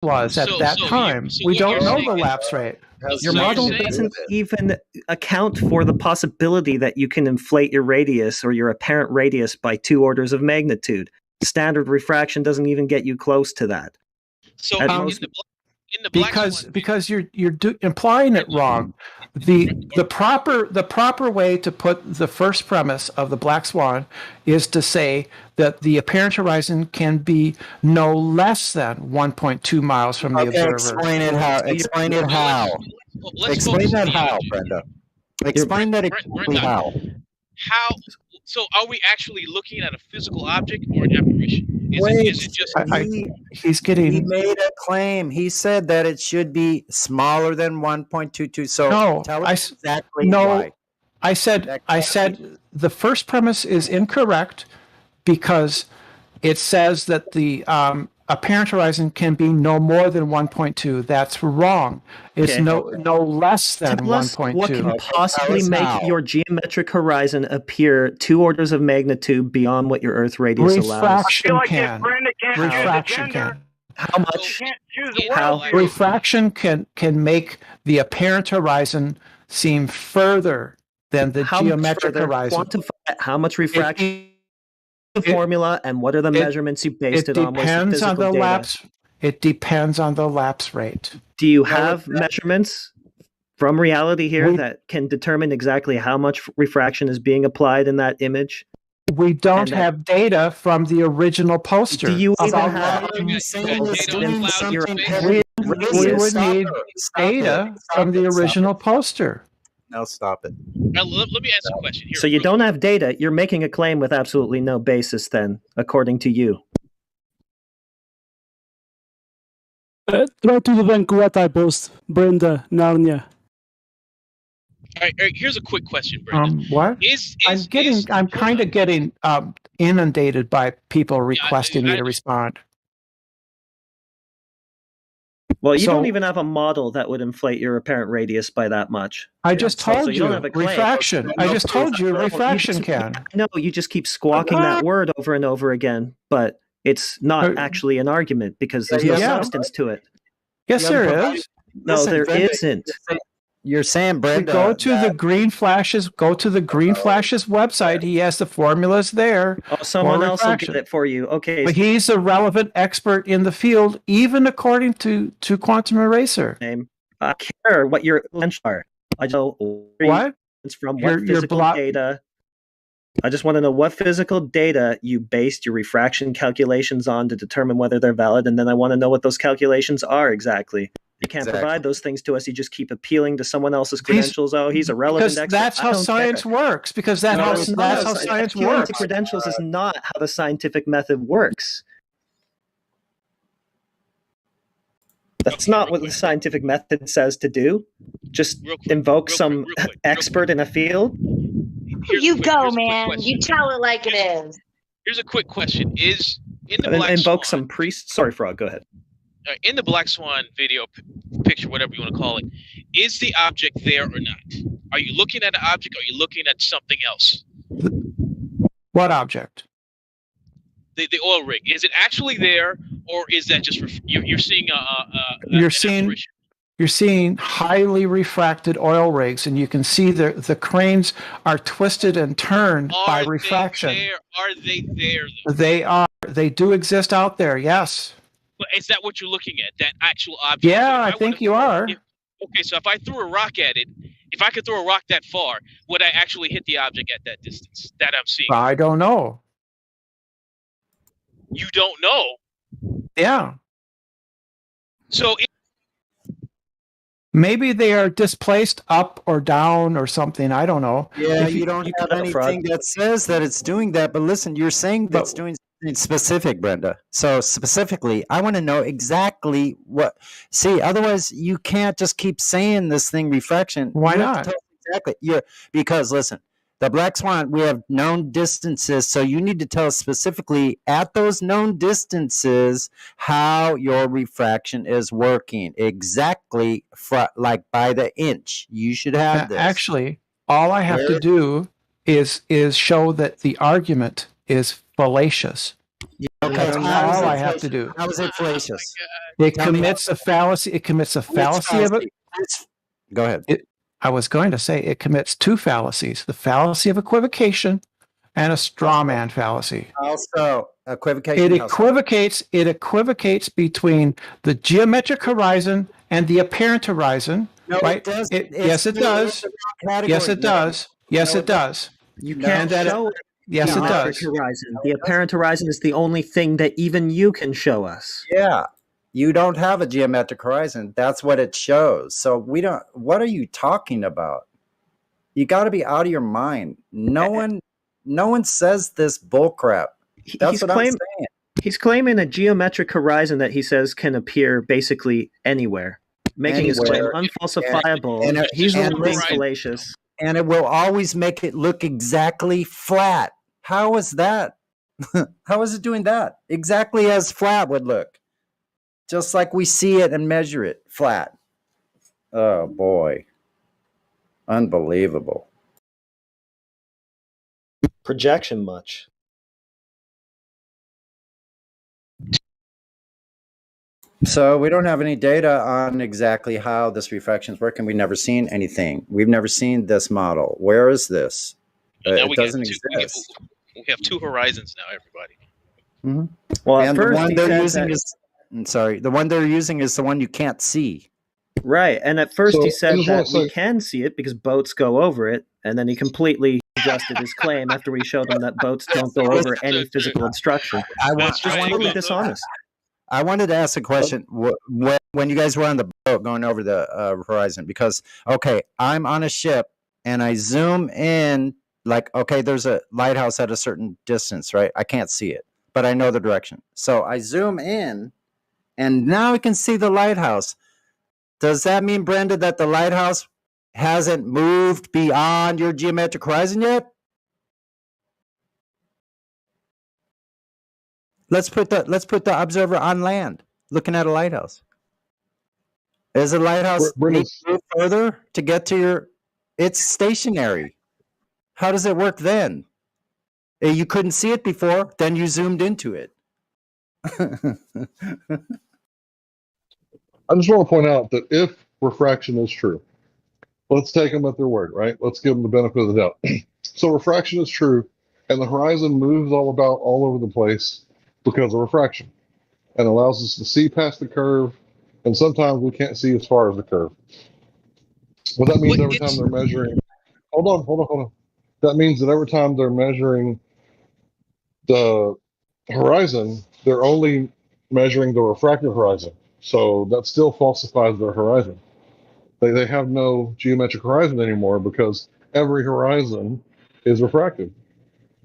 was at that time. We don't know the lapse rate. Your model doesn't even account for the possibility that you can inflate your radius or your apparent radius by 2 orders of magnitude. Standard refraction doesn't even get you close to that. So in the because you're implying it wrong. The proper way to put the first premise of the black swan is to say that the apparent horizon can be no less than 1.2 miles from the observer. Explain it how. Explain it how. Explain that how, Brenda. Explain that exactly how. How? So, are we actually looking at a physical object or an apparition? Is it just he made a claim. He said that it should be smaller than 1.22. So tell us exactly why. I said the first premise is incorrect because it says that the apparent horizon can be no more than 1.2. That's wrong. It's no less than 1.2. What can possibly make your geometric horizon appear 2 orders of magnitude beyond what your Earth radius allows? Refraction can. How much? Refraction can make the apparent horizon seem further than the geometric horizon. Quantify how much refraction. The formula and what are the measurements you based it on? Depends on the lapse. It depends on the lapse rate. Do you have measurements from reality here that can determine exactly how much refraction is being applied in that image? We don't have data from the original poster. Do you even have we would need data from the original poster. Now stop it. Now, let me ask a question here. So you don't have data. You're making a claim with absolutely no basis then, according to you. Try to link what I post, Brenda, Narnia. All right, here's a quick question, Brenda. What? I'm kind of getting inundated by people requesting me to respond. Well, you don't even have a model that would inflate your apparent radius by that much. I just told you refraction. I just told you refraction can. No, you just keep squawking that word over and over again, but it's not actually an argument because there's no substance to it. Yes, there is. No, there isn't. You're saying, Brenda. Go to the Green Flashes website. He has the formulas there. Oh, someone else will get it for you. Okay. But he's a relevant expert in the field, even according to Quantum Eraser. I care what your lunch are. I know what? It's from what physical data. I just want to know what physical data you based your refraction calculations on to determine whether they're valid, and then I want to know what those calculations are exactly. You can't provide those things to us. You just keep appealing to someone else's credentials. He's a relevant expert. That's how science works. Because that's how science works. To credentials is not how the scientific method works. That's not what the scientific method says to do. Just invoke some expert in a field. You go, man. You tell it like it is. Here's a quick question: Is in the Black invoke Swan, some priest? Sorry, Frog. Go ahead. In the Black Swan video picture, whatever you want to call it, is the object there or not? Are you looking at an object? Or are you looking at something else? What object? The oil rig. Is it actually there, or is that just you're seeing You're seeing highly refracted oil rigs, and you can see the cranes are twisted and turned by refraction. Are they there? They are. They do exist out there. Yes. But is that what you're looking at? That actual object? Yeah, I think you are. Okay, so if I threw a rock at it, if I could throw a rock that far, would I actually hit the object at that distance that I'm seeing? I don't know. You don't know? Yeah. So maybe they are displaced up or down or something. I don't know. Yeah, you don't have anything that says that it's doing that. But listen, you're saying that's doing something specific, Brenda. So specifically, I want to know exactly what. See, otherwise you can't just keep saying this thing refraction. Why not? Exactly. Because listen, the Black Swan, we have known distances, so you need to tell us specifically at those known distances how your refraction is working. Exactly, like by the inch. You should have this. Actually, all I have to do is show that the argument is fallacious. Okay, Okay, That's all I have to do. How is it fallacious? It Tell me commits a fallacy. It commits a fallacy of it. Go ahead. I was going to say it commits two fallacies: the fallacy of equivocation and a straw man fallacy. Also, equivocation. It equivocates between the geometric horizon and the apparent horizon. No, right? it does. Yes, it does. Yes, it does. Yes, it does. You can't show Yes, it geometric does. horizon. The apparent horizon is the only thing that even you can show us. Yeah. You don't have a geometric horizon. That's what it shows. So we don't. What are you talking about? You got to be out of your mind. No one says this bullcrap. That's what I'm saying. He's claiming a geometric horizon that he says can appear basically anywhere, making his claim unfalsifiable. And he's the one being right. fallacious. And it will always make it look exactly flat. How is that? How is it doing that? Exactly as flat would look. Just like we see it and measure it flat. Oh boy. Unbelievable. Projection much. So we don't have any data on exactly how this refraction is working. We've never seen anything. We've never seen this model. Where is this? It doesn't exist. We have two horizons now, everybody. Mm-hmm. Well, and the one they're using is the one they're using is the one you can't see. Right. And at first he said that we can see it because boats go over it, and then he completely adjusted his claim after we showed him that boats don't go over any physical instruction. It's just totally dishonest. I wanted to ask a question when you guys were on the boat going over the horizon, because, okay, I'm on a ship and I zoom in, like, okay, there's a lighthouse at a certain distance, right? I can't see it, but I know the direction. So I zoom in and now I can see the lighthouse. Does that mean, Brenda, that the lighthouse hasn't moved beyond your geometric horizon yet? Let's put the observer on land, looking at a lighthouse. Is the lighthouse move further to get to your? It's stationary. How does it work then? You couldn't see it before, then you zoomed into it. I just want to point out that if refraction is true, let's take them at their word, right? Let's give them the benefit of the doubt. So refraction is true, and the horizon moves all over the place because of refraction, and allows us to see past the curve, and sometimes we can't see as far as the curve. Well, that means every time they're measuring, hold on. That means that every time they're measuring the horizon, they're only measuring the refractive horizon. So that still falsifies their horizon. They have no geometric horizon anymore because every horizon is refractive.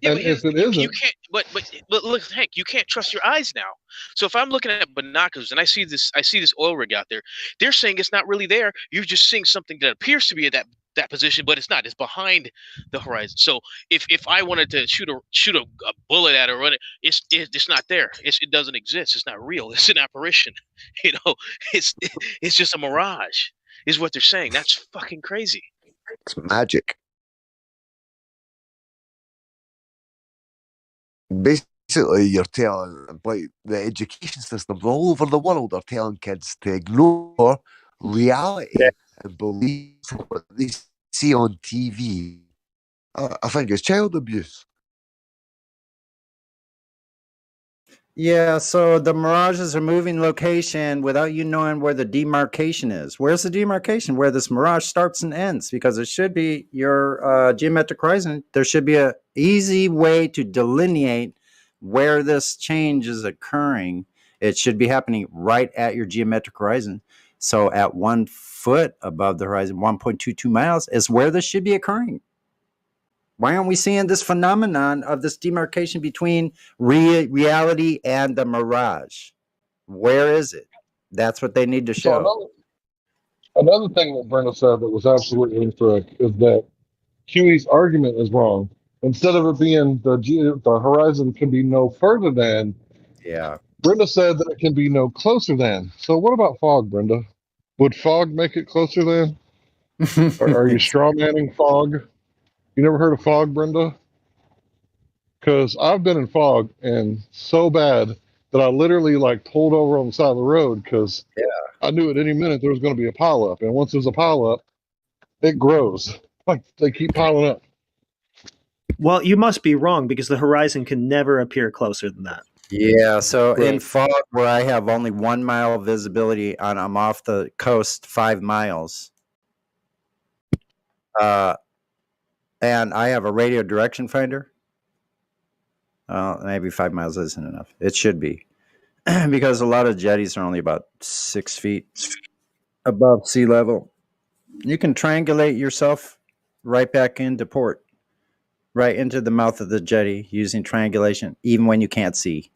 Yeah, and if it isn't, you can't. But look, Hank, you can't trust your eyes now. So if I'm looking at binoculars and I see this oil rig out there, they're saying it's not really there. You're just seeing something that appears to be at that position, but it's not. It's behind the horizon. So if I wanted to shoot a bullet at it or run it, it's not there. It doesn't exist. It's not real. It's an apparition. It's just a mirage. Is what they're saying. That's fucking crazy. It's magic. Basically, you're telling, like, the education systems all over the world are telling kids to ignore reality and believe what they see on TV. I think it's child abuse. Yeah, so the mirages are moving location without you knowing where the demarcation is. Where's the demarcation? Where this mirage starts and ends? Because it should be your geometric horizon. There should be an easy way to delineate where this change is occurring. It should be happening right at your geometric horizon. So at 1 foot above the horizon, 1.22 miles, is where this should be occurring. Why aren't we seeing this phenomenon of this demarcation between reality and the mirage? Where is it? That's what they need to show. So another thing that Brenda said that was absolutely incorrect is that Huey's argument is wrong. Instead of it being the horizon can be no further than, Brenda said that it can be no closer than. So what about fog, Brenda? Would fog make it closer than? Are you straw manning fog? You never heard of fog, Brenda? because I've been in fog and so bad that I literally like pulled over on the side of the road because I knew at any minute there was going to be a pileup, and once there's a pileup, it grows. Like they keep piling up. Well, you must be wrong because the horizon can never appear closer than that. Yeah, so in Right. fog where I have only 1 mile visibility on, I'm off the coast 5 miles. And I have a radio direction finder. Maybe 5 miles isn't enough. It should be. Because a lot of jetties are only about 6 feet above sea level. You can triangulate yourself right back into port, right into the mouth of the jetty using triangulation, even when you can't see.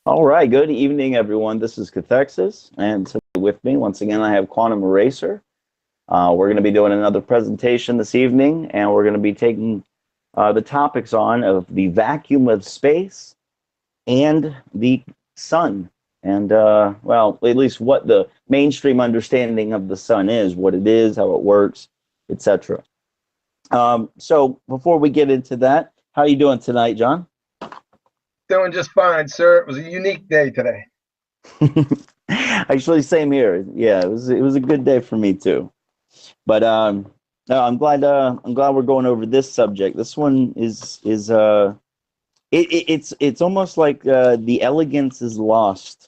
All right, good evening, everyone. This is Cathexis, and today with me, once again, I have Quantum Eraser. We're going to be doing another presentation this evening, and we're going to be taking the topics on of the vacuum of space and the sun. And, well, at least what the mainstream understanding of the sun is, what it is, how it works, etc. So before we get into that, how are you doing tonight, John? Doing just fine, sir. It was a unique day today. Actually, same here. Yeah, it was a good day for me too. But no, I'm glad we're going over this subject. This one is it's almost like the elegance is lost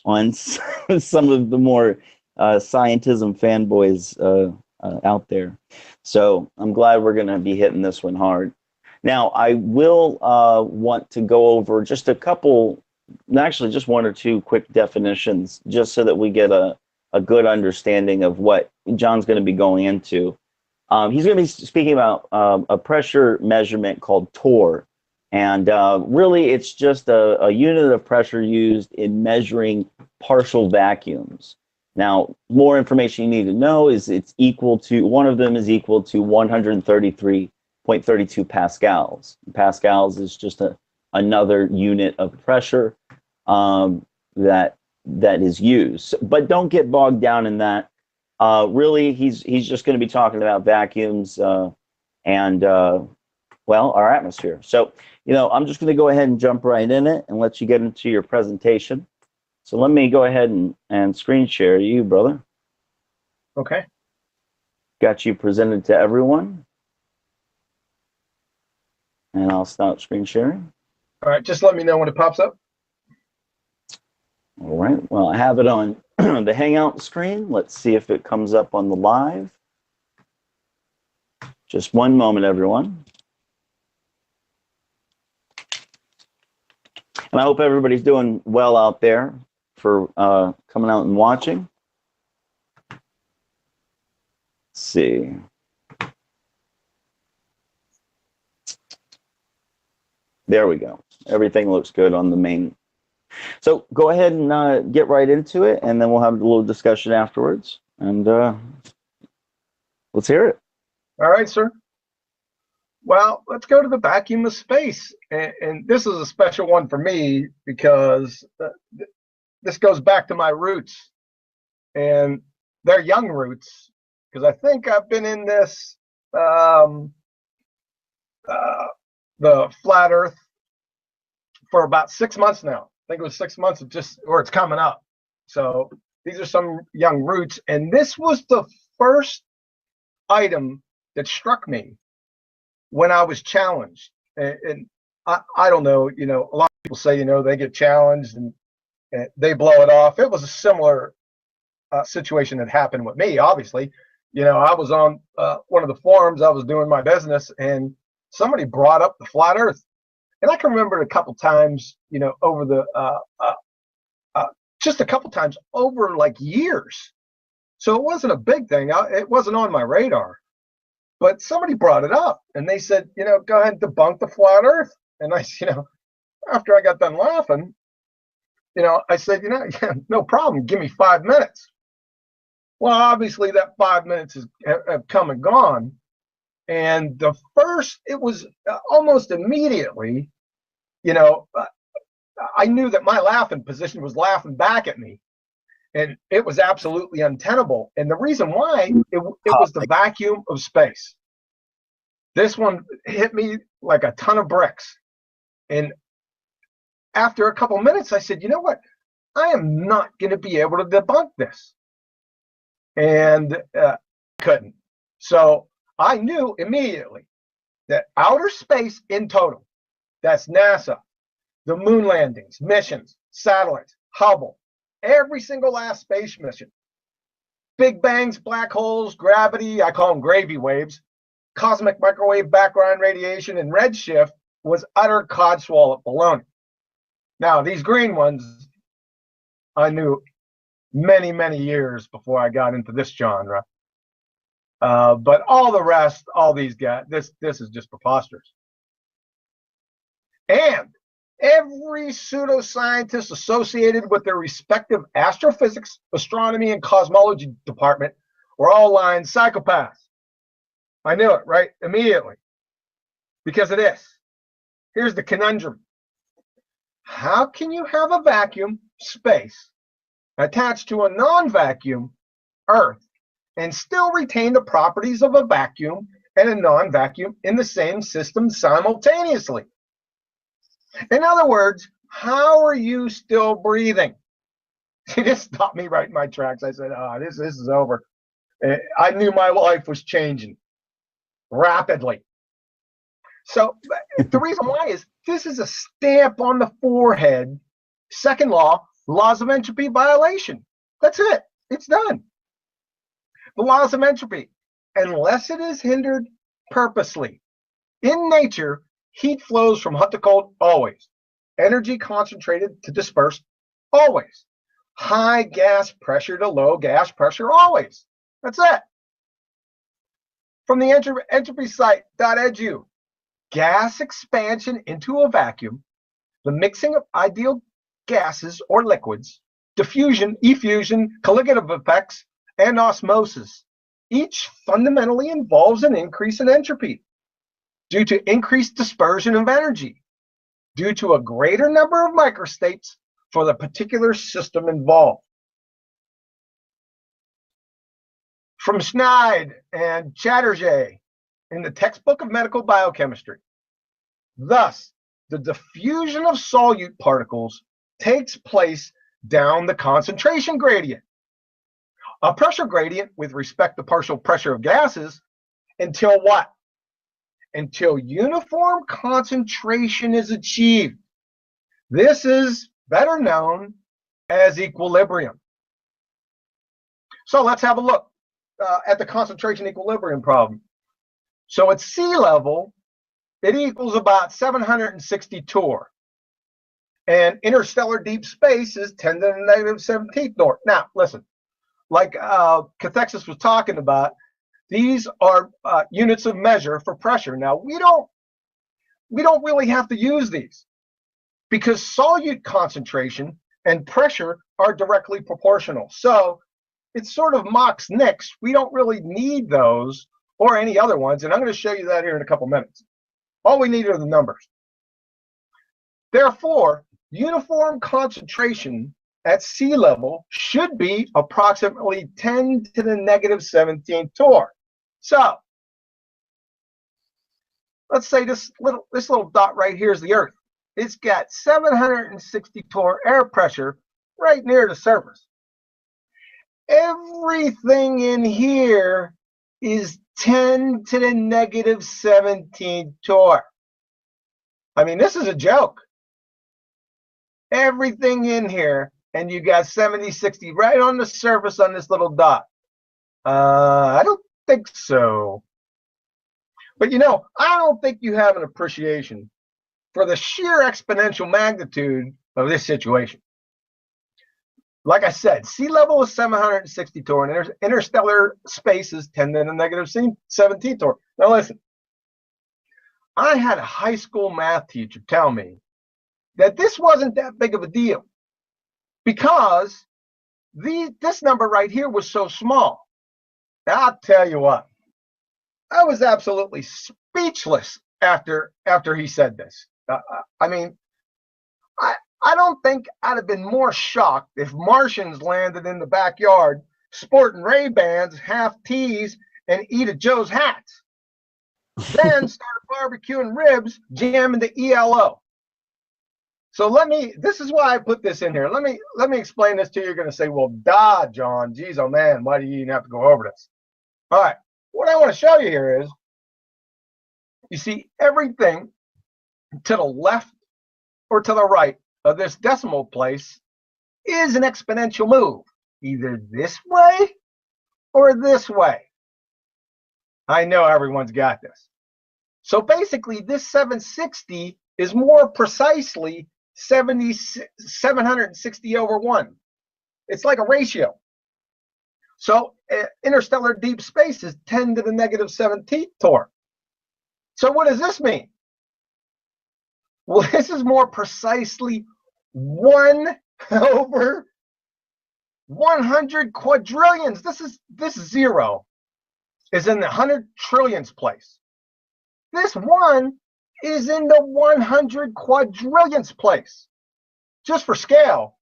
on some of the more scientism fanboys out there. So I'm glad we're going to be hitting this one hard. Now, I will want to go over just a couple, actually just one or two quick definitions, just so that we get a good understanding of what John's going to be going into. He's going to be speaking about a pressure measurement called torr. And really, it's just a unit of pressure used in measuring partial vacuums. Now, more information you need to know is it's equal to, one of them is equal to 133.32 pascals. Pascals is just another unit of pressure that is used. But don't get bogged down in that. Really, he's just going to be talking about vacuums and, well, our atmosphere. So, I'm just going to go ahead and jump right in it and let you get into your presentation. So let me go ahead and screen share you, brother. Okay. Got you presented to everyone. And I'll start screen sharing. All right, just let me know when it pops up. All right, well, I have it on the Hangout screen. Let's see if it comes up on the live. Just one moment, everyone. And I hope everybody's doing well out there for coming out and watching. Let's see. There we go. Everything looks good on the main. So go ahead and get right into it, and then we'll have a little discussion afterwards. And let's hear it. All right, sir. Well, let's go to the vacuum of space. And this is a special one for me because this goes back to my roots. And they're young roots, because I think I've been in this, the flat Earth, for about 6 months now. I think it was 6 months, or it's coming up. So these are some young roots. And this was the first item that struck me when I was challenged. And I don't know, a lot of people say, they get challenged and they blow it off. It was a similar situation that happened with me, obviously. I was on one of the forums, I was doing my business, and somebody brought up the flat Earth. And I can remember a couple times, over the, just a couple times over like years. So it wasn't a big thing. It wasn't on my radar. But somebody brought it up, and they said, go ahead and debunk the flat Earth. And I, after I got done laughing, I said, yeah, no problem. Give me 5 minutes. Well, obviously that 5 minutes have come and gone. And it was almost immediately, I knew that my laughing position was laughing back at me. And it was absolutely untenable. And the reason why, it was the vacuum of space. This one hit me like a ton of bricks. And after a couple minutes, I said, you know what? I am not going to be able to debunk this. And couldn't. So I knew immediately that outer space in total, that's NASA, the moon landings, missions, satellites, Hubble, every single last space mission, big bangs, black holes, gravity, I call them gravy waves, cosmic microwave background radiation, and redshift was utter codswallop baloney. Now, these green ones, I knew many, many years before I got into this genre. But all the rest, all these guys, this is just preposterous. And Every pseudoscientist associated with their respective astrophysics, astronomy, and cosmology department were all lying psychopaths. I knew it, right? Immediately. Because of this. Here's the conundrum. How can you have a vacuum, space, attached to a non-vacuum, Earth, and still retain the properties of a vacuum and a non-vacuum in the same system simultaneously? In other words, how are you still breathing? It just stopped me right in my tracks. I said, this is over. I knew my life was changing rapidly. So the reason why is this is a stamp on the forehead. Second law, laws of entropy violation. That's it. It's done. The laws of entropy, unless it is hindered purposely. In nature, heat flows from hot to cold always. Energy concentrated to disperse always. High gas pressure to low gas pressure always. That's it. From the entropy site.edu, gas expansion into a vacuum, the mixing of ideal gases or liquids, diffusion, effusion, colligative effects, and osmosis. Each fundamentally involves an increase in entropy due to increased dispersion of energy, due to a greater number of microstates for the particular system involved. From Schneid and Chatterjee in the textbook of medical biochemistry. Thus, the diffusion of solute particles takes place down the concentration gradient, a pressure gradient with respect to partial pressure of gases, until what? Until uniform concentration is achieved. This is better known as equilibrium. So let's have a look at the concentration equilibrium problem. So at sea level, it equals about 760 torr. And interstellar deep space is 10 to the negative 17th torr. Now, listen, like Cathexis was talking about, these are units of measure for pressure. Now, we don't really have to use these because solute concentration and pressure are directly proportional. So it's sort of Mach's Nix. We don't really need those or any other ones, and I'm going to show you that here in a couple minutes. All we need are the numbers. Therefore, uniform concentration at sea level should be approximately 10 to the negative 17th torr. So let's say this little dot right here is the Earth. It's got 760 torr air pressure right near the surface. Everything in here is 10 to the negative 17 torr. I mean, this is a joke. Everything in here, and you got 70, 60 right on the surface on this little dot. I don't think so. But you know, I don't think you have an appreciation for the sheer exponential magnitude of this situation. Like I said, sea level is 760 torr, and interstellar space is 10 to the negative 17 torr. Now listen, I had a high school math teacher tell me that this wasn't that big of a deal because this number right here was so small. Now, I'll tell you what, I was absolutely speechless after he said this. I mean, I don't think I'd have been more shocked if Martians landed in the backyard sporting Ray-Bans, half tees, and eat at Joe's hats. Then started barbecuing ribs, jamming the ELO. So this is why I put this in here. Let me explain this to you. You're going to say, well, duh, John. Geez, oh man, why do you even have to go over this? All right. What I want to show you here is, you see, everything to the left or to the right of this decimal place is an exponential move, either this way or this way. I know everyone's got this. So basically, this 760 is more precisely 760 over 1. It's like a ratio. So interstellar deep space is 10 to the negative 17th torr. So what does this mean? Well, this is more precisely 1 over 100 quadrillions. This 0 is in the 100 trillions place. This 1 is in the 100 quadrillions place. Just for scale,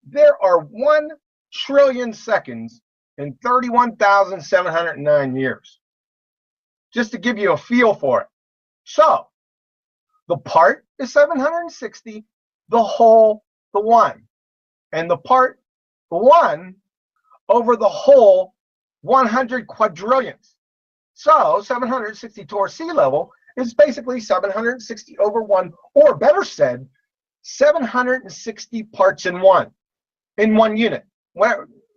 there are 1 trillion seconds in 31,709 years. Just to give you a feel for it. So, the part is 760, the whole, the 1. And the part, the 1, over the whole 100 quadrillions. So, 760 towards sea level is basically 760 over 1, or better said, 760 parts in 1 unit,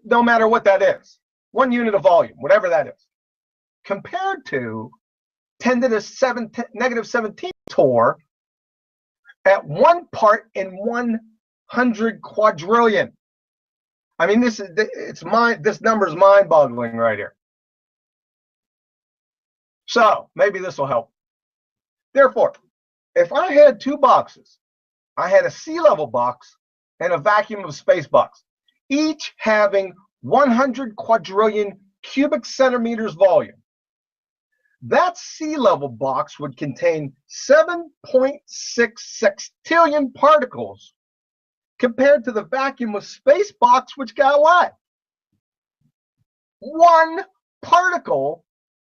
no matter what that is. 1 unit of volume, whatever that is. Compared to 10 to the negative 17 torr at 1 part in 100 quadrillion. I mean, this number is mind-boggling right here. So maybe this will help. Therefore, if I had 2 boxes, I had a sea level box and a vacuum of space box, each having 100 quadrillion cubic centimeters volume. That sea level box would contain 7.6 sextillion particles compared to the vacuum of space box, which got what? 1 particle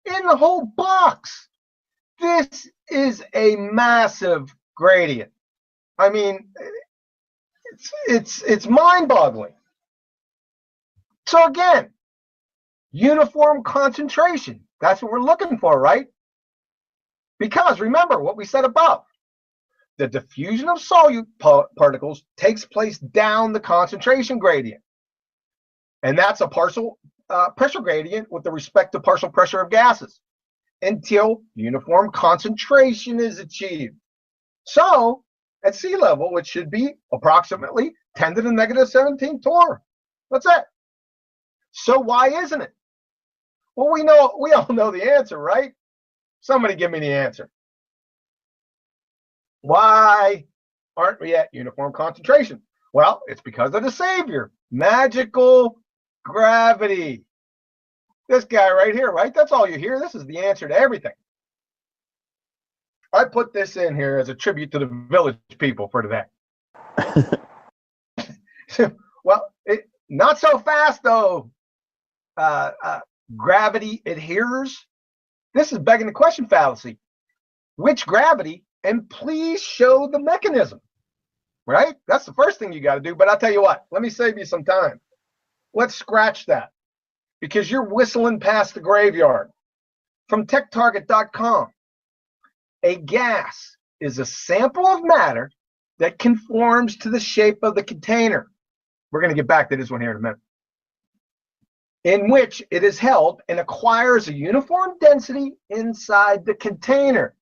in the whole box. This is a massive gradient. I mean, it's mind-boggling. So again, uniform concentration. That's what we're looking for, right? Because remember what we said above. The diffusion of solute particles takes place down the concentration gradient. And that's a partial pressure gradient with the respect to partial pressure of gases until uniform concentration is achieved. So at sea level, it should be approximately 10 to the negative 17 torr. That's it. So why isn't it? Well, we all know the answer, right? Somebody give me the answer. Why aren't we at uniform concentration? Well, it's because of the savior, magical gravity. This guy right here, right? That's all you hear. This is the answer to everything. I put this in here as a tribute to the village people for today. Well, not so fast, though. Gravity adheres. This is begging the question fallacy. Which gravity? And please show the mechanism. Right? That's the first thing you got to do. But I'll tell you what. Let me save you some time. Let's scratch that. Because you're whistling past the graveyard. From techtarget.com. A gas is a sample of matter that conforms to the shape of the container. We're going to get back to this one here in a minute. In which it is held and acquires a uniform density inside the container.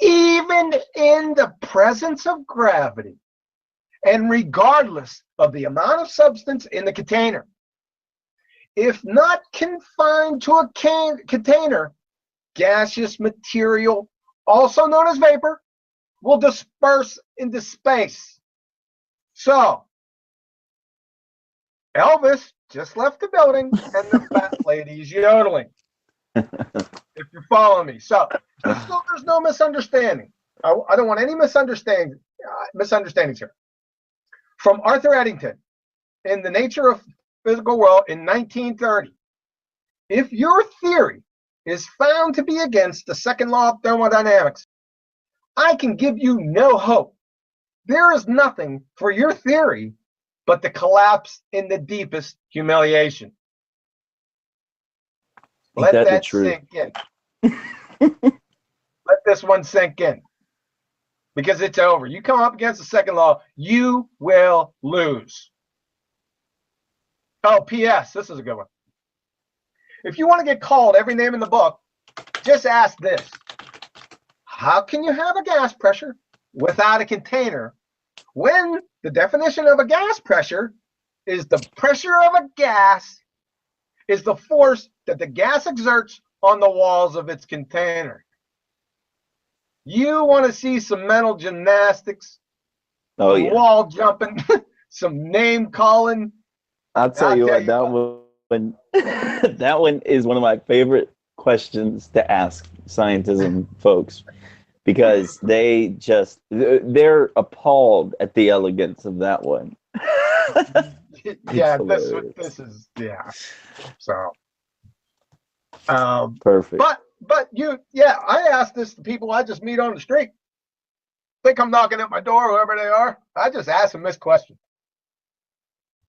Even in the presence of gravity and regardless of the amount of substance in the container. If not confined to a container, gaseous material, also known as vapor, will disperse into space. So, Elvis just left the building and the fat lady's yodeling. If you're following me. So, there's no misunderstanding. I don't want any misunderstandings here. From Arthur Eddington, in The Nature of Physical World in 1930, if your theory is found to be against the second law of thermodynamics, I can give you no hope. There is nothing for your theory but the collapse in the deepest humiliation. Let that sink in. Let this one sink in. Because it's over. You come up against the second law, you will lose. Oh, P.S. This is a good one. If you want to get called every name in the book, just ask this. How can you have a gas pressure without a container when the definition of a gas pressure is the pressure of a gas is the force that the gas exerts on the walls of its container? You want to see some mental gymnastics, Oh some yeah. wall jumping, some name calling. I'll tell you what, that one that one is one of my favorite questions to ask scientism folks, because they're appalled at the elegance of that one. Yeah, hilarious. this is so Perfect. but I ask this to people I just meet on the street. They come knocking at my door, whoever they are. I just ask them this question.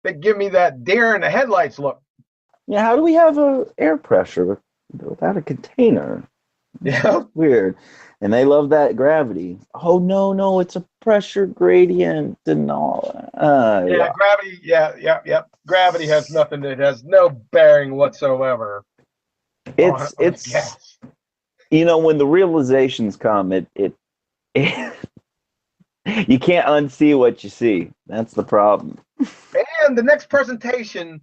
They give me that deer in the headlights look. Yeah, how do we have air pressure without a container? Yeah. Weird. And they love that gravity. Oh no, it's a pressure gradient and all. Gravity. Yeah. Gravity has nothing. It has no bearing whatsoever. It's gas. When the realizations come, it you can't unsee what you see. That's the problem. And the next presentation,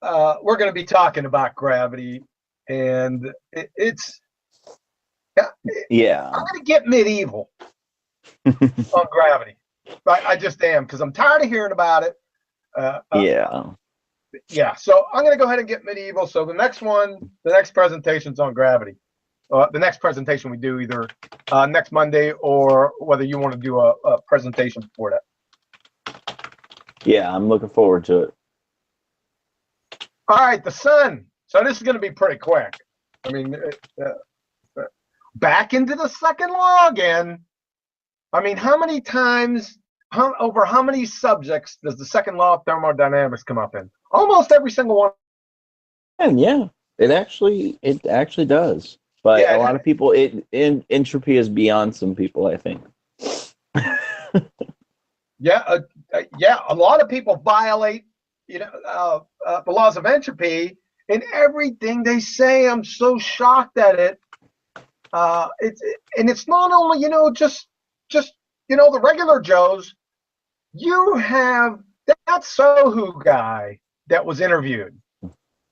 we're going to be talking about gravity, and it's yeah. I'm going to get medieval on gravity. I just am, because I'm tired of hearing about it. Yeah. So I'm going to go ahead and get medieval. So the next presentation's on gravity. The next presentation we do either next Monday, or whether you want to do a presentation before that. Yeah, I'm looking forward to it. All right, the sun. So this is going to be pretty quick. I mean, back into the second law again. I mean, how many times, over how many subjects does the second law of thermodynamics come up in? Almost every single one. And yeah, it actually does. But a lot of people, entropy is beyond some people, I think. A lot of people violate, the laws of entropy in everything they say. I'm so shocked at it. It's not only just the regular Joes. You have that Sohu guy that was interviewed,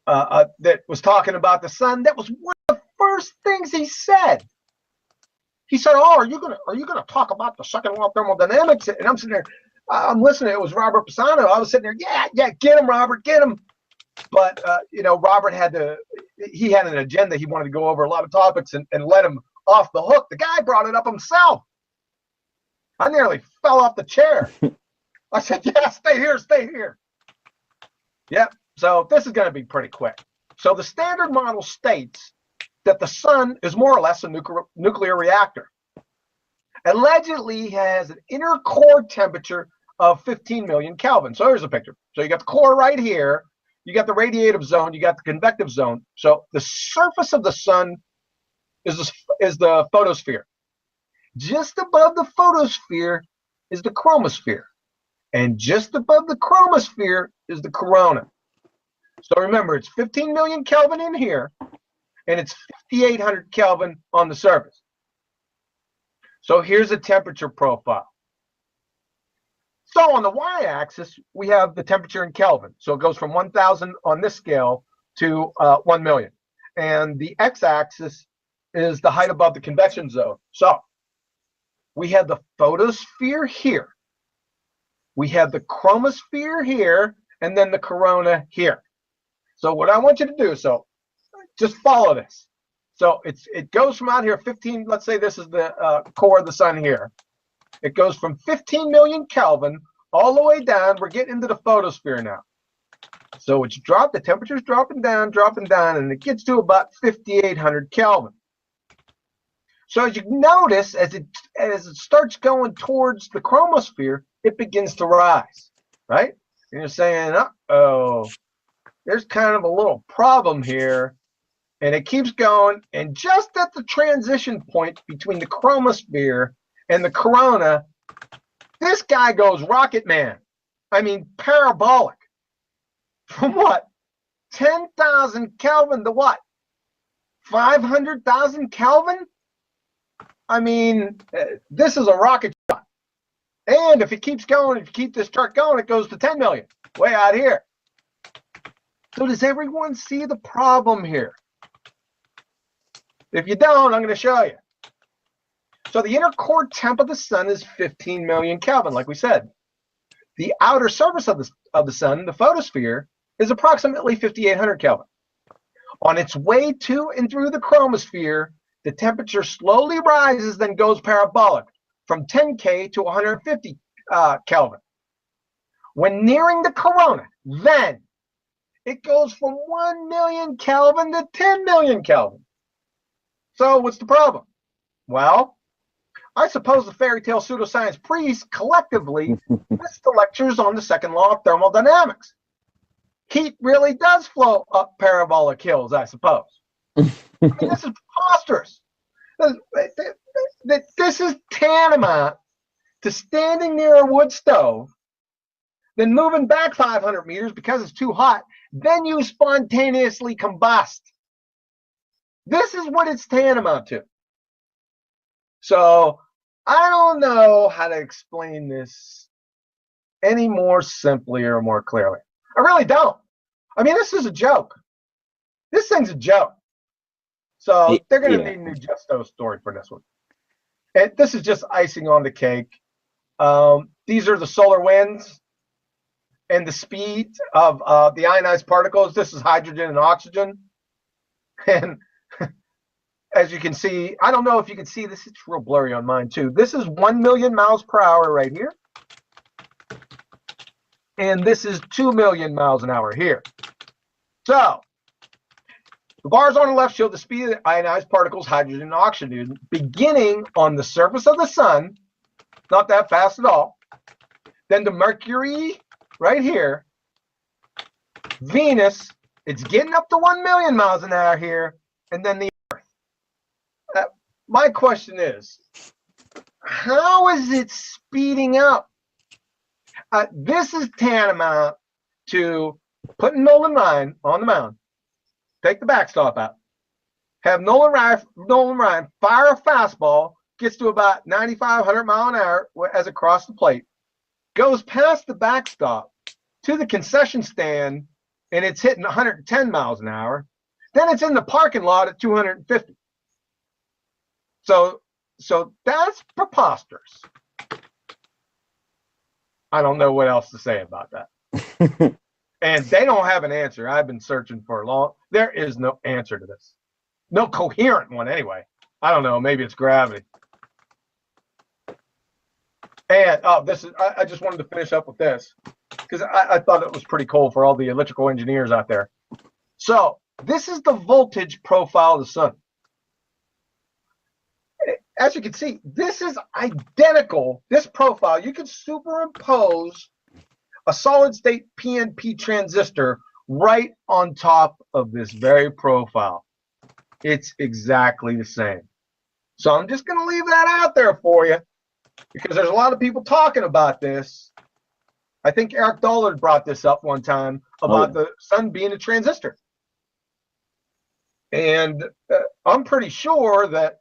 that was talking about the sun. That was one of the first things he said. He said, "Oh, are you gonna talk about the second law of thermodynamics?" And I'm sitting there, I'm listening. It was Robert Pisano. I was sitting there, yeah, get him, Robert, get him. But Robert had an agenda. He wanted to go over a lot of topics and let him off the hook. The guy brought it up himself. I nearly fell off the chair. I said, "Yeah, stay here." Yeah. So this is going to be pretty quick. So the standard model states that the sun is more or less a nuclear reactor. Allegedly has an inner core temperature of 15 million Kelvin. So here's a picture. So you got the core right here. You got the radiative zone. You got the convective zone. So the surface of the sun is the photosphere. Just above the photosphere is the chromosphere. And just above the chromosphere is the corona. So remember, it's 15 million Kelvin in here, and it's 5,800 Kelvin on the surface. So here's a temperature profile. So on the y-axis, we have the temperature in Kelvin. So it goes from 1,000 on this scale to 1 million. And the x-axis is the height above the convection zone. So we have the photosphere here. We have the chromosphere here, and then the corona here. So what I want you to do, so just follow this. So it goes from out here 15, let's say this is the core of the sun here. It goes from 15 million Kelvin all the way down. We're getting into the photosphere now. So it's the temperature's dropping down, and it gets to about 5,800 Kelvin. So as you notice, as it starts going towards the chromosphere, it begins to rise, right? And you're saying, uh-oh, there's kind of a little problem here. And it keeps going, and just at the transition point between the chromosphere and the corona, this guy goes rocket man. I mean, parabolic. From what? 10,000 Kelvin to what? 500,000 Kelvin? I mean, this is a rocket shot. And if it keeps going, if you keep this chart going, it goes to 10 million, way out here. So does everyone see the problem here? If you don't, I'm going to show you. So the inner core temp of the sun is 15 million Kelvin, like we said. The outer surface of the sun, the photosphere, is approximately 5,800 Kelvin. On its way to and through the chromosphere, the temperature slowly rises, then goes parabolic from 10K to 150 Kelvin. When nearing the corona, then it goes from 1 million Kelvin to 10 million Kelvin. So what's the problem? Well, I suppose the fairy tale pseudoscience priests collectively missed the lectures on the second law of thermodynamics. Heat really does flow up parabolic hills, I suppose. I mean, this is preposterous. This is tantamount to standing near a wood stove, then moving back 500 meters because it's too hot, then you spontaneously combust. This is what it's tantamount to. So I don't know how to explain this any more simply or more clearly. I really don't. I mean, this is a joke. This thing's a joke. So they're going to need a new Justo story for this one. And this is just icing on the cake. These are the solar winds and the speed of the ionized particles. This is hydrogen and oxygen. And as you can see, I don't know if you can see this. It's real blurry on mine too. This is 1 million miles per hour right here. And this is 2 million miles an hour here. So the bars on the left show the speed of the ionized particles, hydrogen and oxygen, beginning on the surface of the sun, not that fast at all. Then the Mercury right here, Venus, it's getting up to 1 million miles an hour here, and then the Earth. My question is, how is it speeding up? This is tantamount to putting Nolan Ryan on the mound, take the backstop out, have Nolan Ryan fire a fastball, gets to about 9,500 mile an hour as it crosses the plate, goes past the backstop to the concession stand, and it's hitting 110 miles an hour. Then it's in the parking lot at 250. So that's preposterous. I don't know what else to say about that. And they don't have an answer. I've been searching for a long. There is no answer to this. No coherent one anyway. I don't know. Maybe it's gravity. And this is. I just wanted to finish up with this because I thought it was pretty cool for all the electrical engineers out there. So this is the voltage profile of the sun. As you can see, this is identical. This profile, you can superimpose a solid state PNP transistor right on top of this very profile. It's exactly the same. So I'm just going to leave that out there for you because there's a lot of people talking about this. I think Eric Dollard brought this up one time about the sun being a transistor. And I'm pretty sure that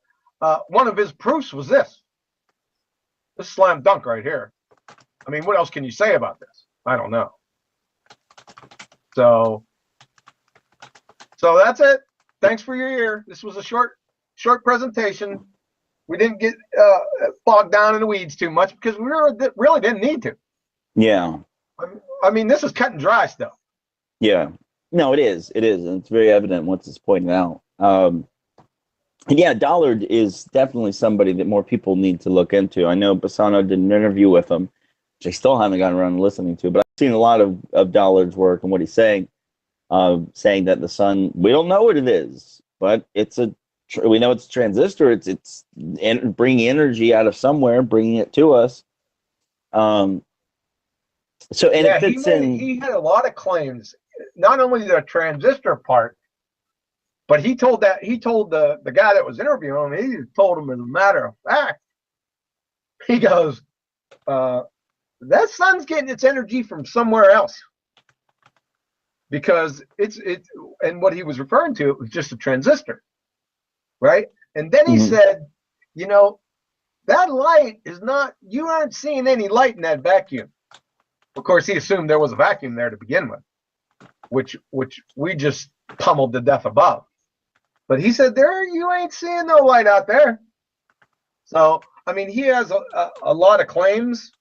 one of his proofs was this. This slam dunk right here. I mean, what else can you say about this? I don't know. So that's it. Thanks for your ear. This was a short presentation. We didn't get bogged down in the weeds too much because we really didn't need to. Yeah. I mean, this is cut and dry stuff. Yeah. No, it is. It is. And it's very evident once it's pointed out. And yeah, Dollard is definitely somebody that more people need to look into. I know Bassano did an interview with him, which I still haven't gotten around to listening to, but I've seen a lot of Dollard's work and what he's saying that the sun, we don't know what it is, but we know it's a transistor. It's bringing energy out of somewhere, bringing it to us. It fits in. He had a lot of claims, not only the transistor part, but he told the guy that was interviewing him, he told him as a matter of fact, he goes, that sun's getting its energy from somewhere else. Because and what he was referring to, it was just a transistor. Right? And then he said, that light is not, you aren't seeing any light in that vacuum. Of course, he assumed there was a vacuum there to begin with, which we just pummeled to death above. But he said, you ain't seeing no light out there. So, I mean, he has a lot of claims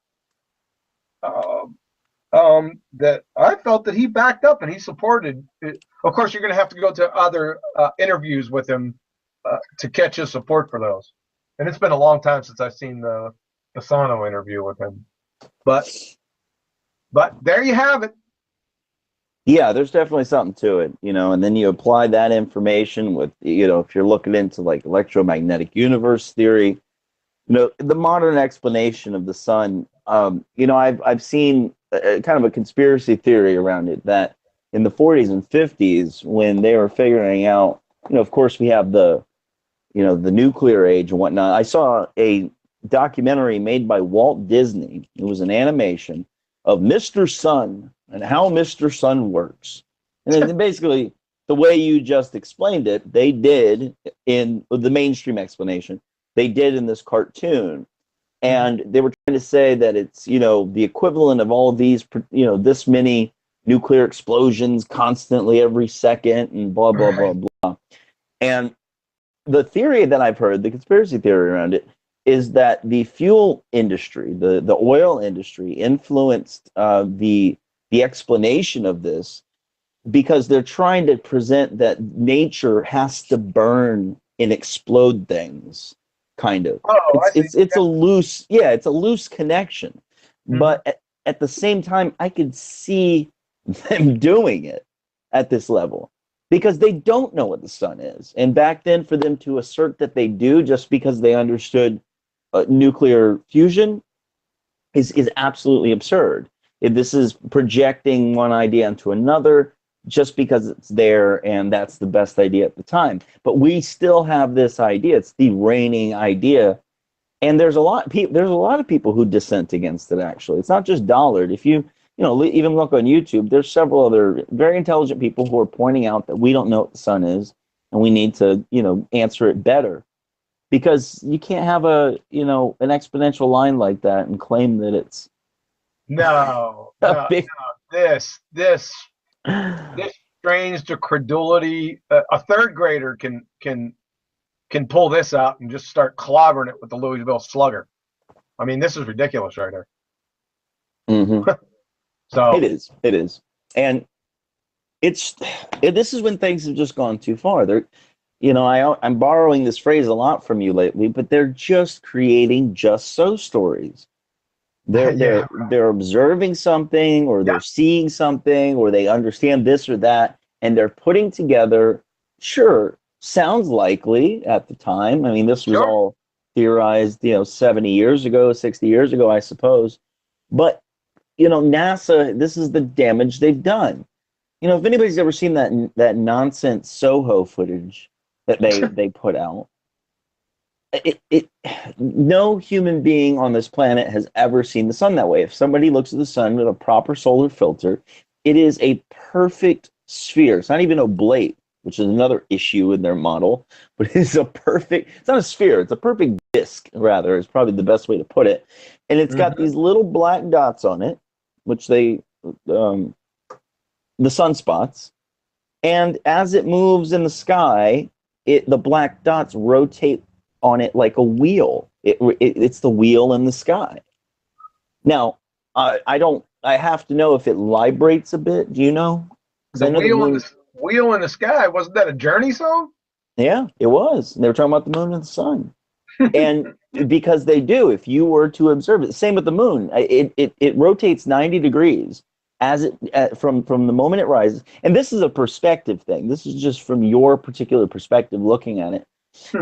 that I felt that he backed up and he supported. Of course, you're going to have to go to other interviews with him to catch his support for those. And it's been a long time since I've seen the Fasano interview with him. But there you have it. Yeah, there's definitely something to it, you know, and then you apply that information with, you know, if you're looking into like electromagnetic universe theory, you know, the modern explanation of the sun, you know, I've seen kind of a conspiracy theory around it that in the 40s and 50s, when they were figuring out, you know, of course we have the, you know, the nuclear age and whatnot. I saw a documentary made by Walt Disney. It was an animation of Mr. Sun and how Mr. Sun works. And then basically the way you just explained it, they did in the mainstream explanation, they did in this cartoon. And they were trying to say that it's, you know, the equivalent of all of these, you know, this many nuclear explosions constantly every second and blah, blah, blah, blah. And the theory that I've heard, the conspiracy theory around it, is that the fuel industry, the oil industry, influenced the explanation of this because they're trying to present that nature has to burn and explode things, kind of. Oh, It's a loose, yeah, it's a loose connection, but at the same time, I could see them doing it at this level. Because they don't know what the sun is. And back then, for them to assert that they do just because they understood nuclear fusion is absolutely absurd. If this is projecting one idea into another just because it's there and that's the best idea at the time. But we still have this idea. It's the reigning idea. And there's a lot of people who dissent against it, actually. It's not just Dollard. If you know, even look on YouTube, there's several other very intelligent people who are pointing out that we don't know what the sun is and we need to, you know, answer it better. Because you can't have an exponential line like that and claim that it's this strains to credulity. A third grader can pull this out and just start clobbering it with the Louisville Slugger. I mean, this is ridiculous right here. Mm-hmm. So it is, and this is when things have just gone too far. They're, you know, I'm borrowing this phrase a lot from you lately, but they're just creating just so stories. They're observing something, or they're seeing something, or they understand this or that, and they're putting together. Sure, sounds likely at the time. I mean, this was all theorized, you know, 70 years ago, 60 years ago, I suppose, but. You know, NASA, this is the damage they've done. You know, if anybody's ever seen that nonsense Soho footage that they put out, no human being on this planet has ever seen the sun that way. If somebody looks at the sun with a proper solar filter, it is a perfect sphere. It's not even oblate, which is another issue in their model, but it's not a sphere, it's a perfect disk, rather, is probably the best way to put it. And it's got these little black dots on it, which the sunspots. And as it moves in the sky, the black dots rotate on it like a wheel. It's the wheel in the sky. Now, I have to know if it librates a bit. Do you know? The wheel in the sky, wasn't that a Journey song? Yeah, it was. And they were talking about the moon and the sun. And because they do, if you were to observe it, same with the moon, it rotates 90 degrees as it from the moment it rises. And this is a perspective thing. This is just from your particular perspective looking at it.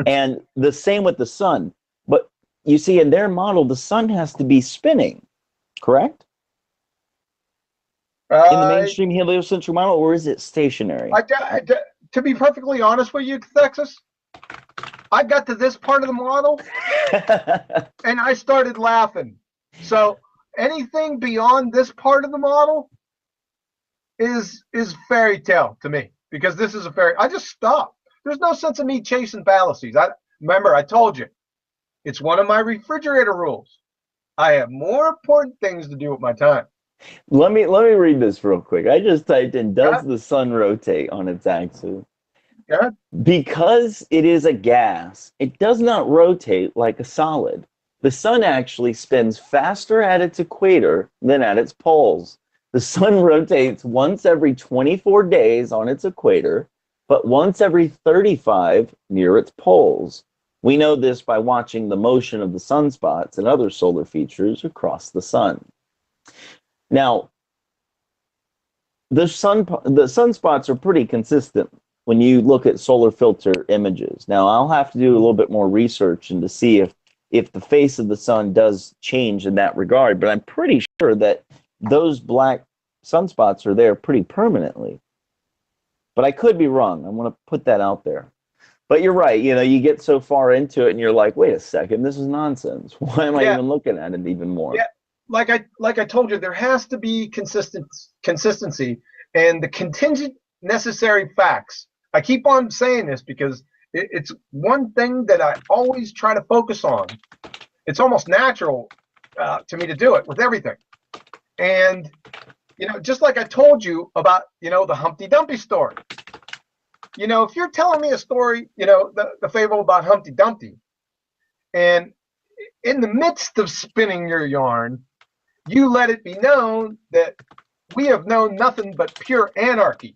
And the same with the sun. But you see, in their model, the sun has to be spinning, correct? In the mainstream heliocentric model, or is it stationary? To be perfectly honest with you, Texas, I got to this part of the model and I started laughing. So anything beyond this part of the model is fairy tale to me, because this is I just stopped. There's no sense of me chasing fallacies. Remember, I told you, it's one of my refrigerator rules. I have more important things to do with my time. Let me read this real quick. I just typed in, does the sun rotate on its axis? Go ahead. Because it is a gas, it does not rotate like a solid. The sun actually spins faster at its equator than at its poles. The sun rotates once every 24 days on its equator, but once every 35 near its poles. We know this by watching the motion of the sunspots and other solar features across the sun. Now, the sunspots are pretty consistent when you look at solar filter images. Now, I'll have to do a little bit more research and to see if the face of the sun does change in that regard, but I'm pretty sure that those black sunspots are there pretty permanently. But I could be wrong. I want to put that out there. But you're right. You know, you get so far into it and you're like, wait a second, this is nonsense. Why am I even looking at it even more? Yeah, like I told you, there has to be consistency and the contingent necessary facts. I keep on saying this because it's one thing that I always try to focus on. It's almost natural to me to do it with everything. And, you know, just like I told you about, you know, the Humpty Dumpty story. You know, if you're telling me a story, you know, the fable about Humpty Dumpty, and in the midst of spinning your yarn, you let it be known that we have known nothing but pure anarchy.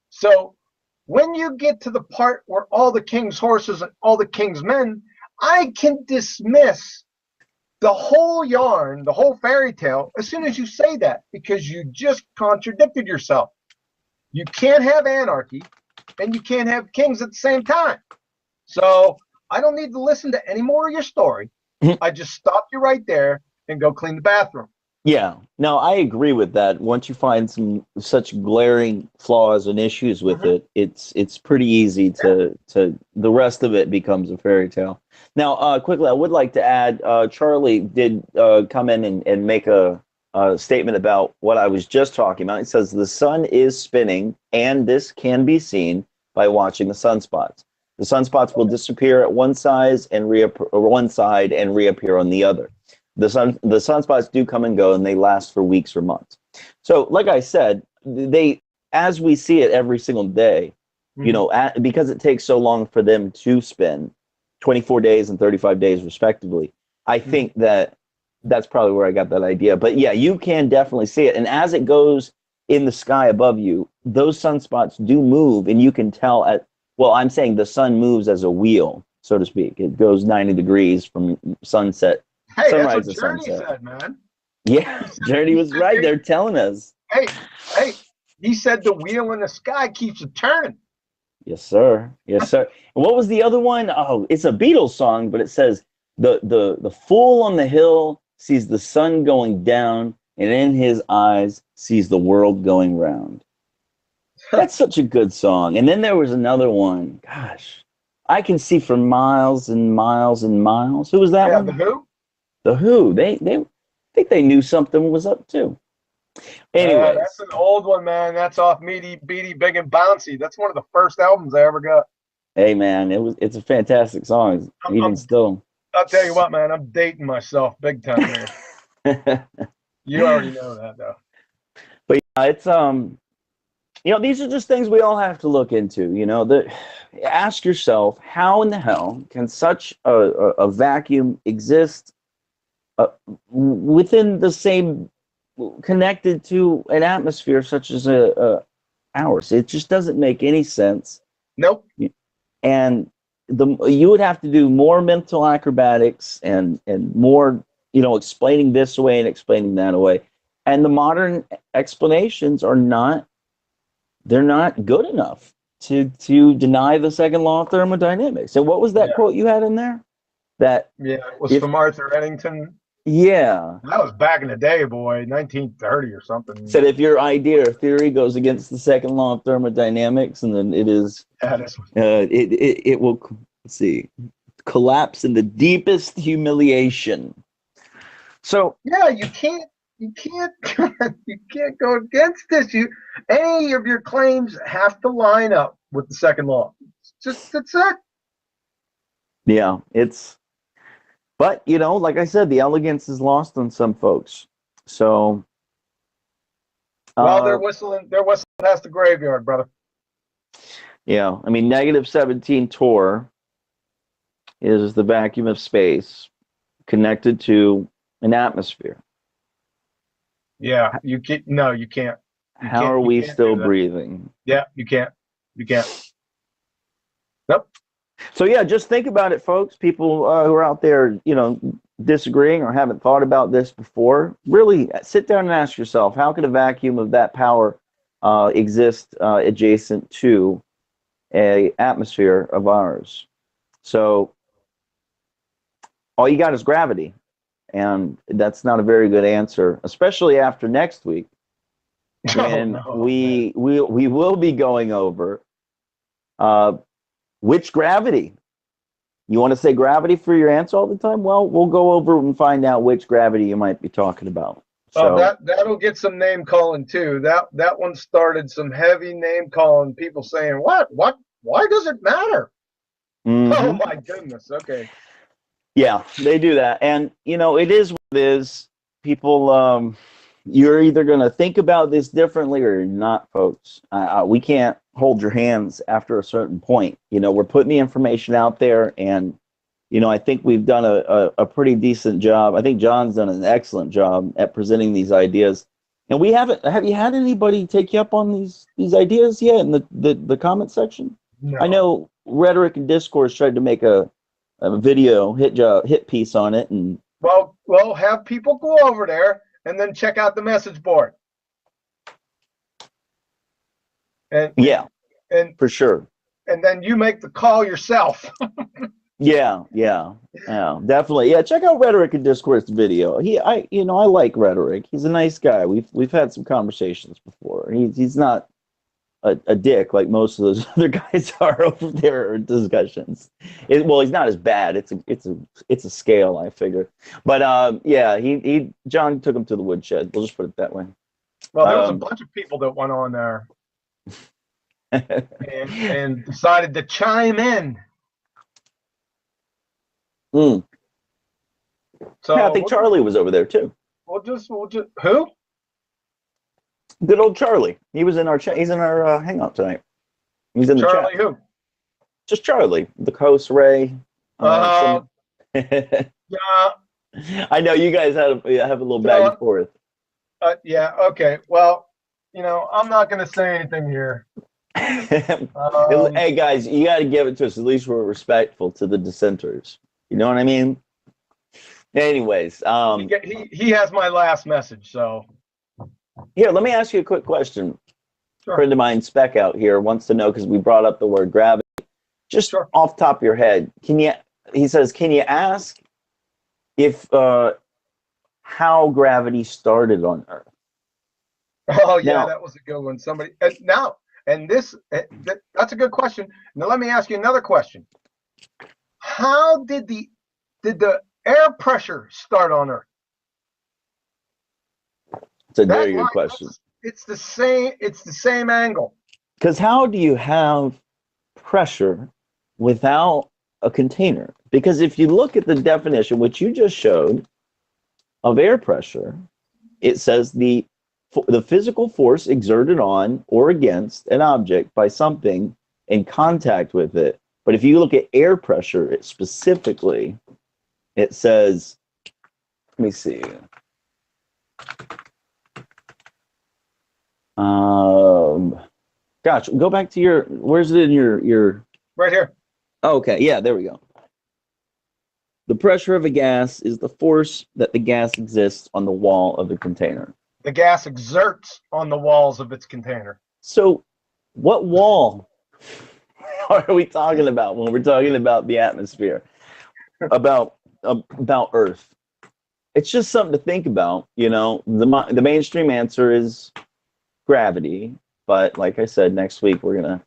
So when you get to the part where all the king's horses and all the king's men, I can dismiss the whole yarn, the whole fairy tale, as soon as you say that, because you just contradicted yourself. You can't have anarchy and you can't have kings at the same time. So I don't need to listen to any more of your story. I just stop you right there and go clean the bathroom. Yeah, no, I agree with that. Once you find some such glaring flaws and issues with it, it's pretty easy to the rest of it becomes a fairy tale. Now, quickly, I would like to add, Charlie did come in and make a statement about what I was just talking about. It says the sun is spinning, and this can be seen by watching the sunspots. The sunspots will disappear at one side and reappear on the other. The sunspots do come and go, and they last for weeks or months. So, like I said, as we see it every single day, you know, because it takes so long for them to spin, 24 days and 35 days respectively. I think that's probably where I got that idea. But yeah, you can definitely see it, and as it goes in the sky above you, those sunspots do move, and you can tell I'm saying the sun moves as a wheel, so to speak. It goes 90 degrees from sunset. Hey, Sunrise that's what to Journey sunset. said, man. Yeah, Journey was right. They're telling us. Hey, he said the wheel in the sky keeps it turning. Yes, sir. Yes, sir. And what was the other one? Oh, it's a Beatles song, but it says the fool on the hill sees the sun going down, and in his eyes sees the world going round. That's such a good song. And then there was another one. Gosh, I can see for miles and miles and miles. Who was that one? The Who? The Who. They think they knew something was up too. Anyways, that's an old one, man. That's off Meaty, Beady, Big and Bouncy. That's one of the first albums I ever got. Hey, man, it's a fantastic song. Still. I'll tell you what, man. I'm dating myself big time here. You already know that, though. But yeah, it's you know, these are just things we all have to look into. You know, ask yourself, how in the hell can such a vacuum exist within the same, connected to an atmosphere such as ours? It just doesn't make any sense. Nope. And you would have to do more mental acrobatics and more, you know, explaining this away and explaining that away. And the modern explanations are not good enough to deny the second law of thermodynamics. And what was that quote you had in there? It was from Arthur Eddington. Yeah. That was back in the day, boy, 1930 or something. Said if your idea or theory goes against the second law of thermodynamics, and then it is, it will, let's see, collapse in the deepest humiliation. So yeah, you can't go against this. Any of your claims have to line up with the second law. That's it. Yeah, but you know, like I said, the elegance is lost on some folks. So, well, they're whistling past the graveyard, brother. Yeah, I mean, -17 torr is the vacuum of space connected to an atmosphere. Yeah, you can't. No, you can't. How are you we can't still do that. breathing? Yeah, you can't. You can't. Nope. So yeah, just think about it, folks. People who are out there, disagreeing or haven't thought about this before, really sit down and ask yourself, how could a vacuum of that power exist adjacent to a atmosphere of ours? So all you got is gravity, and that's not a very good answer, especially after next week when we will be going over which gravity. You want to say gravity for your answer all the time? Well, we'll go over and find out which gravity you might be talking about. So that'll get some name calling too. That one started some heavy name calling. People saying, "What? Why does it matter?" Oh my goodness. Okay. Yeah, they do that, and it is what it is. People, you're either going to think about this differently or you're not, folks. We can't hold your hands after a certain point. We're putting the information out there, and I think we've done a pretty decent job. I think John's done an excellent job at presenting these ideas. And we haven't. Have you had anybody take you up on these ideas yet in the comment section? No. I know Rhetoric and Discourse tried to make a video hit piece on it, and Well, have people go over there and then check out the message board. And for sure. And then you make the call yourself. Yeah, definitely. Yeah, check out Rhetoric and Discourse video. I like Rhetoric. He's a nice guy. We've had some conversations before. He's not a dick like most of those other guys are over there in discussions. Well, he's not as bad. It's a scale, I figure. But yeah, John took him to the woodshed. We'll just put it that way. Well, there was a bunch of people that went on there and decided to chime in. So yeah, I think we'll Charlie was over there too. We'll just who? Good old Charlie. He was in our chat. He's in our hangout tonight. He's in the chat. Charlie who? Just Charlie, the host Ray. Yeah. I know you guys have a little back and forth. Yeah. Okay. Well, I'm not going to say anything here. Hey guys, you got to give it to us. At least we're respectful to the dissenters. You know what I mean? Anyways, he has my last message. So here, let me ask you a quick question. Sure. A friend of mine, Spec out here, wants to know, because we brought up the word gravity. Just off the top of your head, he says, can you ask if how gravity started on Earth? Oh yeah, that was a good one. Somebody that's a good question. Now let me ask you another question. How did the air pressure start on Earth? It's a very good question. It's the same angle. Because how do you have pressure without a container? Because if you look at the definition, which you just showed, of air pressure, it says the physical force exerted on or against an object by something in contact with it. But if you look at air pressure, it specifically, it says, let me see. Gosh, go back to where's it in your right here. Oh, okay, yeah, there we go. The pressure of a gas is the force that the gas exists on the wall of the container. The gas exerts on the walls of its container. So what wall are we talking about when we're talking about the atmosphere? about Earth? It's just something to think about. The mainstream answer is gravity, but like I said, next week we're gonna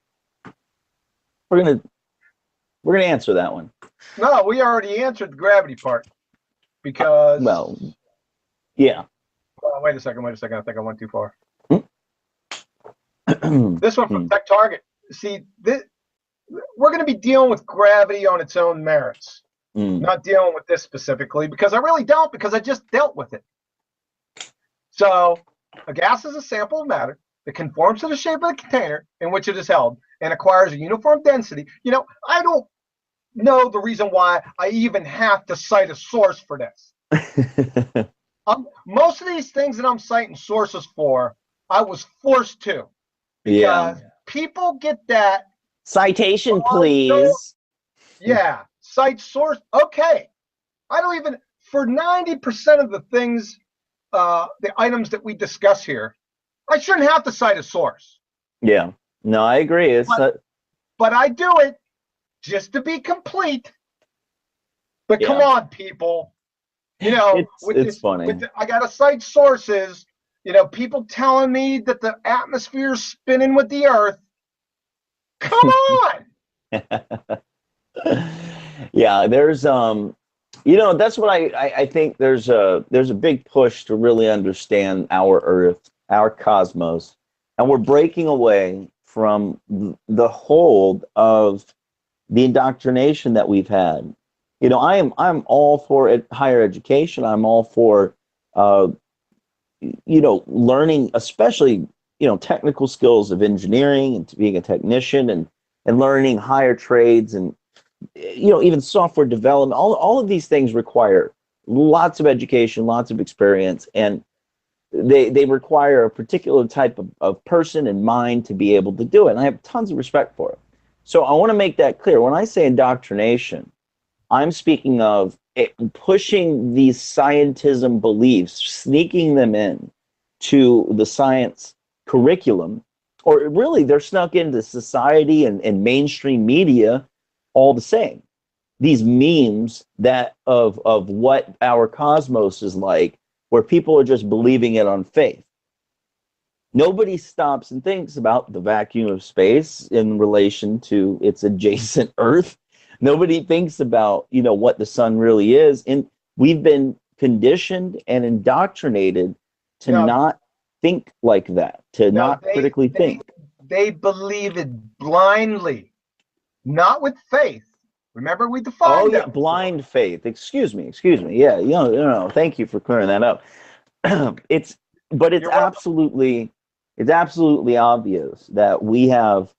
answer that one. No, we already answered the gravity part because. Well, yeah. Wait a second. I think I went too far. This one from Tech Target. See, we're going to be dealing with gravity on its own merits. Not dealing with this specifically because I really don't, because I just dealt with it. So, a gas is a sample of matter that conforms to the shape of the container in which it is held and acquires a uniform density. I don't know the reason why I even have to cite a source for this. Most of these things that I'm citing sources for, I was forced to, because people get that citation, please. Yeah, cite source. Okay, I don't even, for 90% of the things, the items that we discuss here, I shouldn't have to cite a source. Yeah, no, I agree. But I do it just to be complete. But come on, people. It's funny. I got to cite sources. People telling me that the atmosphere is spinning with the Earth. Come on. Yeah, there's that's what I think there's a big push to really understand our Earth, our cosmos, and we're breaking away from the hold of the indoctrination that we've had. I'm all for higher education. I'm all for learning, especially technical skills of engineering and being a technician and learning higher trades and even software development. All of these things require lots of education, lots of experience, and they require a particular type of person and mind to be able to do it. And I have tons of respect for it. So I want to make that clear. When I say indoctrination, I'm speaking of pushing these scientism beliefs, sneaking them in to the science curriculum, or really they're snuck into society and mainstream media all the same. These memes that of what our cosmos is like, where people are just believing it on faith. Nobody stops and thinks about the vacuum of space in relation to its adjacent Earth. Nobody thinks about, what the sun really is. And we've been conditioned and indoctrinated to not think like that, to not critically think. They believe it blindly, not with faith. Remember, we defined that. Blind faith. Excuse me. Yeah, thank you for clearing that up. It's absolutely obvious that we have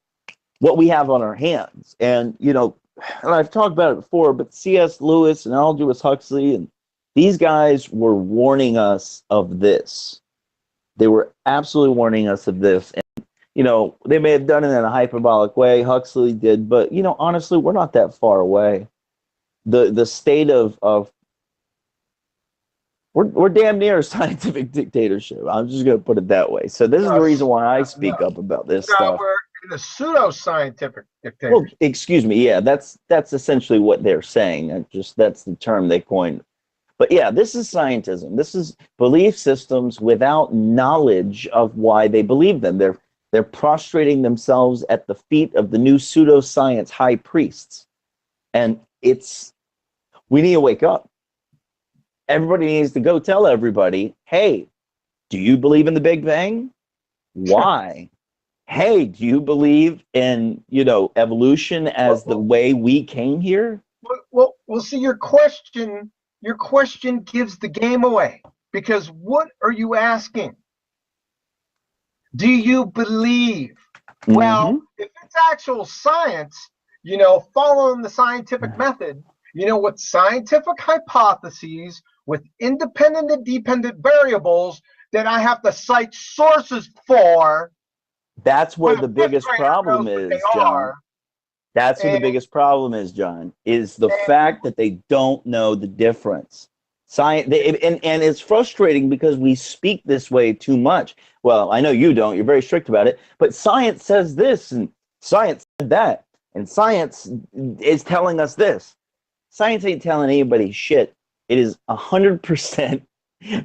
what we have on our hands. And, and I've talked about it before, but C.S. Lewis and Aldous Huxley, and these guys were warning us of this. They were absolutely warning us of this. And, they may have done it in a hyperbolic way. Huxley did, but, honestly, we're not that far away. The state of we're damn near a scientific dictatorship. I'm just going to put it that way. So this is the reason why I speak up about this stuff. We're in a pseudo-scientific dictatorship. Well, excuse me. Yeah, that's essentially what they're saying. That's the term they coined. But yeah, this is scientism. This is belief systems without knowledge of why they believe them. They're prostrating themselves at the feet of the new pseudoscience high priests. And we need to wake up. Everybody needs to go tell everybody, hey, do you believe in the Big Bang? Why? Hey, do you believe in, evolution as the way we came here? Well, see, your question gives the game away, because what are you asking? Do you believe? Mm-hmm. Well, if it's actual science, following the scientific method, with scientific hypotheses, with independent and dependent variables that I have to cite sources for. That's where the biggest problem is, John. That's where the biggest problem is, John, is the fact that they don't know the difference. And it's frustrating because we speak this way too much. Well, I know you don't. You're very strict about it. But science says this, and science said that, and science is telling us this. Science ain't telling anybody shit. It is 100%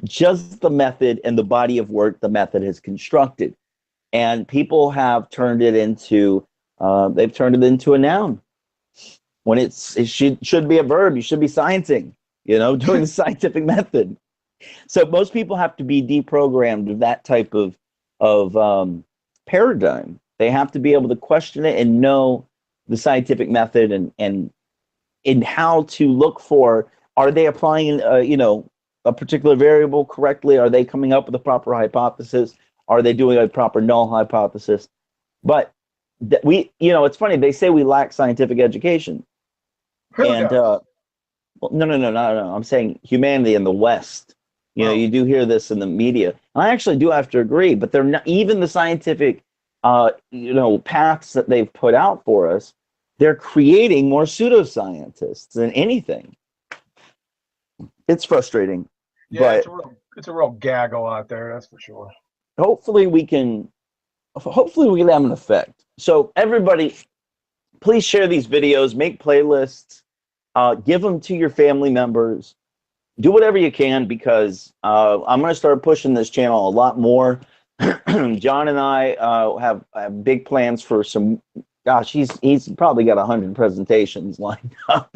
just the method and the body of work the method has constructed. And people have turned it into, they've turned it into a noun. When it should be a verb, you should be sciencing, doing the scientific method. So most people have to be deprogrammed of that type of paradigm. They have to be able to question it and know the scientific method and how to look for, are they applying, a particular variable correctly? Are they coming up with a proper hypothesis? Are they doing a proper null hypothesis? But that we, it's funny. They say we lack scientific education, Who and does? well, no. I'm saying humanity in the West. Oh. You do hear this in the media. I actually do have to agree, but they're not even the scientific, paths that they've put out for us. They're creating more pseudoscientists than anything. It's frustrating, Yeah, but it's a real gaggle out there, that's for sure. hopefully we can have an effect. So everybody, please share these videos, make playlists, give them to your family members. Do whatever you can, because I'm going to start pushing this channel a lot more. John and I have big plans for some. Gosh, he's probably got 100 presentations lined up.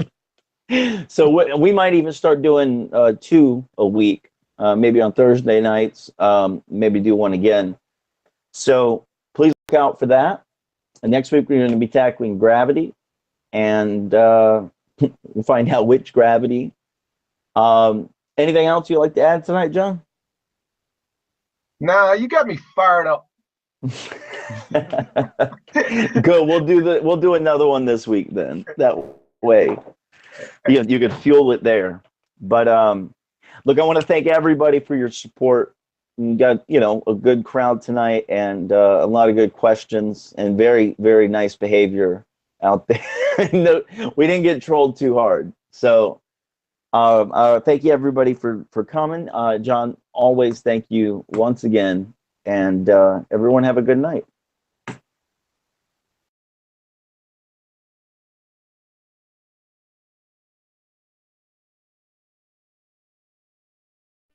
So we might even start doing 2 a week, maybe on Thursday nights, maybe do one again. So please look out for that. And next week we're going to be tackling gravity, and we'll find out which gravity. Anything else you'd like to add tonight, John? Nah, you got me fired up. Good. We'll do another one this week then. That way you could fuel it there. But look, I want to thank everybody for your support. You got, a good crowd tonight, and a lot of good questions, and very, very nice behavior out there. No, we didn't get trolled too hard. So thank you everybody for coming. John, always thank you once again, and everyone have a good night.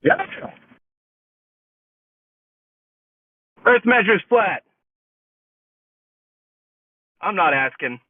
Yeah. Earth measures flat. I'm not asking.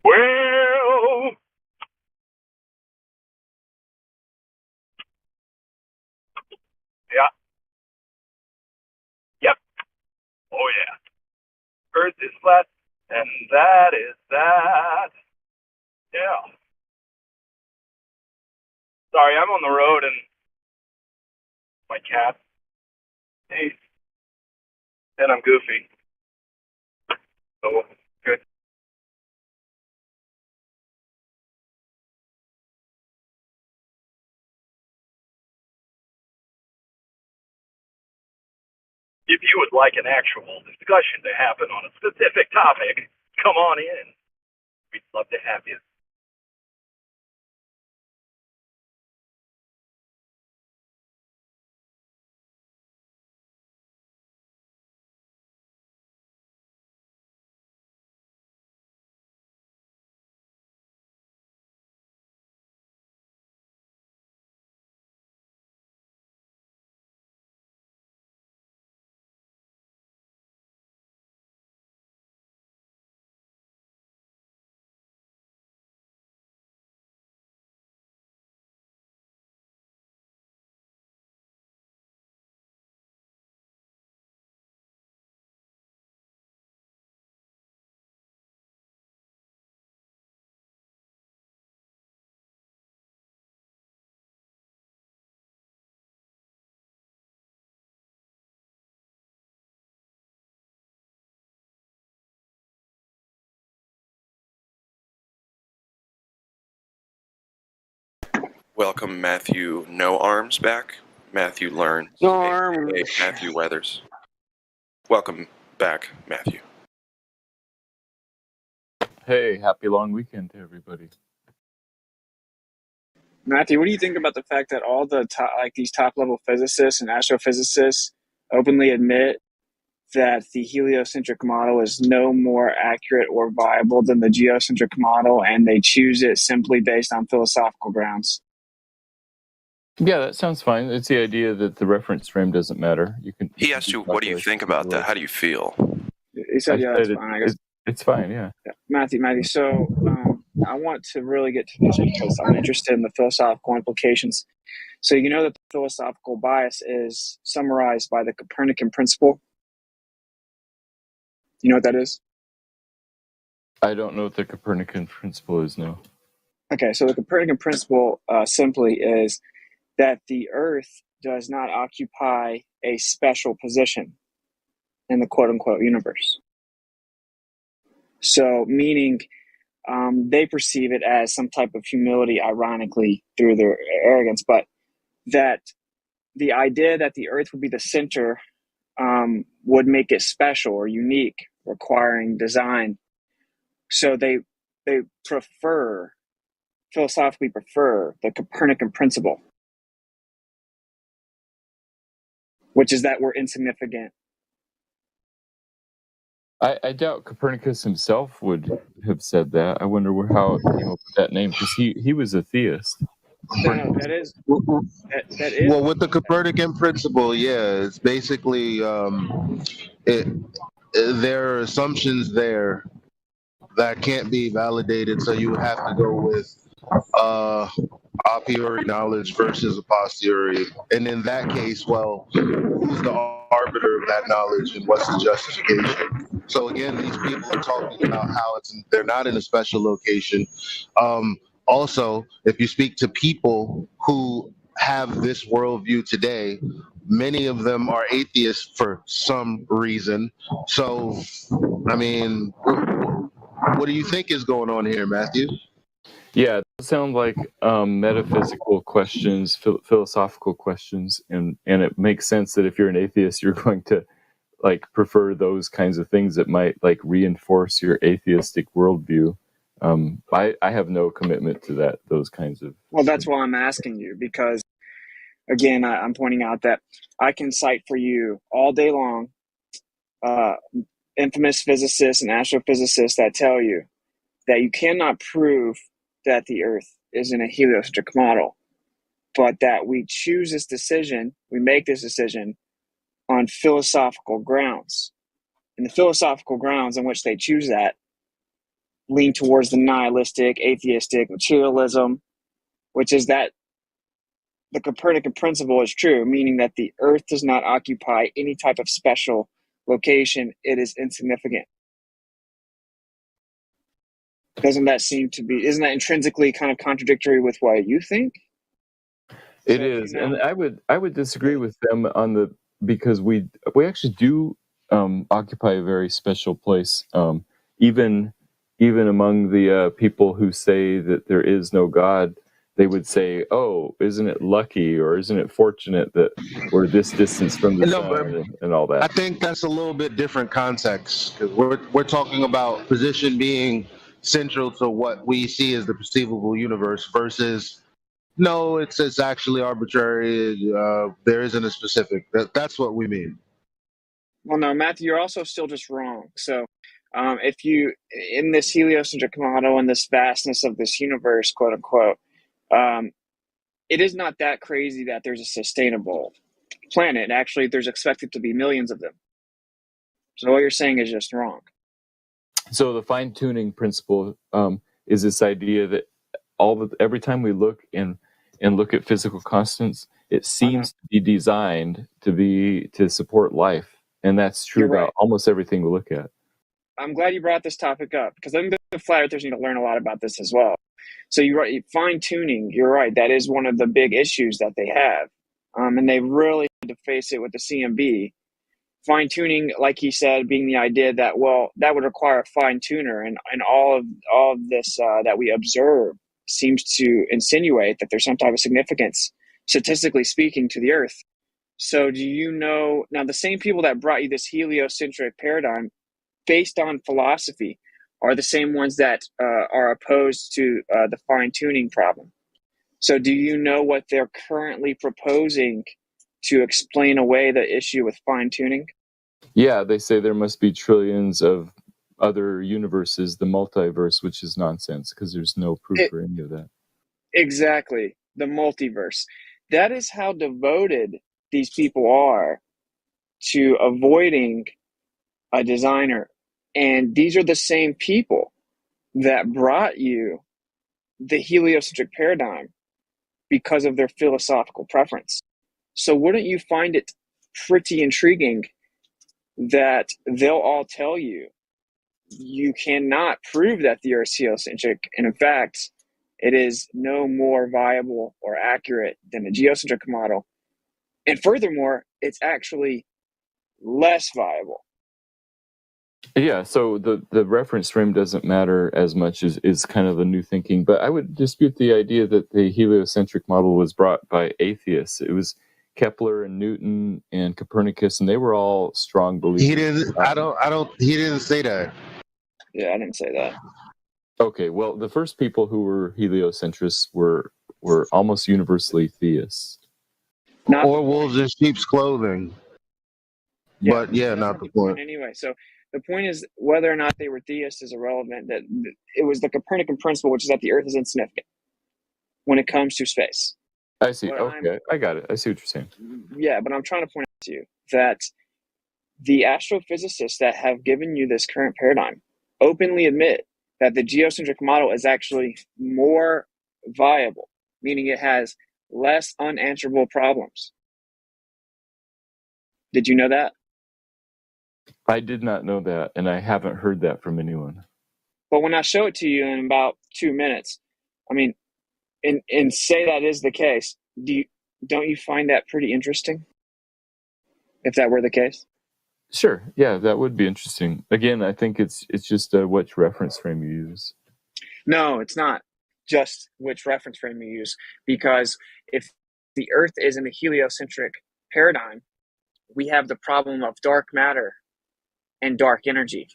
Well, yeah, yep, oh yeah. Earth is flat, and that is that. Yeah. Sorry, I'm on the road and my cat. Hey, and I'm goofy. So good. If you would like an actual discussion to happen on a specific topic, come on in. We'd love to have you. Welcome Matthew No Arms back. Matthew Learns. No arms. Matthew Weathers. Welcome back, Matthew. Hey, happy long weekend to everybody. Matthew, what do you think about the fact that all the these top level physicists and astrophysicists openly admit that the heliocentric model is no more accurate or viable than the geocentric model, and they choose it simply based on philosophical grounds? Yeah, that sounds fine. It's the idea that the reference frame doesn't matter. He asked you, what do you think about that? How do you feel? He said, yeah, that's fine. I guess it's fine, yeah. Matthew, so I want to really get to this because I'm interested in the philosophical implications. So you know that the philosophical bias is summarized by the Copernican principle. You know what that is? I don't know what the Copernican principle is, no. Okay, so the Copernican principle simply is that the Earth does not occupy a special position in the quote-unquote universe. So meaning they perceive it as some type of humility, ironically, through their arrogance, but that the idea that the Earth would be the center would make it special or unique, requiring design. So they philosophically prefer the Copernican principle, which is that we're insignificant. I doubt Copernicus himself would have said that. I wonder how it came up with that name, because he was a theist. No, that is. Well, with the Copernican principle, yeah, it's basically there are assumptions there that can't be validated, so you have to go with a priori knowledge versus a posteriori. And in that case, well, who's the arbiter of that knowledge and what's the justification? So again, these people are talking about how they're not in a special location. Also, if you speak to people who have this worldview today, many of them are atheists for some reason. So, I mean, what do you think is going on here, Matthew? Yeah, it sounds like metaphysical questions, philosophical questions, and it makes sense that if you're an atheist, you're going to prefer those kinds of things that might reinforce your atheistic worldview. I have no commitment to those kinds of. Well, that's why I'm asking you, because again, I'm pointing out that I can cite for you all day long infamous physicists and astrophysicists that tell you that you cannot prove that the Earth is in a heliocentric model, but that we choose this decision, we make this decision on philosophical grounds. And the philosophical grounds on which they choose that lean towards the nihilistic, atheistic materialism, which is that the Copernican principle is true, meaning that the Earth does not occupy any type of special location. It is insignificant. Isn't that intrinsically kind of contradictory with what you think? It is, and I would disagree with them on because we actually do occupy a very special place, even among the people who say that there is no God. They would say, "Oh, isn't it lucky, or isn't it fortunate that we're this distance from the sun and all that?" I think that's a little bit different context because we're talking about position being central to what we see as the perceivable universe versus no, it's actually arbitrary. There isn't a specific. That's what we mean. Well, no, Matthew, you're also still just wrong. So, if you in this heliocentric model and this vastness of this universe, quote unquote, it is not that crazy that there's a sustainable planet. Actually, there's expected to be millions of them. So what you're saying is just wrong. So the fine-tuning principle is this idea that every time we look and look at physical constants, it seems to be designed to support life, and that's true about almost everything we look at. I'm glad you brought this topic up because I think the flat earthers need to learn a lot about this as well. So you're right, fine-tuning. You're right. That is one of the big issues that they have, and they really had to face it with the CMB. Fine-tuning, like he said, being the idea that, well, that would require a fine-tuner, and all of this that we observe seems to insinuate that there's some type of significance, statistically speaking, to the Earth. So do you know, now the same people that brought you this heliocentric paradigm based on philosophy are the same ones that are opposed to the fine-tuning problem. So do you know what they're currently proposing to explain away the issue with fine-tuning? Yeah, they say there must be trillions of other universes, the multiverse, which is nonsense because there's no proof for any of that. Exactly, the multiverse. That is how devoted these people are to avoiding a designer. And these are the same people that brought you the heliocentric paradigm because of their philosophical preference. So wouldn't you find it pretty intriguing that they'll all tell you you cannot prove that the Earth is heliocentric, and in fact, it is no more viable or accurate than the geocentric model. And furthermore, it's actually less viable. Yeah, so the reference frame doesn't matter as much as is kind of the new thinking. But I would dispute the idea that the heliocentric model was brought by atheists. It was Kepler and Newton and Copernicus, and they were all strong believers. He didn't. He didn't say that. Yeah, I didn't say that. Okay, well, the first people who were heliocentrists were almost universally theists. Or wolves in sheep's clothing. Yeah, but yeah, not the point. Anyway, so the point is whether or not they were theists is irrelevant. That it was the Copernican principle, which is that the Earth is insignificant when it comes to space. I see. Okay, I got it. I see what you're saying. Yeah, but I'm trying to point out to you that the astrophysicists that have given you this current paradigm openly admit that the geocentric model is actually more viable, meaning it has less unanswerable problems. Did you know that? I did not know that, and I haven't heard that from anyone. But when I show it to you in about 2 minutes, I mean, and say that is the case, don't you find that pretty interesting? If that were the case? Sure. Yeah, that would be interesting. Again, I think it's just which reference frame you use. No, it's not just which reference frame you use, because if the Earth is in a heliocentric paradigm, we have the problem of dark matter and dark energy.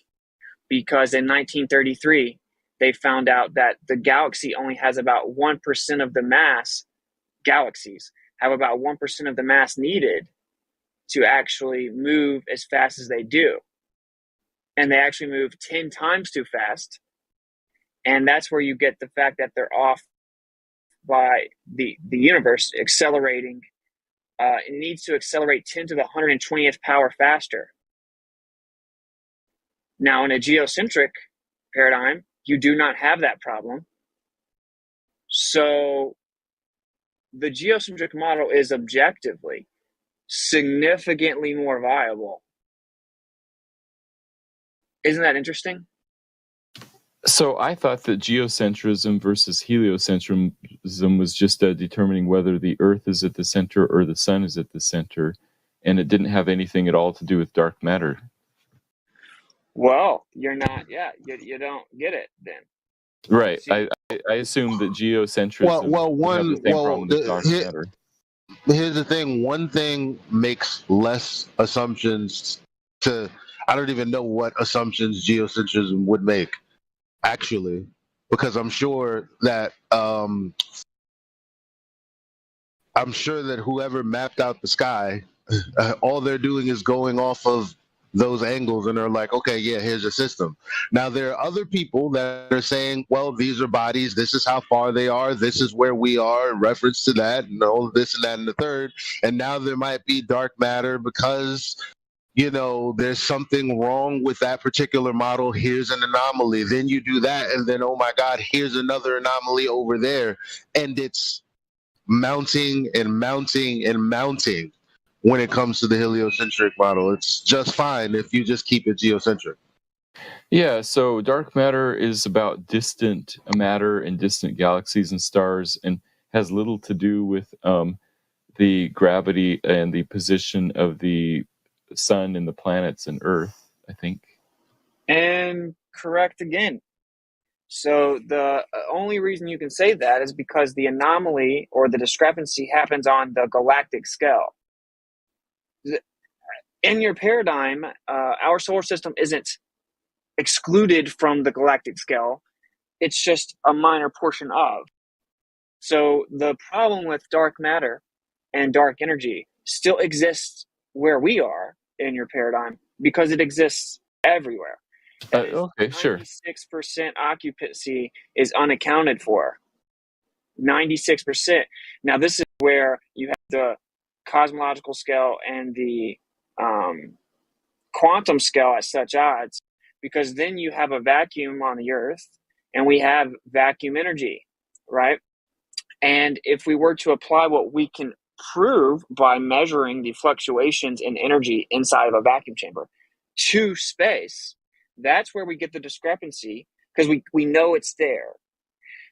Because in 1933, they found out that the galaxy only has about 1% of the mass, galaxies have about 1% of the mass needed to actually move as fast as they do. And they actually move 10 times too fast. And that's where you get the fact that they're off by the universe accelerating. It needs to accelerate 10 to the 120th power faster. Now, in a geocentric paradigm, you do not have that problem. So the geocentric model is objectively significantly more viable. Isn't that interesting? So I thought that geocentrism versus heliocentrism was just determining whether the Earth is at the center or the sun is at the center, and it didn't have anything at all to do with dark matter. Well, you're not. Yeah, you don't get it then. Right. See, I assume that geocentrism would have the same problem as dark matter. Here's the thing. One thing makes less assumptions to. I don't even know what assumptions geocentrism would make, actually, because I'm sure that whoever mapped out the sky, all they're doing is going off of those angles, and they're like, okay, yeah, here's a system. Now there are other people that are saying, well, these are bodies, this is how far they are, this is where we are in reference to that, and all this and that and the third. And now there might be dark matter because there's something wrong with that particular model. Here's an anomaly. Then you do that, and then, oh my God, here's another anomaly over there. And it's mounting and mounting and mounting when it comes to the heliocentric model. It's just fine if you just keep it geocentric. Yeah, so dark matter is about distant matter and distant galaxies and stars, and has little to do with the gravity and the position of the sun and the planets and Earth, I think. And correct again. So the only reason you can say that is because the anomaly or the discrepancy happens on the galactic scale. In your paradigm, our solar system isn't excluded from the galactic scale. It's just a minor portion of. So the problem with dark matter and dark energy still exists where we are in your paradigm because it exists everywhere. Okay, sure. 96% occupancy is unaccounted for. 96%. Now, this is where you have the cosmological scale and the quantum scale at such odds, because then you have a vacuum on the Earth and we have vacuum energy, right? And if we were to apply what we can prove by measuring the fluctuations in energy inside of a vacuum chamber to space, that's where we get the discrepancy, because we know it's there.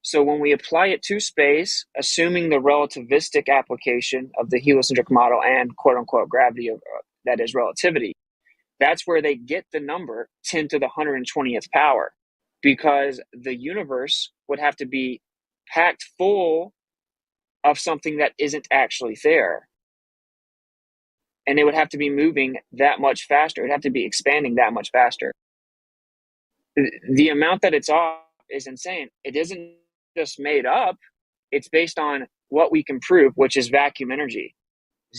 So when we apply it to space, assuming the relativistic application of the heliocentric model and quote-unquote gravity, that is relativity, that's where they get the number 10 to the 120th power, because the universe would have to be packed full of something that isn't actually there. And it would have to be moving that much faster. It would have to be expanding that much faster. The amount that it's off is insane. It isn't just made up. It's based on what we can prove, which is vacuum energy,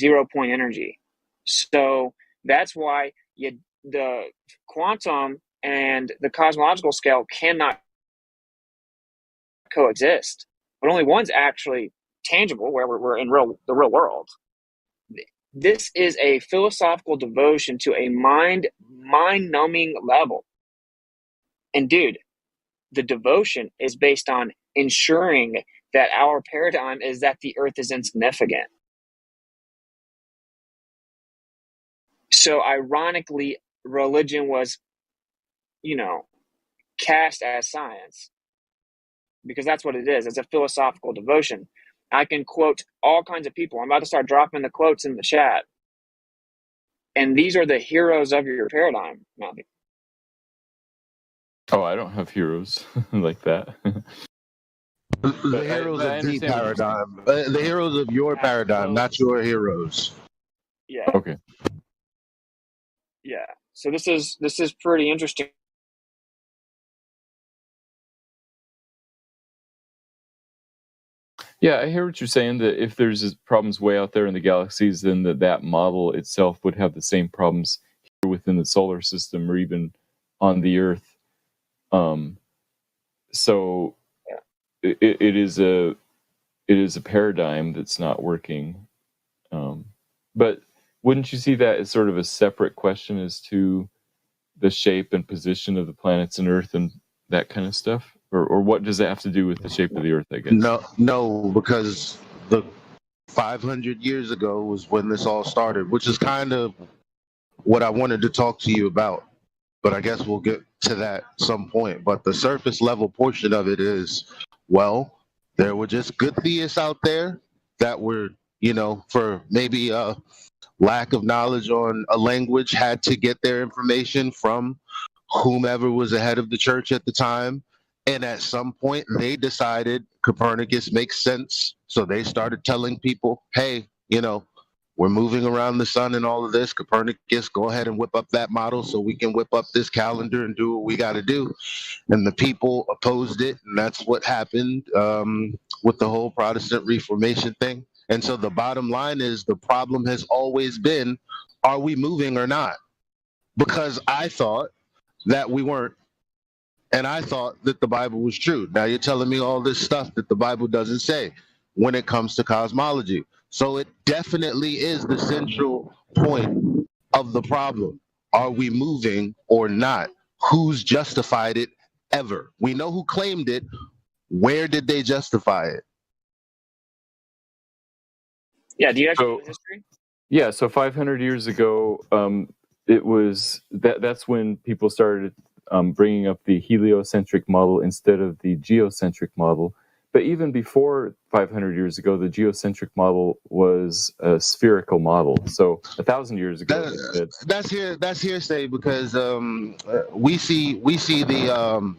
0-point energy. So that's why the quantum and the cosmological scale cannot coexist. But only one's actually tangible, where we're in the real world. This is a philosophical devotion to a mind-numbing level. And dude, the devotion is based on ensuring that our paradigm is that the Earth is insignificant. So ironically, religion was, cast as science, because that's what it is. It's a philosophical devotion. I can quote all kinds of people. I'm about to start dropping the quotes in the chat. And these are the heroes of your paradigm, Matthew. Oh, I don't have heroes like that. The heroes of the paradigm. The heroes of your paradigm, not your heroes. Yeah. Okay. Yeah. So this is pretty interesting. Yeah, I hear what you're saying, that if there's problems way out there in the galaxies, then that model itself would have the same problems here within the solar system or even on the Earth. So it is a paradigm that's not working. But wouldn't you see that as sort of a separate question as to the shape and position of the planets and Earth, and that kind of stuff, or what does that have to do with the shape of the Earth? I guess. No, because the 500 years ago was when this all started, which is kind of what I wanted to talk to you about. But I guess we'll get to that some point. But the surface level portion of it is, well, there were just good theists out there that were, for maybe a lack of knowledge on a language, had to get their information from whomever was ahead of the church at the time. And at some point, they decided Copernicus makes sense. So they started telling people, hey, we're moving around the sun and all of this. Copernicus, go ahead and whip up that model so we can whip up this calendar and do what we got to do. And the people opposed it. And that's what happened with the whole Protestant Reformation thing. And so the bottom line is the problem has always been, are we moving or not? Because I thought that we weren't. And I thought that the Bible was true. Now you're telling me all this stuff that the Bible doesn't say when it comes to cosmology. So it definitely is the central point of the problem. Are we moving or not? Who's justified it ever? We know who claimed it. Where did they justify it? Yeah, do you actually know the history? Yeah, so 500 years ago, it was that's when people started bringing up the heliocentric model instead of the geocentric model. But even before 500 years ago, the geocentric model was a spherical model. So 1,000 years ago, that's hearsay because we see the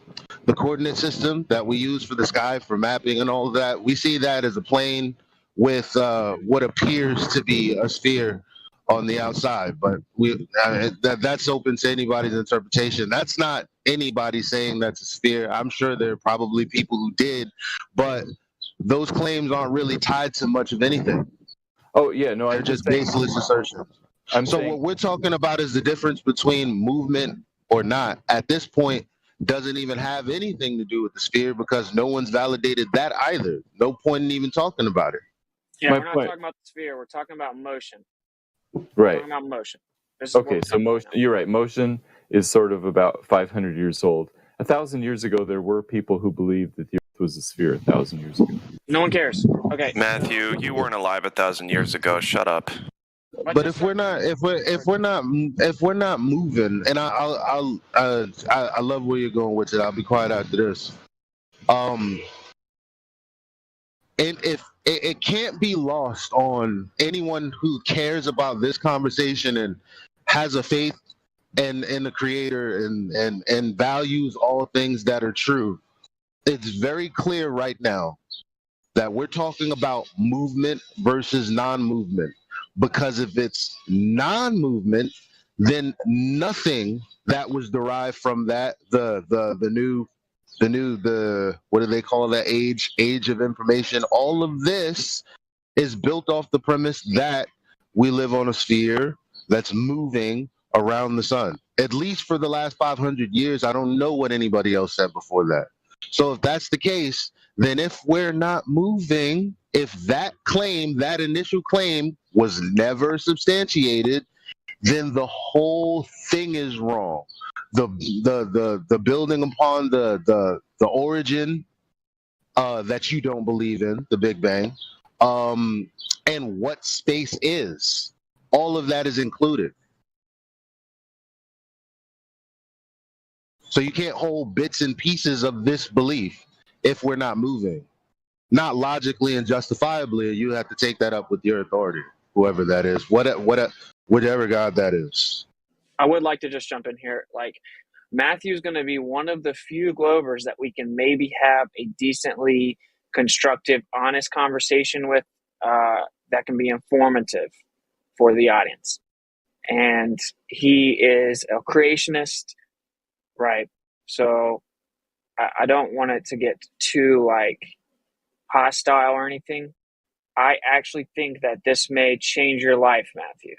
coordinate system that we use for the sky for mapping and all of that. We see that as a plane with what appears to be a sphere on the outside, but that's open to anybody's interpretation. That's not anybody saying that's a sphere. I'm sure there are probably people who did, but those claims aren't really tied to much of anything. Oh yeah, no, they're just baseless assertions. What we're talking about is the difference between movement or not. At this point, doesn't even have anything to do with the sphere because no one's validated that either. No point in even talking about it. Yeah, we're not talking about the sphere. We're talking about motion. Right. We're talking about motion. Okay, so motion. You're right. Motion is sort of about 500 years old. 1,000 years ago, there were people who believed that the Earth was a sphere. 1,000 years ago. No one cares. Okay. Matthew, you weren't alive 1,000 years ago. Shut up. But if we're not moving, and I love where you're going with it. I'll be quiet after this. And if it can't be lost on anyone who cares about this conversation and has a faith in the Creator and values all things that are true, it's very clear right now that we're talking about movement versus non-movement. Because if it's non-movement, then nothing that was derived from that the what do they call that age of information, all of this is built off the premise that we live on a sphere that's moving around the sun. At least for the last 500 years. I don't know what anybody else said before that. So if that's the case, then if we're not moving, if that initial claim was never substantiated, then the whole thing is wrong. The building upon the origin that you don't believe in, the Big Bang, and what space is, all of that is included. So you can't hold bits and pieces of this belief if we're not moving. Not logically and justifiably, you have to take that up with your authority, whoever that is, whatever God that is. I would like to just jump in here. Like, Matthew's going to be one of the few Glovers that we can maybe have a decently constructive, honest conversation with that can be informative for the audience. And he is a creationist, right? So I don't want it to get too, like, hostile or anything. I actually think that this may change your life, Matthew.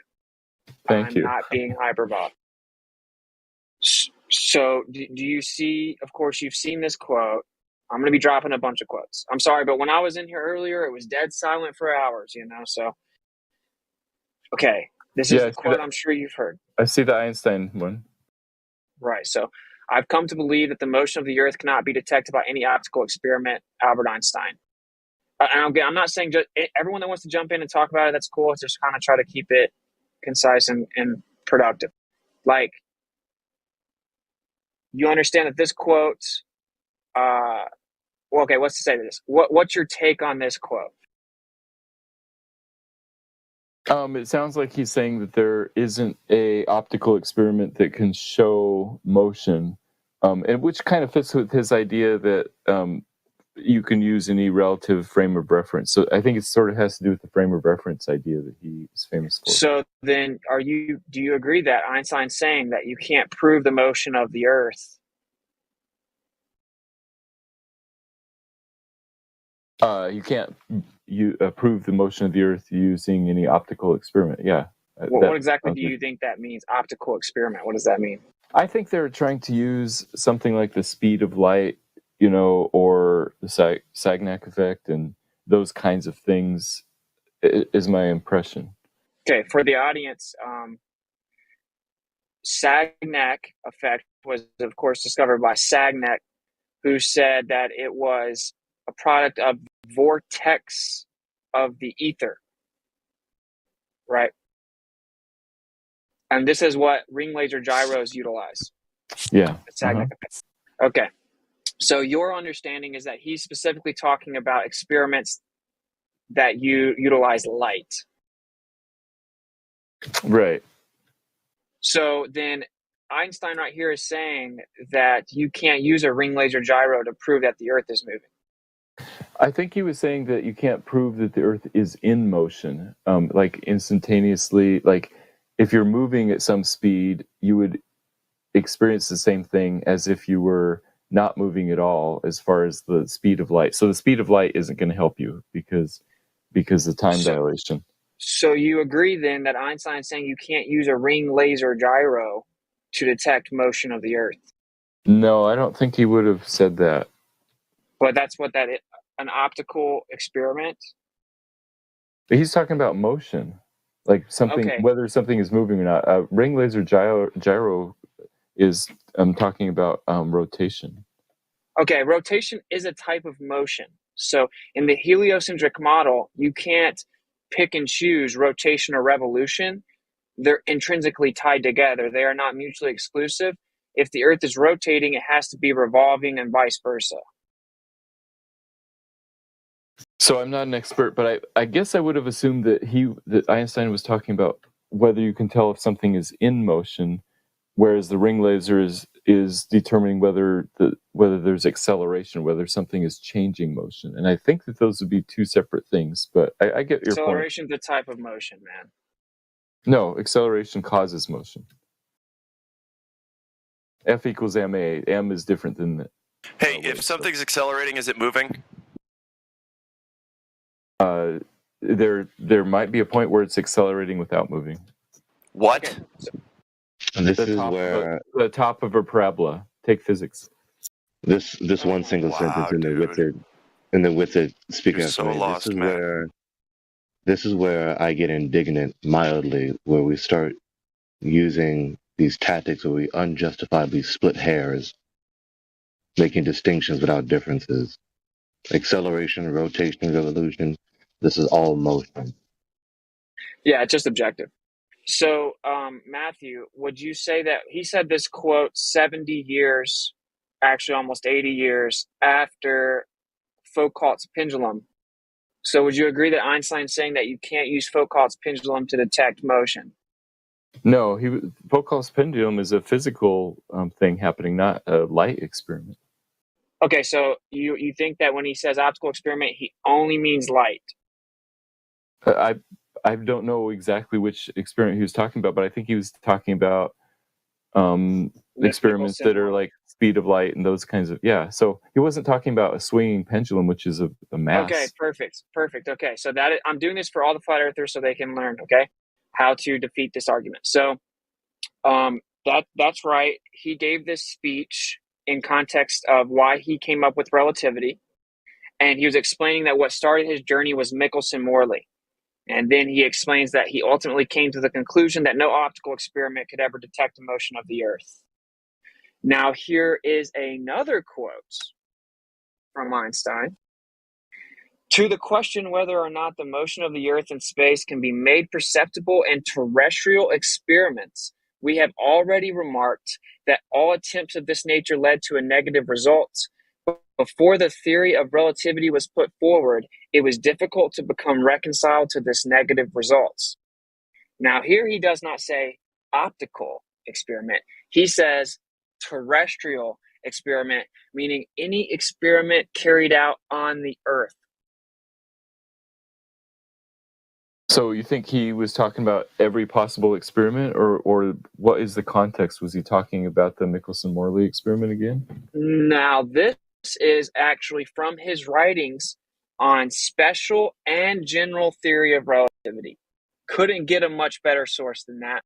Thank you. I'm not being hyperbolic. So do you see, of course, you've seen this quote. I'm going to be dropping a bunch of quotes. I'm sorry, but when I was in here earlier, it was dead silent for hours, so. Okay, this is a quote I'm sure you've heard. I see the Einstein one. Right, so I've come to believe that the motion of the Earth cannot be detected by any optical experiment. Albert Einstein. And I'm not saying just everyone that wants to jump in and talk about it, that's cool. Just kind of try to keep it concise and productive. Like, you understand that this quote, well, okay, what's to say to this? What's your take on this quote? It sounds like he's saying that there isn't a optical experiment that can show motion, and which kind of fits with his idea that you can use any relative frame of reference. So I think it sort of has to do with the frame of reference idea that he is famous for. So then, do you agree that Einstein's saying that you can't prove the motion of the Earth? You can't prove the motion of the Earth using any optical experiment. Yeah. What exactly do you think that means? Optical experiment. What does that mean? I think they're trying to use something like the speed of light, or the Sagnac effect and those kinds of things is my impression. Okay, for the audience, Sagnac effect was, of course, discovered by Sagnac, who said that it was a product of vortex of the ether, right? And this is what ring laser gyros utilize. Yeah. Sagnac effect. Okay. So your understanding is that he's specifically talking about experiments that you utilize light. Right. So then Einstein right here is saying that you can't use a ring laser gyro to prove that the Earth is moving. I think he was saying that you can't prove that the Earth is in motion, like instantaneously. Like if you're moving at some speed, you would experience the same thing as if you were not moving at all as far as the speed of light. So the speed of light isn't going to help you because of time dilation. So you agree then that Einstein's saying you can't use a ring laser gyro to detect motion of the Earth? No, I don't think he would have said that. But that's what that is, an optical experiment? But he's talking about motion, like something, whether something is moving or not. A ring laser gyro is talking about rotation. Okay, rotation is a type of motion. So in the heliocentric model, you can't pick and choose rotation or revolution. They're intrinsically tied together. They are not mutually exclusive. If the Earth is rotating, it has to be revolving and vice versa. So I'm not an expert, but I guess I would have assumed that Einstein was talking about whether you can tell if something is in motion, whereas the ring laser is determining whether there's acceleration, whether something is changing motion. And I think that those would be two separate things, but I get your point. Acceleration is a type of motion, man. No, acceleration causes motion. F equals ma. M is different than that. Hey, if something's accelerating, is it moving? There might be a point where it's accelerating without moving. What? Okay. And this is where the top of a parabola. Take physics. This one single sentence and then with it speaking You're of so me, lost, this is where I get indignant mildly, where we start using these tactics where we unjustifiably split hairs, making distinctions without differences. Acceleration, rotation, revolution, this is all motion. Yeah, it's just objective. So, Matthew, would you say that he said this quote 70 years, actually almost 80 years after Foucault's pendulum? So would you agree that Einstein's saying that you can't use Foucault's pendulum to detect motion? No, Foucault's pendulum is a physical thing happening, not a light experiment. Okay, so you think that when he says optical experiment, he only means light? I don't know exactly which experiment he was talking about, but I think he was talking about experiments that are like speed of light and those kinds of, yeah. So he wasn't talking about a swinging pendulum, which is a mass. Okay, perfect. Okay, so I'm doing this for all the flat earthers so they can learn, okay, how to defeat this argument. So that's right. He gave this speech in context of why he came up with relativity, and he was explaining that what started his journey was Michelson-Morley. And then he explains that he ultimately came to the conclusion that no optical experiment could ever detect the motion of the Earth. Now, here is another quote from Einstein. To the question whether or not the motion of the Earth in space can be made perceptible in terrestrial experiments, we have already remarked that all attempts of this nature led to a negative result. Before the theory of relativity was put forward, it was difficult to become reconciled to this negative result. Now, here he does not say optical experiment. He says terrestrial experiment, meaning any experiment carried out on the Earth. So you think he was talking about every possible experiment, or what is the context? Was he talking about the Michelson-Morley experiment again? Now, this is actually from his writings on special and general theory of relativity. Couldn't get a much better source than that.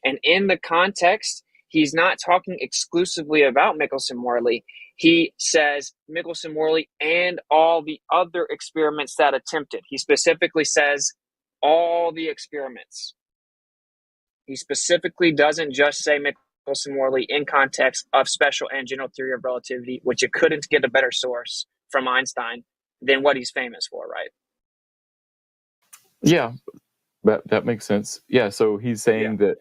And in the context, he's not talking exclusively about Michelson-Morley. He says Michelson-Morley and all the other experiments that attempted. He specifically says all the experiments. He specifically doesn't just say Michelson-Morley in context of special and general theory of relativity, which you couldn't get a better source from Einstein than what he's famous for, right? Yeah, that makes sense. Yeah, so he's saying that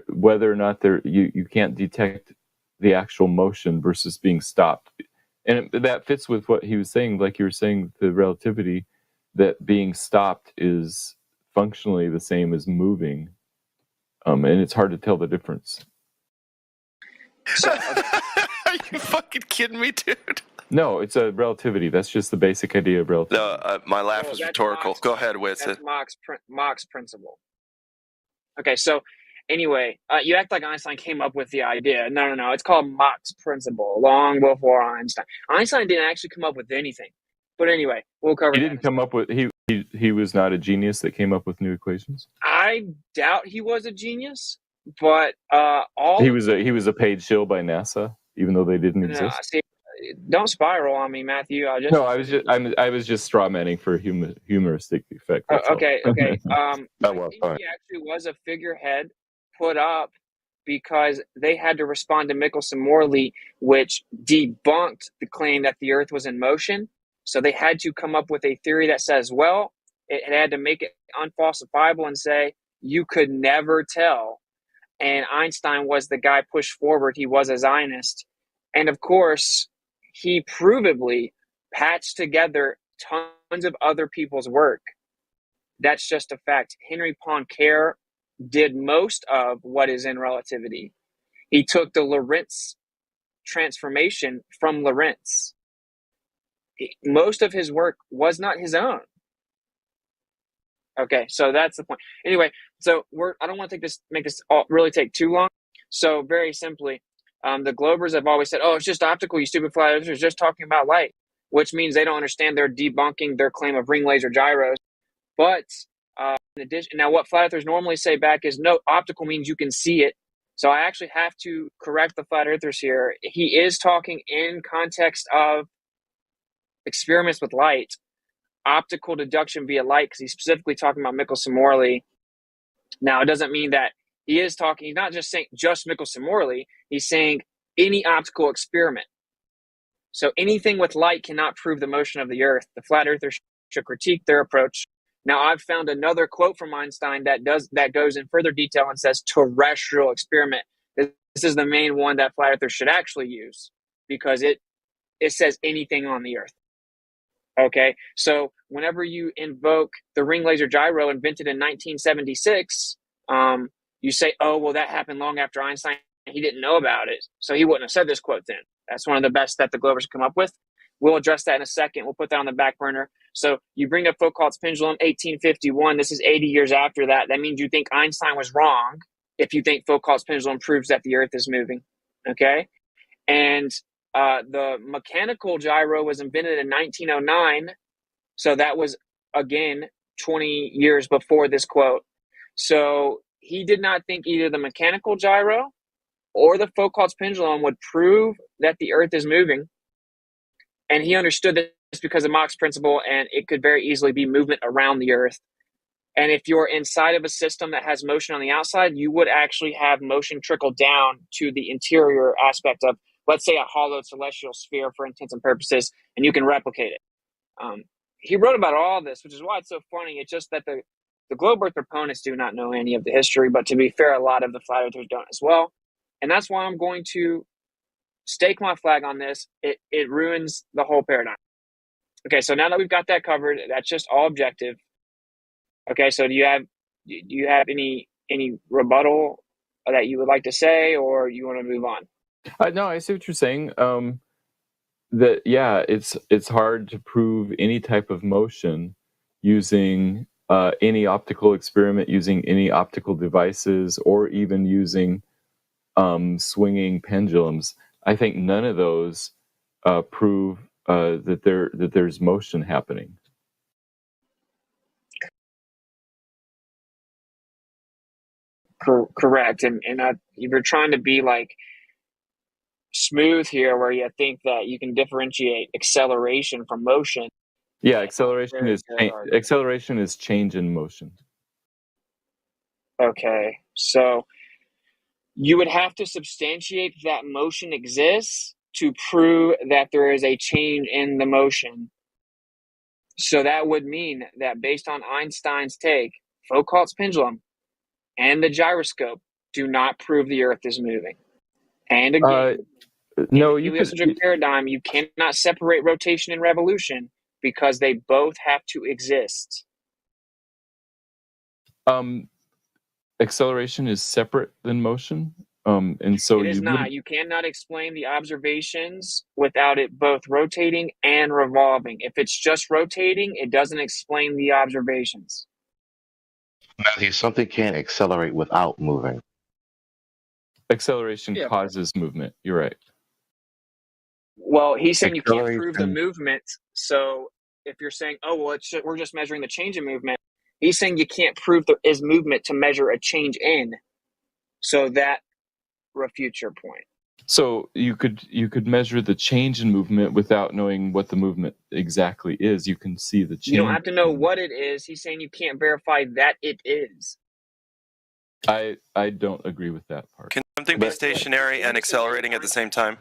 whether or not you can't detect the actual motion versus being stopped, and that fits with what he was saying. Like you were saying, the relativity, that being stopped is functionally the same as moving, and it's hard to tell the difference. So, okay. Are you fucking kidding me, dude? No, it's a relativity. That's just the basic idea of relativity. No, my laugh was rhetorical. Go ahead with it. That's Mach's principle. Okay, so anyway, you act like Einstein came up with the idea. No. It's called Mach's principle, long before Einstein. Einstein didn't actually come up with anything. But anyway, we'll cover that. He didn't come up with... He was not a genius that came up with new equations? I doubt he was a genius, but He was a paid shill by NASA, even though they didn't exist? See, don't spiral on me, Matthew. I was just straw manning for humoristic effect. Okay. All. He actually was a figurehead put up because they had to respond to Michelson-Morley, which debunked the claim that the Earth was in motion. So they had to come up with a theory that says, well, it had to make it unfalsifiable and say you could never tell. And Einstein was the guy pushed forward. He was a Zionist. And of course, he provably patched together tons of other people's work. That's just a fact. Henry Poincare did most of what is in relativity. He took the Lorentz transformation from Lorentz. Most of his work was not his own. Okay, so that's the point. Anyway, so I don't want to make this really take too long. So very simply, the Globers have always said, "Oh, it's just optical, you stupid flat earthers, just talking about light," which means they don't understand they're debunking their claim of ring laser gyros. But in addition, now what flat earthers normally say back is, no, optical means you can see it. So I actually have to correct the flat earthers here. He is talking in context of experiments with light, optical deduction via light, because he's specifically talking about Michelson-Morley. Now, it doesn't mean that he's not just saying just Michelson-Morley, he's saying any optical experiment. So anything with light cannot prove the motion of the Earth. The flat earthers should critique their approach. Now, I've found another quote from Einstein that goes in further detail and says terrestrial experiment. This is the main one that flat earthers should actually use, because it says anything on the Earth. Okay, so whenever you invoke the ring laser gyro invented in 1976, you say, oh, well, that happened long after Einstein. He didn't know about it, so he wouldn't have said this quote then. That's one of the best that the Glovers come up with. We'll address that in a second. We'll put that on the back burner. So you bring up Foucault's pendulum, 1851. This is 80 years after that. That means you think Einstein was wrong if you think Foucault's pendulum proves that the Earth is moving, okay? And the mechanical gyro was invented in 1909. So that was, again, 20 years before this quote. So he did not think either the mechanical gyro or the Foucault's pendulum would prove that the Earth is moving. And he understood this because of Mach's principle, and it could very easily be movement around the Earth. And if you're inside of a system that has motion on the outside, you would actually have motion trickle down to the interior aspect of, let's say, a hollow celestial sphere for intents and purposes, and you can replicate it. He wrote about all this, which is why it's so funny. It's just that the globe earth proponents do not know any of the history, but to be fair, a lot of the flat earthers don't as well. And that's why I'm going to stake my flag on this. It ruins the whole paradigm. Okay, so now that we've got that covered, that's just all objective. Okay, so do you have any rebuttal that you would like to say, or you want to move on? No, I see what you're saying. That it's hard to prove any type of motion using any optical experiment, using any optical devices, or even using swinging pendulums. I think none of those prove that there's motion happening. Correct, and you're trying to be like smooth here, where you think that you can differentiate acceleration from motion. Yeah, acceleration is change in motion. Okay, so you would have to substantiate that motion exists to prove that there is a change in the motion. So that would mean that based on Einstein's take, Foucault's pendulum and the gyroscope do not prove the Earth is moving. And again, no, in the heliocentric paradigm, you cannot separate rotation and revolution because they both have to exist. Acceleration is separate than motion, and so it is not. You cannot explain the observations without it both rotating and revolving. If it's just rotating, it doesn't explain the observations. Matthew, something can't accelerate without moving. Acceleration causes movement. You're right. Well, he's saying you can't prove the movement. So if you're saying, oh, well, we're just measuring the change in movement, he's saying you can't prove there is movement to measure a change in. So that refutes your point. So you could measure the change in movement without knowing what the movement exactly is. You can see the change. You don't have to know what it is. He's saying you can't verify that it is. I don't agree with that part. Can something be stationary and accelerating at the same time?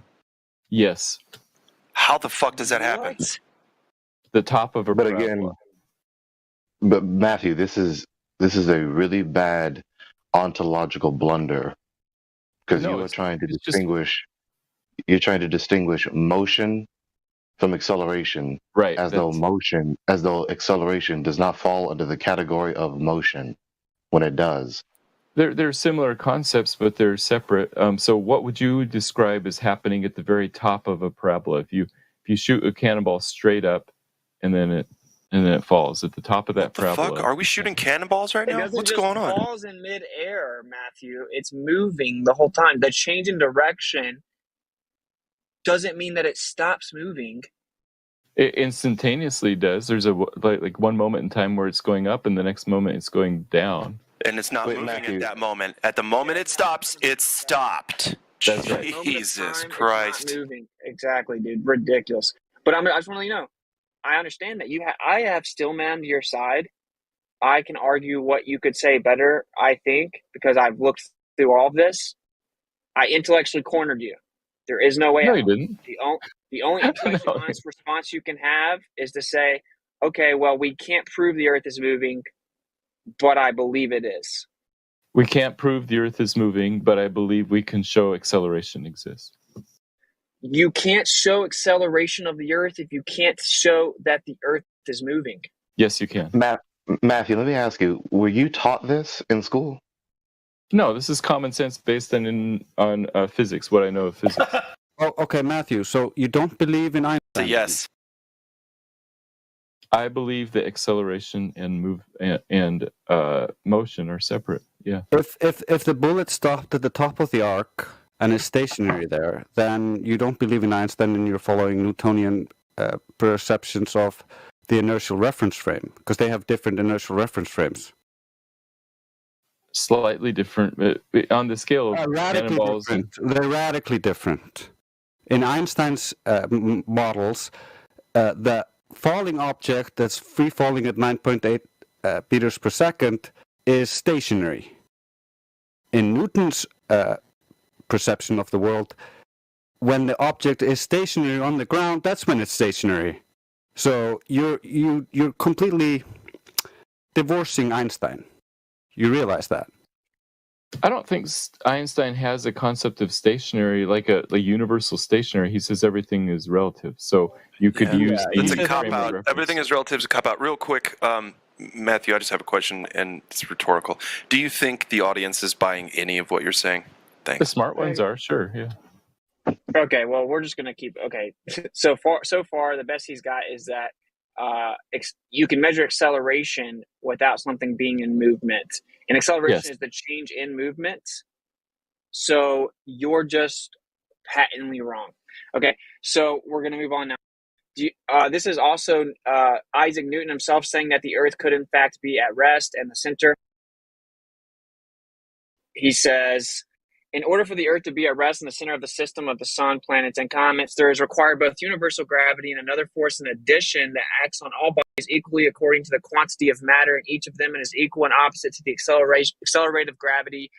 Yes. How the fuck does that happen? The top of a But Matthew, this is a really bad ontological blunder, because you're trying to distinguish motion from acceleration, right? As though acceleration does not fall under the category of motion when it does. They're similar concepts, but they're separate. So what would you describe as happening at the very top of a parabola? If you shoot a cannonball straight up, and then it falls at the top of that parabola. What the fuck? Are we shooting cannonballs right now? What's going on? It falls in midair, Matthew. It's moving the whole time. The change in direction doesn't mean that it stops moving. It instantaneously does. There's like one moment in time where it's going up, and the next moment it's going down. And it's not moving at that moment. At the moment it stops, it's stopped. That's right. Jesus Christ. It's not moving. Exactly, dude. Ridiculous. But I just want to let you know, I understand that I have Stillman to your side. I can argue what you could say better, I think, because I've looked through all of this. I intellectually cornered you. There is no way out. No, you didn't. The only intellectually honest response you can have is to say, okay, well, we can't prove the Earth is moving, but I believe it is. We can't prove the Earth is moving, but I believe we can show acceleration exists. You can't show acceleration of the Earth if you can't show that the Earth is moving. Yes, you can. Matthew, let me ask you, were you taught this in school? No, this is common sense based on physics, what I know of physics. Oh, okay, Matthew, so you don't believe in Einstein? Yes. I believe that acceleration and motion are separate. Yeah. If the bullet stopped at the top of the arc and is stationary there, then you don't believe in Einstein and you're following Newtonian perceptions of the inertial reference frame, because they have different inertial reference frames. Slightly different, but on the scale of cannonballs. They're radically different. In Einstein's models, the falling object that's free falling at 9.8 meters per second is stationary. In Newton's perception of the world, when the object is stationary on the ground, that's when it's stationary. So you're completely divorcing Einstein. You realize that? I don't think Einstein has a concept of stationary, like a universal stationary. He says everything is relative. So you could use It's the a cop frame of out. reference. Everything is relative is a cop out. Real quick, Matthew, I just have a question, and it's rhetorical. Do you think the audience is buying any of what you're saying? Thanks. The smart ones are, sure, yeah. Okay, well, we're just gonna keep. Okay, so far, the best he's got is that you can measure acceleration without something being in movement, and acceleration is the change in movement. So you're just patently wrong. Okay, so we're gonna move on now. This is also Isaac Newton himself saying that the Earth could in fact be at rest and the center. He says, in order for the Earth to be at rest in the center of the system of the sun, planets, and comets, there is required both universal gravity and another force in addition that acts on all bodies equally according to the quantity of matter in each of them and is equal and opposite to the accelerative gravity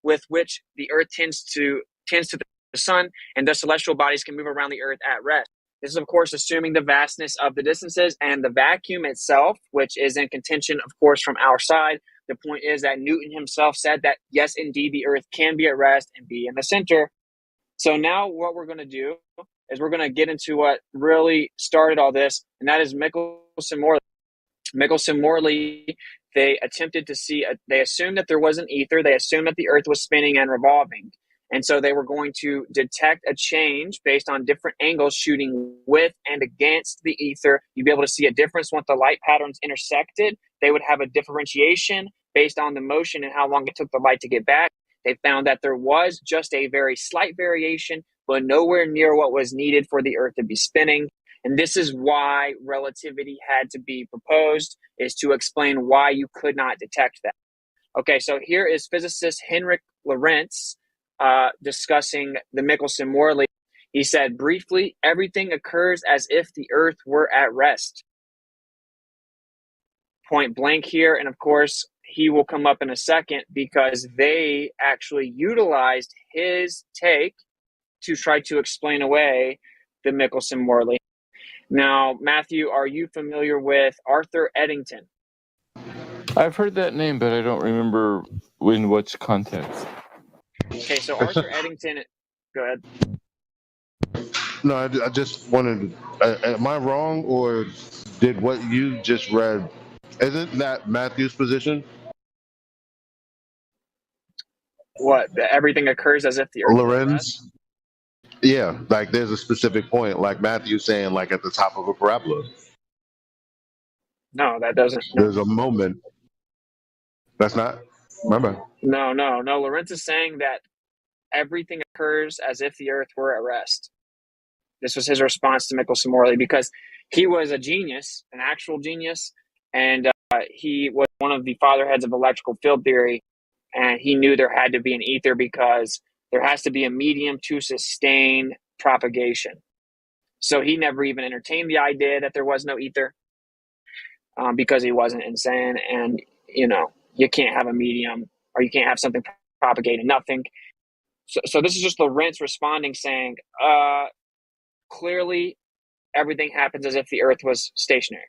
with which the Earth tends to the sun, and thus celestial bodies can move around the Earth at rest. This is, of course, assuming the vastness of the distances and the vacuum itself, which is in contention, of course, from our side. The point is that Newton himself said that, yes, indeed, the Earth can be at rest and be in the center. So now what we're going to do is we're going to get into what really started all this, and that is Michelson-Morley. Michelson-Morley, they attempted to see, they assumed that there was an ether. They assumed that the Earth was spinning and revolving. And so they were going to detect a change based on different angles shooting with and against the ether. You'd be able to see a difference once the light patterns intersected. They would have a differentiation based on the motion and how long it took the light to get back. They found that there was just a very slight variation, but nowhere near what was needed for the Earth to be spinning. And this is why relativity had to be proposed, is to explain why you could not detect that. Okay, so here is physicist Henrik Lorentz discussing the Michelson-Morley. He said, briefly, everything occurs as if the Earth were at rest. Point blank here, and of course, he will come up in a second because they actually utilized his take to try to explain away the Michelson-Morley. Now, Matthew, are you familiar with Arthur Eddington? I've heard that name, but I don't remember in which context. Okay, so Arthur Eddington, go ahead. No, I just wanted to, am I wrong, or did what you just read, isn't that Matthew's position? What, that everything occurs as if the Earth were at rest? Yeah, like there's a specific point, like Matthew saying, like at the top of a parabola. No, that doesn't. There's a moment. That's not. Remember. No. Lorentz is saying that everything occurs as if the Earth were at rest. This was his response to Michelson-Morley because he was a genius, an actual genius, and he was one of the fatherheads of electrical field theory, and he knew there had to be an ether because there has to be a medium to sustain propagation. So he never even entertained the idea that there was no ether because he wasn't insane, and you can't have a medium or you can't have something propagating nothing. So this is just Lorentz responding, saying, clearly everything happens as if the Earth was stationary.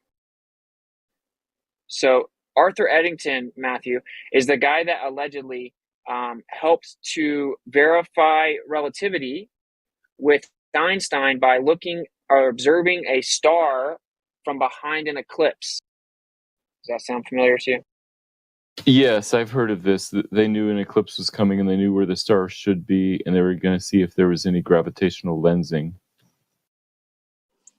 So Arthur Eddington, Matthew, is the guy that allegedly helped to verify relativity with Einstein by looking or observing a star from behind an eclipse. Does that sound familiar to you? Yes, I've heard of this. They knew an eclipse was coming and they knew where the star should be, and they were going to see if there was any gravitational lensing.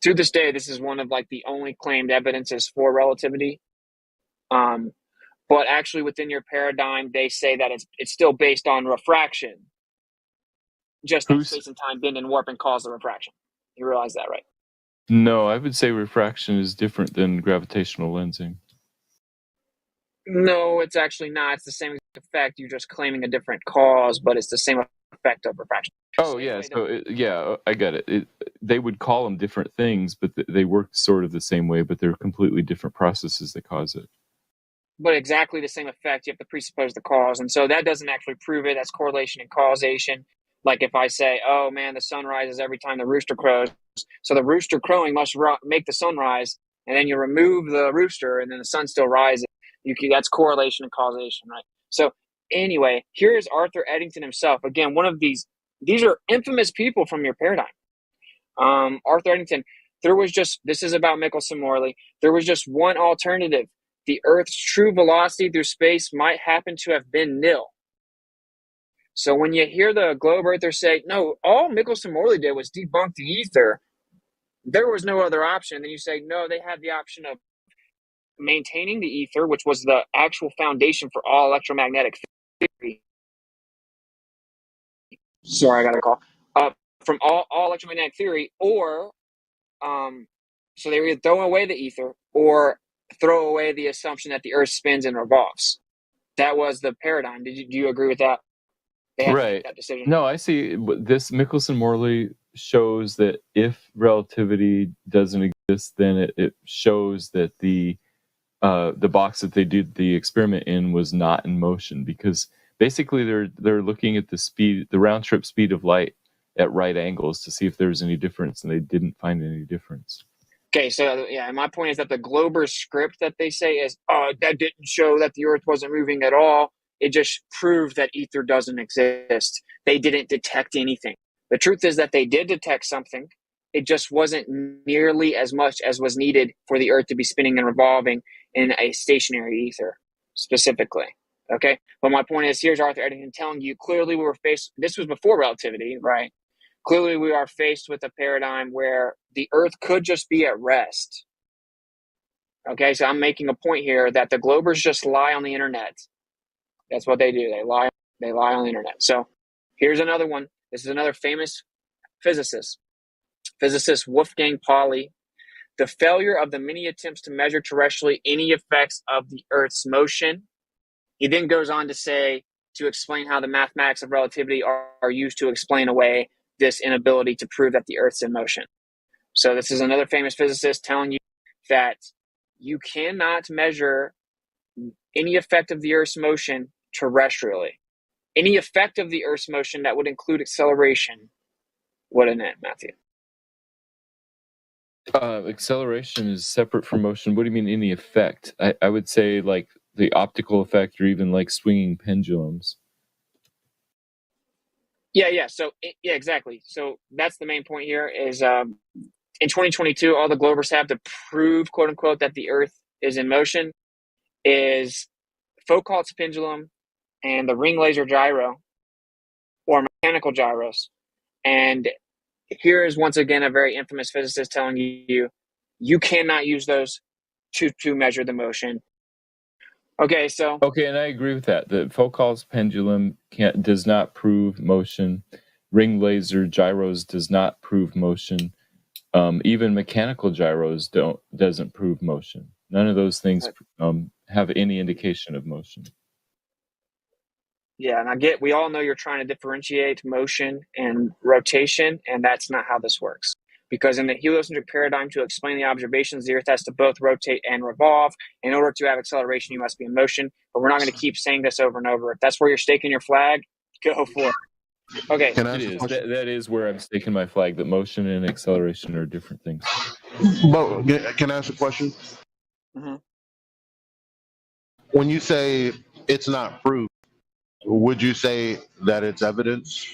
To this day, this is one of the only claimed evidences for relativity. But actually within your paradigm, they say that it's still based on refraction. Just that space and time bend and warp and cause the refraction. You realize that, right? No, I would say refraction is different than gravitational lensing. No, it's actually not. It's the same effect. You're just claiming a different cause, but it's the same effect of refraction. Oh, yeah. So, I got it. They would call them different things, but they work sort of the same way, but they're completely different processes that cause it. but exactly the same effect. You have to presuppose the cause. And so that doesn't actually prove it. That's correlation and causation. Like if I say, oh man, the sun rises every time the rooster crows, so the rooster crowing must make the sun rise, and then you remove the rooster and then the sun still rises. That's correlation and causation, right? So anyway, here is Arthur Eddington himself. Again, one of these are infamous people from your paradigm. Arthur Eddington, this is about Michelson-Morley. There was just one alternative. The Earth's true velocity through space might happen to have been nil. So when you hear the globe earther say, no, all Michelson-Morley did was debunk the ether, there was no other option. Then you say, no, they had the option of maintaining the ether, which was the actual foundation for all electromagnetic theory. Sorry, I got a call. From all electromagnetic theory, or so they were either throwing away the ether or throw away the assumption that the Earth spins and revolves. That was the paradigm. Do you agree with that? They had to make that decision. No, I see. This Michelson-Morley shows that if relativity doesn't exist, then it shows that the box that they did the experiment in was not in motion, because basically they're looking at the round trip speed of light at right angles to see if there's any difference, and they didn't find any difference. Okay, so yeah, my point is that the Glober's script that they say is, that didn't show that the Earth wasn't moving at all. It just proved that ether doesn't exist. They didn't detect anything. The truth is that they did detect something. It just wasn't nearly as much as was needed for the Earth to be spinning and revolving in a stationary ether, specifically. Okay, but my point is, here's Arthur Eddington telling you clearly we were faced. This was before relativity, right? Clearly, we are faced with a paradigm where the Earth could just be at rest. Okay, so I'm making a point here that the Globers just lie on the internet. That's what they do. They lie on the internet. So here's another one. This is another famous physicist Wolfgang Pauli. The failure of the many attempts to measure terrestrially any effects of the Earth's motion. He then goes on to say, to explain how the mathematics of relativity are used to explain away this inability to prove that the Earth's in motion. So this is another famous physicist telling you that you cannot measure any effect of the Earth's motion terrestrially. Any effect of the Earth's motion that would include acceleration, wouldn't it, Matthew? Acceleration is separate from motion. What do you mean any effect? I would say like the optical effect, or even like swinging pendulums. Yeah. So yeah, exactly. So that's the main point here is in 2022, all the Globers have to prove, quote unquote, that the Earth is in motion is Foucault's pendulum and the ring laser gyro or mechanical gyros. And here is once again a very infamous physicist telling you you cannot use those to measure the motion. Okay, and I agree with that. The Foucault's pendulum does not prove motion. Ring laser gyros does not prove motion. Even mechanical gyros doesn't prove motion. None of those things have any indication of motion. Yeah, and we all know you're trying to differentiate motion and rotation, and that's not how this works. Because in the heliocentric paradigm, to explain the observations, the Earth has to both rotate and revolve. In order to have acceleration, you must be in motion. But we're not going to keep saying this over and over. If that's where you're staking your flag, go for it. Okay. That is where I'm staking my flag, that motion and acceleration are different things. But can I ask a question? Mm-hmm. When you say it's not proof, would you say that it's evidence?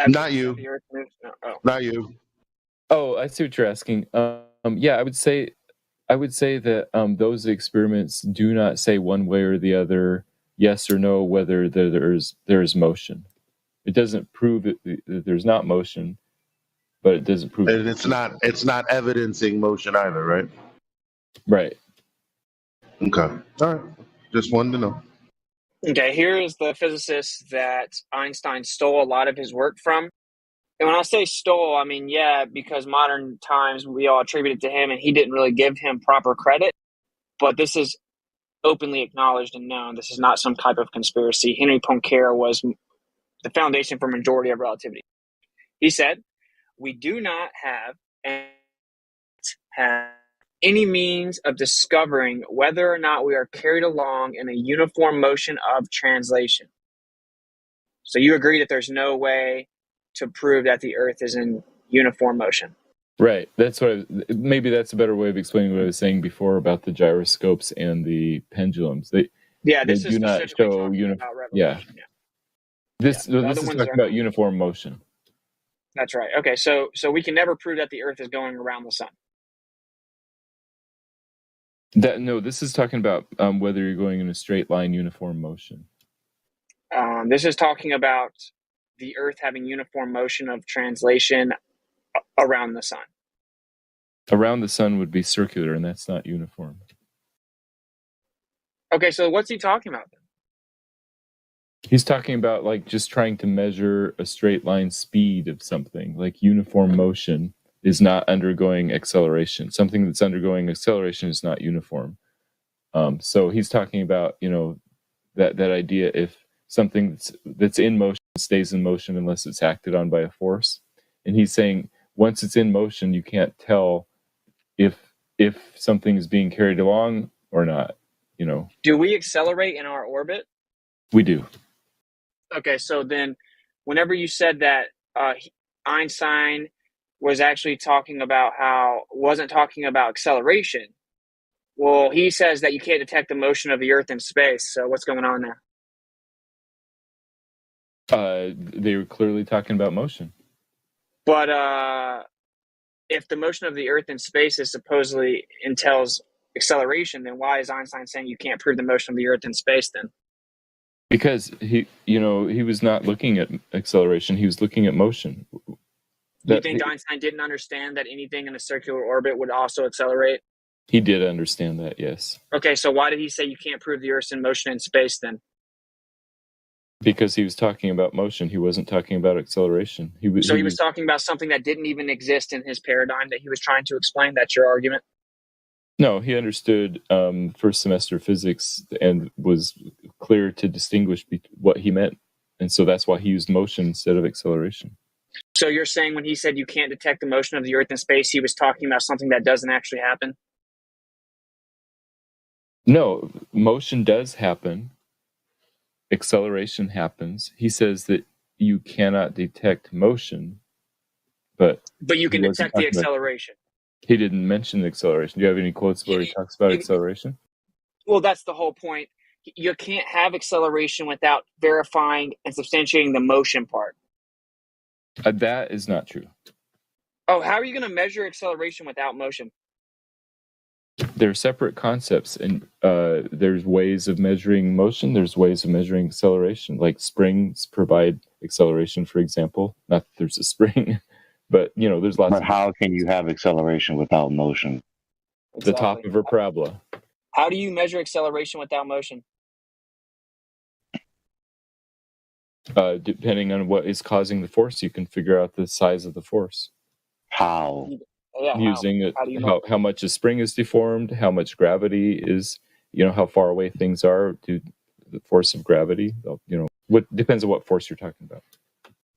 Not you. Not you. Oh, I see what you're asking. Yeah, I would say that those experiments do not say one way or the other, yes or no, whether there's motion. It doesn't prove that there's not motion, but it doesn't prove. And it's not evidencing motion either, right? Right. Okay. All right. Just wanted to know. Okay, here is the physicist that Einstein stole a lot of his work from. And when I say stole, I mean, yeah, because modern times we all attribute it to him and he didn't really give him proper credit. But this is openly acknowledged and known. This is not some type of conspiracy. Henry Poincaré was the foundation for majority of relativity. He said, we do not have any means of discovering whether or not we are carried along in a uniform motion of translation. So you agree that there's no way to prove that the Earth is in uniform motion. Right. That's what. Maybe that's a better way of explaining what I was saying before about the gyroscopes and the pendulums. They This do is not specifically show talking uniform. about Yeah. revelation. Yeah. This The this other is ones talking are about not. uniform motion. That's right. Okay, so we can never prove that the Earth is going around the sun. This is talking about whether you're going in a straight line, uniform motion. This is talking about the Earth having uniform motion of translation around the sun. Around the sun would be circular, and that's not uniform. Okay, so what's he talking about then? He's talking about like just trying to measure a straight line speed of something. Like uniform motion is not undergoing acceleration. Something that's undergoing acceleration is not uniform. So he's talking about, that idea if something that's in motion stays in motion unless it's acted on by a force. And he's saying once it's in motion, you can't tell if something is being carried along or not. Do we accelerate in our orbit? We do. Okay, so then whenever you said that Einstein was actually wasn't talking about acceleration, well, he says that you can't detect the motion of the Earth in space. So what's going on there? They were clearly talking about motion. But if the motion of the Earth in space is supposedly entails acceleration, then why is Einstein saying you can't prove the motion of the Earth in space then? Because he was not looking at acceleration; he was looking at motion. Do you think Einstein didn't understand that anything in a circular orbit would also accelerate? He did understand that, yes. Okay, so why did he say you can't prove the Earth's in motion in space then? Because he was talking about motion. He wasn't talking about acceleration. He was talking about something that didn't even exist in his paradigm that he was trying to explain. That's your argument? No, he understood first semester physics and was clear to distinguish what he meant. And so that's why he used motion instead of acceleration. So you're saying when he said you can't detect the motion of the Earth in space, he was talking about something that doesn't actually happen? No, motion does happen. Acceleration happens. He says that you cannot detect motion, but you can detect the acceleration. He didn't mention the acceleration. Do you have any quotes where he talks about acceleration? Well, that's the whole point. You can't have acceleration without verifying and substantiating the motion part. That is not true. Oh, how are you going to measure acceleration without motion? They're separate concepts, and there's ways of measuring motion. There's ways of measuring acceleration. Like springs provide acceleration, for example. Not that there's a spring, but there's lots. But how can you have acceleration without motion? The top of a parabola. How do you measure acceleration without motion? Depending on what is causing the force, you can figure out the size of the force. How? Yeah, using how much a spring is deformed, how much gravity is, how far away things are to the force of gravity. What depends on what force you're talking about.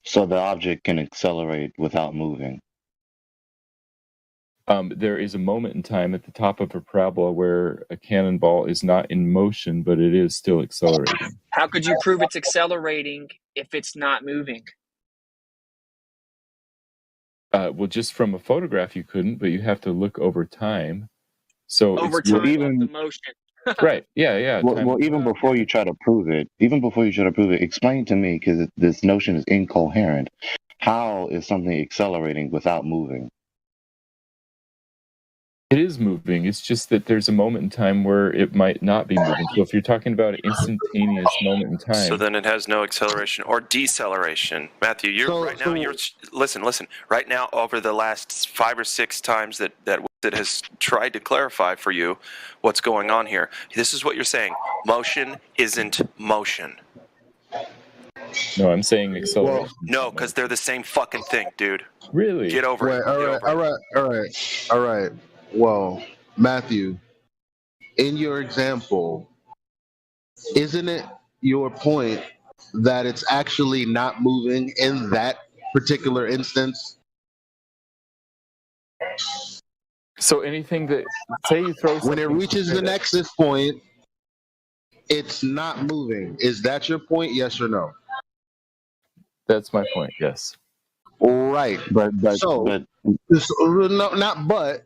So the object can accelerate without moving. There is a moment in time at the top of a parabola where a cannonball is not in motion, but it is still accelerating. How could you prove it's accelerating if it's not moving? Well, just from a photograph you couldn't, but you have to look over time. So over time, even the motion. Right? Yeah. Well, even before you try to prove it, explain to me, because this notion is incoherent. How is something accelerating without moving? It is moving. It's just that there's a moment in time where it might not be moving. So if you're talking about an instantaneous moment in time, so then it has no acceleration or deceleration. Matthew, listen. Right now, over the last 5 or 6 times that has tried to clarify for you what's going on here, this is what you're saying: motion isn't motion. No, I'm saying acceleration. No, because they're the same fucking thing, dude. Really? Get over it. All right. Well, Matthew, in your example, isn't it your point that it's actually not moving in that particular instance? So anything that, say you throw When it something reaches the straight up- nexus point, it's not moving. Is that your point? Yes or no? That's my point. Yes. Right. But So, no, not but.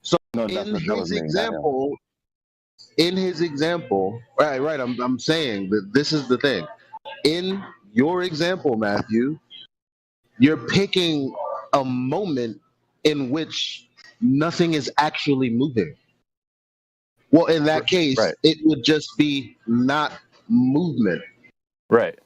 So no, in that was his me, not him. example, right. I'm saying that this is the thing. In your example, Matthew, you're picking a moment in which nothing is actually moving. Well, in that case, Right. it would just be not movement. Right.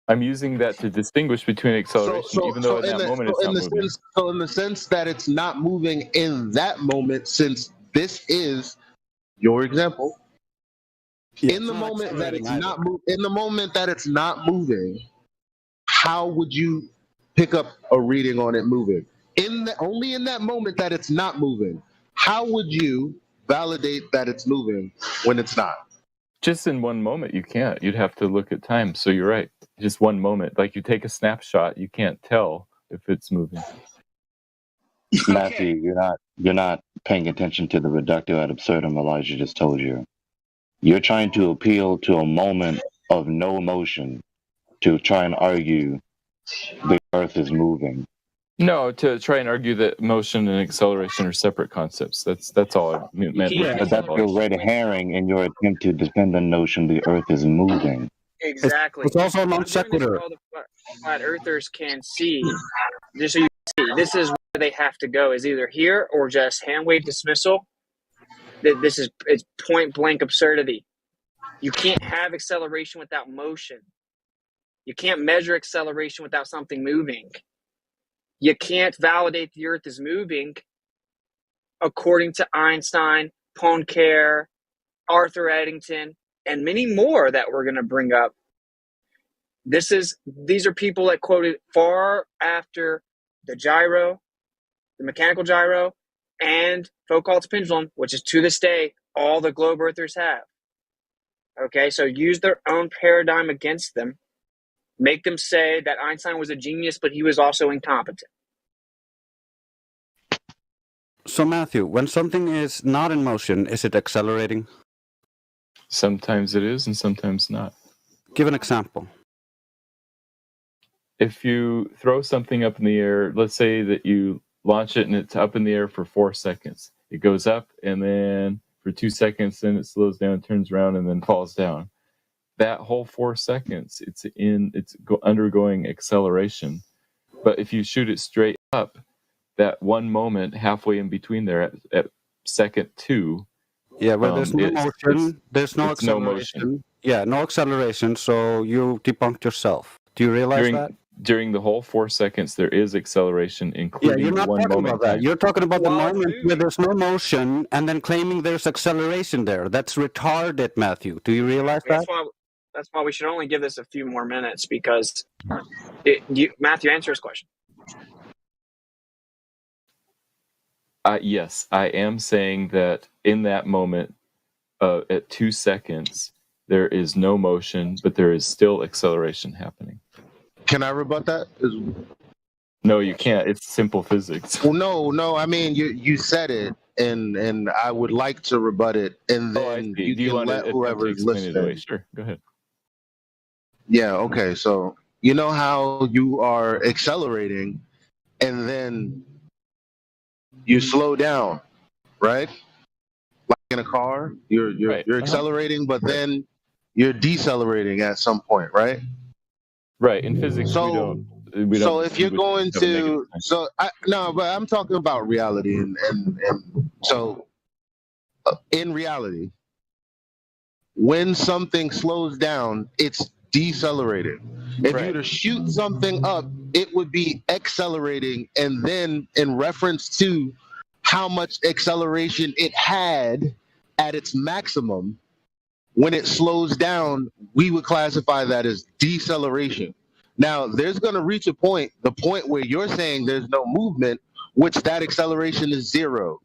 I'm using that to distinguish between acceleration, even though in that moment it's not moving. So in the sense that it's not moving in that moment, since this is your example, in the moment that it's not in the moment that it's not moving, how would you pick up a reading on it moving? Only in that moment that it's not moving, how would you validate that it's moving when it's not? Just in one moment, you can't. You'd have to look at time. So you're right. Just one moment. Like you take a snapshot, you can't tell if it's moving. Matthew, you're not paying attention to the reductio ad absurdum Elijah just told you. You're trying to appeal to a moment of no motion to try and argue the Earth is moving. No, to try and argue that motion and acceleration are separate concepts. That's all I meant. But that's your red herring in your attempt to defend the notion the Earth is moving. Exactly. It's also a I'm non doing this sequitur. so all the flat earthers can see. Just so you can see, this is where they have to go. Is either here or just hand wave dismissal. It's point blank absurdity. You can't have acceleration without motion. You can't measure acceleration without something moving. You can't validate the Earth is moving according to Einstein, Poincare, Arthur Eddington, and many more that we're going to bring up. These are people that quoted far after the gyro, the mechanical gyro, and Foucault's pendulum, which is to this day all the globe earthers have. Okay, so use their own paradigm against them. Make them say that Einstein was a genius, but he was also incompetent. So, Matthew, when something is not in motion, is it accelerating? Sometimes it is and sometimes not. Give an example. If you throw something up in the air, let's say that you launch it and it's up in the air for 4 seconds. It goes up and then for 2 seconds, then it slows down, turns around, and then falls down. That whole 4 seconds, it's undergoing acceleration. But if you shoot it straight up, that one moment halfway in between there at second 2, yeah, well, there's no motion, there's no acceleration. No motion. Yeah, no acceleration, so you debunked yourself. Do you realize that? During the whole 4 seconds, there is acceleration, including you're not one talking moment. about that. You're talking about the moment where there's no motion and then claiming there's acceleration there. That's retarded, Matthew. Do you realize that? That's why we should only give this a few more minutes, because Matthew, answer his question. Yes, I am saying that in that moment, at 2 seconds, there is no motion, but there is still acceleration happening. Can I rebut that? No, you can't. It's simple physics. Well, no. I mean, you said it, and I would like to rebut it, and then you can let whoever's listening. Sure, go ahead. Yeah. Okay. So you know how you are accelerating, and then you slow down, right? Like in a car, you're accelerating, but then you're decelerating at some point, right? Right. In physics, we don't. So if you're going to, but I'm talking about reality, and so in reality, when something slows down, it's decelerating. If you were to shoot something up, it would be accelerating, and then in reference to how much acceleration it had at its maximum, when it slows down, we would classify that as deceleration. Now, there's going to reach the point where you're saying there's no movement, which that acceleration is zero.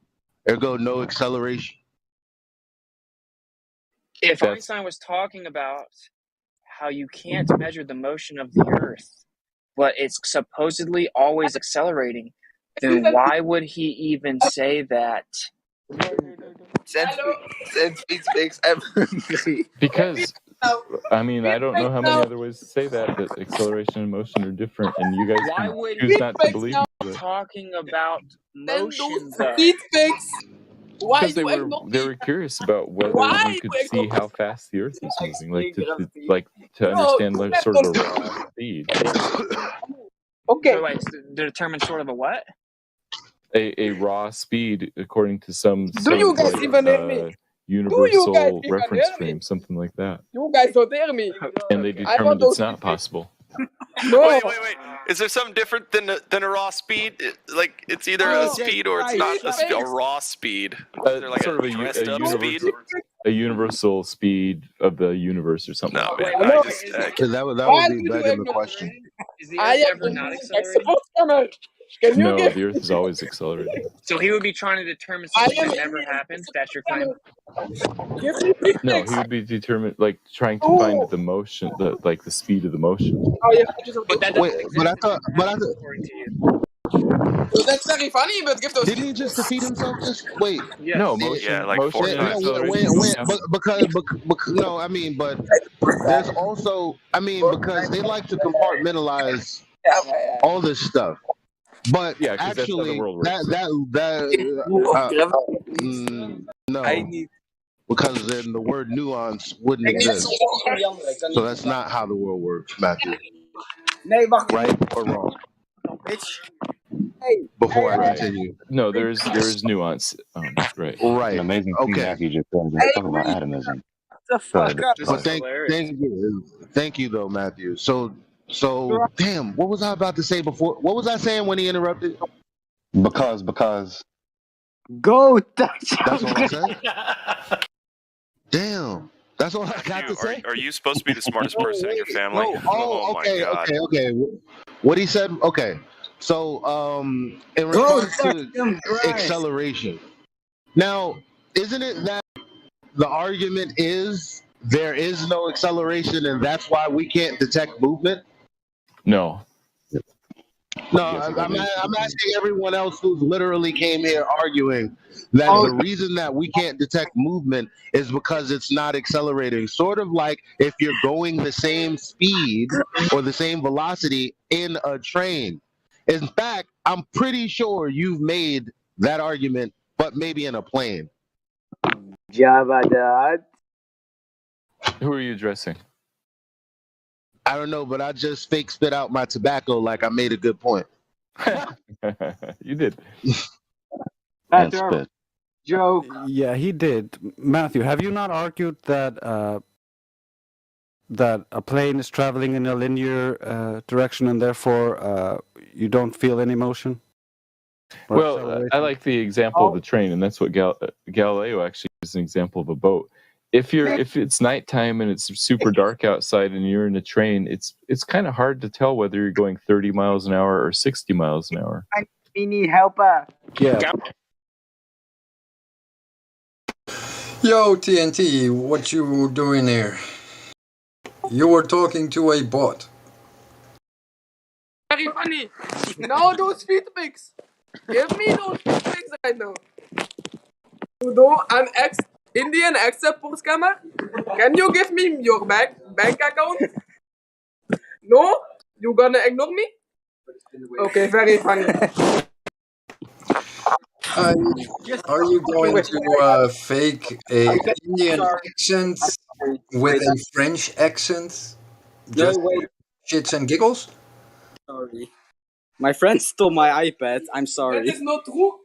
Ergo, no acceleration. If Einstein was talking about how you can't measure the motion of the Earth, but it's supposedly always accelerating, then why would he even say that? Send speech makes everything. Because I mean, I don't know how many other ways to say that acceleration and motion are different, and you guys Why can would choose he not to believe me. be talking about motion though? Why Because you ignore they me? were curious about whether Why you could you see ignore how fast the Earth was moving, to Yo, understand like, come sort of a here, raw speed. Okay. So like to determine sort of a what? A raw speed according to some Do sort you of guys like even hear me? Do you guys universal even reference hear me? frame, something like that. You guys don't hear me. And they I want determined it's those not possible. No. Wait. Is there something different than a raw speed? Like it's either a speed or it's not a raw speed. Is there like Sort of a dressed up speed? a universal speed of the universe or something. No, man. No. That would Why be do you begging the ignore question. Is the I Earth am ever the not new accelerating? export camera. Can you No, give the Earth is always accelerating. So he would be trying to determine I something am that never happened. That's your claim. Give me big No, pics. he would be determined like trying to find Oh. the motion, the speed of the motion. Oh yeah, But that Wait, doesn't but I exist thought, according to you. So that's very funny, but give those. didn't he just defeat himself? Just wait. Yes. No, Yeah, like 4 No, times. because no, I mean, but there's also, I mean, because they like to compartmentalize all this stuff, but Yeah, 'cause that's how the actually, world works. no, because then the word nuance wouldn't exist. So that's not how the world works, Matthew. Right or wrong? Before I Right. continue. No, there is nuance. Right. Right. An amazing thing Okay. Matthew just said. Talk about atomism. The fuck up. But thank you though, Matthew. So damn, what was I about to say before? What was I saying when he interrupted? Because Go That's all I said. Damn, that's all I got to say. Are you supposed to be the smartest person in your family? No. Oh, my God. okay. What he said. Okay. So in response to acceleration. Now, isn't it that the argument is there is no acceleration and that's why we can't detect movement? No. No, I'm asking everyone else who's literally came here arguing that the reason that we can't detect movement is because it's not accelerating. Sort of like if you're going the same speed or the same velocity in a train. In fact, I'm pretty sure you've made that argument, but maybe in a plane. Jabba. Who are you addressing? I don't know, but I just fake spit out my tobacco like I made a good point. You did. And spit. Joke. Yeah, he did. Matthew, have you not argued that that a plane is traveling in a linear direction and therefore you don't feel any motion? Well, I like the example of the train, and that's what Galileo actually is an example of a boat. If it's nighttime and it's super dark outside and you're in a train, it's kind of hard to tell whether you're going 30 miles an hour or 60 miles an hour. We need helper. Yeah. Yo, TNT, what you doing here? You were talking to a bot. Very funny. Now those feedbacks. Give me those feedbacks right now. You do an Indian export scammer? Can you give me your bank account? No? You gonna ignore me? Okay, very funny. Are you going to fake a Indian accent with a French accent? Just for shits and giggles? Sorry. My friend stole my iPad. I'm sorry. That is not true.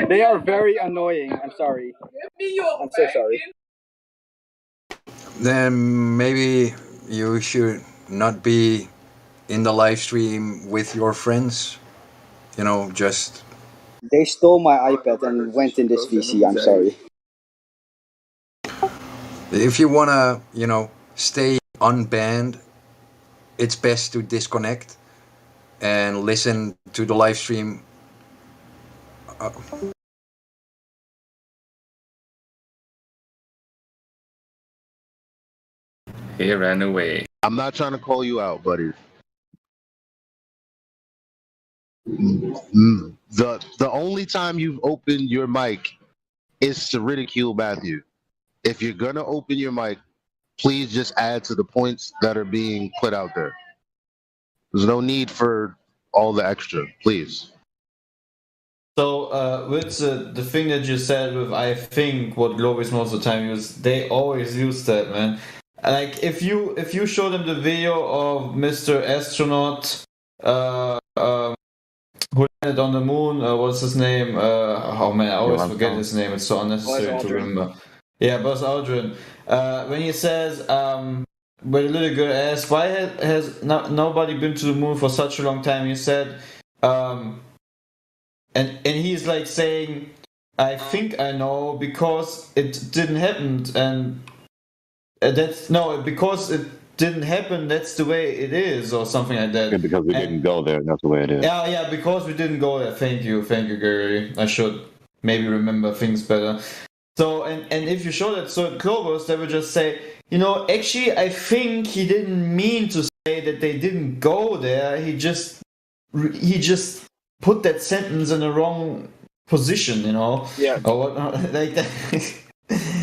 They are very annoying. I'm sorry. Give me your I'm so sorry. Then maybe you should not be in the live stream with your friends. You know, just... They stole my iPad and went in this VC. I'm sorry. If you wanna, you know, stay unbanned, it's best to disconnect and listen to the live stream. He ran away. I'm not trying to call you out, buddy. The only time you've opened your mic is to ridicule Matthew. If you're gonna open your mic, please just add to the points that are being put out there. There's no need for all the extra, please. So with the thing that you said with I think what Globis most of the time use, they always use that, man. Like if you show them the video of Mr. Astronaut who landed on the moon, what's his name? Oh man, I always forget his name. It's so unnecessary to remember. Yeah, Buzz Aldrin. When he says, when the little girl asks, why has nobody been to the moon for such a long time? He said, and he's like saying, I think I know because it didn't happen, and because it didn't happen, that's the way it is, or something like that. Yeah, because we didn't go there, that's the way it is. Yeah, because we didn't go there. Thank you, Gary. I should maybe remember things better. So, and if you show that to Clovis, they would just say, actually, I think he didn't mean to say that they didn't go there. He just put that sentence in the wrong position, Yeah. or what, like that.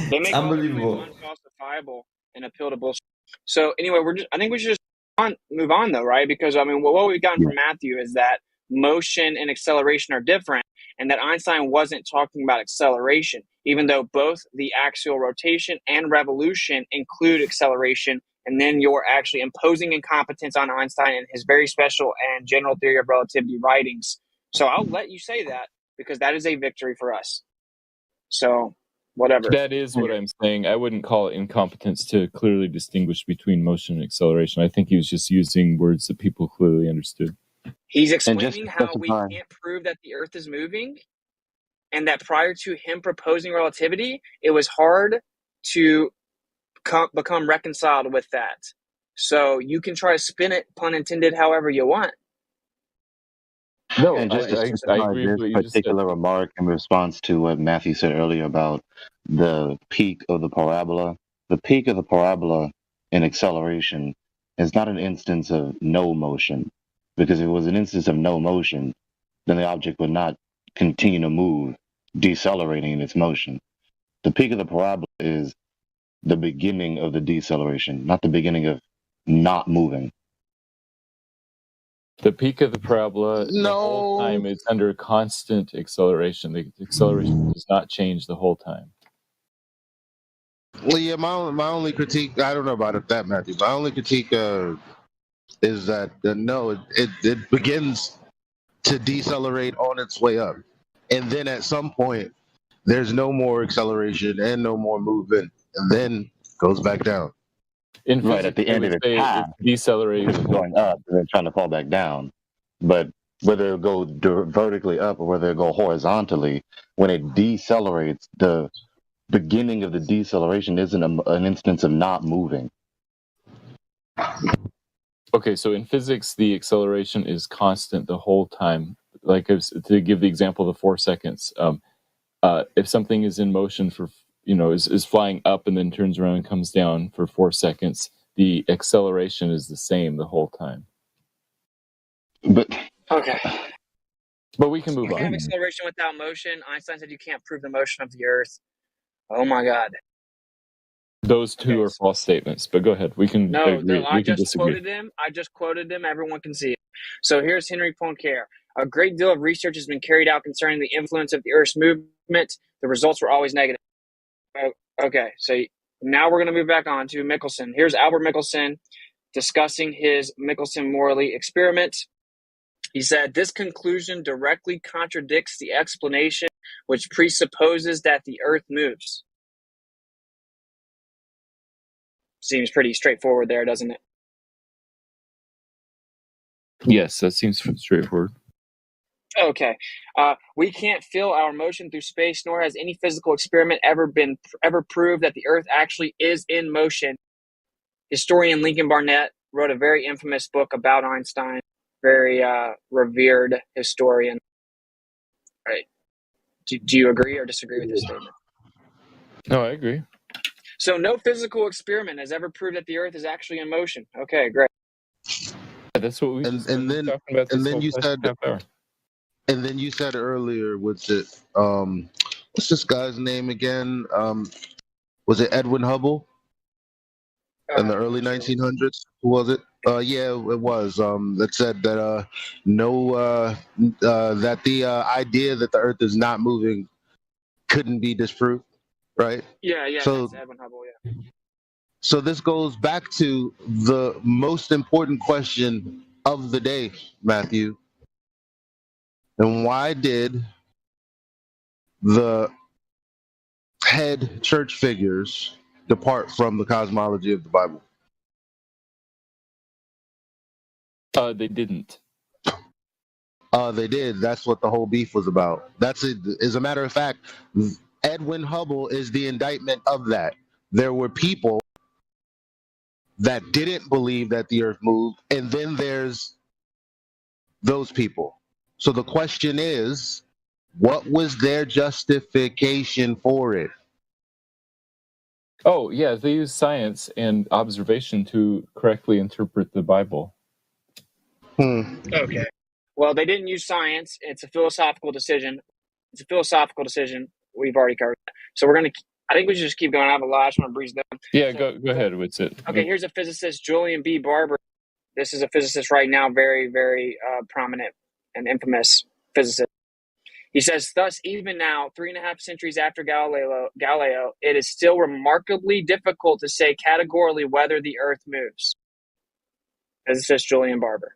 They make unbelievable. Unfalsifiable and appeal to bullshit. So anyway, I think we should just move on though, right? Because I mean, what we've gotten from Matthew is that motion and acceleration are different, and that Einstein wasn't talking about acceleration, even though both the axial rotation and revolution include acceleration. And then you're actually imposing incompetence on Einstein and his very special and general theory of relativity writings. So I'll let you say that because that is a victory for us. So whatever. That is what I'm saying. I wouldn't call it incompetence to clearly distinguish between motion and acceleration. I think he was just using words that people clearly understood. He's explaining how we can't prove that the Earth is moving, and that prior to him proposing relativity, it was hard to become reconciled with that. So you can try to spin it, pun intended, however you want. No, and just I agree with this particular remark in response to what Matthew said earlier about the peak of the parabola. The peak of the parabola in acceleration is not an instance of no motion, because if it was an instance of no motion, then the object would not continue to move, decelerating in its motion. The peak of the parabola is the beginning of the deceleration, not the beginning of not moving. The peak of the parabola the whole time is under constant acceleration. The acceleration does not change the whole time. Well, yeah, my only critique, I don't know about that, Matthew. My only critique is that no, it begins to decelerate on its way up, and then at some point there's no more acceleration and no more movement, and then goes back down. Right at the end of the path, decelerating, it's going up and then trying to fall back down. But whether it go vertically up or whether it go horizontally, when it decelerates, the beginning of the deceleration isn't an instance of not moving. Okay, so in physics, the acceleration is constant the whole time. Like to give the example of the 4 seconds, if something is in motion for is flying up and then turns around and comes down for 4 seconds, the acceleration is the same the whole time. But we can move you on. You can't have acceleration without motion. Einstein said you can't prove the motion of the Earth. Oh my God. Those two are false statements, but go ahead. We can agree. I just quoted him. Everyone can see it. So here's Henry Poincaré. A great deal of research has been carried out concerning the influence of the Earth's movement. The results were always negative. Okay, so now we're going to move back on to Michelson. Here's Albert Michelson discussing his Michelson-Morley experiment. He said, this conclusion directly contradicts the explanation which presupposes that the Earth moves. Seems pretty straightforward there, doesn't it? Yes, that seems straightforward. Okay. We can't feel our motion through space, nor has any physical experiment ever proved that the Earth actually is in motion. Historian Lincoln Barnett wrote a very infamous book about Einstein, very revered historian. Right. Do you agree or disagree with this statement? No, I agree. So no physical experiment has ever proved that the Earth is actually in motion. Okay, great. That's what we and then you said And then you said earlier, what's this guy's name again? Was it Edwin Hubble in the early 1900s? Who was it? Yeah, it was. That said that that the idea that the Earth is not moving couldn't be disproved, right? Yeah, So, that's Edwin Hubble. Yeah. so this goes back to the most important question of the day, Matthew. And why did the head church figures depart from the cosmology of the Bible? They didn't. They did. That's what the whole beef was about. That's it. As a matter of fact, Edwin Hubble is the indictment of that. There were people that didn't believe that the earth moved, and then there's those people. So the question is, what was their justification for it? Oh, yeah, they use science and observation to correctly interpret the Bible. Okay. Well, they didn't use science. It's a philosophical decision. It's a philosophical decision. We've already covered that. So I think we should just keep going. I have a lot. I just want to breeze down. Yeah, go ahead. What's it? Okay, here's a physicist, Julian B. Barber. This is a physicist right now, very, very prominent and infamous physicist. He says, thus, even now, 3.5 centuries after Galileo, it is still remarkably difficult to say categorically whether the Earth moves. Physicist Julian Barber.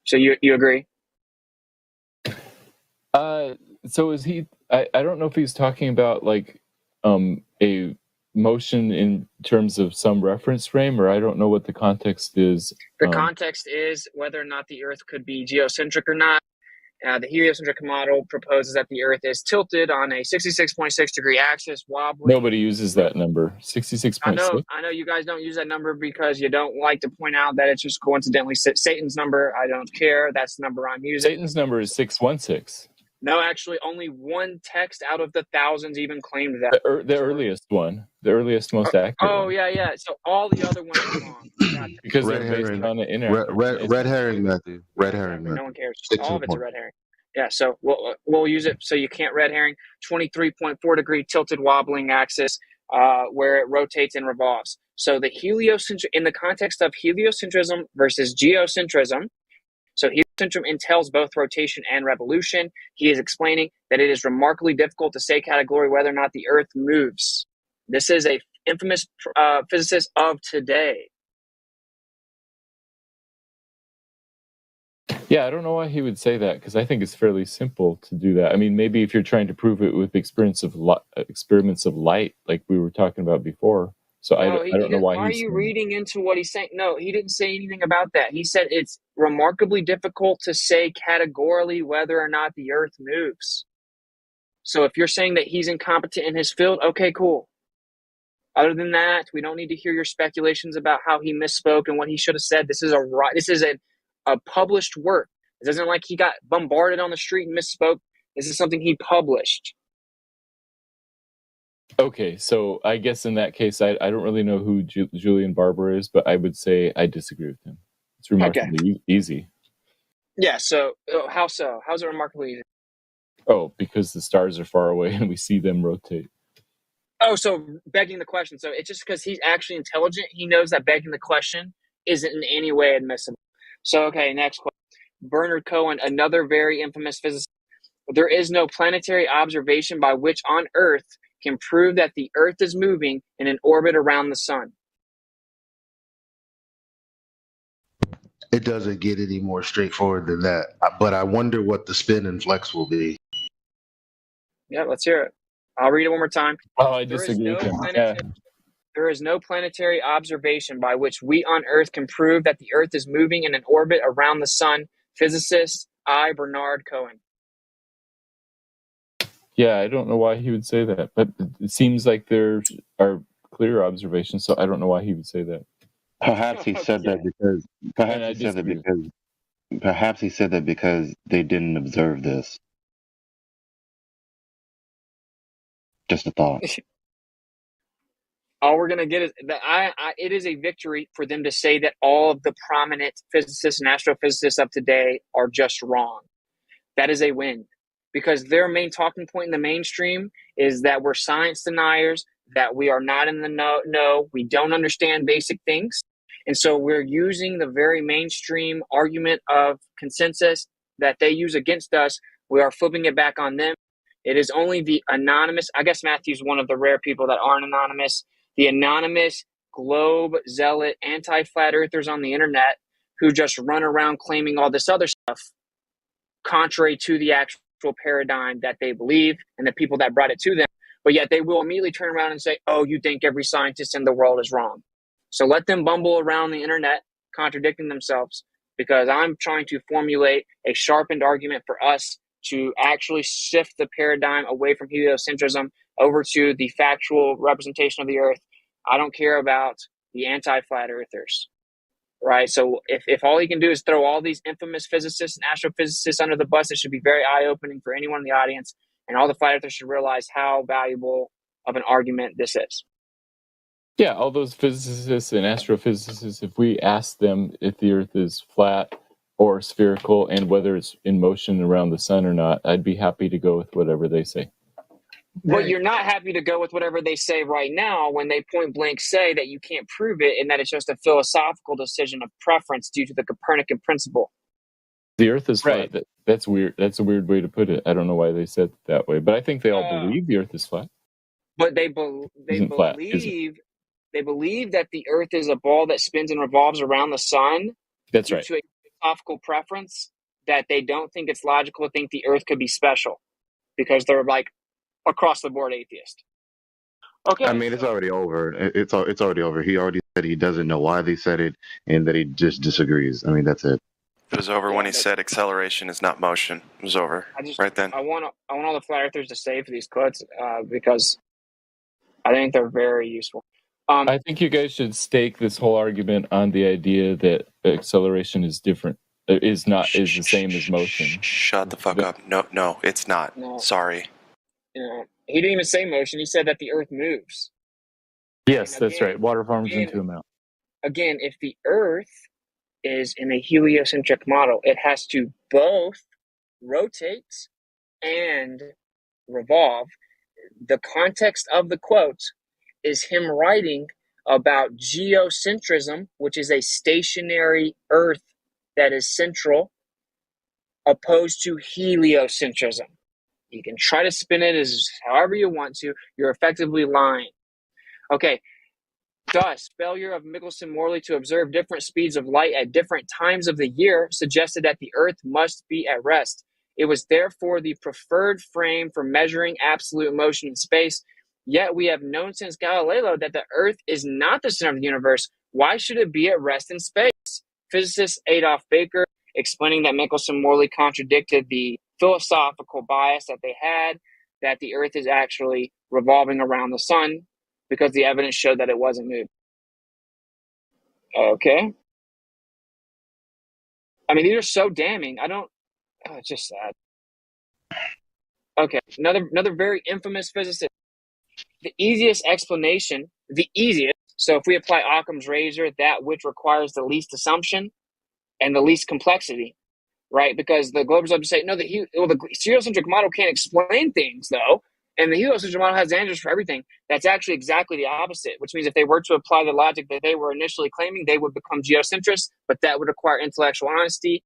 So you agree? So is he? I don't know if he's talking about like a motion in terms of some reference frame, or I don't know what the context is. The context is whether or not the Earth could be geocentric or not. The heliocentric model proposes that the Earth is tilted on a 66.6 degree axis, wobbling. Nobody uses that number, 66.6. I know you guys don't use that number because you don't like to point out that it's just coincidentally Satan's number. I don't care. That's the number I'm using. Satan's number is 616. No, actually, only one text out of the thousands even claimed that. The earliest one, the earliest, most accurate. Oh, yeah. So all the other ones are wrong. Because they're based on the internet. Red herring, Matthew. Red herring, Matthew. No one cares. All of it's a red herring. Yeah, so we'll use it so you can't red herring. 23.4 degree tilted wobbling axis where it rotates and revolves. So the in the context of heliocentrism versus geocentrism, so heliocentrism entails both rotation and revolution. He is explaining that it is remarkably difficult to say categorically whether or not the Earth moves. This is a infamous physicist of today. Yeah, I don't know why he would say that, because I think it's fairly simple to do that. I mean, maybe if you're trying to prove it with experiments of light, like we were talking about before. So I don't know why. Why are you reading into what he's saying? No, he didn't say anything about that. He said it's remarkably difficult to say categorically whether or not the Earth moves. So if you're saying that he's incompetent in his field, okay, cool. Other than that, we don't need to hear your speculations about how he misspoke and what he should have said. This is a published work. It isn't like he got bombarded on the street and misspoke. This is something he published. Okay, so I guess in that case, I don't really know who Julian Barber is, but I would say I disagree with him. It's remarkably easy. Yeah, so how so? How's it remarkably easy? Oh, because the stars are far away and we see them rotate. Oh, so begging the question. So it's just because he's actually intelligent, he knows that begging the question isn't in any way admissible. So, okay, next question. Bernard Cohen, another very infamous physicist. There is no planetary observation by which on Earth can prove that the Earth is moving in an orbit around the sun. It doesn't get any more straightforward than that. But I wonder what the spin and flex will be. Yeah, let's hear it. I'll read it one more time. Oh, I disagree with him. There is no planetary observation by which we on Earth can prove that the Earth is moving in an orbit around the sun. Physicist I. Bernard Cohen. Yeah, I don't know why he would say that, but it seems like there are clear observations, so I don't know why he would say that. Perhaps he said that because they didn't observe this. Just a thought. all we're going to get is that it is a victory for them to say that all of the prominent physicists and astrophysicists of today are just wrong. That is a win, because their main talking point in the mainstream is that we're science deniers, that we are not in the know, we don't understand basic things. And so we're using the very mainstream argument of consensus that they use against us. We are flipping it back on them. It is only the anonymous, I guess Matthew's one of the rare people that aren't anonymous, the anonymous globe zealot anti-flat earthers on the internet who just run around claiming all this other stuff contrary to the actual paradigm that they believe and the people that brought it to them. But yet they will immediately turn around and say, oh, you think every scientist in the world is wrong. So let them bumble around the internet contradicting themselves, because I'm trying to formulate a sharpened argument for us to actually shift the paradigm away from heliocentrism over to the factual representation of the earth. I don't care about the anti-flat earthers, right? So if all he can do is throw all these infamous physicists and astrophysicists under the bus, it should be very eye-opening for anyone in the audience, and all the flat earthers should realize how valuable of an argument this is. Yeah, all those physicists and astrophysicists, if we ask them if the earth is flat or spherical and whether it's in motion around the sun or not, I'd be happy to go with whatever they say. But you're not happy to go with whatever they say right now when they point blank say that you can't prove it and that it's just a philosophical decision of preference due to the Copernican principle. The earth is flat. Right. That's weird. That's a weird way to put it. I don't know why they said it that way, but I think they all believe the earth is flat. But they believe that the earth is a ball that spins and revolves around the sun. That's right. To a philosophical preference, that they don't think it's logical to think the earth could be special because they're like across the board atheist. Okay. I mean, it's already over. It's already over. He already said he doesn't know why they said it and that he just disagrees. I mean, that's it. It was over when he said acceleration is not motion. It was over right then. I want all the flat earthers to save these quotes because I think they're very useful. I think you guys should stake this whole argument on the idea that acceleration is different. Is the same as motion. Shut the fuck up. No, it's not. No. Sorry. He didn't even say motion. He said that the earth moves. Yes, that's right. Water forms into a mountain. Again, if the earth is in a heliocentric model, it has to both rotate and revolve. The context of the quote is him writing about geocentrism, which is a stationary earth that is central, opposed to heliocentrism. You can try to spin it as however you want to. You're effectively lying. Okay. Thus, failure of Michelson-Morley to observe different speeds of light at different times of the year suggested that the Earth must be at rest. It was therefore the preferred frame for measuring absolute motion in space. Yet we have known since Galileo that the Earth is not the center of the universe. Why should it be at rest in space? Physicist Adolf Baker, explaining that Michelson-Morley contradicted the philosophical bias that they had, that the Earth is actually revolving around the sun, because the evidence showed that it wasn't moving. Okay. I mean, these are so damning. It's just sad. Okay, another very infamous physicist. The easiest explanation, so if we apply Occam's razor, that which requires the least assumption and the least complexity, right? Because the globers love to say, no, the heliocentric model can't explain things, though. And the heliocentric model has answers for everything. That's actually exactly the opposite, which means if they were to apply the logic that they were initially claiming, they would become geocentrists, but that would require intellectual honesty,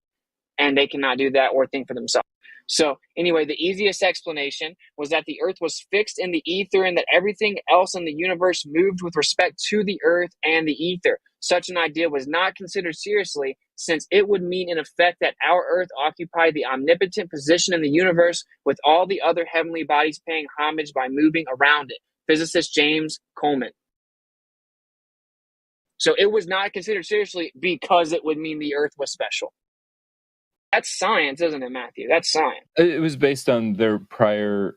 and they cannot do that or think for themselves. So anyway, the easiest explanation was that the Earth was fixed in the ether and that everything else in the universe moved with respect to the Earth and the ether. Such an idea was not considered seriously, since it would mean in effect that our Earth occupied the omnipotent position in the universe, with all the other heavenly bodies paying homage by moving around it. Physicist James Coleman. So it was not considered seriously because it would mean the Earth was special. That's science, isn't it, Matthew? That's science. It was based on their prior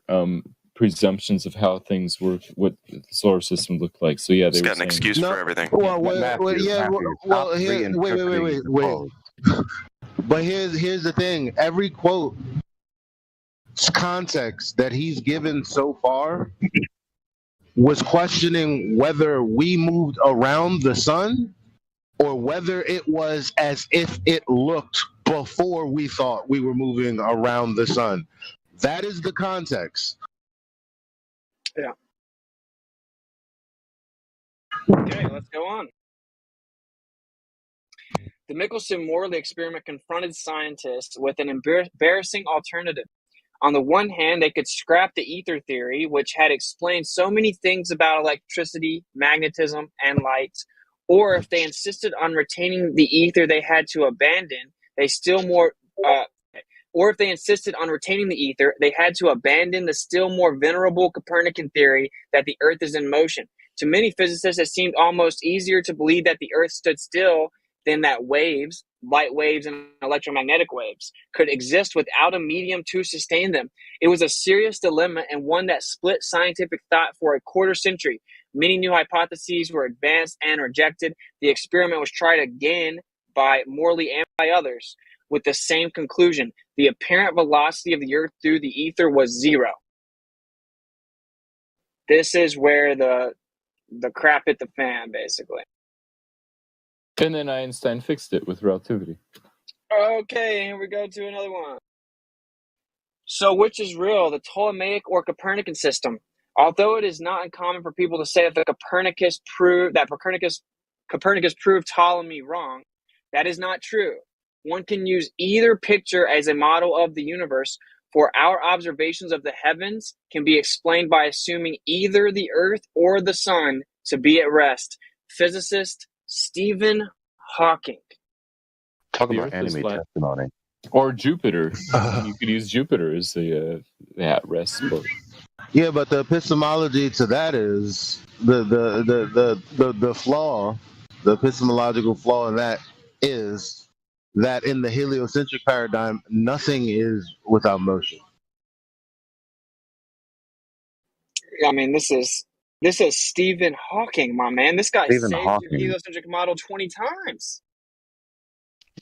presumptions of how things work, what the solar system looked like. So yeah, He's got an excuse for everything. Wait. But here's the thing. Every quote context that he's given so far was questioning whether we moved around the sun or whether it was as if it looked before we thought we were moving around the sun. That is the context. Yeah. Okay, let's go on. The Michelson-Morley experiment confronted scientists with an embarrassing alternative. On the one hand, they could scrap the ether theory, which had explained so many things about electricity, magnetism, and light. Or if they insisted on retaining the ether they had to abandon, or if they insisted on retaining the ether, they had to abandon the still more venerable Copernican theory that the Earth is in motion. To many physicists, it seemed almost easier to believe that the Earth stood still than that waves, light waves and electromagnetic waves, could exist without a medium to sustain them. It was a serious dilemma and one that split scientific thought for a quarter century. Many new hypotheses were advanced and rejected. The experiment was tried again by Morley and by others with the same conclusion. The apparent velocity of the Earth through the ether was zero. This is where the crap hit the fan, basically. And then Einstein fixed it with relativity. Okay, here we go to another one. So which is real, the Ptolemaic or Copernican system? Although it is not uncommon for people to say that Copernicus proved Ptolemy wrong, that is not true. One can use either picture as a model of the universe, for our observations of the heavens can be explained by assuming either the Earth or the Sun to be at rest. Physicist Stephen Hawking. Talk The about Earth is enemy flat. testimony. Or Jupiter. You could use Jupiter as the at rest spot. Yeah, but the epistemology to that is the flaw, the epistemological flaw in that is that in the heliocentric paradigm, nothing is without motion. I mean, this is Stephen Hawking, my man. This guy Stephen saved your Hawking, heliocentric model 20 times.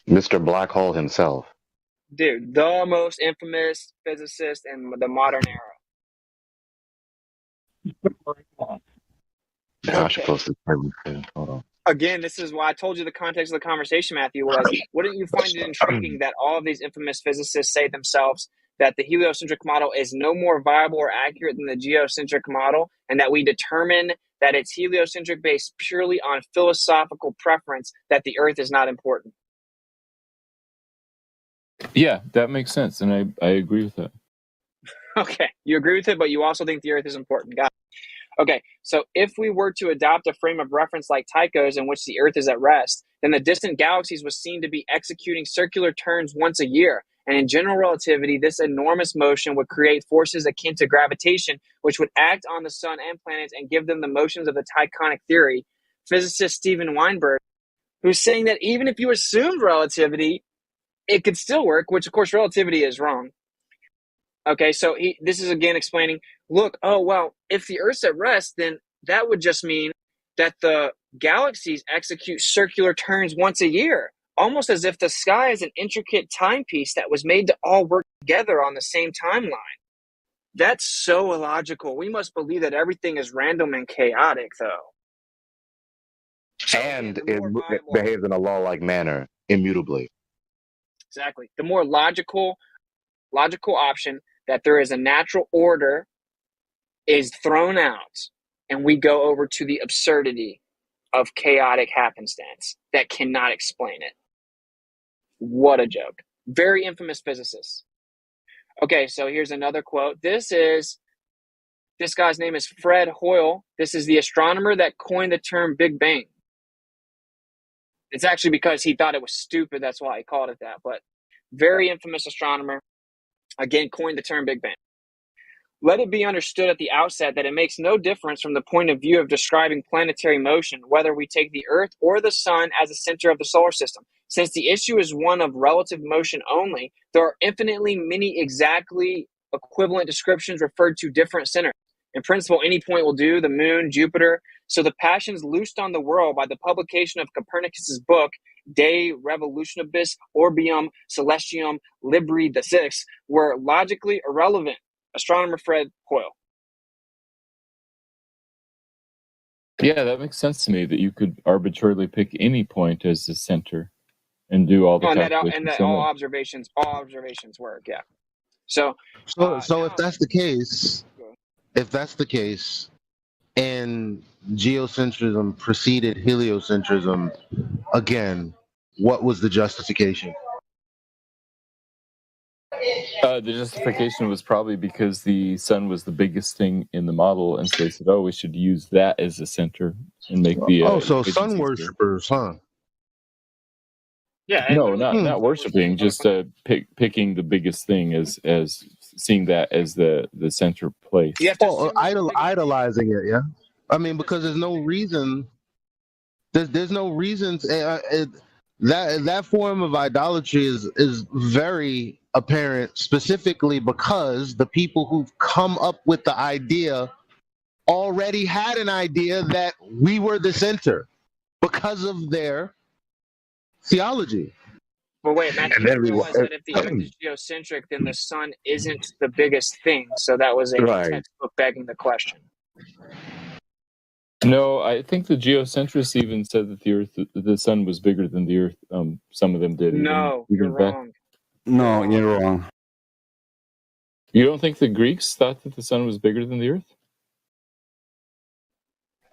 Mr. Black Hole himself. Dude, the most infamous physicist in the modern era. Josh posted everything. Hold on. Again, this is why I told you the context of the conversation, Matthew, was wouldn't you find it intriguing that all of these infamous physicists say themselves that the heliocentric model is no more viable or accurate than the geocentric model, and that we determine that it's heliocentric based purely on philosophical preference, that the Earth is not important? Yeah, that makes sense, and I agree with that. Okay, you agree with it, but you also think the Earth is important. Got it. Okay, so if we were to adopt a frame of reference like Tycho's in which the Earth is at rest, then the distant galaxies was seen to be executing circular turns once a year. And in general relativity, this enormous motion would create forces akin to gravitation, which would act on the sun and planets and give them the motions of the Tychonic theory. Physicist Steven Weinberg, who's saying that even if you assumed relativity, it could still work, which of course relativity is wrong. Okay, so this is again explaining, look, oh, well, if the Earth's at rest, then that would just mean that the galaxies execute circular turns once a year, almost as if the sky is an intricate timepiece that was made to all work together on the same timeline. That's so illogical. We must believe that everything is random and chaotic, though. And it behaves in a law-like manner, immutably. Exactly. The more logical option, that there is a natural order, is thrown out, and we go over to the absurdity of chaotic happenstance that cannot explain it. What a joke. Very infamous physicist. Okay, so here's another quote. This guy's name is Fred Hoyle. This is the astronomer that coined the term Big Bang. It's actually because he thought it was stupid, that's why he called it that, but very infamous astronomer. Again, coined the term Big Bang. Let it be understood at the outset that it makes no difference from the point of view of describing planetary motion, whether we take the Earth or the Sun as the center of the solar system. Since the issue is one of relative motion only, there are infinitely many exactly equivalent descriptions referred to different centers. In principle, any point will do, the moon, Jupiter. So the passions loosed on the world by the publication of Copernicus's book, De Revolutionibus Orbium Celestium Libri VI, were logically irrelevant. Astronomer Fred Hoyle. Yeah, that makes sense to me that you could arbitrarily pick any point as the center and do all the calculations. And that all observations work. Yeah. So if that's the case, and geocentrism preceded heliocentrism, again, what was the justification? The justification was probably because the sun was the biggest thing in the model, and so they said, "Oh, we should use that as the center and make the." So sun worshippers, huh? Yeah. No, not worshiping, just picking the biggest thing as seeing that as the center place. Idolizing it, yeah. I mean, because there's no reason. There's no reasons. That form of idolatry is very apparent, specifically because the people who've come up with the idea already had an idea that we were the center because of their theology. But wait, Matt, you realize that if the Earth is geocentric, then the sun isn't the biggest thing. So that was a textbook begging the question. No, I think the geocentrists even said that the sun was bigger than the Earth. Some of them did. No, you're wrong. No, you're wrong. You don't think the Greeks thought that the sun was bigger than the Earth?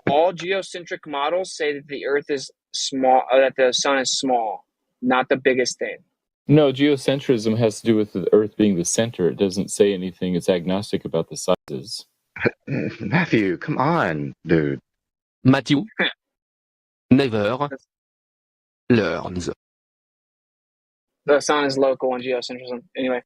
All geocentric models say that the Earth is small, that the sun is small, not the biggest thing. No, geocentrism has to do with the Earth being the center. It doesn't say anything. It's agnostic about the sizes. Matthew, come on, dude. Matthew, never learns. The sun is local in geocentrism. Anyway.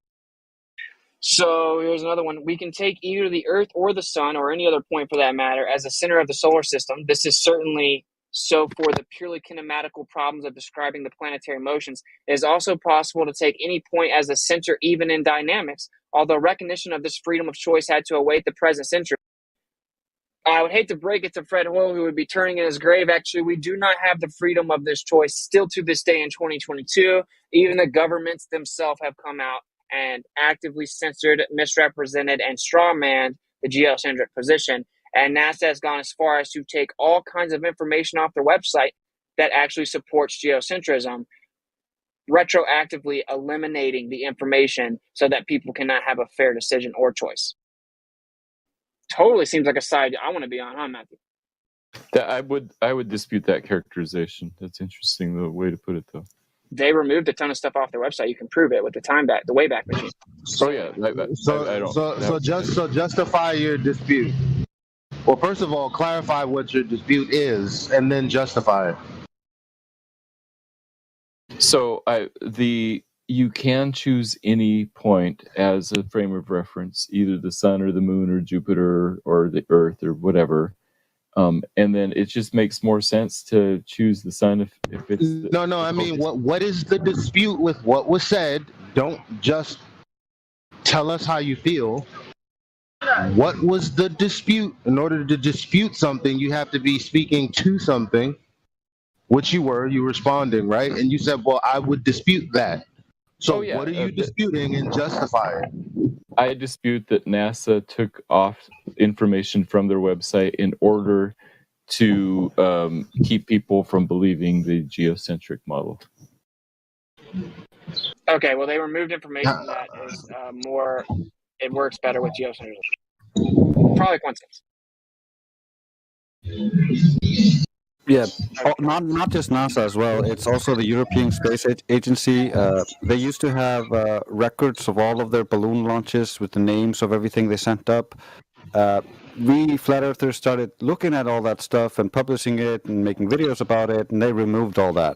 So here's another one. We can take either the Earth or the sun, or any other point for that matter, as the center of the solar system. This is certainly so for the purely kinematical problems of describing the planetary motions. It is also possible to take any point as the center, even in dynamics, although recognition of this freedom of choice had to await the present century. I would hate to break it to Fred Hoyle, who would be turning in his grave. Actually, we do not have the freedom of this choice still to this day in 2022. Even the governments themselves have come out and actively censored, misrepresented, and strawmanned the geocentric position. And NASA has gone as far as to take all kinds of information off their website that actually supports geocentrism, retroactively eliminating the information so that people cannot have a fair decision or choice. Totally seems like a side I want to be on, huh, Matthew? I would dispute that characterization. That's interesting, the way to put it, though. They removed a ton of stuff off their website. You can prove it with the Wayback Machine. Oh yeah, So justify your dispute. Well, first of all, clarify what your dispute is, and then justify it. So you can choose any point as a frame of reference, either the sun or the moon or Jupiter or the Earth or whatever. And then it just makes more sense to choose the sun if it's no. I mean, what is the dispute with what was said? Don't just tell us how you feel. What was the dispute? In order to dispute something, you have to be speaking to something, which you were. You responding, right? And you said, "Well, I would dispute that." So what are you disputing and justify it? I dispute that NASA took off information from their website in order to keep people from believing the geocentric model. Okay, well, they removed information that is more, it works better with geocentrism. Probably coincidence. Yeah, not just NASA as well. It's also the European Space Agency. They used to have records of all of their balloon launches with the names of everything they sent up. We flat earthers started looking at all that stuff and publishing it and making videos about it, and they removed all that.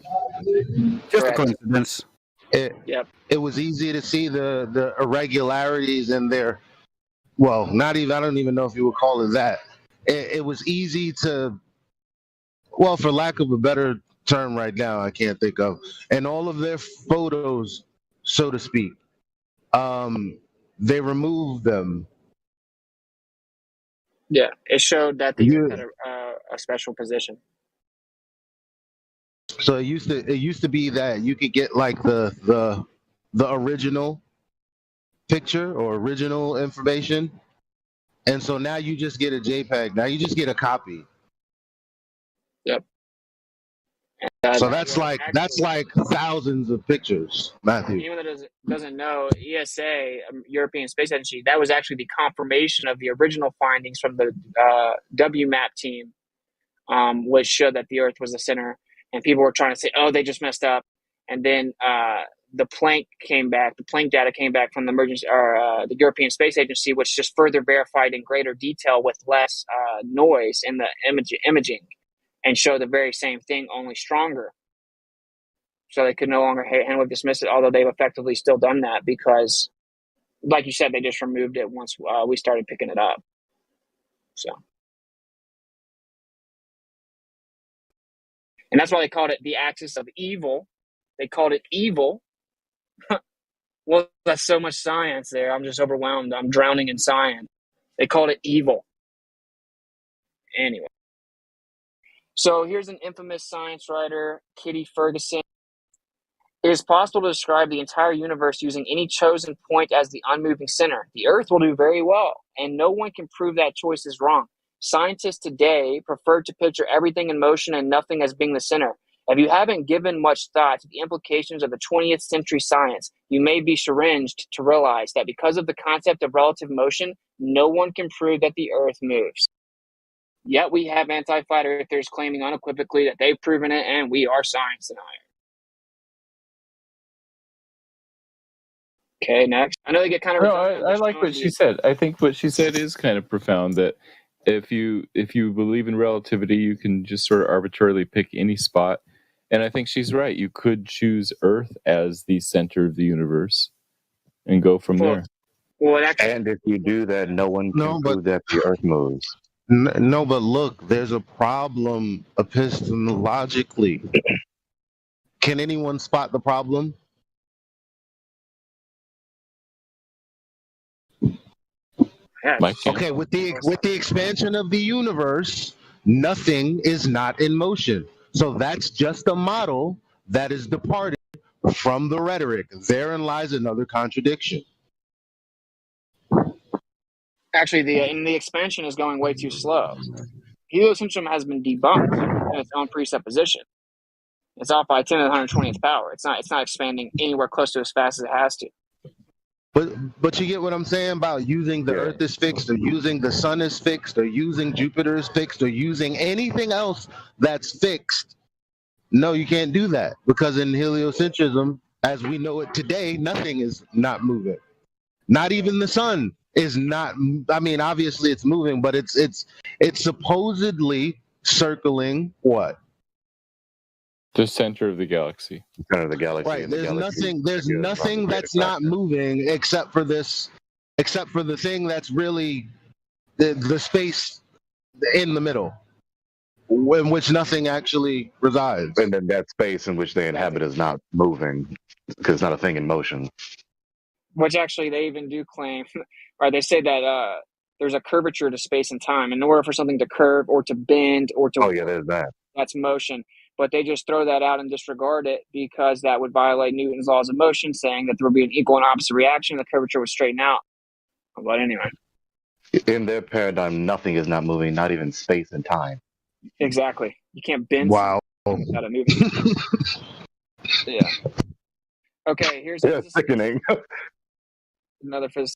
Just a coincidence. It was easy to see the irregularities in there. Well, not even. I don't even know if you would call it that. It was easy to. Well, for lack of a better term right now, I can't think of. And all of their photos, so to speak, they removed them. Yeah, it showed that the Earth had a special position. So it used to be that you could get like the original picture or original information, and so now you just get a JPEG. Now you just get a copy. Yep. So that's like thousands of pictures, Matthew. Anyone that doesn't know, ESA, European Space Agency, that was actually the confirmation of the original findings from the WMAP team, which showed that the Earth was the center. And people were trying to say, "Oh, they just messed up." And then the Planck came back. The Planck data came back from the European Space Agency, which just further verified in greater detail with less noise in the imaging, and showed the very same thing, only stronger. So they could no longer handily dismiss it, although they've effectively still done that because, like you said, they just removed it once we started picking it up. So, and that's why they called it the axis of evil. They called it evil. Well, that's so much science there. I'm just overwhelmed. I'm drowning in science. They called it evil. Anyway. So here's an infamous science writer, Kitty Ferguson. It is possible to describe the entire universe using any chosen point as the unmoving center. The Earth will do very well, and no one can prove that choice is wrong. Scientists today prefer to picture everything in motion and nothing as being the center. If you haven't given much thought to the implications of the 20th century science, you may be chagrined to realize that because of the concept of relative motion, no one can prove that the Earth moves. Yet we have anti-flat earthers claiming unequivocally that they've proven it, and we are science deniers. Okay, next. I know they get kind of. No, I like what she said. I think what she said is kind of profound. That if you believe in relativity, you can just sort of arbitrarily pick any spot. And I think she's right. You could choose Earth as the center of the universe and go from there. Well, and if you do that, no one can prove that the Earth moves. No, but look, there's a problem epistemologically. Can anyone spot the problem? Okay, with the expansion of the universe, nothing is not in motion. So that's just a model that is departed from the rhetoric. Therein lies another contradiction. Actually, the expansion is going way too slow. Heliocentricity has been debunked in its own presupposition. It's off by 10 to the 120th power. It's not expanding anywhere close to as fast as it has to. But you get what I'm saying about using the Earth is fixed, or using the Sun is fixed, or using Jupiter is fixed, or using anything else that's fixed. No, you can't do that, because in heliocentrism, as we know it today, nothing is not moving. Not even the sun is not. I mean, obviously it's moving, but it's supposedly circling what? The center of the galaxy. Center of the galaxy. Right. There's nothing that's not moving except for the thing that's really the space in the middle, in which nothing actually resides. And then that space in which they inhabit is not moving because it's not a thing in motion. Which actually they even do claim, right? They say that there's a curvature to space and time. In order for something to curve or to bend or to there's that. That's motion. But they just throw that out and disregard it because that would violate Newton's laws of motion, saying that there would be an equal and opposite reaction. The curvature would straighten out. But anyway. In their paradigm, nothing is not moving, not even space and time. Exactly. You can't bend without a moving. Yeah. Okay, here's sickening. Another physics.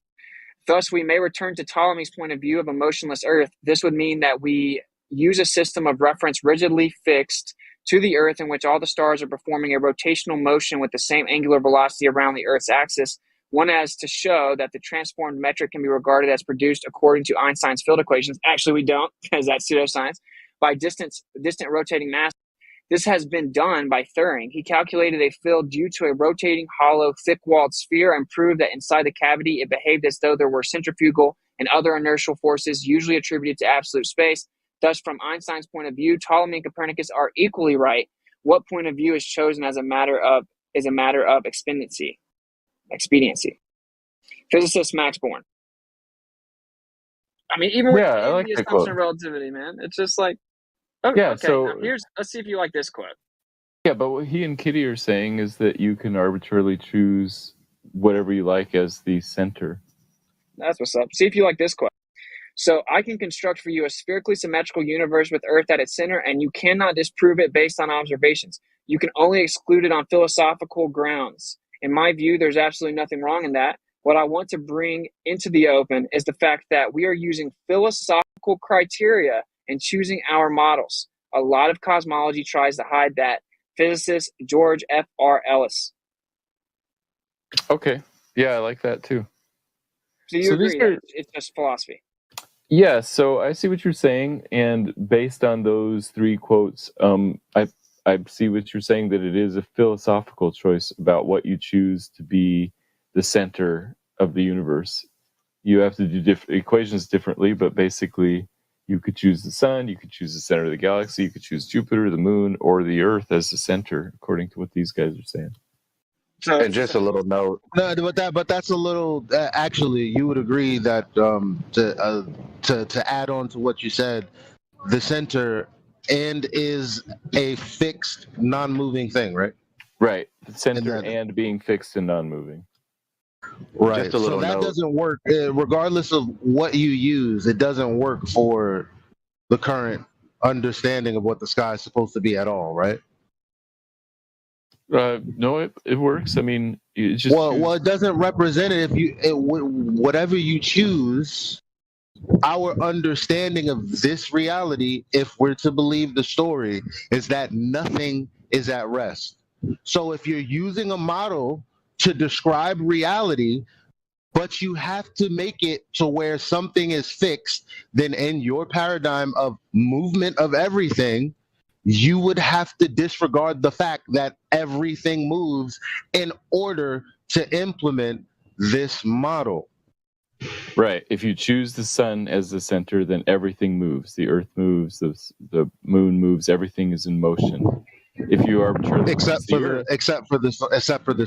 Thus, we may return to Ptolemy's point of view of a motionless Earth. This would mean that we use a system of reference rigidly fixed to the Earth in which all the stars are performing a rotational motion with the same angular velocity around the Earth's axis. One as to show that the transformed metric can be regarded as produced according to Einstein's field equations. Actually, we don't, because that's pseudoscience. By distant rotating mass. This has been done by Thuring. He calculated a field due to a rotating, hollow, thick-walled sphere and proved that inside the cavity it behaved as though there were centrifugal and other inertial forces usually attributed to absolute space. Thus, from Einstein's point of view, Ptolemy and Copernicus are equally right. What point of view is chosen as a matter of expediency. Physicist Max Born. I mean, even with I like the that assumption quote. of relativity, man, it's just like, okay, Yeah, so- now let's see if you like this quote. Yeah, but what he and Kitty are saying is that you can arbitrarily choose whatever you like as the center. That's what's up. See if you like this quote. So I can construct for you a spherically symmetrical universe with Earth at its center, and you cannot disprove it based on observations. You can only exclude it on philosophical grounds. In my view, there's absolutely nothing wrong in that. What I want to bring into the open is the fact that we are using philosophical criteria in choosing our models. A lot of cosmology tries to hide that. Physicist George F.R. Ellis. Okay. Yeah, I like that too. So you agree that it's just philosophy? Yeah, so I see what you're saying, and based on those three quotes, I see what you're saying, that it is a philosophical choice about what you choose to be the center of the universe. You have to do equations differently, but basically you could choose the sun, you could choose the center of the galaxy, you could choose Jupiter, the moon, or the Earth as the center, according to what these guys are saying. And just a little note. No, but that's a little. Actually, you would agree that to add on to what you said, the center and is a fixed, non-moving thing, right? Right. The center and being fixed and non-moving. Right. Just a little so that note. doesn't work, regardless of what you use. It doesn't work for the current understanding of what the sky is supposed to be at all, right? No, it works. I mean, it's just well, it doesn't represent it. If whatever you choose, our understanding of this reality, if we're to believe the story, is that nothing is at rest. So if you're using a model to describe reality, but you have to make it to where something is fixed, then in your paradigm of movement of everything, you would have to disregard the fact that everything moves in order to implement this model. Right. If you choose the sun as the center, then everything moves. The Earth moves, the moon moves, everything is in motion. If you arbitrarily except for the sun. Except for the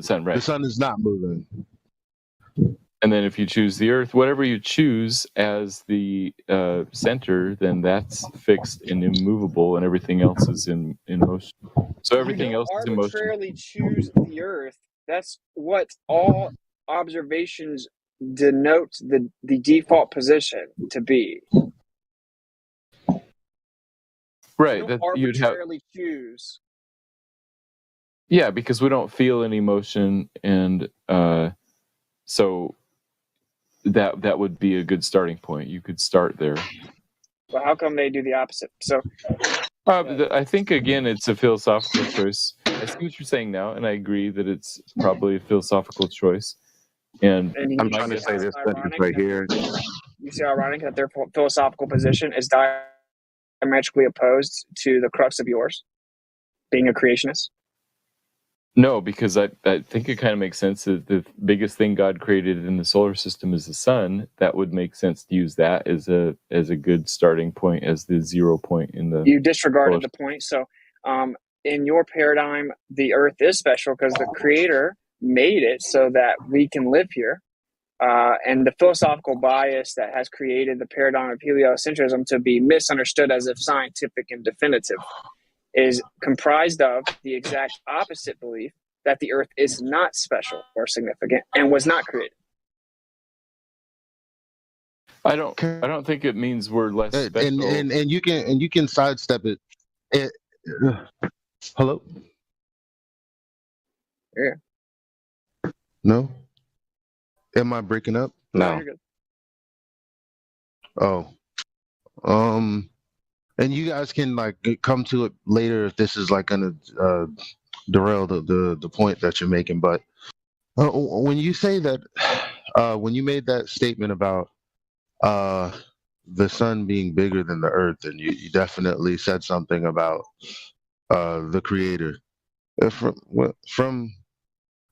sun, right. The sun is not moving. And then if you choose the Earth, whatever you choose as the center, then that's fixed and immovable, and everything else is in motion. So everything else is in motion. Arbitrarily choose the Earth. That's what all observations denote the default position to be. Right. You That don't you'd have. arbitrarily choose. Yeah, because we don't feel any motion, and so that would be a good starting point. You could start there. Well, how come they do the opposite? So, I think again, it's a philosophical choice. I see what you're saying now, and I agree that it's probably a philosophical choice. And I'm trying to say this sentence right here. You see how ironic that their philosophical position is diametrically opposed to the crux of yours, being a creationist? No, because I think it kind of makes sense that the biggest thing God created in the solar system is the sun. That would make sense to use that as a good starting point, as the 0 point in the. You disregarded the point. So, in your paradigm, the Earth is special because the Creator made it so that we can live here. And the philosophical bias that has created the paradigm of heliocentrism to be misunderstood as if scientific and definitive is comprised of the exact opposite belief that the Earth is not special or significant and was not created. I don't think it means we're less special. And you can sidestep it. Hello? Yeah. No? Am I breaking up? No. You're good. Oh. And you guys can come to it later if this is gonna derail the point that you're making. But when you say that, when you made that statement about the sun being bigger than the Earth, and you definitely said something about the Creator.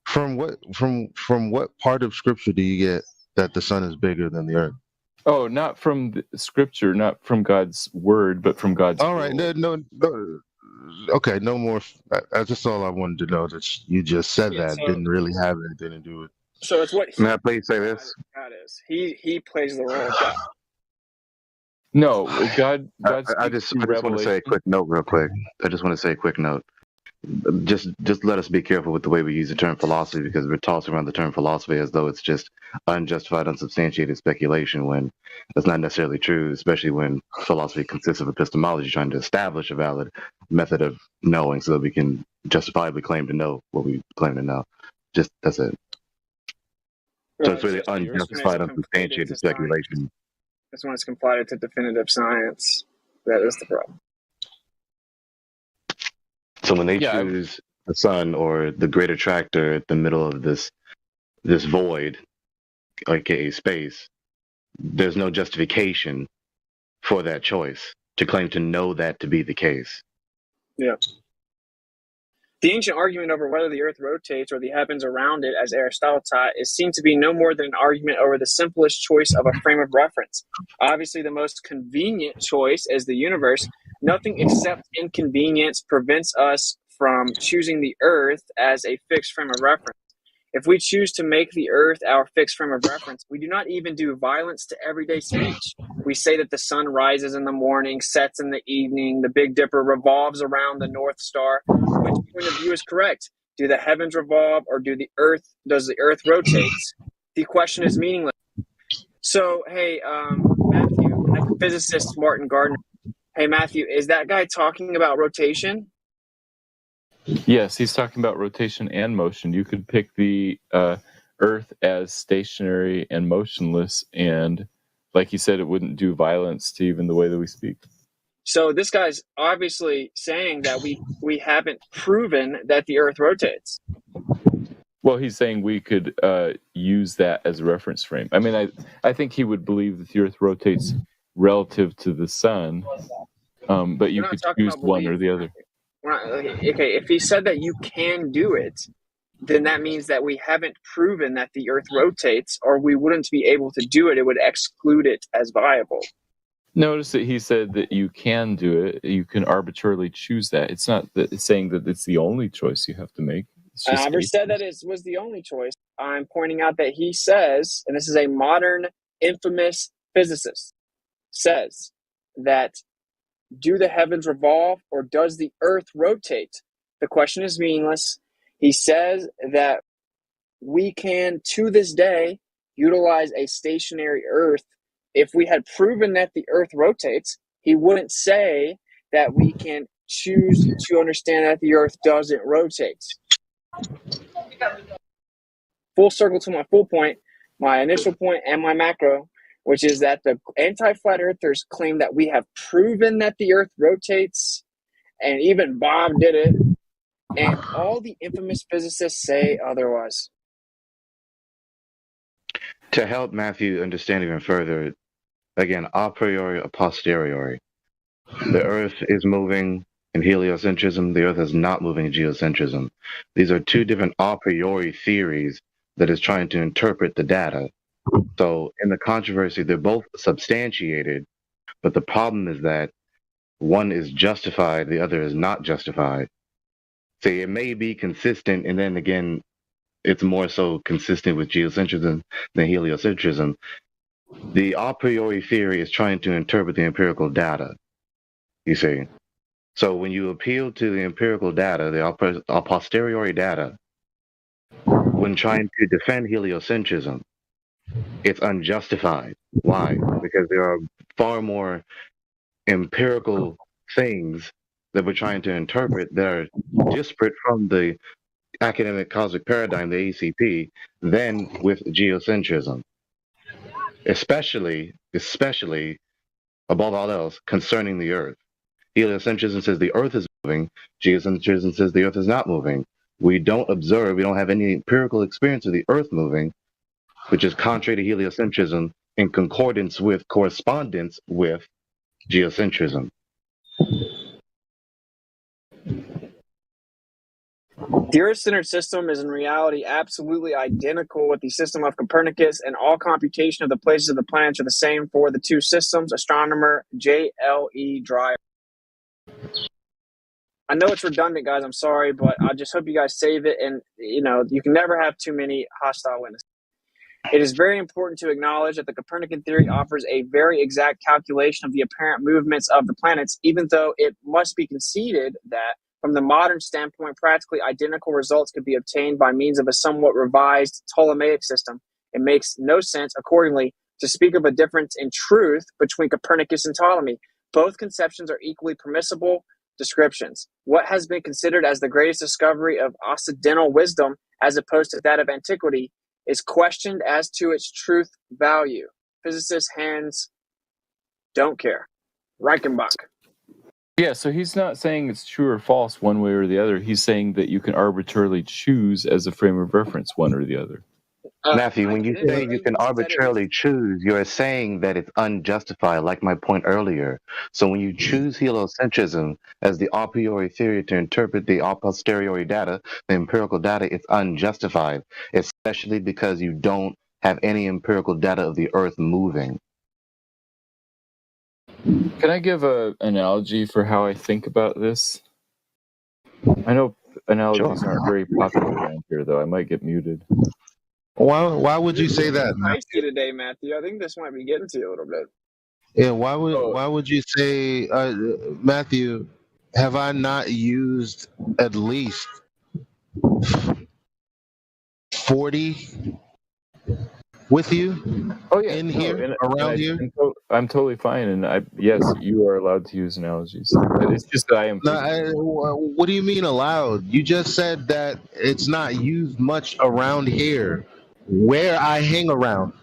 From what part of Scripture do you get that the sun is bigger than the Earth? Oh, not from the Scripture, not from God's word, but from God's. All right, no. Okay, no more. That's just all I wanted to know. That you just said that didn't really have anything to do with. So it's what. May I please say this? God is. He plays the role of God. No, God. I just want to say a quick note, real quick. I just want to say a quick note. just let us be careful with the way we use the term philosophy, because we're tossing around the term philosophy as though it's just unjustified, unsubstantiated speculation, when that's not necessarily true, especially when philosophy consists of epistemology trying to establish a valid method of knowing so that we can justifiably claim to know what we claim to know. Just that's it. So it's really unjustified, unsubstantiated speculation. That's when it's conflated to definitive science. That is the problem. So when they choose the sun or the great attractor at the middle of this void, aka space, there's no justification for that choice to claim to know that to be the case. Yeah. The ancient argument over whether the earth rotates or the heavens around it, as Aristotle taught, is seen to be no more than an argument over the simplest choice of a frame of reference. Obviously, the most convenient choice is the universe. Nothing except inconvenience prevents us from choosing the earth as a fixed frame of reference. If we choose to make the earth our fixed frame of reference, we do not even do violence to everyday speech. We say that the sun rises in the morning, sets in the evening, the Big Dipper revolves around the North Star. Which point of view is correct? Do the heavens revolve, or does the earth rotate? The question is meaningless. So, hey, Matthew, physicist Martin Gardner. Hey, Matthew, is that guy talking about rotation? Yes, he's talking about rotation and motion. You could pick the Earth as stationary and motionless, and like he said, it wouldn't do violence to even the way that we speak. So this guy's obviously saying that we haven't proven that the Earth rotates. Well, he's saying we could use that as a reference frame. I mean, I think he would believe that the Earth rotates relative to the sun, but you could choose one or the other. Okay, if he said that you can do it, then that means that we haven't proven that the Earth rotates, or we wouldn't be able to do it. It would exclude it as viable. Notice that he said that you can do it. You can arbitrarily choose that. It's not that it's saying that it's the only choice you have to make. I never said that it was the only choice. I'm pointing out that he says, and this is a modern, infamous physicist, says that do the heavens revolve or does the earth rotate? The question is meaningless. He says that we can, to this day, utilize a stationary earth. If we had proven that the earth rotates, he wouldn't say that we can choose to understand that the earth doesn't rotate. Full circle to my full point, my initial point, and my macro, which is that the anti-flat earthers claim that we have proven that the earth rotates, and even Bob did it, and all the infamous physicists say otherwise. To help Matthew understand even further, again, a priori, a posteriori. The Earth is moving in heliocentrism. The Earth is not moving in geocentrism. These are two different a priori theories that is trying to interpret the data. So in the controversy, they're both substantiated, but the problem is that one is justified, the other is not justified. See, it may be consistent, and then again, it's more so consistent with geocentrism than heliocentrism. The a priori theory is trying to interpret the empirical data, you see. So when you appeal to the empirical data, the a posteriori data, when trying to defend heliocentrism, it's unjustified. Why? Because there are far more empirical things that we're trying to interpret that are disparate from the academic cosmic paradigm, the ACP, than with geocentrism. Especially, above all else, concerning the Earth. Heliocentrism says the Earth is moving. Geocentrism says the Earth is not moving. We don't observe, we don't have any empirical experience of the Earth moving, which is contrary to heliocentrism, in correspondence with geocentrism. The Earth-centered system is in reality absolutely identical with the system of Copernicus, and all computation of the places of the planets are the same for the two systems. Astronomer J.L.E. Dreyer. I know it's redundant, guys. I'm sorry, but I just hope you guys save it. And, you can never have too many hostile witnesses. It is very important to acknowledge that the Copernican theory offers a very exact calculation of the apparent movements of the planets, even though it must be conceded that From the modern standpoint, practically identical results could be obtained by means of a somewhat revised Ptolemaic system. It makes no sense, accordingly, to speak of a difference in truth between Copernicus and Ptolemy. Both conceptions are equally permissible descriptions. What has been considered as the greatest discovery of Occidental wisdom, as opposed to that of antiquity, is questioned as to its truth value. Physicist Hans don't care. Reichenbach. Yeah, so he's not saying it's true or false one way or the other. He's saying that you can arbitrarily choose as a frame of reference one or the other. Matthew, when you say you can arbitrarily choose, you're saying that it's unjustified, like my point earlier. So when you choose heliocentrism as the a priori theory to interpret the a posteriori data, the empirical data, it's unjustified, especially because you don't have any empirical data of the Earth moving. Can I give an analogy for how I think about this? I know analogies aren't very popular around here, though. I might get muted. Why would you say that, Feisty today, Matthew. I think this might be getting to you a little bit. Yeah, why would you say, Matthew? Have I not used at least 40 with you? Oh yeah, in here, around here. I'm totally fine, and yes, you are allowed to use analogies. It's just that I am. What do you mean allowed? You just said that it's not used much around here, where I hang around.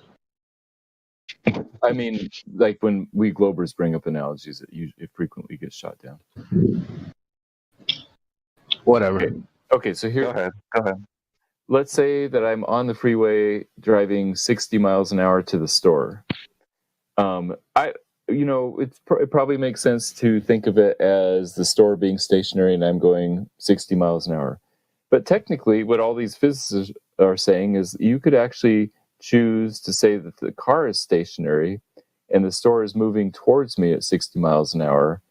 I mean, like when we Globers bring up analogies, it frequently gets shot down. Whatever. Okay, so here. Go ahead. Let's say that I'm on the freeway driving 60 miles an hour to the store. It probably makes sense to think of it as the store being stationary and I'm going 60 miles an hour. But technically, what all these physicists are saying is you could actually choose to say that the car is stationary and the store is moving towards me at 60 miles an hour.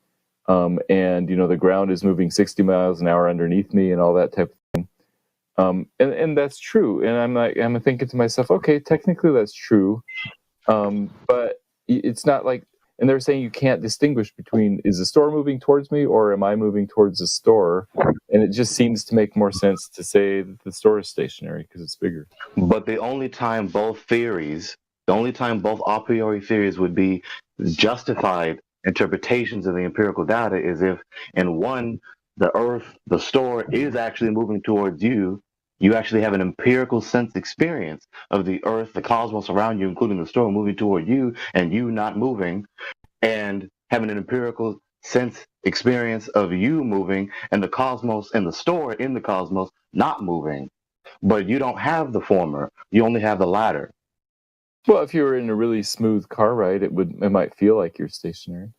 And the ground is moving 60 miles an hour underneath me and all that type of thing. And that's true. And I'm thinking to myself, okay, technically that's true. But it's not like, and they're saying you can't distinguish between, is the store moving towards me or am I moving towards the store? And it just seems to make more sense to say that the store is stationary because it's bigger. But the only time both a priori theories would be justified interpretations of the empirical data is if in one, the Earth, the store is actually moving towards you. You actually have an empirical sense experience of the Earth, the cosmos around you, including the store moving toward you and you not moving, and having an empirical sense experience of you moving and the cosmos and the store in the cosmos not moving. But you don't have the former. You only have the latter. Well, if you were in a really smooth car ride, it might feel like you're stationary.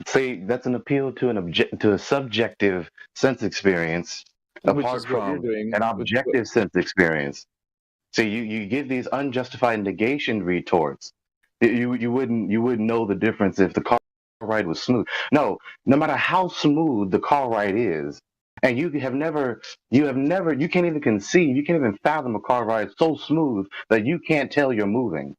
See, that's an appeal to a subjective sense experience apart from an objective sense experience. So you give these unjustified negation retorts. You wouldn't know the difference if the car ride was smooth. No matter how smooth the car ride is, and you can't even conceive, you can't even fathom a car ride so smooth that you can't tell you're moving.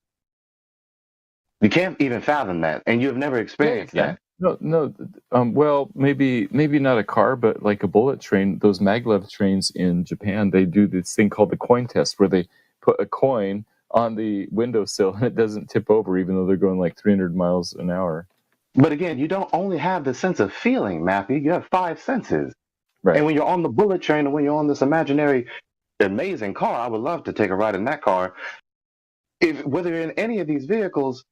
You can't even fathom that, and you have never experienced that. No. Well, maybe not a car, but like a bullet train. Those maglev trains in Japan, they do this thing called the coin test, where they put a coin on the windowsill and it doesn't tip over, even though they're going like 300 miles an hour. But again, you don't only have the sense of feeling, Matthew. You have 5 senses. Right. And when you're on the bullet train, or when you're on this imaginary, amazing car, I would love to take a ride in that car. Whether you're in any of these vehicles,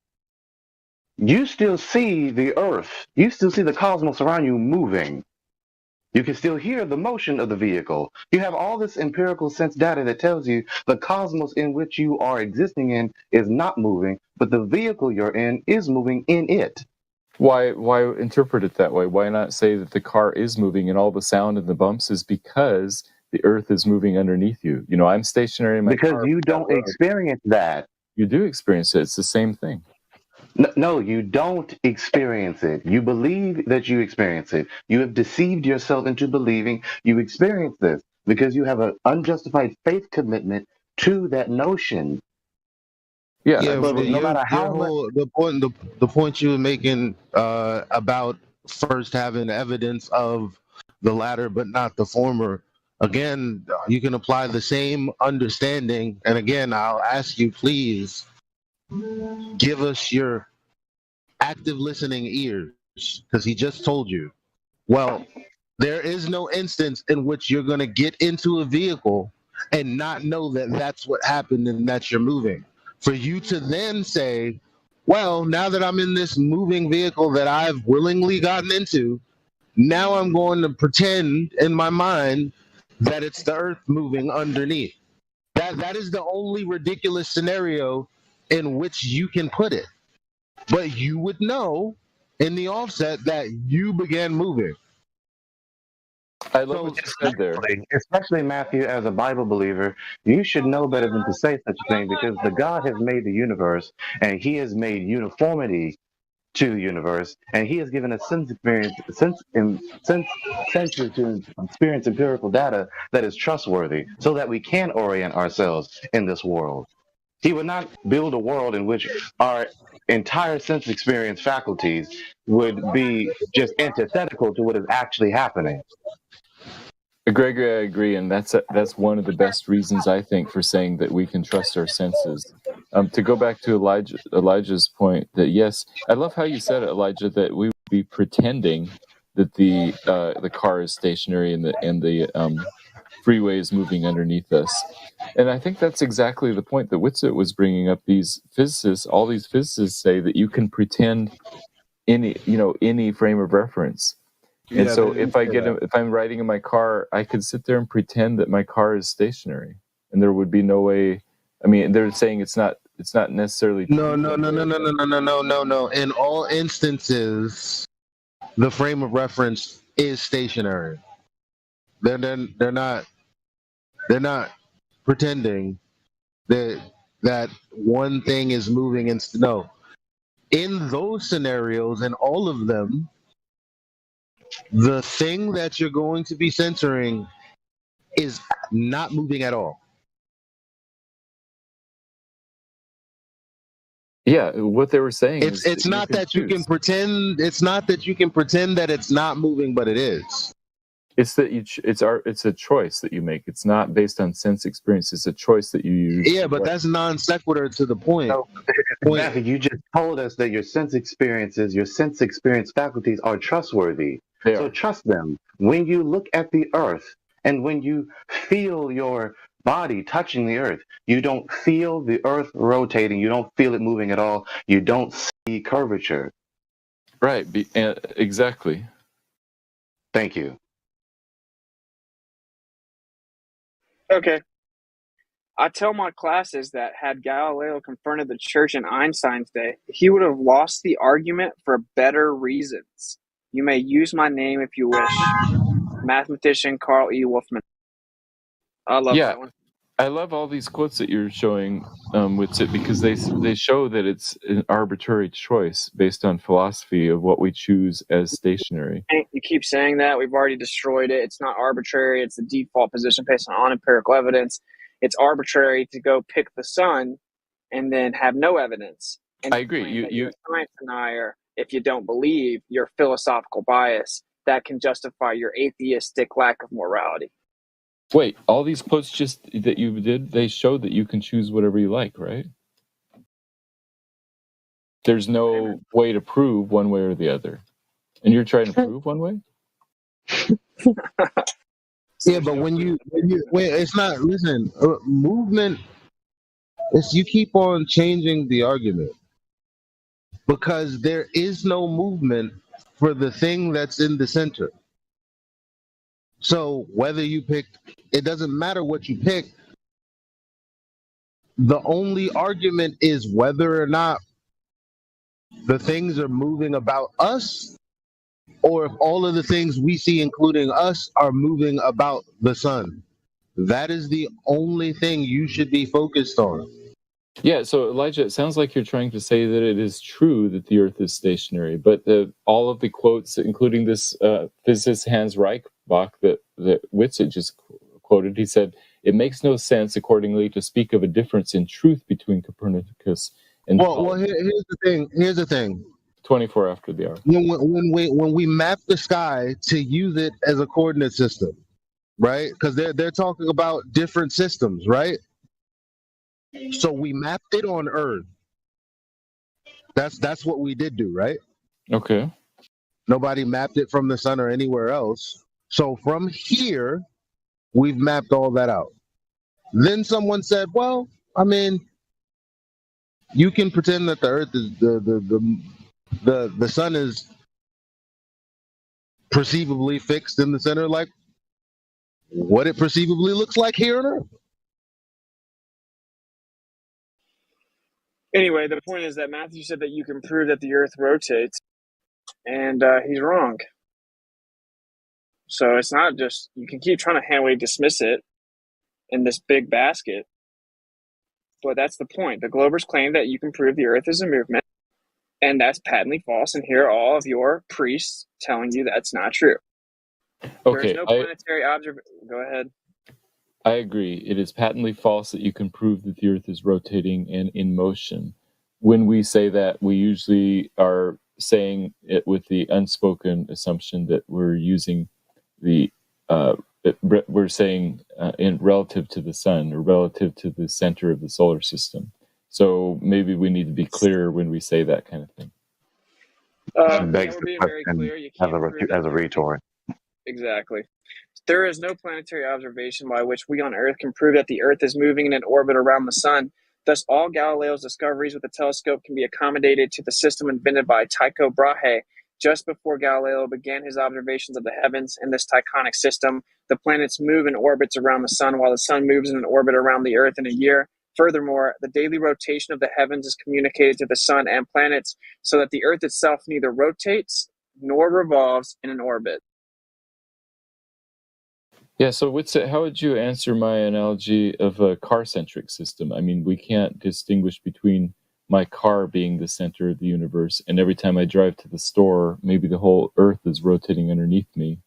you still see the Earth. You still see the cosmos around you moving. You can still hear the motion of the vehicle. You have all this empirical sense data that tells you the cosmos in which you are existing in is not moving, but the vehicle you're in is moving in it. Why interpret it that way? Why not say that the car is moving and all the sound and the bumps is because the Earth is moving underneath you? I'm stationary in my car. Because you don't experience that. You do experience it. It's the same thing. No, you don't experience it. You believe that you experience it. You have deceived yourself into believing you experience this because you have an unjustified faith commitment to that notion. Yeah, but but no matter how the point you were making about first having evidence of the latter but not the former. Again, you can apply the same understanding. And again, I'll ask you, please give us your active listening ears, because he just told you. Well, there is no instance in which you're going to get into a vehicle and not know that that's what happened and that you're moving. For you to then say, well, now that I'm in this moving vehicle that I've willingly gotten into, now I'm going to pretend in my mind that it's the earth moving underneath. That is the only ridiculous scenario in which you can put it. But you would know in the offset that you began moving. I love what you said there. Especially Matthew, as a Bible believer, you should know better than to say such a thing, because the God has made the universe and he has made uniformity to the universe, and he has given us senses to experience empirical data that is trustworthy so that we can orient ourselves in this world. He would not build a world in which our entire sense experience faculties would be just antithetical to what is actually happening. Gregory, I agree, and that's one of the best reasons, I think, for saying that we can trust our senses. To go back to Elijah's point, that yes, I love how you said it, Elijah, that we would be pretending that the car is stationary and the freeway is moving underneath us. And I think that's exactly the point that Whitsitt was bringing up. All these physicists say that you can pretend any frame of reference. And Yeah, so they if do say that. if I'm riding in my car, I could sit there and pretend that my car is stationary, and there would be no way. I mean, they're saying it's not necessarily No. true. In all instances, the frame of reference is stationary. They're not pretending that one thing is moving. No, in those scenarios, in all of them, the thing that you're going to be censoring is not moving at all. Yeah, what they were saying is It's not that you can pretend. It's not that you can pretend that it's not moving, but it is. It's that it's a choice that you make. It's not based on sense experience. It's a choice that you use. Yeah, but that's non sequitur to the point. Matthew, you just told us that your sense experience faculties are trustworthy. So trust them. When you look at the earth and when you feel your body touching the earth, you don't feel the earth rotating. You don't feel it moving at all. You don't see curvature. Right. Exactly. Thank you. Okay. I tell my classes that had Galileo confronted the church in Einstein's day, he would have lost the argument for better reasons. You may use my name if you wish. Mathematician Carl E. Wolfman. I love that one. I love all these quotes that you're showing with it, because they show that it's an arbitrary choice based on philosophy of what we choose as stationary. You keep saying that. We've already destroyed it. It's not arbitrary. It's the default position based on empirical evidence. It's arbitrary to go pick the sun and then have no evidence. And I agree. You're a science denier if you don't believe your philosophical bias that can justify your atheistic lack of morality. Wait, all these quotes that you did, they show that you can choose whatever you like, right? There's no way to prove one way or the other. And you're trying to prove one way? Yeah, but when you it's not, listen, movement, you keep on changing the argument, because there is no movement for the thing that's in the center. So whether you pick, it doesn't matter what you pick. The only argument is whether or not the things are moving about us, or if all of the things we see, including us, are moving about the sun. That is the only thing you should be focused on. Yeah, so Elijah, it sounds like you're trying to say that it is true that the Earth is stationary, but all of the quotes, including this physicist Hans Reichbach that Whitsitt just quoted, he said, "It makes no sense, accordingly, to speak of a difference in truth between Copernicus and Well, here's the thing. 24 after the hour. When we map the sky to use it as a coordinate system, right? Because they're talking about different systems, right? So we mapped it on Earth. That's what we did do, right? Okay. Nobody mapped it from the sun or anywhere else. So from here, we've mapped all that out. Then someone said, well, I mean, you can pretend that the Earth is the sun is perceivably fixed in the center, like what it perceivably looks like here on Earth. Anyway, the point is that Matthew said that you can prove that the Earth rotates, and he's wrong. So it's not just, you can keep trying to hand-wave dismiss it in this big basket, but that's the point. The Globers claim that you can prove the Earth is a movement, and that's patently false, and here are all of your priests telling you that's not true. Okay, There's no planetary observation. Go ahead. I agree. It is patently false that you can prove that the Earth is rotating and in motion. When we say that, we usually are saying it with the unspoken assumption that we're using the we're saying in relative to the sun or relative to the center of the solar system. So maybe we need to be clear when we say that kind of thing. Begs we're the being very clear. You can't prove as a retort. Exactly. There is no planetary observation by which we on Earth can prove that the Earth is moving in an orbit around the sun. Thus, all Galileo's discoveries with the telescope can be accommodated to the system invented by Tycho Brahe just before Galileo began his observations of the heavens in this tachonic system. The planets move in orbits around the sun, while the sun moves in an orbit around the Earth in a year. Furthermore, the daily rotation of the heavens is communicated to the sun and planets, so that the Earth itself neither rotates nor revolves in an orbit. Yeah, so how would you answer my analogy of a car-centric system? I mean, we can't distinguish between my car being the center of the universe, and every time I drive to the store, maybe the whole Earth is rotating underneath me.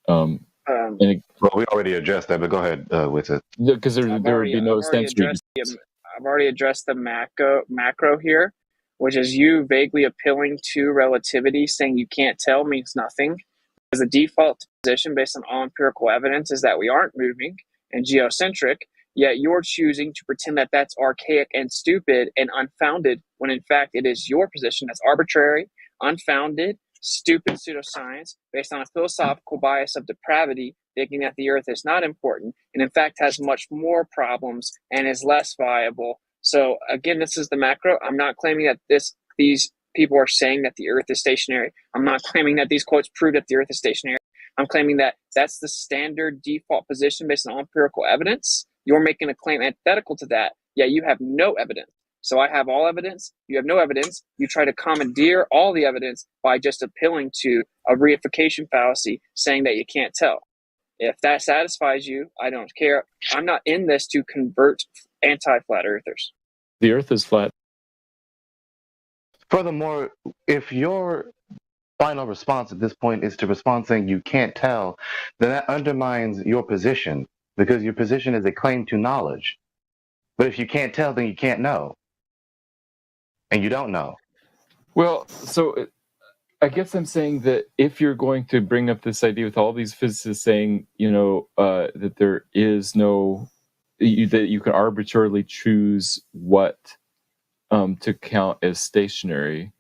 Well, we already addressed that, but go ahead with it. Because there would be no sensory. I've already addressed the macro here, which is you vaguely appealing to relativity, saying you can't tell means nothing. Because the default position based on all empirical evidence is that we aren't moving and geocentric, yet you're choosing to pretend that that's archaic and stupid and unfounded, when in fact it is your position that's arbitrary, unfounded, stupid pseudoscience based on a philosophical bias of depravity, thinking that the Earth is not important and in fact has much more problems and is less viable. So again, this is the macro. I'm not claiming that these people are saying that the Earth is stationary. I'm not claiming that these quotes prove that the Earth is stationary. I'm claiming that that's the standard default position based on empirical evidence. You're making a claim antithetical to that, yet you have no evidence. So I have all evidence, you have no evidence. You try to commandeer all the evidence by just appealing to a reification fallacy, saying that you can't tell. If that satisfies you, I don't care. I'm not in this to convert anti-flat earthers. The Earth is flat. Furthermore, if your final response at this point is to respond saying you can't tell, then that undermines your position, because your position is a claim to knowledge. But if you can't tell, then you can't know. And you don't know. Well, so I guess I'm saying that if you're going to bring up this idea with all these physicists saying, that there is no, that you can arbitrarily choose what to count as stationary,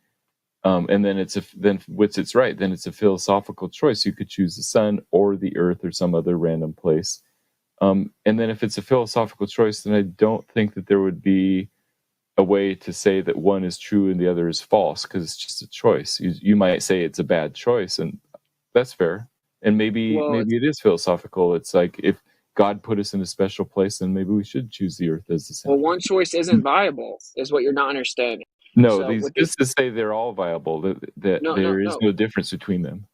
and then it's right. Then it's a philosophical choice. You could choose the sun or the Earth or some other random place. And then if it's a philosophical choice, then I don't think that there would be a way to say that one is true and the other is false, because it's just a choice. You might say it's a bad choice, and that's fair. And maybe it is philosophical. It's like if God put us in a special place, then maybe we should choose the Earth as the center. Well, one choice isn't viable, is what you're not understanding. No, So these physicists say they're all viable. That there is no difference between them.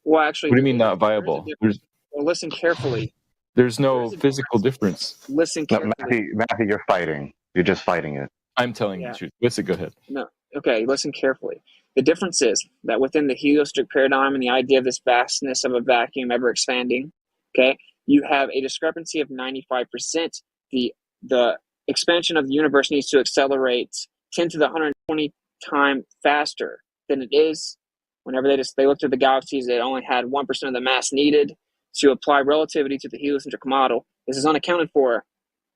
Well, actually, what do you mean not viable? Well, listen carefully. There's no physical difference. Listen carefully. Matthew, you're fighting. You're just fighting it. I'm telling you the truth. Listen, go ahead. No. Okay, listen carefully. The difference is that within the heliocentric paradigm and the idea of this vastness of a vacuum ever expanding, okay, you have a discrepancy of 95%. The expansion of the universe needs to accelerate 10 to the 120 times faster than it is. Whenever they looked at the galaxies, it only had 1% of the mass needed to apply relativity to the heliocentric model. This is unaccounted for,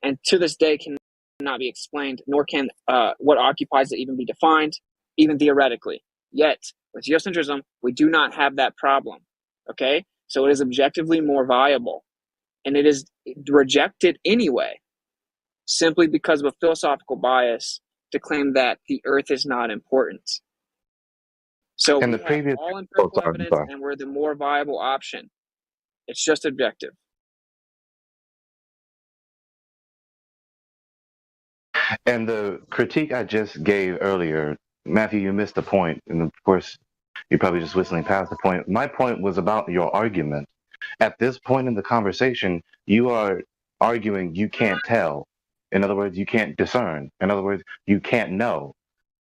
and to this day cannot be explained, nor can what occupies it even be defined, even theoretically. Yet, with geocentrism, we do not have that problem, okay? So it is objectively more viable, and it is rejected anyway, simply because of a philosophical bias to claim that the Earth is not important. So And we the have previous all empirical I'm evidence, sorry. and we're the more viable option. It's just objective. And the critique I just gave earlier, Matthew, you missed the point, and of course, you're probably just whistling past the point. My point was about your argument. At this point in the conversation, you are arguing you can't tell. In other words, you can't discern. In other words, you can't know.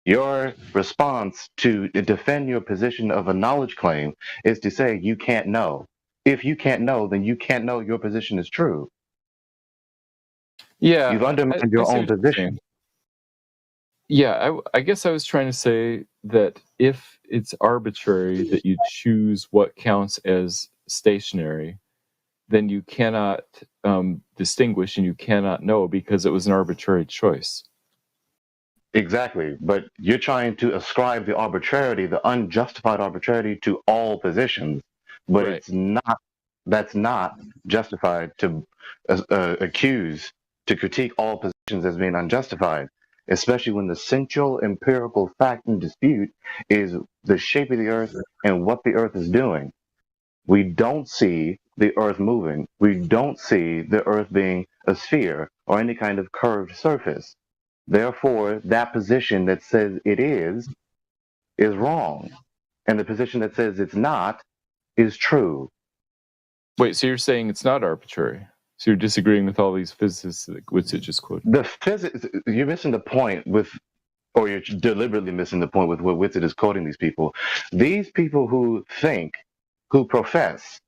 Your response to defend your position of a knowledge claim is to say you can't know. If you can't know, then you can't know your position is true. Yeah, You've undermined I your see own what you're position. saying. Yeah, I guess I was trying to say that if it's arbitrary that you choose what counts as stationary, then you cannot distinguish and you cannot know because it was an arbitrary choice. Exactly. But you're trying to ascribe the arbitrarity, the unjustified arbitrarity to all positions. But Right. it's not, that's not justified to accuse, to critique all positions as being unjustified, especially when the central empirical fact in dispute is the shape of the earth and what the earth is doing. We don't see the earth moving. We don't see the earth being a sphere or any kind of curved surface. Therefore, that position that says it is wrong. And the position that says it's not is true. Wait, so you're saying it's not arbitrary? So you're disagreeing with all these physicists that Witzit just quoted? The physics, you're missing the point with, or you're deliberately missing the point with what Witzit is quoting these people. These people who think, who profess,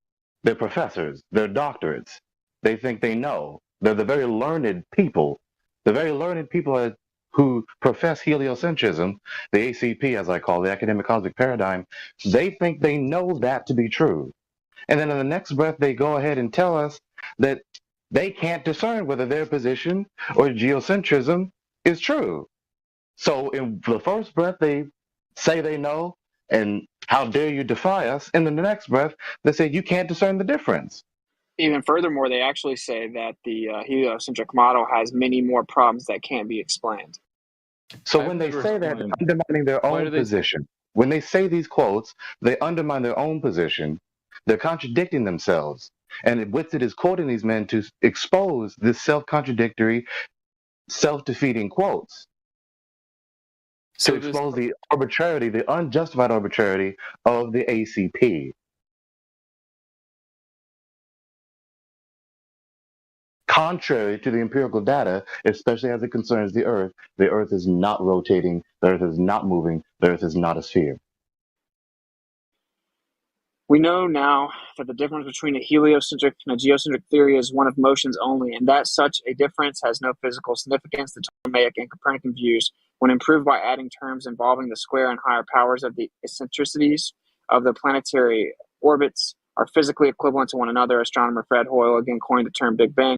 they're professors, they're doctorates, they think they know. They're the very learned people. The very learned people who profess heliocentrism, the ACP as I call it, the academic cosmic paradigm, they think they know that to be true. And then in the next breath, they go ahead and tell us that they can't discern whether their position or geocentrism is true. So in the first breath, they say they know, and how dare you defy us? And in the next breath, they say you can't discern the difference. Even furthermore, they actually say that the heliocentric model has many more problems that can't be explained. So when they say that, they're undermining their own position. When they say these quotes, they undermine their own position. They're contradicting themselves. And Witzit is quoting these men to expose this self-contradictory, self-defeating quotes. To expose the arbitrarity, the unjustified arbitrarity of the ACP. Contrary to the empirical data, especially as it concerns the Earth is not rotating, the Earth is not moving, the Earth is not a sphere. We know now that the difference between a heliocentric and a geocentric theory is one of motions only, and that such a difference has no physical significance. The Ptolemaic and Copernican views, when improved by adding terms involving the square and higher powers of the eccentricities of the planetary orbits, are physically equivalent to one another. Astronomer Fred Hoyle again coined the term Big Bang.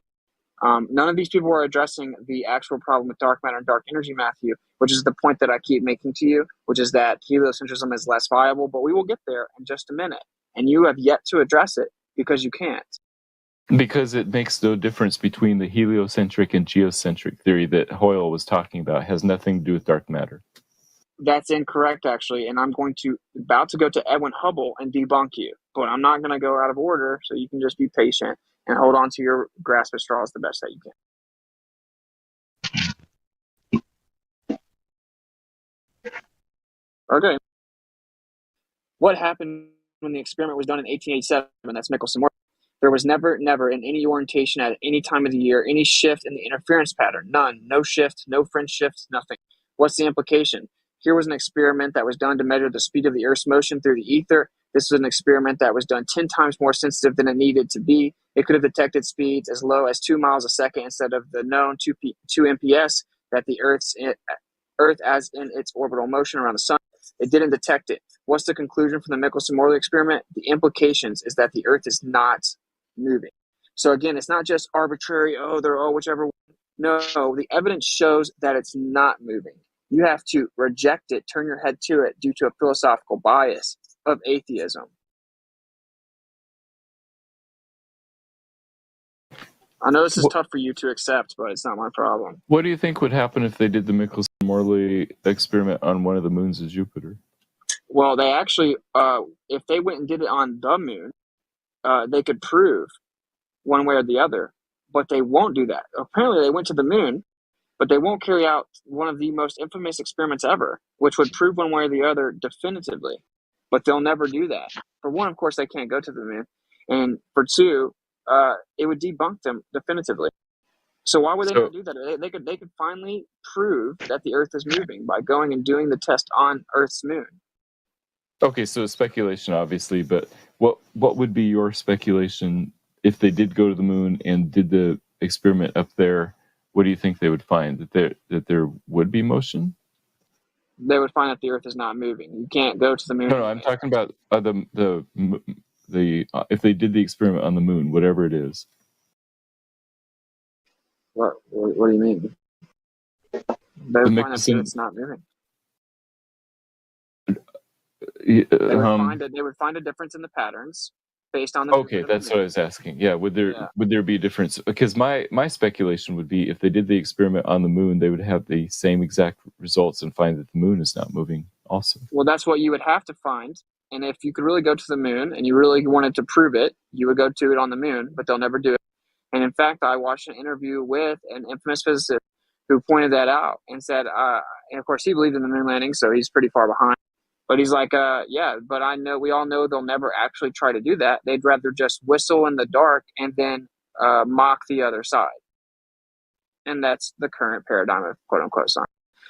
None of these people are addressing the actual problem with dark matter and dark energy, Matthew, which is the point that I keep making to you, which is that heliocentrism is less viable, but we will get there in just a minute. And you have yet to address it because you can't. Because it makes no difference between the heliocentric and geocentric theory that Hoyle was talking about. It has nothing to do with dark matter. That's incorrect, actually, and I'm about to go to Edwin Hubble and debunk you, but I'm not going to go out of order, so you can just be patient and hold on to your grasp of straws the best that you can. Okay. What happened when the experiment was done in 1887? That's Michelson work. There was never in any orientation at any time of the year, any shift in the interference pattern. None. No shift, no fringe shift, nothing. What's the implication? Here was an experiment that was done to measure the speed of the Earth's motion through the ether. This was an experiment that was done 10 times more sensitive than it needed to be. It could have detected speeds as low as 2 miles a second instead of the known 2 MPS that the Earth as in its orbital motion around the sun. It didn't detect it. What's the conclusion from the Michelson-Morley experiment? The implications is that the Earth is not moving. So again, it's not just arbitrary, whichever one. No, the evidence shows that it's not moving. You have to reject it, turn your head to it due to a philosophical bias of atheism. I know this is tough for you to accept, but it's not my problem. What do you think would happen if they did the Michelson-Morley experiment on one of the moons of Jupiter? Well, they actually, if they went and did it on the moon, they could prove one way or the other, but they won't do that. Apparently, they went to the moon, but they won't carry out one of the most infamous experiments ever, which would prove one way or the other definitively. But they'll never do that. For one, of course, they can't go to the moon, and for two, it would debunk them definitively. So why would they not do that? They could finally prove that the Earth is moving by going and doing the test on Earth's moon. Okay, so speculation, obviously, but what would be your speculation if they did go to the moon and did the experiment up there? What do you think they would find? That there would be motion? They would find that the Earth is not moving. You can't go to the moon. No, I'm talking about the if they did the experiment on the moon, whatever it is. What do you mean? They would find that the Earth's not moving. They would find a difference in the patterns based on the. Okay, that's what I was asking. Yeah, would there be a difference? Because my speculation would be if they did the experiment on the moon, they would have the same exact results and find that the moon is not moving also. Well, that's what you would have to find. And if you could really go to the moon and you really wanted to prove it, you would go to it on the moon, but they'll never do it. And in fact, I watched an interview with an infamous physicist who pointed that out and said, and of course he believed in the moon landing, so he's pretty far behind. But he's like, yeah, but we all know they'll never actually try to do that. They'd rather just whistle in the dark and then mock the other side. And that's the current paradigm of quote unquote science.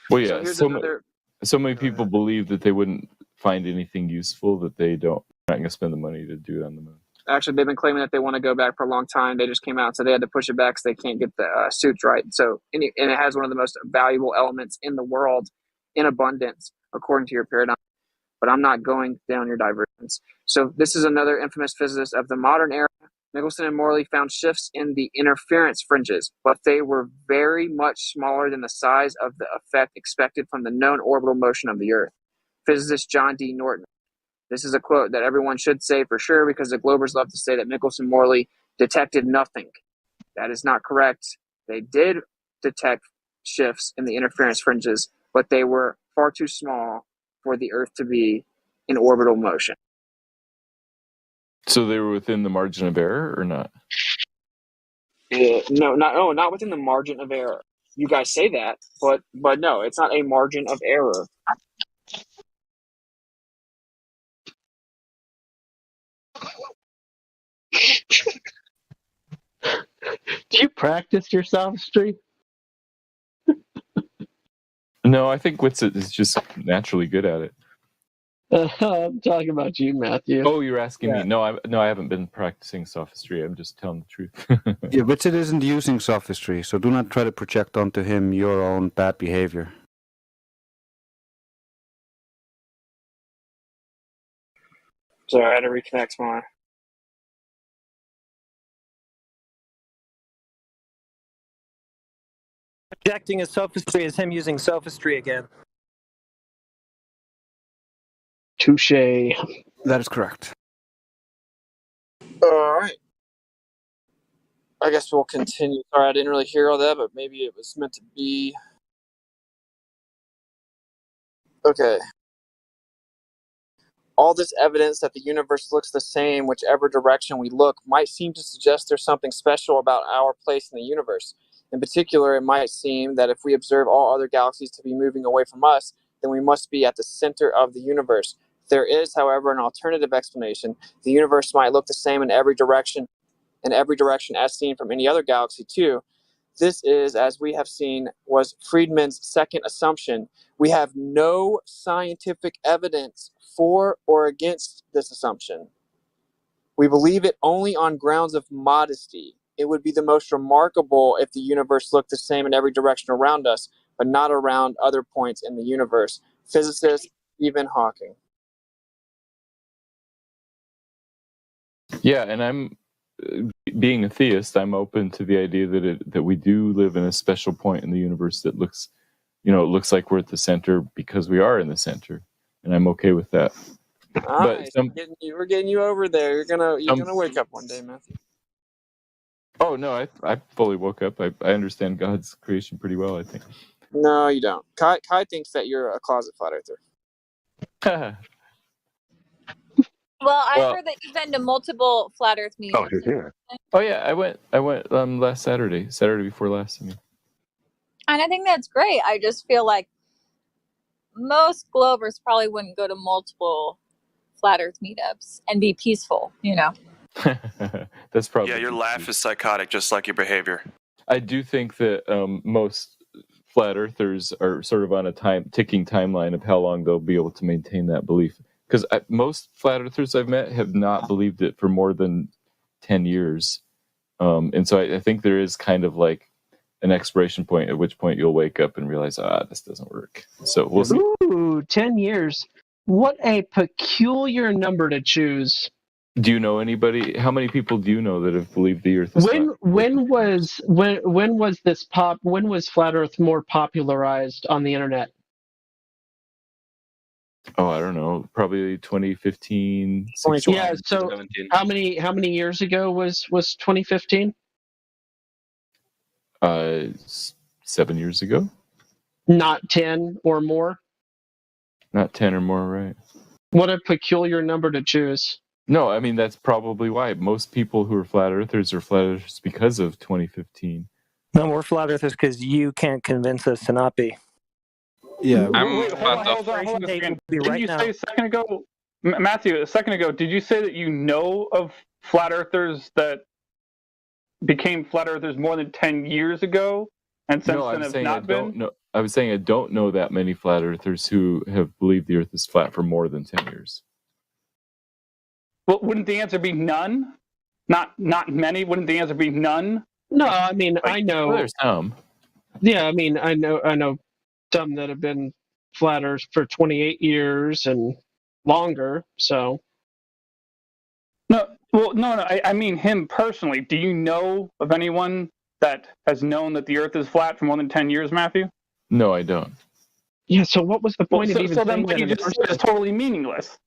Well, yeah, so many people believe that they wouldn't find anything useful, that they're not going to spend the money to do it on the moon. Actually, they've been claiming that they want to go back for a long time. They just came out, so they had to push it back because they can't get the suits right. So, and it has one of the most valuable elements in the world in abundance, according to your paradigm. But I'm not going down your divergence. So this is another infamous physicist of the modern era. Michelson and Morley found shifts in the interference fringes, but they were very much smaller than the size of the effect expected from the known orbital motion of the Earth. Physicist John D. Norton. This is a quote that everyone should say for sure because the Globers love to say that Michelson-Morley detected nothing. That is not correct. They did detect shifts in the interference fringes, but they were far too small for the Earth to be in orbital motion. So they were within the margin of error or not? No, not within the margin of error. You guys say that, but no, it's not a margin of error. Do you practice your sophistry? No, I think Witsit is just naturally good at it. I'm talking about you, Matthew. Oh, you're asking me? No, I haven't been practicing sophistry. I'm just telling the truth. Yeah, Witsit isn't using sophistry, so do not try to project onto him your own bad behavior. So I had to reconnect my. Projecting as sophistry is him using sophistry again. Touche. That is correct. All right. I guess we'll continue. Sorry, I didn't really hear all that, but maybe it was meant to be. Okay. All this evidence that the universe looks the same whichever direction we look might seem to suggest there's something special about our place in the universe. In particular, it might seem that if we observe all other galaxies to be moving away from us, then we must be at the center of the universe. There is, however, an alternative explanation. The universe might look the same in every direction as seen from any other galaxy too. This is, as we have seen, was Friedman's second assumption. We have no scientific evidence for or against this assumption. We believe it only on grounds of modesty. It would be the most remarkable if the universe looked the same in every direction around us, but not around other points in the universe. Physicist Stephen Hawking. Yeah, and I'm being a theist. I'm open to the idea that we do live in a special point in the universe that looks, it looks like we're at the center because we are in the center, and I'm okay with that. Nice. We're getting you over there. You're gonna wake up one day, Matthew. Oh no, I fully woke up. I understand God's creation pretty well, I think. No, you don't. Kai thinks that you're a closet flat earther. Well, I heard that you've been to multiple flat Earth meetings. Oh, you're here. Oh yeah, I went last Saturday before last. And I think that's great. I just feel like most Globers probably wouldn't go to multiple flat Earth meetups and be peaceful, That's probably your laugh is psychotic, just like your behavior. I do think that most flat earthers are sort of on a ticking timeline of how long they'll be able to maintain that belief. Because most flat earthers I've met have not believed it for more than 10 years. And so I think there is kind of like an expiration point at which point you'll wake up and realize, this doesn't work. So we'll see. Ooh, 10 years. What a peculiar number to choose. Do you know anybody? How many people do you know that have believed the Earth is flat? When was flat Earth more popularized on the internet? Oh, I don't know. Probably 2015. Yeah. So how many years ago was 2015? 7 years ago. Not 10 or more. Not 10 or more, right? What a peculiar number to choose. No, I mean that's probably why most people who are flat earthers are flat earthers because of 2015. No, we're flat earthers because you can't convince us to not be. Yeah, Wait, hold on. Didn't you say a second ago, Matthew? A second ago, did you say that you know of flat earthers that became flat earthers more than 10 years ago, and since then have not been? I was saying I don't know that many flat earthers who have believed the Earth is flat for more than 10 years. Well, wouldn't the answer be none? Not many. Wouldn't the answer be none? No, I mean I know. Well, there's some. Yeah, I mean I know some that have been flat Earth for 28 years and longer. So. No. I mean him personally. Do you know of anyone that has known that the Earth is flat for more than 10 years, Matthew? No, I don't. Yeah. So what was the point of even so then saying what that? you just said is totally meaningless.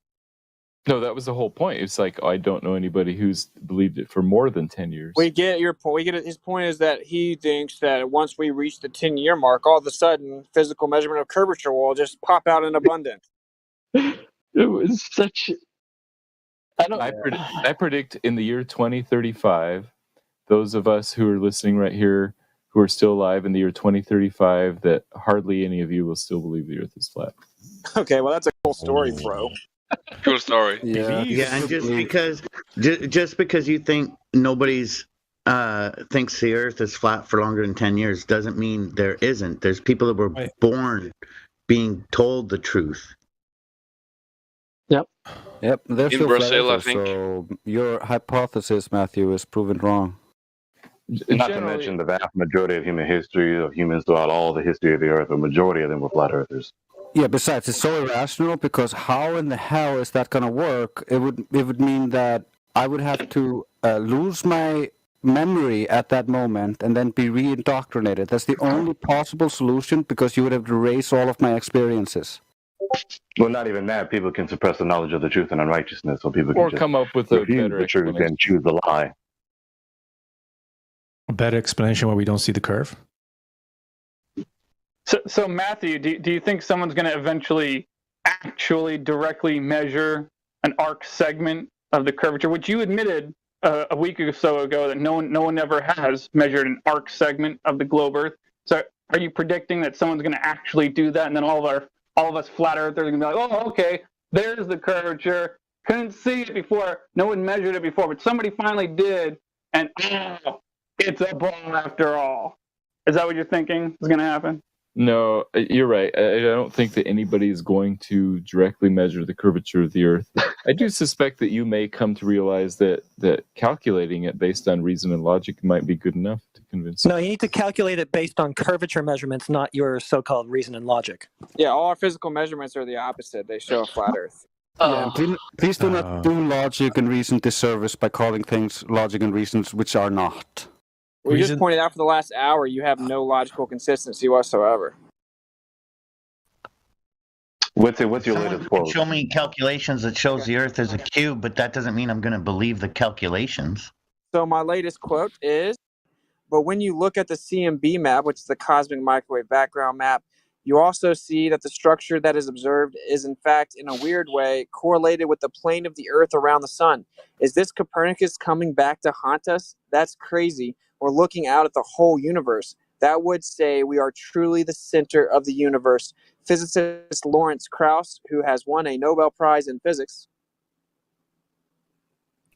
No, that was the whole point. It's like I don't know anybody who's believed it for more than 10 years. We get your point. We get it. His point is that he thinks that once we reach the 10-year mark, all of a sudden, physical measurement of curvature will just pop out in abundance. It was such. I predict in the year 2035, those of us who are listening right here, who are still alive in the year 2035, that hardly any of you will still believe the Earth is flat. Okay, well that's a cool story, bro. Cool story. Yeah, and just because you think nobody's thinks the Earth is flat for longer than 10 years doesn't mean there isn't. There's people that were born being told the truth. Yep. There's In still Brazil, flat I earthers, think. so your hypothesis, Matthew, is proven wrong. Not to mention the vast majority of human history of humans throughout all the history of the Earth, a majority of them were flat earthers. Yeah, besides, it's so irrational because how in the hell is that going to work? It would mean that I would have to lose my memory at that moment and then be re-indoctrinated. That's the only possible solution because you would have to erase all of my experiences. Well, not even that. People can suppress the knowledge of the truth and unrighteousness, so people can Or just come up with a refuse better the truth and choose the lie. A better explanation why we don't see the curve? So Matthew, do you think someone's going to eventually actually directly measure an arc segment of the curvature, which you admitted a week or so ago that no one ever has measured an arc segment of the globe Earth? So are you predicting that someone's going to actually do that, and then all of us flat earthers are going to be like, oh, okay, there's the curvature. Couldn't see it before. No one measured it before, but somebody finally did, and it's a ball after all. Is that what you're thinking is going to happen? No, you're right. I don't think that anybody is going to directly measure the curvature of the Earth. I do suspect that you may come to realize that calculating it based on reason and logic might be good enough convincing. No, you need to calculate it based on curvature measurements, not your so-called reason and logic. Yeah, all our physical measurements are the opposite. They show a flat Earth. Yeah, and please do not do logic and reason disservice by calling things logic and reasons which are not. We just pointed out for the last hour you have no logical consistency whatsoever. What's your Someone latest can quote? show me calculations that shows the Earth is a cube, but that doesn't mean I'm going to believe the calculations. So my latest quote is, but when you look at the CMB map, which is the cosmic microwave background map, you also see that the structure that is observed is in fact, in a weird way, correlated with the plane of the Earth around the sun. Is this Copernicus coming back to haunt us? That's crazy. We're looking out at the whole universe. That would say we are truly the center of the universe. Physicist Lawrence Krauss, who has won a Nobel Prize in physics.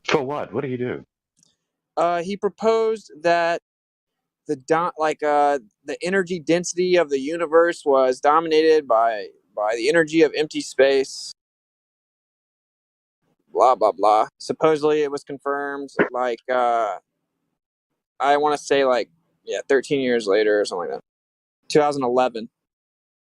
For what? What did he do? He proposed that the energy density of the universe was dominated by the energy of empty space. Blah blah blah. Supposedly, it was confirmed. I want to say 13 years later or something like that. 2011.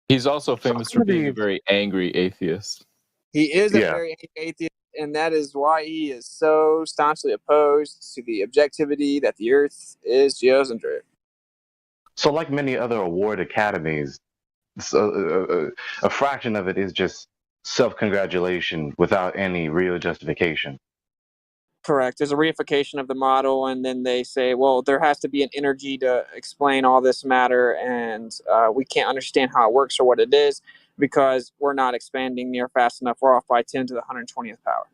He's also famous for being a very angry atheist. He is a very angry atheist, and that is why he is so staunchly opposed to the objectivity that the Earth is geocentric. So, like many other award academies, a fraction of it is just self-congratulation without any real justification. Correct. There's a reification of the model, and then they say, well, there has to be an energy to explain all this matter, and we can't understand how it works or what it is because we're not expanding near fast enough. We're off by 10 to the 120th power.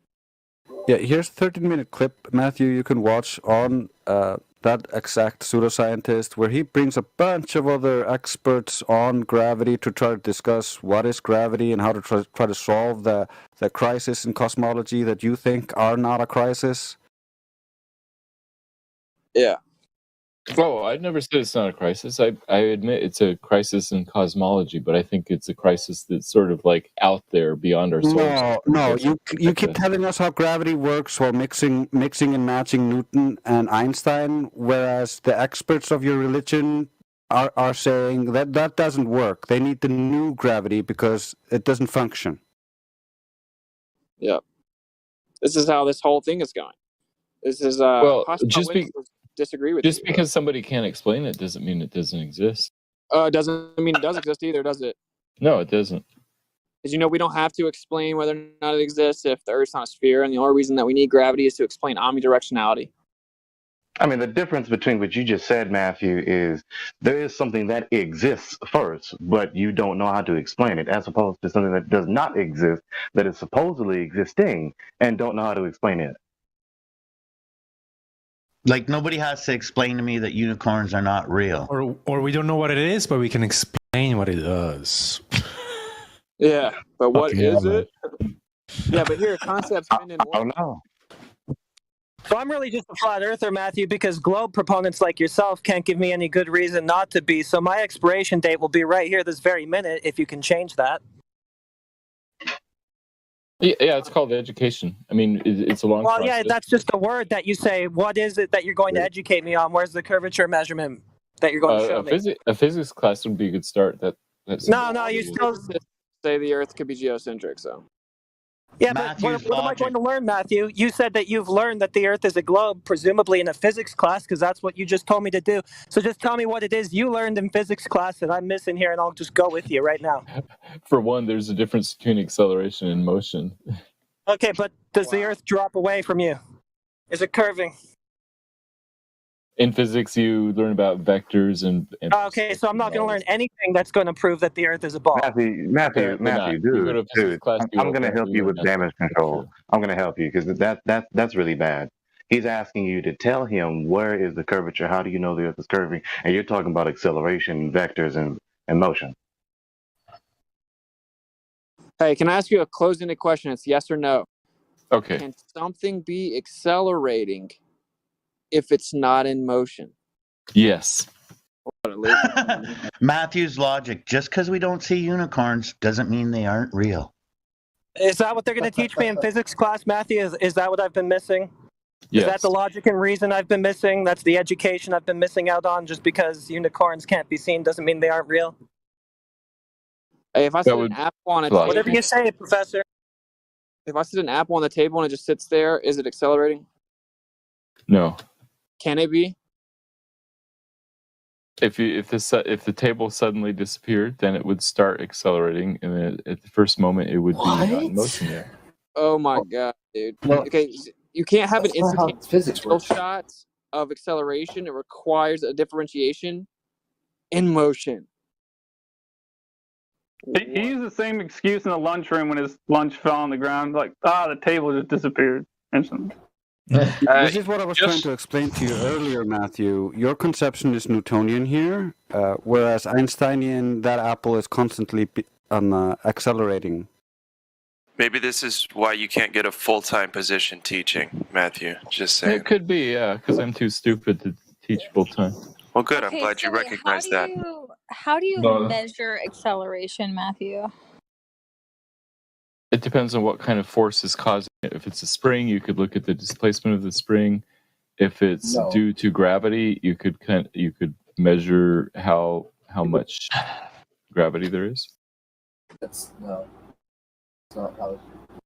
Yeah, here's a 13-minute clip, Matthew, you can watch on that exact pseudoscientist, where he brings a bunch of other experts on gravity to try to discuss what is gravity and how to try to solve the crisis in cosmology that you think are not a crisis. Yeah. Oh, I've never said it's not a crisis. I admit it's a crisis in cosmology, but I think it's a crisis that's sort of like out there beyond our solar system. No, you keep telling us how gravity works while mixing and matching Newton and Einstein, whereas the experts of your religion are saying that doesn't work. They need the new gravity because it doesn't function. Yep. This is how this whole thing is going. This is well, disagree with just you, because somebody can't explain it doesn't mean it doesn't exist. Doesn't mean it does exist either, does it? No, it doesn't. Because we don't have to explain whether or not it exists if the Earth's not a sphere, and the only reason that we need gravity is to explain omnidirectionality. I mean, the difference between what you just said, Matthew, is there is something that exists first, but you don't know how to explain it, as opposed to something that does not exist, that is supposedly existing, and don't know how to explain it. Like, nobody has to explain to me that unicorns are not real. Or we don't know what it is, but we can explain what it does. Yeah, but what is man. it? Yeah, but here, concepts spin in Oh, no. So I'm really just a flat earther, Matthew, because globe proponents like yourself can't give me any good reason not to be. So my expiration date will be right here this very minute if you can change that. Yeah, it's called education. I mean, it's a long process. Yeah, that's just a word that you say. What is it that you're going to educate me on? Where's the curvature measurement that you're going to show me? A physics class would be a good start. No, you still say the Earth could be geocentric, so. Yeah, but what am I going to learn, Matthew? You said that you've learned that the Earth is a globe, presumably in a physics class, because that's what you just told me to do. So just tell me what it is you learned in physics class that I'm missing here, and I'll just go with you right now. For one, there's a difference between acceleration and motion. Okay, but does the Earth drop away from you? Is it curving? In physics, you learn about vectors and okay, so I'm not going to learn anything that's going to prove that the Earth is a ball. Matthew, dude, I'm going to help you with damage control. I'm going to help you because that's really bad. He's asking you to tell him where is the curvature. How do you know the Earth is curving? And you're talking about acceleration, vectors, and motion. Hey, can I ask you a closed-ended question? It's yes or no. Okay. Can something be accelerating if it's not in motion? Yes. Matthew's logic, just because we don't see unicorns doesn't mean they aren't real. Is that what they're going to teach me in physics class, Matthew? Is that what I've been missing? Is that the logic and reason I've been missing? That's the education I've been missing out on? Just because unicorns can't be seen doesn't mean they aren't real? Hey, if I set an apple on a Whatever table, you say, Professor. if I set an apple on the table and it just sits there, is it accelerating? No. Can it be? If the table suddenly disappeared, then it would start accelerating, and then at the first moment it would be not in motion yet. Oh my god, dude. No. Okay, you can't have an That's not how instantaneous physics skill works. shot of acceleration. It requires a differentiation in motion. He used the same excuse in the lunchroom when his lunch fell on the ground, like, the table just disappeared instantly. This is what I was trying to explain to you earlier, Matthew. Your conception is Newtonian here, whereas Einsteinian, that apple is constantly accelerating. Maybe this is why you can't get a full-time position teaching, Matthew. Just saying. It could be, yeah, because I'm too stupid to teach full time. Well, good. Okay, I'm glad you so recognize that. How do you No. measure acceleration, Matthew? It depends on what kind of force is causing it. If it's a spring, you could look at the displacement of the spring. If it's due to gravity, you could measure how much gravity there is. That's not how you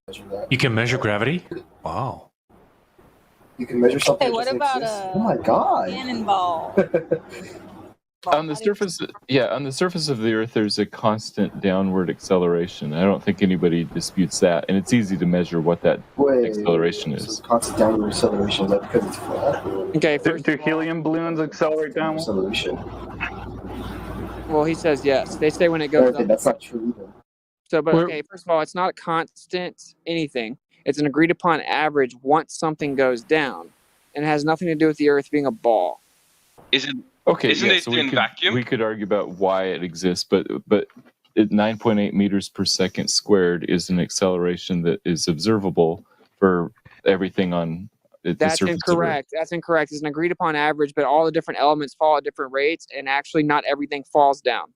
measure that. You can measure gravity? Wow. You can measure something. Hey, that what doesn't about exist. a Oh my god! cannonball? On the surface of the Earth, there's a constant downward acceleration. I don't think anybody disputes that, and it's easy to measure what that acceleration is. Constant downward acceleration. Is that because it's flat? Okay. Do helium balloons accelerate downward? Acceleration. Well, he says yes. They say when it goes up. That's not true either. So, but okay, first of all, it's not a constant anything. It's an agreed upon average once something goes down, and it has nothing to do with the Earth being a ball. Isn't Okay, it in vacuum? We could argue about why it exists, but 9.8 meters per second squared is an acceleration that is observable for everything on the That's surface incorrect. That's incorrect. It's an agreed upon average, but all the different elements fall at different rates, and actually not everything falls down.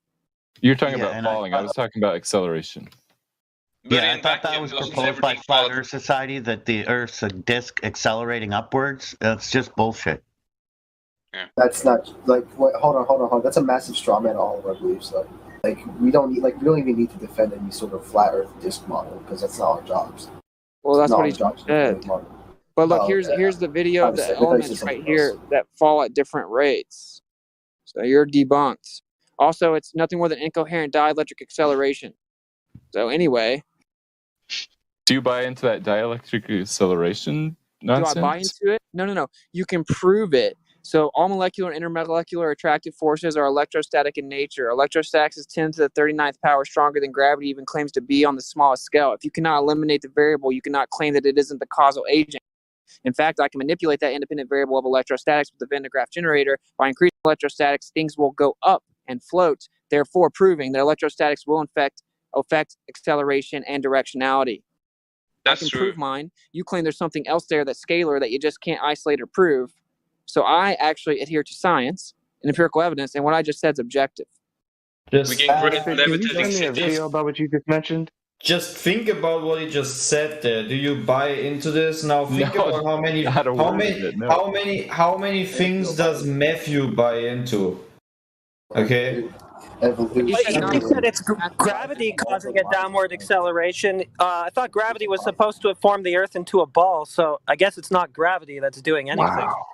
of the Earth. You're talking about falling. I was talking about acceleration. Yeah, I thought that was proposed by Flat Earth Society, that the Earth's a disk accelerating upwards. That's just bullshit. That's not like. Wait, hold on. That's a massive straw man. All of our beliefs, though. Like we don't even need to defend any sort of flat Earth disk model because that's not our jobs. Well, that's what he jobs said. But look, here's the video of the elements right here that fall at different rates. So you're debunked. Also, it's nothing more than incoherent dielectric acceleration. So anyway. Do you buy into that dielectric acceleration nonsense? Do I buy into it? No. You can prove it. So all molecular and intermolecular attractive forces are electrostatic in nature. Electrostatics is 10 to the 39th power stronger than gravity even claims to be on the smallest scale. If you cannot eliminate the variable, you cannot claim that it isn't the causal agent. In fact, I can manipulate that independent variable of electrostatics with the Van de Graaff generator. By increasing electrostatics, things will go up and float, therefore proving that electrostatics will affect acceleration and directionality. I can prove mine. You claim there's something else there that's scalar that you just can't isolate or prove. So I actually adhere to science and empirical evidence, and what I just said is objective. Can you send me a video about what you just mentioned? Just think about what he just said there. Do you buy into this? Now think No, about how many things does Matthew buy into? Okay. You said it's gravity causing a downward acceleration. I thought gravity was supposed to have formed the Earth into a ball, so I guess it's not gravity that's doing anything. Wow.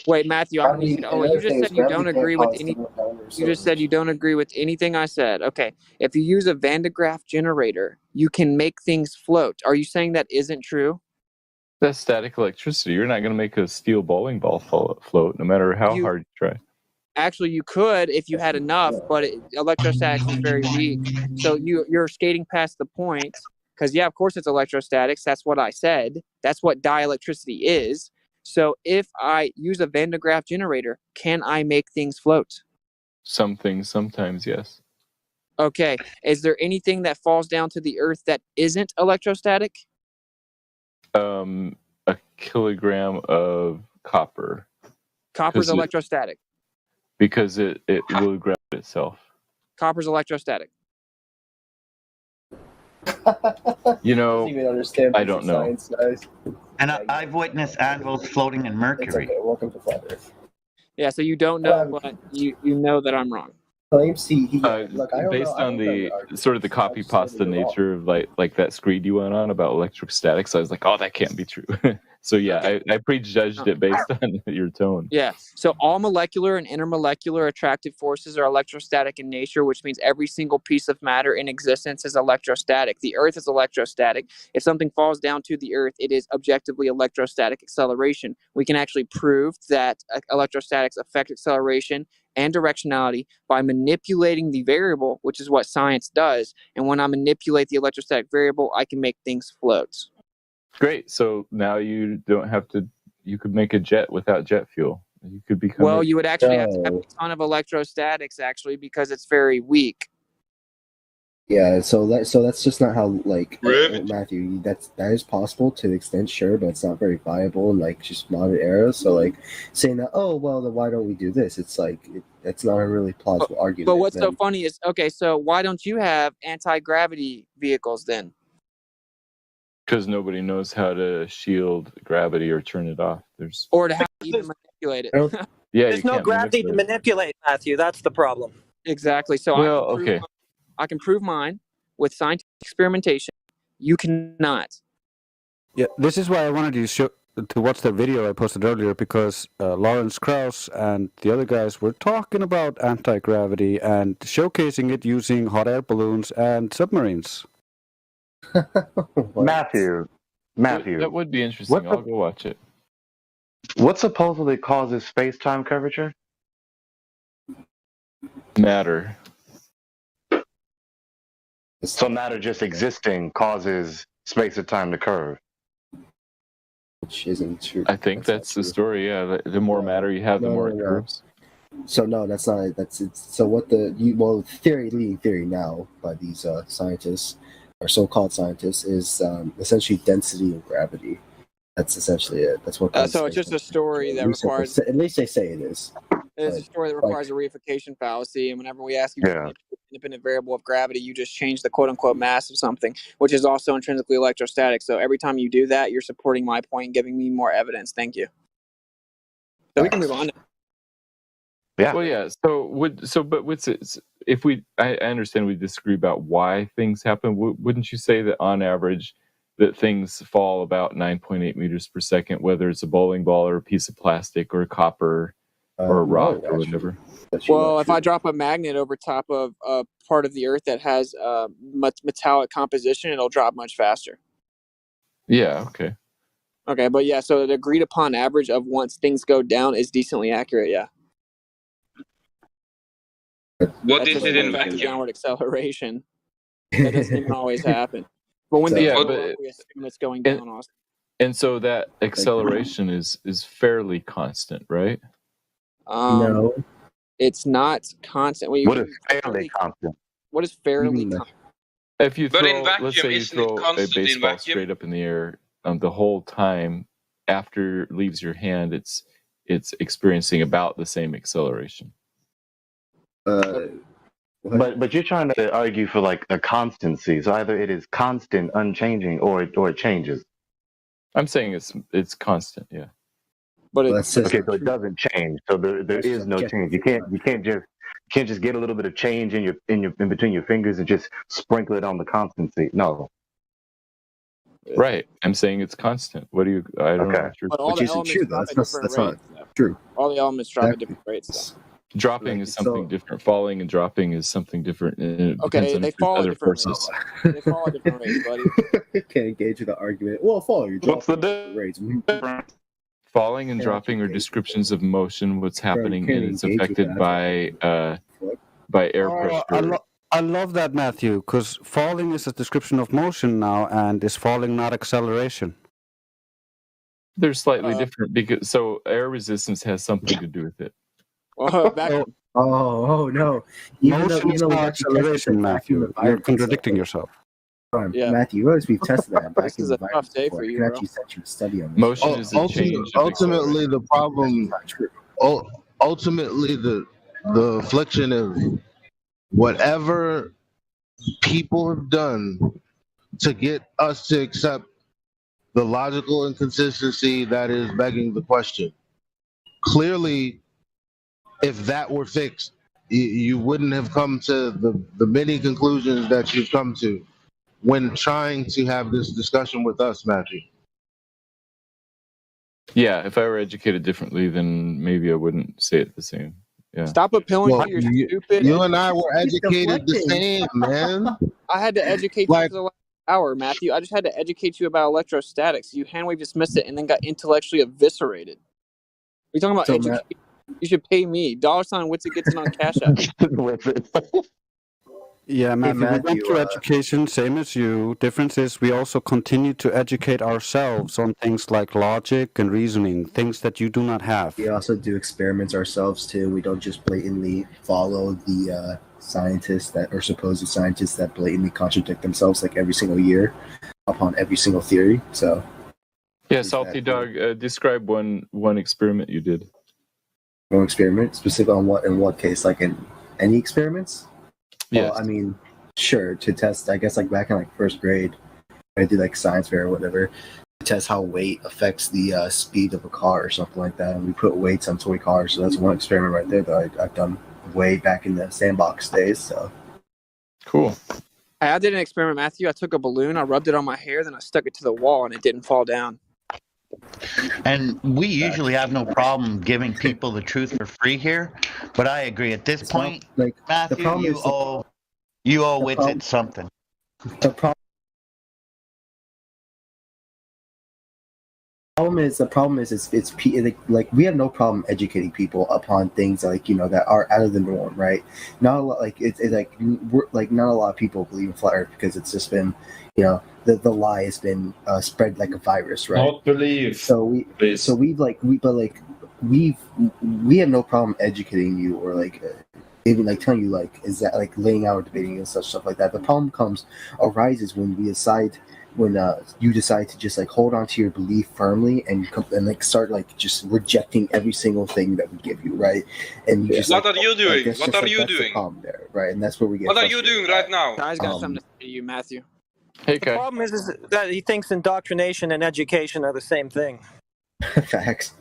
Wait, Matthew, you just said you don't agree with any. You just said you don't agree with anything I said. Okay, if you use a Van de Graaff generator, you can make things float. Are you saying that isn't true? That's static electricity. You're not going to make a steel bowling ball float, no matter how hard you try. Actually, you could if you had enough, but electrostatics is very weak. So you're skating past the point. Because, of course it's electrostatics. That's what I said. That's what dielectricity is. So if I use a Van de Graaff generator, can I make things float? Some things, sometimes, yes. Okay. Is there anything that falls down to the Earth that isn't electrostatic? A kilogram of copper. Copper's electrostatic. Because it will grab itself. Copper's electrostatic. I don't even understand I don't know. science, guys. And I've witnessed anvils floating in Mercury. It's okay. Welcome to Flat Earth. Yeah, so you don't know, but you know that I'm wrong. Claims look, I don't based know, on the sort of the copy pasta nature of like that screed you went on about electrostatics, I was like, oh, that can't be true. So yeah, I prejudged it based on your tone. Yeah. So all molecular and intermolecular attractive forces are electrostatic in nature, which means every single piece of matter in existence is electrostatic. The Earth is electrostatic. If something falls down to the Earth, it is objectively electrostatic acceleration. We can actually prove that electrostatics affect acceleration and directionality by manipulating the variable, which is what science does. And when I manipulate the electrostatic variable, I can make things float. Great. So now you don't have to. You could make a jet without jet fuel. You could become. Well, you would actually have to have a ton of electrostatics, actually, because it's very weak. Yeah, so that's just not how, like, Matthew, that is possible to an extent, sure, but it's not very viable in, like, just modern era. So, like, saying that, oh, well, then why don't we do this? It's like, it's not a really plausible argument. But what's so funny is, okay, so why don't you have anti-gravity vehicles then? Because nobody knows how to shield gravity or turn it off. Or to how to even manipulate it. Yeah, there's no gravity to manipulate, Matthew. That's the problem. Exactly. So I can prove mine with scientific experimentation. You cannot. Yeah, this is why I wanted you to watch the video I posted earlier, because Lawrence Krauss and the other guys were talking about anti-gravity and showcasing it using hot air balloons and submarines. Matthew. That would be interesting. I'll go watch it. What supposedly causes space-time curvature? Matter. So matter just existing causes space and time to curve. Which isn't true. I think that's the story. Yeah, the more matter you have, the more it curves. So no, that's not. So what leading theory now by these scientists or so-called scientists is essentially density and gravity. That's essentially it. That's what. So it's just a story that requires. At least they say it is. It's a story that requires a reification fallacy, and whenever we ask you for an independent variable of gravity, you just change the quote-unquote mass of something, which is also intrinsically electrostatic. So every time you do that, you're supporting my point and giving me more evidence. Thank you. So we can move on now. Yeah. Well, yeah. But what's it? If I understand we disagree about why things happen. Wouldn't you say that on average that things fall about 9.8 meters per second, whether it's a bowling ball or a piece of plastic or copper or a rock or whatever? Well, if I drop a magnet over top of a part of the Earth that has metallic composition, it'll drop much faster. Yeah. Okay. Okay, but yeah, so the agreed upon average of once things go down is decently accurate. Yeah. What is it in vacuum? Downward acceleration. That doesn't even always happen. But when we assume it's going down, also. And so that acceleration is fairly constant, right? No, it's not constant. What is fairly constant? What is fairly constant? If you But throw, in vacuum, let's say you isn't it throw a constant in baseball vacuum? straight up in the air, the whole time after it leaves your hand, it's experiencing about the same acceleration. But you're trying to argue for like a constancy. So either it is constant, unchanging, or it changes. I'm saying it's constant, yeah. But okay, so it doesn't change. So there is no change. You can't just get a little bit of change in between your fingers and just sprinkle it on the constancy. No. Right. I'm saying it's constant. What do you? I don't know. But all the elements drop at different rates. True. All the elements drop at different rates. Dropping is something different. Falling and dropping is something different. Okay, they fall at different forces. rates. They fall at different rates, buddy. Can't engage in the argument. Well, falling. What's the difference? Falling and dropping are descriptions of motion. What's happening and it's affected by air pressure. I love that, Matthew, because falling is a description of motion now, and is falling not acceleration? They're slightly different because air resistance has something to do with it. Oh no! Motion is not acceleration, Matthew. You're contradicting yourself. Yeah. Matthew, you realize we've tested that. This is a tough day for you, bro. Actually sent you a study on this. Motion is a change. Ultimately, the problem. Ultimately, the affliction of whatever people have done to get us to accept the logical inconsistency that is begging the question. Clearly, if that were fixed, you wouldn't have come to the many conclusions that you've come to when trying to have this discussion with us, Matthew. Yeah, if I were educated differently, then maybe I wouldn't say it the same. Yeah. Stop appealing to your stupid. You and I were educated the same, man. I had to educate you for the last hour, Matthew. I just had to educate you about electrostatics. You hand wave dismissed it and then got intellectually eviscerated. We're talking about education. You should pay me. $ What's it gets it on Cash App. Yeah, Matthew, we went Matthew, through education, same as you. Difference is we also continue to educate ourselves on things like logic and reasoning, things that you do not have. We also do experiments ourselves too. We don't just blatantly follow the scientists that or supposed scientists that blatantly contradict themselves like every single year upon every single theory. So, yeah, Salty Dog, describe one experiment you did. One experiment, specific on what in what case? Like in any experiments? Yes. Well, I mean, sure, to test, I guess, like back in like first grade, I did like science fair or whatever, to test how weight affects the speed of a car or something like that. And we put weights on toy cars. So that's one experiment right there that I've done way back in the sandbox days. So cool. I did an experiment, Matthew. I took a balloon, I rubbed it on my hair, then I stuck it to the wall, and it didn't fall down. And we usually have no problem giving people the truth for free here, but I agree at this point, like Matthew, you owe Witsit something. The problem is it's like we have no problem educating people upon things like that are out of the norm, right? Not a lot, like it's like we're like not a lot of people believe in flat Earth because it's just been the lie has been spread like a virus, right? Not believe. So we have no problem educating you or like even like telling you like is that like laying out or debating and such stuff like that. The problem arises when you decide to just like hold on to your belief firmly and like start like just rejecting every single thing that we give you, right? And you just, what are you doing? What are you that's doing? The problem there, right? And that's where we get. What are you doing right now? Guy's got something to say to you, Matthew. Hey, the problem is that he thinks indoctrination and education are the same thing. Facts.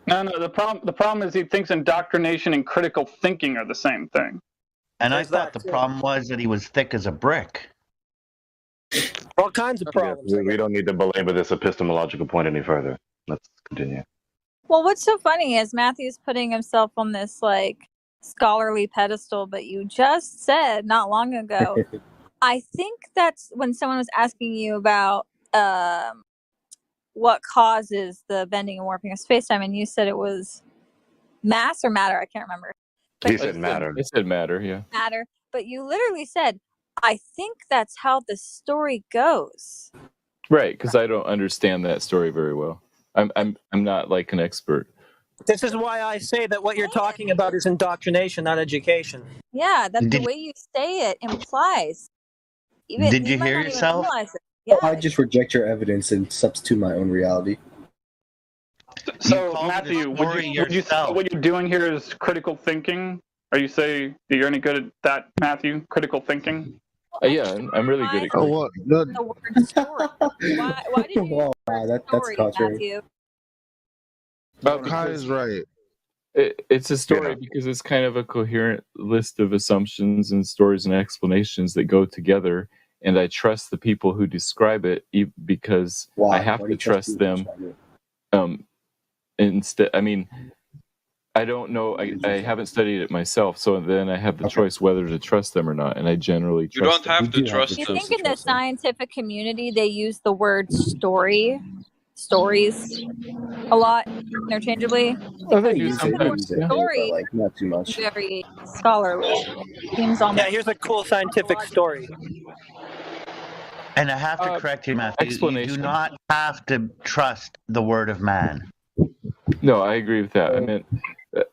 No. The problem is he thinks indoctrination and critical thinking are the same thing. And I thought the problem was that he was thick as a brick. All kinds of problems. Yeah, we don't need to belabor this epistemological point any further. Let's continue. Well, what's so funny is Matthew's putting himself on this like scholarly pedestal, but you just said not long ago. I think that's when someone was asking you about what causes the bending and warping of space-time, and you said it was mass or matter. I can't remember. But He said matter. It said matter, yeah. Matter, but you literally said, I think that's how the story goes. Right, because I don't understand that story very well. I'm not like an expert. This is why I say that what you're talking about is indoctrination, not education. Yeah, that's the way you say it implies. Did you hear yourself? Yeah. I just reject your evidence and substitute my own reality. So, Matthew, would you say what you're doing here is critical thinking? Are you saying that you're any good at that, Matthew? Critical thinking? Yeah, I'm really good at Oh, what? The word story. Why did you use that's contrary. Kai is right. It's a story because it's kind of a coherent list of assumptions and stories and explanations that go together, and I trust the people who describe it because I have to trust them. Instead, I mean, I don't know. I haven't studied it myself, so then I have the choice whether to trust them or not, and I generally trust them. You don't have to trust Do them. you think in the scientific community they use the word stories a lot interchangeably? Oh, they do sometimes. Story, like not too much. very scholarly. Seems almost. Yeah, here's a cool scientific story. And I have to correct you, Matthew. You do not have to trust the word of man. No, I agree with that. I meant,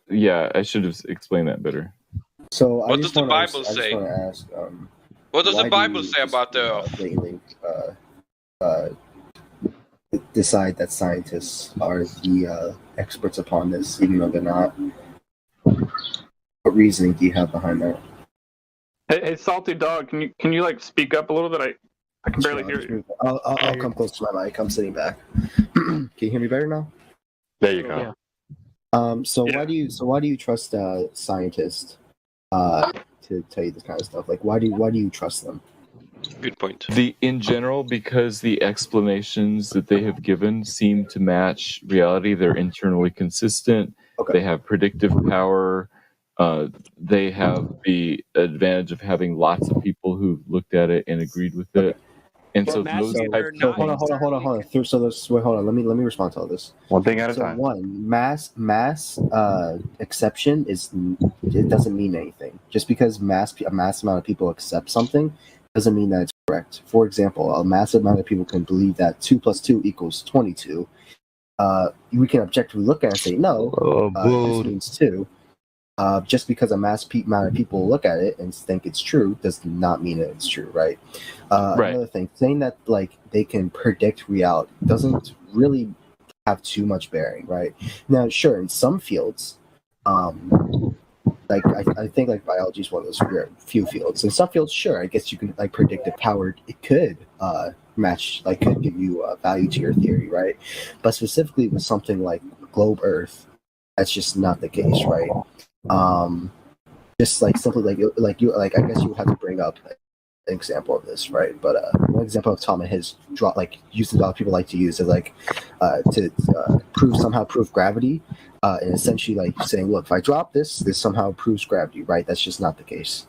yeah, I should have explained that better. So what does the Bible say? What does the Bible say about the Earth? Decide that scientists are the experts upon this, even though they're not. What reasoning do you have behind that? Hey, Salty Dog, can you like speak up a little bit? I can barely hear you. I'll come close to my mic. I'm sitting back. Can you hear me better now? There you go. So why do you trust scientists to tell you this kind of stuff? Like, why do you trust them? Good point. In general, because the explanations that they have given seem to match reality. They're internally consistent. Okay. They have predictive power. They have the advantage of having lots of people who've looked at it and agreed with it. And so those types of things. Hold on. So hold on. Let me respond to all this. One thing at a time. One, mass exception it doesn't mean anything. Just because a mass amount of people accept something doesn't mean that it's correct. For example, a massive amount of people can believe that 2 + 2 = 22. We can objectively look at it and say no. This means 2. Just because a mass amount of people look at it and think it's true does not mean that it's true, right? Another thing, saying that like they can predict reality doesn't really have too much bearing, right? Now, sure, in some fields, like I think like biology is one of those few fields. In some fields, sure, I guess you can like predictive power. It could match, like could give you value to your theory, right? But specifically with something like globe Earth, that's just not the case, right? Just like simply I guess you would have to bring up an example of this, right? But one example of Thomas has used a lot of people like to use is like to prove gravity, and essentially like saying, look, if I drop this somehow proves gravity, right? That's just not the case.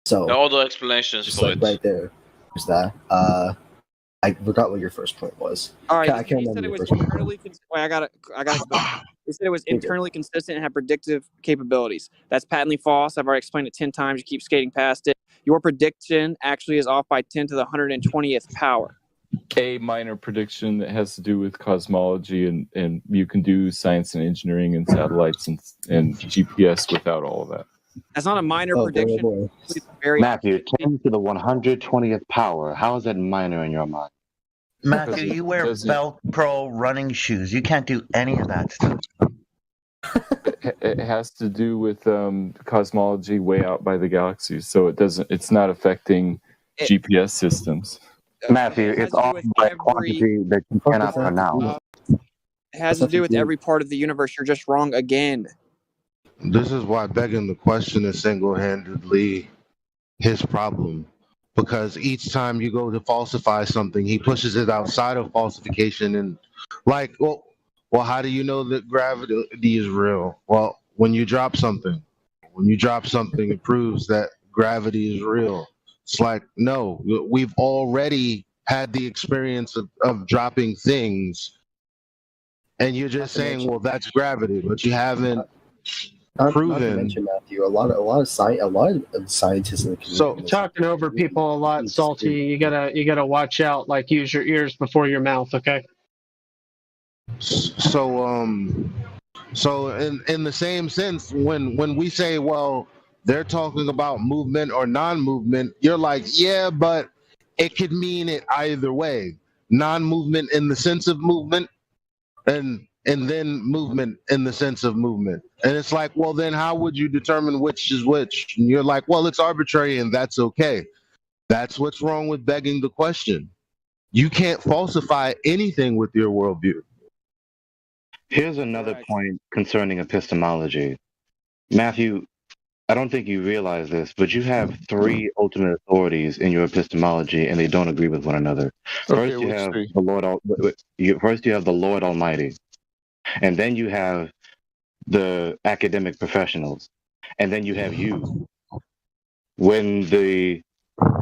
So all the explanations for it right there is that. I forgot what your first point was. All right, I can't remember your first point. I got to explain. They said it was internally consistent and had predictive capabilities. That's patently false. I've already explained it 10 times. You keep skating past it. Your prediction actually is off by 10 to the 120th power. A minor prediction that has to do with cosmology, and you can do science and engineering and satellites and GPS without all of that. That's not a minor prediction. Matthew, 10 to the 120th power. How is that minor in your mind? Matthew, you wear Velcro running shoes. You can't do any of that stuff. It has to do with cosmology way out by the galaxies, so it's not affecting GPS systems. Matthew, it's off by a quantity that you cannot pronounce. It has to do with every part of the universe. You're just wrong again. This is why begging the question is single-handedly his problem. Because each time you go to falsify something, he pushes it outside of falsification. And like, well, how do you know that gravity is real? Well, when you drop something, it proves that gravity is real. It's like, no, we've already had the experience of dropping things. And you're just saying, well, that's gravity, but you haven't proven. Not to mention, Matthew, a lot of scientists in the community. So talking over people a lot, Salty. You gotta watch out. Like, use your ears before your mouth. Okay. So in the same sense, when we say, well, they're talking about movement or non-movement, you're like, yeah, but it could mean it either way. Non-movement in the sense of movement, and then movement in the sense of movement. And it's like, well, then how would you determine which is which? And you're like, well, it's arbitrary and that's okay. That's what's wrong with begging the question. You can't falsify anything with your worldview. Here's another point concerning epistemology. Matthew, I don't think you realize this, but you have 3 ultimate authorities in your epistemology, and they don't agree with one another. First, you have the Lord Almighty, and then you have the academic professionals, and then you have you. When the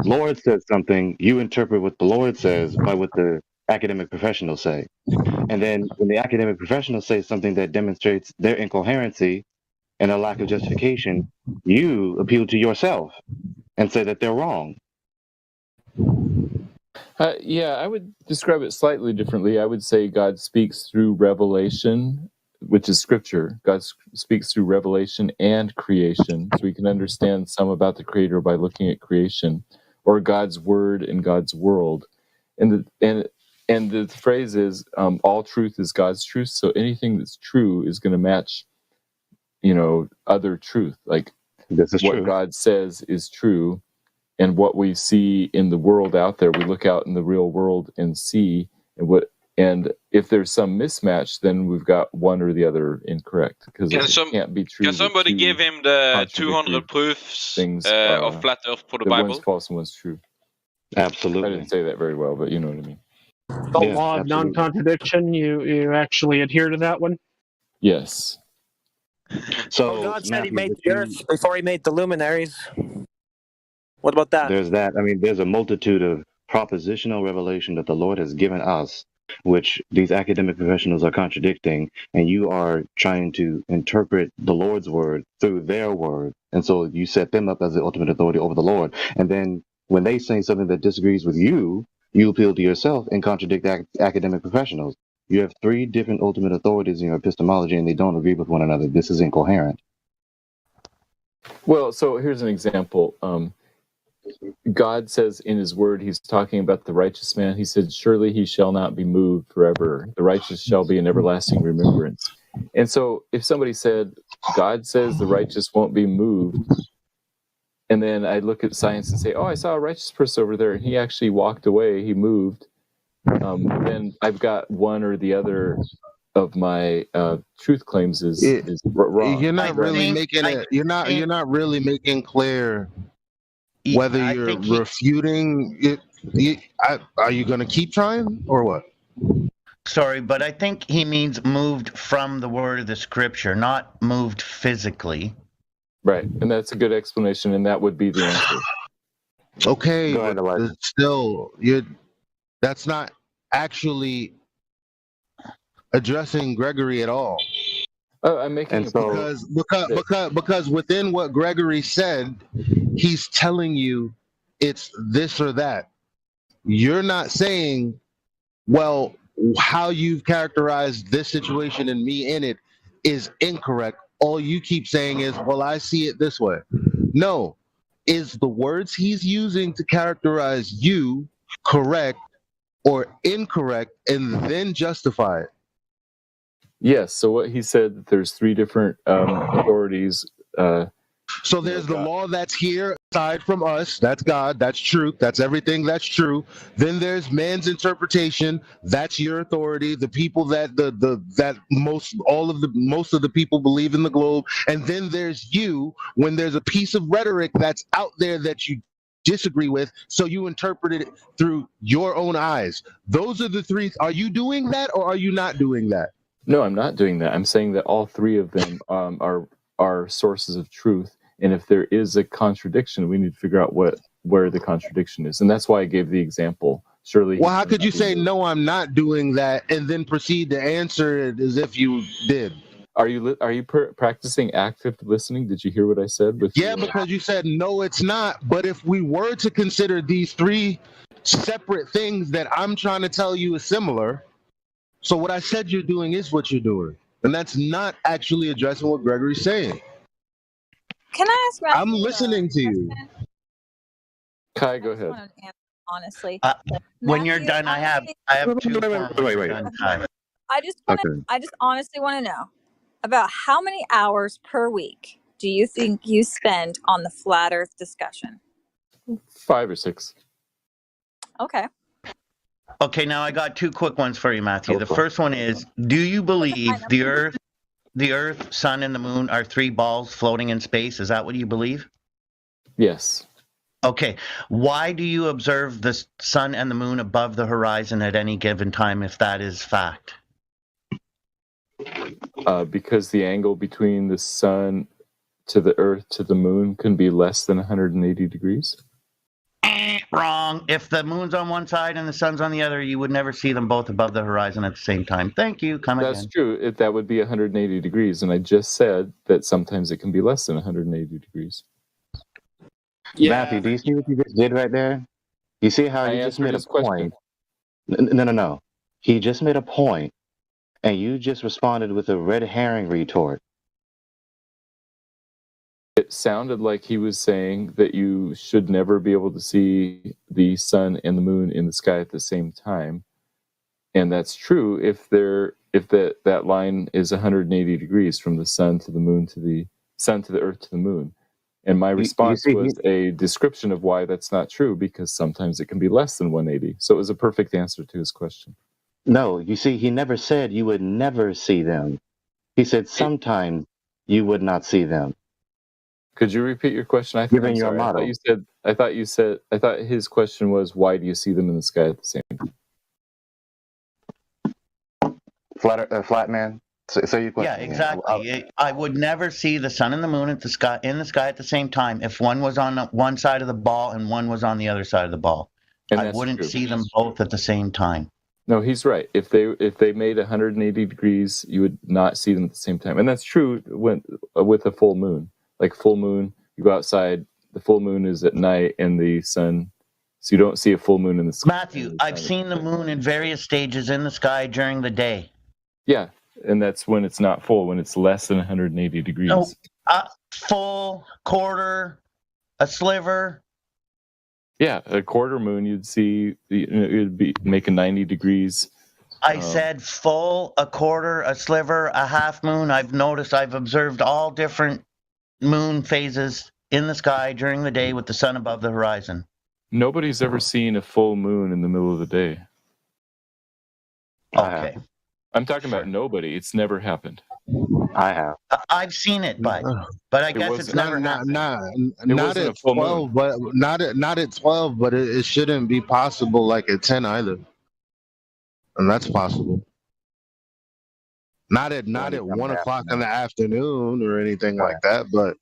Lord says something, you interpret what the Lord says by what the academic professionals say. And then when the academic professionals say something that demonstrates their incoherency and a lack of justification, you appeal to yourself and say that they're wrong. Yeah, I would describe it slightly differently. I would say God speaks through revelation, which is scripture. God speaks through revelation and creation. So we can understand some about the Creator by looking at creation, or God's word and God's world. And the phrase is, all truth is God's truth. So anything that's true is going to match, other truth. Like, this is what true. God says is true, what we see in the world out there. We look out in the real world and see, and if there's some mismatch, then we've got one or the other incorrect, because it can't be true. Can somebody give him the 200 proofs of flat Earth for the Bible? One's false and one's true. Absolutely. I didn't say that very well, but you know what I mean. The law of non-contradiction, you actually adhere to that one? Yes. So God said he made the earth before he made the luminaries. What about that? There's that. I mean, there's a multitude of propositional revelation that the Lord has given us, which these academic professionals are contradicting, and you are trying to interpret the Lord's word through their word. And so you set them up as the ultimate authority over the Lord. And then when they say something that disagrees with you, you appeal to yourself and contradict academic professionals. You have three different ultimate authorities in your epistemology, and they don't agree with one another. This is incoherent. Well, so here's an example. God says in his word, he's talking about the righteous man. He said, surely he shall not be moved forever. The righteous shall be in everlasting remembrance. And so if somebody said, God says the righteous won't be moved, and then I look at science and say, oh, I saw a righteous person over there, and he actually walked away, he moved, then I've got one or the other of my truth claims is wrong. You're not really making it. You're not really making clear whether you're refuting it. Are you going to keep trying or what? Sorry, but I think he means moved from the word of the scripture, not moved physically. Right, and that's a good explanation, and that would be the answer. Okay, but still, that's not actually addressing Gregory at all. I'm making because within what Gregory said, he's telling you it's this or that. You're not saying, well, how you've characterized this situation and me in it is incorrect. All you keep saying is, well, I see it this way. No. Is the words he's using to characterize you correct or incorrect, and then justify it? Yes. So what he said, there's three different authorities. So there's the law that's here aside from us. That's God. That's truth. That's everything that's true. Then there's man's interpretation. That's your authority. The people that most of the people believe in the globe. And then there's you, when there's a piece of rhetoric that's out there that you disagree with, so you interpret it through your own eyes. Those are the three. Are you doing that, or are you not doing that? No, I'm not doing that. I'm saying that all three of them are sources of truth, and if there is a contradiction, we need to figure out where the contradiction is, and that's why I gave the example. Surely. Well, how could you say no, I'm not doing that, and then proceed to answer it as if you did? Are you practicing active listening? Did you hear what I said? Because you said no, it's not. But if we were to consider these three separate things that I'm trying to tell you is similar, so what I said you're doing is what you're doing, and that's not actually addressing what Gregory's saying. Can I ask? I'm listening to you. Kai, go ahead. Honestly, when you're done, I have two. Wait. I just honestly want to know about how many hours per week do you think you spend on the flat Earth discussion? 5 or 6. Okay. Okay, now I got two quick ones for you, Matthew. The first one is, do you believe the Earth, Sun, and the Moon are three balls floating in space? Is that what you believe? Yes. Okay. Why do you observe the Sun and the Moon above the horizon at any given time if that is fact? Because the angle between the Sun to the Earth to the Moon can be less than 180 degrees. Wrong. If the moon's on one side and the sun's on the other, you would never see them both above the horizon at the same time. Thank you. That's true. That would be 180 degrees. And I just said that sometimes it can be less than 180 degrees. Yeah. Matthew, do you see what you just did right there? You see how he just made a point? No. He just made a point, and you just responded with a red herring retort. It sounded like he was saying that you should never be able to see the sun and the moon in the sky at the same time. And that's true if that line is 180 degrees from the sun to the moon to the sun to the earth to the moon. And my response was a description of why that's not true, because sometimes it can be less than 180. So it was a perfect answer to his question. No, you see, he never said you would never see them. He said sometimes you would not see them. Could you repeat your question? Given your model. I thought his question was, why do you see them in the sky at the same time? Flat man. So you question. Yeah, exactly. I would never see the sun and the moon in the sky at the same time if one was on one side of the ball and one was on the other side of the ball. And I wouldn't see them both at the same time. No, he's right. If they made 180 degrees, you would not see them at the same time. And that's true with a full moon. Like full moon, you go outside, the full moon is at night and the sun, so you don't see a full moon in the sky. Matthew, I've seen the moon in various stages in the sky during the day. Yeah, and that's when it's not full, when it's less than 180 degrees. No, full, quarter, a sliver. Yeah, a quarter moon, you'd see, it'd be making 90 degrees. I said full, a quarter, a sliver, a half moon. I've observed all different moon phases in the sky during the day with the sun above the horizon. Nobody's ever seen a full moon in the middle of the day. Okay. I'm talking about nobody. It's never happened. I have. I've seen it, but I guess it's never happened. Not at 12, but not at 12, but it shouldn't be possible like at 10 either. And that's possible. Not at 1 o'clock in the afternoon or anything like that, but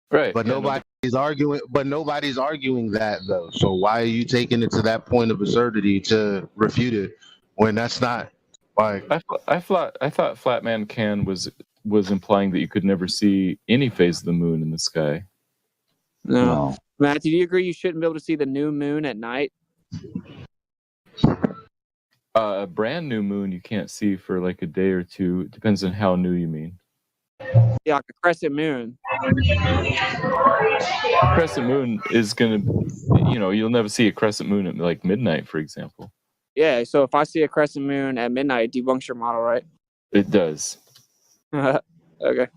right. But nobody's arguing. But nobody's arguing that though. So why are you taking it to that point of absurdity to refute it when that's not like? I thought Flatman Can was implying that you could never see any phase of the moon in the sky. No. Matthew, do you agree you shouldn't be able to see the new moon at night? A brand new moon you can't see for like a day or two. It depends on how new you mean. Yeah, like a crescent moon. Crescent moon is gonna, you'll never see a crescent moon at like midnight, for example. Yeah, so if I see a crescent moon at midnight, it debunks your model, right? It does. Okay.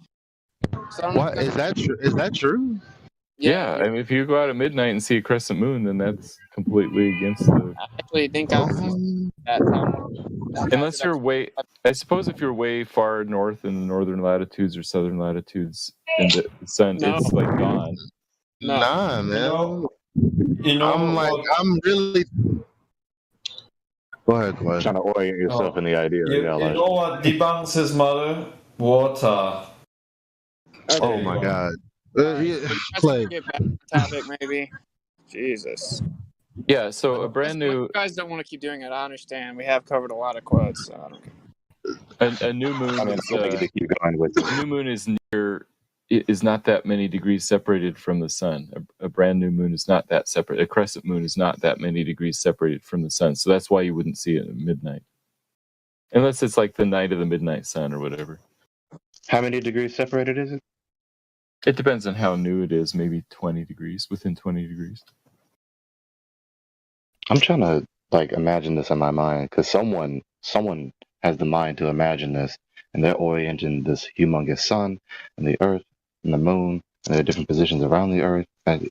What is that true? Is that true? Yeah, I mean, if you go out at midnight and see a crescent moon, then that's completely against the. I actually think I'll see that time. Unless you're I suppose if you're way far north in the northern latitudes or southern latitudes, and the sun it's like gone. No. Nah, man. I'm really. Go ahead, Glenn. Trying to orient yourself in the idea. You know what debunks his model? Water. Okay. Oh my God. Let's get back to the topic, maybe. Jesus. Yeah, so a brand new. You guys don't want to keep doing it. I understand. We have covered a lot of quotes, so I don't care. A new moon. Keep going with it. A new moon is not that many degrees separated from the sun. A brand new moon is not that separate. A crescent moon is not that many degrees separated from the sun. So that's why you wouldn't see it at midnight, unless it's like the night of the midnight sun or whatever. How many degrees separated is it? It depends on how new it is. Maybe 20 degrees, within 20 degrees. I'm trying to imagine this in my mind because someone has the mind to imagine this, and they're orienting this humongous sun and the earth and the moon and their different positions around the earth. And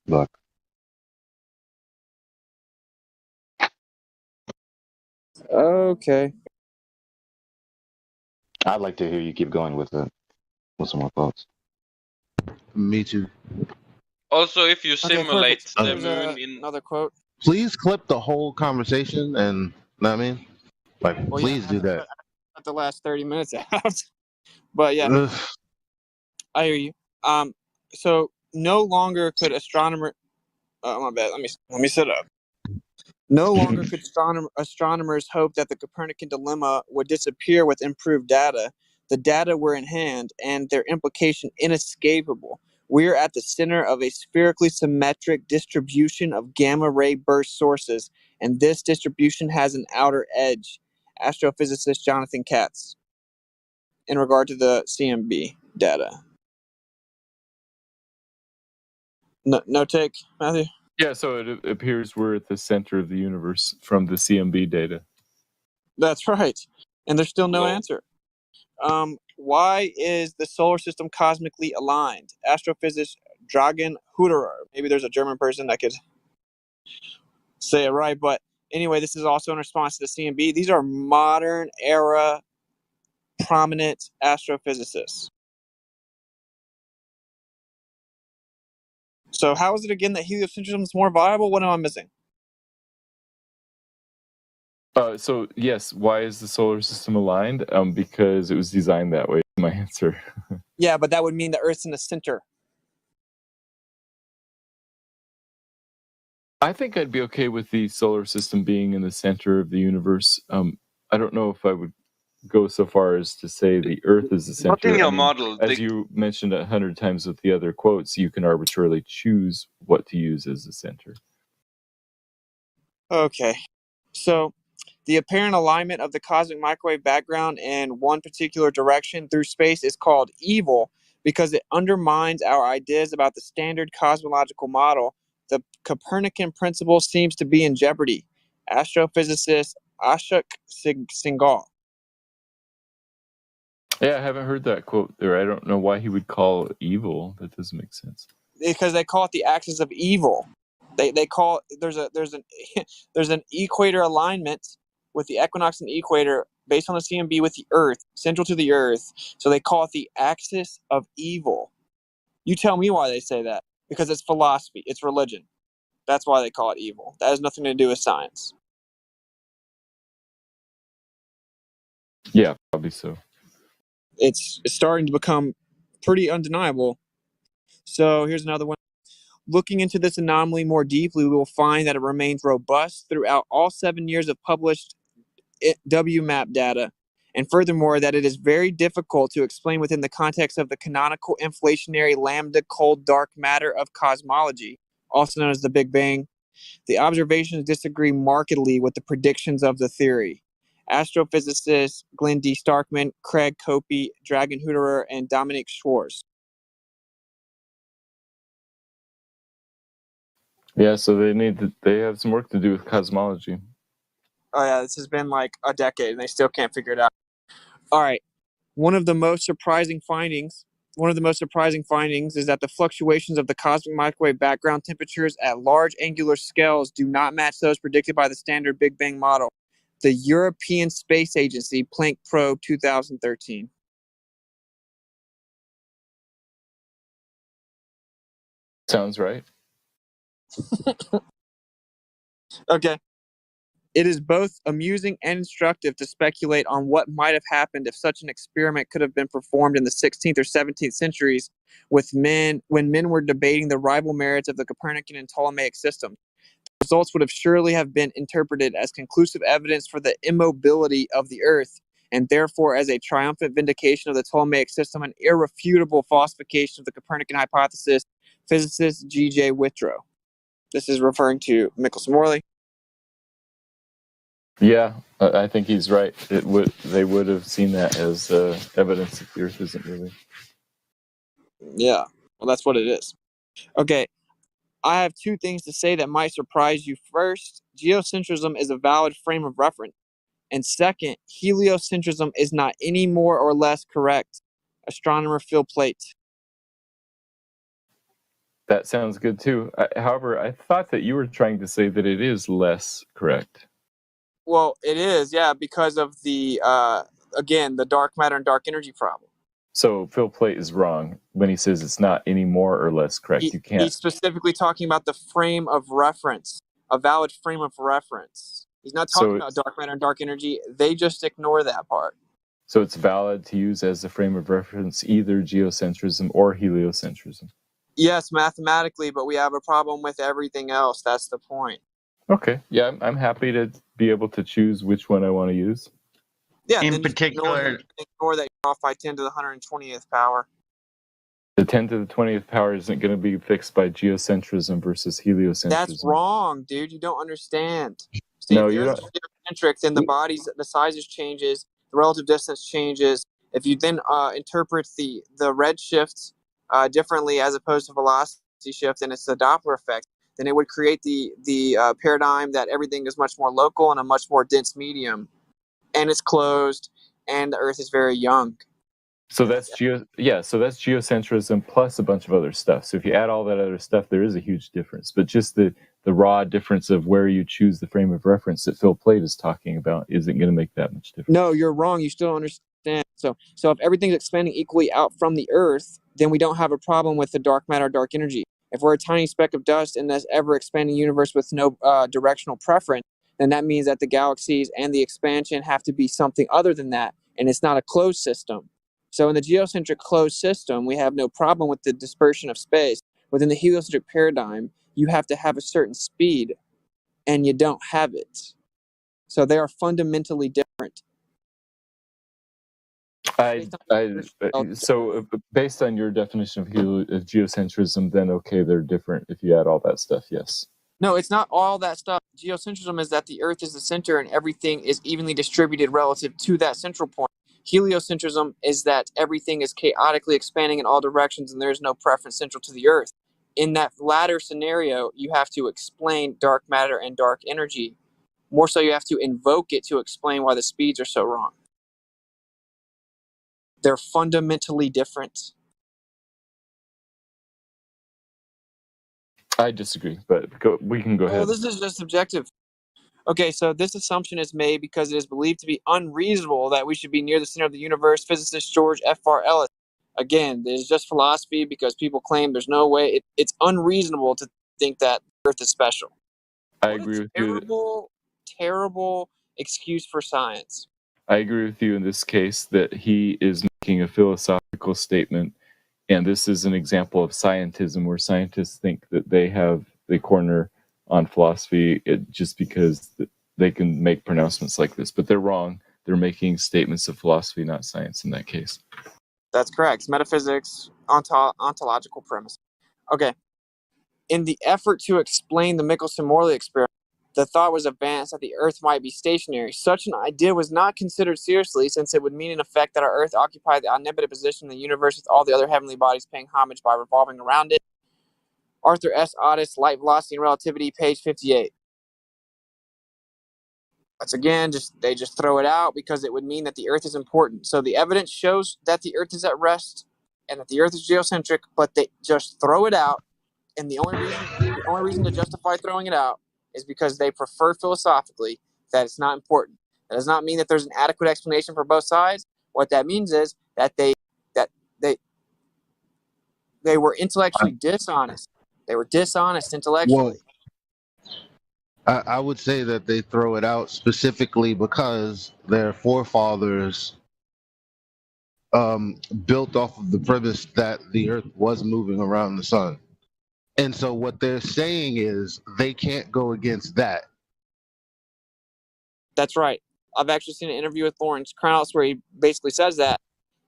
look, Okay. I'd like to hear you keep going with some more thoughts. Me too. Also, if you simulate the There's moon in another quote. Please clip the whole conversation, and know what I mean, please do that. Cut the last 30 minutes out. But yeah, Ugh. I hear you. So no longer could astronomer. Oh my bad. Let me sit up. No longer could astronomers hope that the Copernican dilemma would disappear with improved data. The data were in hand, and their implication inescapable. We are at the center of a spherically symmetric distribution of gamma ray burst sources, and this distribution has an outer edge. Astrophysicist Jonathan Katz, in regard to the CMB data. No take, Matthew? Yeah, so it appears we're at the center of the universe from the CMB data. That's right. And there's still no answer. Why is the solar system cosmically aligned? Astrophysicist Dragenhuterer. Maybe there's a German person that could say it right, but anyway, this is also in response to the CMB. These are modern era prominent astrophysicists. So how is it again that heliocentrism is more viable? What am I missing? So yes, why is the solar system aligned? Because it was designed that way. My answer. Yeah, but that would mean the Earth's in the center. I think I'd be okay with the solar system being in the center of the universe. I don't know if I would go so far as to say the Earth is the center. But in your model, as you mentioned 100 times with the other quotes, you can arbitrarily choose what to use as the center. Okay, so the apparent alignment of the cosmic microwave background in one particular direction through space is called evil because it undermines our ideas about the standard cosmological model. The Copernican principle seems to be in jeopardy. Astrophysicist Ashok Singhal. Yeah, I haven't heard that quote there. I don't know why he would call it evil. That doesn't make sense. Because they call it the axis of evil. They call it, there's an equator alignment with the equinox and equator based on the CMB with the Earth, central to the Earth. So they call it the axis of evil. You tell me why they say that. Because it's philosophy, it's religion. That's why they call it evil. That has nothing to do with science. Yeah, probably so. It's starting to become pretty undeniable. So here's another one. Looking into this anomaly more deeply, we will find that it remains robust throughout all 7 years of published WMAP data, and furthermore that it is very difficult to explain within the context of the canonical inflationary lambda cold dark matter of cosmology, also known as the Big Bang. The observations disagree markedly with the predictions of the theory. Astrophysicists Glenn D. Starkman, Craig Copey, Dragenhuterer, and Dominic Schwarz. Yeah, so they have some work to do with cosmology. Oh yeah, this has been like a decade and they still can't figure it out. All right. One of the most surprising findings is that the fluctuations of the cosmic microwave background temperatures at large angular scales do not match those predicted by the standard Big Bang model. The European Space Agency Planck Probe 2013. Sounds right. Okay. It is both amusing and instructive to speculate on what might have happened if such an experiment could have been performed in the 16th or 17th centuries when men were debating the rival merits of the Copernican and Ptolemaic system. The results would have surely have been interpreted as conclusive evidence for the immobility of the Earth, and therefore as a triumphant vindication of the Ptolemaic system, an irrefutable falsification of the Copernican hypothesis. Physicist G.J. Whitrow. This is referring to Michelson Morley. Yeah, I think he's right. They would have seen that as evidence that the Earth isn't moving. Yeah, well, that's what it is. Okay, I have two things to say that might surprise you. First, geocentrism is a valid frame of reference. And second, heliocentrism is not any more or less correct. Astronomer Phil Plait. That sounds good too. However, I thought that you were trying to say that it is less correct. Well, it is, yeah, because of the, again, the dark matter and dark energy problem. So Phil Plait is wrong when he says it's not any more or less correct. You can't. He's specifically talking about the frame of reference, a valid frame of reference. He's not talking about dark matter and dark energy. They just ignore that part. So it's valid to use as a frame of reference either geocentrism or heliocentrism. Yes, mathematically, but we have a problem with everything else. That's the point. Okay. Yeah, I'm happy to be able to choose which one I want to use. Yeah, in particular, ignore that you're off by 10 to the 120th power. The 10 to the 20th power isn't going to be fixed by geocentrism versus heliocentrism. That's wrong, dude. You don't understand. See, no, if you the Earth is geocentric, then the bodies, the sizes changes, the relative distance changes. If you then interpret the redshift differently as opposed to velocity shift, and it's the Doppler effect, then it would create the paradigm that everything is much more local and a much more dense medium, and it's closed, and the Earth is very young. So that's geocentrism plus a bunch of other stuff. So if you add all that other stuff, there is a huge difference. But just the raw difference of where you choose the frame of reference that Phil Plait is talking about isn't going to make that much difference. No, you're wrong. You still don't understand. So if everything's expanding equally out from the Earth, then we don't have a problem with the dark matter, dark energy. If we're a tiny speck of dust in this ever-expanding universe with no directional preference, then that means that the galaxies and the expansion have to be something other than that, and it's not a closed system. So in the geocentric closed system, we have no problem with the dispersion of space. Within the heliocentric paradigm, you have to have a certain speed, and you don't have it. So they are fundamentally different. So based on your definition of geocentrism, then okay, they're different if you add all that stuff, yes. No, it's not all that stuff. Geocentrism is that the Earth is the center and everything is evenly distributed relative to that central point. Heliocentrism is that everything is chaotically expanding in all directions and there's no preference central to the Earth. In that latter scenario, you have to explain dark matter and dark energy. More so, you have to invoke it to explain why the speeds are so wrong. They're fundamentally different. I disagree, but we can go ahead. This is just subjective. Okay, so this assumption is made because it is believed to be unreasonable that we should be near the center of the universe. Physicist George F.R. Ellis. Again, this is just philosophy because people claim there's no way. It's unreasonable to think that Earth is special. I agree with you. Terrible excuse for science. I agree with you in this case that he is making a philosophical statement, and this is an example of scientism where scientists think that they have the corner on philosophy just because they can make pronouncements like this. But they're wrong. They're making statements of philosophy, not science in that case. That's correct. Metaphysics, ontological premise. Okay. In the effort to explain the Michelson-Morley experiment, the thought was advanced that the Earth might be stationary. Such an idea was not considered seriously, since it would mean in effect that our Earth occupied the omnipotent position in the universe with all the other heavenly bodies paying homage by revolving around it. Arthur S. Otis, Light, Velocity, and Relativity, page 58. That's again, they just throw it out because it would mean that the Earth is important. So the evidence shows that the Earth is at rest and that the Earth is geocentric, but they just throw it out. And the only reason to justify throwing it out is because they prefer philosophically that it's not important. That does not mean that there's an adequate explanation for both sides. What that means is that they were intellectually dishonest. They were dishonest intellectually. Well, I would say that they throw it out specifically because their forefathers built off of the premise that the Earth was moving around the sun. And so what they're saying is they can't go against that. That's right. I've actually seen an interview with Lawrence Krauss where he basically says that.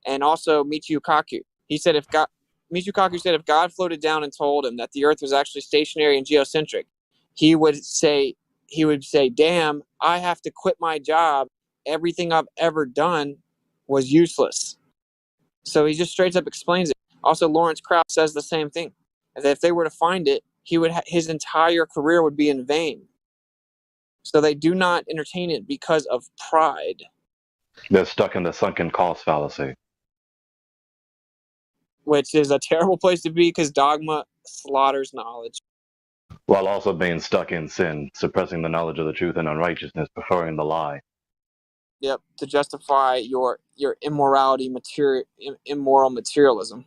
And also Michio Kaku. Michio Kaku said if God floated down and told him that the Earth was actually stationary and geocentric, he would say, damn, I have to quit my job. Everything I've ever done was useless. So he just straight up explains it. Also, Lawrence Krauss says the same thing. That if they were to find it, his entire career would be in vain. So they do not entertain it because of pride. They're stuck in the sunken cost fallacy. Which is a terrible place to be because dogma slaughters knowledge. While also being stuck in sin, suppressing the knowledge of the truth and unrighteousness, preferring the lie. Yep, to justify your immorality, immoral materialism.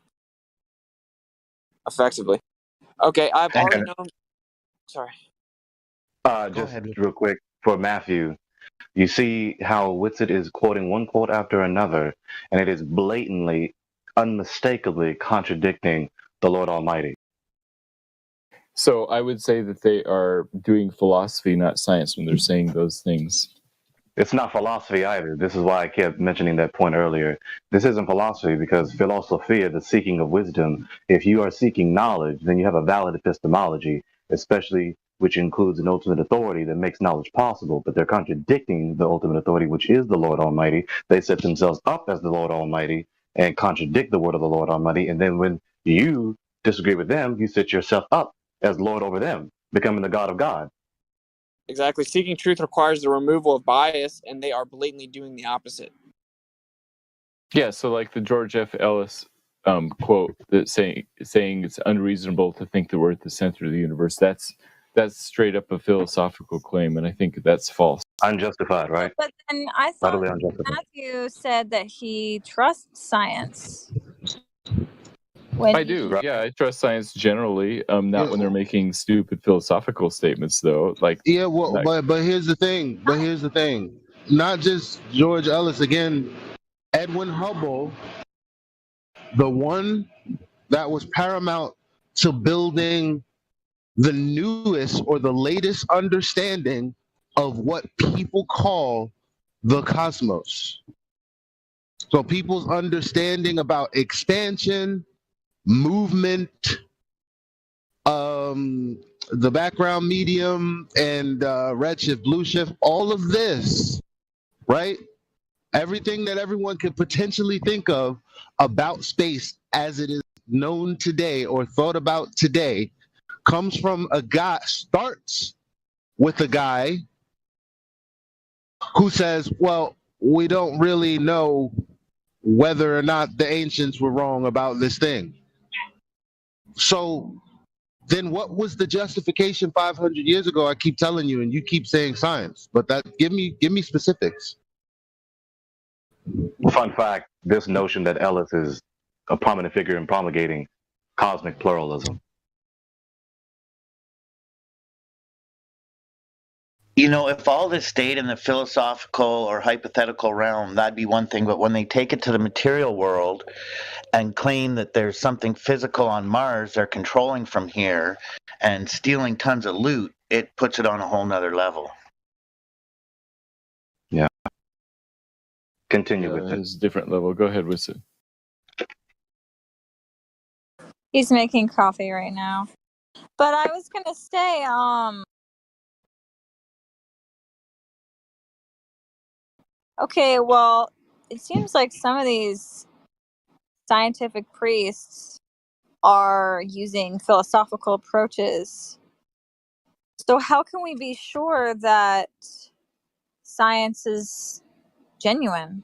Effectively. Okay, I've already known. Sorry. Just real quick for Matthew, you see how Whitsitt is quoting one quote after another, and it is blatantly, unmistakably contradicting the Lord Almighty. So I would say that they are doing philosophy, not science, when they're saying those things. It's not philosophy either. This is why I kept mentioning that point earlier. This isn't philosophy because philosophia, the seeking of wisdom, if you are seeking knowledge, then you have a valid epistemology, especially which includes an ultimate authority that makes knowledge possible. But they're contradicting the ultimate authority, which is the Lord Almighty. They set themselves up as the Lord Almighty and contradict the word of the Lord Almighty. And then when you disagree with them, you set yourself up as Lord over them, becoming the God of God. Exactly. Seeking truth requires the removal of bias, and they are blatantly doing the opposite. Yeah, so like the George F. Ellis quote that saying it's unreasonable to think that we're at the center of the universe. That's straight up a philosophical claim, and I think that's false. Unjustified, right? But then I thought Utterly unjustified. Matthew said that he trusts science. I do. Yeah, I trust science generally. Not when they're making stupid philosophical statements, though. Like Yeah, well, but here's the thing. Not just George Ellis again. Edwin Hubble, the one that was paramount to building the newest or the latest understanding of what people call the cosmos. So people's understanding about expansion, movement, the background medium, and redshift, blue shift, all of this, right? Everything that everyone could potentially think of about space as it is known today or thought about today comes from a guy, starts with a guy who says, well, we don't really know whether or not the ancients were wrong about this thing. So then what was the justification 500 years ago? I keep telling you, and you keep saying science, but give me specifics. Fun fact, this notion that Ellis is a prominent figure in promulgating cosmic pluralism. You know, if all this stayed in the philosophical or hypothetical realm, that'd be one thing. But when they take it to the material world and claim that there's something physical on Mars they're controlling from here and stealing tons of loot, it puts it on a whole nother level. Yeah. Continue with it. It's a different level. Go ahead, Wissam. He's making coffee right now. But I was gonna say, okay, well, it seems like some of these scientific priests are using philosophical approaches. So how can we be sure that science is genuine?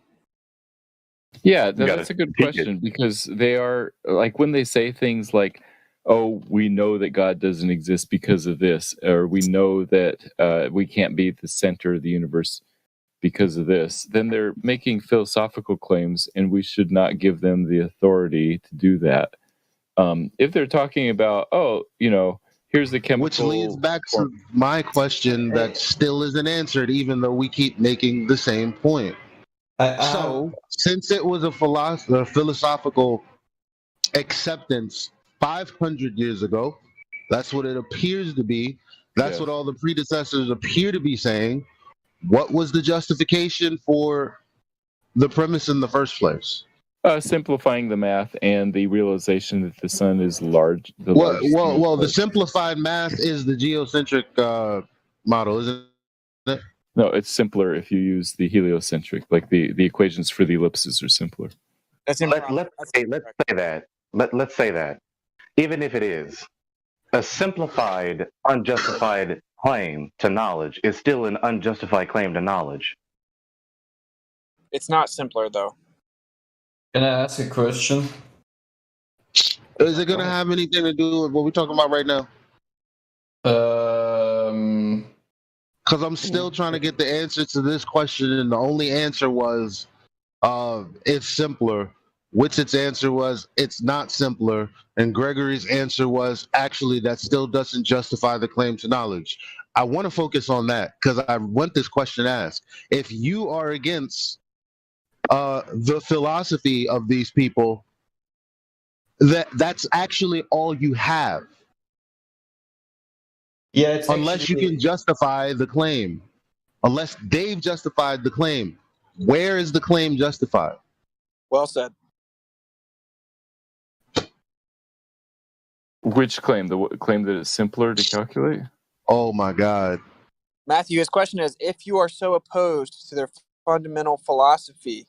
Yeah, that's a good question, because they are, like, when they say things like, oh, we know that God doesn't exist because of this, or we know that we can't be at the center of the universe because of this, then they're making philosophical claims, and we should not give them the authority to do that. If they're talking about, oh, here's the chemical... Which leads back to my question that still isn't answered, even though we keep making the same point. So, since it was a philosophical acceptance 500 years ago, that's what it appears to be. That's what all the predecessors appear to be saying. What was the justification for the premise in the first place? Simplifying the math and the realization that the sun is large. Well, the simplified math is the geocentric model, isn't it? No, it's simpler if you use the heliocentric. Like the equations for the ellipses are simpler. Let's say that. Let's say that. Even if it is a simplified, unjustified claim to knowledge, is still an unjustified claim to knowledge. It's not simpler, though. Can I ask a question? Is it going to have anything to do with what we're talking about right now? Because I'm still trying to get the answer to this question, and the only answer was it's simpler. Witt's answer was it's not simpler, and Gregory's answer was actually that still doesn't justify the claim to knowledge. I want to focus on that because I want this question asked. If you are against the philosophy of these people, that's actually all you have. Yeah, it's unless you can justify the claim. Unless they've justified the claim. Where is the claim justified? Well said. Which claim? The claim that it's simpler to calculate? Oh my God. Matthew, his question is, if you are so opposed to their fundamental philosophy,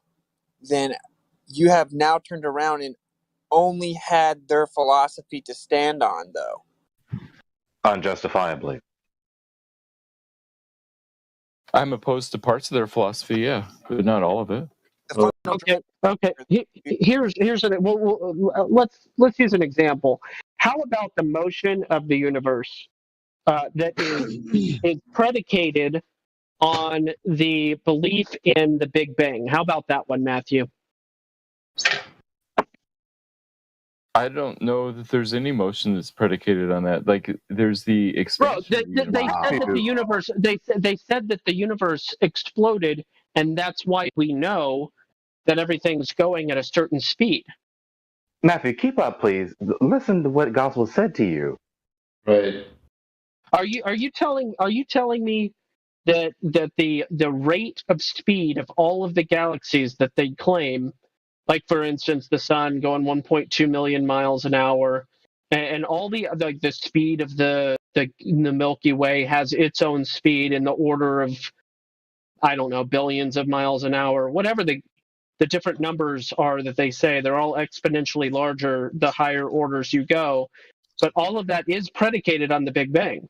then you have now turned around and only had their philosophy to stand on, though. Unjustifiably. I'm opposed to parts of their philosophy, yeah, but not all of it. Okay. Here's an let's use an example. How about the motion of the universe that is predicated on the belief in the Big Bang? How about that one, Matthew? I don't know that there's any motion that's predicated on that. Like, there's the expansion. Bro, they said that the universe. They said that the universe exploded, and that's why we know that everything's going at a certain speed. Matthew, keep up, please. Listen to what gospel said to you. Right. Are you telling me that the rate of speed of all of the galaxies that they claim, like for instance the sun going 1.2 million miles an hour, and all the speed of the Milky Way has its own speed in the order of, I don't know, billions of miles an hour, whatever the different numbers are that they say, they're all exponentially larger the higher orders you go, but all of that is predicated on the Big Bang.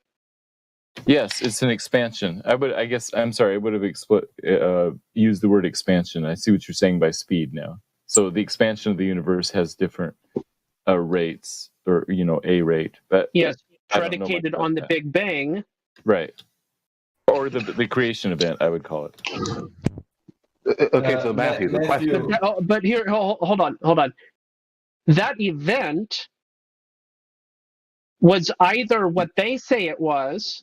Yes, it's an expansion. I would have used the word expansion. I see what you're saying by speed now. So the expansion of the universe has different rates, or a rate. But yes, predicated on the Big Bang. Right. Or the creation event, I would call it. Okay, so Matthew, the question. But here, hold on. That event was either what they say it was,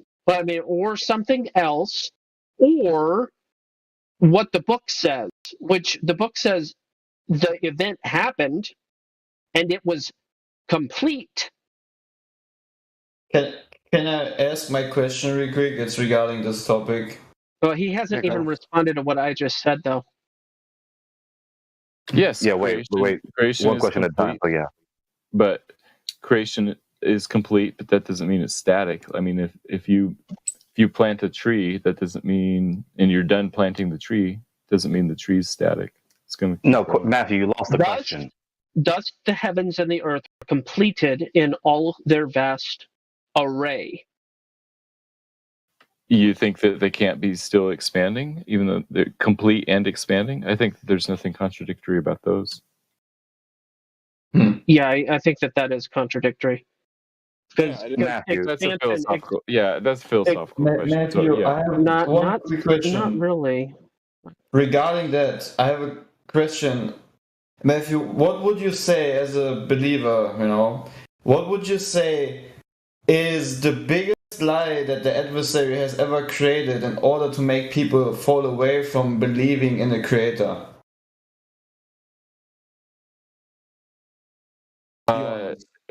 or something else, or what the book says, which the book says the event happened and it was complete. Can I ask my question real quick? It's regarding this topic. Well, he hasn't even responded to what I just said, though. Yes. Yeah. Wait. Creation One question at a time. But yeah. But creation is complete, but that doesn't mean it's static. I mean, if you plant a tree, that doesn't mean, and you're done planting the tree, doesn't mean the tree's static. It's going to no, Matthew, you lost the question. Thus, the heavens and the earth are completed in all their vast array. You think that they can't be still expanding, even though they're complete and expanding? I think there's nothing contradictory about those. Yeah, I think that is contradictory. Matthew, that's a philosophical. That's a philosophical question. Matthew, So, yeah. I have one quick question. Not really. Regarding that, I have a question. Matthew, what would you say as a believer, what would you say is the biggest lie that the adversary has ever created in order to make people fall away from believing in a creator?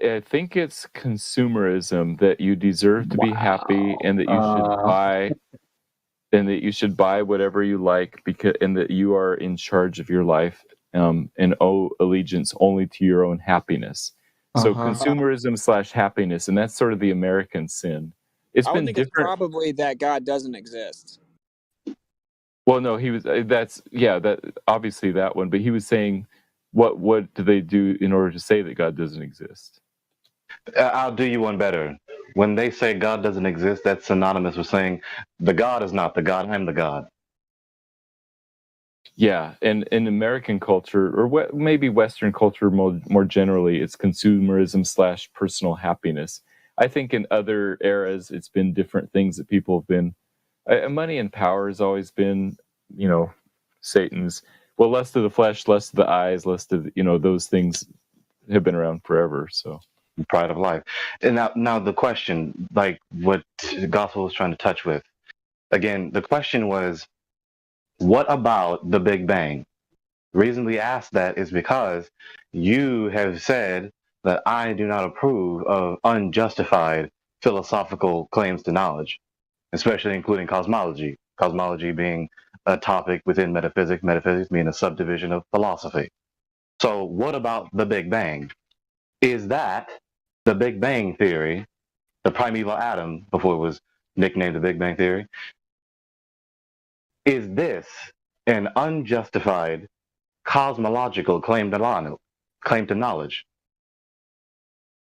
I think it's consumerism, that you deserve to be happy and that you should buy whatever you like, and that you are in charge of your life, and owe allegiance only to your own happiness. So consumerism / happiness, and that's sort of the American sin. It's been different. It's probably that God doesn't exist. Well, no, he was. That obviously that one, but he was saying, what do they do in order to say that God doesn't exist? I'll do you one better. When they say God doesn't exist, that's synonymous with saying the God is not the God, I'm the God. Yeah, and in American culture, or maybe Western culture more generally, it's consumerism / personal happiness. I think in other eras, it's been different things that people have been. Money and power has always been, Satan's. Well, lust of the flesh, lust of the eyes, lust of, those things have been around forever. So, pride of life. And now the question, like what the gospel was trying to touch with, again, the question was, what about the Big Bang? The reason we asked that is because you have said that I do not approve of unjustified philosophical claims to knowledge, especially including cosmology. Cosmology being a topic within metaphysics, metaphysics being a subdivision of philosophy. So what about the Big Bang? Is that the Big Bang theory, the primeval atom, before it was nicknamed the Big Bang theory? Is this an unjustified cosmological claim to knowledge?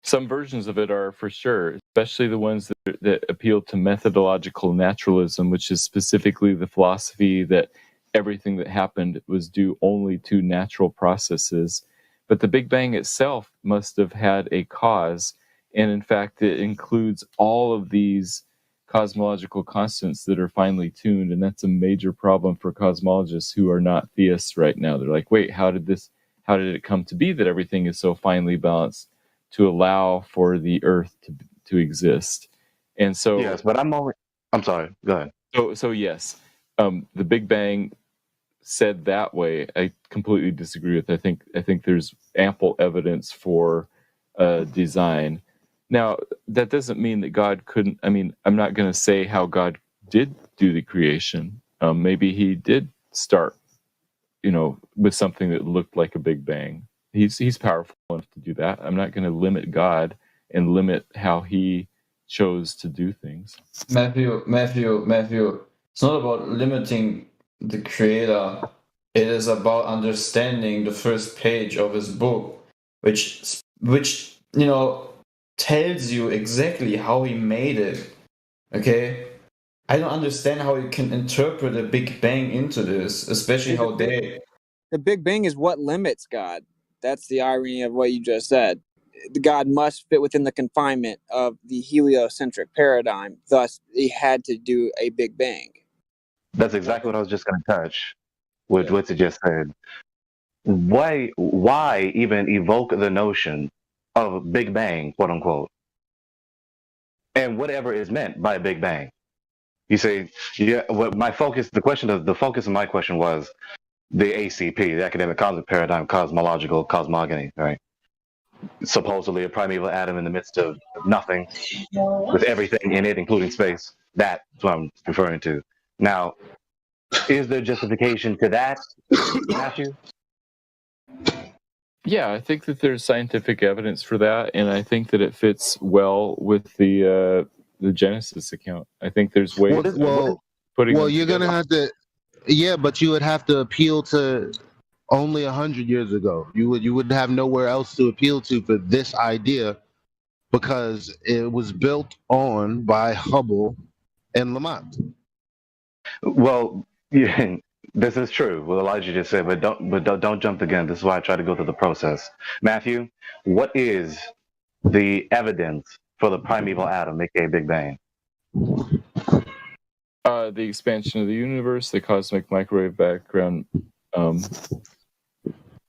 Some versions of it are, for sure, especially the ones that appeal to methodological naturalism, which is specifically the philosophy that everything that happened was due only to natural processes. But the Big Bang itself must have had a cause, and in fact, it includes all of these cosmological constants that are finely tuned, and that's a major problem for cosmologists who are not theists right now. They're like, wait, how did it come to be that everything is so finely balanced to allow for the Earth to exist? And so yes, but I'm sorry, go ahead. So yes, the Big Bang said that way, I completely disagree with. I think there's ample evidence for design. Now, that doesn't mean that God couldn't. I mean, I'm not going to say how God did do the creation. Maybe he did start, with something that looked like a Big Bang. He's powerful enough to do that. I'm not going to limit God and limit how he chose to do things. Matthew, it's not about limiting the creator. It is about understanding the first page of his book, which tells you exactly how he made it. Okay? I don't understand how you can interpret a Big Bang into this, especially how they... The Big Bang is what limits God. That's the irony of what you just said. God must fit within the confinement of the heliocentric paradigm. Thus, he had to do a Big Bang. That's exactly what I was just going to touch with what you just said. Why even evoke the notion of Big Bang, quote unquote, and whatever is meant by Big Bang? You say, yeah. What the focus of my question was the ACP, the academic concept paradigm, cosmological cosmogony, right? Supposedly a primeval atom in the midst of nothing, with everything in it, including space. That's what I'm referring to. Now, is there justification to that, Matthew? Yeah, I think that there's scientific evidence for that, and I think that it fits well with the Genesis account. I think there's ways of putting them you're together. gonna have to, yeah, but you would have to appeal to only 100 years ago. You would have nowhere else to appeal to for this idea, because it was built on by Hubble and Lamont. Well, yeah, this is true. What Elijah just said, but don't jump the gun. This is why I try to go through the process. Matthew, what is the evidence for the primeval atom, aka Big Bang? The expansion of the universe, the cosmic microwave background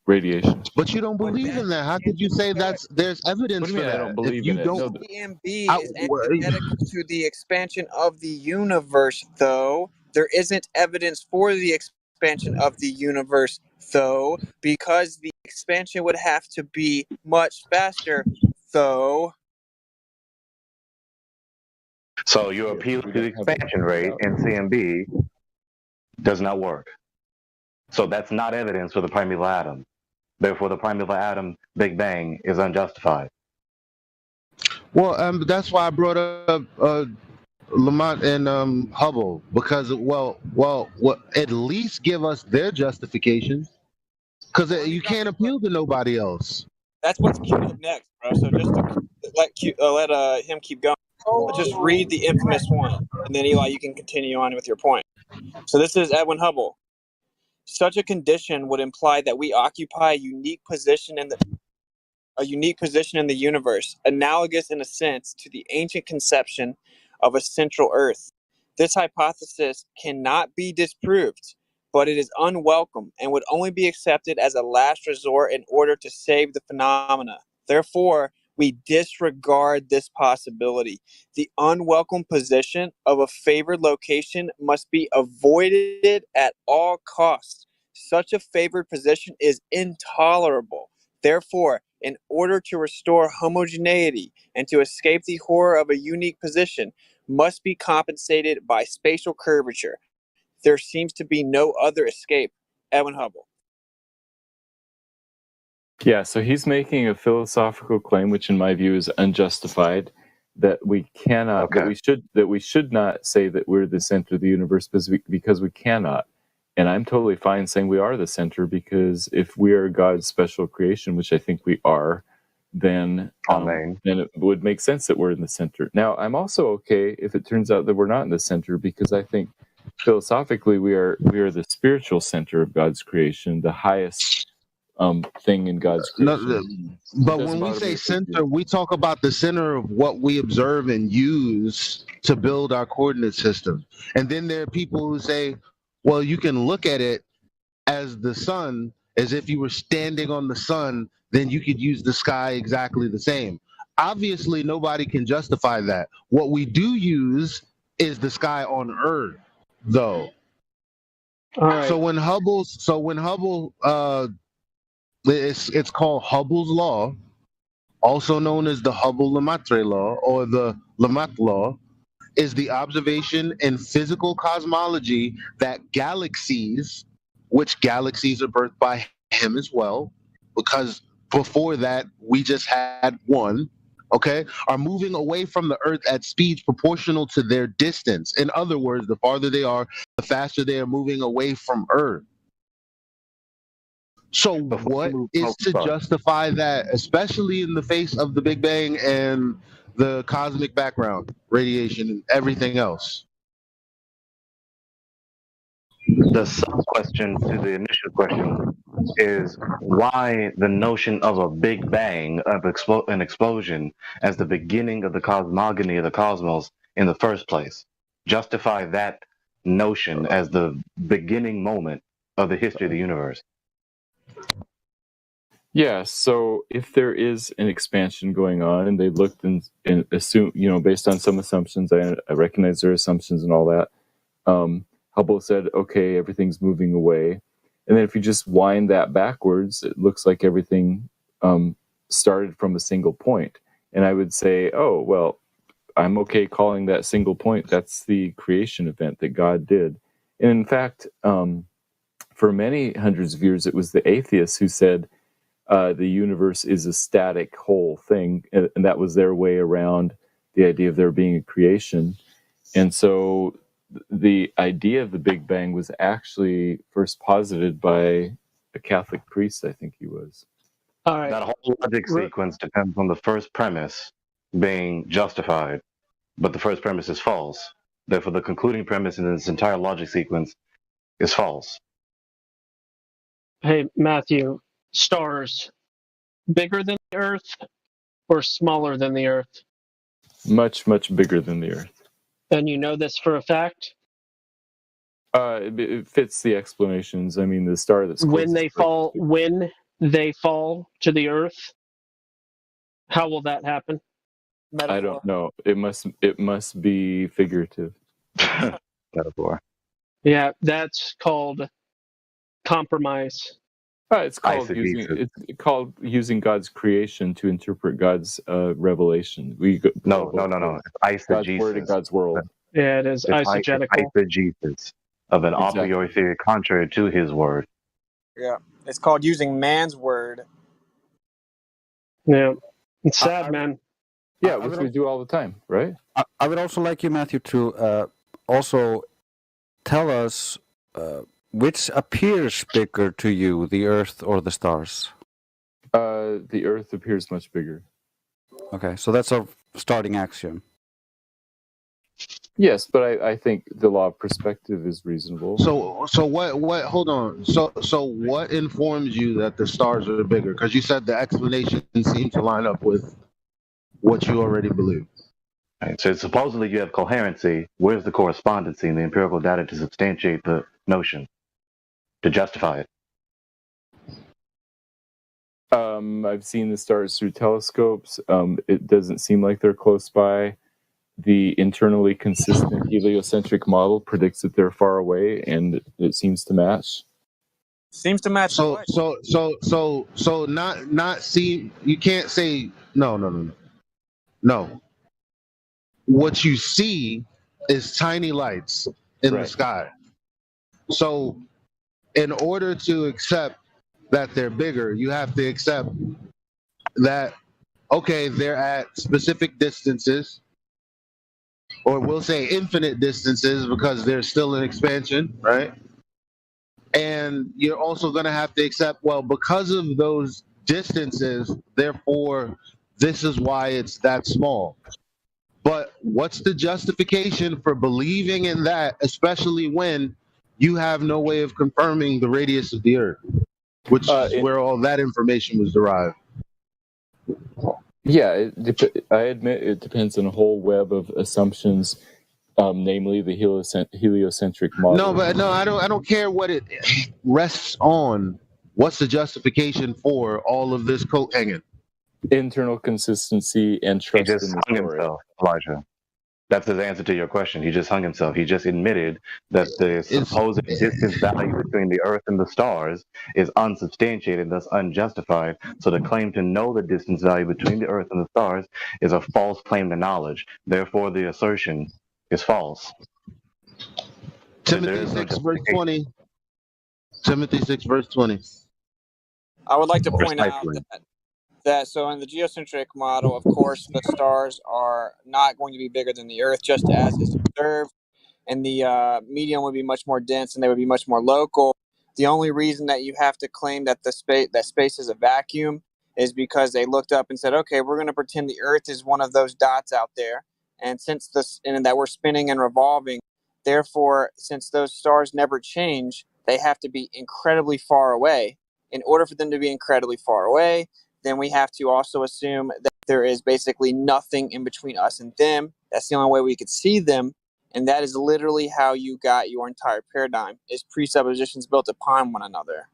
radiation. But you don't believe in that. How could you say there's evidence for that? I don't believe if you in don't, it. CMB is antithetical to the expansion of the universe, though. There isn't evidence for the expansion of the universe, though, because the expansion would have to be much faster, though. So your appeal to the expansion rate in CMB does not work. So that's not evidence for the primeval atom. Therefore, the primeval atom Big Bang is unjustified. Well, that's why I brought up Lamont and Hubble, because at least give us their justification, because you can't appeal to nobody else. That's what's queued up next, bro. So just to let him keep going. Let's just read the infamous one, and then Eli, you can continue on with your point. So this is Edwin Hubble. Such a condition would imply that we occupy a unique position in the universe, analogous in a sense to the ancient conception of a central Earth. This hypothesis cannot be disproved, but it is unwelcome and would only be accepted as a last resort in order to save the phenomena. Therefore, we disregard this possibility. The unwelcome position of a favored location must be avoided at all costs. Such a favored position is intolerable. Therefore, in order to restore homogeneity and to escape the horror of a unique position, must be compensated by spatial curvature. There seems to be no other escape. Edwin Hubble. Yeah, so he's making a philosophical claim, which in my view is unjustified, that we cannot, that we should not say that we're the center of the universe because we cannot. And I'm totally fine saying we are the center, because if we are God's special creation, which I think we are, then it would make sense that we're in the center. Now, I'm also okay if it turns out that we're not in the center, because I think philosophically, we are the spiritual center of God's creation, the highest thing in God's creation. But when we say center, we talk about the center of what we observe and use to build our coordinate system. And then there are people who say, well, you can look at it as the sun, as if you were standing on the sun, then you could use the sky exactly the same. Obviously, nobody can justify that. What we do use is the sky on Earth, though. All right. So when Hubble, it's called Hubble's law, also known as the Hubble-Lemaitre law or the Lemaitre law, is the observation in physical cosmology that galaxies, which galaxies are birthed by him as well, because before that we just had one, okay, are moving away from the Earth at speeds proportional to their distance. In other words, the farther they are, the faster they are moving away from Earth. So what is to justify that, especially in the face of the Big Bang and the cosmic background, radiation, and everything else? The sub-question to the initial question is why the notion of a Big Bang, of an explosion, as the beginning of the cosmogony of the cosmos in the first place. Justify that notion as the beginning moment of the history of the universe. Yeah, so if there is an expansion going on, and they looked and assume, based on some assumptions, I recognize their assumptions and all that. Hubble said, okay, everything's moving away. And then if you just wind that backwards, it looks like everything started from a single point. And I would say, oh, well, I'm okay calling that single point. That's the creation event that God did. And in fact, for many hundreds of years, it was the atheists who said the universe is a static whole thing. And that was their way around the idea of there being a creation. And so the idea of the Big Bang was actually first posited by a Catholic priest, I think he was. All right. That whole logic sequence depends on the first premise being justified, but the first premise is false. Therefore, the concluding premise in this entire logic sequence is false. Hey, Matthew, stars bigger than the Earth or smaller than the Earth? Much, much bigger than the Earth. And you know this for a fact? It fits the explanations. I mean, the star that's when they fall to the Earth, how will that happen? Metaphor. I don't know. It must be figurative. Metaphor. Yeah, that's called compromise. It's called using God's creation to interpret God's revelation. No. It's God's word and God's world. Yeah, it is eisegetical. Eisegesis of an a priori theory contrary to his word. Yeah, it's called using man's word. Yeah, it's sad, man. Yeah, which we do all the time, right? I would also like you, Matthew, to also tell us which appears bigger to you, the Earth or the stars? The Earth appears much bigger. Okay, so that's our starting axiom. Yes, but I think the law of perspective is reasonable. So what? Hold on. So what informs you that the stars are bigger? Because you said the explanation seemed to line up with what you already believe. Right, so supposedly you have coherency. Where's the correspondency in the empirical data to substantiate the notion, to justify it? I've seen the stars through telescopes. It doesn't seem like they're close by. The internally consistent heliocentric model predicts that they're far away, and it seems to match. Seems to match. So not see. You can't say no. What you see is tiny lights in the sky. So, in order to accept that they're bigger, you have to accept that they're at specific distances. Or we'll say infinite distances because they're still in expansion, right? And you're also going to have to accept, well, because of those distances, therefore, this is why it's that small. But what's the justification for believing in that, especially when you have no way of confirming the radius of the Earth, which is where all that information was derived? Yeah, I admit it depends on a whole web of assumptions, namely the heliocentric model. No, but no, I don't care what it rests on. What's the justification for all of this coat hanging? Internal consistency and He trust just in the hung story. himself, Elijah. That's his answer to your question. He just hung himself. He just admitted that the supposed distance value between the Earth and the stars is unsubstantiated, thus unjustified. So the claim to know the distance value between the Earth and the stars is a false claim to knowledge. Therefore, the assertion is false. Timothy 6, verse 20. Timothy 6, verse 20. I would like to point out that so in the geocentric model, of course, the stars are not going to be bigger than the Earth, just as is observed, and the medium would be much more dense and they would be much more local. The only reason that you have to claim that space is a vacuum is because they looked up and said, okay, we're going to pretend the Earth is one of those dots out there, and that we're spinning and revolving. Therefore, since those stars never change, they have to be incredibly far away. In order for them to be incredibly far away, then we have to also assume that there is basically nothing in between us and them. That's the only way we could see them. And that is literally how you got your entire paradigm, is presuppositions built upon one another.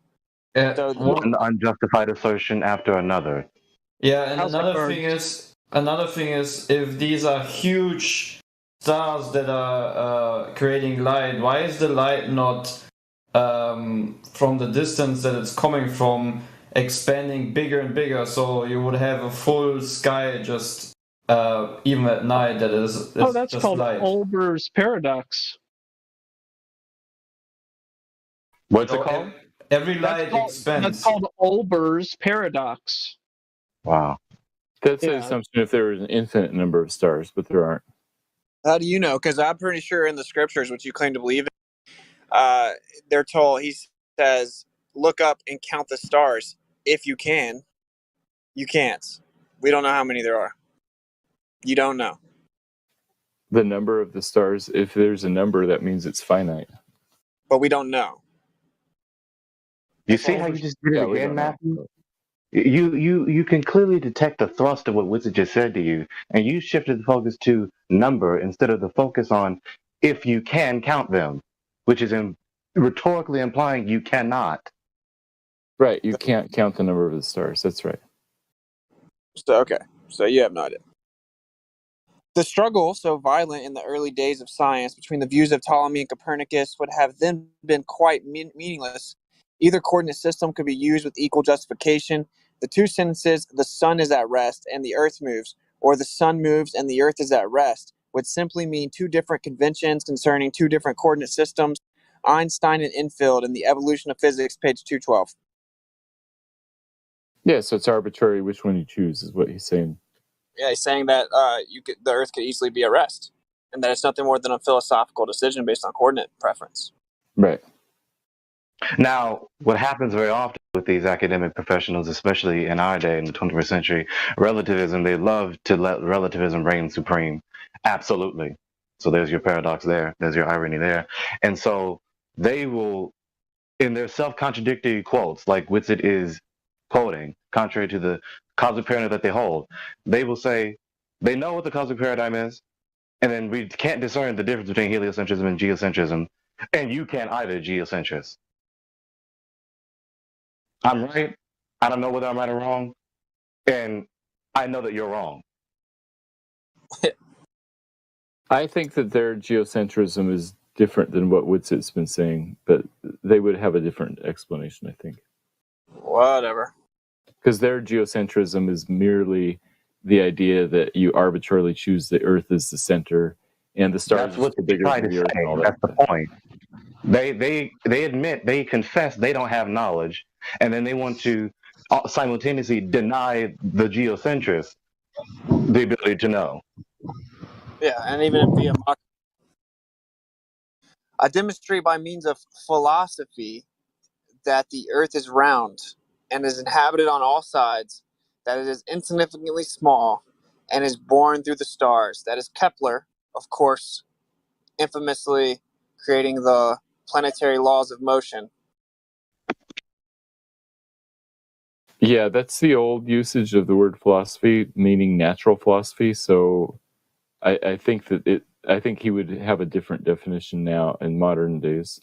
So one unjustified assertion after another. Yeah, and another thing is, if these are huge stars that are creating light, why is the light not from the distance that it's coming from expanding bigger and bigger? So you would have a full sky just even at night that is that's just called light. Olber's paradox. What's it called? Every light expands. That's called Olber's paradox. Wow. That's the assumption if there was an infinite number of stars, but there aren't. How do you know? Because I'm pretty sure in the scriptures, which you claim to believe in, they're told, he says, look up and count the stars. If you can. You can't. We don't know how many there are. You don't know. The number of the stars, if there's a number, that means it's finite. But we don't know. You see how you just did it again, Matthew? You can clearly detect the thrust of what Witsit just said to you, and you shifted the focus to number instead of the focus on if you can count them, which is rhetorically implying you cannot. Right, you can't count the number of the stars. That's right. So, okay, so you have no idea. The struggle, so violent in the early days of science between the views of Ptolemy and Copernicus, would have then been quite meaningless. Either coordinate system could be used with equal justification. The two sentences, the sun is at rest and the earth moves, or the sun moves and the earth is at rest, would simply mean two different conventions concerning two different coordinate systems. Einstein and Infield in The Evolution of Physics, page 212. Yeah, so it's arbitrary which one you choose is what he's saying. Yeah, he's saying that the Earth could easily be at rest, and that it's nothing more than a philosophical decision based on coordinate preference. Right. Now, what happens very often with these academic professionals, especially in our day, in the 21st century, relativism, they love to let relativism reign supreme. Absolutely. So there's your paradox there. There's your irony there. And so they will, in their self-contradictory quotes, like Witsit is quoting, contrary to the cosmic paradigm that they hold, they will say they know what the cosmic paradigm is, and then we can't discern the difference between heliocentrism and geocentrism, and you can't either, geocentrist. I'm right. I don't know whether I'm right or wrong, and I know that you're wrong. I think that their geocentrism is different than what Witsit's been saying, but they would have a different explanation, I think. Whatever. Because their geocentrism is merely the idea that you arbitrarily choose the Earth as the center, and the stars are bigger than the Earth and all that. That's the point. They admit, they confess they don't have knowledge, and then they want to simultaneously deny the geocentrists the ability to know. Yeah, and even via I demonstrate by means of philosophy that the Earth is round and is inhabited on all sides, that it is insignificantly small, and is born through the stars. That is Kepler, of course, infamously creating the planetary laws of motion. Yeah, that's the old usage of the word philosophy, meaning natural philosophy. So I think that I think he would have a different definition now in modern days.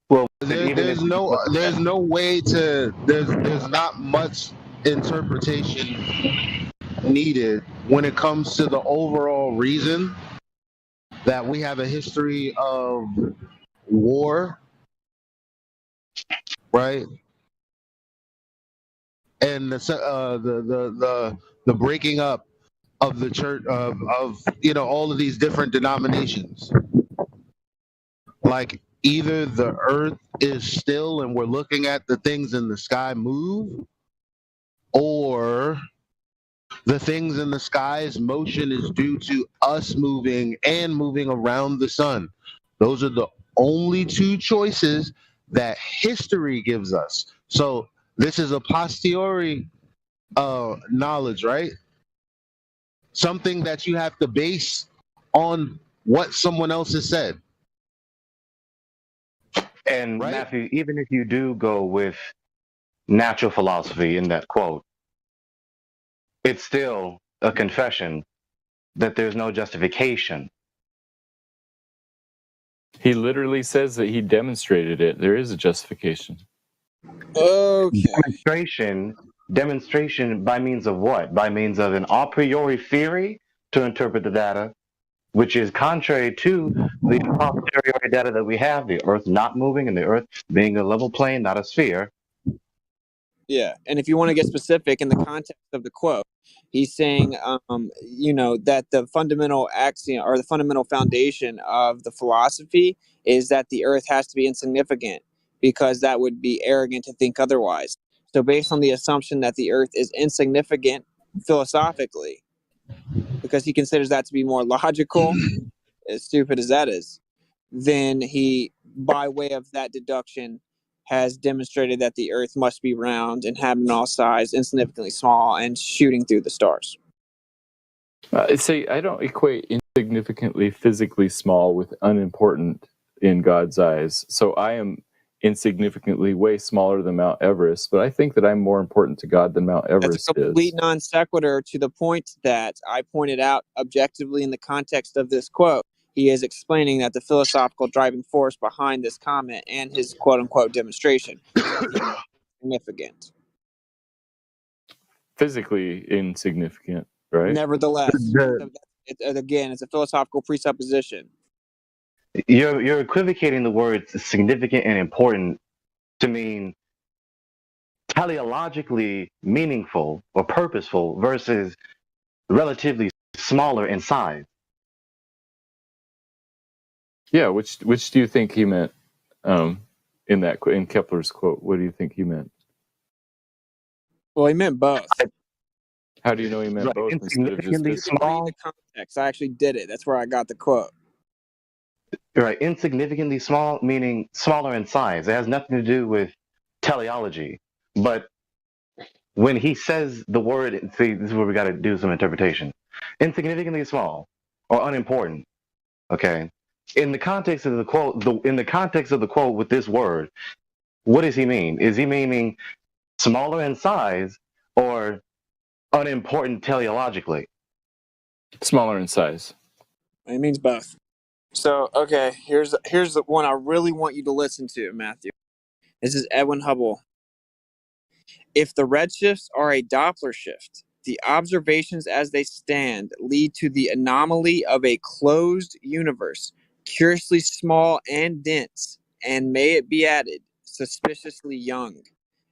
Well, there's no way to there's not much interpretation needed when it comes to the overall reason that we have a history of war, right? And the breaking up of the church of all of these different denominations. Like either the earth is still and we're looking at the things in the sky move, or the things in the sky's motion is due to us moving and moving around the sun. Those are the only two choices that history gives us. So this is a posteriori knowledge, right? Something that you have to base on what someone else has said. And right? Matthew, even if you do go with natural philosophy in that quote, it's still a confession that there's no justification. He literally says that he demonstrated it. There is a justification. Okay. Demonstration by means of what? By means of an a priori theory to interpret the data, which is contrary to the posteriori data that we have, the Earth not moving and the Earth being a level plane, not a sphere. Yeah, and if you want to get specific in the context of the quote, he's saying, that the fundamental axiom or the fundamental foundation of the philosophy is that the Earth has to be insignificant, because that would be arrogant to think otherwise. So based on the assumption that the Earth is insignificant philosophically, because he considers that to be more logical, as stupid as that is, then he, by way of that deduction, has demonstrated that the Earth must be round, inhabiting size, insignificantly small, and shooting through the stars. I don't equate insignificantly physically small with unimportant in God's eyes. So I am insignificantly way smaller than Mount Everest, but I think that I'm more important to God than Mount Everest is. That's a complete non sequitur to the point that I pointed out objectively in the context of this quote. He is explaining that the philosophical driving force behind this comment and his quote-unquote demonstration is significant. Physically insignificant, right? Nevertheless, it's a philosophical presupposition. You're equivocating the words significant and important to mean teleologically meaningful or purposeful versus relatively smaller in size. Yeah, which do you think he meant in Kepler's quote? What do you think he meant? Well, he meant both. How do you know he meant both instead of just small? The context. I actually did it. That's where I got the quote. Right, insignificantly small meaning smaller in size. It has nothing to do with teleology. But when he says the word, see, this is where we got to do some interpretation. Insignificantly small or unimportant. Okay. In the context of the quote, with this word, what does he mean? Is he meaning smaller in size or unimportant teleologically? Smaller in size. It means both. So, okay, here's the one I really want you to listen to, Matthew. This is Edwin Hubble. If the redshifts are a Doppler shift, the observations as they stand lead to the anomaly of a closed universe, curiously small and dense, and may it be added, suspiciously young.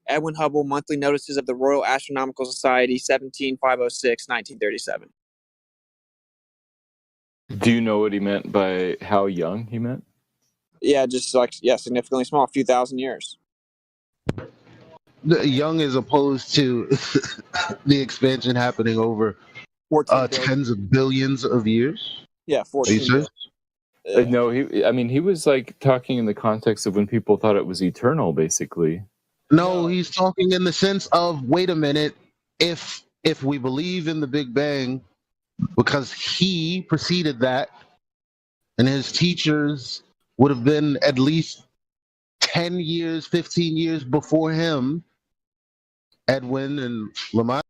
Edwin Hubble, Monthly Notices of the Royal Astronomical Society, 17506, 1937. Do you know what he meant by how young he meant? Yeah, just significantly small, a few thousand years. Young as opposed to the expansion happening over tens of billions of years. Yeah, 14 billion. No, he was like talking in the context of when people thought it was eternal, basically. No, he's talking in the sense of, wait a minute, if we believe in the Big Bang, because he preceded that, and his teachers would have been at least 10 years, 15 years before him, Edwin and Lamont,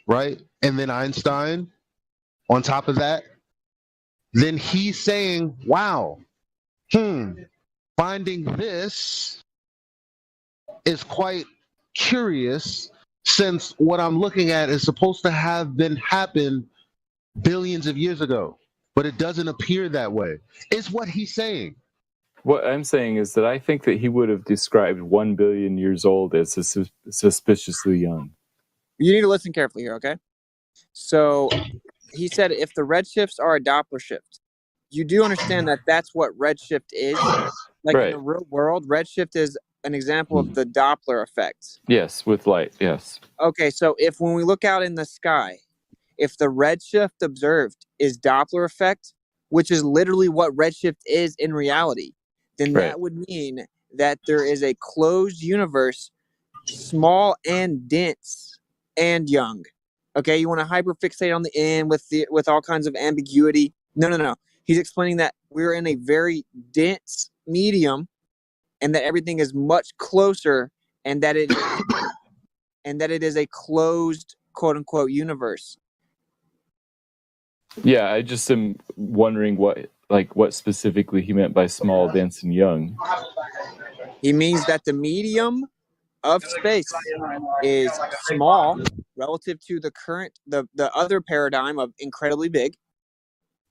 right? And then Einstein on top of that. Then he's saying, wow, finding this is quite curious, since what I'm looking at is supposed to have been happened billions of years ago, but it doesn't appear that way. It's what he's saying. What I'm saying is that I think that he would have described 1 billion years old as suspiciously young. You need to listen carefully here, okay? So he said if the redshifts are a Doppler shift, you do understand that that's what redshift is? Like in the real world, redshift is an example of the Doppler effect. Yes, with light, yes. Okay, so if when we look out in the sky, if the redshift observed is Doppler effect, which is literally what redshift is in reality, then that would mean that there is a closed universe, small and dense and young. Okay, you want to hyperfixate on the end with all kinds of ambiguity. No. He's explaining that we're in a very dense medium and that everything is much closer and that it is a closed quote unquote universe. Yeah, I just am wondering what specifically he meant by small, dense, and young. He means that the medium of space is small relative to the other paradigm of incredibly big,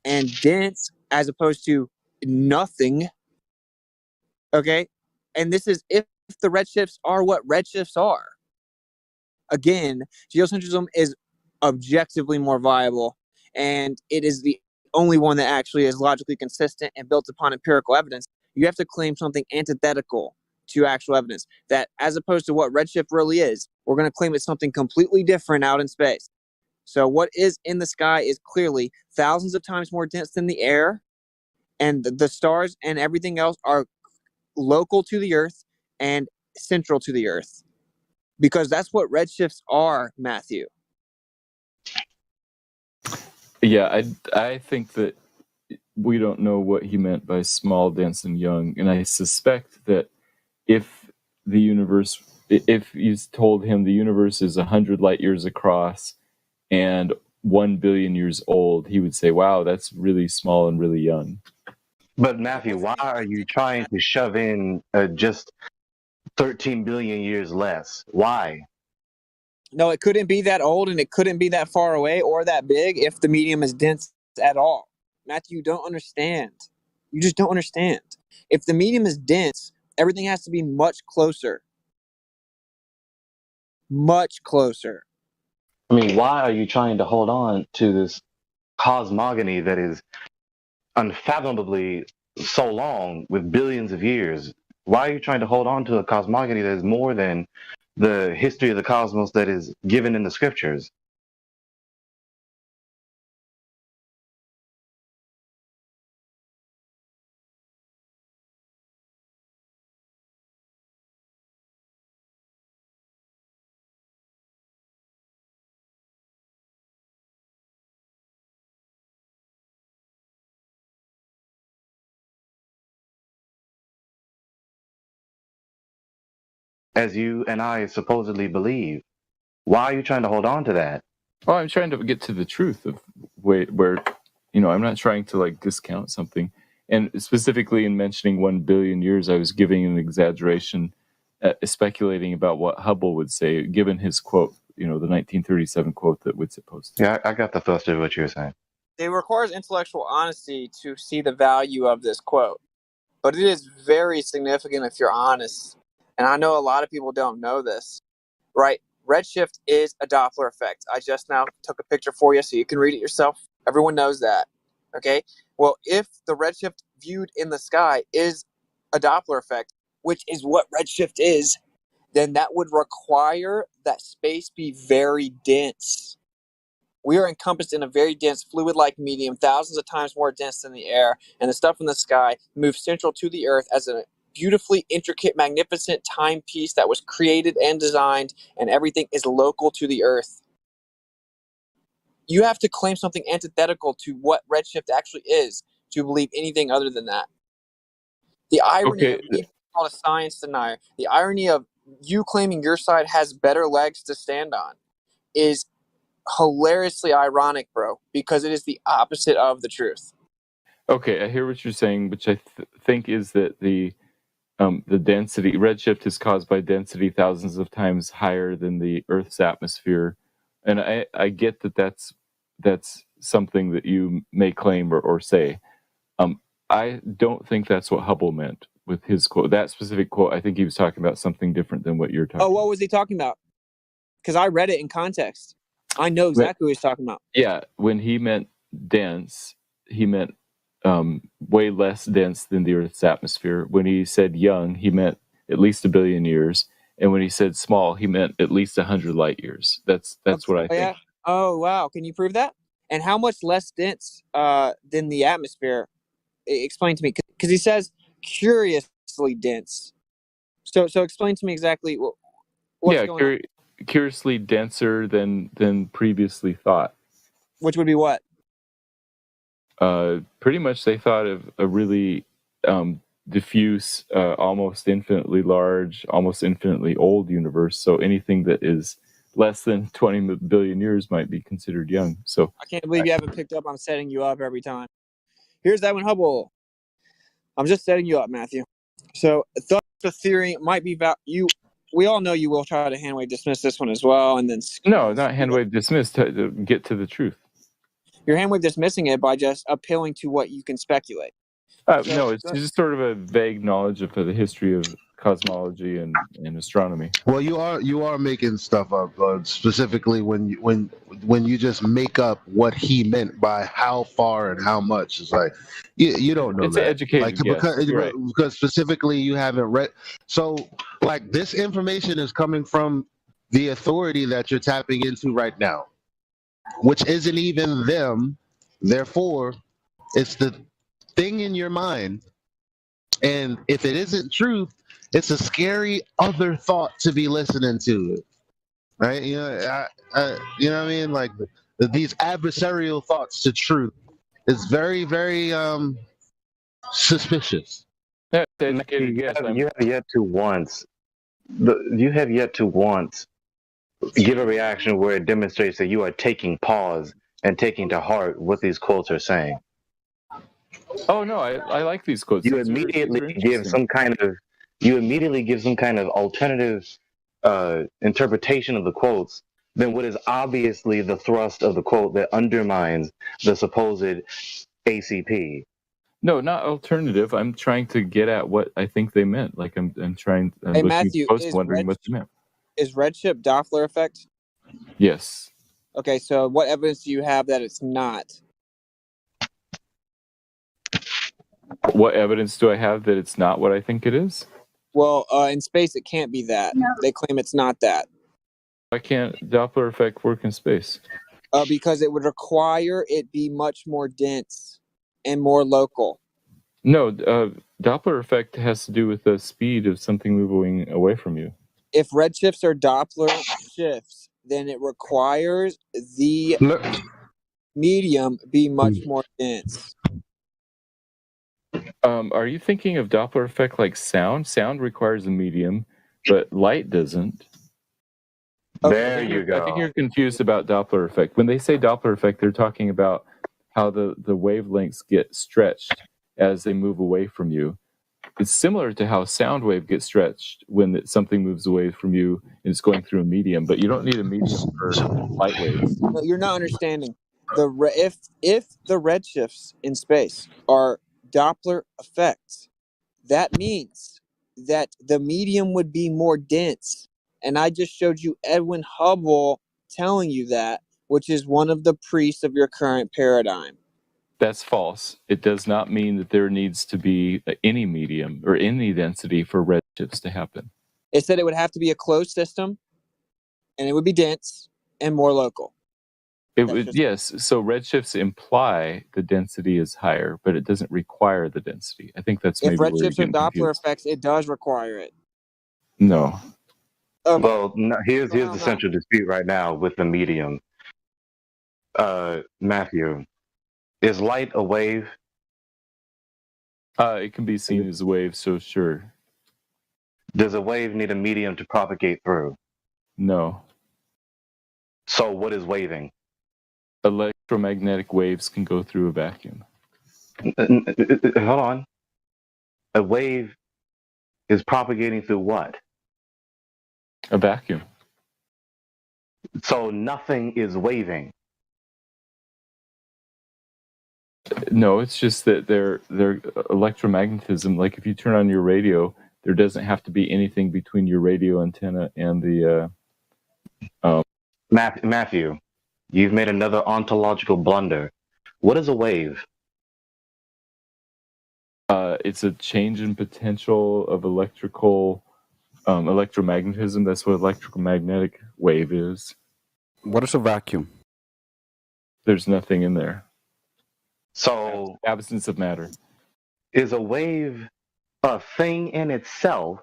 and dense as opposed to nothing. Okay, and this is if the redshifts are what redshifts are. Again, geocentrism is objectively more viable, and it is the only one that actually is logically consistent and built upon empirical evidence. You have to claim something antithetical to actual evidence, that as opposed to what redshift really is, we're going to claim it's something completely different out in space. So what is in the sky is clearly thousands of times more dense than the air, and the stars and everything else are local to the Earth and central to the Earth. Because that's what redshifts are, Matthew. Yeah, I think that we don't know what he meant by small, dense, and young, and I suspect that if you told him the universe is 100 light years across and 1 billion years old, he would say, wow, that's really small and really young. But Matthew, why are you trying to shove in just 13 billion years less? Why? No, it couldn't be that old and it couldn't be that far away or that big if the medium is dense at all. Matthew, you don't understand. You just don't understand. If the medium is dense, everything has to be much closer. Much closer. I mean, why are you trying to hold on to this cosmogony that is unfathomably so long with billions of years? Why are you trying to hold on to a cosmogony that is more than the history of the cosmos that is given in the scriptures? As you and I supposedly believe. Why are you trying to hold on to that? Oh, I'm trying to get to the truth of where I'm not trying to discount something. And specifically in mentioning 1 billion years, I was giving an exaggeration, speculating about what Hubble would say, given his quote, the 1937 quote that Whitsitt posted. Yeah, I got the thrust of what you were saying. It requires intellectual honesty to see the value of this quote. But it is very significant if you're honest. And I know a lot of people don't know this, right? Redshift is a Doppler effect. I just now took a picture for you so you can read it yourself. Everyone knows that, okay? Well, if the redshift viewed in the sky is a Doppler effect, which is what redshift is, then that would require that space be very dense. We are encompassed in a very dense fluid-like medium, thousands of times more dense than the air, and the stuff in the sky moves central to the Earth as a beautifully intricate, magnificent timepiece that was created and designed, and everything is local to the Earth. you have to claim something antithetical to what redshift actually is to believe anything other than that. The irony of me being called a science denier, the irony of you claiming your side has better legs to stand on is hilariously ironic, bro, because it is the opposite of the truth. Okay, I hear what you're saying, which I think is that the density redshift is caused by density thousands of times higher than the Earth's atmosphere, and I get that that's something that you may claim or say. I don't think that's what Hubble meant with his quote. That specific quote, I think he was talking about something different than what you're talking. Oh, what was he talking about? Because I read it in context. I know exactly what he's talking about. Yeah, when he meant dense, he meant way less dense than the Earth's atmosphere. When he said young, he meant at least 1 billion years. And when he said small, he meant at least 100 light years. That's what I think. Yeah. Oh, wow. Can you prove that? And how much less dense than the atmosphere? Explain to me. Because he says curiously dense. So explain to me exactly what's going on. Curiously denser than previously thought. Which would be what? Pretty much they thought of a really diffuse, almost infinitely large, almost infinitely old universe. So anything that is less than 20 billion years might be considered young. So I can't believe you haven't picked up on setting you up every time. Here's Edwin Hubble. I'm just setting you up, Matthew. So the theory might be we all know you will try to hand wave dismiss this one as well, and then no, not hand wave dismiss to get to the truth. You're hand wave dismissing it by just appealing to what you can speculate. No, it's just sort of a vague knowledge of the history of cosmology and astronomy. Well, you are making stuff up, specifically when you just make up what he meant by how far and how much. It's like you don't know. It's that. educated, because specifically you haven't read. So like this information is coming from the authority that you're tapping into right now, which isn't even them. Therefore, it's the thing in your mind, and if it isn't truth, it's a scary other thought to be listening to, right? You know, you know what I mean? Like these adversarial thoughts to truth is very, very suspicious. Yeah, you have yet to once give a reaction where it demonstrates that you are taking pause and taking to heart what these quotes are saying. Oh no, I like these quotes. You immediately give some kind of alternative interpretation of the quotes than what is obviously the thrust of the quote that undermines the supposed ACP. No, not alternative. I'm trying to get at what I think they meant. Like I'm looking Matthew, at quotes, wondering what they meant. Is redshift Doppler effect? Yes. Okay, so what evidence do you have that it's not? What evidence do I have that it's not what I think it is? Well, in space, it can't be that. No. They claim it's not that. Why can't Doppler effect work in space? Because it would require it be much more dense and more local. No, Doppler effect has to do with the speed of something moving away from you. If redshifts are Doppler shifts, then it requires the medium be much more dense. Are you thinking of Doppler effect like sound? Sound requires a medium, but light doesn't. There you go. I think you're confused about Doppler effect. When they say Doppler effect, they're talking about how the wavelengths get stretched as they move away from you. It's similar to how sound wave gets stretched when something moves away from you and it's going through a medium, but you don't need a medium for light waves. No, you're not understanding. If the redshifts in space are Doppler effects, that means that the medium would be more dense. And I just showed you Edwin Hubble telling you that, which is one of the priests of your current paradigm. That's false. It does not mean that there needs to be any medium or any density for redshifts to happen. It said it would have to be a closed system, and it would be dense and more local. Yes, so redshifts imply the density is higher, but it doesn't require the density. I think that's maybe if redshifts are Doppler effects, it does require it. No. Okay. Well, here's the central dispute right now with the medium. Matthew, is light a wave? It can be seen as a wave, so sure. Does a wave need a medium to propagate through? No. So what is waving? Electromagnetic waves can go through a vacuum. Hold on. A wave is propagating through what? A vacuum. So nothing is waving. No, it's just that their electromagnetism, like if you turn on your radio, there doesn't have to be anything between your radio antenna and the Matthew, you've made another ontological blunder. What is a wave? It's a change in potential of electromagnetism. That's what electromagnetic wave is. What is a vacuum? There's nothing in there. So absence of matter. Is a wave a thing in itself,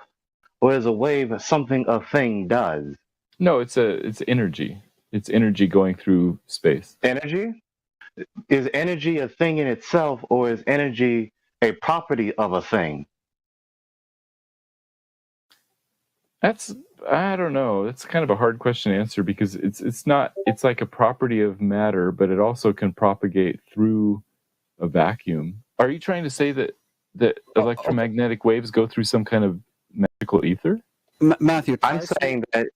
or is a wave something a thing does? No, it's energy. It's energy going through space. Energy? Is energy a thing in itself, or is energy a property of a thing? I don't know. That's kind of a hard question to answer because it's not. It's like a property of matter, but it also can propagate through a vacuum. Are you trying to say that electromagnetic waves go through some kind of magical ether? Matthew, I'm saying that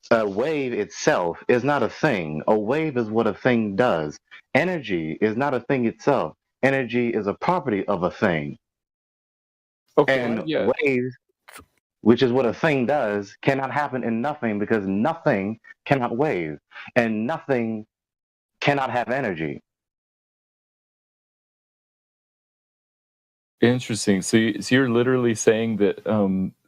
a wave itself is not a thing. A wave is what a thing does. Energy is not a thing itself. Energy is a property of a thing. Okay, and yeah. waves, which is what a thing does, cannot happen in nothing because nothing cannot wave and nothing cannot have energy. Interesting. So you're literally saying that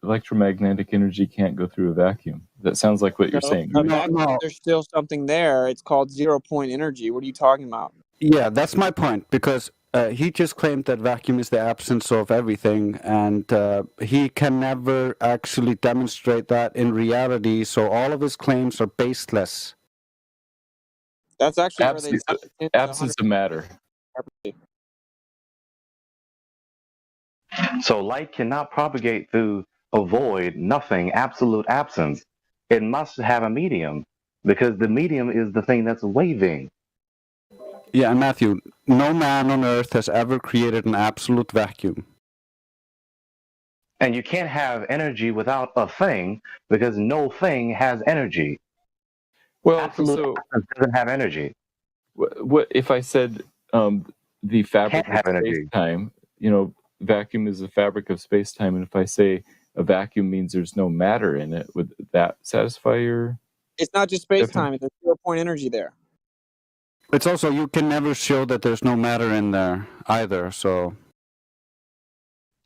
electromagnetic energy can't go through a vacuum. That sounds like what you're saying. No. There's still something there. It's called 0-point energy. What are you talking about? Yeah, that's my point, because he just claimed that vacuum is the absence of everything, and he can never actually demonstrate that in reality, so all of his claims are baseless. That's actually absence of matter. So light cannot propagate through a void, nothing, absolute absence. It must have a medium because the medium is the thing that's waving. Yeah, and Matthew, no man on earth has ever created an absolute vacuum. And you can't have energy without a thing because no thing has energy. Well, absolute absence doesn't have energy. What if I said the fabric Can't have of energy. space-time? Vacuum is the fabric of space-time, and if I say a vacuum means there's no matter in it, would that satisfy your? It's not just space-time. There's 0-point energy there. It's also, you can never show that there's no matter in there either, so.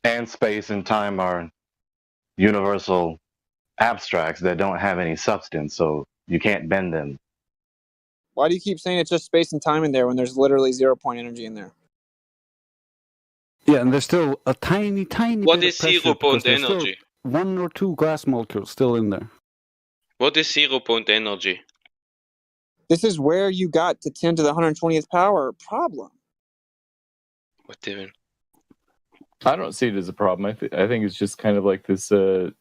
And space and time are universal abstracts that don't have any substance, so you can't bend them. Why do you keep saying it's just space and time in there when there's literally 0-point energy in there? Yeah, and there's still a tiny What bit is of pressure 0-point because there's still energy? 1 or 2 gas molecules still in there. What is 0-point energy? This is where you got to 10 to the 120th power problem. What do you mean? I don't see it as a problem. I think it's just kind of like this. They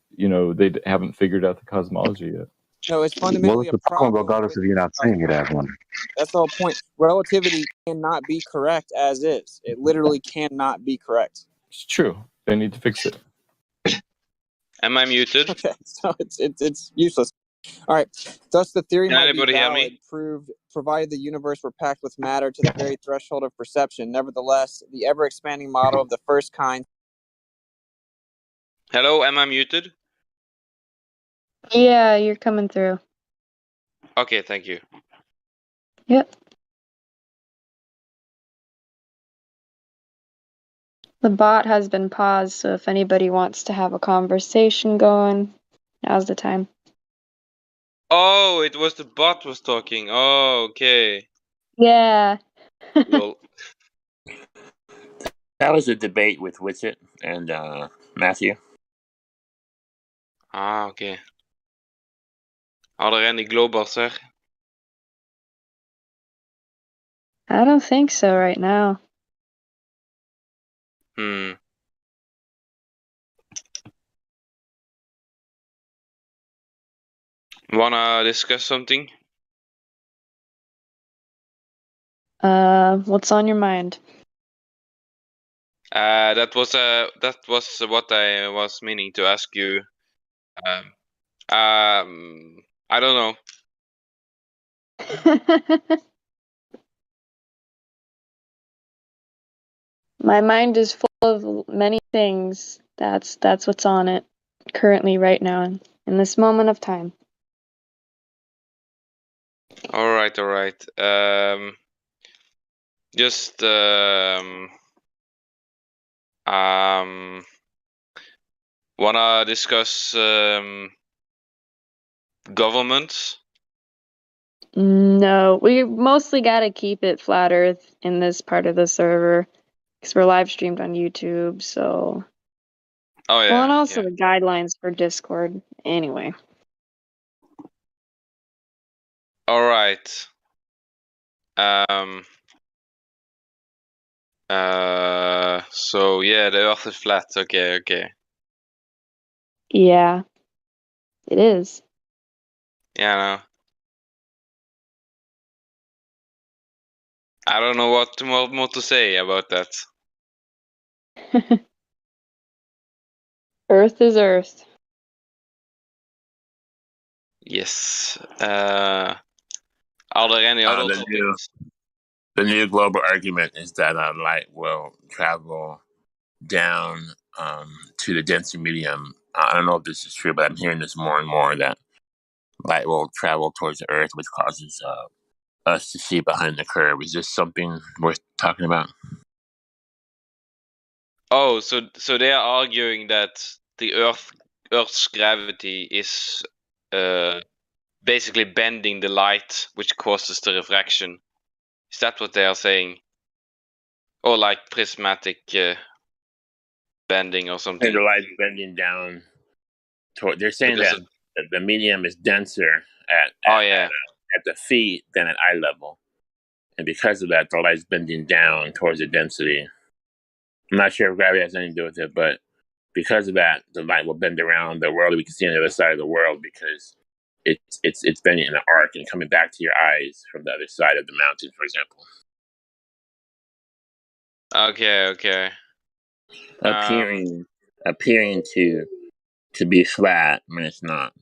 haven't figured out the cosmology yet. No, it's fundamentally a problem regardless of you not saying it as one. That's the whole point. Relativity cannot be correct as is. It literally cannot be correct. It's true. They need to fix it. Am I muted? Okay, so it's useless. All right. Thus, the theory Can might anybody be hear valid, me? provided the universe were packed with matter to the very threshold of perception. Nevertheless, the ever-expanding model of the first kind. Hello, am I muted? Yeah, you're coming through. Okay, thank you. Yep. The bot has been paused, so if anybody wants to have a conversation going, now's the time. Oh, it was the bot was talking. Oh, okay. Yeah. Well, that was a debate with Witsit and Matthew. Ah, oké. Hadden er die global zeg. I don't think so right now. Wanna discuss something? What's on your mind? That was what I was meaning to ask you. I don't know. My mind is full of many things. That's what's on it currently right now in this moment of time. All right. Just wanna discuss governments? No, we mostly gotta keep it flat Earth in this part of the server because we're live streamed on YouTube. So, Oh yeah. well, and also yeah. the guidelines for Discord. Anyway. All right. So yeah, the Earth is flat. Okay. Yeah, it is. Yeah, no. I don't know what more to say about that. Earth is Earth. Yes. Are there any other topics? The new global argument is that light will travel down to the density medium. I don't know if this is true, but I'm hearing this more and more, that light will travel towards the Earth, which causes us to see behind the curve. Is this something worth talking about? Oh, so they are arguing that the Earth's gravity is basically bending the light, which causes the refraction. Is that what they are saying? Or like prismatic bending or something? And the light's bending down toward. They're saying that the medium is denser at the feet than at eye level, and because of that, the light's bending down towards the density. I'm not sure if gravity has anything to do with it, but because of that, the light will bend around the world. We can see on the other side of the world because it's bending in an arc and coming back to your eyes from the other side of the mountain, for example. Okay. Appearing to be flat when it's not.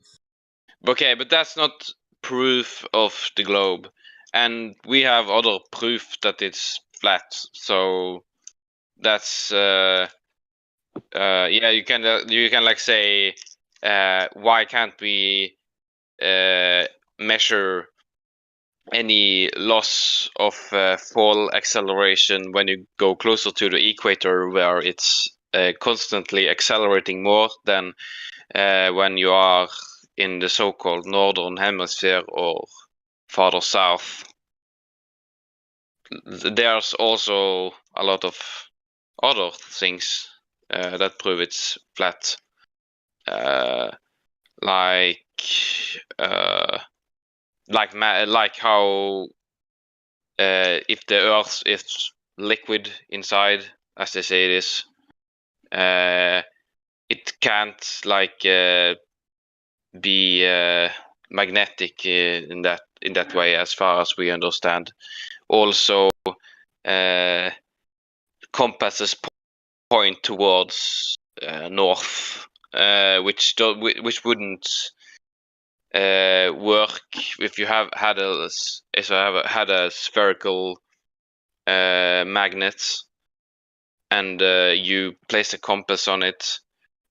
Okay, but that's not proof of the globe, and we have other proof that it's flat. So that's yeah. You can like say, why can't we measure any loss of fall acceleration when you go closer to the equator, where it's constantly accelerating more than when you are in the so-called northern hemisphere or farther south. There's also a lot of other things that prove it's flat, like how if the Earth is liquid inside, as they say it is, it can't be magnetic in that way, as far as we understand. Also, compasses point towards north, which wouldn't work if you had a spherical magnet and you place a compass on it.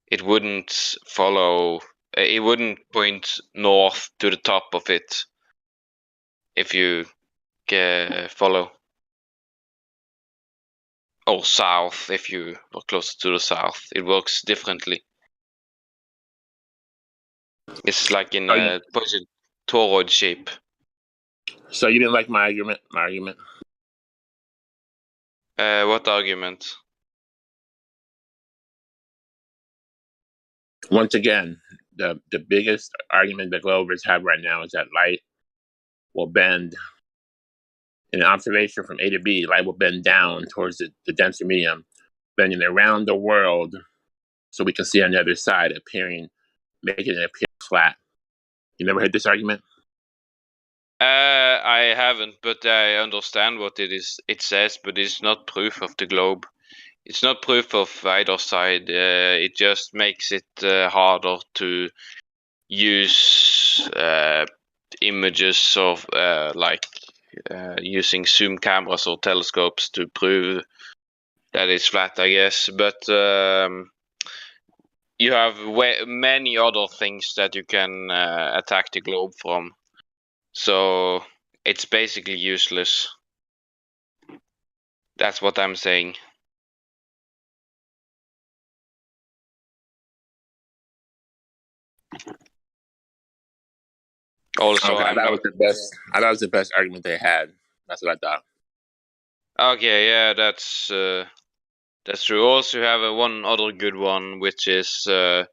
It wouldn't follow. It wouldn't point north to the top of it. If you follow, or south if you are closer to the south. It works differently. It's like in a toroid shape. So you didn't like my argument? What argument? Once again, the biggest argument that Glovers have right now is that light will bend in an observation from A to B, light will bend down towards the denser medium, bending around the world so we can see on the other side, making it appear flat. You never heard this argument? I haven't, but I understand what it says, but it's not proof of the globe. It's not proof of either side. It just makes it harder to use images of using zoom cameras or telescopes to prove that it's flat, I guess. But you have many other things that you can attack the globe from. So it's basically useless. That's what I'm saying. Also, okay, I thought it was the best argument they had. That's what I thought. Okay, yeah, that's true. Also, you have one other good one, which is that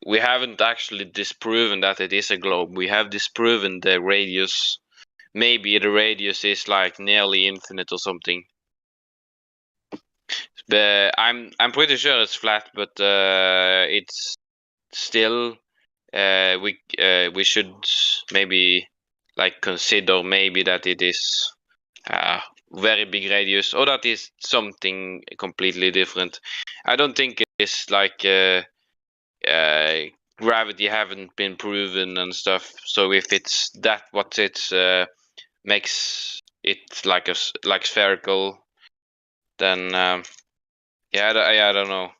we haven't actually disproven that it is a globe. We have disproven the radius. Maybe the radius is like nearly infinite or something. But I'm pretty sure it's flat, but it's still we should maybe like consider maybe that it is very big radius, or that is something completely different. I don't think it's like gravity haven't been proven and stuff. So if it's that what it makes it like spherical, then yeah, I don't know.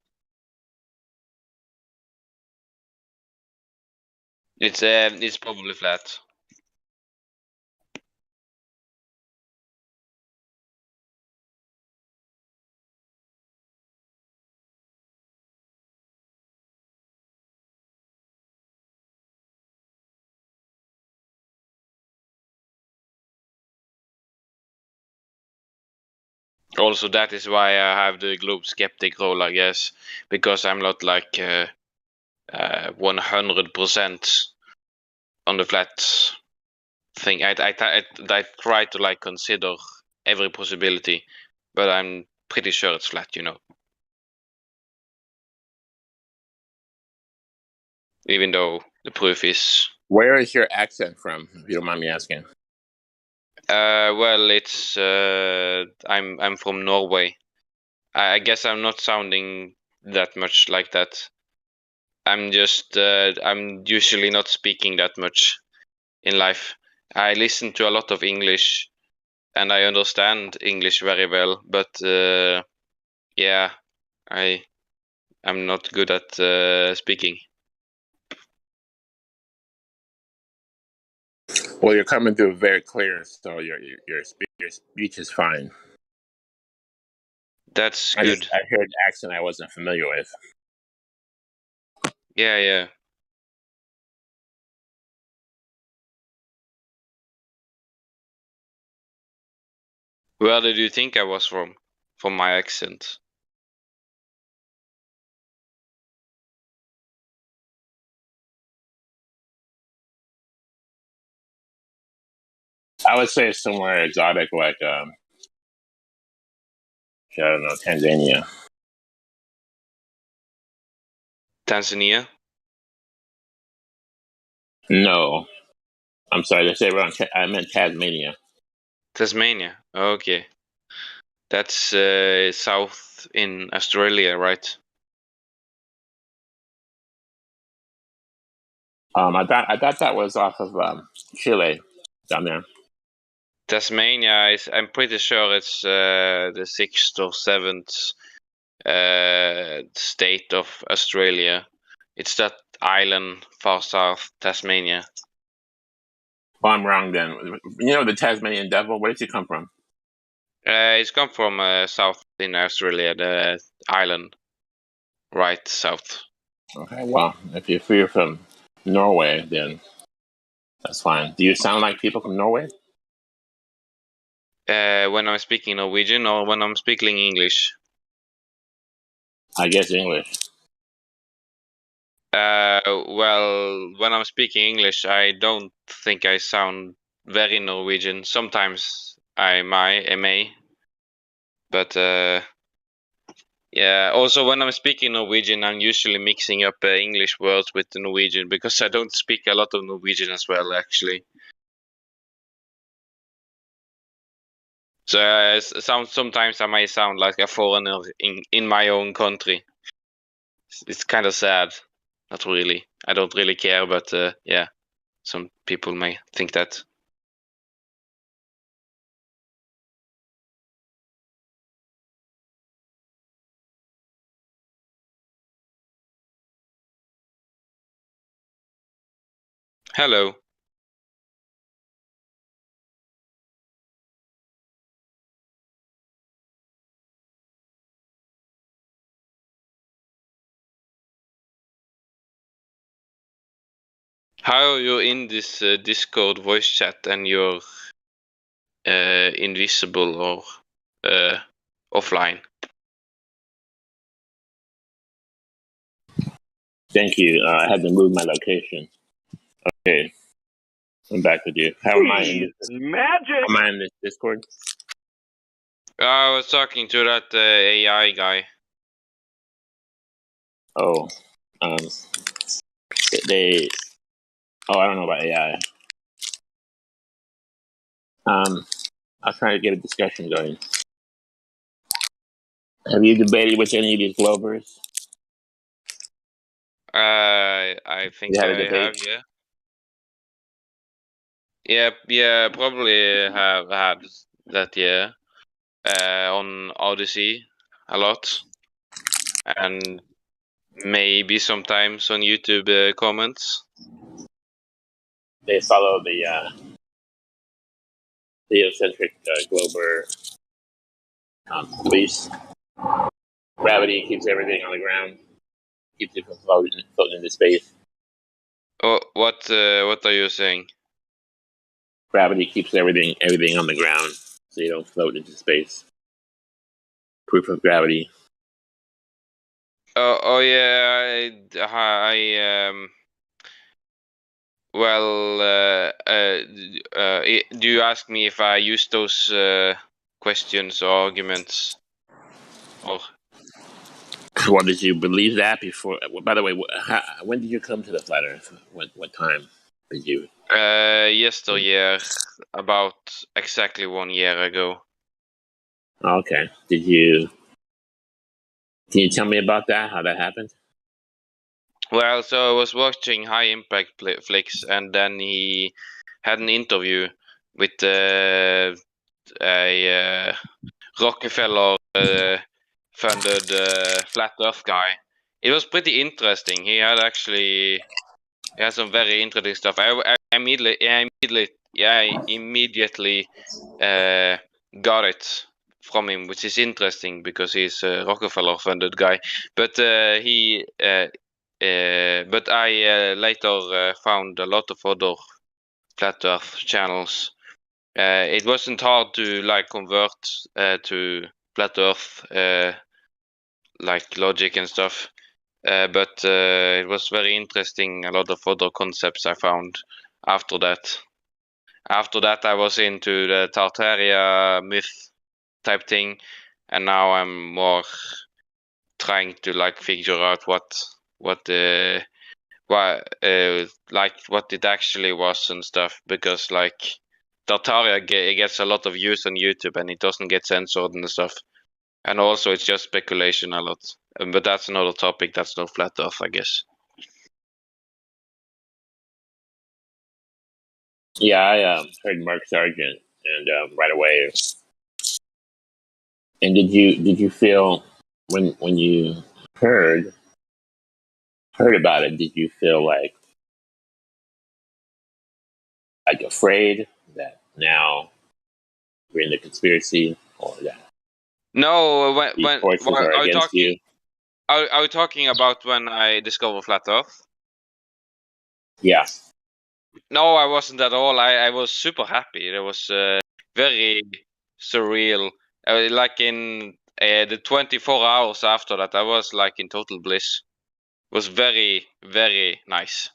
It's probably flat. Also, that is why I have the globe skeptic role, I guess, because I'm not like 100% on the flat thing. I try to like consider every possibility, but I'm pretty sure it's flat, you know. Even though the proof is. Where is your accent from, if you don't mind me asking? Well, it's I'm from Norway. I guess I'm not sounding that much like that. I'm just I'm usually not speaking that much in life. I listen to a lot of English, and I understand English very well. But yeah, I'm not good at speaking. Well, you're coming through very clear, so your speech is fine. That's good. I heard an accent I wasn't familiar with. Yeah, yeah. Where did you think I was from? From my accent? I would say somewhere exotic, like I don't know, Tanzania. Tanzania? No, I'm sorry. They say wrong. I meant Tasmania. Tasmania. Okay. That's south in Australia, right? I thought that was off of Chile down there. Tasmania is. I'm pretty sure it's the 6th or 7th state of Australia. It's that island far south, Tasmania. Well, I'm wrong then. You know the Tasmanian devil? Where did he come from? It's come from south in Australia, the island, right south. Okay, well, if you're from Norway, then that's fine. Do you sound like people from Norway? When I'm speaking Norwegian or when I'm speaking English? I guess English. Well, when I'm speaking English, I don't think I sound very Norwegian. Sometimes I may, but yeah. Also, when I'm speaking Norwegian, I'm usually mixing up English words with the Norwegian because I don't speak a lot of Norwegian as well, actually. So sometimes I may sound like a foreigner in my own country. It's kind of sad. Not really. I don't really care, but yeah, some people may think that. Hello. How are you in this Discord voice chat and you're invisible or offline? Thank you. I had to move my location. Okay, I'm back with you. How am I in this? Magic. Am I in this Discord? I was talking to that AI guy. Oh, they. Oh, I don't know about AI. I was trying to get a discussion going. Have you debated with any of these Glovers? I think You had a I debate? have, yeah. Yeah, probably have had that, yeah. On Odyssey a lot, and maybe sometimes on YouTube comments. They follow the theocentric Glover beliefs. Gravity keeps everything on the ground, keeps it from floating into space. Oh, what are you saying? Gravity keeps everything on the ground, so you don't float into space. Proof of gravity. Oh yeah, well, do you ask me if I use those questions or arguments? Or Well, did you believe that before? By the way, when did you come to the flat Earth? What time did you? yesteryear, about exactly 1 year ago. Okay. Can you tell me about that? How that happened? Well, so I was watching High Impact flicks, and then he had an interview with a Rockefeller funded flat Earth guy. It was pretty interesting. He had some very interesting stuff. I immediately got it from him, which is interesting because he's a Rockefeller funded guy. But but I later found a lot of other flat Earth channels. It wasn't hard to like convert to flat Earth like logic and stuff, but it was very interesting. A lot of other concepts I found after that. After that, I was into the Tartaria myth type thing, and now I'm more trying to like figure out what it actually was and stuff, because like Tartaria gets a lot of views on YouTube and it doesn't get censored and stuff, and also it's just speculation a lot, but that's another topic. That's not flat earth, I guess. Yeah, I heard Mark Sargent, and right away. And did you feel when you heard about it? Did you feel like afraid that now we're in the conspiracy, or that No, these forces are against you? Are we talking about when I discovered flat Earth? Yeah. No, I wasn't at all. I was super happy. It was very surreal. Like in the 24 hours after that, I was like in total bliss. It was very, very nice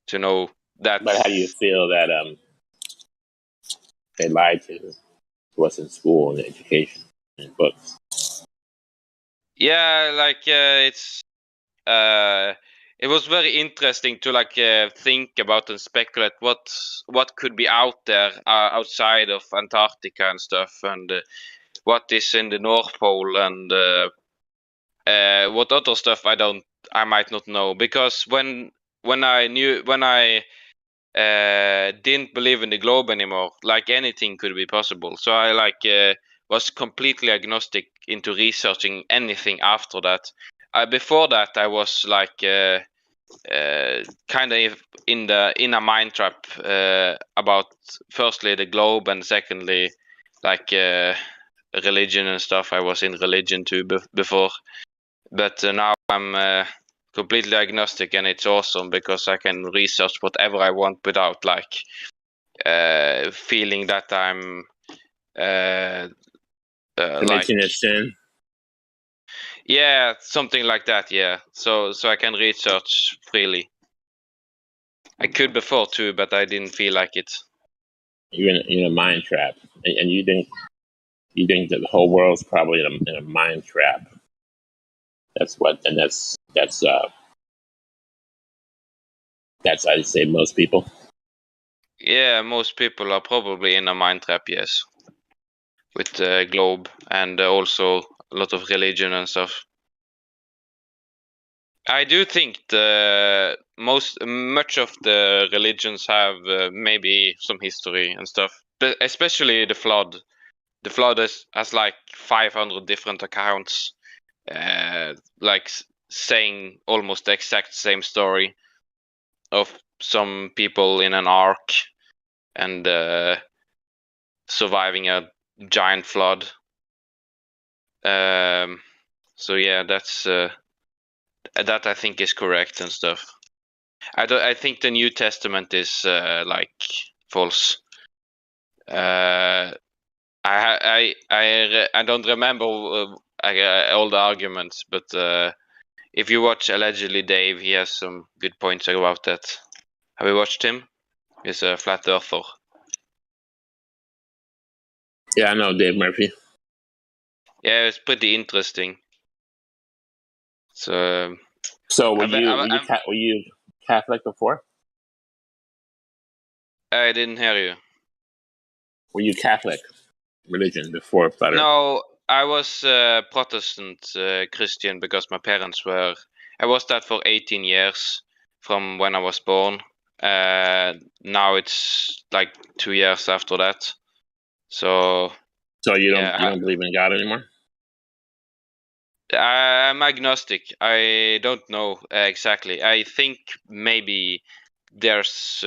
to know that. But how do you feel that they lied to us in school and education and books. Yeah, like it's it was very interesting to like think about and speculate what could be out there outside of Antarctica and stuff, and what is in the North Pole, and what other stuff I might not know, because when I didn't believe in the globe anymore, like anything could be possible. So I like was completely agnostic into researching anything after that. Before that, I was like kind of in a mind trap about firstly the globe, and secondly like religion and stuff. I was in religion too before, but now I'm completely agnostic, and it's awesome because I can research whatever I want without like feeling that I'm Religion like, is sin. yeah, something like that. Yeah, so I can research freely. I could before too, but I didn't feel like it. You're in a mind trap, and you think that the whole world's probably in a mind trap. That's I'd say most people. Yeah, most people are probably in a mind trap, yes, with the globe and also a lot of religion and stuff. I do think much of the religions have maybe some history and stuff, but especially the flood. The flood has like 500 different accounts, like saying almost the exact same story of some people in an ark and surviving a giant flood. So yeah, that's that I think is correct and stuff. I think the New Testament is like false. I don't remember all the arguments, but if you watch Allegedly Dave, he has some good points about that. Have you watched him? He's a flat earther. Yeah, I know Dave Murphy. Yeah, it's pretty interesting. So were you Catholic before? I didn't hear you. Were you Catholic religion before Flutter? No, I was Protestant Christian because my parents were. I was that for 18 years from when I was born. Now it's like 2 years after that. So you don't believe in God anymore? I'm agnostic. I don't know exactly. I think maybe there's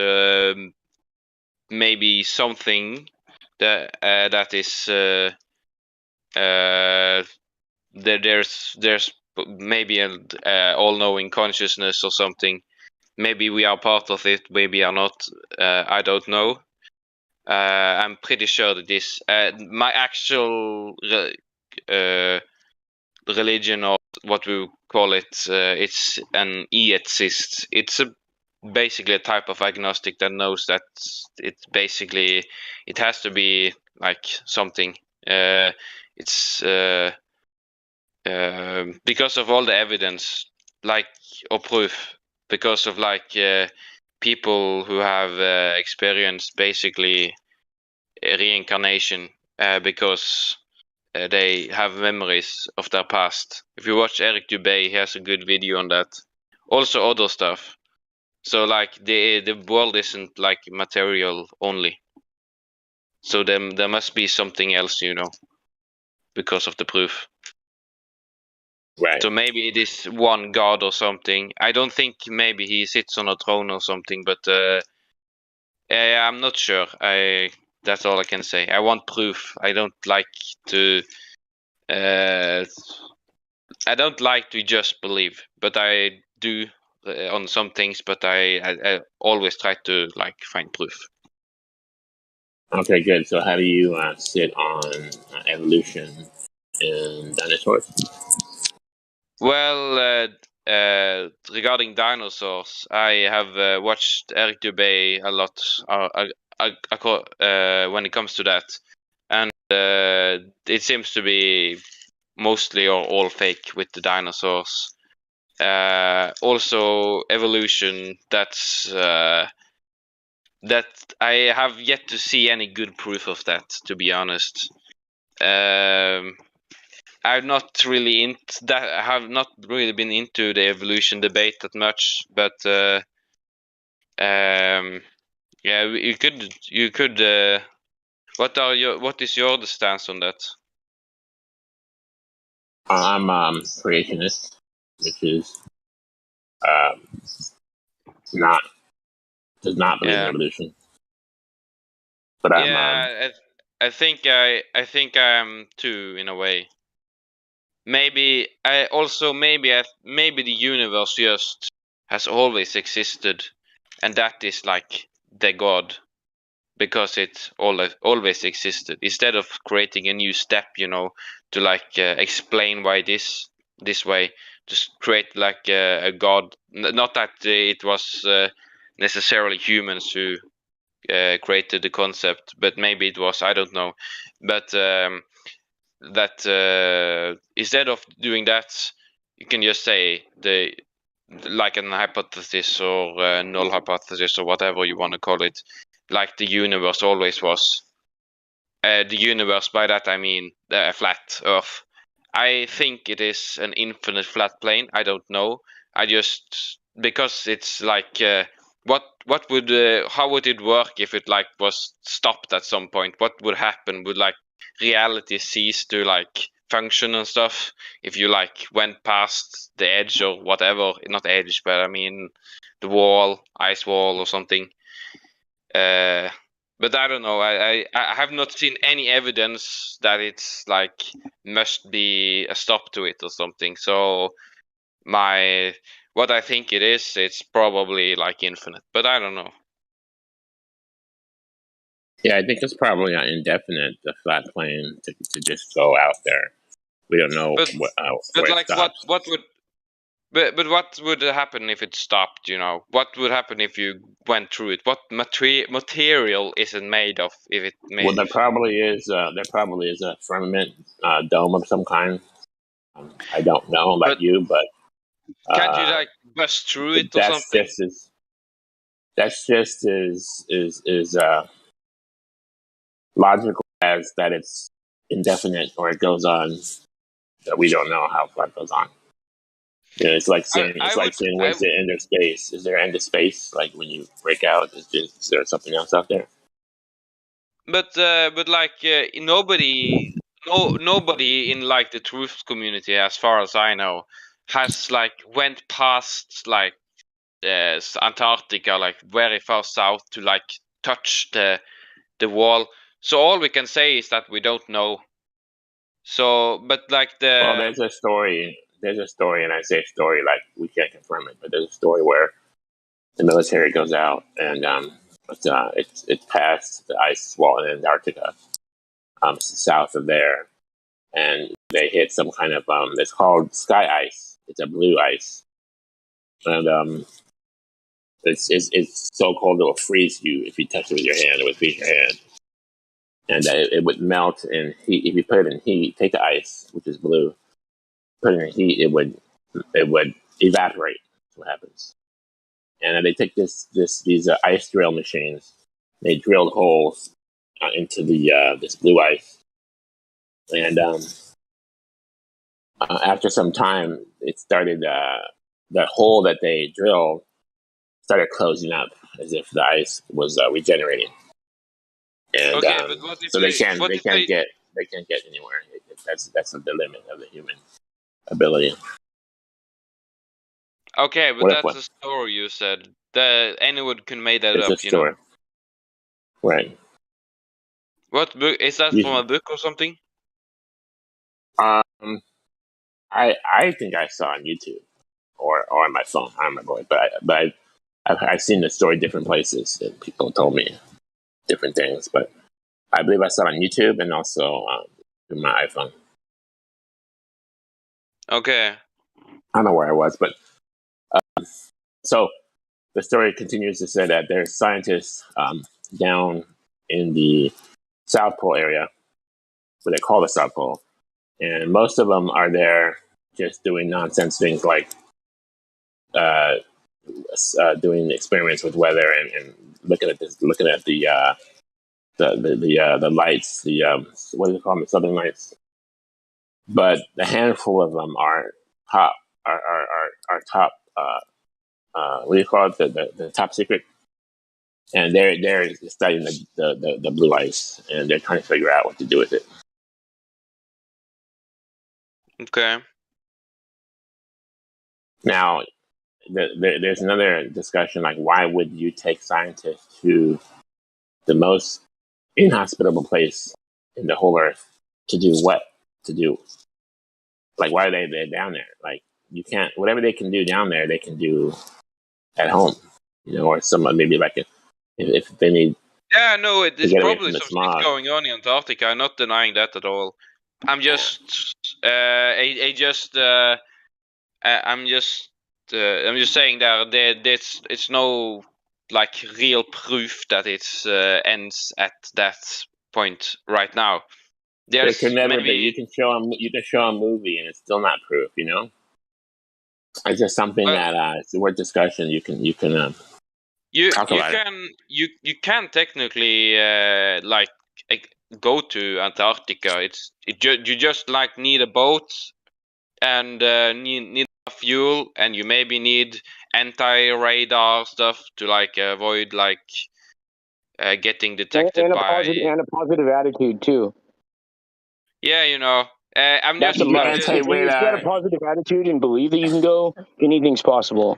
maybe something that is there's maybe an all-knowing consciousness or something. Maybe we are part of it, maybe are not. I don't know. I'm pretty sure that this my actual religion, or what we call it, it's an atheist. It's basically a type of agnostic that knows that it has to be like something. It's because of all the evidence, like, or proof, because of like people who have experienced basically reincarnation, because they have memories of their past. If you watch Eric Dubay, he has a good video on that. Also other stuff. So like the world isn't like material only. So there must be something else, because of the proof. Right. So maybe it is one god or something. I don't think maybe he sits on a throne or something, but I'm not sure. That's all I can say. I want proof. I don't like to just believe, but I do on some things. But I always try to like find proof. Okay, good. So how do you sit on evolution and dinosaurs? Well, regarding dinosaurs, I have watched Eric Dubay a lot when it comes to that, and it seems to be mostly or all fake with the dinosaurs. Also, evolution. That I have yet to see any good proof of that, to be honest. I'm not really into that. I have not really been into the evolution debate that much, but yeah, you could. What is your stance on that? I'm creationist, which is not does not believe in evolution. But I think I am too, in a way. Maybe maybe the universe just has always existed, and that is like the God, because it always existed. Instead of creating a new step, to like explain why this way, just create like a God. Not that it was necessarily humans who created the concept, but maybe it was. I don't know, but that instead of doing that, you can just say like an hypothesis or null hypothesis or whatever you want to call it, like the universe always was. The universe, by that I mean a flat Earth. I think it is an infinite flat plane. I don't know. I just, because it's like what would how would it work if it like was stopped at some point? What would happen? Would like reality cease to like function and stuff if you like went past the edge or whatever? Not edge, but I mean the wall, ice wall or something. But I don't know. I have not seen any evidence that it's like must be a stop to it or something. So what I think it is, it's probably like infinite, but I don't know. Yeah, I think it's probably indefinite, the flat plane to just go out there. We don't know but where like it stops. what would but what would happen if it stopped? What would happen if you went through it? What material is it made of? If it made? Well, there probably is a firmament dome of some kind. I don't know about you, but can't you like bust through it or something? That's just as logical as that it's indefinite or it goes on. That we don't know how far it goes on. It's like saying where's the end of space? Is there end of space? Like when you break out, is there something else out there? But like nobody in like the truth community, as far as I know, has like went past like Antarctica, like very far south, to like touch the wall. So all we can say is that we don't know. So, but like well, there's a story, and I say story like we can't confirm it, but there's a story where the military goes out and it's past the ice wall in Antarctica, south of there, and they hit some kind of it's called sky ice. It's a blue ice, and it's so cold it will freeze you if you touch it with your hand. It would freeze your hand, and it would melt in heat. If you put it in heat, take the ice, which is blue, put it in heat, it would evaporate. That's what happens. And then they take these ice drill machines. They drilled holes into the this blue ice, and after some time, it started that hole that they drilled started closing up as if the ice was regenerating. And but what if so they can't get anywhere. That's the limit of the human ability. Okay, but that's a story you said. Anyone can make that it's up, a story. Right. What book is that from? A book or something? I think I saw on YouTube or on my phone. I don't remember, but I've seen the story different places and people told me different things. But I believe I saw it on YouTube and also through my iPhone. Okay. I don't know where I was, but so the story continues to say that there's scientists down in the South Pole area, what they call the South Pole. And most of them are there just doing nonsense things like doing experiments with weather and looking at the lights, what do you call them, the Southern Lights. But the handful of them are top, top. What do you call it? The top secret, and they're studying the blue ice, and they're trying to figure out what to do with it. Okay. Now, there's another discussion, like why would you take scientists to the most inhospitable place in the whole earth to do what? To do, like, why are they down there? Like, you can't, whatever they can do down there, they can do at home, or someone maybe like if they need. Yeah, no, there's probably some smog. shit going on in Antarctica. I'm not denying that at all. I'm just, I'm just saying that it's no like real proof that it ends at that point right now. There can never be. You can show a movie and it's still not proof. It's just something that it's worth discussion. You can talk about it. You can technically like go to Antarctica. You just like need a boat and need fuel, and you maybe need anti-radar stuff to like avoid like getting detected and by a positive attitude too. Yeah, I'm That's just if you got a positive attitude and believe that you can go, anything's possible.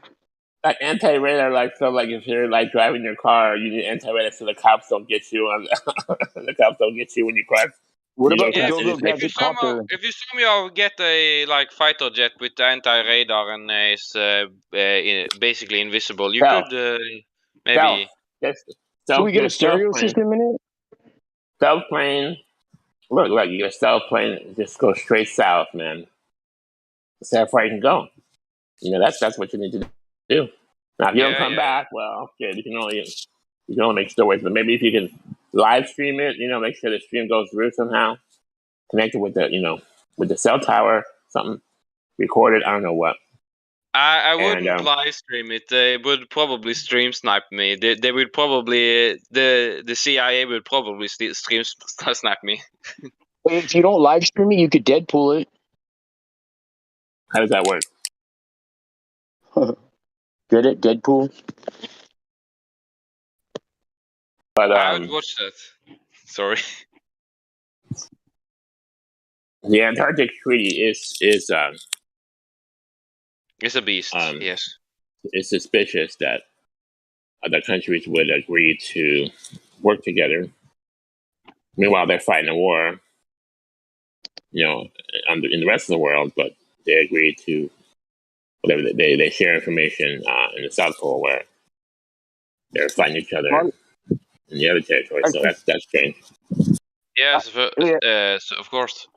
Like anti-radar, like if you're like driving your car, you need anti-radar so the cops don't get you. The cops don't get you when you cross. What about the go-go gadget copter? If you somehow get a like fighter jet with anti-radar and is basically invisible, you could maybe. Can we get a stereo system in it? Stealth plane. Look, you get a stealth plane. Just go straight south, man. See how far you can go. That's what you need to do. Now, if you don't come back, well, okay, you can only make stories. But maybe if you can live stream it, make sure the stream goes through somehow, connect it with the cell tower, something, record it. I don't know what. I wouldn't live stream it. They would probably stream snipe me. They would probably the CIA would probably stream snipe me. If you don't live stream it, you could Deadpool it. How does that work? Get it, Deadpool. But I would watch that. Sorry. The Antarctic Treaty is it's a beast. Yes. It's suspicious that other countries would agree to work together. Meanwhile, they're fighting a war, in the rest of the world, but they agree to whatever they share information in the South Pole where they're fighting each other in the other territory. So that's strange. Yes, so of course.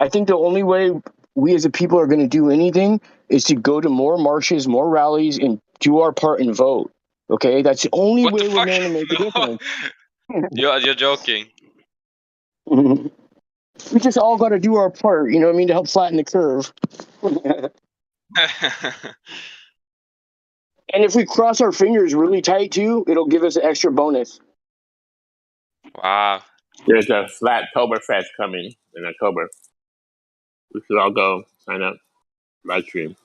I think the only way we as a people are going to do anything is to go to more marches, more rallies, and do our part and vote. Okay, that's the only way we're going to make a difference. You're joking. We just all got to do our part, you know what I mean, to help flatten the curve. And if we cross our fingers really tight too, it'll give us an extra bonus. Wow. There's a Flattoberfest coming in October. We should all go sign up. Live stream.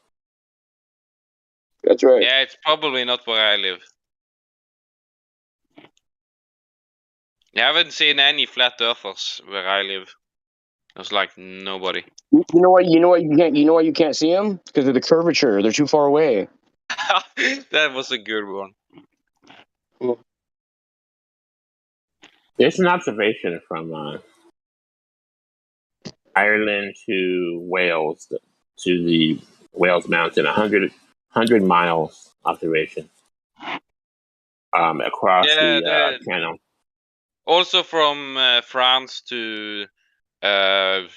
That's right. Yeah, it's probably not where I live. I haven't seen any flat earthers where I live. There's like nobody. You know why you can't see them? Because of the curvature. They're too far away. That was a good one. There's an observation from Ireland to Wales, to the Wales Mountain, 100 miles observation across the channel. Also from France to, I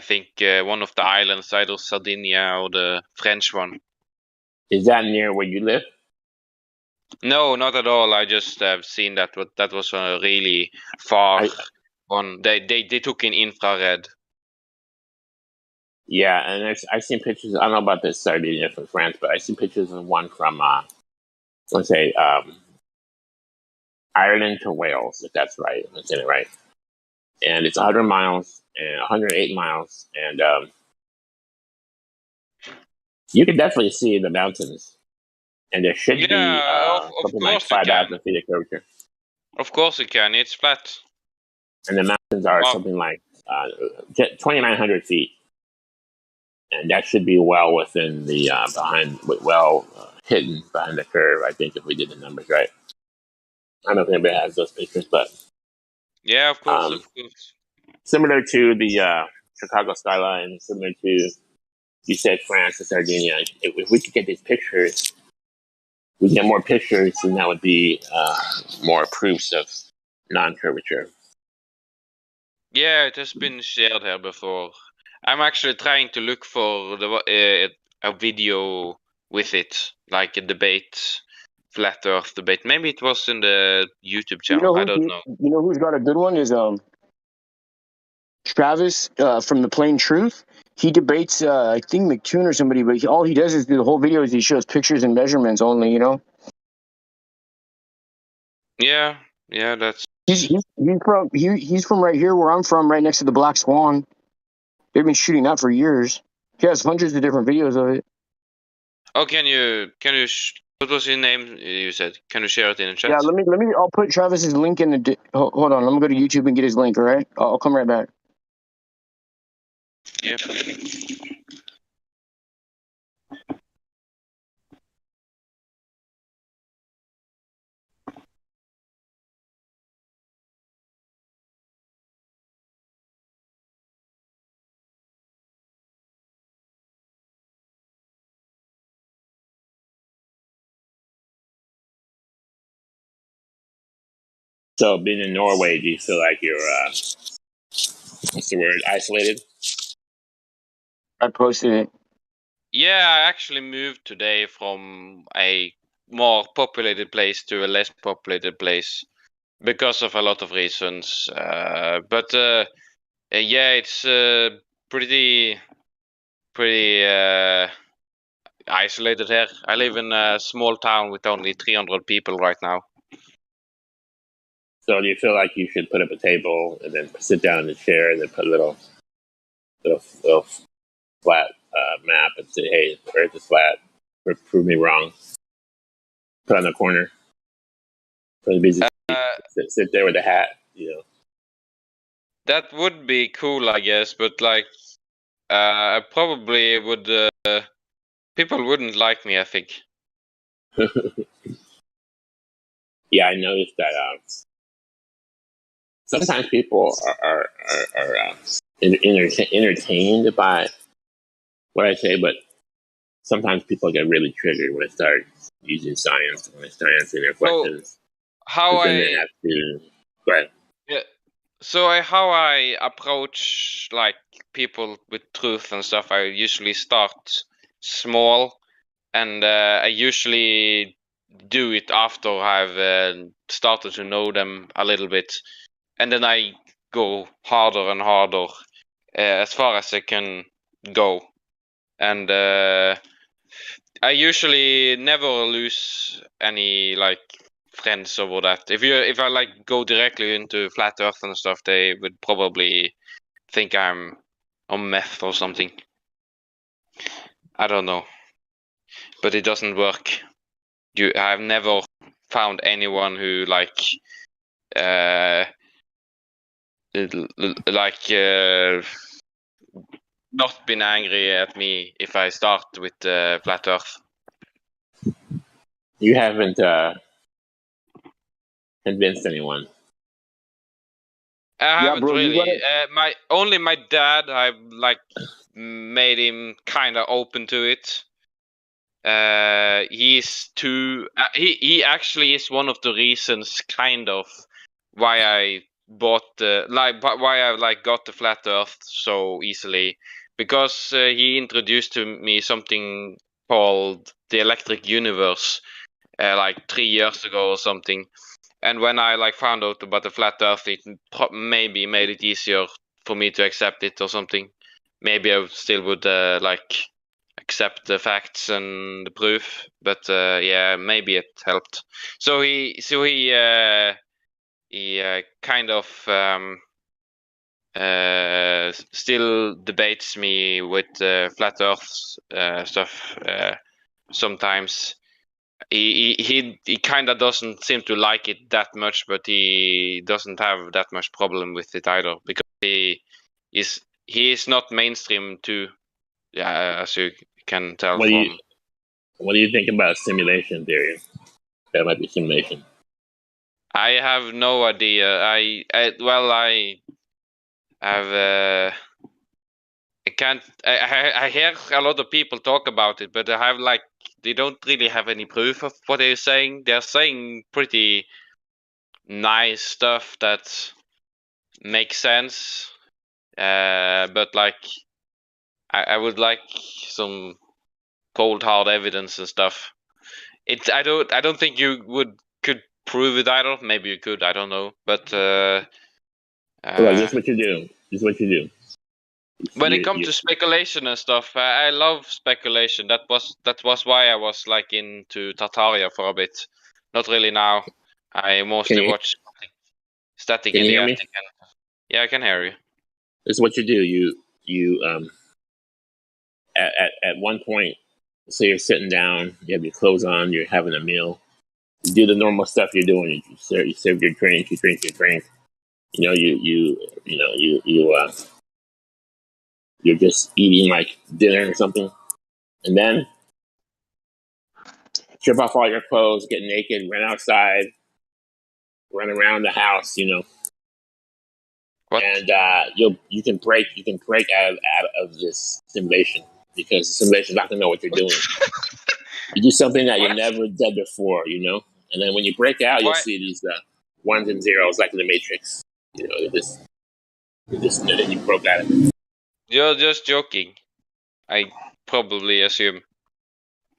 think, one of the islands, either Sardinia or the French one. Is that near where you live? No, not at all. I just have seen that that was a really far one. They took in infrared. Yeah, and I've seen pictures. I don't know about this Sardinia from France, but I see pictures of one from let's say Ireland to Wales, if that's right. I'm saying it right. And it's 100 miles and 108 miles, and you can definitely see the mountains. And there should be something like 5,000 feet of curvature. Of course you can. It's flat. And the mountains are something like 2,900 feet. And that should be well within the hidden behind the curve, I think, if we did the numbers right. I don't know if anybody has those pictures, but yeah, of course, of course. Similar to the Chicago skyline, similar to, you said, France and Sardinia. If we could get these pictures, we get more pictures, and that would be more proofs of non-curvature. Yeah, it has been shared here before. I'm actually trying to look for a video with it, like a debate, flat Earth debate. Maybe it was in the YouTube channel. I don't know. You know who's got a good one is Travis from the Plain Truth. He debates I think McToon or somebody, but all he does is the whole video is he shows pictures and measurements only. You know. Yeah, that's. He's from right here where I'm from, right next to the Black Swan. They've been shooting that for years. He has hundreds of different videos of it. Oh, can you? What was his name? You said. Can you share it in the chat? Yeah, let me. I'll put Travis's link in the. Hold on, I'm gonna go to YouTube and get his link. All right, I'll come right back. Yep. So, being in Norway, do you feel like you're, what's the word, isolated? I posted it. Yeah, I actually moved today from a more populated place to a less populated place because of a lot of reasons. But yeah, it's pretty isolated here. I live in a small town with only 300 people right now. So do you feel like you should put up a table and then sit down in the chair and then put a little flat map and say, hey, the Earth is flat, prove me wrong. Put on the corner. Put a busy sit there with a hat, you know. That would be cool, I guess, but like I probably would people wouldn't like me, I think. Yeah, I noticed that sometimes people are entertained by what I say, but sometimes people get really triggered when I start using science, when I start answering their questions. Then they have to go ahead. Yeah. So how I approach like people with truth and stuff, I usually start small, and I usually do it after I've started to know them a little bit, and then I go harder and harder as far as I can go, and I usually never lose any like friends over that. If I like go directly into flat Earth and stuff, they would probably think I'm on meth or something. I don't know, but it doesn't work. I've never found anyone who like not been angry at me if I start with flat Earth. You haven't convinced anyone. I haven't really. My dad, I've like made him kind of open to it. He's too. He actually is one of the reasons, kind of, why I bought why I like got the flat Earth so easily, because he introduced to me something called the electric universe, like 3 years ago or something. And when I like found out about the flat Earth, it maybe made it easier for me to accept it or something. Maybe I still would like accept the facts and the proof, but yeah, maybe it helped. So he kind of still debates me with flat Earth stuff sometimes. He kind of doesn't seem to like it that much, but he doesn't have that much problem with it either, because he is not mainstream too. Yeah, as you can tell What from. do you think about simulation theory? That might be simulation. I have no idea. I have I can't. I hear a lot of people talk about it, but I have like they don't really have any proof of what they're saying. They're saying pretty nice stuff that makes sense, but like I would like some cold hard evidence and stuff. I don't think you could prove it either. Maybe you could. I don't know, but Look, this is what you do. This is what you do. When it comes to speculation and stuff, I love speculation. That was why I was like into Tartaria for a bit. Not really now. I mostly watch Static Can you hear me? Idiotic. Yeah, I can hear you. This is what you do. You at one point, say you're sitting down, you have your clothes on, you're having a meal. You do the normal stuff you're doing. You serve your drink, you drink your drink. You know, you're just eating like dinner or something, and then strip off all your clothes, get naked, run outside, run around the house, you know. And you can break out of this simulation, because the simulation's not gonna know what you're doing. You do something that you never did before, you know, and then when you break out, you'll see these ones and zeros like in the Matrix. You know, then you broke out of it. You're just joking. I probably assume.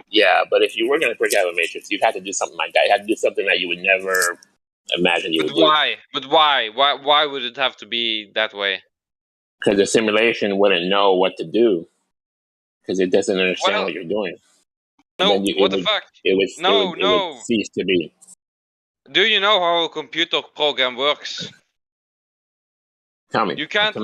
Yeah, but if you were going to break out of the Matrix, you'd have to do something like that. You have to do something that you would never imagine you would do. But why? Why would it have to be that way? Because the simulation wouldn't know what to do, because it doesn't understand what you're doing. No, what the fuck? It would cease to be. Do you know how a computer program works? Tell me. You can't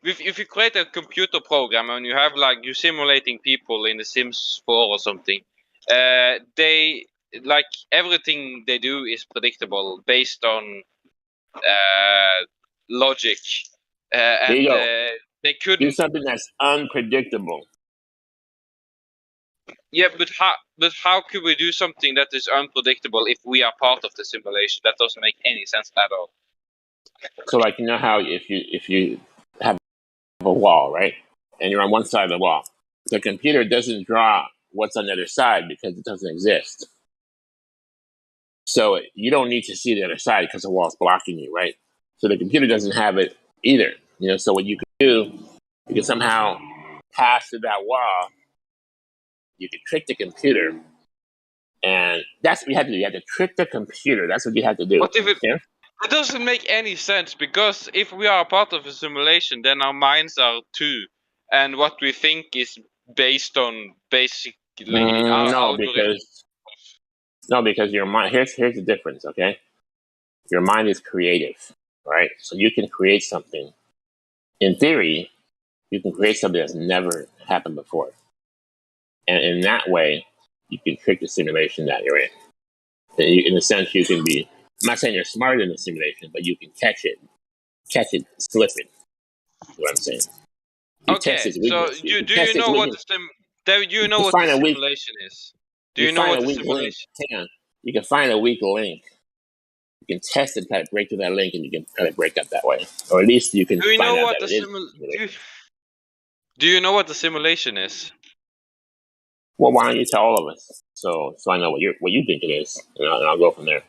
if you create a computer program and you have like you're simulating people in the Sims 4 or something, they like everything they do is predictable based on logic, and they couldn't do something that's unpredictable. Yeah, but how could we do something that is unpredictable if we are part of the simulation? That doesn't make any sense at all. So, like, you know how if you have a wall, right, and you're on one side of the wall, the computer doesn't draw what's on the other side because it doesn't exist. So you don't need to see the other side because the wall's blocking you, right? So the computer doesn't have it either. You know, so what you can do, you can somehow pass through that wall. You can trick the computer, and that's what you have to do. You have to trick the computer. That's what you have to do. What if it doesn't make any sense, because if we are part of a simulation, then our minds are too, and what we think is based on basically because your mind. Here's the difference. Okay, your mind is creative, right? So you can create something. In theory, you can create something that's never happened before, and in that way, you can trick the simulation that you're in. In a sense, you can be. I'm not saying you're smarter than the simulation, but you can catch it slipping. Is what I'm saying. Okay, so do you know what the simulation is? Do you know what the simulation? Hang on. You can find a weak link. You can test and kind of break through that link, and you can kind of break up that way, or at least you can find out that it is. Do you know what the simulation is? Well, why don't you tell all of us, so I know what you think it is, and I'll go from there.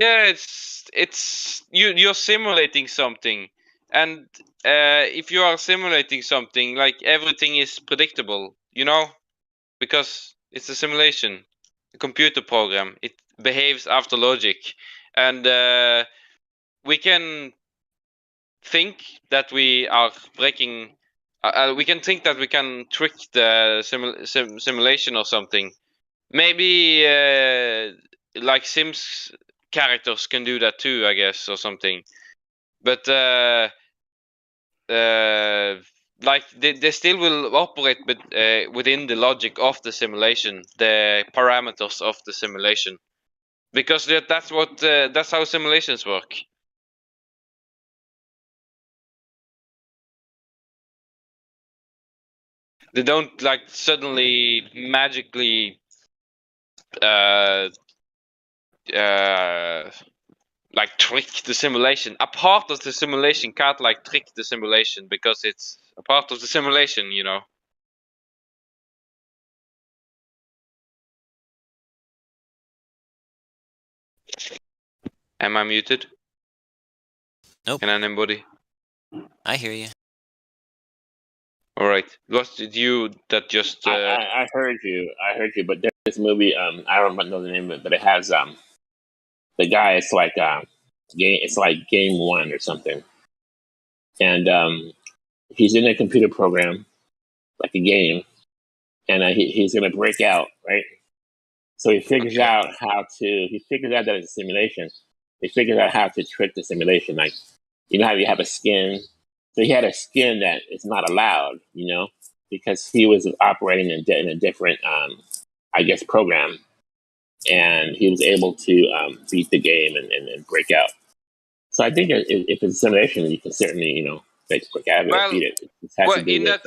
Yeah, it's you're simulating something, and if you are simulating something, like everything is predictable, you know, because it's a simulation. computer program. It behaves after logic, and we can think that we are breaking. We can think that we can trick the simulation or something. Maybe like Sims characters can do that too, I guess, or something. But like they still will operate, but within the logic of the simulation, the parameters of the simulation, because that's how simulations work. They don't like suddenly magically like trick the simulation. A part of the simulation can't like trick the simulation because it's a part of the simulation, you know. Am I muted? Nope. Can anybody? I hear you. All right. Was it you that just? I heard you. But there's this movie. I don't know the name of it, but it has the guy. It's like game. It's like Game One or something, and he's in a computer program, like a game, and he's gonna break out, right? So he figures out how to. He figures out that it's a simulation. He figures out how to trick the simulation. Like, you know how you have a skin. So he had a skin that is not allowed, you know, because he was operating in a different, I guess, program, and he was able to beat the game and break out. So I think if it's a simulation, you can certainly, you know, make a quick out of it, beat it. It has to do in with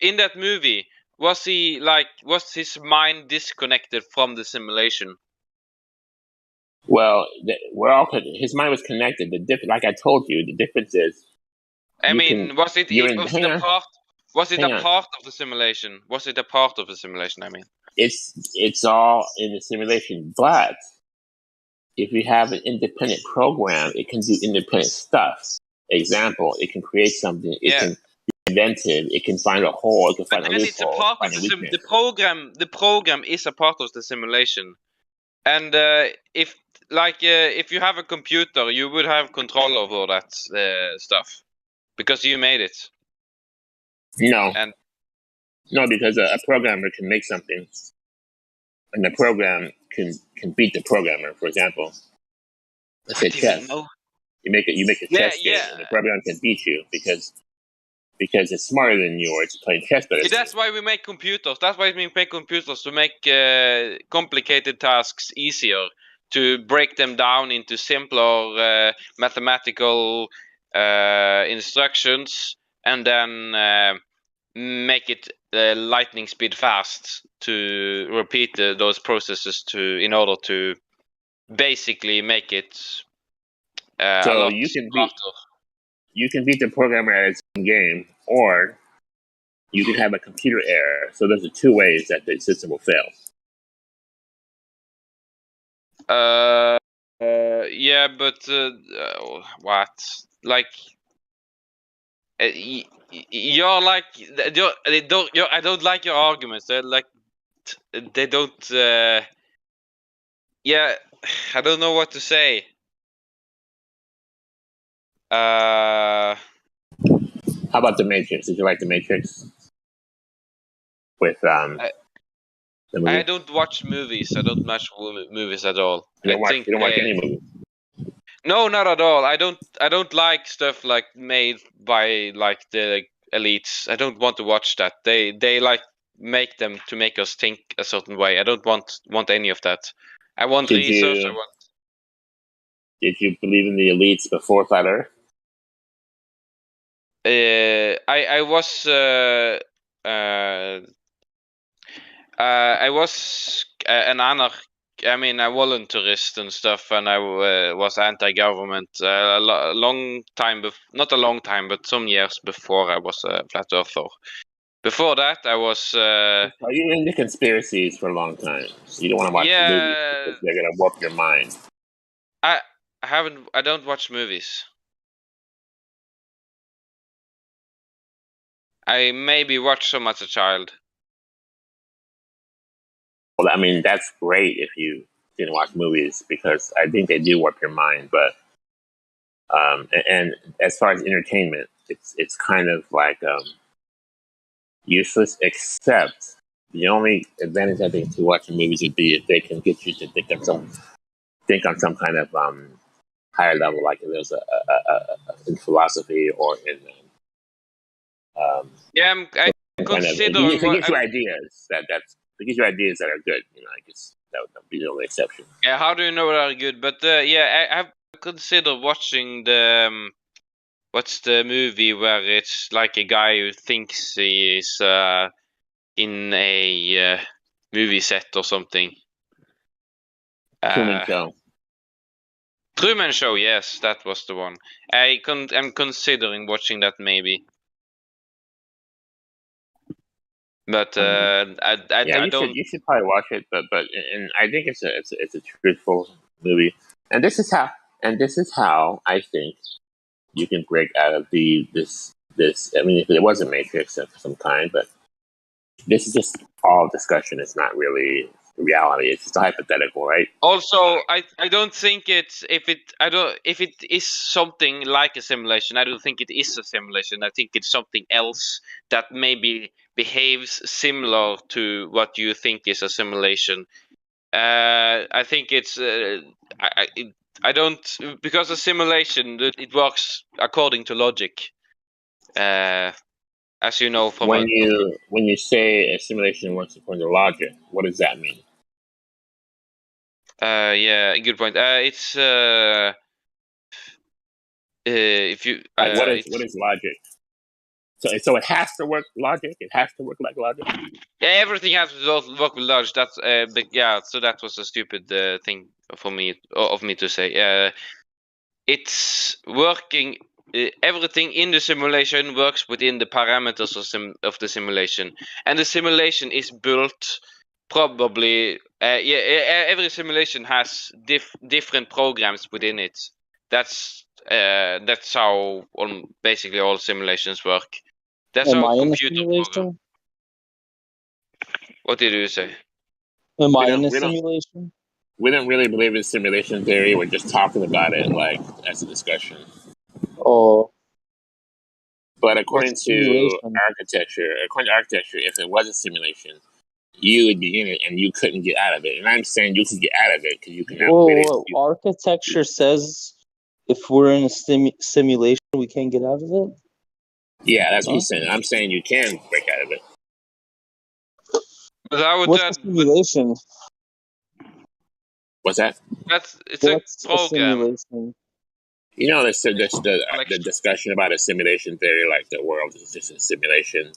in that movie, was his mind disconnected from the simulation? Well, we're all his mind was connected. Like I told you, the difference is. I mean, was it a part? Was it a part of the simulation? Was it a part of the simulation? I mean, it's all in the simulation, but if you have an independent program, it can do independent stuff. Example, it can create something. It can be inventive. It can find a hole. It can find a loophole. It's a part of the program. The program is a part of the simulation, and if you have a computer, you would have control over that stuff because you made it. No, because a programmer can make something, and the program can beat the programmer. For example, let's say chess. You make a chess game, and the program can beat you because it's smarter than you, or it's playing chess better. That's why we make computers. That's why we make computers, to make complicated tasks easier, to break them down into simpler mathematical instructions, and then make it lightning speed fast to repeat those processes in order to basically make it a lot smarter. You can beat the programmer at its own game, or you can have a computer error. So those are two ways that the system will fail. Yeah, but what? Like, you're like, I don't like your arguments. They're like, they don't. Yeah, I don't know what to say. How about The Matrix? Did you like The Matrix? With I don't watch movies. I don't watch movies at all. You don't watch any movies? No, not at all. I don't like stuff like made by like the elites. I don't want to watch that. They like make them to make us think a certain way. I don't want any of that. I want research. Did you believe in the elites before Flat Earth? I was an a voluntarist and stuff, and I was anti-government a long time, not a long time, but some years before I was a flat earther. Before that, I was. Are you into conspiracies for a long time? So you don't want to watch the movies because they're gonna warp your mind. I don't watch movies. I maybe watched some as a child. Well, I mean, that's great if you didn't watch movies because I think they do warp your mind. But and as far as entertainment, it's kind of like useless. Except the only advantage I think to watching movies would be if they can get you to think on some kind of higher level, like if there's in philosophy or in I consider it gives you ideas it gives you ideas that are good. I guess that would be the only exception. Yeah, how do you know they are good? But I have considered watching the what's the movie where it's like a guy who thinks he is in a movie set or something. Truman Show. Truman Show, yes, that was the one. I'm considering watching that maybe. But I don't. You should probably watch it, but and I think it's a truthful movie, and this is how I think you can break out of this. I mean, if it was a Matrix of some kind, but this is just all discussion. It's not really reality. It's just a hypothetical, right? Also, I don't think it's if it is something like a simulation. I don't think it is a simulation. I think it's something else that maybe behaves similar to what you think is a simulation. I think it's I don't, because a simulation it works according to logic. As you know from when you say a simulation works according to logic, what does that mean? Yeah, good point. It's if you what is logic? So it has to work logic. It has to work like logic. Yeah, everything has to work with logic. That's yeah. So that was a stupid thing for me of me to say. It's working. Everything in the simulation works within the parameters of the simulation, and the simulation is built probably. Every simulation has different programs within it. That's how basically all simulations work. That's Am how I in a computer simulation? program. What did you say? Am I in a simulation? We don't really believe in simulation theory. We're just talking about it like as a discussion. Oh. But according to architecture, if it was a simulation, you would be in it and you couldn't get out of it. And I'm saying you can get out of it because you can upgrade it. Architecture says if we're in a simulation, we can't get out of it? Yeah, that's what he's saying. I'm saying you can break out of it. What's a simulation? What's that? It's a program. Simulation? There's the discussion about a simulation theory, like the world is just a simulation.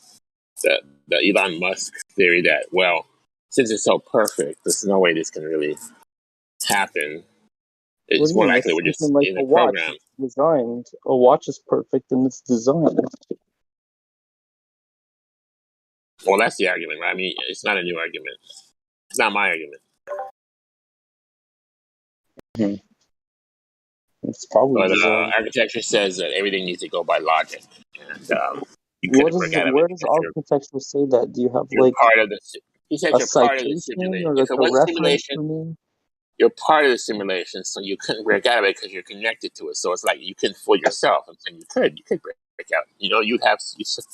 The Elon Musk theory that, well, since it's so perfect, there's no way this can really happen. It's more likely we're just in a program. Designed. A watch is perfect in its design. Well, that's the argument, right? I mean, it's not a new argument. It's not my argument. Mm-hmm. It's probably architecture says that everything needs to go by logic, and where does architecture say that? Do you have part of the? He says you're part of the simulation. If it was a simulation, you're part of the simulation, so you couldn't break out of it because you're connected to it. So it's like you couldn't fool yourself. I'm saying you could break out. You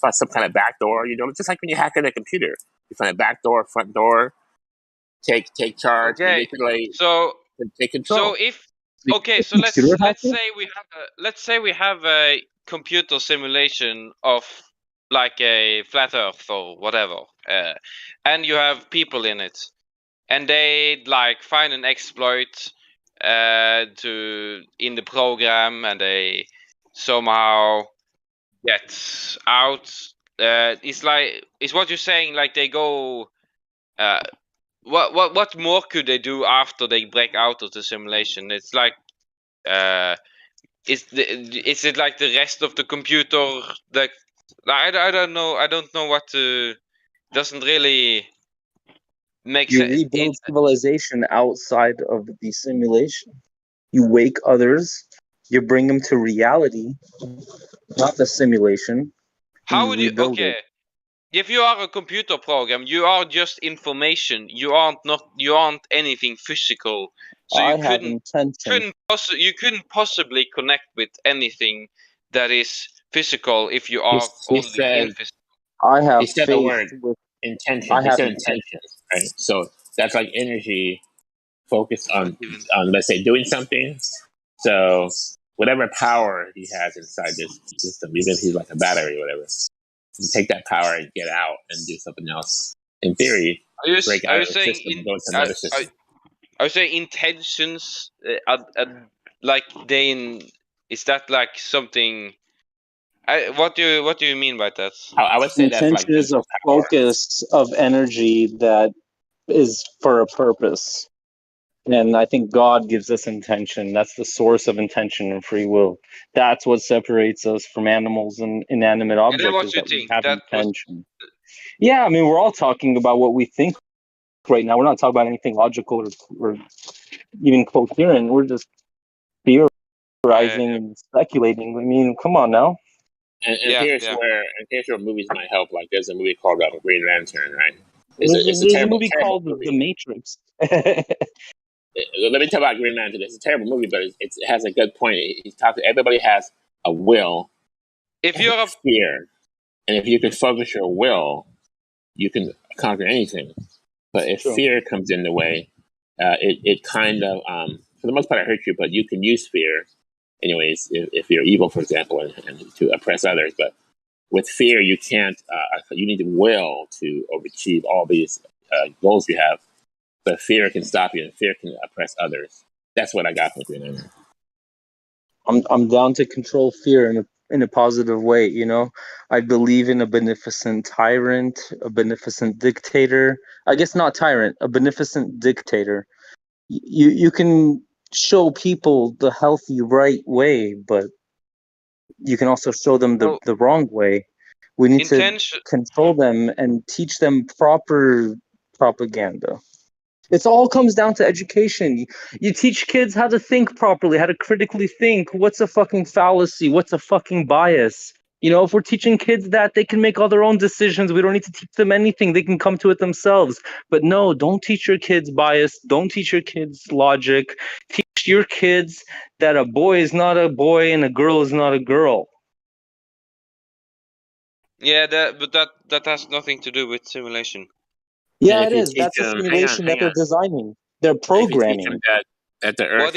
find some kind of back door. Just like when you hack in a computer, you find a back door, front door, take charge, manipulate, take control. So let's say we have a computer simulation of like a flat Earth or whatever, and you have people in it, and they like find an exploit in the program, and they somehow get out. It's what you're saying. Like they go. What more could they do after they break out of the simulation? It's like, is it like the rest of the computer? Like, I don't know. I don't know what to. Doesn't really make sense. You rebuild civilization outside of the simulation. You wake others. You bring them to reality, not the simulation. How would you? Okay. If you are a computer program, you are just information. You aren't anything physical. So I have intention. you couldn't possibly connect with anything that is physical if you are He only said, invisible. I have he said the faith word with. intention. I He have said intention. intention, right? So that's like energy focused on Even let's say doing something. So whatever power he has inside this system, even if he's like a battery or whatever, you take that power and get out and do something else. In theory, break are out you of the saying system and go into another system. are you saying intentions like is that like something? What do you mean by that? I would say that's like Intention is a mental power. focus of energy that is for a purpose. And I think God gives us intention. That's the source of intention and free will. That's what separates us from animals and inanimate And then objects, what is you that we think? have That was intention. Yeah, I mean, we're all talking about what we think right now. We're not talking about anything logical or even coherent. We're just theorizing and speculating. I mean, come on now. And here's where movies might help. Like there's a movie called Green Lantern, right? It's a There's a terrible movie called The movie. Matrix. Let me tell about Green Lantern. It's a terrible movie, but it has a good point. He talks. Everybody has a will, if you're a fear, and if you can focus your will, you can conquer anything. But if fear comes in the way, it kind of, for the most part, it hurts you. But you can use fear, anyways, if you're evil, for example, and to oppress others. But with fear, you can't. You need will to achieve all these goals you have. But fear can stop you, and fear can oppress others. That's what I got from Green Lantern. I'm down to control fear in a positive way. You know, I believe in a beneficent tyrant, a beneficent dictator. I guess not tyrant, a beneficent dictator. You can show people the healthy right way, but you can also show them the wrong way. We need to control them and teach them proper propaganda. It all comes down to education. You teach kids how to think properly, how to critically think. What's a fucking fallacy? What's a fucking bias? You know, if we're teaching kids that, they can make all their own decisions. We don't need to teach them anything. They can come to it themselves. But no, don't teach your kids bias. Don't teach your kids logic. Teach your kids that a boy is not a boy and a girl is not a girl. Yeah, but that has nothing to do with simulation. Yeah, it is. That's a simulation that they're designing. They're programming. That the Earth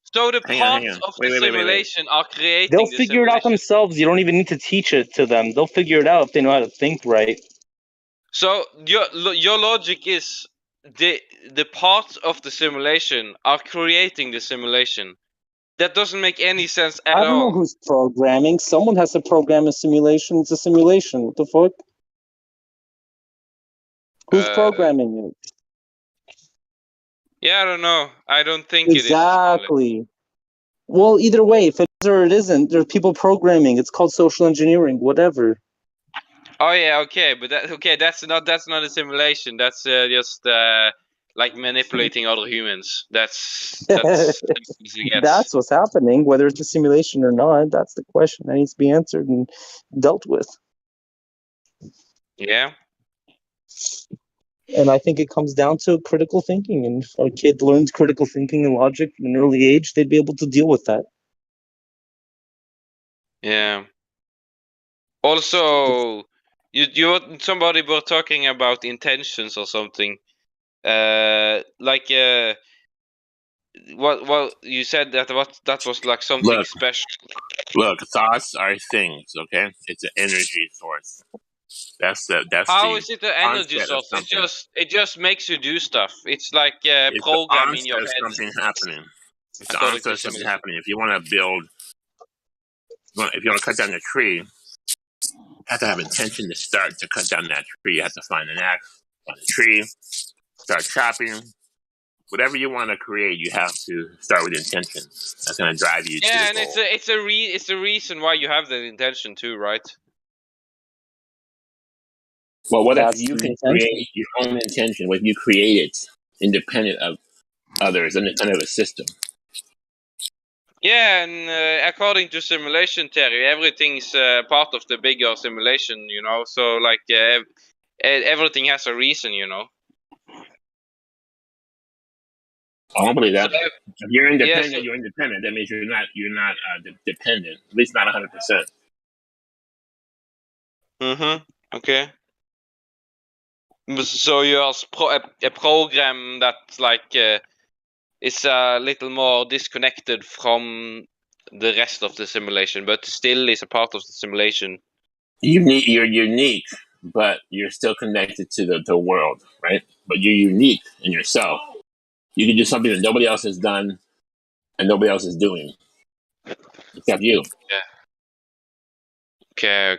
so the parts on. of the simulation are creating They'll the figure it out themselves. You don't even need to teach it to them. They'll figure it out if they know how to think right. So your logic is the parts of the simulation are creating the simulation. That doesn't make any sense at all. I don't know who's programming. Someone has to program a simulation. It's a simulation. What the fuck? Who's programming it? Yeah, I don't know. I don't think exactly. Well, either way, if it is or it isn't, there's people programming. It's called social engineering, whatever. Oh yeah, okay, but that's not a simulation. That's just like manipulating other humans. That's That's what's happening. Whether it's a simulation or not, that's the question that needs to be answered and dealt with. Yeah. And I think it comes down to critical thinking. And if our kid learns critical thinking and logic from an early age, they'd be able to deal with that. Yeah. Also, somebody were talking about intentions or something. Well, you said that was like something special. Look, thoughts are things. Okay, it's an energy source. How is it an energy source? It just makes you do stuff. It's like a program in your head. Something happening. It's the onset of something happening. If you want to build, if you want to cut down a tree, you have to have intention to start to cut down that tree. You have to find an axe, find a tree, start chopping. Whatever you want to create, you have to start with intention. That's going to drive you to the and goal. it's a reason why you have that intention too, right? Well, what if you can create your own intention? What if you create it independent of others, independent of a system? Yeah, and according to simulation theory, everything's part of the bigger simulation, you know. So like everything has a reason, you know. I don't believe that. So, If you're independent, yeah, you're independent. That means you're not dependent. At least not 100%. Okay. So you're a program that like is a little more disconnected from the rest of the simulation, but still is a part of the simulation. You're unique, but you're still connected to the world, right? But you're unique in yourself. You can do something that nobody else has done and nobody else is doing, except you. Yeah. Okay.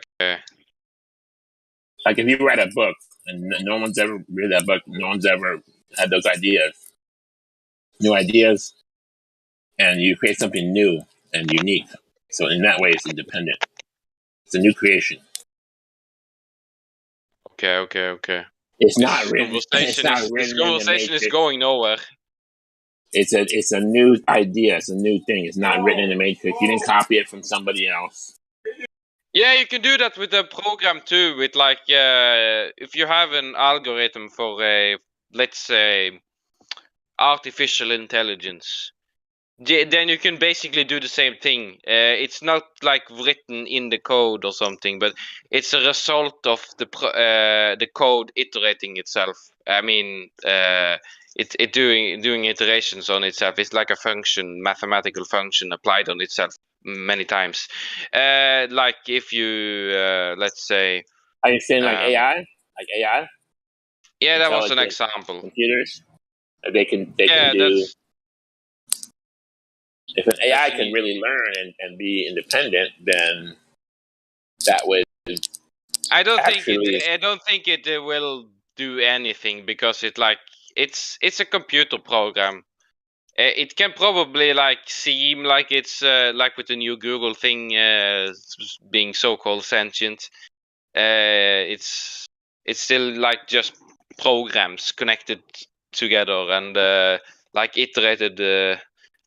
Like if you write a book and no one's ever read that book, no one's ever had those ideas, new ideas, and you create something new and unique. So in that way, it's independent. It's a new creation. Okay. It's not written. It's not This written in the conversation is matrix. going nowhere. It's a new idea. It's a new thing. It's not written in the matrix. You didn't copy it from somebody else. Yeah, you can do that with a program too. With like, if you have an algorithm for a, let's say, artificial intelligence, then you can basically do the same thing. It's not like written in the code or something, but it's a result of the code iterating itself. I mean, it doing iterations on itself. It's like a function, mathematical function applied on itself many times. Like if you let's say, Are you saying like AI? Like AI? Yeah, that was an example. Computers, they can Yeah, do. If an AI that's can really learn and be independent, then that would. I don't think it will do anything because it's a computer program. It can probably like seem like it's like with the new Google thing being so-called sentient. It's still like just programs connected together and like iterated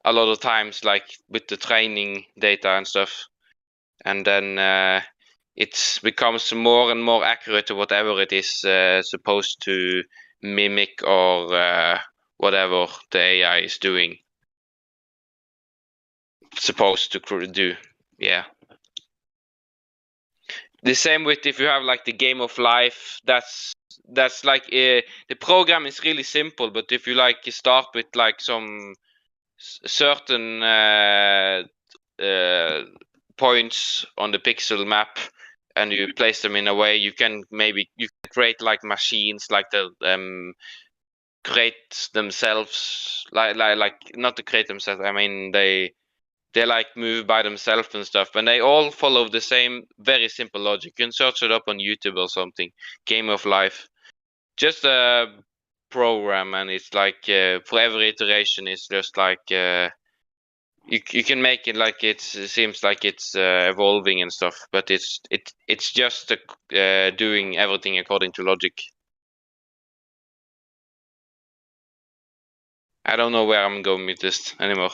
a lot of times, like with the training data and stuff, and then it becomes more and more accurate to whatever it is supposed to mimic or whatever the AI is doing. Supposed to do, yeah. The same with if you have like the game of life, that's like the program is really simple, but if you like start with like some certain points on the pixel map and you place them in a way, you can create like machines like the create themselves, like not to create themselves, I mean they like move by themselves and stuff, and they all follow the same very simple logic. You can search it up on YouTube or something. Game of life, just a program, and it's like for every iteration, it's just like you can make it like it seems like it's evolving and stuff, but it's just doing everything according to logic. I don't know where I'm going with this anymore.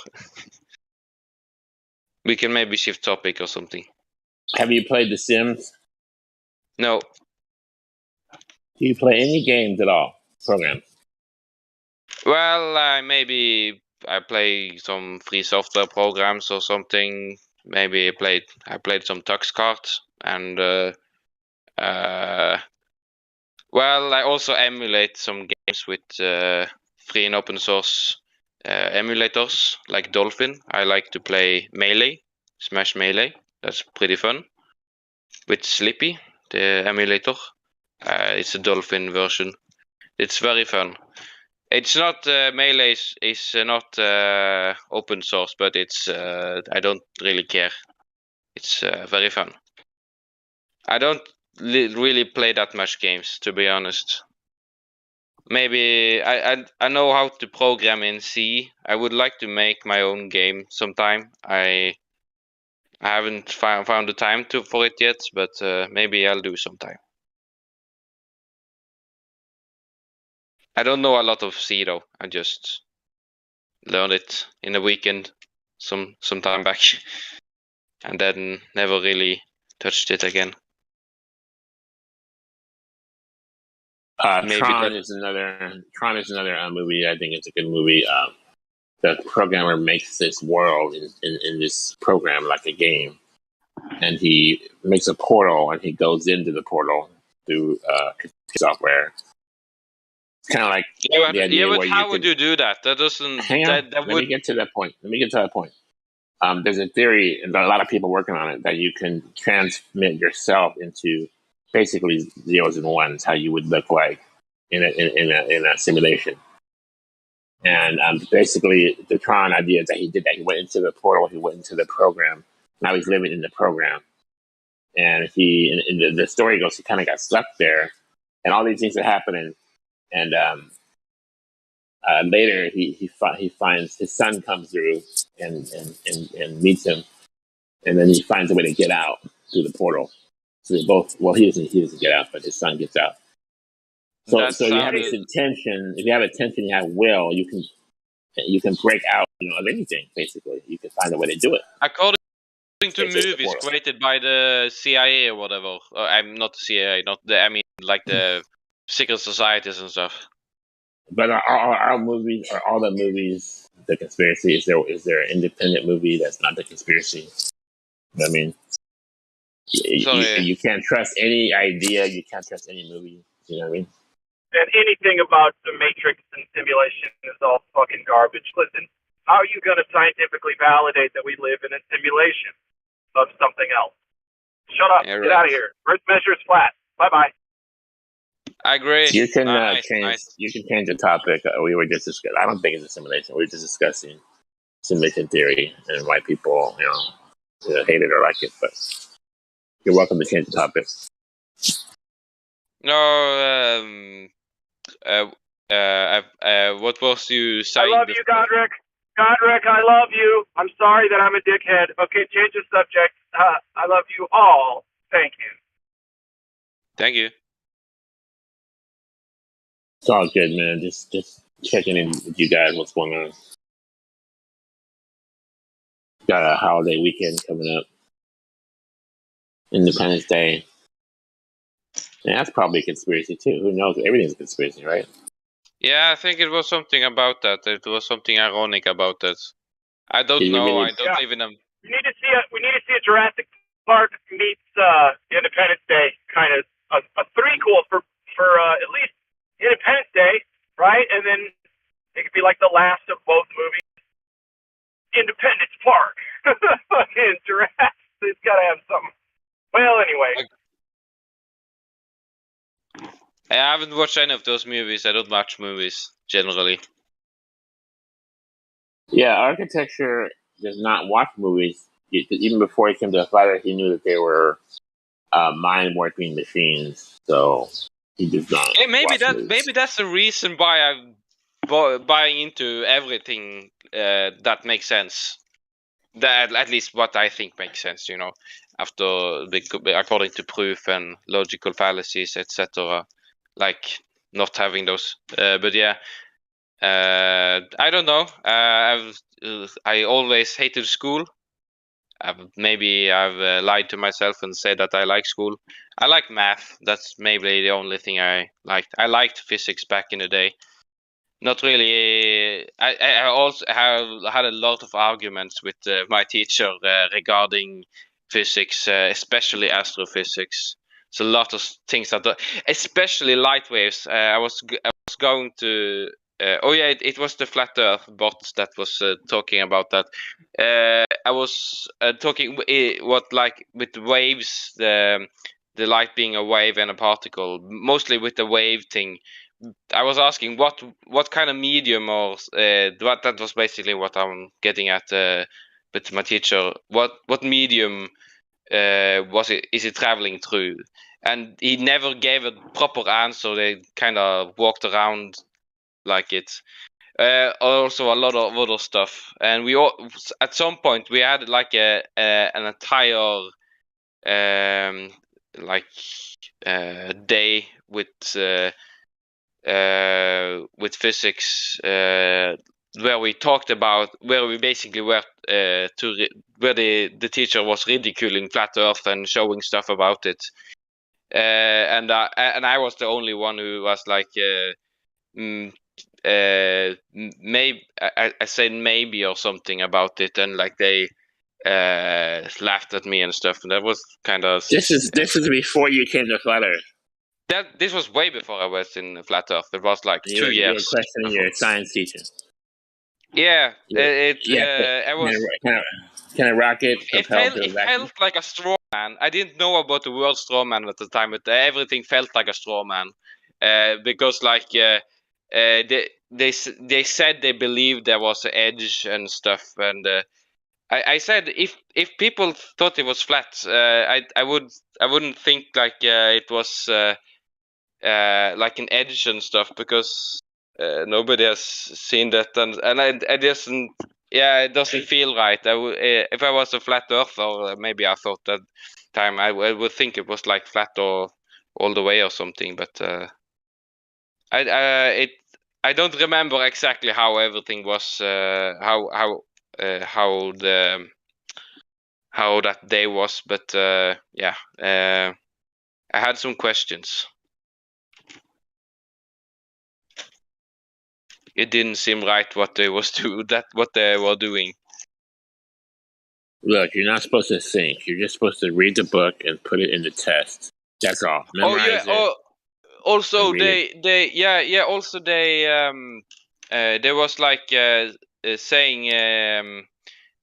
We can maybe shift topic or something. Have you played The Sims? No. Do you play any games at all? Programs? Well, maybe I play some free software programs or something. Maybe I played some Tux cards and well, I also emulate some games with free and open source emulators like Dolphin. I like to play Melee, Smash Melee. That's pretty fun. With Slippy, the emulator. It's a Dolphin version. It's very fun. It's not Melee is not open source, but it's I don't really care. It's very fun. I don't really play that much games, to be honest. Maybe I know how to program in C. I would like to make my own game sometime. I haven't found the time for it yet, but maybe I'll do sometime. I don't know a lot of C though. I just learned it in a weekend, some time back, and then never really touched it again. Tron is another movie. I think it's a good movie. The programmer makes this world in this program like a game, and he makes a portal, and he goes into the portal through software. It's kind of like the idea but where how would you do that? That doesn't. Hang on. Let me get to that point. There's a theory, and a lot of people working on it, that you can transmit yourself into basically zeros and ones, how you would look like in a simulation. And basically, the Tron idea is that he did that. He went into the portal. He went into the program. Now he's living in the program. And the story goes, he kind of got stuck there, and all these things are happening. And later, he finds his son comes through and meets him, and then he finds a way to get out through the portal. So they both, well, he doesn't get out, but his son gets out. So you have this intention. If you have attention, you have will. You can break out, of anything. Basically, you can find a way to do it. According to movies created by the CIA or whatever. I'm not the CIA. Like the secret societies and stuff. But our movies, are all the movies, the conspiracy? Is there an independent movie that's not the conspiracy? I mean, you can't trust any idea. You can't trust any movie. You know what I mean? And anything about the Matrix and simulation is all fucking garbage. Listen, how are you going to scientifically validate that we live in a simulation of something else? Shut up. Get out of here. Earth measures flat. Bye-bye. I agree. You can You can change the topic. We were just discussing. I don't think it's a simulation. We were just discussing simulation theory and why people, hate it or like it. But you're welcome to change the topic. No. What was you saying? I love you, Godric. Godric, I love you. I'm sorry that I'm a dickhead. Okay, change the subject. I love you all. Thank you. Thank you. It's all good, man. Just checking in with you guys. What's going on? Got a holiday weekend coming up. Independence Day. And that's probably a conspiracy too. Who knows? Everything's a conspiracy, right? Yeah, I think it was something about that. It was something ironic about that. I don't know. Really? I don't even know. We need to see a Jurassic Park meets Independence Day kind of a threequel for at least Independence Day, right? And then it could be like the last of both movies. Independence Park. Fucking Jurassic. It's got to have something. Well, anyway. I haven't watched any of those movies. I don't watch movies generally. Yeah, architecture does not watch movies. Even before he came to the fighter, he knew that they were mind-working machines. So he does not. Hey, maybe that's the reason why I'm buying into everything that makes sense. That at least what I think makes sense, after according to proof and logical fallacies, etc. Like not having those, but yeah, I don't know. I always hated school. Maybe I've lied to myself and said that I like school. I like math. That's maybe the only thing I liked. I liked physics back in the day. Not really. I also had a lot of arguments with my teacher regarding physics, especially astrophysics. It's a lot of things especially light waves. I was going to. It was the flat Earth bot that was talking about that. I was talking with waves, the light being a wave and a particle, mostly with the wave thing. I was asking what kind of medium or that was basically what I'm getting at with my teacher. What medium is it traveling through? And he never gave a proper answer. They kind of walked around like it. Also a lot of other stuff, and we all at some point we had like an entire day with physics where we talked about where we basically were where the teacher was ridiculing flat Earth and showing stuff about it, and I was the only one who was like maybe I said maybe or something about it, and like they laughed at me and stuff, and that was kind of this is before you came to Flat Earth. This was way before I was in Flat Earth. It was like 2 years. You were questioning your science teacher. Yeah, I was kind of rocket. It felt like a straw man. I didn't know about the word straw man at the time, but everything felt like a straw man, because like they said they believed there was an edge and stuff, and I said if people thought it was flat, I wouldn't think like it was like an edge and stuff, because nobody has seen that, and I doesn't. Yeah, it doesn't feel right. If I was a flat earther, maybe I thought that time I would think it was like flat or all the way or something. But I don't remember exactly how everything was, how that day was. But yeah, I had some questions. It didn't seem right what they was what they were doing. Look, you're not supposed to think. You're just supposed to read the book and put it in the test. That's all. Memorize it. Also also there was like saying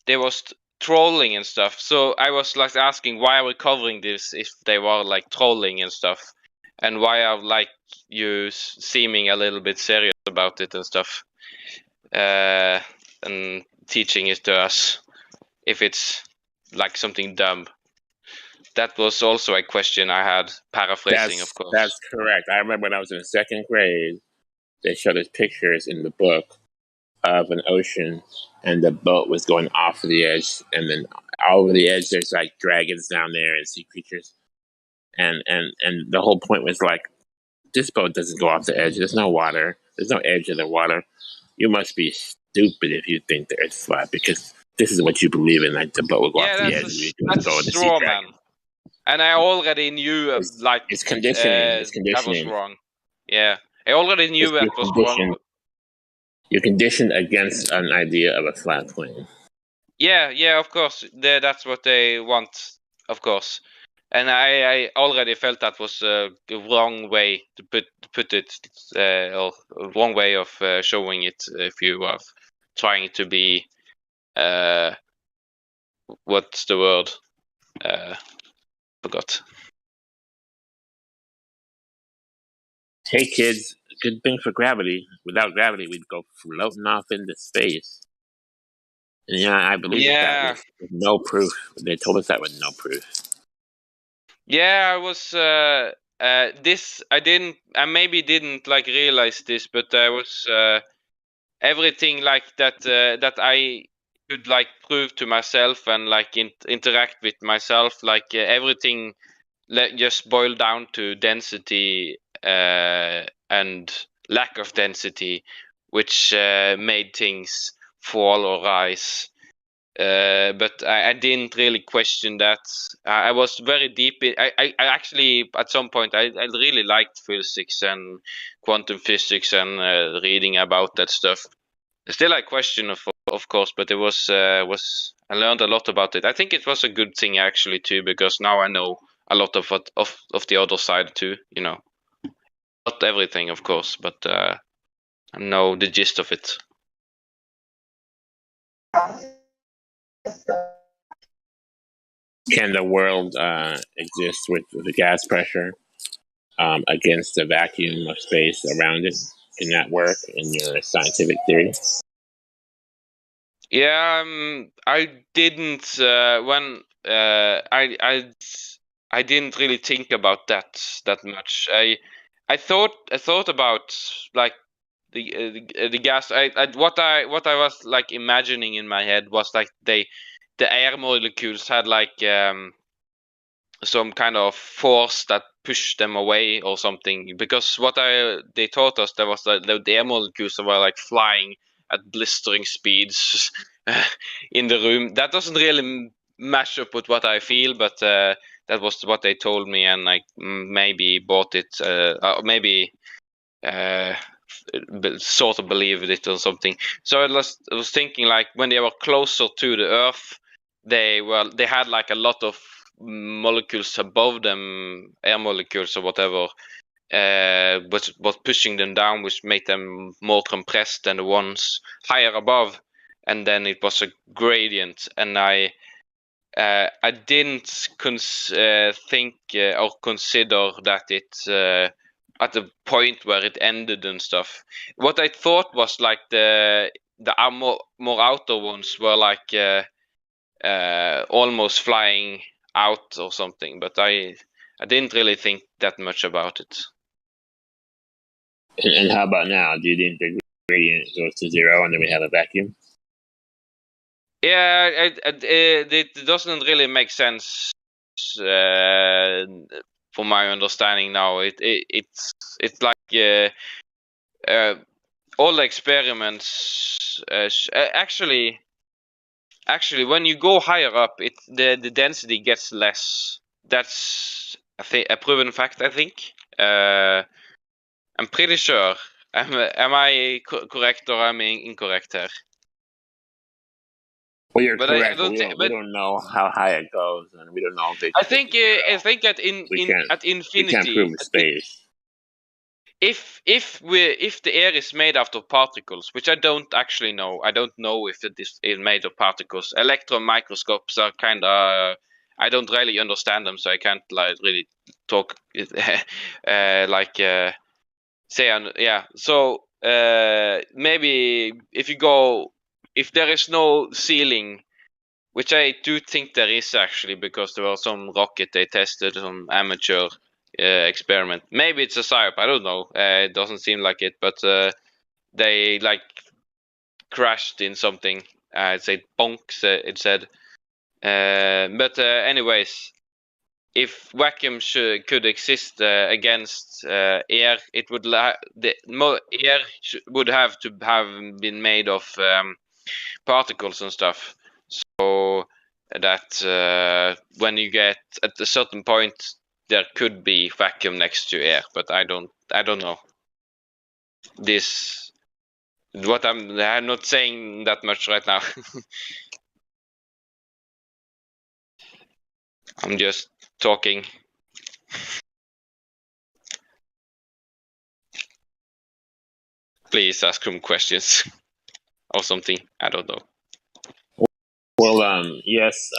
they was trolling and stuff. So I was like asking, why are we covering this if they were like trolling and stuff, and why are like you seeming a little bit serious about it and stuff, and teaching it to us if it's like something dumb. That was also a question I had, paraphrasing, of course. That's correct. I remember when I was in second grade, they showed us pictures in the book of an ocean, and the boat was going off the edge, and then over the edge there's like dragons down there and sea creatures, and the whole point was like, this boat doesn't go off the edge. There's no water. There's no edge in the water. You must be stupid if you think the Earth's flat, because this is what you believe in. Like the boat will go off the edge. That's a straw man. And I already knew like it's conditioning. It's conditioning. That was wrong. Yeah, I already knew that was wrong. You're conditioned against an idea of a flat plane. Yeah, of course. That's what they want, of course. And I already felt that was the wrong way to put it, or wrong way of showing it. If you are trying to be, what's the word? Forgot. Hey kids, good thing for gravity. Without gravity, we'd go floating off into space. And yeah, I believe that with no proof. They told us that with no proof. Yeah, I was I maybe didn't like realize this, but I was everything like that that I could like prove to myself and like interact with myself, like everything just boiled down to density and lack of density, which made things fall or rise. But I didn't really question that. I was very deep in. I actually at some point I really liked physics and quantum physics and reading about that stuff. Still, I question of course, but it was I learned a lot about it. I think it was a good thing actually too, because now I know a lot of what of the other side too. You know, not everything of course, but I know the gist of it. Can the world exist with the gas pressure against the vacuum of space around it? Can that work in your scientific theory? Yeah, I didn't when I didn't really think about that much. I thought about like the gas. What I was like imagining in my head was like the air molecules had like some kind of force that pushed them away or something. Because what they taught us, there was the air molecules were like flying at blistering speeds in the room. That doesn't really match up with what I feel, but that was what they told me, and I maybe bought it, maybe sort of believed it or something. So I was thinking, like, when they were closer to the Earth, they had like a lot of molecules above them, air molecules or whatever, was pushing them down, which made them more compressed than the ones higher above, and then it was a gradient, and I didn't think or consider that it at the point where it ended and stuff. What I thought was like the more outer ones were like almost flying out or something, but I didn't really think that much about it. And how about now? Do you think the gradient goes to 0 and then we have a vacuum? Yeah, it doesn't really make sense for my understanding now. It's like all the experiments. Actually, when you go higher up, the density gets less. That's a proven fact, I think. I'm pretty sure. Am I correct or am I incorrect here? Well, you're correct, but we don't know how high it goes, and we don't know if I think at infinity, we can't prove space. If the air is made out of particles, which I don't actually know. I don't know if it is made of particles. Electron microscopes are kind of I don't really understand them, so I can't like really talk So maybe if there is no ceiling, which I do think there is actually, because there was some rocket they tested, some amateur experiment. Maybe it's a psyop, I don't know. It doesn't seem like it, but they like crashed in something. It said bonk, it said. But anyways, if vacuum could exist against air, it would air would have to have been made of particles and stuff. So that when you get at a certain point, there could be vacuum next to air, but I don't know. I'm not saying that much right now. I'm just talking. Please ask some questions or something. I don't know. Well, yes,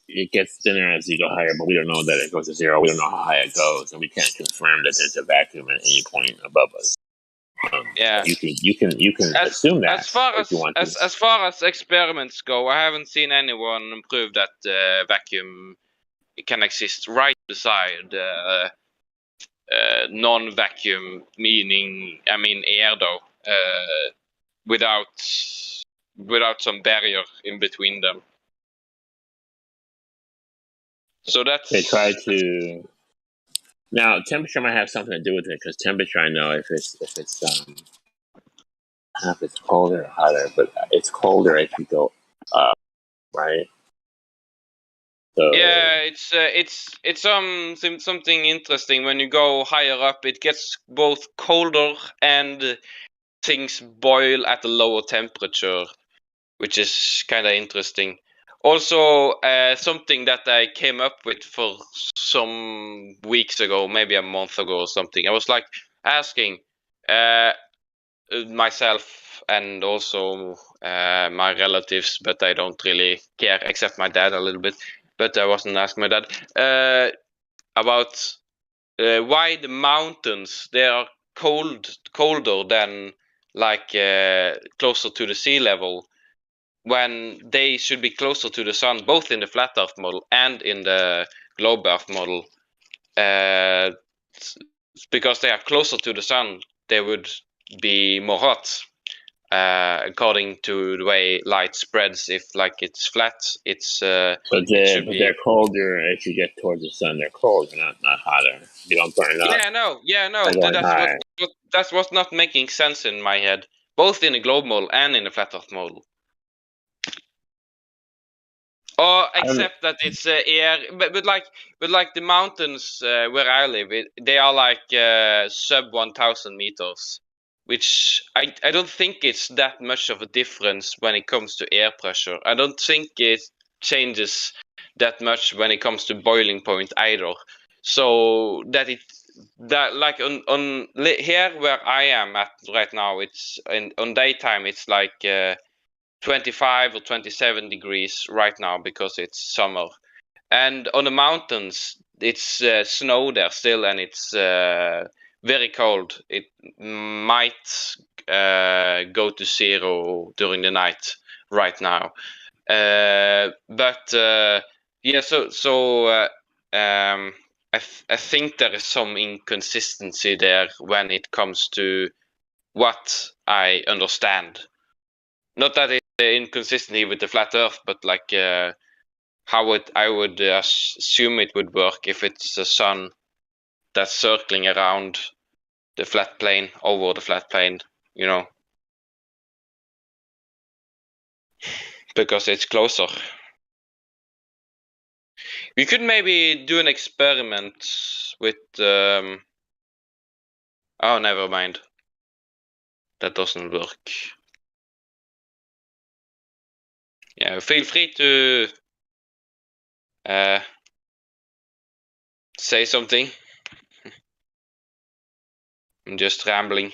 it gets thinner as you go higher, but we don't know that it goes to 0. We don't know how high it goes, and we can't confirm that there's a vacuum at any point above us. Yeah, you can assume that as far as experiments go. I haven't seen anyone prove that vacuum can exist right beside non-vacuum, meaning air though, without some barrier in between them. So that's they try to. Now, temperature might have something to do with it, because temperature, I know if it's I don't know if it's colder or hotter, but it's colder if you go up, right? So, yeah, it's something interesting. When you go higher up, it gets both colder and things boil at a lower temperature, which is kind of interesting. Also, something that I came up with for some weeks ago, maybe a month ago or something. I was like asking myself and also my relatives, but I don't really care, except my dad a little bit. But I wasn't asking my dad about why the mountains, they are colder than like closer to the sea level, when they should be closer to the sun, both in the flat Earth model and in the globe Earth model. Because they are closer to the sun, they would be more hot. According to the way light spreads, if like it's flat, it's but they're colder as you get towards the sun. They're colder, not hotter. You don't burn up. Yeah, no. That's what's not making sense in my head. both in the globe model and in the flat Earth model. Or except that it's air, but like the mountains where I live, they are like sub 1,000 meters, which I don't think it's that much of a difference when it comes to air pressure. I don't think it changes that much when it comes to boiling point either. So that like on here where I am at right now, it's on daytime it's like 25 or 27 degrees right now because it's summer, and on the mountains it's snow there still, and it's very cold. It might go to 0 during the night right now, but yeah, I think there is some inconsistency there when it comes to what I understand. Not that it's inconsistency with the flat Earth, but like how I would assume it would work if it's a sun that's circling around the flat plane, over the flat plane, you know, because it's closer. We could maybe do an experiment with. Oh, never mind. That doesn't work. Yeah, feel free to say something. I'm just rambling.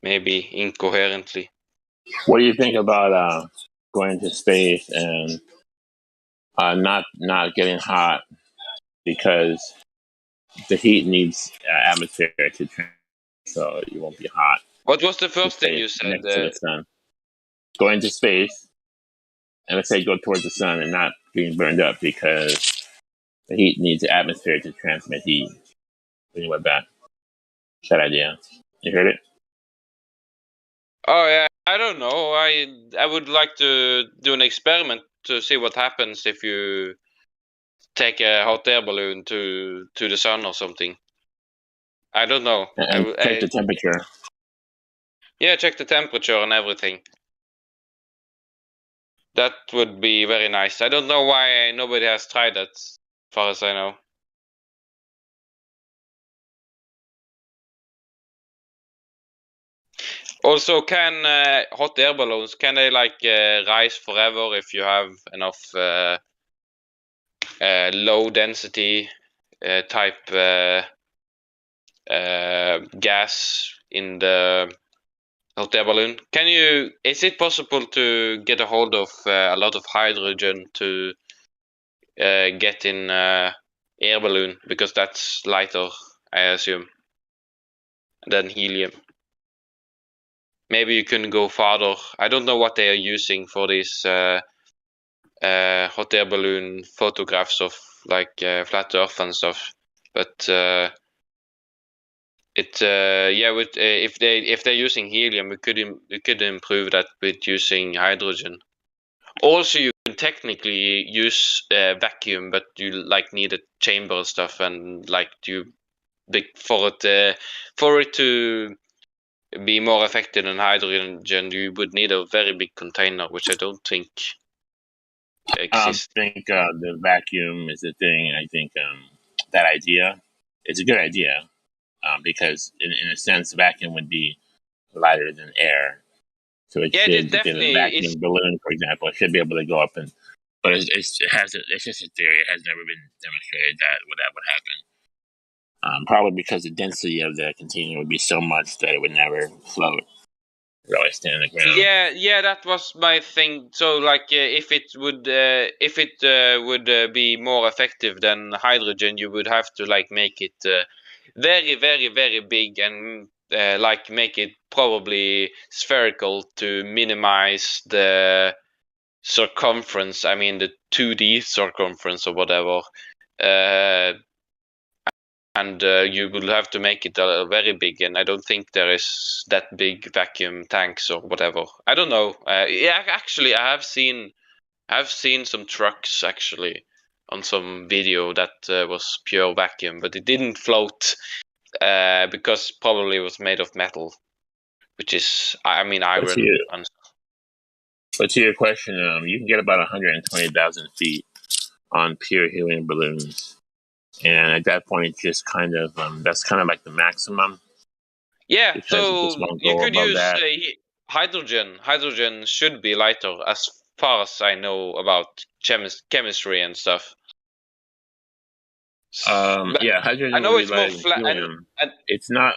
Maybe incoherently. What do you think about going to space and not getting hot because the heat needs atmosphere to train, so you won't be hot? What was the first thing you said? Next to the sun. Going to space, and let's say go towards the sun and not being burned up because the heat needs the atmosphere to transmit heat. Think about that idea. You heard it? Oh yeah, I don't know. I would like to do an experiment to see what happens if you take a hot air balloon to the sun or something. I don't know. And check the temperature. Yeah, check the temperature and everything. That would be very nice. I don't know why nobody has tried that, as far as I know. Also, can hot air balloons, can they like rise forever if you have enough low density type gas in the hot air balloon? Is it possible to get a hold of a lot of hydrogen to get in air balloon, because that's lighter, I assume, than helium? Maybe you can go farther. I don't know what they are using for these hot air balloon photographs of like flat Earth and stuff, but if they're using helium, we could improve that with using hydrogen. Also, you can technically use vacuum, but you like need a chamber and stuff, and like for it to be more effective than hydrogen, you would need a very big container, which I don't think exists. I think the vacuum is the thing. I think that idea is a good idea because, in a sense, vacuum would be lighter than air. So it should, the vacuum balloon, for example, it should be able to go up but it's just a theory. It has never been demonstrated that would happen. Probably because the density of the container would be so much that it would never float. Really stand on the ground. Yeah, that was my thing. So, like, if it would be more effective than hydrogen, you would have to like make it very, very, very big and like make it probably spherical to minimize the circumference. I mean, the 2D circumference or whatever. And you will have to make it very big, and I don't think there is that big vacuum tanks or whatever. I don't know. Yeah, actually, I've seen some trucks actually on some video that was pure vacuum, but it didn't float because probably it was made of metal, which is, I mean, iron. But to your question, you can get about 120,000 feet on pure helium balloons, and at that point, it's just kind of that's kind of like the maximum. Yeah, because so you could use that. hydrogen. Hydrogen should be lighter, as far as I know about chemistry and stuff. Yeah, hydrogen. I know would it's be more lighter than flat. helium. It's not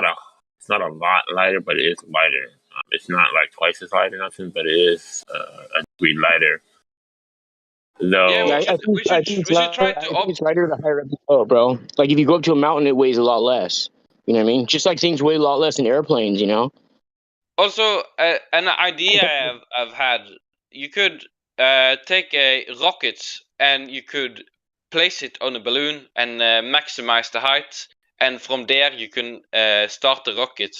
a lot lighter, but it is lighter. It's not like twice as light or nothing, but it is a degree lighter. Though, yeah, I think it's lighter the higher up you go, bro. Like if you go up to a mountain, it weighs a lot less. You know what I mean? Just like things weigh a lot less in airplanes, you know. Also, an idea I've had: you could take a rocket and you could place it on a balloon and maximize the height, and from there you can start the rocket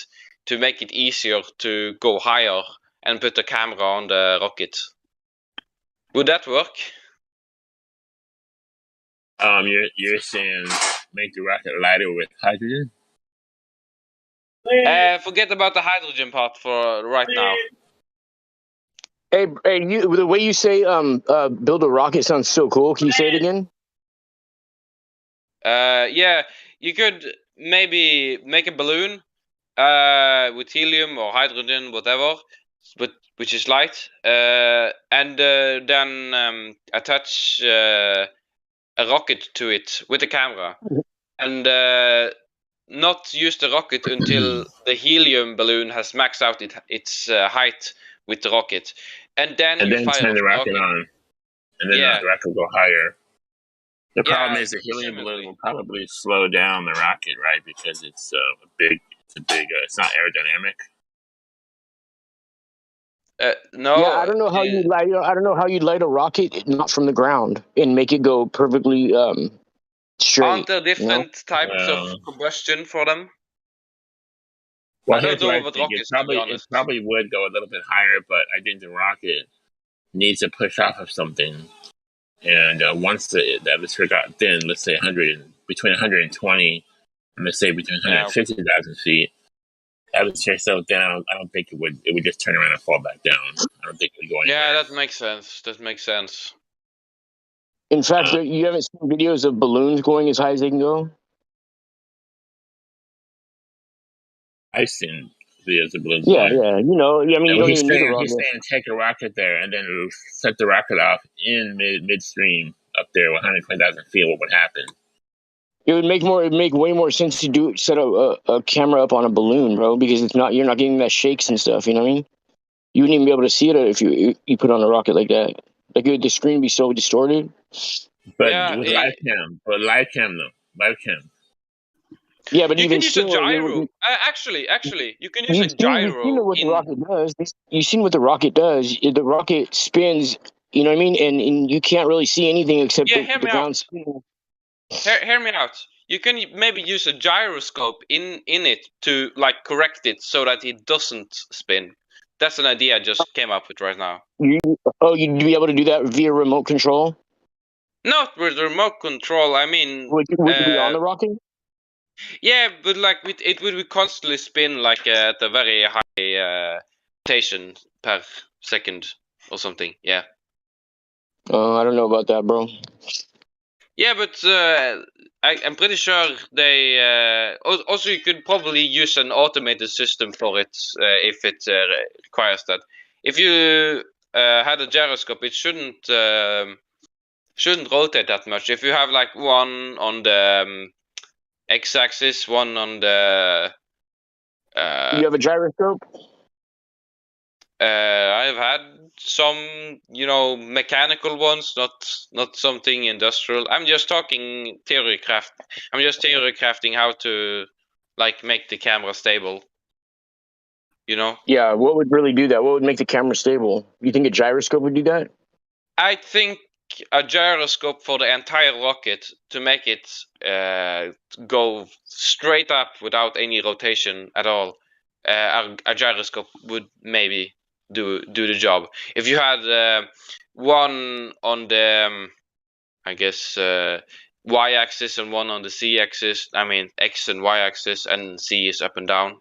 to make it easier to go higher and put a camera on the rocket. Would that work? You're saying make the rocket lighter with hydrogen? Forget about the hydrogen part for right now. Hey, the way you say build a rocket sounds so cool. Can you say it again? Yeah, you could maybe make a balloon with helium or hydrogen, whatever, but which is light, and then attach a rocket to it with a camera, and not use the rocket until the helium balloon has maxed out its height with the rocket, and then you fire turn the off rocket on, and then the rocket will go higher. The problem is the helium balloon will probably slow down the rocket, right? Because it's it's not aerodynamic. No. Yeah, I don't know how you light. I don't know how you'd light a rocket not from the ground and make it go perfectly straight. Aren't there different types of combustion for them? Well, I don't know what rockets, to be it honest. probably would go a little bit higher, but I think the rocket needs to push off of something. And once the atmosphere got thin, let's say between 120 and let's say between 150,000 feet, atmosphere so thin, I don't think it would just turn around and fall back down. I don't think it would go anywhere. Yeah, that makes sense. In fact, you haven't seen videos of balloons going as high as they can go? I've seen videos of balloons Yeah, going. yeah. You know, I mean, you don't even need a rocket. He's saying take a rocket there and then set the rocket off in midstream up there, 120,000 feet. What would happen? It would make way more sense to set a camera up on a balloon, bro, because you're not getting that shakes and stuff. You know what I mean? You wouldn't even be able to see it if you put on a rocket like that. Like the screen would be so distorted. But with live cam, live cam. Yeah, but you even can use still, a gyro. Actually, you can use a gyro. You know what the rocket does. You've seen what the rocket does. The rocket spins. You know what I mean? And you can't really see anything except the ground spinning. Hear me out. You can maybe use a gyroscope in it to like correct it so that it doesn't spin. That's an idea I just came up with right now. You'd be able to do that via remote control? Not with remote control. I mean, would you be on the rocket? Yeah, but like it would constantly spin like at a very high rotation per second or something. Yeah. I don't know about that, bro. Yeah, but I'm pretty sure they. Also, you could probably use an automated system for it if it requires that. If you had a gyroscope, it shouldn't rotate that much. If you have like one on the x-axis, one on the. You have a gyroscope? I've had some, mechanical ones, not something industrial. I'm just talking theory craft. I'm just theory crafting how to like make the camera stable. Yeah, what would really do that? What would make the camera stable? You think a gyroscope would do that? I think a gyroscope for the entire rocket to make it go straight up without any rotation at all. A gyroscope would maybe do the job. If you had one on the, I guess y-axis and one on the z-axis. I mean, x and y-axis, and z is up and down.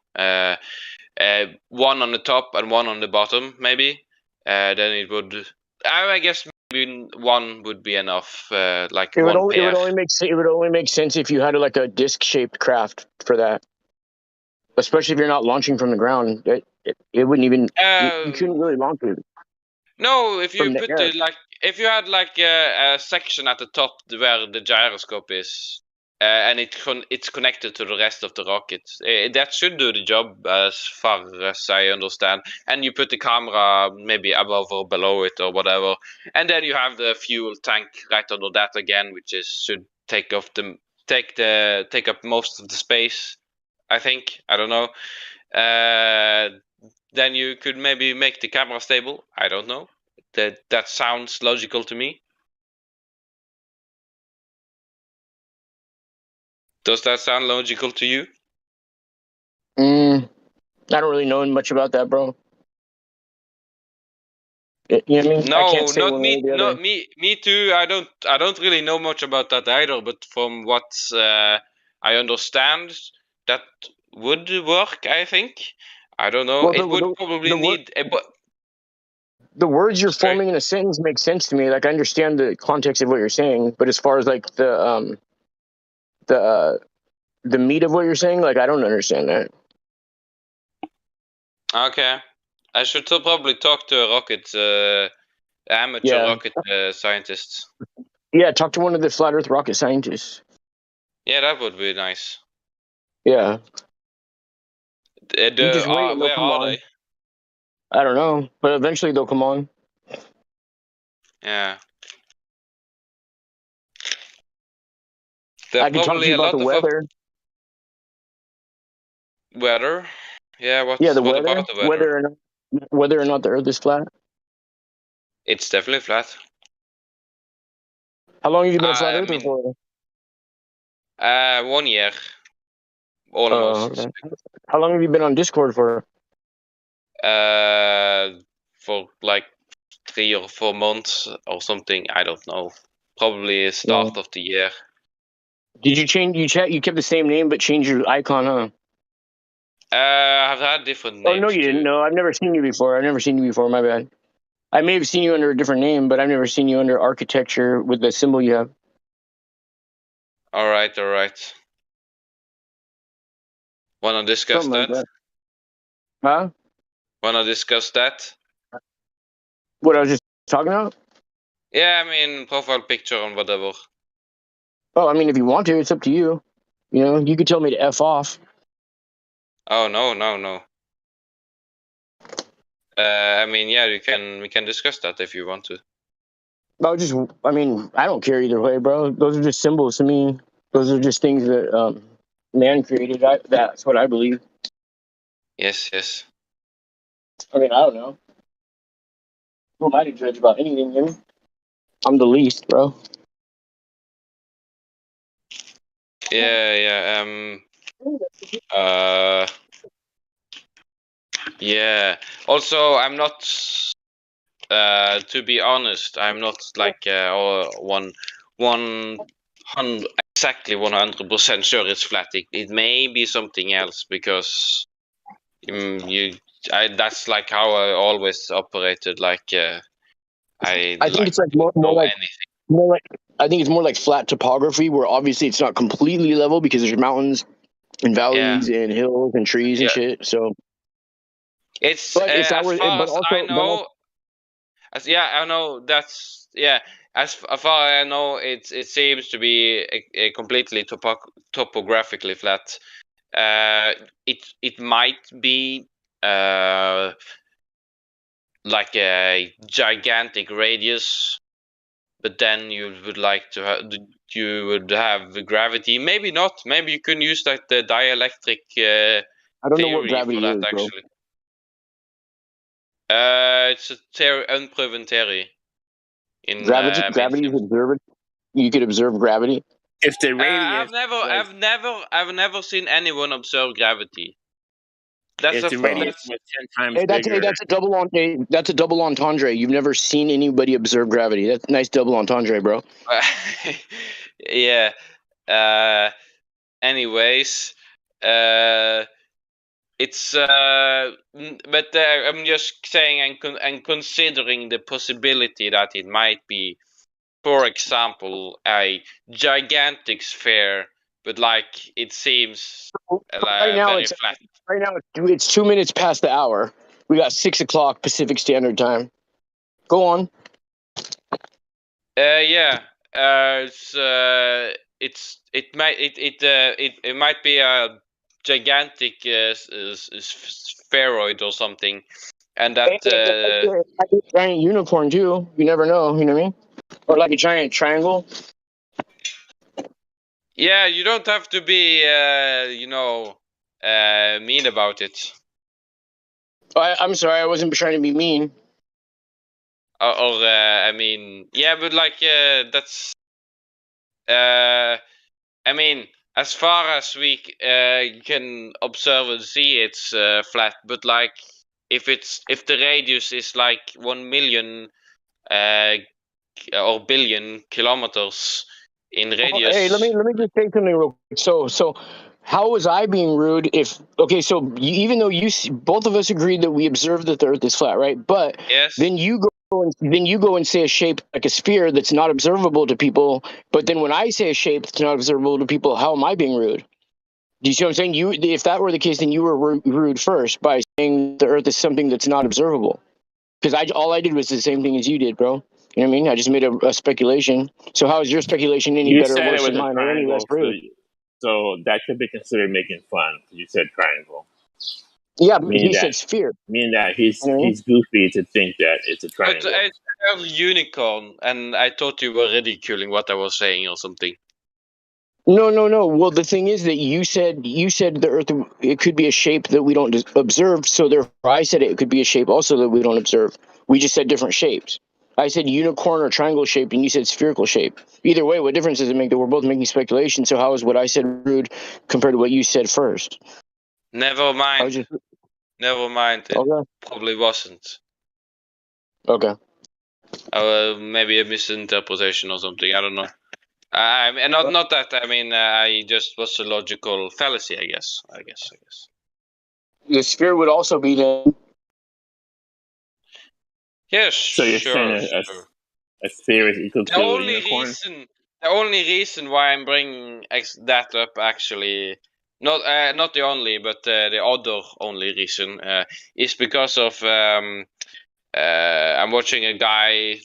One on the top and one on the bottom, maybe. Then it would. I guess maybe one would be enough. Like It would one only pair. it would only make sense if you had like a disc-shaped craft for that. Especially if you're not launching from the ground, it wouldn't even. You couldn't really launch it. No, if you From the put air. it like, if you had like a section at the top where the gyroscope is, and it's connected to the rest of the rocket, that should do the job as far as I understand. And you put the camera maybe above or below it or whatever, and then you have the fuel tank right under that again, which should take up most of the space. I think. I don't know. Then you could maybe make the camera stable. I don't know. That sounds logical to me. Does that sound logical to you? I don't really know much about that, bro. You know what I mean? No, I can't say not one me. way or the Not other. me. Me too. I don't really know much about that either. But from what I understand, that would work. I think. I don't know. Well, It would probably need a. The words you're forming in a sentence make sense to me. Like I understand the context of what you're saying, but as far as like the meat of what you're saying, like I don't understand that. Okay, I should probably talk to a amateur rocket scientist. Yeah, talk to one of the flat Earth rocket scientists. Yeah, that would be nice. Yeah. You just wait Where and they'll come are on. they? I don't know, but eventually they'll come on. Yeah. I can talk to you about the weather. Weather? Yeah, what the what weather. about the weather? Whether or not the Earth is flat. It's definitely flat. How long have you been a flat earther for? 1 year. Almost. Okay. How long have you been on Discord for? For like 3 or 4 months or something. I don't know. Probably start of the year. Did you change? You kept the same name but changed your icon, huh? I've had different names. Oh no, you didn't. No, I've never seen you before. My bad. I may have seen you under a different name, but I've never seen you under architecture with the symbol you have. All right. Wanna discuss Something that? like that? Huh? Wanna discuss that? What I was just talking about? Yeah, I mean profile picture and whatever. Oh, I mean, if you want to, it's up to you. You know, you could tell me to F off. Oh no. I mean, yeah, we can discuss that if you want to. I mean, I don't care either way, bro. Those are just symbols to me. Those are just things that man created. That's what I believe. Yes. I mean, I don't know. Who am I to judge about anything, you know? I'm the least, bro. Yeah. Yeah. Also, I'm not. To be honest, I'm not like 100% sure it's flat. It may be something else because that's like how I always operated. Like I think it's like more like I think it's more like flat topography where obviously it's not completely level because there's mountains and valleys and hills and trees and shit. So it's but as far as I know. I know that's As far as I know, it seems to be a completely topographically flat. It might be like a gigantic radius, but then you would have gravity. Maybe not. Maybe you can use like the dielectric I don't know what theory gravity for that is, actually. It's a unproven theory. Gravity is observed. You could observe gravity. If the radius, I've never seen anyone observe gravity. If the radius was 10 times bigger. That's a double entendre. You've never seen anybody observe gravity. That's a nice double entendre, bro. Yeah. Anyways, it's but I'm just saying and considering the possibility that it might be, for example, a gigantic sphere, but like it seems Right now, very it's flat. right now it's 2 minutes past the hour. We got 6 o'clock Pacific Standard Time. Go on. Yeah. It might be a gigantic spheroid or something, and that Like a giant unicorn too. You never know. You know what I mean? Or like a giant triangle. yeah, you don't have to be mean about it. I'm sorry, I wasn't trying to be mean. Or I mean, yeah, but like that's I mean, as far as we can observe and see, it's flat. But like, if the radius is like 1 million or billion kilometers in radius. Hey, let me just say something real quick. So, how was I being rude? So even though both of us agreed that we observed that the Earth is flat, right? But yes. Then you go and say a shape like a sphere that's not observable to people. But then when I say a shape that's not observable to people, how am I being rude? Do you see what I'm saying? If that were the case, then you were rude first by saying the Earth is something that's not observable. Because all I did was the same thing as you did, bro. You know what I mean? I just made a speculation. So how is your speculation any You better or said it worse was than a mine, or any less triangle, rude? so that could be considered making fun. You said triangle. Yeah, but Meaning he that, said sphere. Meaning that he's You know what I mean? he's goofy to think that it's a But triangle. I said unicorn, and I thought you were ridiculing what I was saying or something. No. Well, the thing is that you said the Earth, it could be a shape that we don't observe. So therefore, I said it could be a shape also that we don't observe. We just said different shapes. I said unicorn or triangle shape, and you said spherical shape. Either way, what difference does it make that we're both making speculation? So how is what I said rude compared to what you said first? Never mind. Never mind. It probably wasn't. Okay. Maybe a misinterpretation or something. I don't know. Not that. I mean, I just was a logical fallacy. I guess. The sphere would also be then. Yes. So you're saying a sphere is equal to a unicorn? The only reason why I'm bringing that up, actually, not the only, but the other only reason is because of I'm watching a guy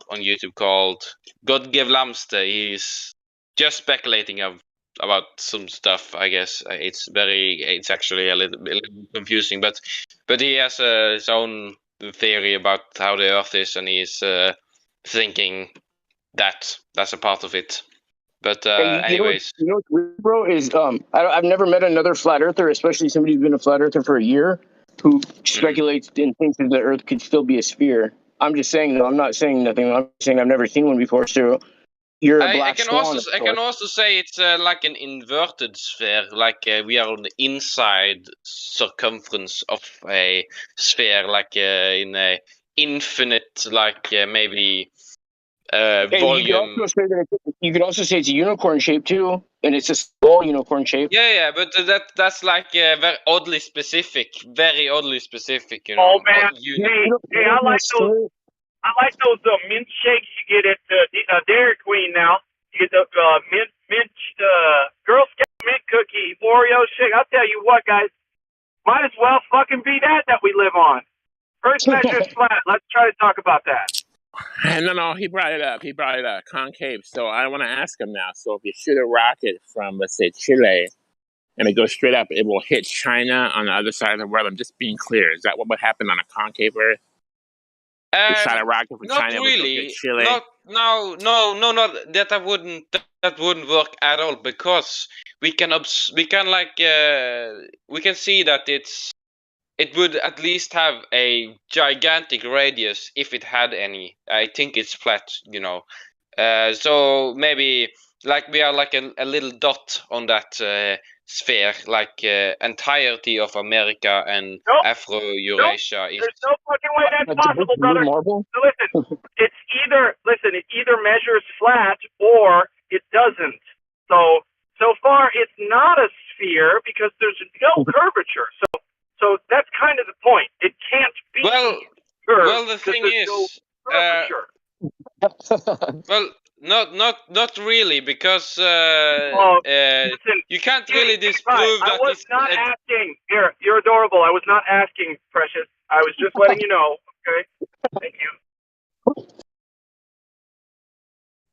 on YouTube called God Give Lamste. He's just speculating about some stuff. I guess it's actually a little confusing, but he has his own theory about how the Earth is, and he's thinking that's a part of it. But anyways, you know what's weird, bro, is I've never met another flat earther, especially somebody who's been a flat earther for a year, who speculates and thinks that the Earth could still be a sphere. I'm just saying, though, I'm not saying nothing. I'm saying I've never seen one before. So you're a black swan. I can also say it's like an inverted sphere, like we are on the inside circumference of a sphere, like in a infinite, like maybe volume. You could also say it's a unicorn shape too, and it's a small unicorn shape. Yeah, but that's like very oddly specific, You know. Oh man, hey, I like those. I like those mint shakes you get at Dairy Queen now. You get the mint Girl Scout mint cookie Oreo shake. I'll tell you what, guys, might as well fucking be that we live on. Earth measures flat. Let's try to talk about that. No, he brought it up. Concave. So I want to ask him now. So if you shoot a rocket from, let's say, Chile, and it goes straight up, it will hit China on the other side of the world. I'm just being clear. Is that what would happen on a concave Earth? You shot a rocket from Not China, really. would Chile? No. That wouldn't work at all, because we can see that it would at least have a gigantic radius if it had any. I think it's flat, you know. So maybe like we are like a little dot on that sphere, like entirety of America and Afro-Eurasia is. There's no fucking way that's possible, brother. So listen, it either measures flat or it doesn't. So far, it's not a sphere because there's no curvature. So that's kind of the point. It can't be curved. Well, the thing is, well, not really, because listen, you can't really disprove I that. was not asking. Here, you're adorable. I was not asking, Precious. I was just letting you know. Okay. Thank you.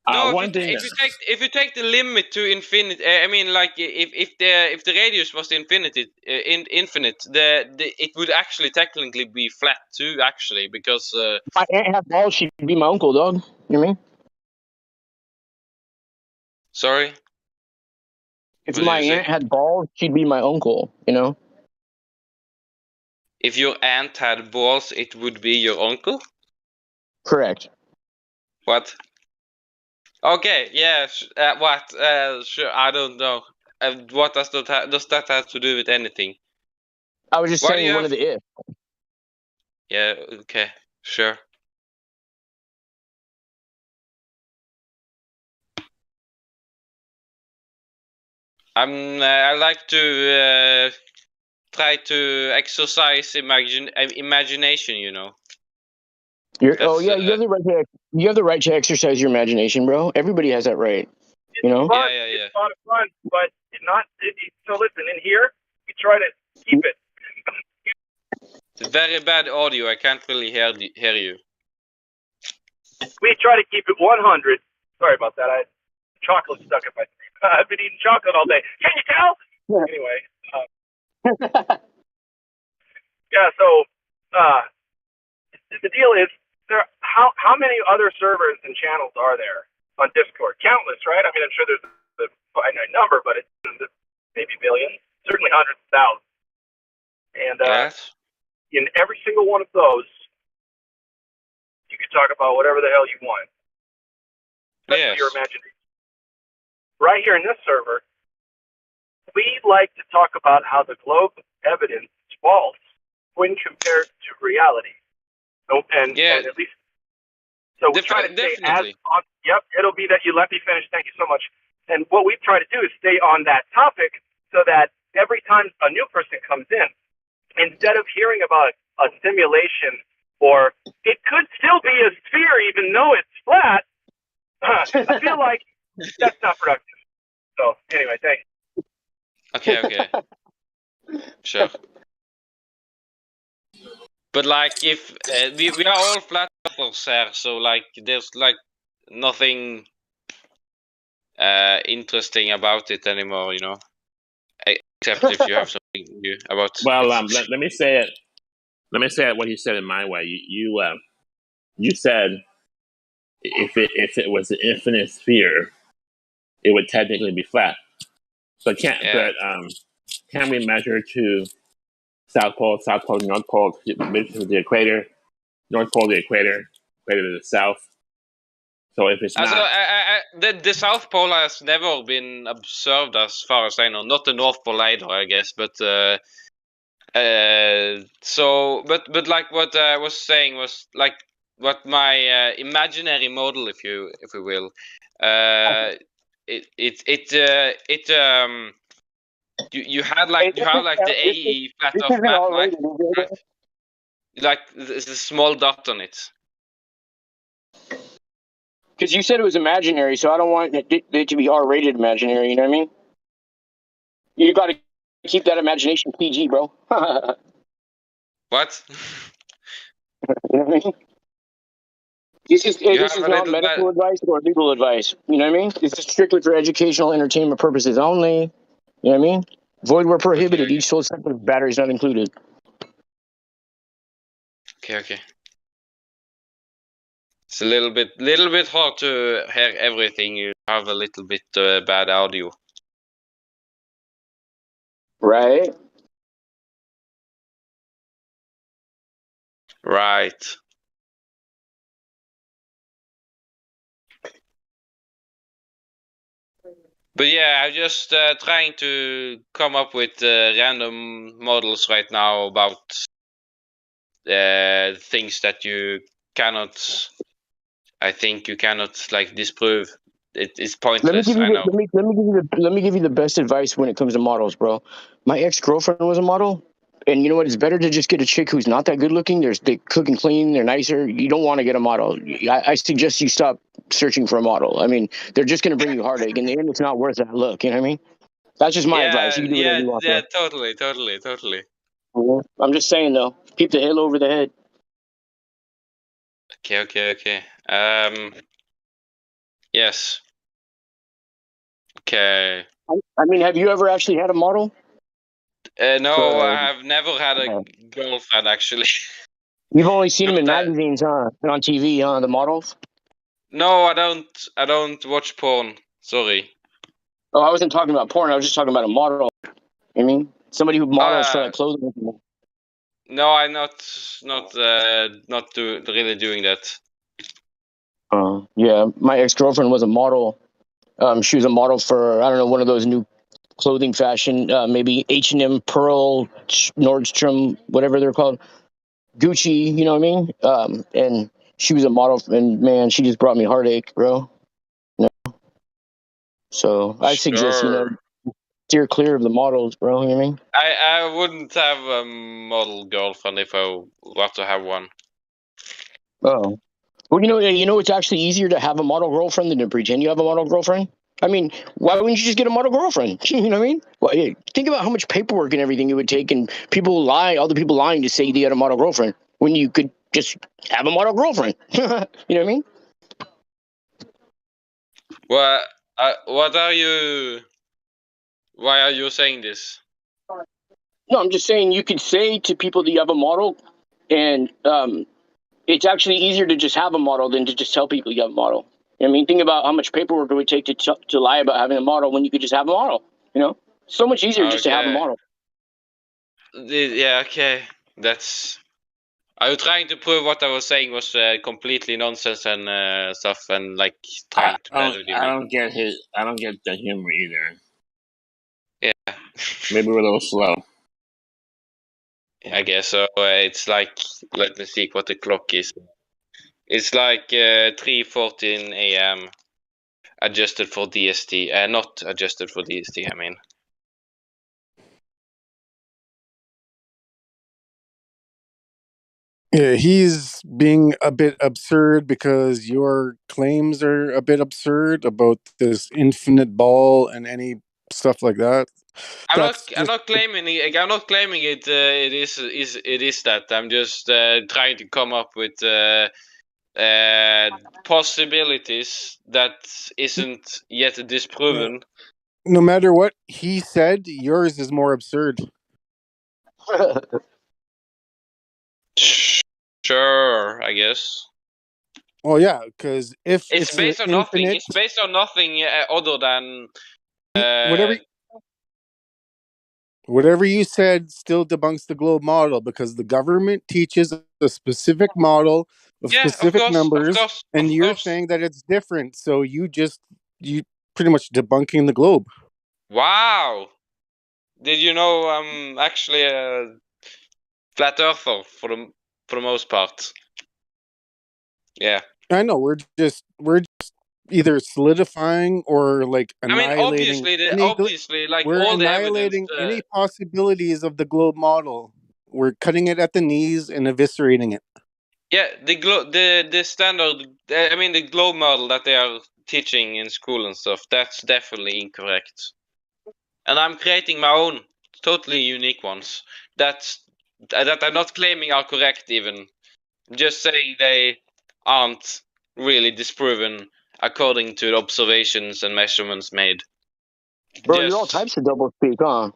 No, if you take the limit to infinity, I mean, like if the radius was infinite, it would actually technically be flat too, actually, because my aunt had balls, she'd be my uncle, dog. You know what I mean? Sorry. If my aunt had balls, she'd be my uncle. You know? If your aunt had balls, it would be your uncle? Correct. What? Okay, yeah, what? Sure, I don't know. What does that have to do with anything? I was just saying one of the if. Yeah, okay, sure. I like to try to exercise imagination, you know. You have the right to. You have the right to exercise your imagination, bro. Everybody has that right. You know. Fun. It's a lot of fun, but so listen, in here, we try to keep it. It's very bad audio. I can't really hear you. We try to keep it 100. Sorry about that. I had chocolate stuck in my teeth. I've been eating chocolate all day. Can you tell? Anyway. Yeah. So the deal is, how many other servers and channels are there on Discord? Countless, right? I mean, I'm sure there's a finite number, but it's maybe millions, certainly hundreds of thousands. And in every single one of those, you can talk about whatever the hell you want. Especially your imagination. Right here in this server, we like to talk about how the globe evidence is false when compared to reality. And at least, so we try to stay yep, it'll be that you let me finish. Thank you so much. And what we try to do is stay on that topic so that every time a new person comes in, instead of hearing about a simulation or it could still be a sphere even though it's flat, I feel like that's not productive. So anyway, thanks. Okay. Sure. But like, if we are all flat earthers here, so like, there's like nothing interesting about it anymore, you know. Except if you have something new about. Well, let me say it. Let me say it what you said in my way. You said if it was an infinite sphere, it would technically be flat. So can we measure to South Pole, North Pole, the equator, North Pole, the equator to the south? So if it's not, the South Pole has never been observed, as far as I know. Not the North Pole either, I guess. But but like what I was saying was like what my imaginary model, if you will, you had like the AE flat Earth map, right? Like there's a small dot on it. Because you said it was imaginary, so I don't want it to be R-rated imaginary. You know what I mean? You got to keep that imagination PG, bro. What? You know what I mean? This is not medical advice or legal advice. You know what I mean? This is strictly for educational entertainment purposes only. You know what I mean? Void where prohibited. Each soul separate, batteries not included. Okay. It's a little bit hard to hear everything. You have a little bit bad audio. Right. But yeah, I'm just trying to come up with random models right now about things that you cannot. I think you cannot like disprove it's pointless. I know. Let me give you the best advice when it comes to models, bro. My ex-girlfriend was a model, and you know what? It's better to just get a chick who's not that good looking. They cook and clean. They're nicer. You don't want to get a model. I suggest you stop searching for a model. I mean, they're just going to bring you heartache. In the end, it's not worth that look. You know what I mean? That's just my advice. You can do whatever you want. Yeah, totally. I'm just saying though, keep the halo over the head. Okay. Yes. Okay. I mean, have you ever actually had a model? No, I have never had a girlfriend actually. You've only seen them in magazines, huh? And on TV, huh? The models. No, I don't watch porn. Sorry. Oh, I wasn't talking about porn. I was just talking about a model. I mean, somebody who models for like clothing. No, I'm not really doing that. Yeah, my ex-girlfriend was a model. She was a model for, I don't know, one of those new clothing fashion, maybe H&M, Pearl, Nordstrom, whatever they're called, Gucci. You know what I mean? And she was a model, and man, she just brought me heartache, bro. You know? So I suggest steer clear of the models, bro. You know what I mean? I wouldn't have a model girlfriend if I were to have one. Oh. Well, you know, it's actually easier to have a model girlfriend than to pretend you have a model girlfriend. I mean, why wouldn't you just get a model girlfriend? You know what I mean? Well, think about how much paperwork and everything it would take, and other people lying to say they had a model girlfriend when you could just have a model girlfriend. You know what I mean? Well, why are you saying this? No, I'm just saying you could say to people that you have a model, and it's actually easier to just have a model than to just tell people you have a model. I mean, think about how much paperwork it would take to lie about having a model when you could just have a model. You know, so much easier just to have a model. Yeah, okay. Are you trying to prove what I was saying was completely nonsense and stuff, and like trying to parody me? I don't get the humor either. Yeah. Maybe we're a little slow. I guess so. It's like, let me see what the clock is. It's like 3:14 a.m. adjusted for DST. Not adjusted for DST, I mean. Yeah, he's being a bit absurd because your claims are a bit absurd about this infinite ball and any stuff like that. I'm not claiming it. I'm not claiming it. It is that. I'm just trying to come up with possibilities that isn't yet disproven. No matter what he said, yours is more absurd. Sure, I guess. Well, yeah, because if it's based on nothing, it's based on nothing other than whatever you said still debunks the globe model, because the government teaches a specific model of specific numbers, and you're saying that it's different. So you pretty much debunking the globe. Wow! Did you know I'm actually a flat earther for the most part? Yeah. I know we're just either solidifying or like annihilating. Obviously, like we're all annihilating the evidence, any possibilities of the globe model. We're cutting it at the knees and eviscerating it. Yeah, the standard. I mean, the globe model that they are teaching in school and stuff. That's definitely incorrect. And I'm creating my own, totally unique ones. That I'm not claiming are correct even. I'm just saying they aren't really disproven according to the observations and measurements made. Bro, you're all types of double speak, huh?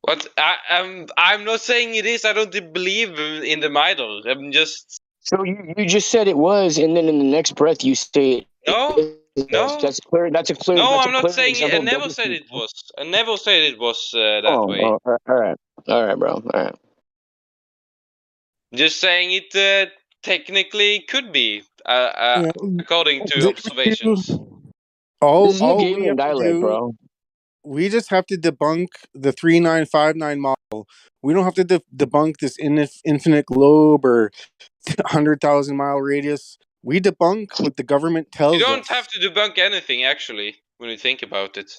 What? I'm not saying it is. I don't believe in them either. I'm just. So you just said it was, and then in the next breath you say no. That's clear. That's a clear. No, that's I'm not saying it. I never said it was. I never said it was that way. Oh, all right, bro. All right. Just saying it technically could be according to observations. All we have to do, bro. We just have to debunk the 3959 model. We don't have to debunk this infinite globe or 100,000 mile radius. We debunk what the government tells us. You don't have to debunk anything, actually, when you think about it.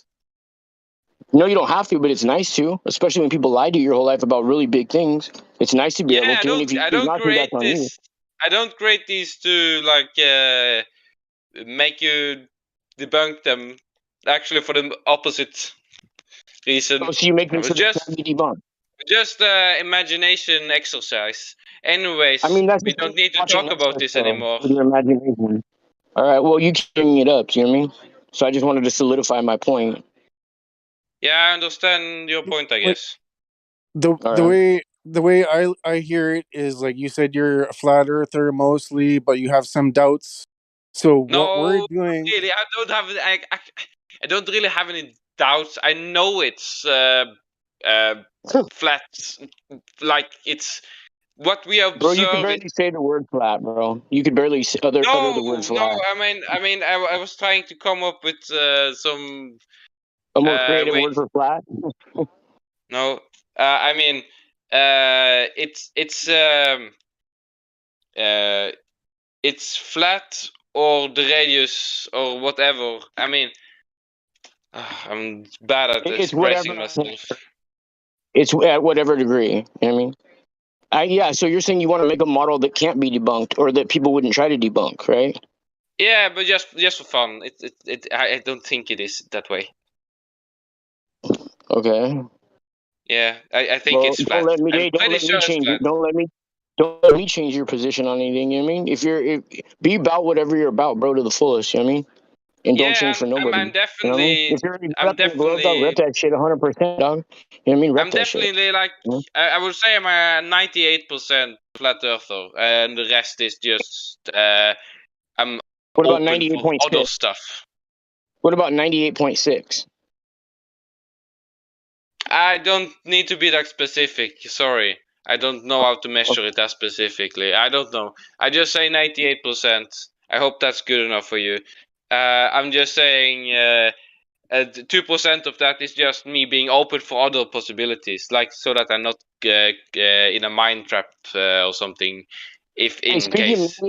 No, you don't have to, but it's nice to, especially when people lie to you your whole life about really big things. It's nice to be able to. And if you I choose don't not to, create that's on you. this. I don't create these to make you debunk them. Actually, for the opposite reason. Oh, so you make them so just they can be debunked. Just imagination exercise. Anyways, I mean, that's we don't need to talk about this anymore. With your imagination. All right. Well, you keep bringing it up. You know what I mean? So I just wanted to solidify my point. Yeah, I understand your point. I guess. The way I hear it is like you said, you're a flat earther mostly, but you have some doubts. So what we're doing? Really, I don't really have any doubts. I know it's flat. Like it's what we observe. Bro, you can barely say the word flat, bro. You could barely utter the word flat. No. I was trying to come up with some a more creative word for flat. No, I mean, it's flat or the radius or whatever. I mean, I'm bad at expressing myself. It's at whatever degree. You know what I mean? Yeah. So you're saying you want to make a model that can't be debunked, or that people wouldn't try to debunk, right? Yeah, but just for fun. I don't think it is that way. Okay. Yeah, I think it's flat. Don't let me change your position on anything. You know what I mean? Be about whatever you're about, bro, to the fullest. You know what I mean? And don't change for nobody. I'm definitely. You know what I mean? If you're repping the globe, dog, rep that shit 100%, dog. You know what I mean? Rep I'm that shit. definitely like I would say I'm a 98% flat earther, and the rest is just I'm what about open for other stuff. What about 98.6? I don't need to be that specific. Sorry, I don't know how to measure it that specifically. I don't know. I just say 98%. I hope that's good enough for you. I'm just saying 2% of that is just me being open for other possibilities, like so that I'm not in a mind trap or something. If in case.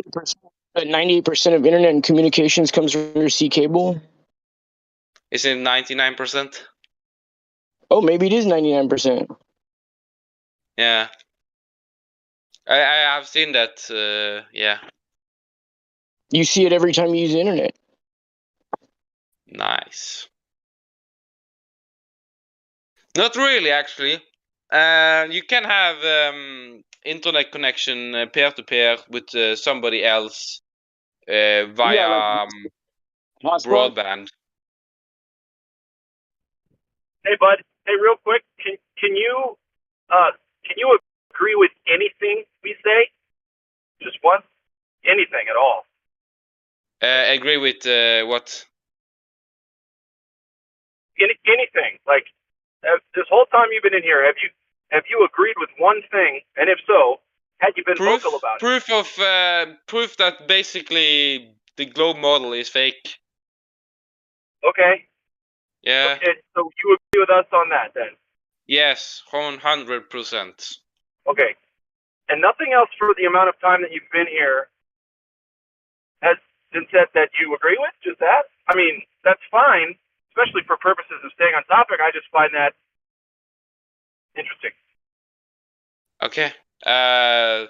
98% of internet and communications comes from your C cable. Is it 99%? Oh, maybe it is 99%. Yeah, I have seen that. Yeah. You see it every time you use the internet. Nice. Not really, actually. You can have internet connection peer to peer with somebody else via broadband. Hey, bud. Hey, real quick, can you agree with anything we say? Just once? Anything at all? Agree with what? Anything. Like this whole time you've been in here, have you agreed with one thing? And if so, had you been vocal about it? Proof that basically the globe model is fake. Okay. Yeah. Okay, so you agree with us on that then? Yes, 100%. Okay. And nothing else for the amount of time that you've been here has been said that you agree with? Just that? I mean, that's fine, especially for purposes of staying on topic. I just find that interesting. Okay. I'm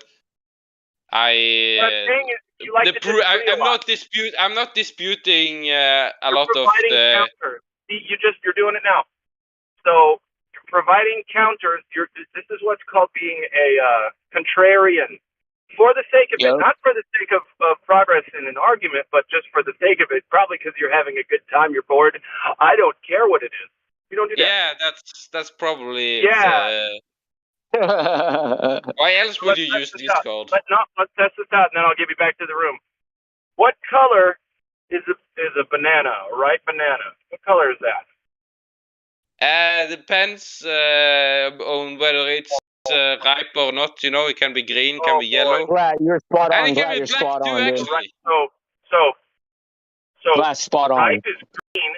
not disputing a lot of the. Counters. You're doing it now. So you're providing counters. This is what's called being a contrarian, for the sake of it, not for the sake of progress in an argument, but just for the sake of it. Probably because you're having a good time, you're bored. I don't care what it is. You don't do that. Yeah, that's probably it. Why else would you use Discord? Let's test this out, and then I'll give you back to the room. What color is a banana, a ripe banana? What color is that? Depends on whether it's ripe or not. You know, it can be green, can be yellow. Glad you're spot on. And it can be black too, actually. Right. So spot on. ripe is green,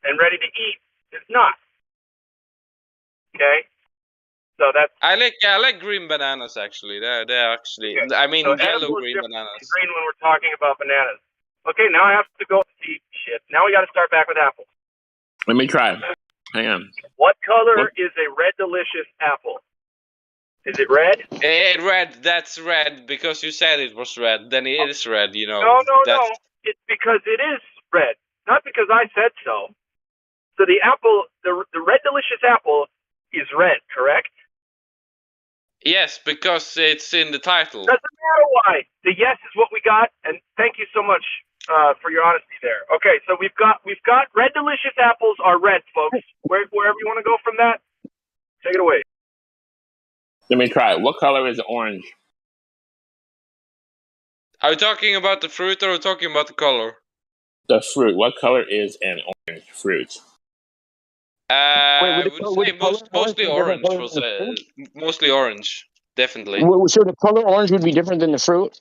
and ready to eat is not. Okay. So So that's. I like green bananas actually. They're actually. Okay. I mean, So yellow apple is green different bananas. than green when we're talking about bananas. Okay, now I have to go see shit. Now we got to start back with apples. Let me try. Hang on. What color is a red delicious apple? Is it red? Red. That's red because you said it was red. Then it is red. You know. No. It's because it is red, not because I said so. So the apple, the red delicious apple, is red, correct? Yes, because it's in the title. Doesn't matter why. The yes is what we got, and thank you so much for your honesty there. Okay, so we've got red delicious apples are red, folks. Wherever you want to go from that, take it away. Let me try. What color is orange? Are you talking about the fruit or are you talking about the color? The fruit. What color is an orange fruit? I would say mostly orange. Mostly orange, definitely. So the color orange would be different than the fruit,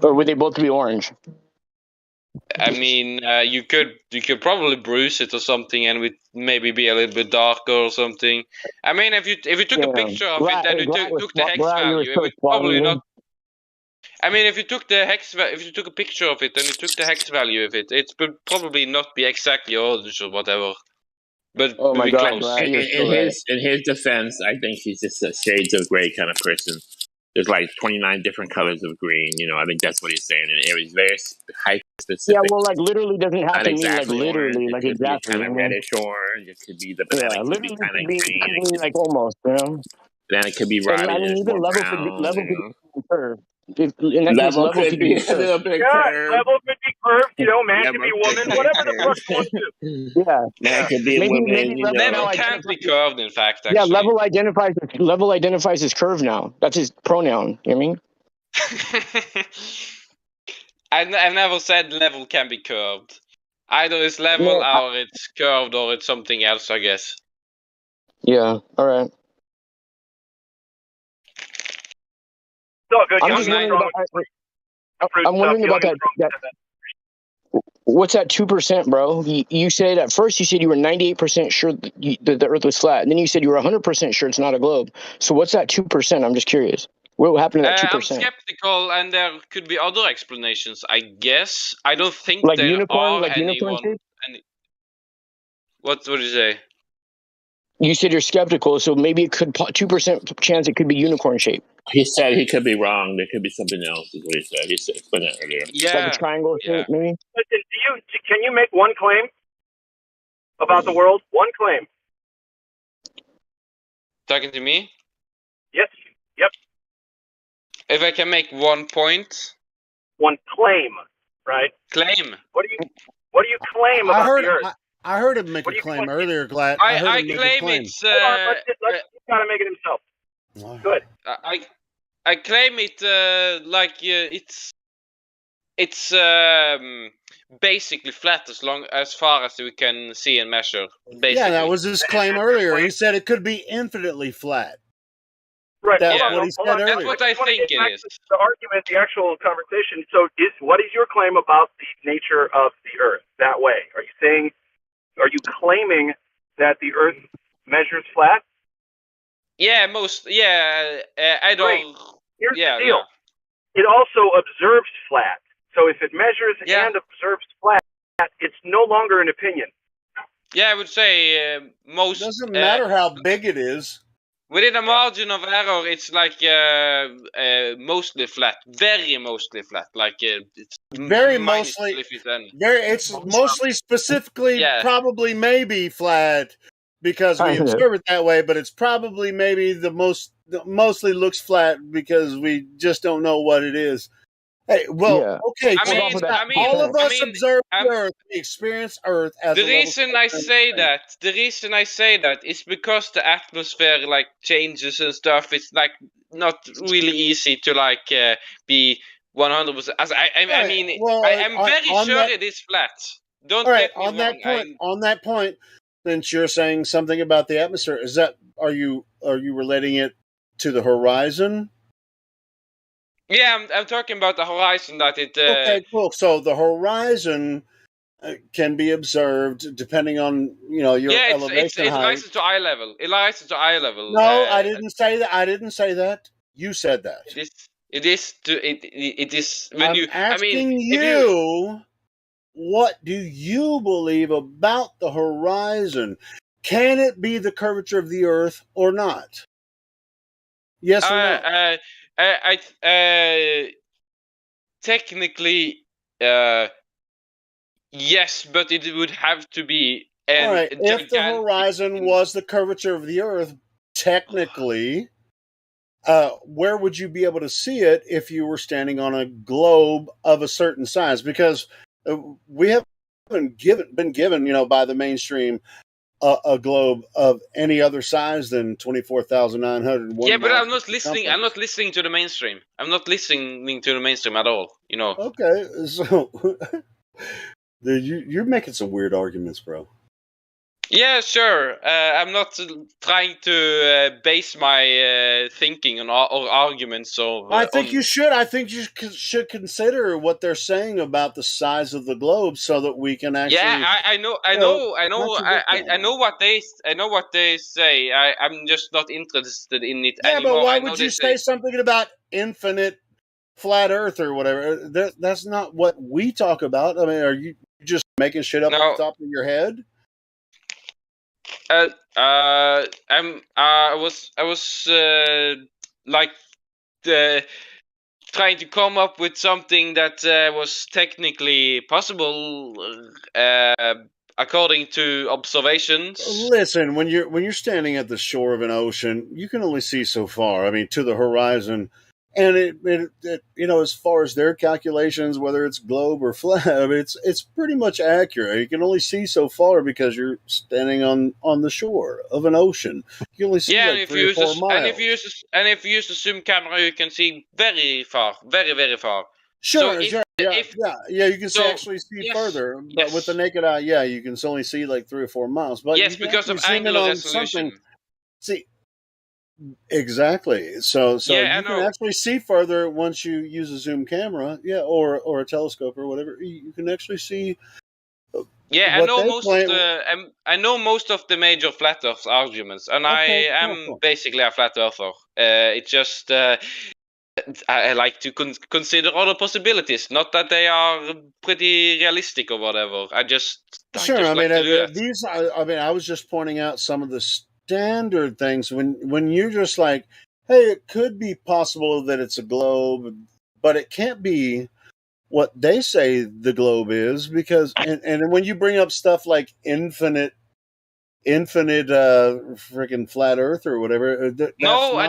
or would they both be orange? I mean, you could probably bruise it or something, and it would maybe be a little bit darker or something. I mean, if you took a picture of it and you took the hex value, it would probably not. I mean, if you took a picture of it and you took the hex value of it, it would probably not be exactly orange or whatever. But oh my God, close. In his defense, I think he's just a shades of gray kind of person. There's like 29 different colors of green. You know, I think that's what he's saying, and it was very hyper specific. Yeah, well, like literally doesn't have to mean like literally, orange. like it could exactly. be kind of reddish orange. It could be the banana. Yeah, could be literally kind of could be green. like almost, you know. Then it could be And rotten. I mean, even level could be curved. In that case, Level level could be a little bit curved. Level could be curved. You know, man could be woman. Whatever the fuck you want to. Yeah, man could be maybe woman. Level can't be curved, in fact. Actually. Yeah, level identifies as curve now. That's his pronoun. You know what I mean? I've never said level can be curved. Either it's level or it's curved or it's something else, I guess. Yeah. All right. So good. I'm just wondering about that. What's that 2%, bro? You said at first you were 98% sure that the Earth was flat, and then you said you were 100% sure it's not a globe. So what's that 2%? I'm just curious. What happened to that 2%? I'm skeptical, and there could be other explanations. I guess I don't think like there unicorn, are like anyone. Unicorn What did you say? You said you're skeptical, so maybe it could 2% chance it could be unicorn shape. He said he could be wrong. There could be something else. Is what he said. He explained that earlier. Yeah, like a triangle shape, maybe. Listen, can you make one claim about the world? One claim. Talking to me? Yes. Yep. If I can make 1 point. One claim, right? Claim. What do you claim about the Earth? I heard him make a claim earlier, Glad. I claim it's. Hold on, let's gotta make it himself. Good. I claim it it's basically flat as far as we can see and measure. Basically. Yeah, that was his claim earlier. He said it could be infinitely flat. Right. That's what he said earlier. That's what I think it is. The argument, the actual conversation. So, what is your claim about the nature of the Earth that way? Are you claiming that the Earth measures flat? Yeah, I don't. Great. Here's the deal. It also observes flat. So if it measures and observes flat, it's no longer an opinion. Yeah, I would say most. It doesn't matter how big it is. Within a margin of error, it's like mostly flat, very mostly flat. Like it's very mostly. It's mostly specifically probably maybe flat because we observe it that way, but it's probably maybe mostly looks flat because we just don't know what it is. Hey, well, okay. All of us observe Earth, we experience Earth as the reason I say that is because the atmosphere like changes and stuff. It's like not really easy to like be 100%. I mean, I'm very sure it is flat. Don't get me wrong. On that point, since you're saying something about the atmosphere, are you relating it to the horizon? Yeah, I'm talking about the horizon that it. Okay, cool. So the horizon can be observed depending on your elevation it height. rises to eye level. It rises to eye level. No, I didn't say that. I didn't say that. You said that. It is when I'm you. asking if you. What do you believe about the horizon? Can it be the curvature of the Earth or not? Yes or no? Technically, yes, but it would have to be All right. If the gigantic. horizon was the curvature of the Earth, technically, where would you be able to see it if you were standing on a globe of a certain size? Because we haven't been given, by the mainstream, a globe of any other size than 24,901. Yeah, but I'm not listening. I'm not listening to the mainstream. I'm not listening to the mainstream at all. Okay, so you're making some weird arguments, bro. Yeah, sure. I'm not trying to base my thinking on or arguments or. I think you should. I think you should consider what they're saying about the size of the globe, so that we can actually. Yeah, I know what they say. I'm just not interested in it anymore. But why would you say something about infinite flat Earth or whatever? That's not what we talk about. I mean, are you just making shit up off the top of your head? I was like trying to come up with something that was technically possible according to observations. Listen, when you're standing at the shore of an ocean, you can only see so far. I mean, to the horizon, and it as far as their calculations, whether it's globe or flat, I mean, it's pretty much accurate. You can only see so far because you're standing on the shore of an ocean. You can only see like 3 or 4 miles. And if you use the zoom camera, you can see very far, very very far. Sure, sure. Yeah, you can actually see further, but with the naked eye, you can only see like 3 or 4 miles. But yes, because of angular resolution. See, exactly. So you can actually see further once you use a zoom camera, or a telescope or whatever. You can actually see. Yeah, I know most of the major flat Earth arguments, and I am basically a flat earther. It's just. I like to consider other possibilities. Not that they are pretty realistic or whatever. I just like to do that. I was just pointing out some of the standard things when you're just like, hey, it could be possible that it's a globe, but it can't be what they say the globe is, because and when you bring up stuff like infinite freaking flat Earth or whatever. I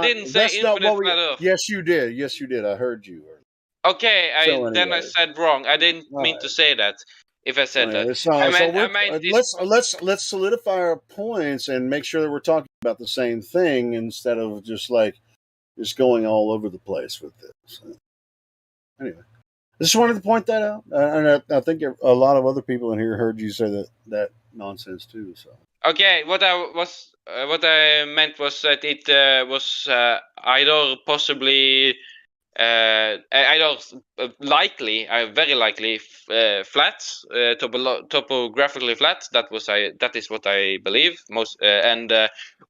didn't say infinite flat Earth. Yes, you did. Yes, you did. I heard you. Okay, then I said wrong. I didn't mean to say that. If I said that, let's solidify our points and make sure that we're talking about the same thing instead of just going all over the place with this. Anyway, I just wanted to point that out, and I think a lot of other people in here heard you say that nonsense too. So. Okay, what I meant was that it was either possibly either likely, very likely flat, topographically flat. That is what I believe most, and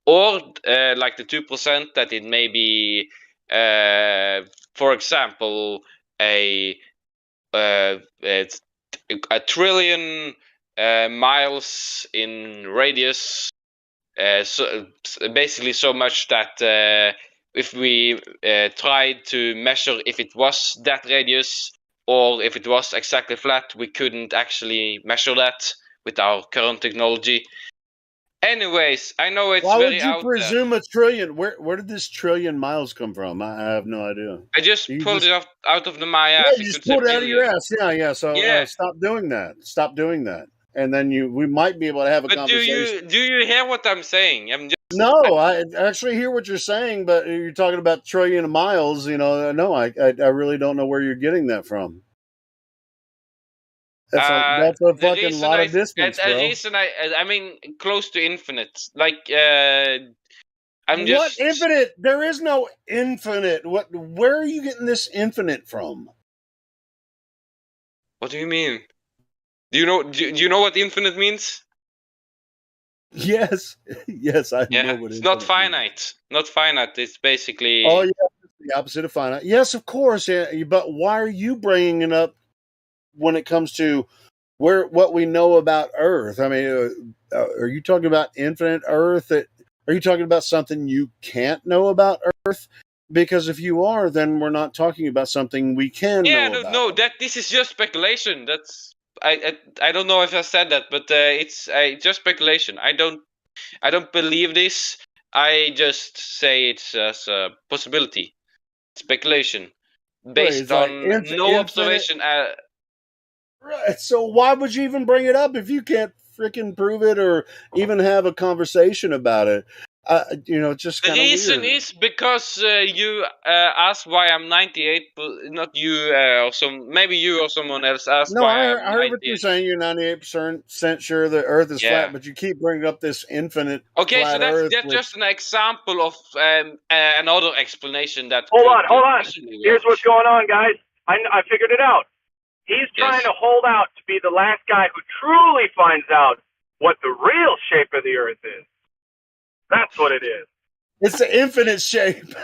or like the 2% that it may be, for example, it's a trillion miles in radius. So basically, so much that if we tried to measure if it was that radius or if it was exactly flat, we couldn't actually measure that with our current technology. Anyways, I know it's Why very would you out presume a trillion? Where did this trillion miles come from? I have no idea. I just pulled it out of my ass. Yeah, you just pulled it out of your ass. Yeah. So stop doing that. Stop doing that. And then we might be able to have a conversation. Do you hear what I'm saying? No, I actually hear what you're saying, but you're talking about trillion of miles. No, I really don't know where you're getting that from. That's a fucking lot of distance, bro. The reason I mean close to infinite. Like what infinite? There is no infinite. Where are you getting this infinite from? What do you mean? Do you know what infinite means? Yes, yes, I know Yeah, what it's not infinite means. finite. Not finite. It's basically. Oh yeah, it's the opposite of finite. Yes, of course. Yeah, but why are you bringing it up when it comes to what we know about Earth? I mean, are you talking about infinite Earth? Are you talking about something you can't know about Earth? Because if you are, then we're not talking about something we can Yeah, know about. no. This is just speculation. That's I don't know if I said that, but it's just speculation. I don't believe this. I just say it's as a possibility, speculation, based Like on no observation. Right. So why would you even bring it up if you can't freaking prove it or even have a conversation about it? It's just The kind of reason weird. is because you asked why I'm 98, not you or maybe you or someone else asked No, why I I'm heard what you're 98. saying. You're 98% sure the Earth is Yeah. flat, but you keep bringing up this infinite Okay, so flat that's Earth, which just an example of another explanation that Hold could on. possibly Here's work. what's going on, guys. I figured it out. He's trying Yes. to hold out to be the last guy who truly finds out what the real shape of the Earth is. That's what it is. it's the infinite shape.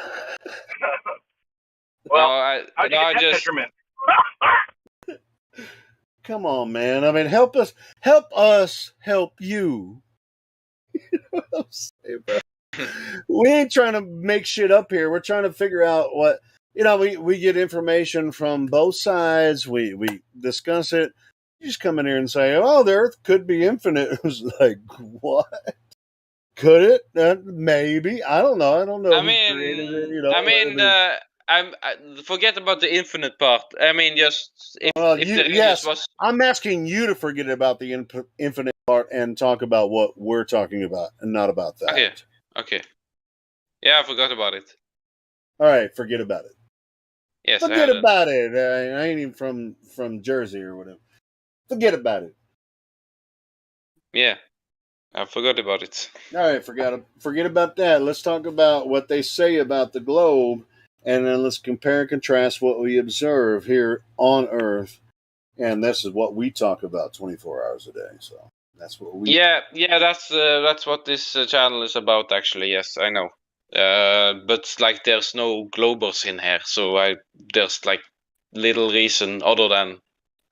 Well, how'd you get that measurement? Come on, man. I mean, help us help you. You know what I'm saying, bro? We ain't trying to make shit up here. We're trying to figure out what we get information from both sides. We discuss it. You just come in here and say, "Oh, the Earth could be infinite." It was like, what? Could it? Maybe. I don't know. I don't know who created it. Forget about the infinite part. I mean, just if the radius was. I'm asking you to forget about the infinite part and talk about what we're talking about, and not about that. Okay. Yeah, I forgot about it. All right, forget about it. Yes, forget about it. I ain't even from Jersey or whatever. Forget about it. Yeah, I forgot about it. All right, forget about that. Let's talk about what they say about the globe, and then let's compare and contrast what we observe here on Earth. And this is what we talk about 24 hours a day. So that's what we. Yeah, that's what this channel is about. Actually, yes, I know. But like, there's no globers in here, so there's like little reason other than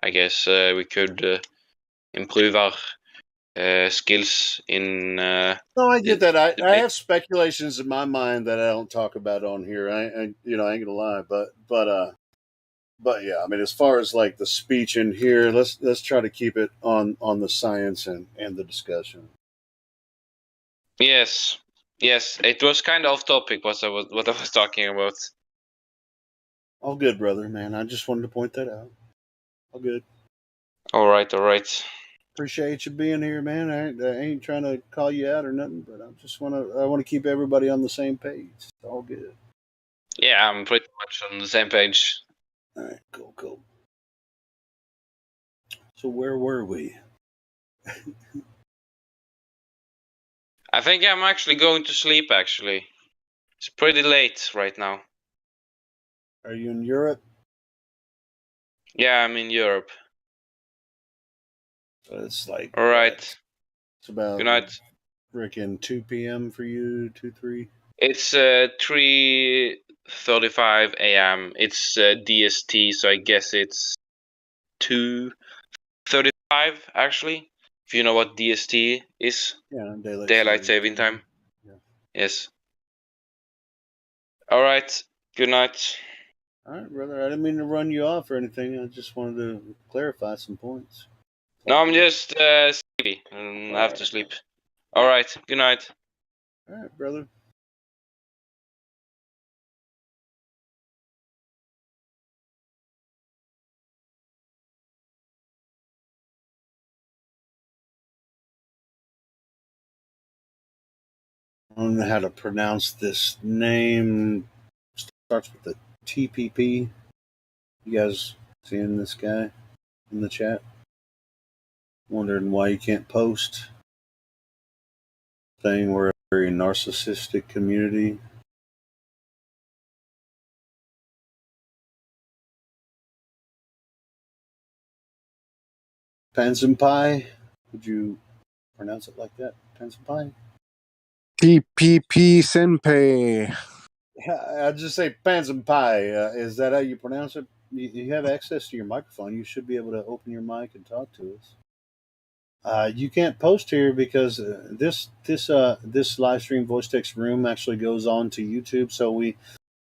I guess we could improve our skills in. No, I get that. I have speculations in my mind that I don't talk about on here. I ain't gonna lie, but yeah, I mean, as far as like the speech in here, let's try to keep it on the science and the discussion. Yes, it was kind of off topic what I was talking about. All good, brother, man. I just wanted to point that out. All good. All right. Appreciate you being here, man. I ain't trying to call you out or nothing, but I want to keep everybody on the same page. It's all good. Yeah, I'm pretty much on the same page. All right, cool. So where were we? I think I'm actually going to sleep. Actually, it's pretty late right now. Are you in Europe? Yeah, I'm in Europe. So it's like. All right. It's about. Good night. Freaking 2 p.m. for you, 2-3. It's 3:35 a.m. It's DST, so I guess it's 2:35 actually. If you know what DST is. Yeah, daylight saving time. Yeah. Yes. All right. Good night. All right, brother. I didn't mean to run you off or anything. I just wanted to clarify some points. No, I'm just sleepy and I have to sleep. All right. Good night. All right, brother. I don't know how to pronounce this name. Starts with the TPP. You guys seeing this guy in the chat? Wondering why you can't post. Saying we're a very narcissistic community. Pansenpai? Would you pronounce it like that? Pansenpai? PPP Senpai. I'd just say Pansenpai. Is that how you pronounce it? You have access to your microphone. You should be able to open your mic and talk to us. You can't post here because this live stream voice text room actually goes on to YouTube. So we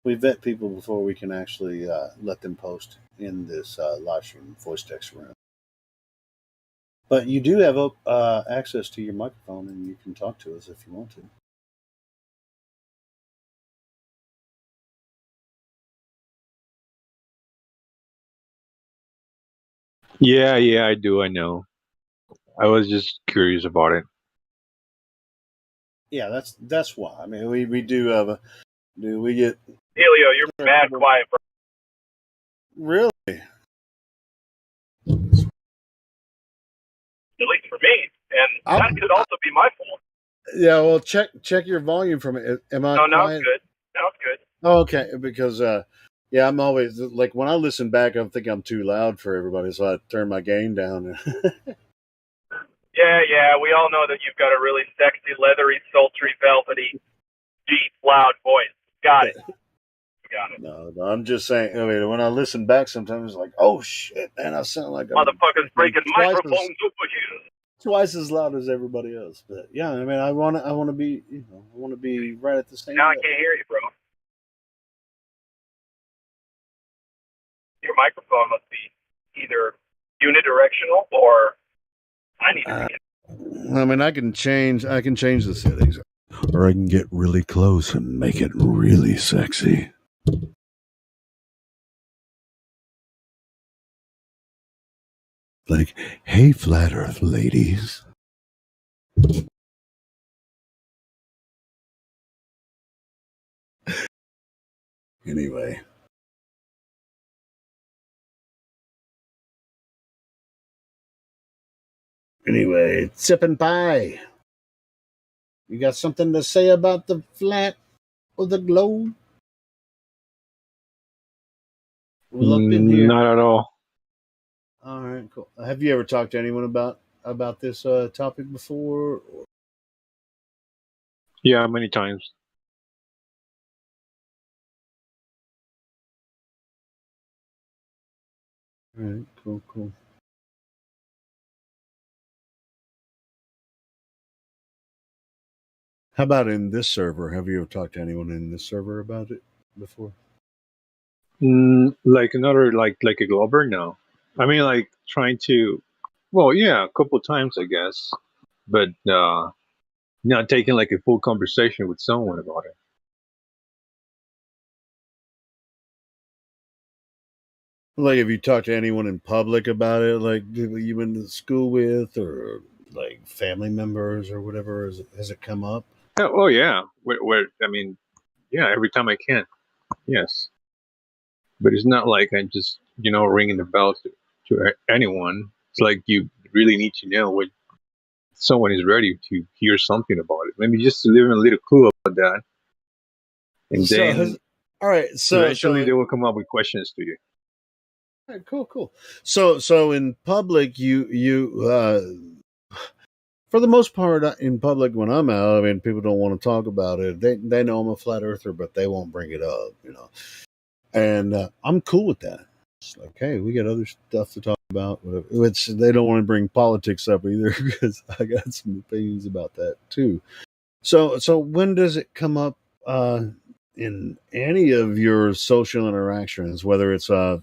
vet people before we can actually let them post in this live stream voice text room. But you do have access to your microphone, and you can talk to us if you want to. Yeah, I do. I know. I was just curious about it. Yeah, that's why. I mean, we do have a. Do we get Helio? You're mad quiet, bro. Really? At least for me, and that could also be my fault. Yeah, well, check your volume from it. Am I No, now quiet? it's good. Now it's good. Oh, okay, because yeah, I'm always like when I listen back, I think I'm too loud for everybody, so I turn my gain down. Yeah, we all know that you've got a really sexy, leathery, sultry, velvety, deep, loud voice. Got it. Got it. No, I'm just saying. I mean, when I listen back, sometimes it's like, oh shit, man, I sound like motherfuckers breaking microphones over here. Twice as loud as everybody else. But yeah, I mean, I want to be, I want to be right at the same. Now level. I can't hear you, bro. Your microphone must be either unidirectional or I need to get. I mean, I can change the settings, or I can get really close and make it really sexy. Like, hey, flat Earth ladies. Anyway. Anyway, sipping pie. You got something to say about the flat or the globe? Well, up in here. Not at all. All right, cool. Have you ever talked to anyone about this topic before? Yeah, many times. All right, cool. How about in this server? Have you ever talked to anyone in this server about it before? Like another like a Glober? No. I mean, like trying to. Well, yeah, a couple times, I guess, but not taking like a full conversation with someone about it. Like, have you talked to anyone in public about it? Like, people you went to school with, or like family members, or whatever? Has it come up? Oh yeah. Where I mean, yeah, every time I can. Yes. But it's not like I'm just ringing the bell to anyone. It's like you really need to know what someone is ready to hear something about it. Maybe just to leave a little clue about that, and then all right. So eventually they will come up with questions to you. All right, cool. So in public, you for the most part in public when I'm out, I mean, people don't want to talk about it. They know I'm a flat earther, but they won't bring it up, And I'm cool with that. It's like, hey, we got other stuff to talk about. Which they don't want to bring politics up either, because I got some opinions about that too. So when does it come up in any of your social interactions, whether it's through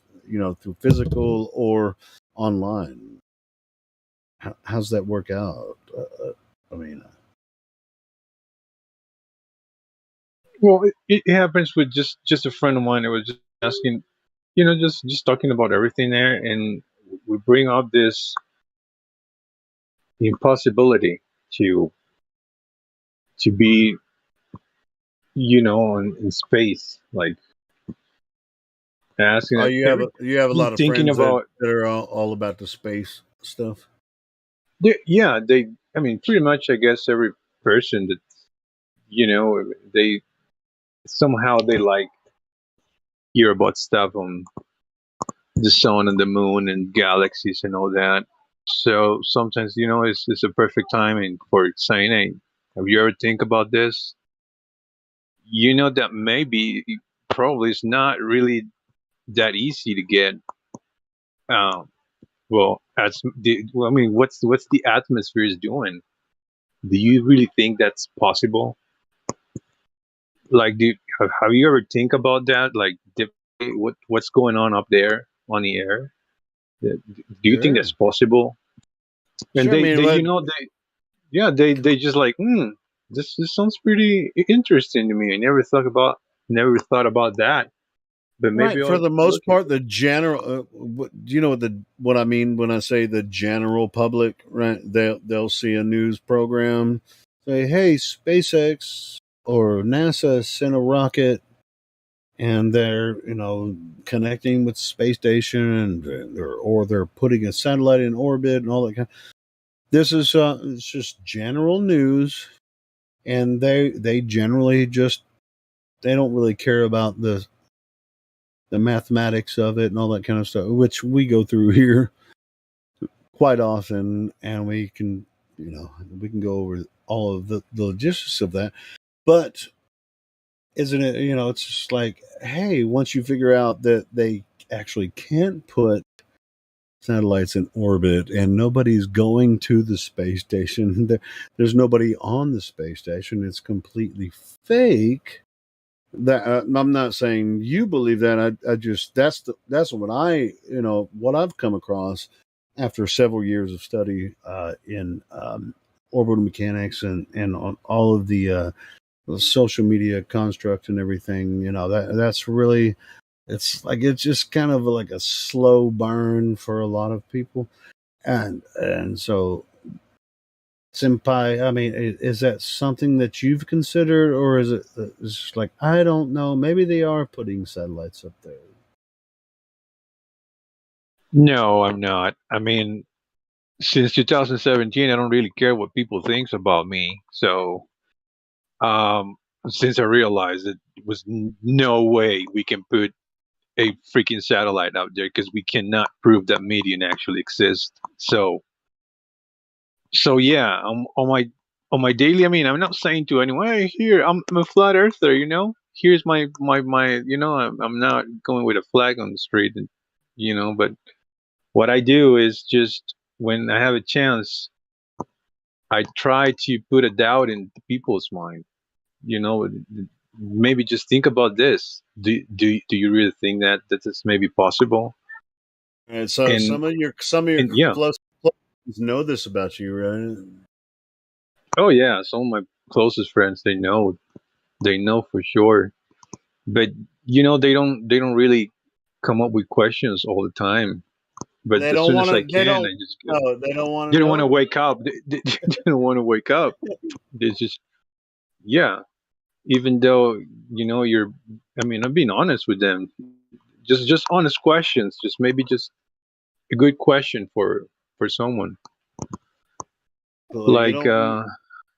physical or online? How's that work out? I mean, well, it happens with just a friend of mine. It was just asking, just talking about everything there, and we bring up this impossibility to be, in space, like asking. You have a lot of thinking friends about that are all about the space stuff. Yeah, I mean, pretty much, I guess every person that they somehow they like hear about stuff on the sun and the moon and galaxies and all that. So sometimes, it's a perfect timing for saying, hey, have you ever think about this? That maybe probably it's not really that easy to get. Um, I mean, what's the atmosphere is doing? Do you really think that's possible? Like, have you ever think about that? Like, what's going on up there on the air? Do you think Sure. that's possible? And Sure. I mean, they just like, this sounds pretty interesting to me. I never thought about that. But maybe right, for I'll the look most into part, the general. Do you know what I mean when I say the general public? Right, they'll see a news program, say, "Hey, SpaceX or NASA sent a rocket, and they're connecting with the space station, or they're putting a satellite in orbit and all that kind." This is it's just general news, and they generally just they don't really care about the mathematics of it and all that kind of stuff, which we go through here quite often, and we can go over all of the logistics of that. But isn't it, it's just like, hey, once you figure out that they actually can't put satellites in orbit and nobody's going to the space station, there's nobody on the space station, it's completely fake. That I'm not saying you believe that. I just that's what what I've come across after several years of study in orbital mechanics and on all of the social media construct and everything. That's really, it's just kind of like a slow burn for a lot of people, and so, Senpai, I mean, is that something that you've considered, or is it it's just like, I don't know, maybe they are putting satellites up there? No, I'm not. I mean, since 2017, I don't really care what people thinks about me. So, um, since I realized that it was no way we can put a freaking satellite out there because we cannot prove that median actually exists. So yeah, on my daily. I mean, I'm not saying to anyone, "Hey, here, I'm a flat earther." Here's my. I'm not going with a flag on the street, and But what I do is just when I have a chance, I try to put a doubt in people's mind. You know, maybe just think about this. Do you really think that this may be possible? And so And some of your yeah. close friends know this about you, right? Oh yeah, some of my closest friends, they know for sure. But they don't really come up with questions all the time. But They as don't soon want as I to. They can, don't. I just go. No, they don't want They to don't want to know. wake up. They don't want to wake up. They just yeah. Even though you're. I mean, I'm being honest with them. Just honest questions. Just maybe just a good question for someone. Well, you Like don't.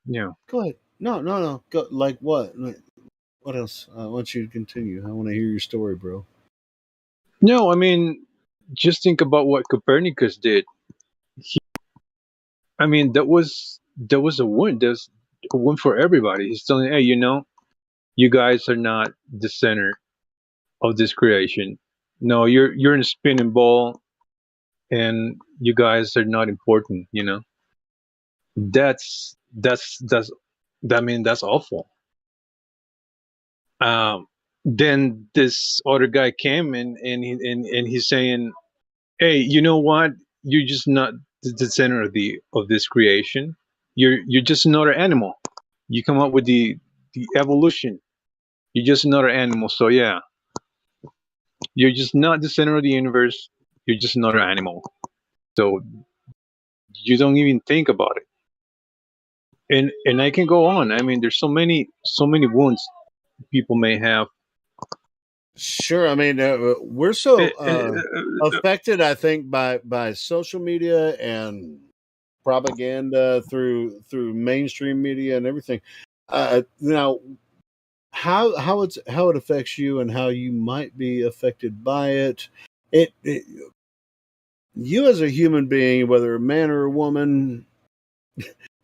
yeah. Go ahead. No, no, no. Go, like what? What else? I want you to continue. I want to hear your story, bro. No, I mean, just think about what Copernicus did. I mean, that was a win. There's a win for everybody. He's telling, hey, you guys are not the center of this creation. No, you're in a spinning ball, and you guys are not important. That's I mean, that's awful. Um, then this other guy came and he's saying, hey, you know what? You're just not the center of this creation. You're just another animal. You come up with the evolution. You're just another animal. So yeah, you're just not the center of the universe. You're just another animal. So you don't even think about it. And I can go on. I mean, there's so many wounds people may have. Sure. I mean, we're Eh, so eh, affected, I think, by social media and propaganda through mainstream media and everything. Now, how it affects you and how you might be affected by it. It you as a human being, whether a man or a woman,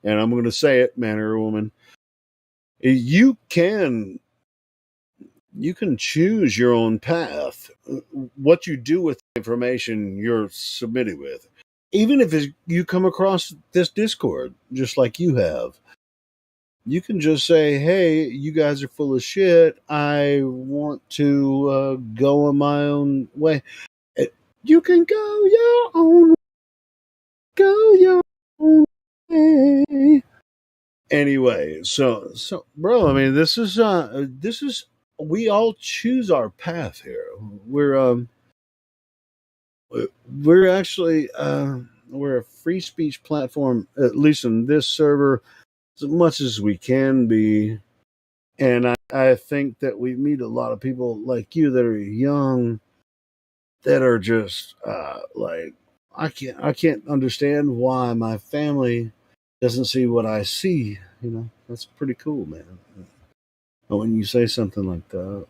and I'm going to say it, man or a woman, you can choose your own path. What you do with the information you're submitted with, even if you come across this Discord, just like you have, you can just say, "Hey, you guys are full of shit. I want to go on my own way." You can go your own way. Anyway, so bro, I mean, this is we all choose our path here. We're actually we're a free speech platform, at least in this server, as much as we can be. And I think that we meet a lot of people like you that are young, that are just like, I can't understand why my family doesn't see what I see. That's pretty cool, man. When you say something like that,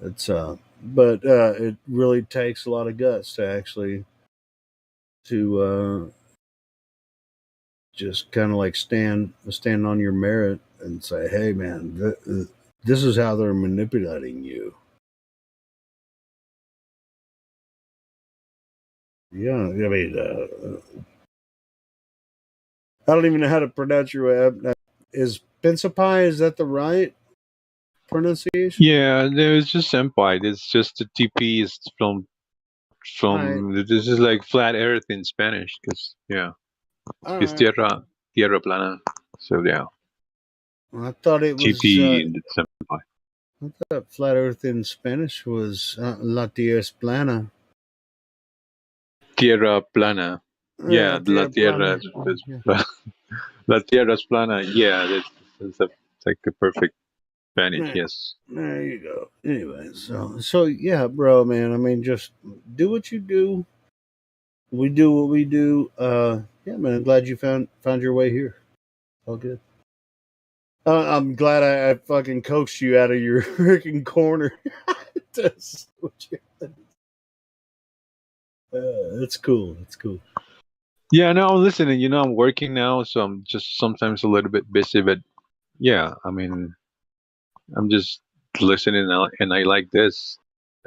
it's but it really takes a lot of guts to actually to just kind of like stand on your merit and say, "Hey, man, this is how they're manipulating you." Yeah, I mean, I don't even know how to pronounce your web. Is Pensapai? Is that the right pronunciation? Yeah, there's just senpai. It's just the TP is from this is like flat earth in Spanish, because it's right. tierra plana. So yeah, I thought it was. TP and it's senpai. I thought flat Earth in Spanish was La Tierra es plana. Tierra plana. Yeah, la tierra plana. la tierra es plana. Yeah, that's it's like a perfect Spanish. Yes. There you go. Anyway, so yeah, bro, man. I mean, just do what you do. We do what we do. Yeah, man. I'm glad you found your way here. All good. I'm glad I fucking coaxed you out of your freaking corner. That's cool. That's cool. Yeah, no, I'm listening. I'm working now, so I'm just sometimes a little bit busy. But yeah, I mean, I'm just listening, and I like this.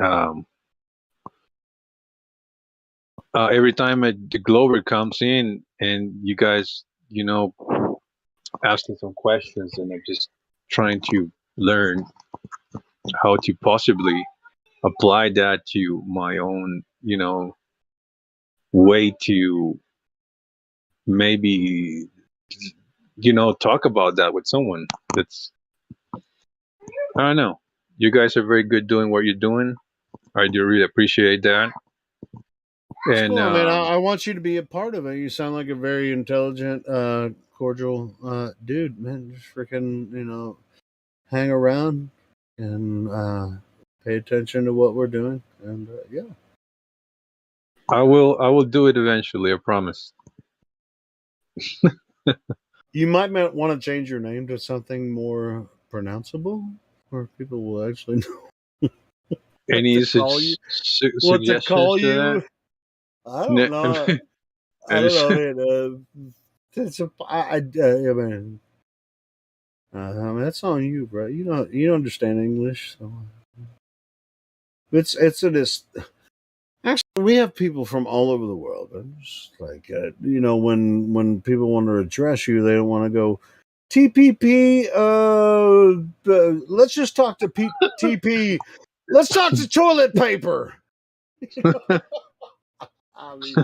Um, every time the Glover comes in, and you guys, asking some questions, and I'm just trying to learn how to possibly apply that to my own, way to maybe, talk about that with someone. That's I don't know. You guys are very good doing what you're doing. I do really appreciate that. It's And cool, man. I want you to be a part of it. You sound like a very intelligent, cordial dude, man. Just freaking, hang around and pay attention to what we're doing. And yeah, I will do it eventually. I promise. you might want to change your name to something more pronounceable, where people will actually know Any what to call suggestions to you. that? I don't know. I don't know, man. I mean, that's on you, bro. You understand English, so it's actually, we have people from all over the world. It's like when people want to address you, they don't want to go TPP. Let's just talk to TP. Let's talk to toilet paper. I mean,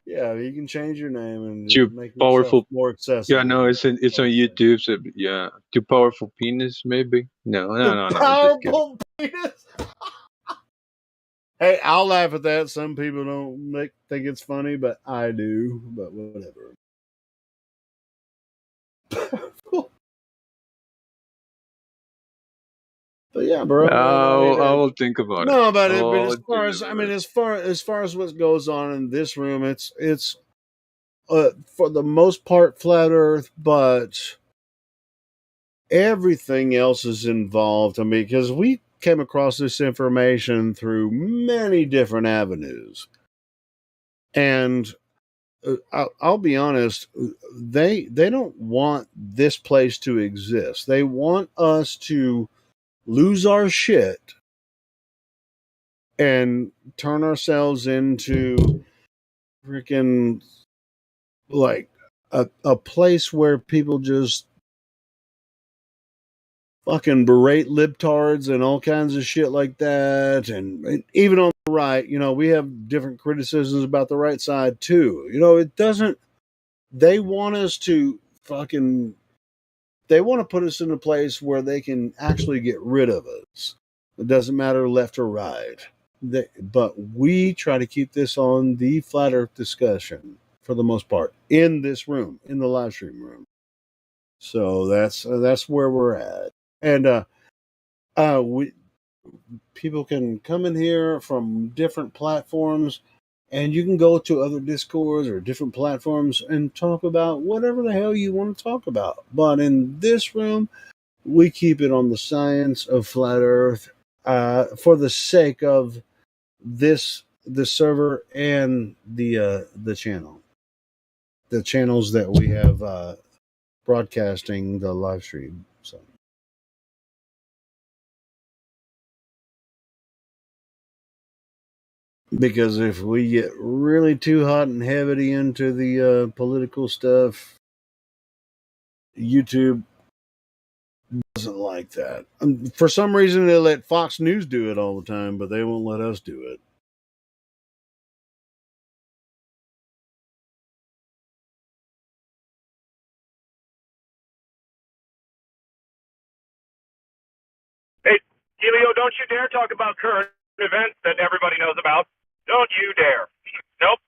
yeah, you can change your name and Too make yourself powerful. more accessible. Yeah, no, it's on YouTube. So yeah, too powerful penis, maybe. No. Powerful penis. Hey, I'll laugh at that. Some people don't think it's funny, but I do. But whatever. But yeah, bro. I will think about it. No, but as far as what goes on in this room, it's for the most part flat Earth, but everything else is involved. I mean, because we came across this information through many different avenues. And I'll be honest, they don't want this place to exist. They want us to lose our shit and turn ourselves into freaking like a place where people just fucking berate libtards and all kinds of shit like that. And even on the right, we have different criticisms about the right side too. It doesn't, they want us to they want to put us in a place where they can actually get rid of us. It doesn't matter left or right. But we try to keep this on the flat earth discussion for the most part in this room, in the live stream room. So that's where we're at. And people can come in here from different platforms, and you can go to other discords or different platforms and talk about whatever the hell you want to talk about. But in this room, we keep it on the science of flat earth for the sake of the server and the channel, the channels that we have broadcasting the live stream. So because if we get really too hot and heavy into the political stuff, YouTube doesn't like that. For some reason, they let Fox News do it all the time, but they won't let us do it. Hey, Helio, don't you dare talk about current events that everybody knows about. Don't you dare. Nope.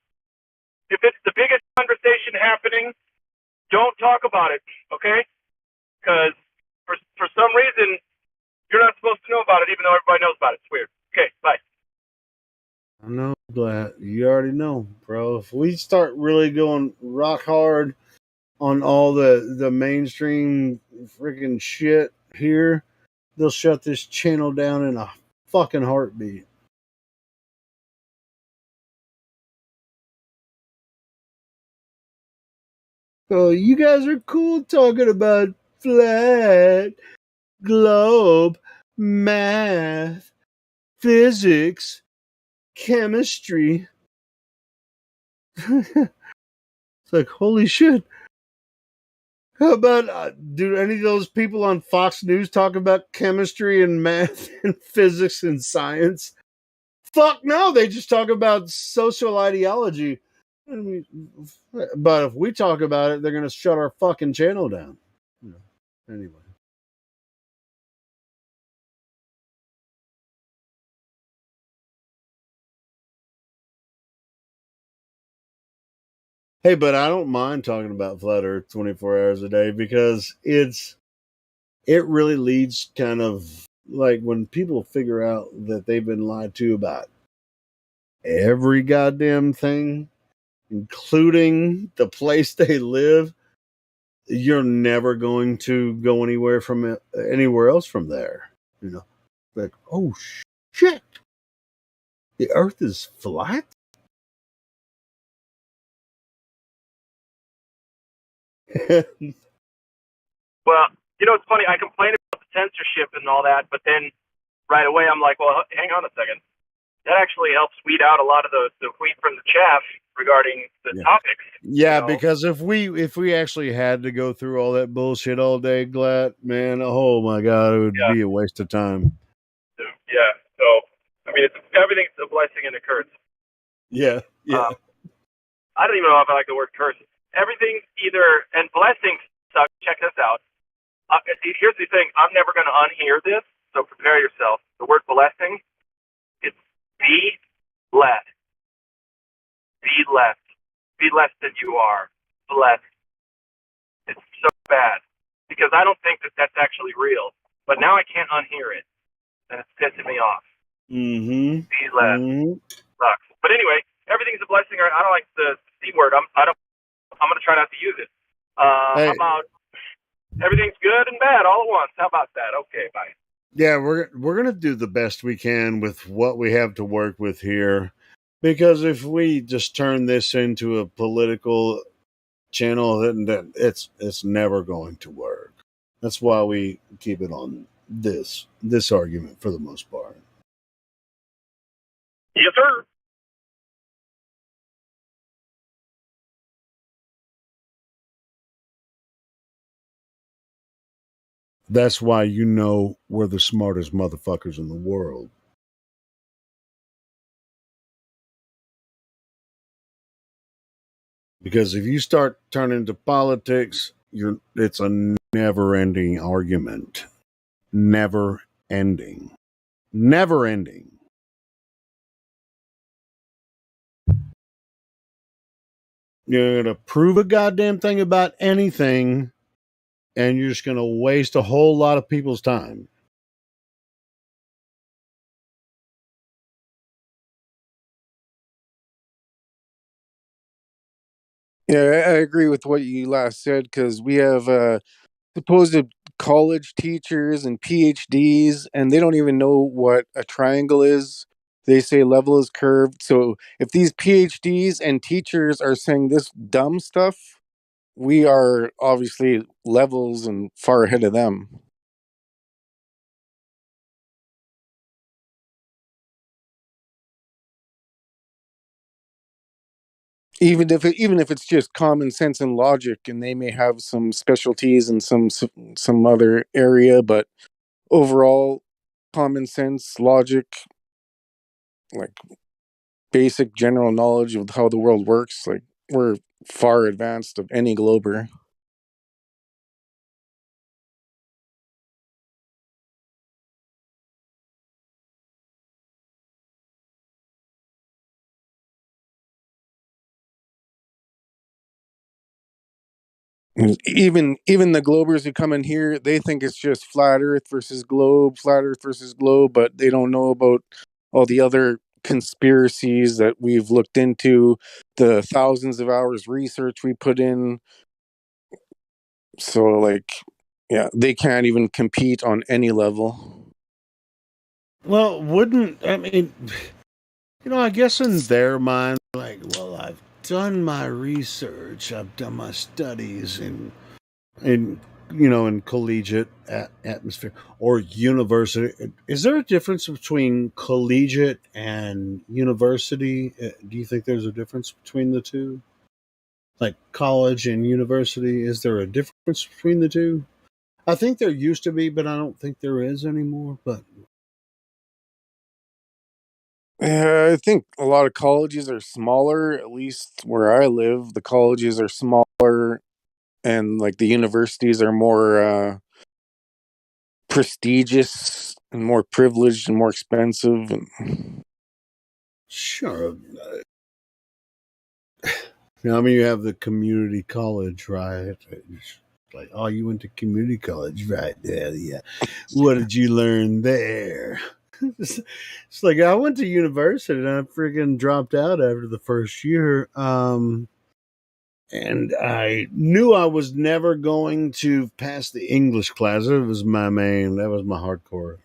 If it's the biggest conversation happening, don't talk about it, okay? Because for some reason, you're not supposed to know about it, even though everybody knows about it. It's weird. Okay, bye. I know, glad you already know, bro. If we start really going rock hard on all the mainstream freaking shit here, they'll shut this channel down in a fucking heartbeat. Oh, you guys are cool talking about flat, globe, math, physics, chemistry. It's like, holy shit. How about, do any of those people on Fox News talk about chemistry and math and physics and science? Fuck no, they just talk about social ideology. But if we talk about it, they're going to shut our fucking channel down. Anyway. Hey, but I don't mind talking about flat Earth 24 hours a day because it really leads kind of like when people figure out that they've been lied to about every goddamn thing, including the place they live, you're never going to go anywhere else from there. Like, oh shit, the Earth is flat. Well, it's funny. I complain about the censorship and all that, but then right away I'm like, well, hang on a second. That actually helps weed out a lot of the wheat from the chaff regarding the topics. Yeah, because if we actually had to go through all that bullshit all day, Glatt, man, oh my god, it would be a waste of time. Yeah. So, I mean, everything's a blessing and a curse. Yeah. I don't even know if I like the word curse. Everything's either, and blessings suck. Check this out. Here's the thing. I'm never going to unhear this, so prepare yourself. The word blessing, it's be blessed. Be less. Be less than you are. Blessed. It's so bad. Because I don't think that that's actually real. But now I can't unhear it. And it's pissing me off. Mm-hmm. Be less. Sucks. But anyway, everything's a blessing. I don't like the C word. I'm going to try not to use it. How about everything's good and bad all at once? How about that? Okay, bye. Yeah, we're gonna do the best we can with what we have to work with here. Because if we just turn this into a political channel, then it's never going to work. That's why we keep it on this argument for the most part. Yes, sir. That's why we're the smartest motherfuckers in the world. Because if you start turning to politics, it's a never-ending argument. Never ending. Never ending. You're going to prove a goddamn thing about anything, and you're just going to waste a whole lot of people's time. Yeah, I agree with what you last said, because we have supposed college teachers and PhDs, and they don't even know what a triangle is. They say level is curved. So if these PhDs and teachers are saying this dumb stuff, we are obviously levels and far ahead of them. Even if it's just common sense and logic, and they may have some specialties in some other area, but overall common sense, logic, like basic general knowledge of how the world works, like we're far advanced of any glober. Even the globers who come in here, they think it's just flat earth versus globe, but they don't know about all the other conspiracies that we've looked into, the thousands of hours research we put in. So like, yeah, they can't even compete on any level. Well, I guess in their mind, like, well, I've done my research, I've done my studies in collegiate atmosphere or university. Is there a difference between collegiate and university? Do you think there's a difference between the two? Like college and university, is there a difference between the two? I think there used to be, but I don't think there is anymore. But I think a lot of colleges are smaller, at least where I live. The colleges are smaller, and like the universities are more prestigious and more privileged and more expensive. And sure. You have the community college, right? It's like, oh, you went to community college, right? Yeah. What did you learn there? It's like I went to university and I freaking dropped out after the first year. And I knew I was never going to pass the English class. That was my hardcore.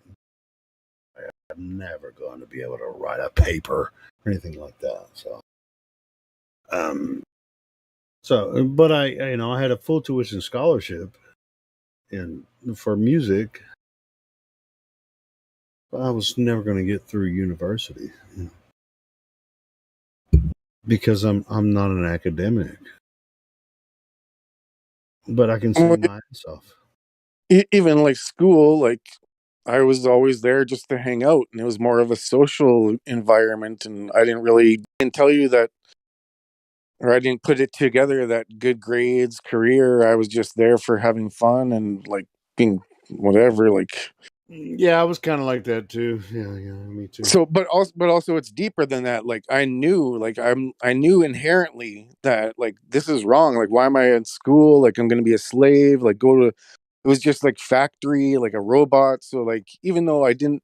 I'm never going to be able to write a paper or anything like that. But I had a full tuition scholarship for music. But I was never going to get through university because I'm not an academic. But I can sing my ass off. Even like school, like I was always there just to hang out, and it was more of a social environment. And I didn't tell you that, or I didn't put it together that good grades, career. I was just there for having fun and like being whatever. Like, yeah, I was kind of like that too. Yeah, me too. So, but also, it's deeper than that. Like, I knew inherently that like this is wrong. Like, why am I in school? Like, I'm going to be a slave. Like, it was just like factory, like a robot. So, like, even though I didn't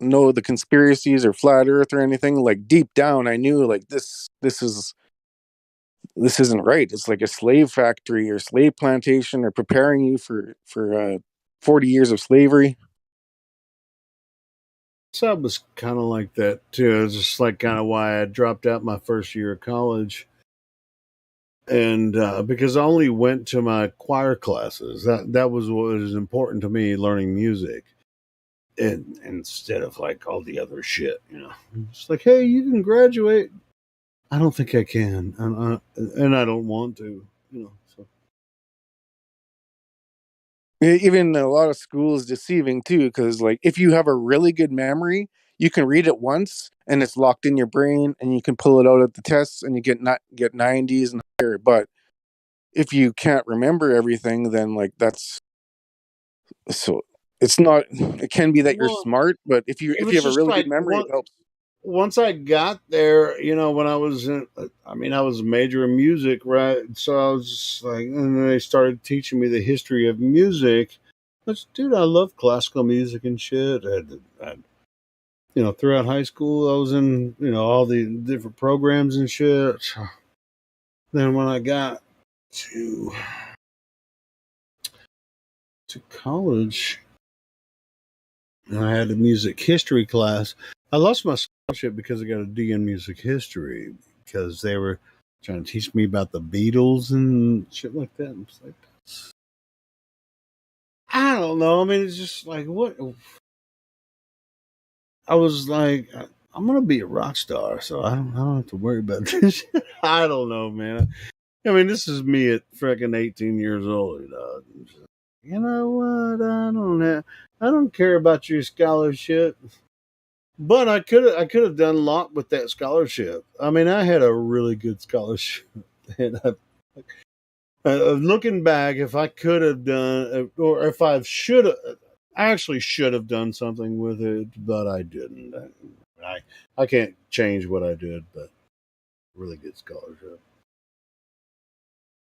know the conspiracies or flat Earth or anything, like deep down, I knew like this isn't right. It's like a slave factory or slave plantation, or preparing you for 40 years of slavery. I was kind of like that too. It's just like kind of why I dropped out my first year of college, and because I only went to my choir classes. That was what was important to me, learning music, and instead of like all the other shit. It's like, hey, you can graduate. I don't think I can, and I don't want to. So. Even a lot of schools deceiving too, because like if you have a really good memory, you can read it once and it's locked in your brain, and you can pull it out at the tests and you get 90s and higher. But if you can't remember everything, then like that's so it's not. It can be that you're Well, smart, but if it you was have a just really good like memory, it helps. once I got there, when I was I was a major in music, right? So I was just like, and then they started teaching me the history of music. Dude, I love classical music and shit. Throughout high school, I was in, all the different programs and shit. Then when I got to college, and I had a music history class. I lost my scholarship because I got a D in music history because they were trying to teach me about the Beatles and shit like that. And it's like, I don't know. I mean, it's just like, what? I was like, I'm gonna be a rock star, so I don't have to worry about this. I don't know, man. I mean, this is me at freaking 18 years old. You know what? I don't care about your scholarship. But I could have done a lot with that scholarship. I mean, I had a really good scholarship, and looking back, if I could have done, or if I should have, I actually should have done something with it, but I didn't. I can't change what I did, but really good scholarship.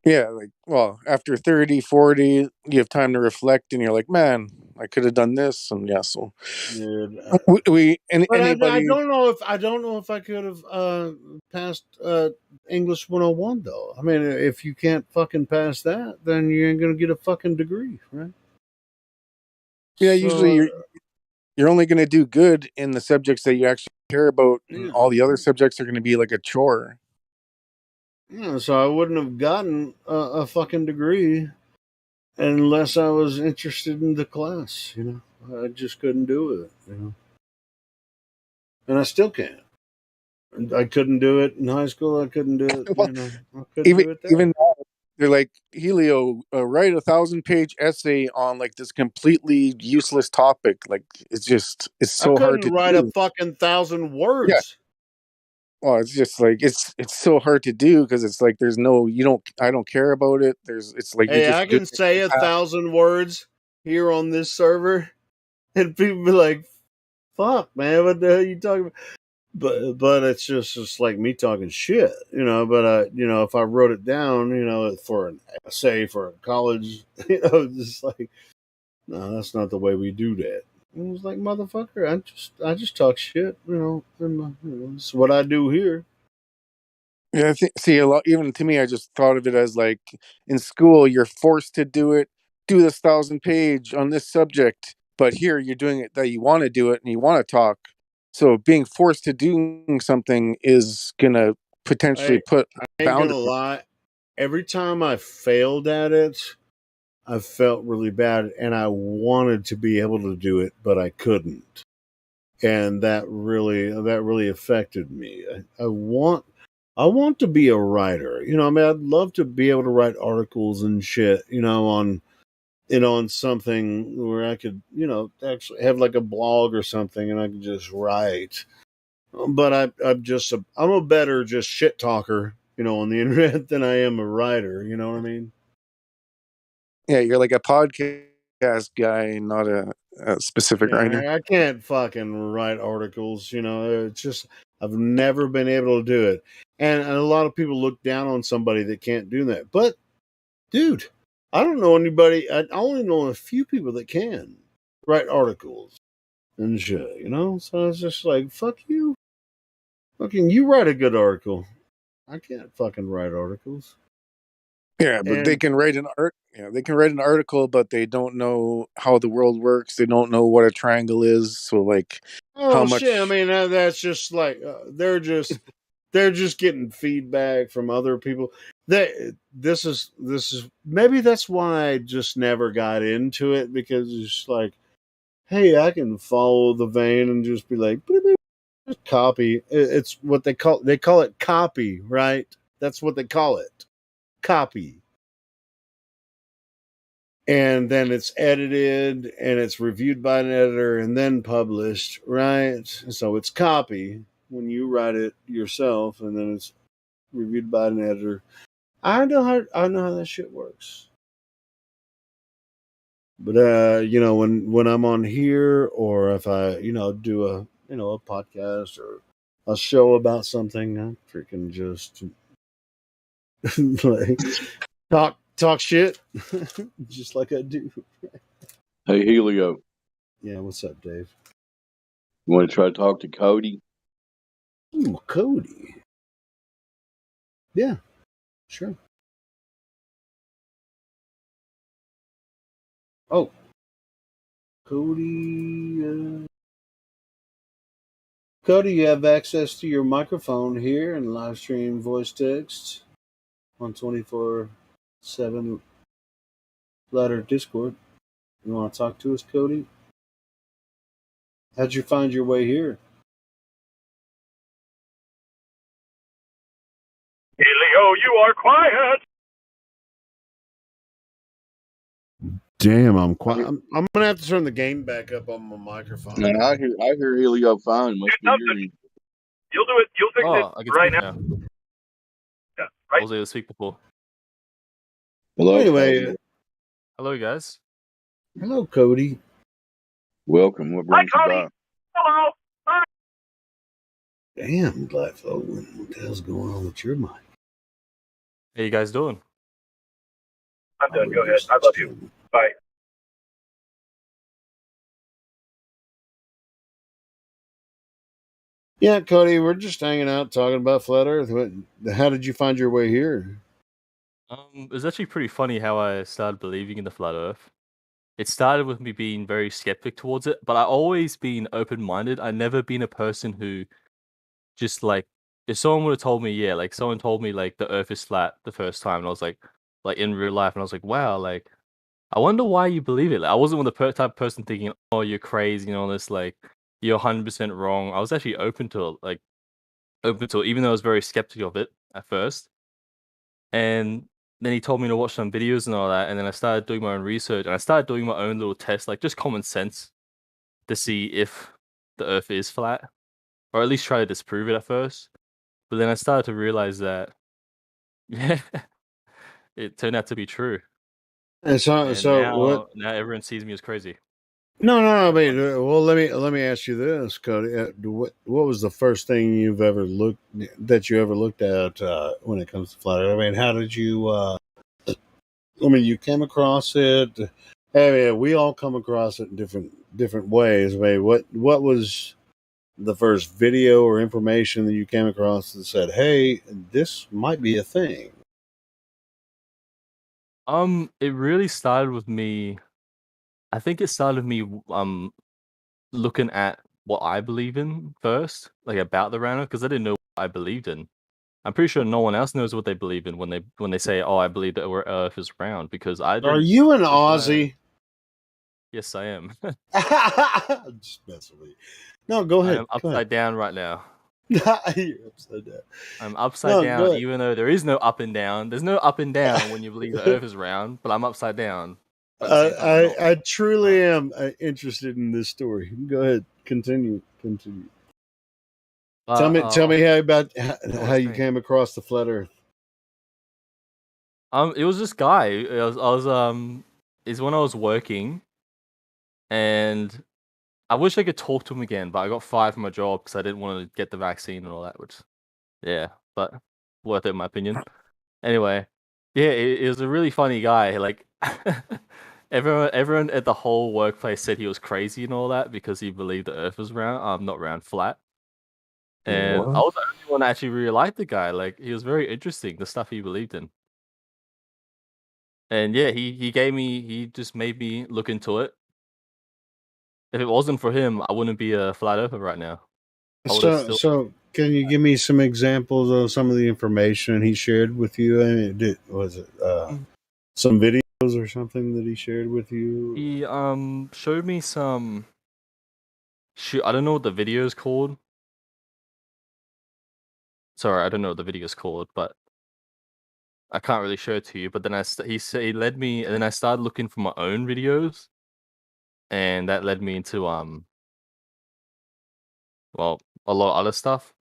Yeah, like, well, after 30, 40, you have time to reflect, and you're like, man, I could have done this, and yeah, so Yeah, but I anybody. don't know if I could have passed English 101 though. I mean, if you can't fucking pass that, then you ain't gonna get a fucking degree, right? Yeah, usually So you're only going to do good in the subjects that you actually care about, and yeah, all the other subjects are going to be like a chore. yeah. So I wouldn't have gotten a fucking degree unless I was interested in the class. I just couldn't do it. And I still can't. I couldn't do it in high school. I couldn't do it. Well, I couldn't do it there. even now, they're like, Helio, write 1,000-page essay on like this completely useless topic. Like it's I so hard couldn't to write a do. fucking 1,000 Yeah. words. Well, it's just like it's so hard to do because it's like I don't care about it. It's like you're Hey, just I doing can it say to pass. 1,000 words here on this server, and people be like, "Fuck, man, what the hell are you talking about?" But it's just like me talking shit, But if I wrote it down, for an essay for a college, just like, no, that's not the way we do that. And it was like, motherfucker, I just talk shit, it's what I do here. Yeah, I think, see, a lot, even to me, I just thought of it as like in school, you're forced to do this 1,000-page on this subject, but here you're doing it that you want to do it and you want to talk. So being forced to doing something is gonna potentially put I ain't gonna boundaries. lie. Every time I failed at it, I felt really bad, and I wanted to be able to do it, but I couldn't, and that really affected me. I want to be a writer. I mean, I'd love to be able to write articles and shit. On something where I could, actually have like a blog or something, and I could just write. But I'm a better just shit talker, on the internet than I am a writer. You know what I mean? Yeah, you're like a podcast guy, not a specific writer. Yeah, I can't fucking write articles. It's just I've never been able to do it, and a lot of people look down on somebody that can't do that. But dude, I don't know anybody. I only know a few people that can write articles and shit. So it's just like, fuck you. Fucking you write a good article. I can't fucking write articles. Yeah, but they can write an article, but they don't know how the world works. They don't know what a triangle is. So, like, how much? Shit! I mean, that's just like they're just getting feedback from other people. This is maybe that's why I just never got into it, because it's like, hey, I can follow the vein and just be like, just copy. It's what they call it copy, right? That's what they call it, copy. And then it's edited and it's reviewed by an editor and then published, right? So it's copy when you write it yourself, and then it's reviewed by an editor. I know how that shit works. But when I'm on here, or if I do a a podcast or a show about something, I freaking just like talk shit, just like I do. Hey, Helio. Yeah, what's up, Dave? You want to try to talk to Cody? Ooh, Cody. Yeah, sure. Oh, Cody. Cody, you have access to your microphone here and live stream voice text on 24/7 Ladder Discord. You want to talk to us, Cody? How'd you find your way here? Helio, you are quiet. Damn, I'm quiet. I'm gonna have to turn the gain back up on my microphone. Yeah, I hear Helio fine. Must be hearing. You'll do it. You'll fix it I can right speak now. now. Yeah, right. I was able to speak before. Hello. Anyway, hello guys. Hello, Cody. Welcome. What brings you by? Hello. Hi. Damn, Blackfoot. What the hell's going on with your mic? How you guys doing? I'm done. Go ahead. I love you. Bye. Yeah, Cody, we're just hanging out talking about flat Earth. How did you find your way here? It was actually pretty funny how I started believing in the flat Earth. It started with me being very skeptic towards it, but I always been open-minded. I never been a person who just like, if someone would have told me, yeah, like someone told me like the Earth is flat the first time, and I was like in real life, and I was like, wow, like I wonder why you believe it. Like, I wasn't one of the type of person thinking, oh, you're crazy and all this, like you're 100% wrong. I was actually open to it, even though I was very skeptical of it at first. And then he told me to watch some videos and all that, and then I started doing my own research, and I started doing my own little tests, like just common sense, to see if the Earth is flat, or at least try to disprove it at first. But then I started to realize that, yeah, it turned out to be true. And now everyone sees me as crazy. No. I mean, well, let me ask you this, Cody. What was the first thing you ever looked at when it comes to flat Earth? I mean, how did you? I mean, you came across it. I mean, we all come across it in different ways. I mean, what was the first video or information that you came across that said, "Hey, this might be a thing"? It really started with me. I think it started with me looking at what I believe in first, like about the round Earth, because I didn't know what I believed in. I'm pretty sure no one else knows what they believe in when they say, "Oh, I believe that Earth is round," because I didn't. Are you an Aussie? Yes, I am. I'm just messing with you. No, go ahead. I'm upside down right now. You're upside down. I'm upside down, even though there is no up and down. There's no up and down when you believe the Earth is round, but I'm upside down. I truly am interested in this story. Go ahead, continue. Tell me how you came across the flat Earth. It was this guy. Is when I was working, and I wish I could talk to him again, but I got fired from my job because I didn't want to get the vaccine and all that. Which, yeah, but worth it in my opinion. Anyway, yeah, it was a really funny guy. Like everyone at the whole workplace said he was crazy and all that because he believed the Earth was round, not round, flat. And I was the only one that actually really liked the guy. Like he was very interesting, the stuff he believed in. And yeah, he just made me look into it. If it wasn't for him, I wouldn't be a flat earther right now. So can you give me some examples of some of the information he shared with you? I mean, was it some videos or something that he shared with you? He showed me some. Shoot, I don't know what the video is called. Sorry, I don't know what the video is called, but I can't really show it to you. But then he led me, and then I started looking for my own videos, and that led me into well, a lot of other stuff.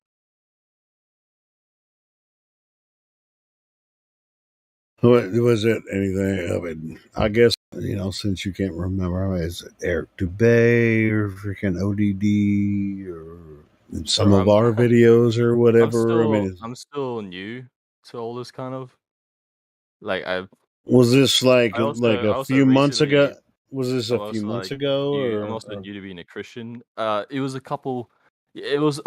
Was it anything? I mean, I guess since you can't remember, I mean, is it Eric Dubay or freaking ODD or in some of our videos or whatever? I'm still new to all this kind of. Like was this like a few months ago? Was this a few months ago? I'm also new to being a Christian. It was a couple. It was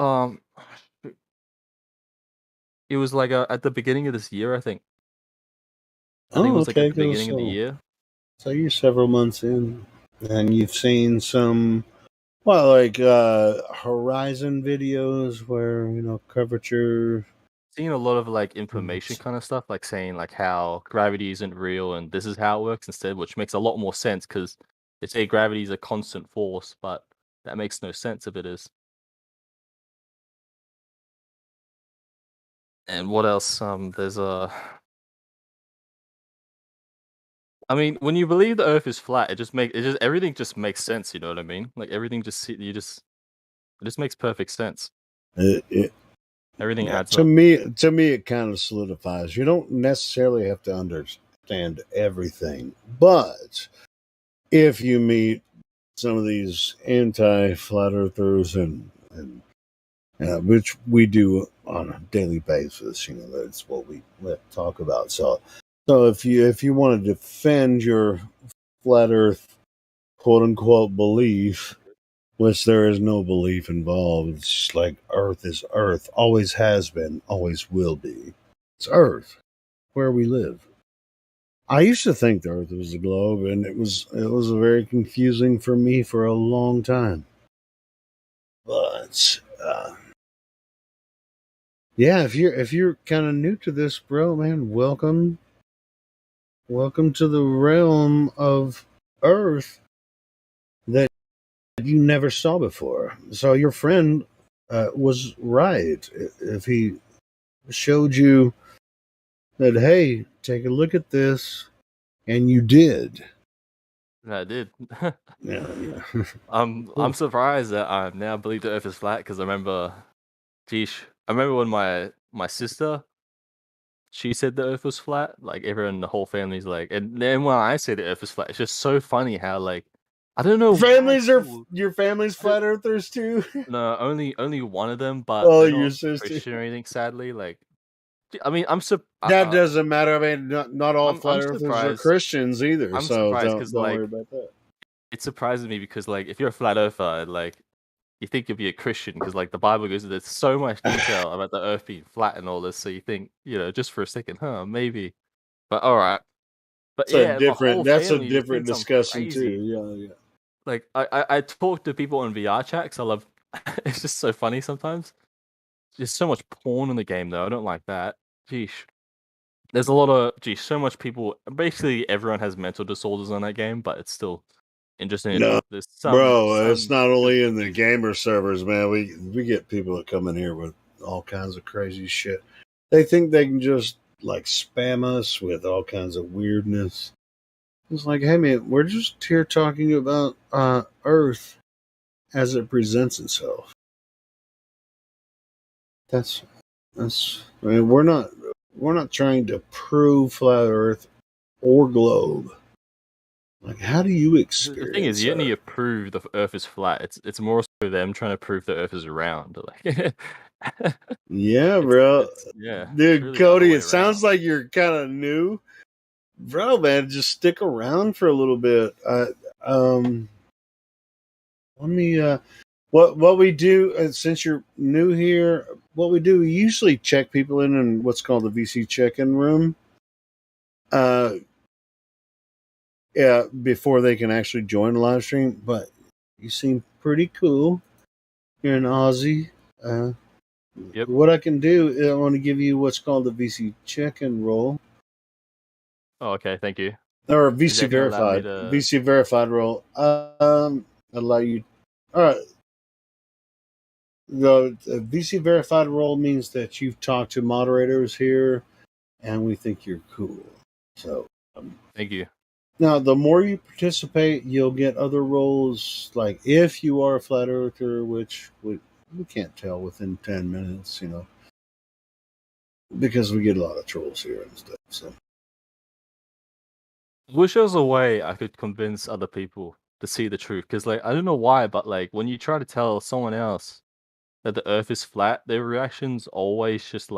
It was like at the beginning of this year, I think. I think it was like at the beginning of the year. So you're several months in, and you've seen some, horizon videos where curvature. Seen a lot of like information kind of stuff, like saying like how gravity isn't real and this is how it works instead, which makes a lot more sense because they say gravity is a constant force, but that makes no sense if it is. And what else? There's I mean, when you believe the Earth is flat, everything just makes sense. You know what I mean? Like everything it just makes perfect sense. Everything adds to up. me, it kind of solidifies. You don't necessarily have to understand everything, but if you meet some of these anti-flat earthers and which we do on a daily basis, that's what we talk about. So if you want to defend your flat Earth quote unquote belief, which there is no belief involved, it's just like Earth is Earth, always has been, always will be. It's Earth, where we live. I used to think the Earth was a globe, and it was very confusing for me for a long time. But yeah, if you're kind of new to this, bro, man, welcome to the realm of Earth that you never saw before. So your friend was right if he showed you that, hey, take a look at this, and you did. I did. Yeah. I'm surprised that I now believe the Earth is flat because I remember when my sister, she said the Earth was flat. Like everyone in the whole family's like, and then when I say the Earth is flat, it's just so funny how like I don't know. Your family's flat earthers too. No, only one of them, but they're your not sister. Christian or anything. Sadly, like I mean, that doesn't matter. I mean, not all flat earthers are Christians either. I'm so surprised because don't like worry about that. it surprises me because like if you're a flat earther, like you think you'll be a Christian because like the Bible goes into so much detail about the Earth being flat and all this, so you think just for a second, maybe. But all right, but that's a family different discussion crazy. too. Yeah. Like I talk to people on VR chat because I love. It's just so funny sometimes. There's so much porn in the game though. I don't like that. Geesh. There's a lot of so much people. Basically, everyone has mental disorders on that game, but it's still interesting. No, there's bro, it's not only in the gamer servers, man. We get people that come in here with all kinds of crazy shit. They think they can just like spam us with all kinds of weirdness. It's like, hey man, we're just here talking about Earth as it presents itself. That's. I mean, we're not trying to prove flat Earth or globe. Like, how do you experience? The thing is, you don't need to prove the Earth is flat. It's more so them trying to prove the Earth is round. Like, yeah, bro. Dude, really Cody, it sounds like you're kind of new, bro. Man, just stick around for a little bit. Let me. What we do since you're new here, what we do, we usually check people in what's called the VC check-in room. before they can actually join the live stream. But you seem pretty cool. You're an Aussie. Yep. What I can do is I want to give you what's called the VC check-in role. Oh, okay. Thank you. Or Is VC that gonna allow me verified. to? VC verified role. Allow you. All right. The VC verified role means that you've talked to moderators here, and we think you're cool. So. Thank you. Now, the more you participate, you'll get other roles. Like if you are a flat earther, which we can't tell within 10 minutes, because we get a lot of trolls here and stuff. So. Wish there was a way I could convince other people to see the truth, because I don't know why, but when you try to tell someone else that the Earth is flat, their reactions always just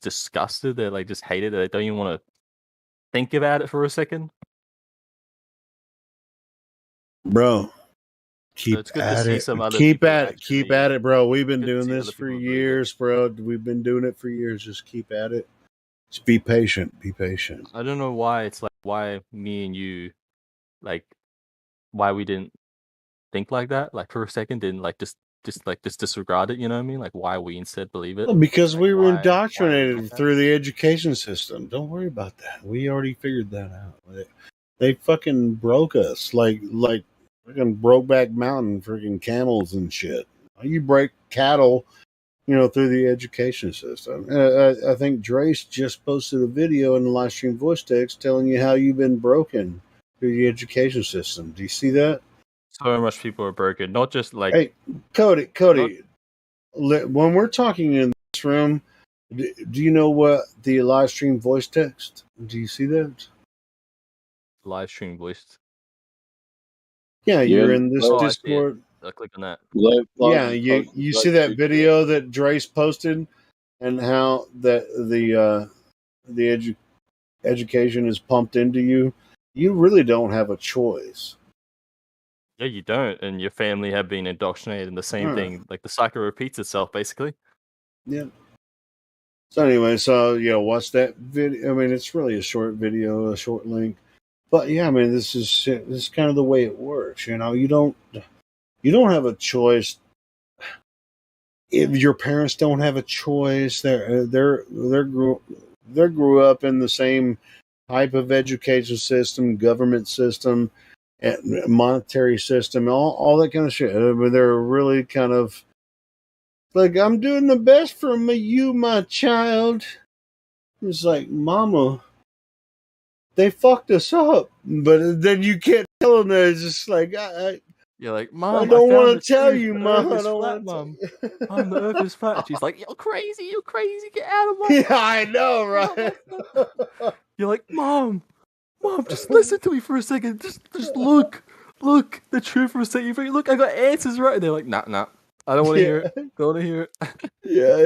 disgusted. They're just hate it. They don't even want to think about it for a second. Bro, keep at it. Keep at it, bro. We've been doing this for years, bro. We've been doing it for years. Just keep at it. Just be patient. Be patient. I don't know why it's why me and you, why we didn't think like that. For a second, didn't just disregard it. You know what I mean? Why we instead believe it? Well, because we were indoctrinated through the education system. Don't worry about that. We already figured that out. They fucking broke us like fucking Brokeback Mountain, freaking camels and shit. You break cattle, through the education system. I think Drace just posted a video in the live stream voice text telling you how you've been broken through the education system. Do you see that? So much people are broken. Not just Hey, Cody. When we're talking in this room, do you know what the live stream voice text? Do you see that? Live stream voice. Yeah, you're in this Discord. I'll click on that. Yeah, you see that video that Drace posted, and how that the education is pumped into you. You really don't have a choice. Yeah, you don't, and your family have been indoctrinated in the same thing. The cycle repeats itself, basically. Yeah. So anyway, watch that video. I mean, it's really a short video, a short link, but yeah, I mean, this is kind of the way it works. You don't have a choice. If your parents don't have a choice, they grew up in the same type of education system, government system, monetary system, all that kind of shit. I mean, they're really kind of like, I'm doing the best for you, my child. It's like, Mama, they fucked us up, but then you can't tell them that. It's just like, you're like, Mom, I don't want to tell you, Mom. I don't want to tell you. Mom, the Earth is flat. She's like, you're crazy, get out of my. Yeah, I know, right? You're like, Mom, just listen to me for a second. Just look, the truth for a second. Look, I got answers right. And they're like, nah, I don't want to hear it. Don't want to hear it. Yeah.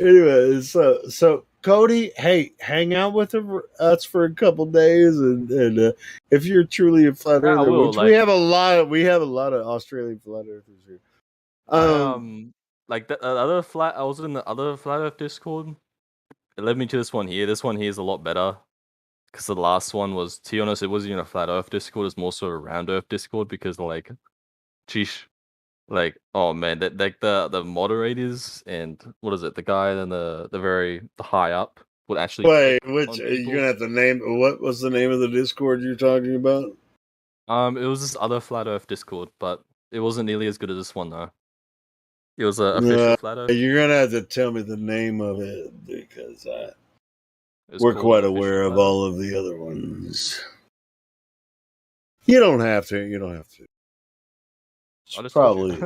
Anyway, so Cody, hey, hang out with us for a couple days, and if you're truly a flat earther, which we have a lot of Australian flat earthers here. The other flat. I was in the other flat Earth Discord. It led me to this one here. This one here is a lot better. Because the last one was, to be honest, it wasn't even a flat Earth Discord. It's more so a round Earth Discord because, sheesh, oh man, the moderators and what is it? The guy and the high up would actually. Wait, which you're gonna have to name? What was the name of the Discord you're talking about? It was this other flat Earth Discord, but it wasn't nearly as good as this one though. It was an official flat Earth. You're gonna have to tell me the name of it because we're quite aware of all of the other ones. You don't have to. Probably.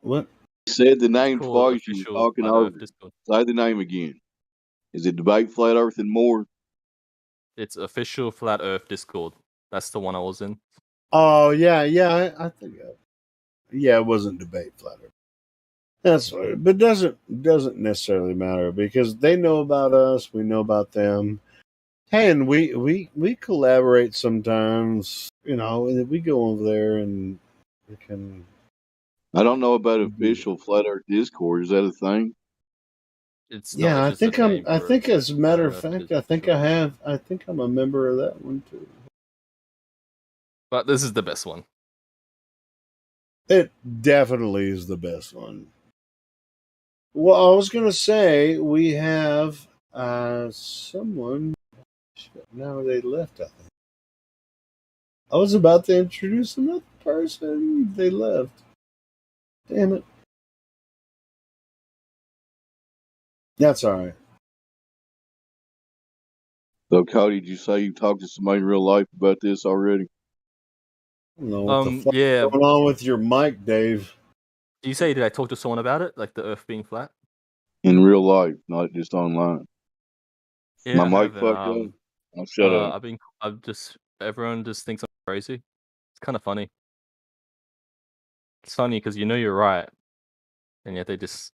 What? Said the name twice. You were talking over. Say the name again. Is it Debate Flat Earth and More? It's official Flat Earth Discord. That's the one I was in. Oh yeah. I think. Yeah, it wasn't Debate Flat Earth. That's right, but doesn't necessarily matter because they know about us, we know about them. Hey, and we collaborate sometimes, and we go over there and we can. I don't know about official Flat Earth Discord. Is that a thing? I think as a matter of fact, I think I'm a member of that one too. But this is the best one. It definitely is the best one. Well, I was going to say, we have someone. Now they left, I think. I was about to introduce another person. They left. Damn it. That's all right. So, Cody, did you say you talked to somebody in real life about this already? I don't know what the fuck is going on with your mic, Dave. Do you say, did I talk to someone about it? Like the Earth being flat? In real life, not just online. Yeah, My mic fucked up. I'll shut up. Everyone just thinks I'm crazy. It's kind of funny. It's funny because you know you're right, and yet they just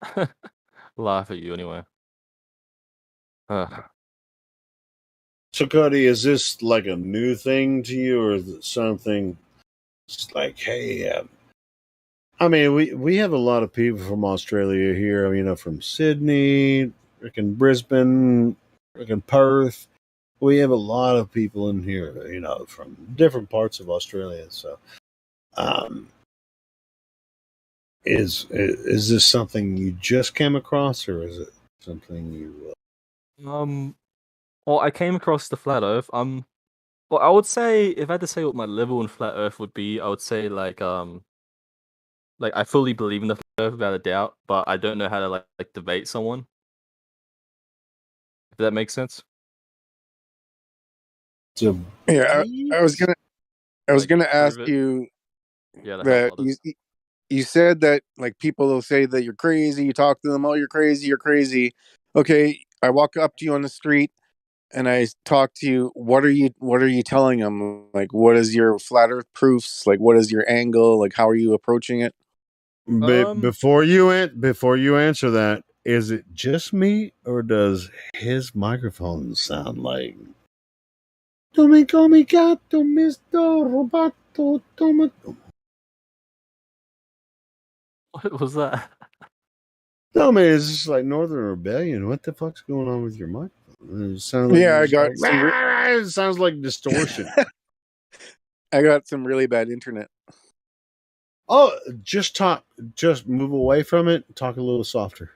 laugh at you anyway. So, Cody, is this like a new thing to you, or is it something just like, hey, I mean, we have a lot of people from Australia here, you know, from Sydney, freaking Brisbane, freaking Perth. We have a lot of people in here, you know, from different parts of Australia. So, is this something you just came across, or is it something you? Well, I came across the flat Earth. Well, I would say if I had to say what my level in flat Earth would be, I would say like I fully believe in the flat Earth without a doubt, but I don't know how to like debate someone. If that makes sense. Yeah, I was gonna ask you that you said that like people will say that you're crazy. You talk to them, oh, you're crazy, you're crazy. Okay, I walk up to you on the street and I talk to you. What are you telling them? Like, what is your flat Earth proofs? Like, what is your angle? Like, how are you approaching it? Before you answer that, is it just me, or does his microphone sound like? What was that? No, man, it's just like Northern Rebellion. What the fuck's going on with your microphone? It sounds like I got it sounds like distortion. I got some really bad internet. Oh, just move away from it. Talk a little softer.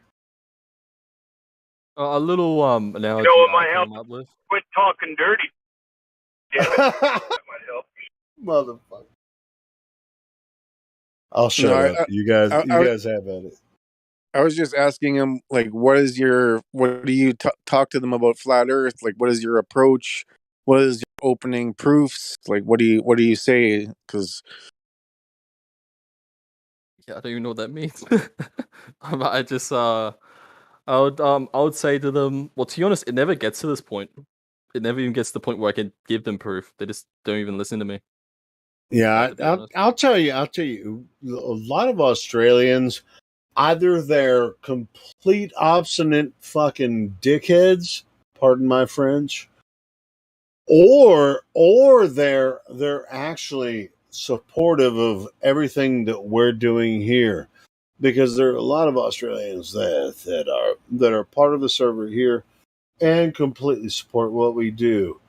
A little analogy. You know what might help? Quit talking dirty. Damn it. That might help. Motherfucker. I'll shut up. You guys have at it. I was just asking him, like, what do you talk to them about flat Earth? Like, what is your approach? What is your opening proofs? Like, what do you say? Because I don't even know what that means. I just I would say to them, well, to be honest, it never gets to this point. It never even gets to the point where I can give them proof. They just don't even listen to me. Yeah, I'll tell you. A lot of Australians, either they're complete obstinate fucking dickheads, pardon my French, or they're actually supportive of everything that we're doing here, because there are a lot of Australians that are part of the server here and completely support what we do.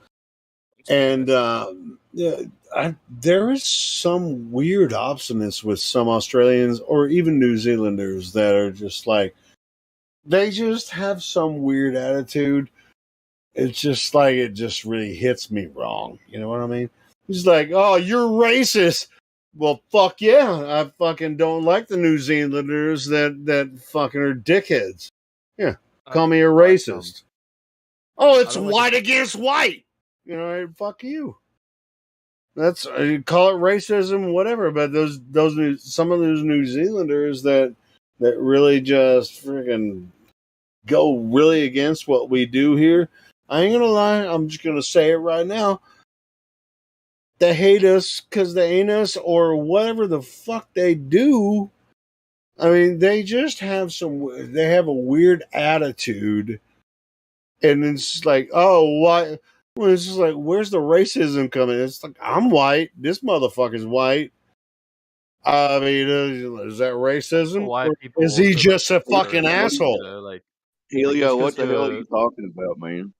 And there is some weird obstinance with some Australians or even New Zealanders that are just like, they just have some weird attitude. It's just like, it just really hits me wrong. You know what I mean? It's like, oh, you're racist. Well, fuck yeah. I fucking don't like the New Zealanders that fucking are dickheads. Yeah. Call me a racist. Oh, it's white against white. You know, fuck you. That's, you call it racism, whatever. But some of those New Zealanders that really just freaking go really against what we do here. I ain't gonna lie. I'm just gonna say it right now. They hate us because they ain't us, or whatever the fuck they do. I mean, they just have they have a weird attitude, and it's like, oh, why? Well, it's just like, where's the racism coming? It's like, I'm white. This motherfucker's white. I mean, is that racism? Or is he just a fucking asshole? Helio, what the hell are you talking about, man?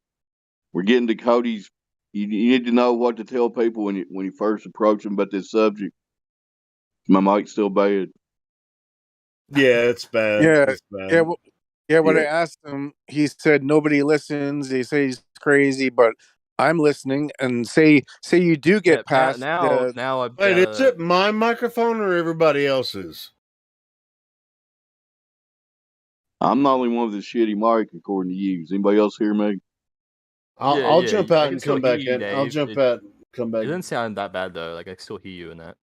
We're getting to Cody's You need to know what to tell people when you first approach them about this subject. My mic's still bad. Yeah, it's bad. Yeah, It's bad. yeah, yeah. When I Yeah. asked him, he said nobody listens. They say he's crazy, but I'm listening. And say you do Yeah, get past the. now I've Wait, got is it my microphone or everybody else's? I'm the only one with a shitty mic, according to you. Does anybody else hear me? I'll jump I out can and still come hear back you, in. I'll Dave. jump It out, come back. doesn't sound that bad though. Like I can still hear you in that.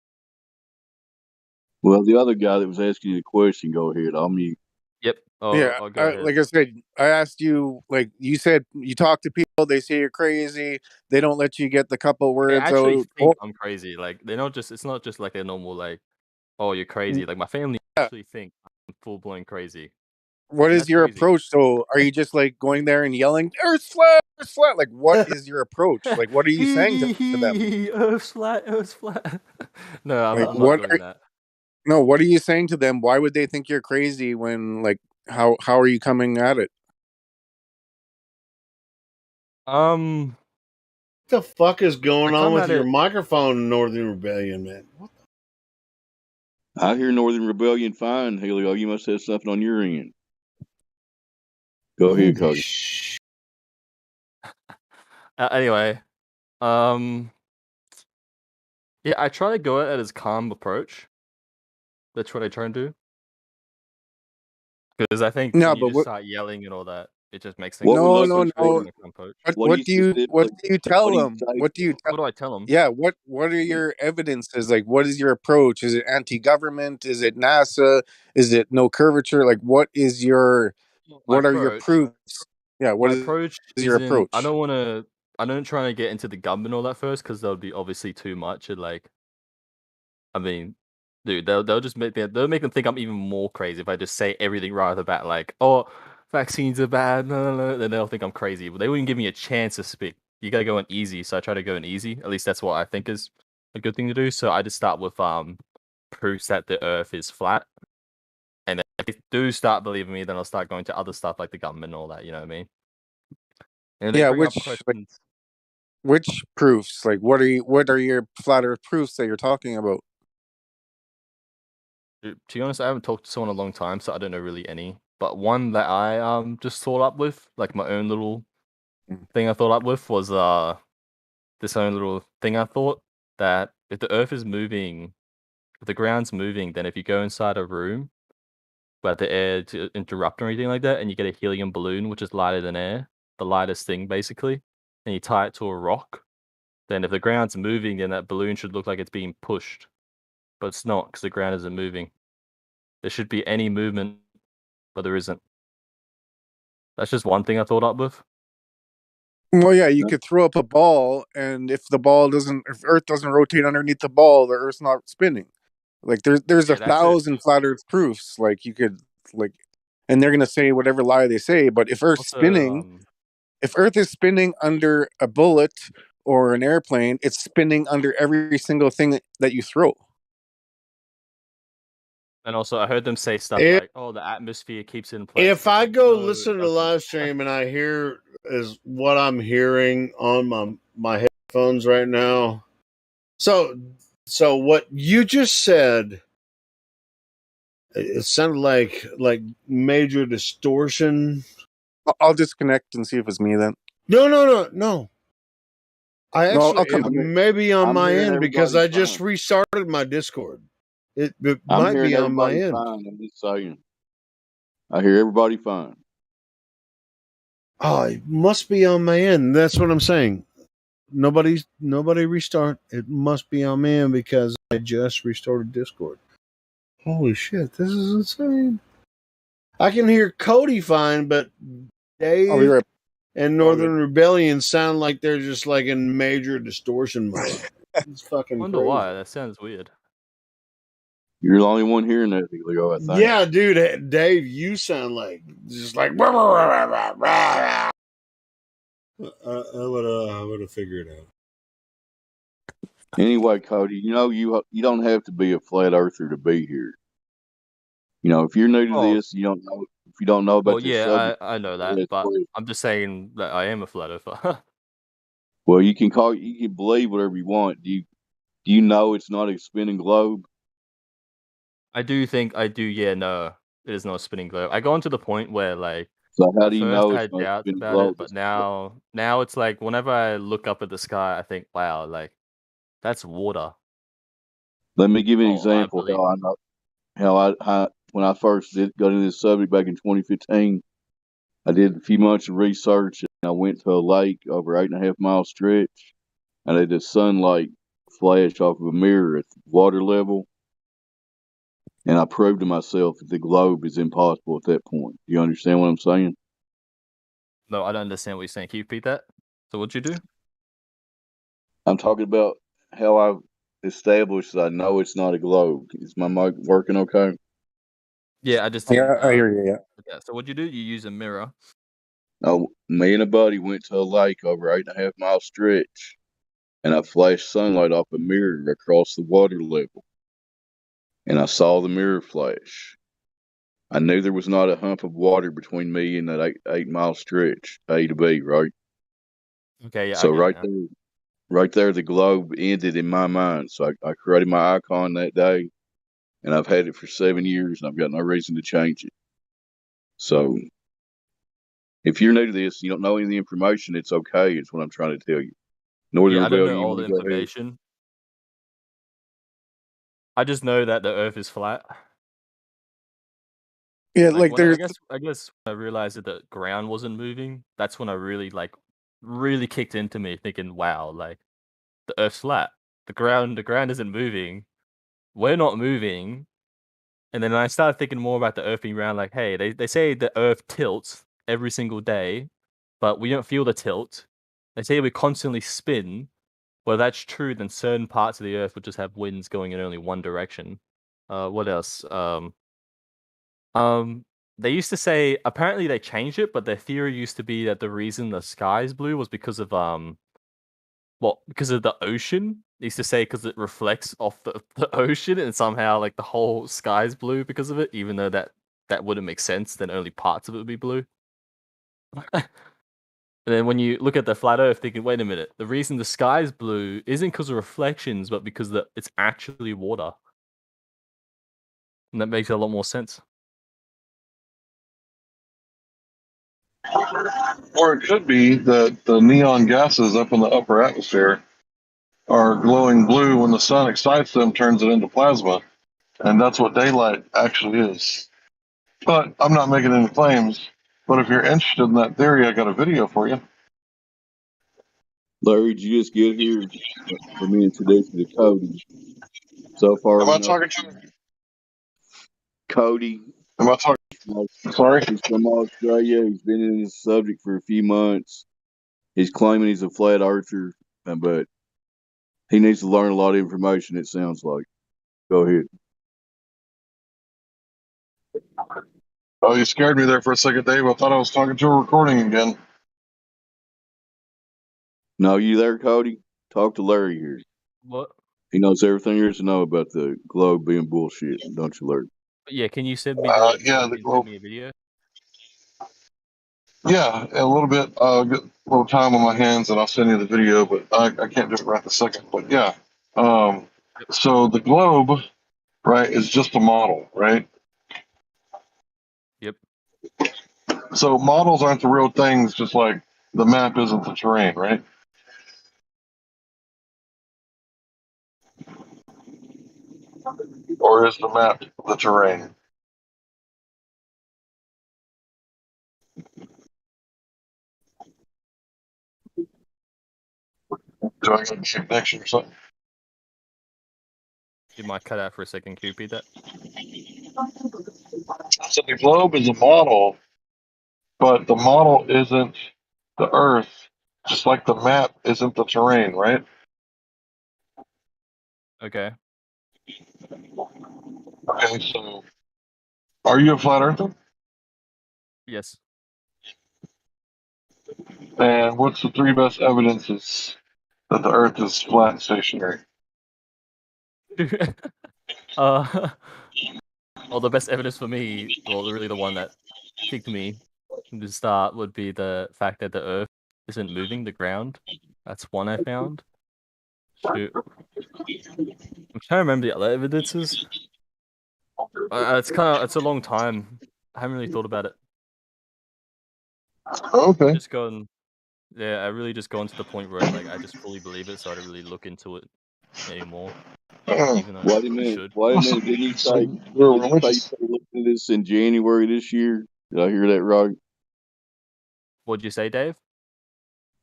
Well, the other guy that was asking you the question, go ahead. I'll mute. Yep. Yeah, I'll go ahead. like I said, I asked you. Like you said, you talk to people. They say you're crazy. They don't let you get the couple They words actually out. think I'm crazy. Like they're not just. It's not just like a normal like, oh, you're crazy. Like my family actually think I'm full blown crazy. What And is that's your crazy. approach? So, are you just like going there and yelling "Earth's flat, Earth's flat"? Like, what is your approach? Like, what are you saying to them? Earth's flat. Earth's flat. No, I'm Like, not what? doing that. No, what are you saying to them? Why would they think you're crazy when, like, how are you coming at it? What the fuck is going I on come with at your it. microphone, Northern Rebellion, man? What I hear Northern Rebellion fine, Helio. You must have something on your end. Go ahead, Cody. Anyway, yeah, I try to go at it as calm approach. That's what I try and do. Because I think No, when you but just what? start yelling and all that, it just makes things No, worse. So I no, try to go no. in a calm approach. What do you tell them? What do you What do I tell them? Yeah, what are your evidences? Like, what is your approach? Is it anti-government? Is it NASA? Is it no curvature? Like, what is your My what are your approach. proofs? Yeah, what My is approach your isn't. approach? I don't try to get into the government and all that first because that would be obviously too much. And like, I mean, dude, they'll just they'll make them think I'm even more crazy if I just say everything right off the bat. Like, oh, vaccines are bad. No. Then they'll think I'm crazy. But they wouldn't give me a chance to speak. You gotta go in easy. So I try to go in easy. At least that's what I think is a good thing to do. So I just start with proofs that the Earth is flat. And then if they do start believing me, then I'll start going to other stuff like the government and all that. You know what I mean? And they Yeah, bring up which questions. which proofs? Like, what are your flat Earth proofs that you're talking about? To be honest, I haven't talked to someone in a long time, so I don't know really any. But one that I just thought up with, like my own little thing I thought up with was this own little thing I thought that if the Earth is moving, if the ground's moving, then if you go inside a room where the air to interrupt or anything like that, and you get a helium balloon which is lighter than air, the lightest thing basically, and you tie it to a rock, then if the ground's moving, then that balloon should look like it's being pushed, but it's not because the ground isn't moving. There should be any movement, but there isn't. That's just one thing I thought up with. Well, yeah, you could throw up a ball, and if Earth doesn't rotate underneath the ball, the Earth's not spinning. Like there's Yeah, a thousand flat Earth proofs. Like you could and they're gonna say whatever lie they say. But if if Earth is spinning under a bullet or an airplane, it's spinning under every single thing that you throw. And also, I heard them say stuff like, "Oh, the atmosphere keeps it in place." If I go listen to the live stream and I hear is what I'm hearing on my headphones right now. So what you just said, it sounded like major distortion. I'll disconnect and see if it's me then. No. I'll come. It may be on I'm my hearing end because everybody I just fine. restarted my Discord. It I'm might hearing be on my everybody end. fine. I'm just saying. I hear everybody fine. Oh, it must be on my end. That's what I'm saying. Nobody restart. It must be on my end because I just restarted Discord. Holy shit, this is insane. I can hear Cody fine, but Dave and Northern Rebellion sound like they're just like in major distortion mode. It's fucking Wonder crazy. why? That sounds weird. You're the only one hearing that, Helio, I think. Yeah, dude, Dave, you sound like just like. I would have figured it out. Anyway, Cody, you don't have to be a flat earther to be here. If you're new to this, you don't know. If you don't know about Well, this yeah, subject, I know that, but I'm just saying that I am a flat earther. Well, you can believe whatever you want. Do you know it's not a spinning globe? I do. Yeah, no, it is not a spinning globe. I got to the point where, like, So how at do you first know I it's had not a doubts spinning about it, globe? but now it's like whenever I look up at the sky, I think, wow, like that's water. Let me give you an Oh, I example believe. how I know how when I first got into this subject back in 2015. I did a few months of research and I went to a lake over 8.5 mile stretch and I had the sunlight flash off of a mirror at water level. And I proved to myself that the globe is impossible at that point. Do you understand what I'm saying? No, I don't understand what you're saying. Can you repeat that? So what'd you do? I'm talking about how I've established that I know it's not a globe. Is my mic working okay? Yeah, I just Yeah, didn't. I hear you. Yeah. Yeah. So what'd you do? You use a mirror. Oh, me and a buddy went to a lake over 8.5 mile stretch and I flashed sunlight off a mirror across the water level. And I saw the mirror flash. I knew there was not a hump of water between me and that 8 mile stretch, A to B, right? Okay, yeah, I So get it now. right there, the globe ended in my mind. So I created my icon that day, and I've had it for 7 years, and I've got no reason to change it. So if you're new to this, you don't know any of the information, it's okay. It's what I'm trying to tell you. Northern Yeah, I don't know Rebellion, you all want the to go ahead? information. I just know that the Earth is flat. Yeah, Like like when I there's guess when I realized that the ground wasn't moving, that's when I really kicked into me, thinking, "Wow, like the Earth's flat. The ground isn't moving. We're not moving." And then I started thinking more about the Earth being round. Like, hey, they say the Earth tilts every single day, but we don't feel the tilt. They say we constantly spin. Well, that's true. Then certain parts of the Earth would just have winds going in only one direction. What else? They used to say apparently they changed it, but their theory used to be that the reason the sky is blue was because of because of the ocean. They used to say because it reflects off the ocean, and somehow like the whole sky's blue because of it, even though that wouldn't make sense. Then only parts of it would be blue. And then when you look at the flat Earth, thinking, wait a minute, the reason the sky's blue isn't because of reflections, but because it's actually water, and that makes a lot more sense. Or it could be that the neon gases up in the upper atmosphere are glowing blue when the sun excites them, turns it into plasma. And that's what daylight actually is. But I'm not making any claims. But if you're interested in that theory, I got a video for you. Larry, did you just get here? Let me introduce you to Cody. So far, Am we I know talking to Cody. Am I talking? Sorry? He's from Australia. He's been in this subject for a few months. He's claiming he's a flat earther, but he needs to learn a lot of information, it sounds like. Go ahead. Oh, you scared me there for a second, Dave. I thought I was talking to a recording again. No, you there, Cody? Talk to Larry here. What? He knows everything there is to know about the globe being bullshit, don't you, Larry? Yeah, can you send me the video? Yeah, a little bit. Get a little time on my hands, and I'll send you the video. But I can't do it right this second. But yeah, so the globe, right, is just a model, right? Yep. So models aren't the real things, just like the map isn't the terrain, right? Or is the map the terrain? Do I get a connection or something? You might cut out for a second. Can you repeat that? So the globe is a model, but the model isn't the Earth, just like the map isn't the terrain, right? Okay. Okay, so are you a flat earther? Yes. And what's the three best evidences that the Earth is flat and stationary? Well, the best evidence for me, well, really the one that kicked me from the start would be the fact that the Earth isn't moving, the ground. That's one I found. Shoot. I'm trying to remember the other evidences. It's a long time. I haven't really thought about it. Okay. I really just gone to the point where I just fully believe it, so I don't really look into it anymore. Even though Wait a I minute. should. Wait a minute. Didn't you say you started looking at this in January this year? Did I hear that right? What'd you say, Dave?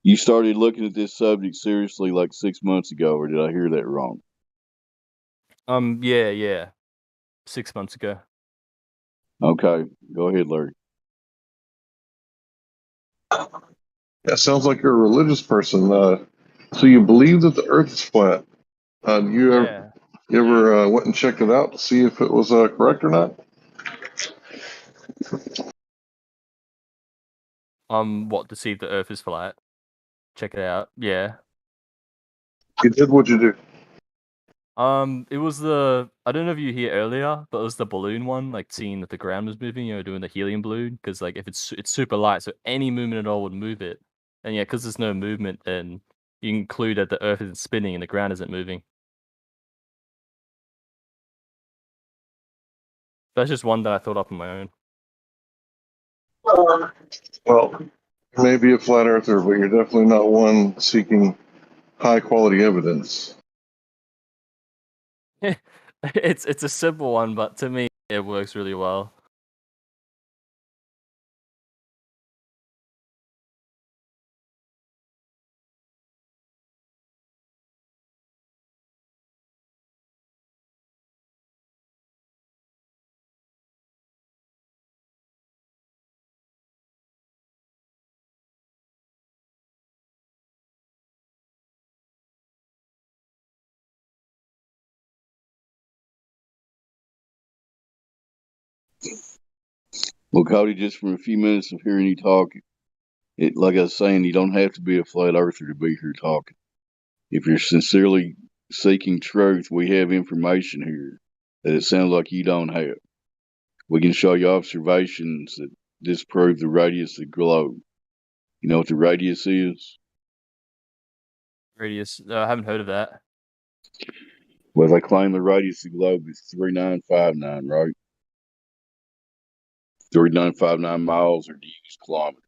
You started looking at this subject seriously like 6 months ago, or did I hear that wrong? Yeah. 6 months ago. Okay. Go ahead, Larry. Yeah, sounds like you're a religious person. So you believe that the Earth is flat? You ever went and checked it out to see if it was correct or not? What, to see if the Earth is flat? Check it out. Yeah. You did what you do. It was I don't know if you hear earlier, but it was the balloon one, like seeing that the ground was moving, doing the helium balloon, because like if it's super light, so any movement at all would move it. And yeah, because there's no movement, then you conclude that the Earth isn't spinning and the ground isn't moving. That's just one that I thought up on my own. Well, you may be a flat earther, but you're definitely not one seeking high quality evidence. It's a simple one, but to me it works really well. Well, Cody, just from a few minutes of hearing you talk, like I was saying, you don't have to be a flat earther to be here talking. If you're sincerely seeking truth, we have information here that it sounds like you don't have. We can show you observations that disprove the radius of the globe. You know what the radius is? Radius? I haven't heard of that. Well, they claim the radius of the globe is 3959, right? 3959 miles, or do you use kilometers?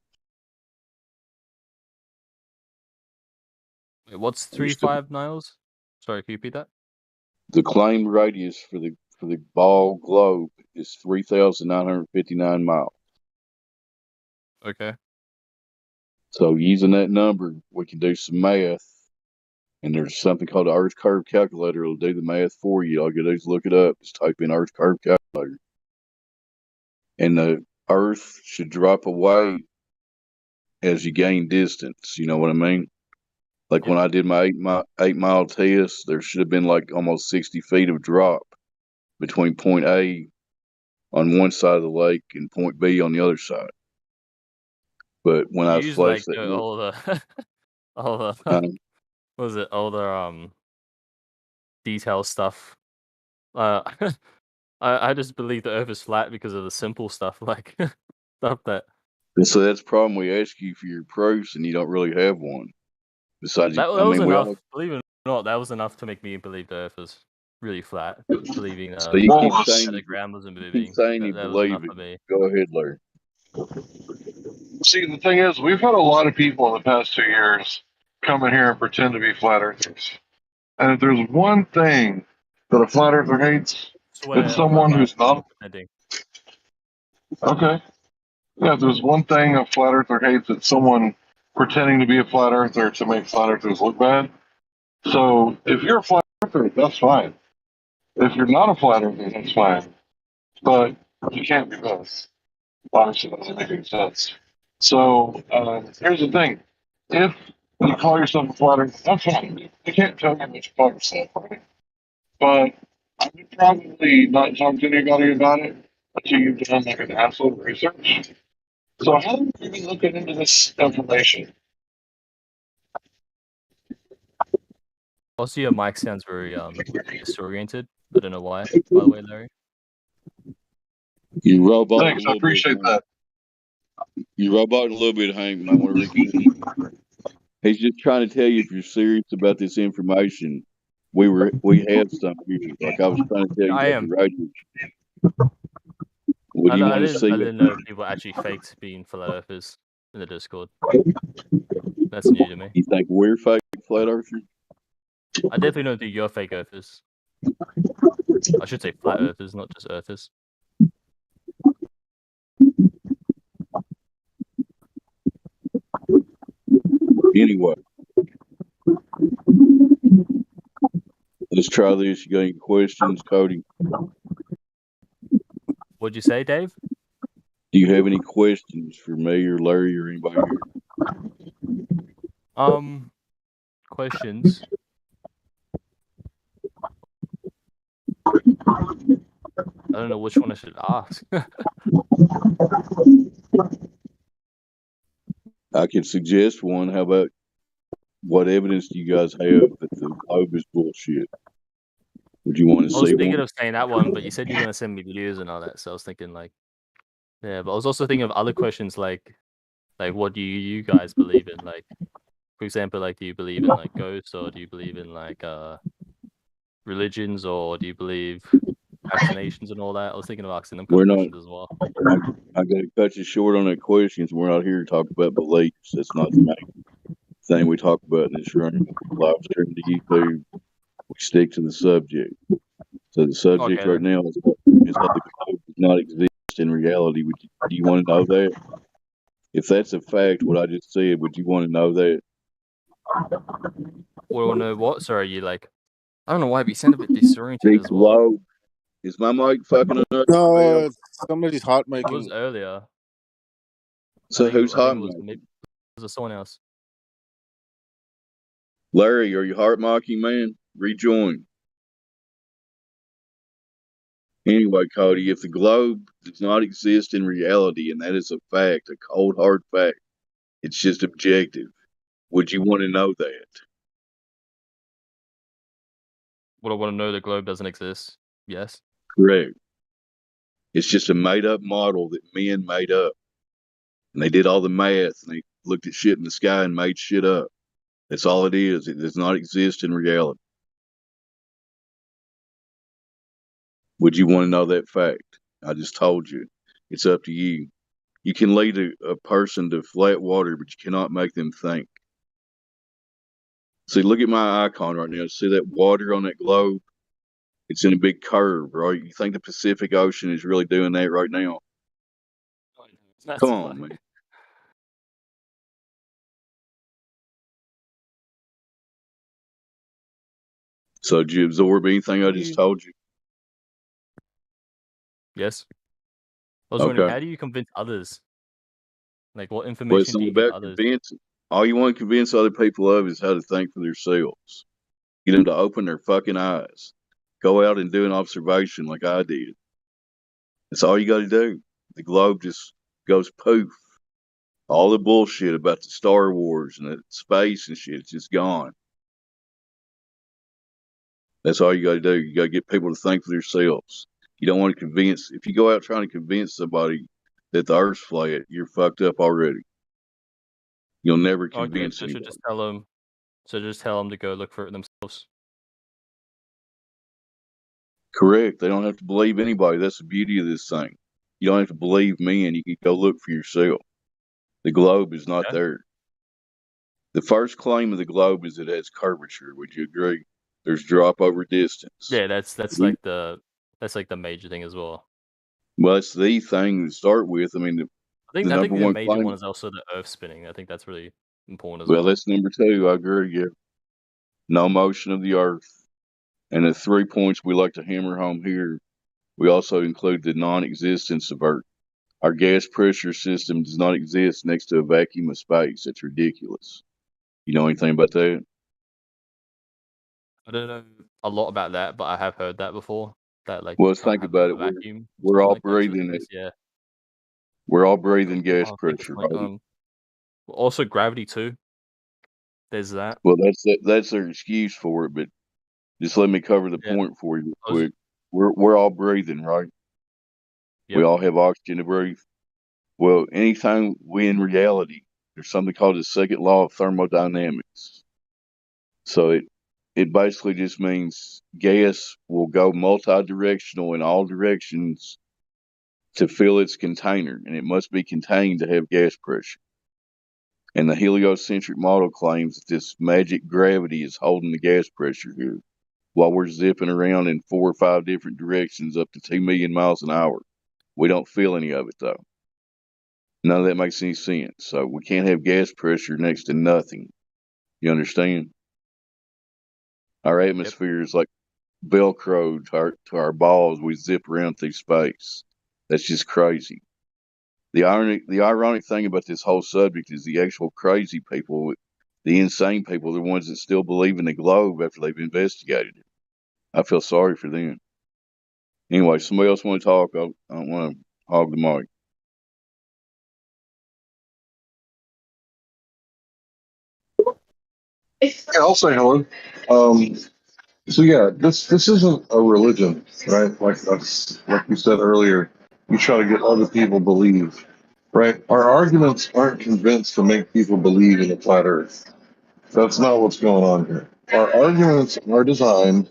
Wait, what's 35 miles? Sorry, can you repeat that? The claimed radius for the ball globe is 3,959 miles. Okay. So using that number, we can do some math. And there's something called the Earth Curve Calculator. It'll do the math for you. All you gotta do is look it up. Just type in Earth Curve Calculator. And the Earth should drop away as you gain distance. You know what I mean? Like when I did my 8 mile test, there should have been like almost 60 feet of drop between point A on one side of the lake and point B on the other side. But when I use flashed like that, all the what was it? All the detail stuff. I just believe the Earth is flat because of the simple stuff, like stuff that. And so that's the problem. We ask you for your proofs, and you don't really have one. Besides, That was enough. Believe it or not, that was enough to make me believe the Earth is really flat. Believing so you keep saying that the ground wasn't moving. Keep saying you that was believe enough for it. me. Go ahead, Larry. See, the thing is, we've had a lot of people in the past 2 years come in here and pretend to be flat earthers. And if there's one thing that a flat earther hates, it's someone who's not. Pretending. Okay. Yeah, if there's one thing a flat earther hates, it's someone pretending to be a flat earther to make flat earthers look bad. So if you're a flat earther, that's fine. If you're not a flat earther, that's fine. But you can't be both. Obviously, that doesn't make any sense. So here's the thing. If you call yourself a flat earther, that's fine. You can't tell me what you call yourself, right? But I would probably not talk to anybody about it until you've done like an absolute research. So how are you looking into this information? Also, your mic sounds very disoriented. I don't know why. By the way, Larry. You robot. Thanks, I appreciate that. You robot a little bit, Hank. Might want to repeat. He's just trying to tell you if you're serious about this information. We have some here. Like I was trying to tell you I about am. the radio. Would you want to see? I didn't know people actually faked being flat earthers in the Discord. That's new to me. You think we're fake flat earthers? I definitely don't think you're fake earthers. I should say flat earthers, not just earthers. Anyway, let's try this. You got any questions, Cody? What'd you say, Dave? Do you have any questions for me or Larry or anybody here? Questions. I don't know which one I should ask. I could suggest one. How about what evidence do you guys have that the globe is bullshit? Would you want to see one? I was thinking of saying that one, but you said you were going to send me videos and all that, so I was thinking like, yeah. But I was also thinking of other questions like what do you guys believe in? Like, for example, like do you believe in like ghosts, or do you believe in like religions, or do you believe vaccinations and all that? I was thinking of asking them kind of questions as well. I got to cut you short on that question. We're not here to talk about beliefs. That's not the main thing we talk about in this room. Live stream to YouTube. We stick to the subject. So the subject right now is that the globe does not exist in reality. Do you want to know that? If that's a fact, what I just said, would you want to know that? Well, no, what? Sorry, you like? I don't know why, but you sound a bit disoriented as well. Globe. Is my mic fucking up? No, somebody's hot micing. It was earlier. So who's hot micing? Was it someone else? Larry, are you hot micing, man? Rejoin. Anyway, Cody, if the globe does not exist in reality, and that is a fact, a cold, hard fact, it's just objective, would you want to know that? Would I want to know the globe doesn't exist? Yes. Correct. It's just a made-up model that men made up. And they did all the math, and they looked at shit in the sky and made shit up. That's all it is. It does not exist in reality. Would you want to know that fact? I just told you. It's up to you. You can lead a person to flat water, but you cannot make them think. See, look at my icon right now. See that water on that globe? It's in a big curve, right? You think the Pacific Ocean is really doing that right now? Come on, man. So did you absorb anything I just told you? Yes. I was wondering, how do you convince others? Like, what information do you give others? Convincing. All you want to convince other people of is how to think for themselves. Get them to open their fucking eyes. Go out and do an observation like I did. That's all you got to do. The globe just goes poof. All the bullshit about the Star Wars and the space and shit, it's just gone. That's all you got to do. You got to get people to think for themselves. You don't want to convince. If you go out trying to convince somebody that the Earth's flat, you're fucked up already. You'll never convince anybody. Just tell them to go look for it themselves. Correct. They don't have to believe anybody. That's the beauty of this thing. You don't have to believe me, and you can go look for yourself. The globe is not there. The first claim of the globe is it has curvature. Would you agree? There's drop over distance. Yeah, that's like the major thing as well. Well, it's the thing to start with. I mean, I think the major one is also the Earth spinning. I think that's really important as well. Well, that's number 2. I agree. Yeah. No motion of the Earth. And the 3 points we like to hammer home here, we also include the non-existence of Earth. Our gas pressure system does not exist next to a vacuum of space. That's ridiculous. You know anything about that? I don't know a lot about that, but I have heard that before. That like, well, think about it. Vacuum. We're all breathing it. Yeah. We're all breathing gas pressure. Like, also gravity too. There's that. Well, that's their excuse for it, but just let me cover the point for you real quick. We're all breathing, right? Yep. We all have oxygen to breathe. Well, anytime we in reality, There's something called the second law of thermodynamics. So it basically just means gas will go multi-directional in all directions to fill its container, and it must be contained to have gas pressure. And the heliocentric model claims that this magic gravity is holding the gas pressure here while we're zipping around in 4 or 5 different directions up to 2 million miles an hour. We don't feel any of it, though. None of that makes any sense. So we can't have gas pressure next to nothing. You understand? Our atmosphere is like Velcro to our balls. We zip around through space. That's just crazy. The ironic thing about this whole subject is the actual crazy people, the insane people, the ones that still believe in the globe after they've investigated it. I feel sorry for them. Anyway, somebody else want to talk? I don't want to hog the mic. Yeah, I'll say hello. So yeah, this isn't a religion, right? Like you said earlier, you try to get other people believe, right? Our arguments aren't convinced to make people believe in the flat Earth. That's not what's going on here. Our arguments are designed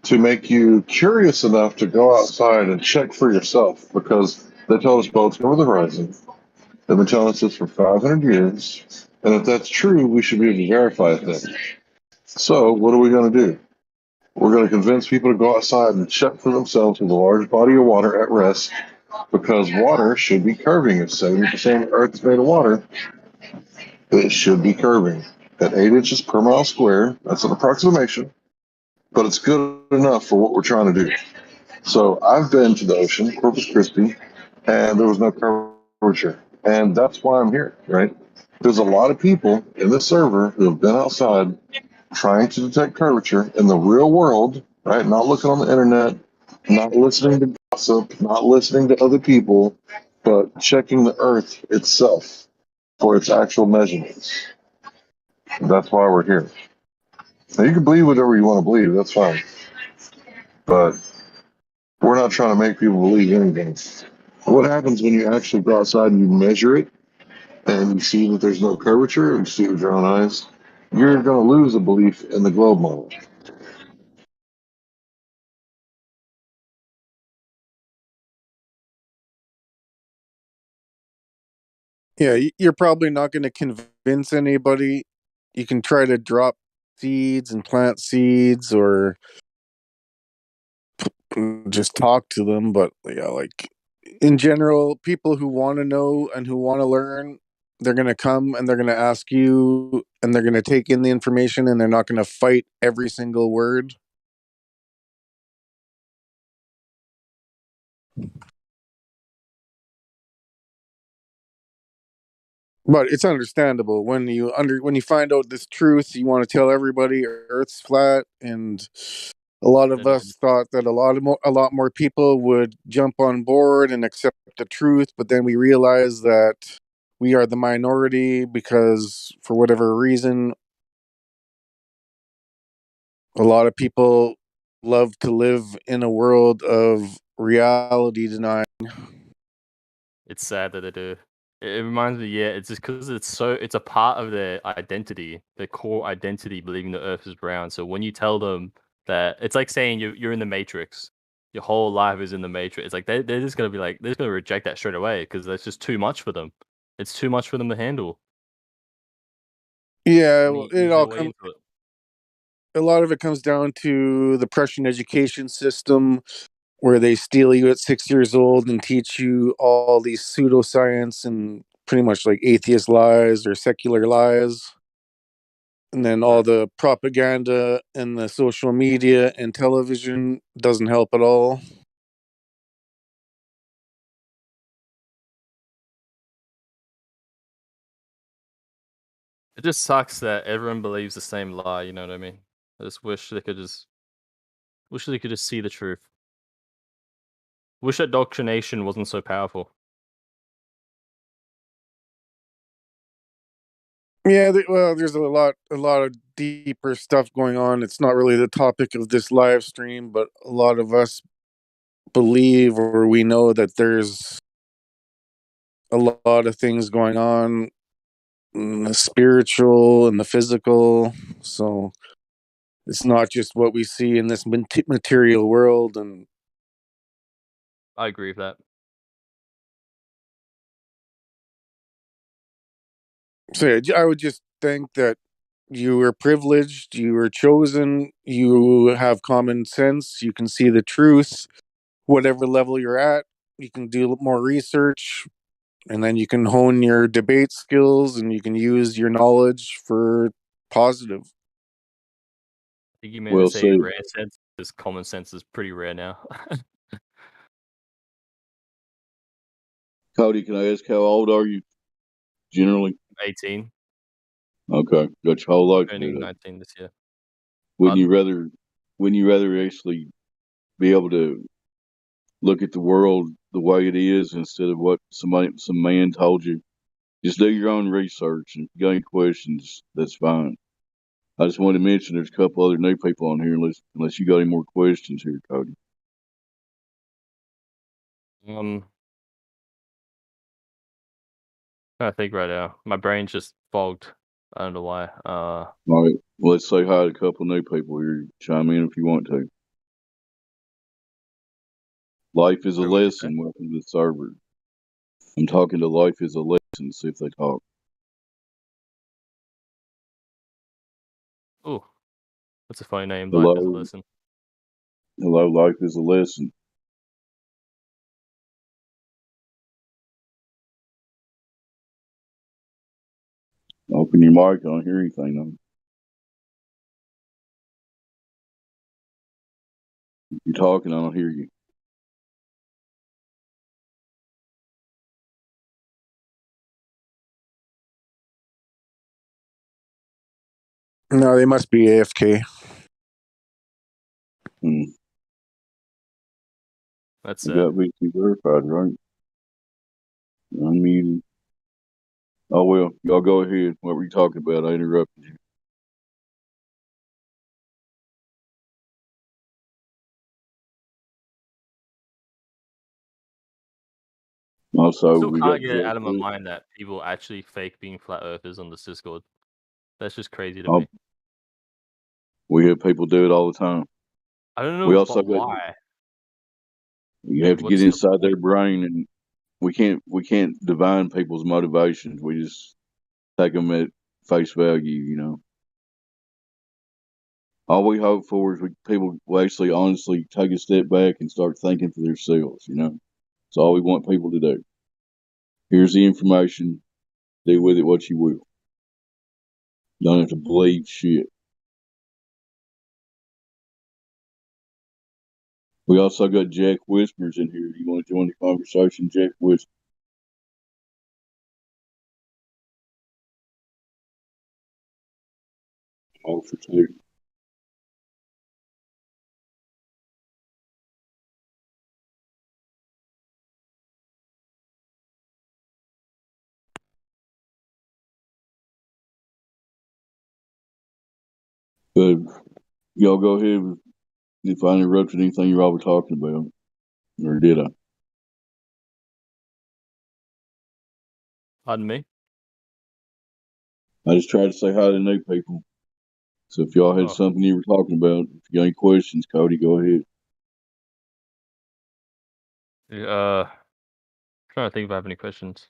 to make you curious enough to go outside and check for yourself, because they tell us boats over the horizon. They've been telling us this for 500 years, and if that's true, we should be able to verify things. So what are we going to do? We're going to convince people to go outside and check for themselves with a large body of water at rest, because water should be curving. If 70% of the Earth is made of water, it should be curving at 8 inches per mile square. That's an approximation, but it's good enough for what we're trying to do. So I've been to the ocean, Corpus Christi, and there was no curvature. And that's why I'm here, right? There's a lot of people in the server who have been outside trying to detect curvature in the real world, right? Not looking on the internet, not listening to gossip, not listening to other people, but checking the earth itself for its actual measurements. That's why we're here. Now, you can believe whatever you want to believe, that's fine. But we're not trying to make people believe anything. What happens when you actually go outside and you measure it and you see that there's no curvature and you see it with your own eyes? You're going to lose a belief in the globe model. Yeah, you're probably not going to convince anybody. You can try to drop seeds and plant seeds or just talk to them, but yeah, like in general, people who want to know and who want to learn, they're going to come and they're going to ask you and they're going to take in the information and they're not going to fight every single word. But it's understandable when you find out this truth, you want to tell everybody Earth's flat, and a lot of us thought that a lot more people would jump on board and accept the truth, but then we realized that we are the minority because for whatever reason a lot of people love to live in a world of reality denying. It's sad that they do. It reminds me, yeah, it's just because it's a part of their identity, their core identity, believing the Earth is round. So when you tell them that, it's like saying you're in the Matrix, your whole life is in the Matrix. It's like they're just gonna be like they're just gonna reject that straight away because that's just too much for them. It's too much for them to handle. Yeah, it all comes. A lot of it comes down to the Prussian education system, where they steal you at 6 years old and teach you all these pseudoscience and pretty much like atheist lies or secular lies. And then all the propaganda and the social media and television doesn't help at all. It just sucks that everyone believes the same lie. You know what I mean? I just wish they could just see the truth. Wish indoctrination wasn't so powerful. Yeah, well, there's a lot of deeper stuff going on. It's not really the topic of this live stream, but a lot of us believe or we know that there's a lot of things going on the spiritual and the physical. So it's not just what we see in this material world. And I agree with that. So I would just think that you were privileged, you were chosen, you have common sense, you can see the truth, whatever level you're at, you can do more research, and then you can hone your debate skills and you can use your knowledge for positive. I think you meant to say rare sense, because common sense is pretty rare now. Cody, can I ask how old are you generally? 18. Okay, got your whole life. Turning 19 this year. Wouldn't you rather actually be able to look at the world the way it is instead of what some man told you? Just do your own research, and if you got any questions, that's fine. I just wanted to mention there's a couple other new people on here, unless you got any more questions here, Cody. I think right now my brain's just fogged. I don't know why. All right, well, let's say hi to a couple new people here. Chime in if you want to. Life is a lesson. Welcome to the server. I'm talking to Life is a Lesson. See if they talk. Oh, that's a funny name. Hello. Life is a lesson. Hello, Life is a Lesson. Open your mic. I don't hear anything though. If you're talking, I don't hear you. No, they must be AFK. That's you got VT verified, right? Unmuted. Oh well, y'all go ahead. What were you talking about? I interrupted you. Also, still we can't got get it out of my mind that people actually fake being flat earthers on this Discord. That's just crazy to me. We have people do it all the time. I don't know we also why. You have to get inside their brain, and we can't divine people's motivations. We just take them at face value, you know. All we hope for is people will actually honestly take a step back and start thinking for themselves, you know. That's all we want people to do. Here's the information. Do with it what you will. Don't have to believe shit. We also got Jack Whispers in here. You want to join the conversation, Jack Whispers? All for two. But y'all go ahead if I interrupted anything you all were talking about. Or did I? Pardon me? I just tried to say hi to new people. So if y'all had something you were talking about, if you got any questions, Cody, go ahead. Trying to think if I have any questions.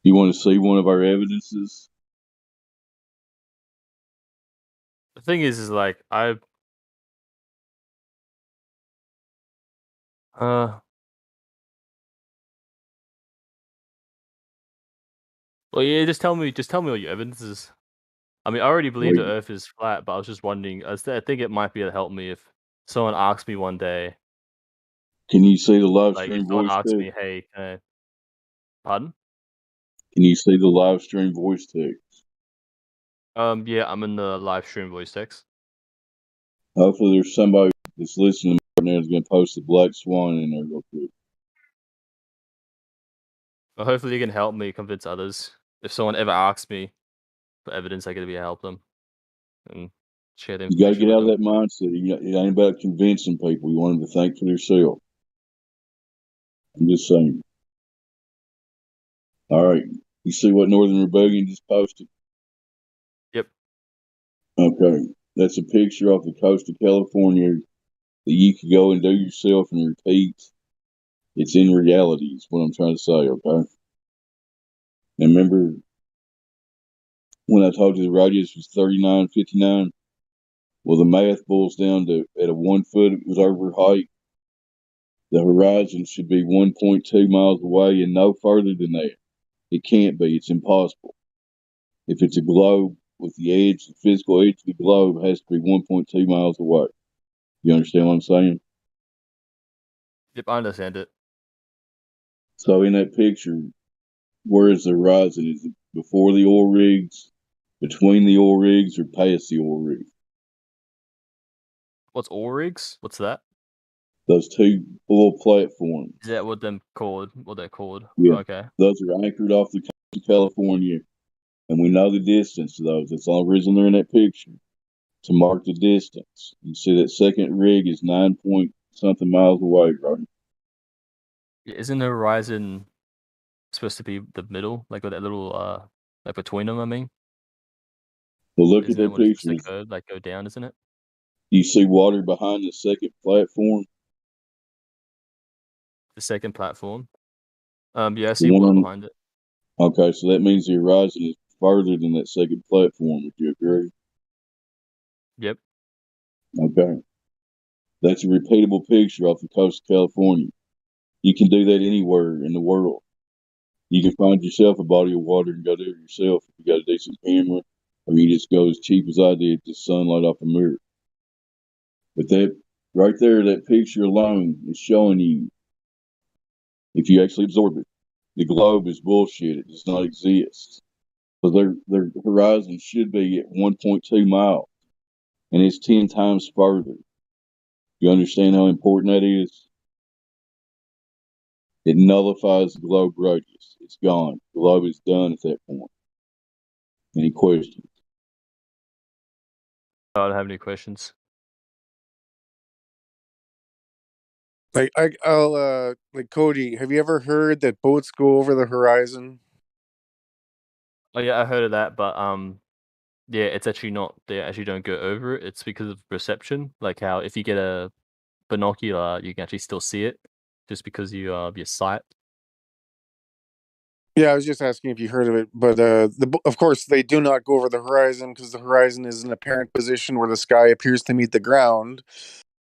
You want to see one of our evidences? The thing is like well, yeah, just tell me all your evidence is. I mean, I already believe the Earth is flat, but I was just wondering. I think it might be able to help me if someone asks me one day. Can you see the live Like, stream if someone voice asks text? me, "Hey, pardon?" Can you see the live stream voice text? Yeah, I'm in the live stream voice text. Hopefully, there's somebody that's listening right now that's going to post the Black Swan in there real quick. Well, hopefully, you can help me convince others. If someone ever asks me for evidence, I gotta be able to help them and share the You got to information get out with of them. that mindset. It ain't about convincing people. You want them to think for themselves. I'm just saying. All right. You see what Northern Rebellion just posted? Yep. Okay. That's a picture off the coast of California that you could go and do yourself and repeat. It's in reality, is what I'm trying to say, okay? And remember when I told you the radius was 3959? Well, the math boils down to at a 1 foot observer height, the horizon should be 1.2 miles away and no further than that. It can't be. It's impossible. If it's a globe with the edge, the physical edge of the globe has to be 1.2 miles away. You understand what I'm saying? Yep, I understand it. So in that picture, where is the horizon? Is it before the oil rigs, between the oil rigs, or past the oil rigs? What's oil rigs? What's that? Those two oil platforms. Is that what them called? What they're called? Yeah. Okay. Those are anchored off the coast of California, and we know the distance to those. That's the only reason they're in that picture, to mark the distance. You see that second rig is 9 point something miles away, right? Isn't the horizon supposed to be the middle, like with that little like between them? I mean, Well, look isn't at that what it's picture. supposed to go down, isn't it? You see water behind the second platform? The second platform. Yeah, I see The one water on, behind it. okay, so that means the horizon is further than that second platform. Would you agree? Yep. Okay. That's a repeatable picture off the coast of California. You can do that anywhere in the world. You can find yourself a body of water and go do it yourself if you got a decent camera, or you just go as cheap as I did, just sunlight off a mirror. But that right there, that picture alone is showing you, if you actually absorb it, the globe is bullshit. It does not exist. So their horizon should be at 1.2 miles, and it's 10 times further. You understand how important that is? It nullifies the globe radius. It's gone. The globe is done at that point. Any questions? I don't have any questions. I'll like Cody, have you ever heard that boats go over the horizon? Oh yeah, I heard of that, but yeah, it's actually not. They actually don't go over it. It's because of perception, like how if you get a binocular, you can actually still see it, just because your sight. Yeah, I was just asking if you heard of it, but of course they do not go over the horizon because the horizon is an apparent position where the sky appears to meet the ground,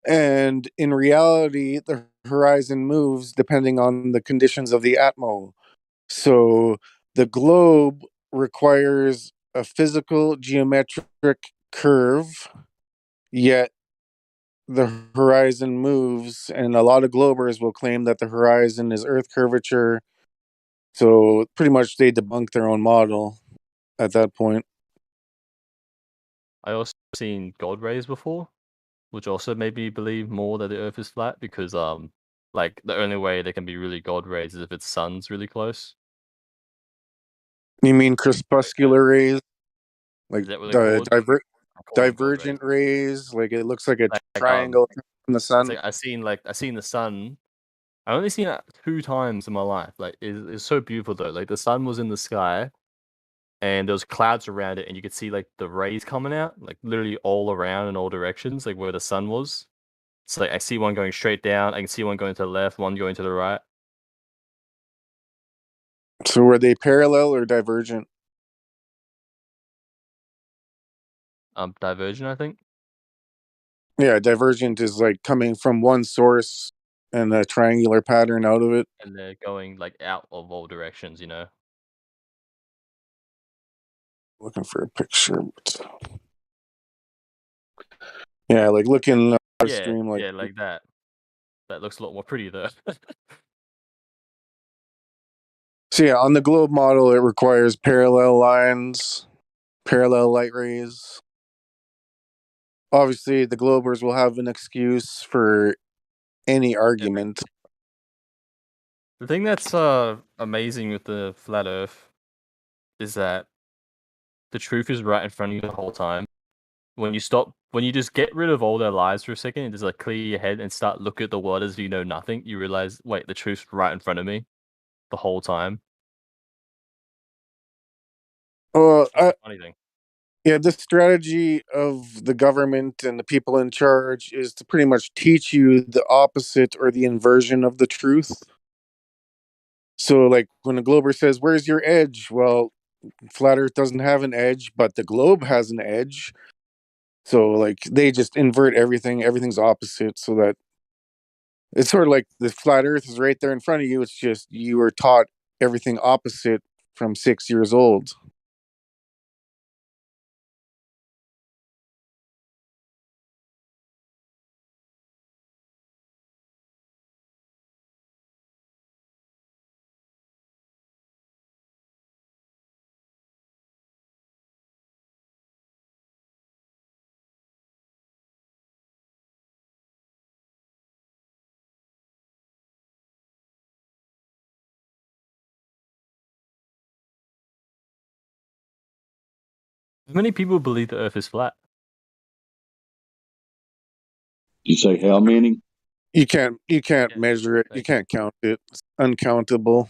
and in reality, the horizon moves depending on the conditions of the atmo. So the globe requires a physical geometric curve, yet the horizon moves, and a lot of globers will claim that the horizon is Earth curvature. So pretty much they debunk their own model at that point. I also seen God rays before, which also made me believe more that the Earth is flat because like the only way they can be really God rays is if its sun's really close. You mean crepuscular rays, like Is that what they're the called? I call them God rays. divergent rays? Like it looks like a Like triangle from the it's sun. like I seen the sun. I only seen it 2 times in my life. Like it's so beautiful though. Like the sun was in the sky, and there was clouds around it, and you could see like the rays coming out, like literally all around in all directions, like where the sun was. So like I see one going straight down. I can see one going to the left, one going to the right. So were they parallel or divergent? Divergent, I think. Yeah, divergent is like coming from one source and a triangular pattern out of it. And they're going like out of all directions, you know. Looking for a picture. Yeah, like looking stream like Yeah, like that. That looks a lot more pretty though. So yeah, on the globe model, it requires parallel lines, parallel light rays. Obviously, the globers will have an excuse for any argument. The thing that's amazing with the flat Earth is that the truth is right in front of you the whole time. When you stop when you just get rid of all their lies for a second and just like clear your head and start looking at the world as you know nothing, you realize, wait, the truth's right in front of me the whole time. Funny thing. Yeah, the strategy of the government and the people in charge is to pretty much teach you the opposite or the inversion of the truth. So, like, when a glober says, "Where's your edge?" Well, flat Earth doesn't have an edge, but the globe has an edge. So, like, they just invert everything. Everything's opposite, so that it's sort of like the flat Earth is right there in front of you. It's just you were taught everything opposite from 6 years old. How many people believe the Earth is flat? You say how many? You can't measure it. You can't count it. It's uncountable.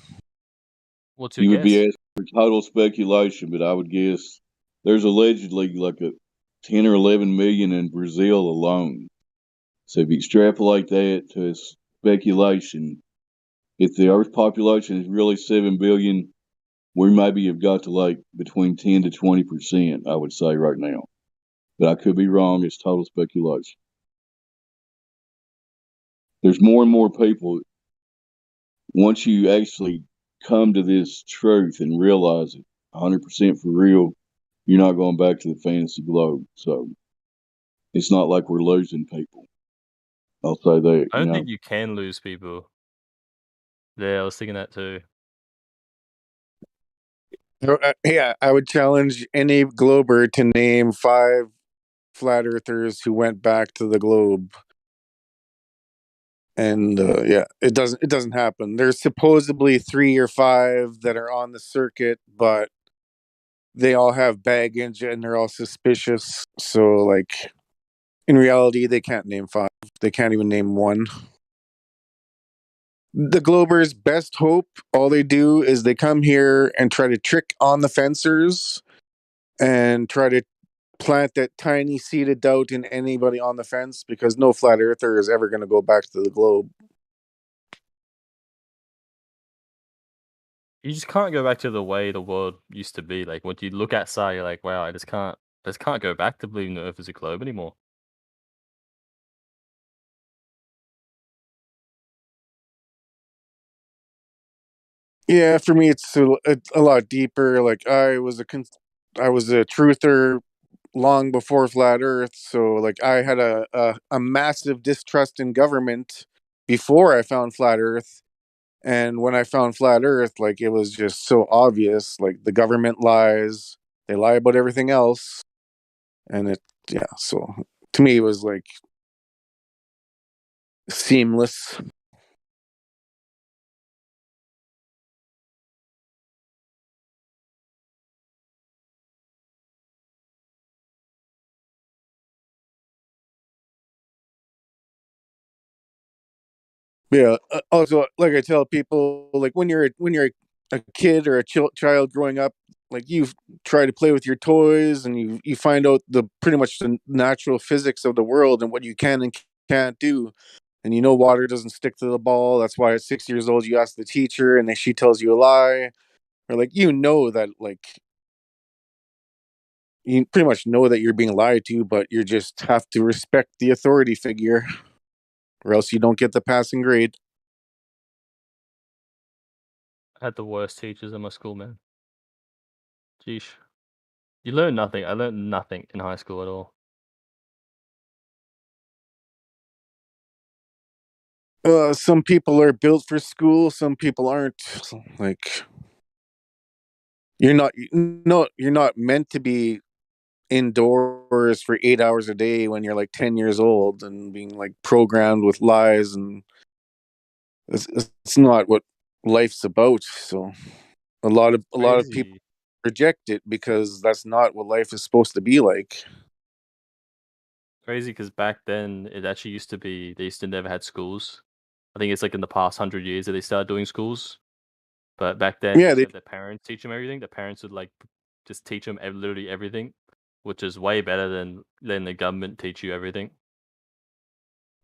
What's your You would guess? be asking for total speculation, but I would guess there's allegedly like a 10 or 11 million in Brazil alone. So if you extrapolate that to speculation, if the Earth population is really 7 billion, we maybe have got to like between 10 to 20%, I would say right now. But I could be wrong. It's total speculation. There's more and more people. Once you actually come to this truth and realize it 100% for real, you're not going back to the fantasy globe. So it's not like we're losing people. I'll say that. I don't think you can lose people. Yeah, I was thinking that too. Yeah, I would challenge any glober to name 5 flat earthers who went back to the globe. And yeah, it doesn't happen. There's supposedly 3 or 5 that are on the circuit, but they all have baggage and they're all suspicious. So, like, in reality, they can't name 5. They can't even name 1. The Globers' best hope, all they do is they come here and try to trick on the fencers and try to plant that tiny seed of doubt in anybody on the fence, because no flat earther is ever going to go back to the globe. You just can't go back to the way the world used to be. Like when you look outside, you're like, wow, I just can't go back to believing the Earth is a globe anymore. Yeah, for me, it's a lot deeper. Like I was a truther long before flat Earth, so like I had a massive distrust in government before I found flat Earth, and when I found flat Earth, like it was just so obvious. Like the government lies, they lie about everything else, and yeah. So to me, it was like seamless. Yeah. Also, like I tell people, like when you're a kid or a child growing up, like you try to play with your toys and you find out the pretty much the natural physics of the world and what you can and can't do. And you know water doesn't stick to the ball. That's why at 6 years old you ask the teacher and then she tells you a lie. Or like that like you pretty much know that you're being lied to, but you just have to respect the authority figure, or else you don't get the passing grade. I had the worst teachers in my school, man. Jeez. You learn nothing. I learned nothing in high school at all. Some people are built for school, some people aren't. Like you're not meant to be indoors for 8 hours a day when you're like 10 years old and being like programmed with lies, and it's not what life's about. So a lot of people reject it because that's not what life is supposed to be like. crazy because back then it actually used to be they used to never had schools. I think it's like in the past 100 years that they started doing schools. But back then, Yeah, just they have their parents teach them everything. The parents would like just teach them literally everything, which is way better than letting the government teach you everything.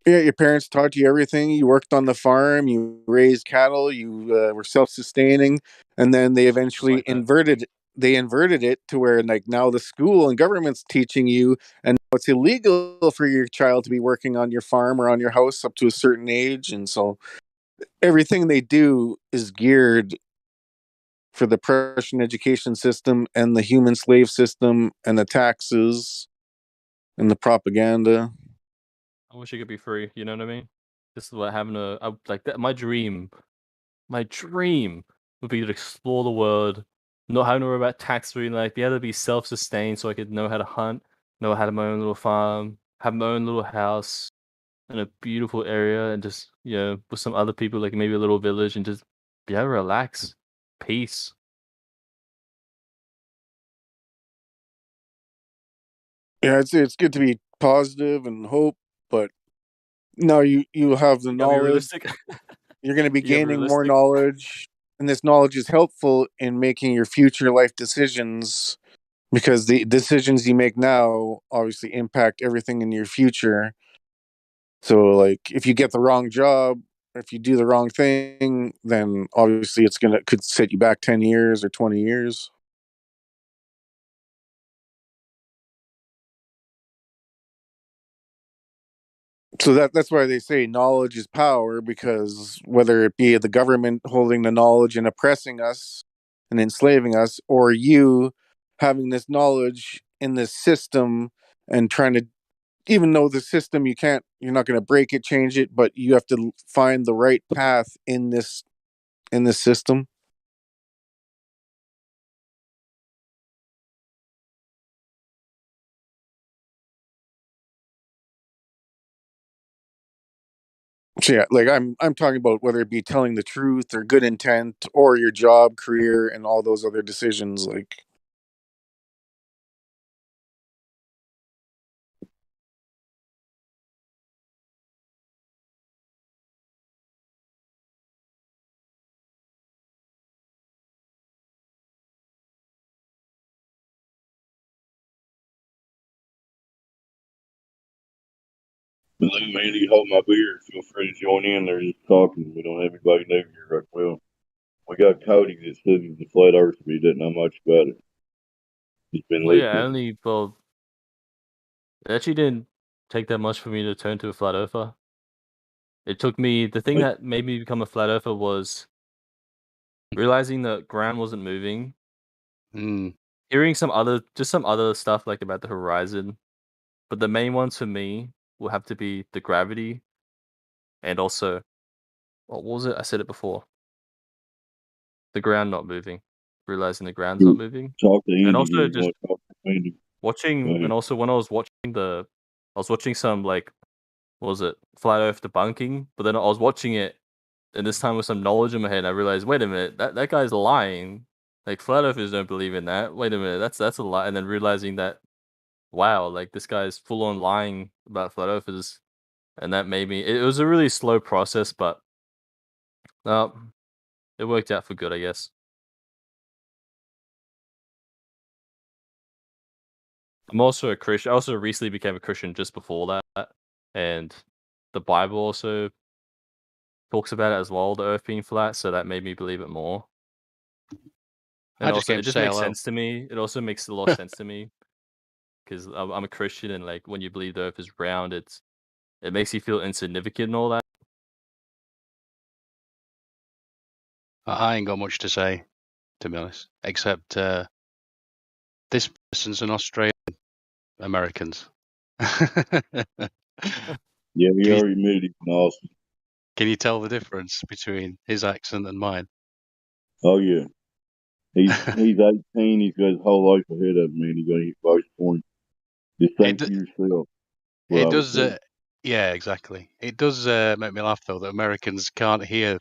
Yeah, your parents taught you everything. You worked on the farm, you raised cattle, you were self-sustaining, and then they eventually inverted it to where like now the school and government's teaching you, and now it's illegal for your child to be working on your farm or on your house up to a certain age, and so everything they do is geared for the Prussian education system and the human slave system and the taxes and the propaganda. I wish it could be free. You know what I mean? This is what having like that. My dream would be to explore the world, not having to worry about tax free, like be able to be self-sustained, so I could know how to hunt, know how to my own little farm, have my own little house in a beautiful area, and just with some other people, like maybe a little village, and just be able to relax, peace. Yeah, it's good to be positive and hope, but now you have the You gotta be knowledge. realistic. You're going to be You gotta be gaining more realistic. knowledge, and this knowledge is helpful in making your future life decisions because the decisions you make now obviously impact everything in your future. So, like, if you get the wrong job, or if you do the wrong thing, then obviously could set you back 10 years or 20 years. So that's why they say knowledge is power, because whether it be the government holding the knowledge and oppressing us and enslaving us, or you having this knowledge in this system and trying to, even though the system you're not going to break it, change it, but you have to find the right path in this system. So yeah, like I'm talking about whether it be telling the truth or good intent or your job, career, and all those other decisions. Like, Hello, Mandy, hold my beer. Feel free to join in. They're just talking. We don't have anybody new here right well. We got Cody that studies the flat earth, but he doesn't know much about it. He's been Well, yeah, listening. it actually didn't take that much for me to turn to a flat earther. It took me, the thing that made me become a flat earther was realizing the ground wasn't moving. Hearing some other stuff like about the horizon, but the main ones for me will have to be the gravity, and also, what was it? I said it before. The ground not moving, realizing the ground's not moving, Talk to Andy. and also You just want to talk to Andy? watching, and also when I was watching some like, what was it, flat Earth debunking, but then I was watching it, and this time with some knowledge in my head, I realized, wait a minute, that guy's lying. Like flat earthers don't believe in that. Wait a minute, that's a lie. And then realizing that, wow, like this guy's full on lying about flat earthers, and that made me. It was a really slow process, but it worked out for good, I guess. I'm also a Christian. I also recently became a Christian just before that, and the Bible also talks about it as well, the Earth being flat. So that made me believe it more. And also, it just makes sense to me. It also makes a lot of sense to me because I'm a Christian, and like when you believe the Earth is round, it makes you feel insignificant and all that. I ain't got much to say, to be honest, except this person's an Australian Americans. Yeah, we already admitted he's from Austin. Can you tell the difference between his accent and mine? Oh yeah, he's 18. He's got his whole life ahead of him, man. He's gonna get votes for him. Just think to yourself. It does. Yeah, exactly. It does make me laugh though that Americans can't hear.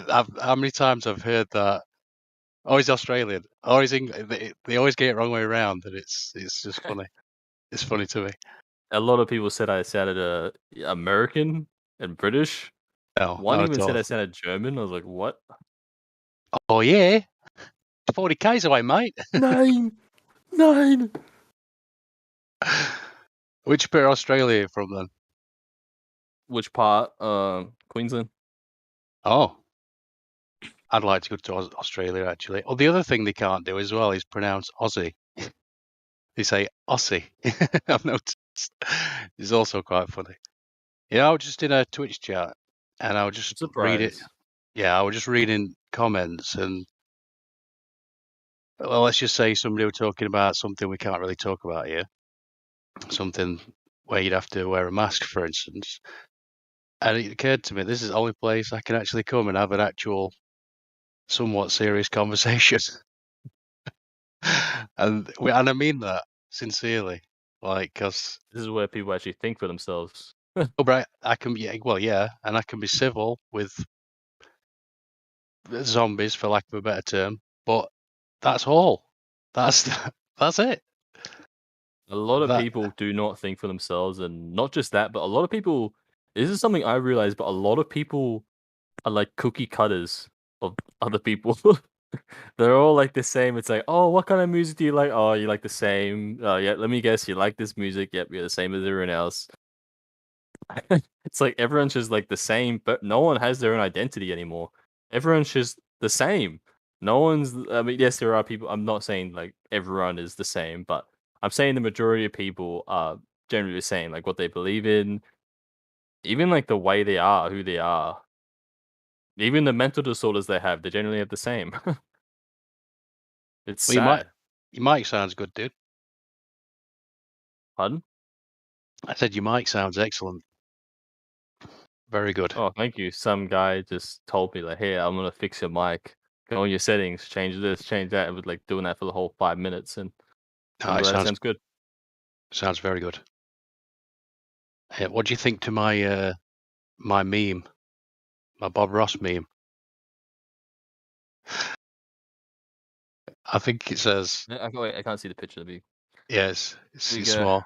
How many times I've heard that? Oh, he's Australian. Oh, he's English. They always get it wrong way around, and it's just funny. It's funny to me. A lot of people said I sounded American and British. No, One not even at said all. I sounded German. I was like, what? Oh yeah, 40k's away, mate. 9. Which bit of Australia are you from then? Which part? Queensland. Oh, I'd like to go to Australia actually. Oh, the other thing they can't do as well is pronounce Aussie. They say Aussie. I've noticed. It's also quite funny. Yeah, I was just in a Twitch chat and I was just reading. Surprise. Yeah, I was just reading comments and well, let's just say somebody were talking about something we can't really talk about here. Something where you'd have to wear a mask, for instance. And it occurred to me, this is the only place I can actually come and have an actual, somewhat serious conversation. And I mean that sincerely, like, because this is where people actually think for themselves. oh, right, I can be and I can be civil with zombies, for lack of a better term, but that's all. That's it. A lot of people do not think for themselves, and not just that, but a lot of people. This is something I realized, but a lot of people are like cookie cutters of other people. They're all like the same. It's like, oh, what kind of music do you like? Oh, you like the same. Oh, yeah. Let me guess, you like this music. Yep, you're the same as everyone else. It's like everyone's just like the same, but no one has their own identity anymore. Everyone's just the same. No one's. I mean, yes, there are people. I'm not saying like everyone is the same, but I'm saying the majority of people are generally the same, like what they believe in, even like the way they are, who they are, even the mental disorders they generally have the same. It's Well, sad. your mic sounds good, dude. Pardon? I said your mic sounds excellent. Very good. Oh, thank you. Some guy just told me like, "Hey, I'm gonna fix your mic. Go on your settings, change this, change that." I was like doing that for the whole 5 minutes, and I'm glad it sounds good. Sounds very good. Hey, what do you think to my my meme, my Bob Ross meme? I think it says. I can't see the picture. Be Yes, it's we small.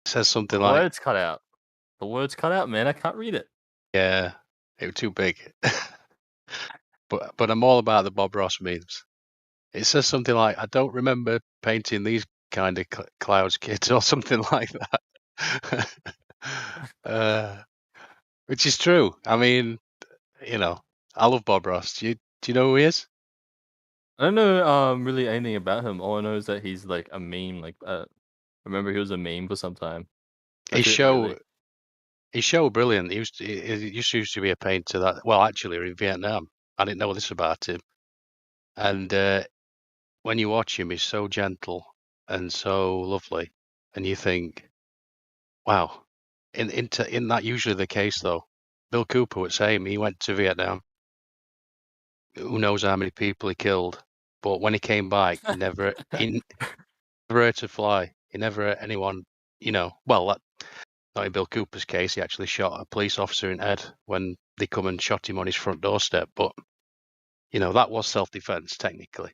It says something the like. words cut out. The words cut out, man. I can't read it. Yeah, it was too big. But I'm all about the Bob Ross memes. It says something like, "I don't remember painting these kind of clouds, kids," or something like that. Which is true. I mean, you know, I love Bob Ross. Do you know who he is? I don't know really anything about him. All I know is that he's like a meme. Like I remember he was a meme for some time. His show brilliant. He used to be a painter that, well, actually in Vietnam. I didn't know this about him. And when you watch him, he's so gentle and so lovely, and you think, wow. In that usually the case though. Bill Cooper would say he went to Vietnam. Who knows how many people he killed, but when he came back, he never hurt a fly. He never hurt anyone. Well, not in Bill Cooper's case. He actually shot a police officer in the head when they come and shot him on his front doorstep. But that was self-defense technically.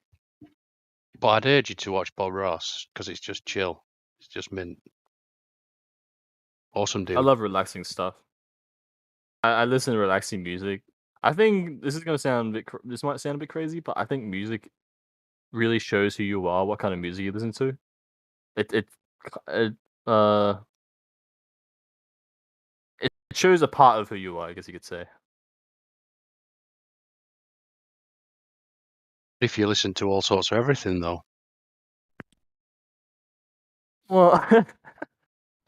But I'd urge you to watch Bob Ross because it's just chill. It's just mint. Awesome dude. I love relaxing stuff. I listen to relaxing music. I think this might sound a bit crazy, but I think music really shows who you are, what kind of music you listen to. It shows a part of who you are, I guess you could say. If you listen to all sorts of everything, though. Well,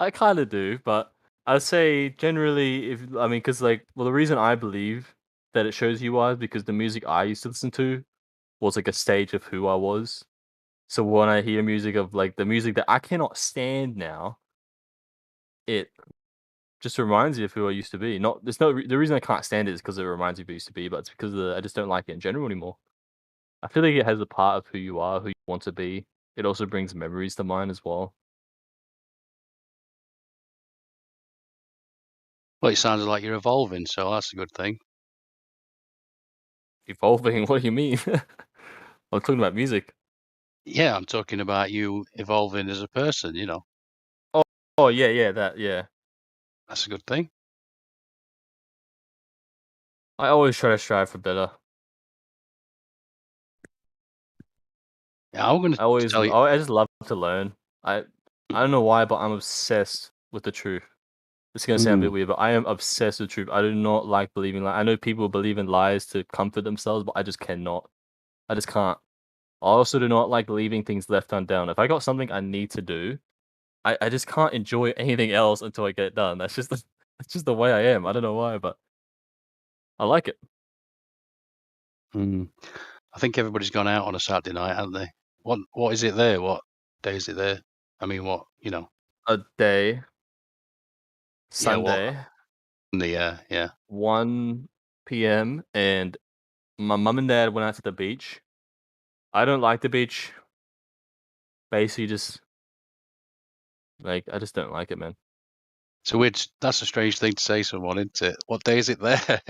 I kind of do, but I'd say generally, because the reason I believe that it shows who you are is because the music I used to listen to was like a stage of who I was. So when I hear music of like the music that I cannot stand now, it just reminds me of who I used to be. The reason I can't stand it is because it reminds me of who I used to be, but it's because I just don't like it in general anymore. I feel like it has a part of who you are, who you want to be. It also brings memories to mind as well. Well, it sounds like you're evolving, so that's a good thing. Evolving? What do you mean? I'm talking about music. Yeah, I'm talking about you evolving as a person, Oh, Oh yeah, that yeah. That's a good thing. I always try to strive for better. Yeah, I'm going to tell you. I just love to learn. I don't know why, but I'm obsessed with the truth. It's gonna sound a bit weird, but I am obsessed with truth. I do not like believing lies. I know people believe in lies to comfort themselves, but I just cannot. I just can't. I also do not like leaving things left undone. If I got something I need to do, I just can't enjoy anything else until I get it done. That's just the way I am. I don't know why, but I like it. I think everybody's gone out on a Saturday night, haven't they? What is it there? What day is it there? I mean, what, A day. Sunday. Yeah. 1 p.m. and my mum and dad went out to the beach. I don't like the beach. Basically, just like I just don't like it, man. So that's a strange thing to say to someone, isn't it? What day is it there?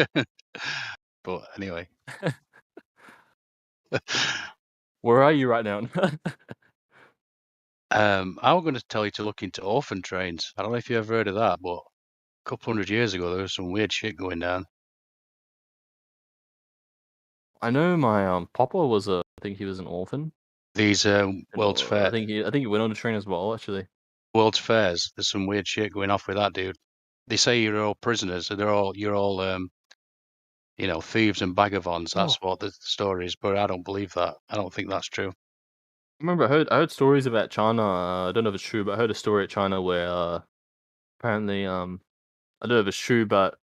But anyway. Where are you right now? I'm going to tell you to look into orphan trains. I don't know if you ever heard of that, but a couple hundred years ago, there was some weird shit going down. I know my papa was I think he was an orphan. These World's Fair. I think he went on a train as well, actually. World's Fairs. There's some weird shit going off with that dude. They say you're all prisoners, so you're all thieves and vagabonds. That's what the story is, but I don't believe that. I don't think that's true. I remember I heard stories about China. I don't know if it's true, but I heard a story at China where apparently I don't know if it's true, but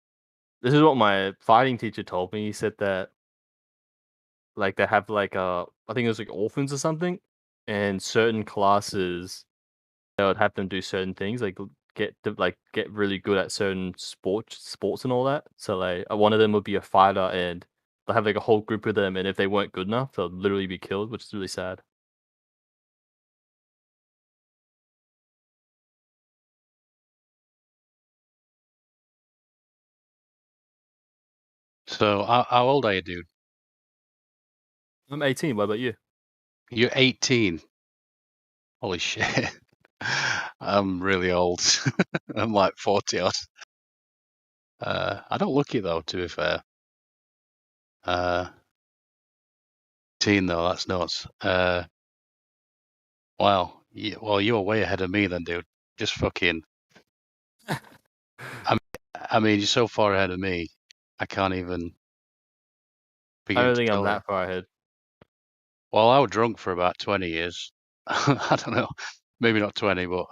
this is what my fighting teacher told me. He said that like they have like I think it was like orphans or something, and certain classes they would have them do certain things like get really good at certain sports and all that. So like one of them would be a fighter, and they'll have like a whole group of them, and if they weren't good enough, they'll literally be killed, which is really sad. So how old are you, dude? I'm 18. What about you? You're 18. Holy shit. I'm really old. I'm like 40 odd. I don't look it though, to be fair. 18 though, that's nuts. Wow. Well, you're way ahead of me then, dude. Just fucking. I mean, you're so far ahead of me. I can't even I begin don't to think I'm tell you. that far ahead. Well, I was drunk for about 20 years. I don't know. Maybe not 20, but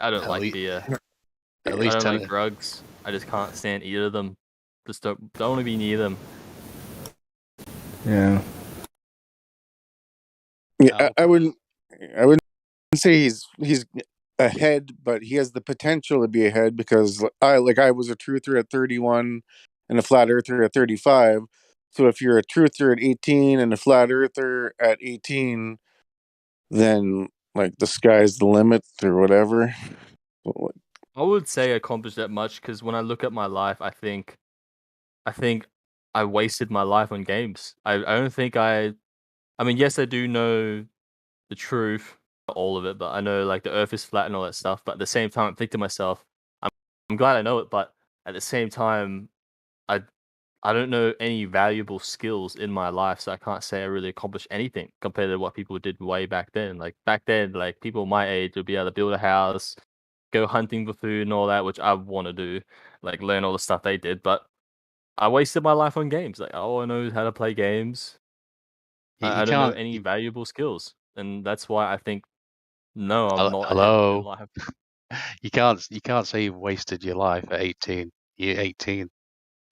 I don't at like least, beer. at I least don't 10. like drugs. I just can't stand either of them. Just don't want to be near them. Yeah. Yeah, I wouldn't say he's ahead, but he has the potential to be ahead because I was a truther at 31 and a flat earther at 35. So if you're a truther at 18 and a flat earther at 18, then like the sky's the limit or whatever. I would say I accomplished that much because when I look at my life, I think I wasted my life on games. I don't think I mean, yes, I do know the truth, not all of it, but I know like the Earth is flat and all that stuff. But at the same time, I think to myself, I'm glad I know it, but at the same time, I I don't know any valuable skills in my life, so I can't say I really accomplished anything compared to what people did way back then. Like back then, like people my age would be able to build a house, go hunting for food and all that, which I want to do, like learn all the stuff they did. But I wasted my life on games. Like all I know is how to play games. You I don't know can't. any valuable skills, and that's why I think no, I'm not ahead in Hello. life. You can't say you've wasted your life at 18. You're 18.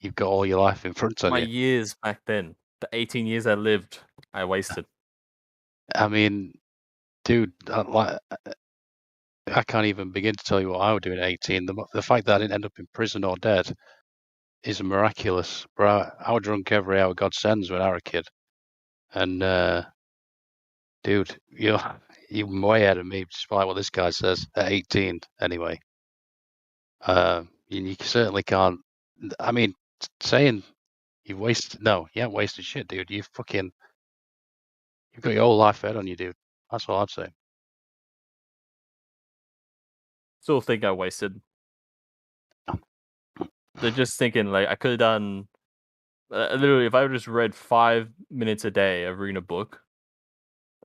You've got all your life in front of My you. years back then, the 18 years I lived, I wasted. I mean, dude, I can't even begin to tell you what I was doing at 18. The fact that I didn't end up in prison or dead is miraculous. Bro, I was drunk every hour God sends when I was a kid. And, dude, you're way ahead of me, despite what this guy says, at 18, anyway. You certainly can't. I mean, saying you haven't wasted shit, dude. You've got your whole life ahead on you, dude. That's what I'd say. still think I wasted. They're just thinking like I could have done. Literally, if I just read 5 minutes a day of reading a book,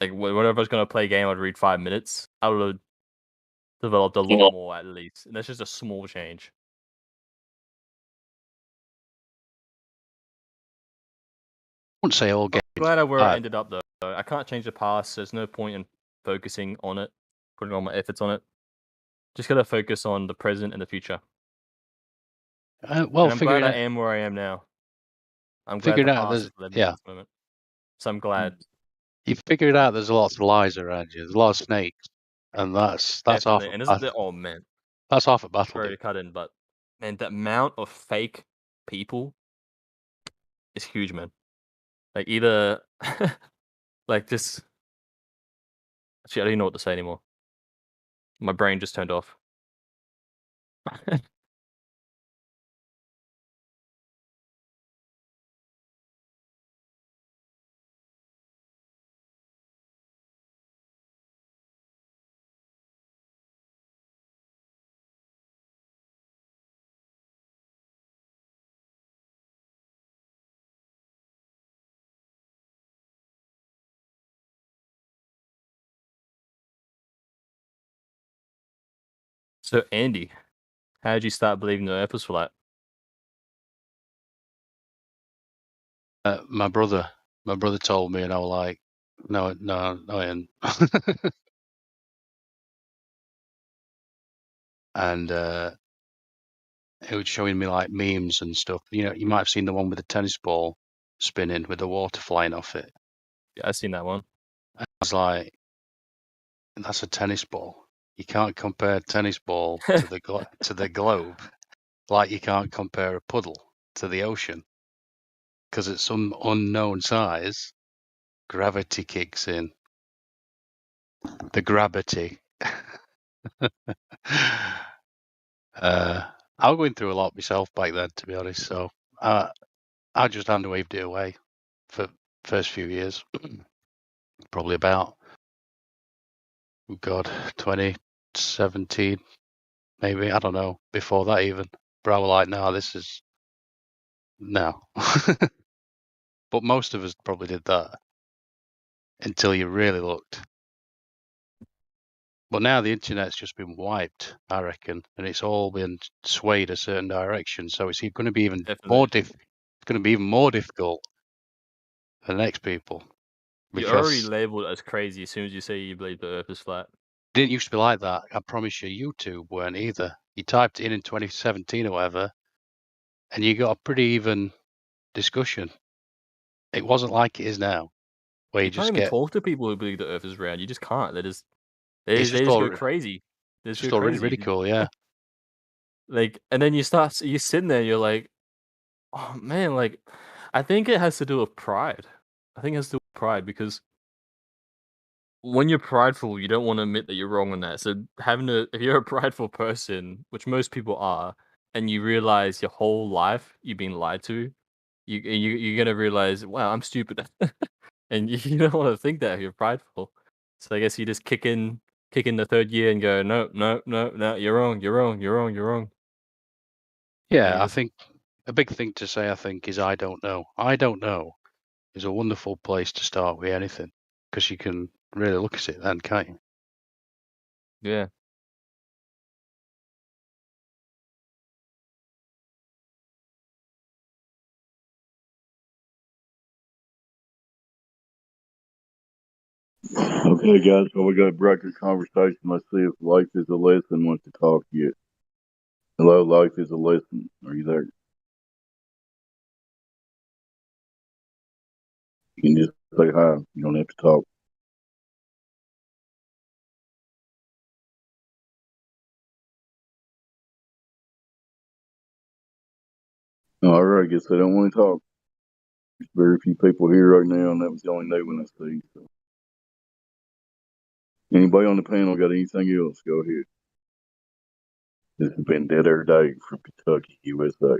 like whenever I was gonna play a game, I'd read 5 minutes. I would have developed a lot more at least, and that's just a small change. I wouldn't say all games. I'm glad where I ended up though. I can't change the past. There's no point in focusing on it, putting all my efforts on it. Just gotta focus on the present and the future. Well, and I'm glad I am where I am now. I'm glad the past has led me to this moment. So I'm glad. You figured out there's lots of lies around you. There's a lot of snakes, and that's Definitely. half. And isn't it? Oh man, that's half a battle. Sorry to cut in, but man, the amount of fake people is huge, man. Like either, like just. Actually, I don't even know what to say anymore. My brain just turned off. So Andy, how did you start believing the Earth was flat? My brother told me, and I was like, no, I ain't. And it was showing me like memes and stuff. You know, you might have seen the one with the tennis ball spinning with the water flying off it. Yeah, I've seen that one. I was like, that's a tennis ball. You can't compare a tennis ball to the globe, like you can't compare a puddle to the ocean, because at some unknown size, gravity kicks in. The gravity. I was going through a lot myself back then, to be honest. So I just hand waved it away for first few years. Probably about 2017, maybe, I don't know, before that even. But I was like, no, this is no. But most of us probably did that until you really looked. But now the internet's just been wiped, I reckon, and it's all been swayed a certain direction. So it's going to be even more it's going to be even more difficult for the next people. You're already labeled as crazy as soon as you say you believe the Earth is flat. It didn't used to be like that. I promise you, YouTube weren't either. You typed it in 2017 or whatever, and you got a pretty even discussion. It wasn't like it is now, where you can't just even talk to people who believe the Earth is round. You just can't. They just all, go crazy. They just just go all crazy. ridicule, yeah. Like, and then you're sitting there, you're like, oh man, like, I think it has to do with pride. I think it has to do with pride because when you're prideful, you don't want to admit that you're wrong on that. So if you're a prideful person, which most people are, and you realize your whole life you've been lied to, you're gonna realize, wow, I'm stupid, and you don't want to think that if you're prideful. So I guess you just kick in the third year and go, no, you're wrong. Yeah, I think a big thing to say, I think, is I don't know. I don't know is a wonderful place to start with anything, because you can really look at it then, can't you? Yeah. Okay, guys, so we got to break the conversation. Let's see if life is a lesson wants to talk yet. Hello, life is a lesson. Are you there? You can just say hi. You don't have to talk. All right, I guess they don't want to talk. There's very few people here right now, and that was the only new one I see. So. Anybody on the panel got anything else? Go ahead. This has been Dead Air Dave from Kentucky, USA.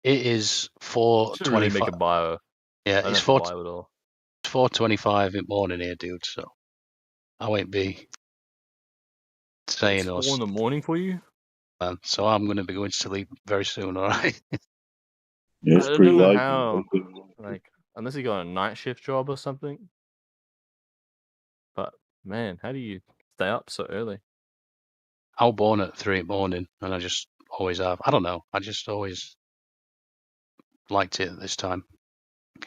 It is 4:25. Should really make a bio. Yeah, it's 4:25 in the morning here, dude. So I won't be saying It's 4 us. in the morning for you? So I'm going to be going to sleep very soon, all right? Yeah, I it's don't pretty know late. how, like, unless you got a night shift job or something. But, man, how do you stay up so early? I was born at 3 in the morning, and I just always have. I don't know. I just always liked it at this time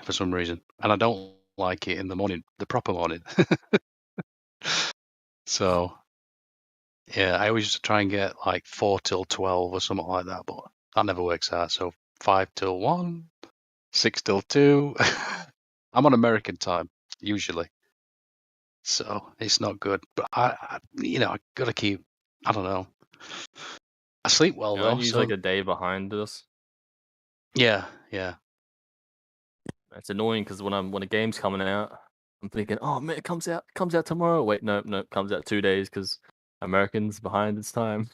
for some reason. And I don't like it in the morning, the proper morning. So, yeah, I always used to try and get like 4 till 12 or something like that, but that never works out. So 5 till 1, 6 till 2. I'm on American time, usually. So it's not good. But I got to keep, I don't know. I sleep well, though. Aren't you like a day behind us? Yeah. It's annoying because when a game's coming out, I'm thinking, oh man, it comes out tomorrow. Wait, no, it comes out 2 days because Americans behind its time.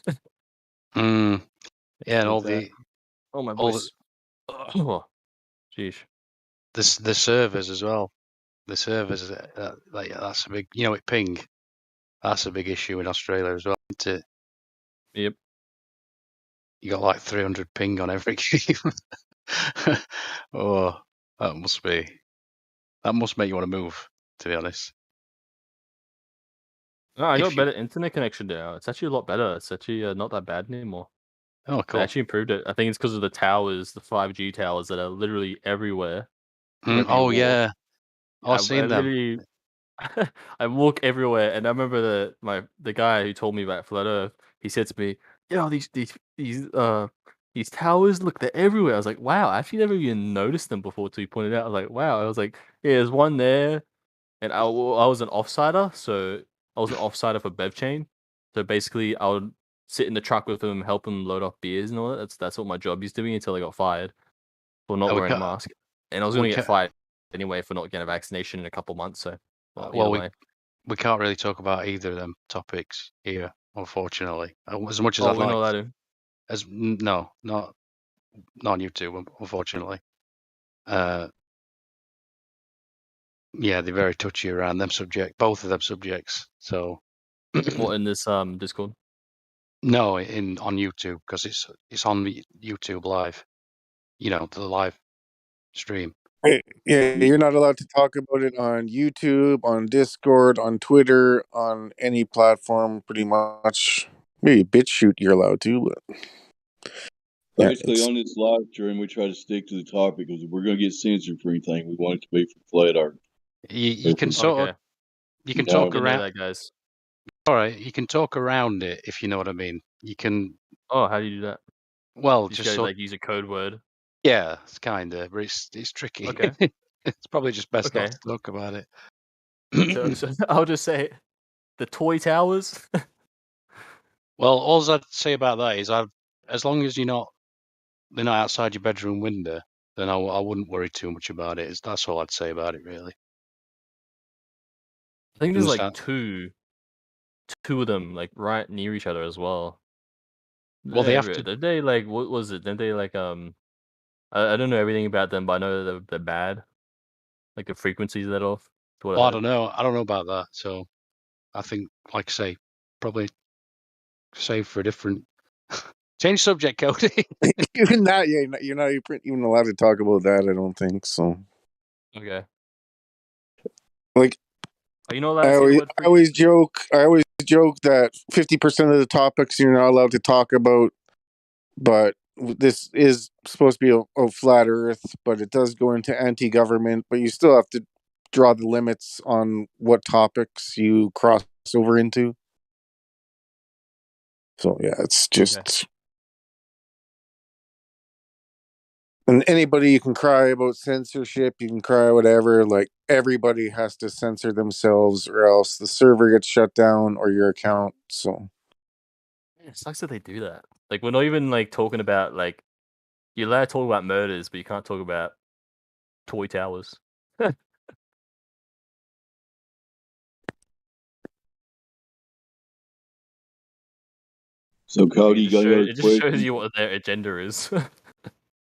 Yeah, and all that. the Oh my all voice. Oh, sheesh. the servers as well. The servers, that's a big, with ping. That's a big issue in Australia as well, isn't it? Yep. You got like 300 ping on every game. Oh, that must make you want to move, to be honest. No, I got better internet connection now. It's actually a lot better. It's actually not that bad anymore. Oh, cool. They actually improved it. I think it's because of the towers, the 5G towers that are literally everywhere. Yeah. I've seen them. Literally, I walk everywhere, and I remember the guy who told me about Flat Earth. He said to me, "Yo, these towers, look, they're everywhere." I was like, "Wow, I actually never even noticed them before." Till you pointed out, I was like, "Wow." I was like, "Yeah, there's one there," and I was an offsider, so I was an offsider for BevChain. So basically, I would sit in the truck with him, help him load off beers and all that. That's what my job used to be until I got fired for not wearing a mask, and I was going to get fired anyway for not getting a vaccination in a couple months. So, either way. We can't really talk about either of them topics here, unfortunately. As much as I'd we're like. not allowed to. No, not on YouTube, unfortunately. Yeah, they're very touchy around them both of them subjects. So, what in this Discord? No, on YouTube, because it's on YouTube Live. The live stream. Yeah, you're not allowed to talk about it on YouTube, on Discord, on Twitter, on any platform, pretty much. Maybe BitChute you're allowed to, but basically on this live stream we try to stick to the topic because we're going to get censored for anything. We want it to be for flat art. You can sort of you can talk around that, guys. All right, you can talk around it if you know what I mean. You can. Oh, how do you do that? Well, you just gotta, use a code word. Yeah, it's kind of, but it's tricky. Okay. It's probably just best not to talk about it. so I'll just say the toy towers. Well, all I'd say about that is, as long as they're not outside your bedroom window, then I wouldn't worry too much about it. That's all I'd say about it, really. I think there's like two of them, like right near each other as well. Well, they have to. Did they like? What was it? Didn't they like? I don't know everything about them, but I know that they're bad. Like the frequencies that off. Well, I don't know. I don't know about that. So, I think, like I say, probably save for a different. Change subject, Cody. Even that, yeah, you're not even allowed to talk about that. I don't think so. Okay. Like, are you not allowed to say the word? I always joke that 50% of the topics you're not allowed to talk about, but this is supposed to be a flat Earth, but it does go into anti-government. But you still have to draw the limits on what topics you cross over into. So yeah, it's just. Okay. And anybody, you can cry about censorship, you can cry whatever, like everybody has to censor themselves or else the server gets shut down or your account. So it sucks that they do that. Like, we're not even like talking about, like, you're allowed to talk about murders, but you can't talk about toy towers. So Cody, it just shows you what their agenda is.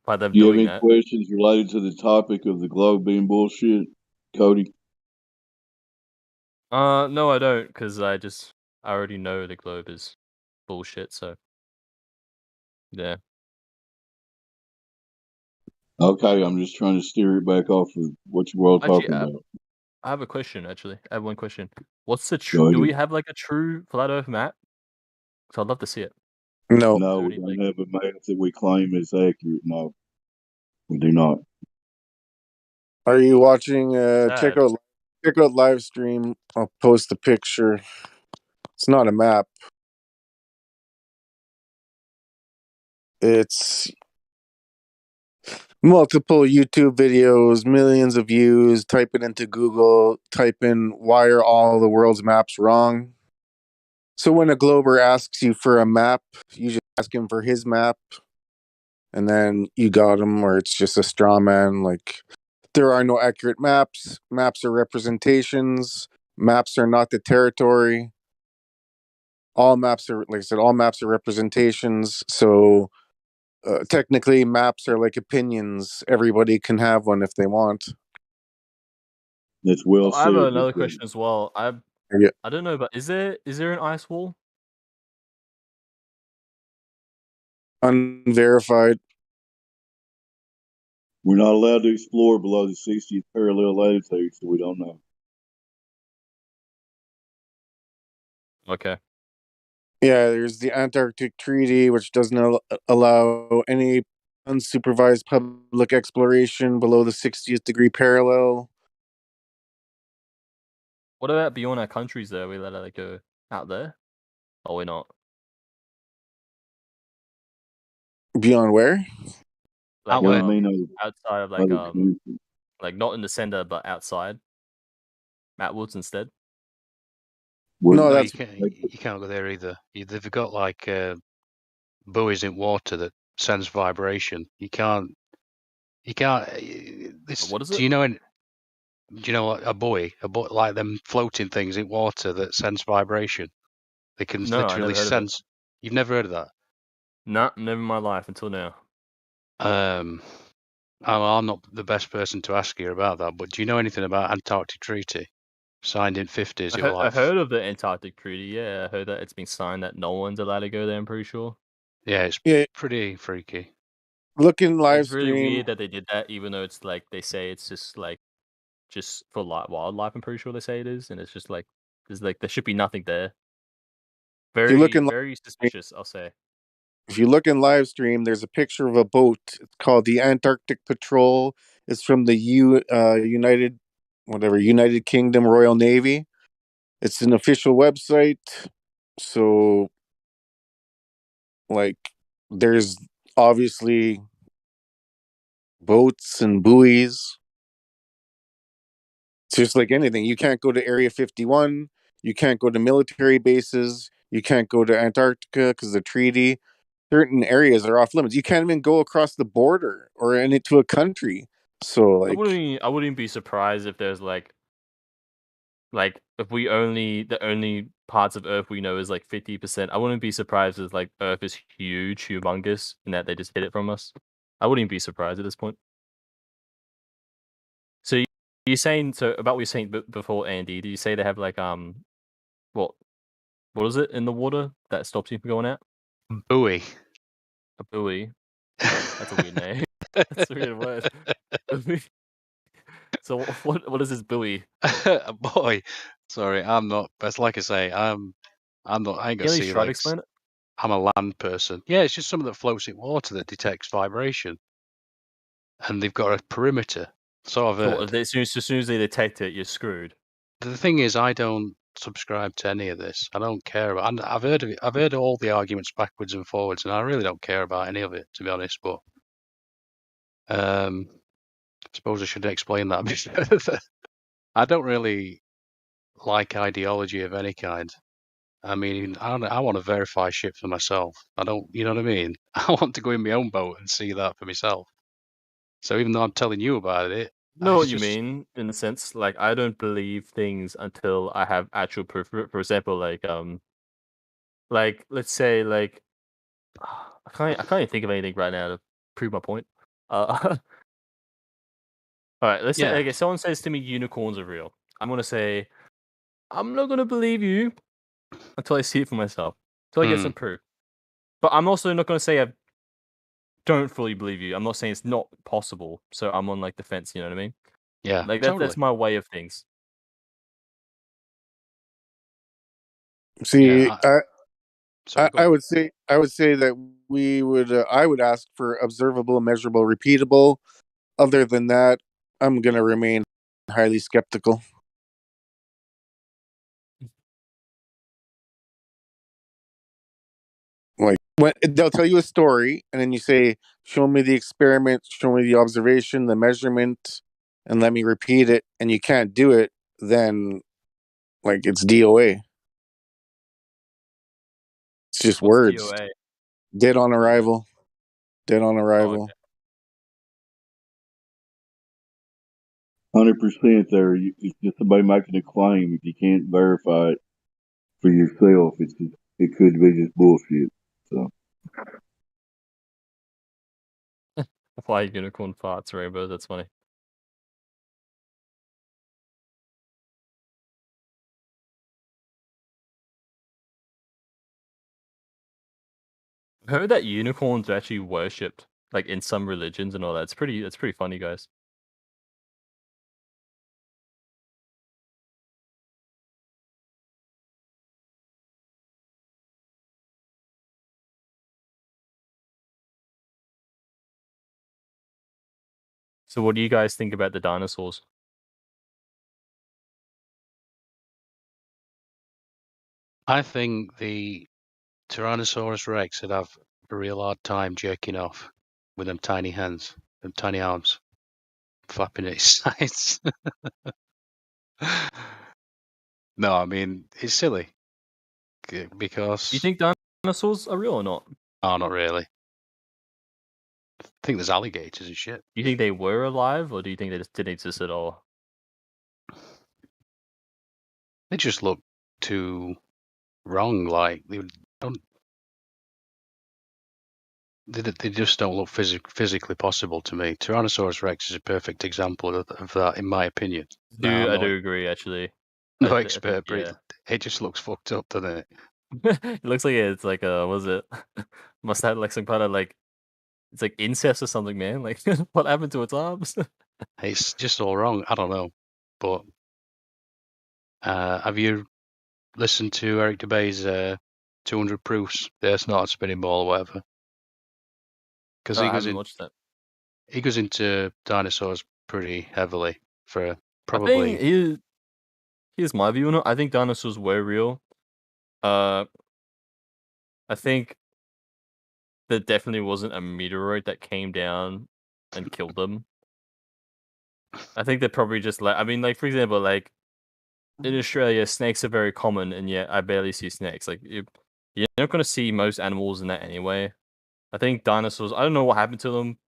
By them do you doing have any questions related to the topic of the globe being bullshit, Cody? No, I don't, because I already know the globe is bullshit. So yeah. Okay, I'm just trying to steer it back off of what you were all Actually, talking about. I have a question. Actually, I have one question. What's the Go ahead. do we have like a true flat Earth map? So I'd love to see it. No. No, we don't have a map that we claim is accurate. No, we do not. Are you watching? Check Sad. out Livestream. I'll post a picture. It's not a map. It's multiple YouTube videos, millions of views. Type it into Google. Type in "why are all the world's maps wrong?" So when a glober asks you for a map, you just ask him for his map, and then you got him, or it's just a straw man. Like, there are no accurate maps. Maps are representations. Maps are not the territory. All maps are, like I said, all maps are representations. So technically, maps are like opinions. Everybody can have one if they want. That's well I have said. another question as well. I don't know, but is there an ice wall? Unverified. We're not allowed to explore below the 60th parallel latitude, so we don't know. Okay. Yeah, there's the Antarctic Treaty, which doesn't allow any unsupervised public exploration below the 60th degree parallel. What about beyond our countries? There, we let it go out there, or we not? Beyond where? Like outside of other countries. like not in the center, but outside. Outwards instead. No, you can't go there either. They've got like buoys in water that sense vibration. You can't. What is it? Do you know? Do you know what a buoy like them floating things in water that sense vibration? They can No, I literally never heard of it. sense. You've never heard of that? No, never in my life until now. I'm not the best person to ask you about that, but do you know anything about Antarctic Treaty? Signed in 50s. I heard of the Antarctic Treaty. Yeah, I heard that it's been signed that no one's allowed to go there. I'm pretty sure. Yeah, it's pretty freaky. Look in live It's really stream. weird that they did that, even though it's like they say it's just for wildlife. I'm pretty sure they say it is, and it's just like there should be nothing there. If you look in Very suspicious, I'll say. If you look in live stream, there's a picture of a boat. It's called the Antarctic Patrol. It's from the United Kingdom Royal Navy. It's an official website. So, like, there's obviously boats and buoys. It's just like anything. You can't go to Area 51. You can't go to military bases. You can't go to Antarctica because of the treaty. Certain areas are off limits. You can't even go across the border or into a country. So, like, I wouldn't be surprised if there's like if the only parts of Earth we know is like 50%. I wouldn't be surprised if like Earth is huge, humongous, and that they just hid it from us. I wouldn't be surprised at this point. So you're saying about what you're saying before, Andy? Did you say they have like what is it in the water that stops you from going out? Buoy. A buoy. That's a weird name. That's a weird word. So what is this buoy? A buoy. Sorry, I'm not. But like I say, I'm not. I ain't gonna see try to like. explain it? I'm a land person. Yeah, it's just something that floats in water that detects vibration, and they've got a perimeter. So I've heard. As soon as they detect it, you're screwed. The thing is, I don't subscribe to any of this. I don't care about. I've heard of it. I've heard all the arguments backwards and forwards, and I really don't care about any of it, to be honest. But I suppose I should explain that a bit further. I don't really like ideology of any kind. I mean, I want to verify shit for myself. I don't, you know what I mean? I want to go in my own boat and see that for myself. So even though I'm telling you about it, know what you mean in the sense like I don't believe things until I have actual proof. For example, like let's say like I can't even think of anything right now to prove my point. All right, let's say okay, someone says to me unicorns are real. I'm gonna say I'm not gonna believe you until I see it for myself. till I get some proof. But I'm also not going to say I don't fully believe you. I'm not saying it's not possible. So I'm on like the fence. You know what I mean? Yeah, like totally. that's my way of things. See, Yeah, I would say that I would ask for observable, measurable, repeatable. Other than that, I'm gonna remain highly skeptical. Like when they'll tell you a story, and then you say, "Show me the experiment, show me the observation, the measurement, and let me repeat it," and you can't do it, then like it's DOA. It's just What's words. DOA? Dead on arrival. Dead on arrival. Oh, okay. 100% there. It's just somebody making a claim. If you can't verify it for yourself, it could be just bullshit. So. Fly unicorn farts, Rainbow. That's funny. I heard that unicorns are actually worshipped, like in some religions and all that. It's pretty funny, guys. So what do you guys think about the dinosaurs? I think the Tyrannosaurus Rex would have a real hard time jerking off with them tiny hands, them tiny arms, flapping at his sides. No, I mean, it's silly. Because... You think dinosaurs are real or not? Oh, not really. I think there's alligators and shit. Do you think they were alive, or do you think they just didn't exist at all? They just look too wrong. Like they just don't look physically possible to me. Tyrannosaurus Rex is a perfect example of that, in my opinion. I do agree, actually. No expert, but it just looks fucked up, doesn't it? It looks like it's like was it? Must have like some kind of like it's like incest or something, man. Like what happened to its arms? It's just all wrong. I don't know, but have you listened to Eric DeBay's 200 Proofs? There's not a spinning ball or whatever. Because I haven't watched that. He goes into dinosaurs pretty heavily for probably. I think here's my view on it. I think dinosaurs were real. I think there definitely wasn't a meteorite that came down and killed them. I think they're probably just like, I mean, like for example, like in Australia, snakes are very common, and yet I barely see snakes. Like you're not going to see most animals in that anyway. I think dinosaurs. I don't know what happened to them.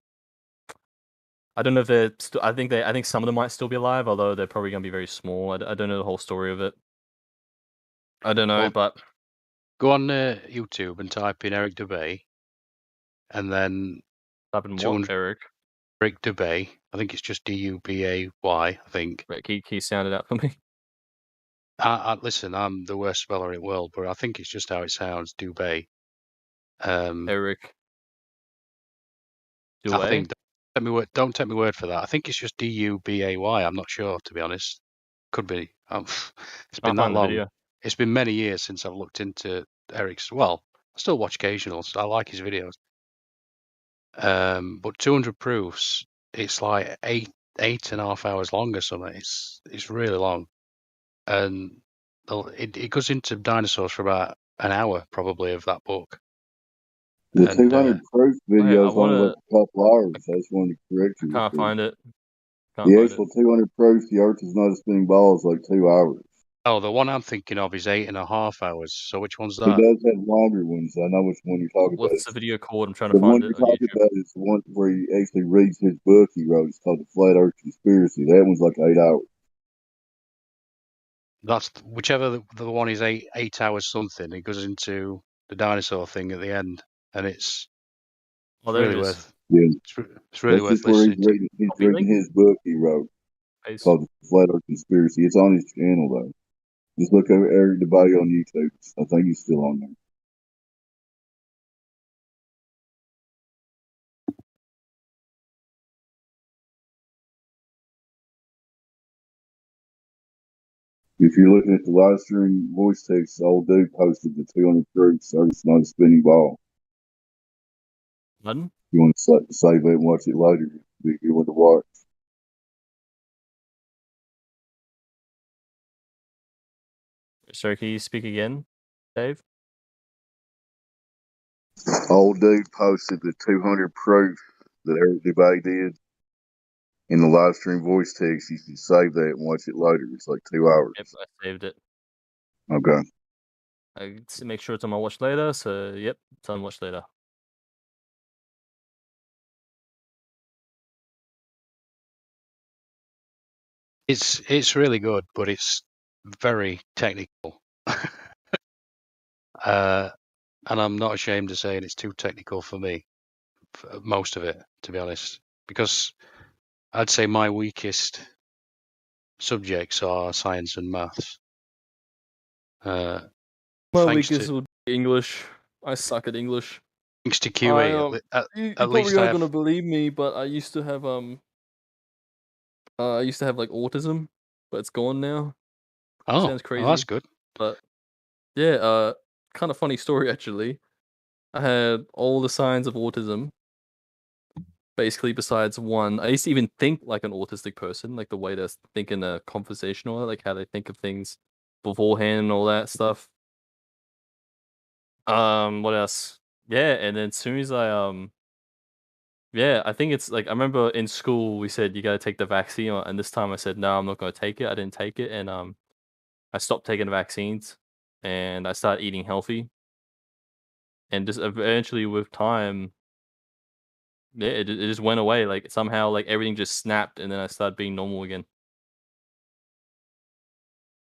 I don't know if they're. I think some of them might still be alive, although they're probably going to be very small. I don't know the whole story of it. I don't know, but go on YouTube and type in Eric DeBay, and then type in what Eric DeBay. I think it's just DUBAY. I think. Right, can you sound it out for me? Listen, I'm the worst speller in the world, but I think it's just how it sounds. Dubay. Eric. I think. Don't take me word for that. I think it's just DUBAY. I'm not sure, to be honest. Could be. It's been that long. It's been many years since I've looked into Eric's. Well, I still watch occasionals. I like his videos. But 200 Proofs, it's like 8.5 hours long or something. It's really long, and it goes into dinosaurs for about an hour probably of that book. The 200 Proof video is only like a couple hours. I just wanted to correct you. Can't find it. The actual 200 Proof, the Earth is not a spinning ball, is like 2 hours. Oh, the one I'm thinking of is 8.5 hours. So which one's that? He does have longer ones. I know which one you're talking about. What's the video called? I'm trying to find it. The one you're talking about is the one where he actually reads his book he wrote. It's called The Flat Earth Conspiracy. That one's like 8 hours. That's whichever the one is 8 hours something. It goes into the dinosaur thing at the end, and it's really worth. Yeah. It's really worth listening to. He's reading his book he wrote. It's called The Flat Earth Conspiracy. It's on his channel though. Just look over Eric DeBay on YouTube. I think he's still on there. If you're looking at the live stream voice text, the old dude posted the 200 troops, so it's not a spinning ball. Pardon? You want to save it and watch it later. Be a good one to watch. Sorry, can you speak again, Dave? Old dude posted the 200 proof that Eric Dubay did in the live stream voice text. You can save that and watch it later. It's like 2 hours. Yep, I saved it. Okay. I make sure it's on my watch later. So yep, it's on watch later. It's really good, but it's very technical. And I'm not ashamed to say it's too technical for me, for most of it, to be honest, because I'd say my weakest subjects are science and maths. My weakest would be English. I suck at English. Thanks to QE, You're at least probably I not have. gonna believe me, but I used to have like autism, but it's gone now. Oh, Sounds crazy. that's good. But yeah, kind of funny story actually. I had all the signs of autism, basically besides one. I used to even think like an autistic person, like the way they think in a conversational, like how they think of things beforehand and all that stuff. What else? Yeah, and then as soon as I think it's like I remember in school we said you gotta take the vaccine, and this time I said no, I'm not gonna take it. I didn't take it, and I stopped taking the vaccines, and I started eating healthy, and just eventually with time, yeah, it just went away. Like somehow, like everything just snapped, and then I started being normal again.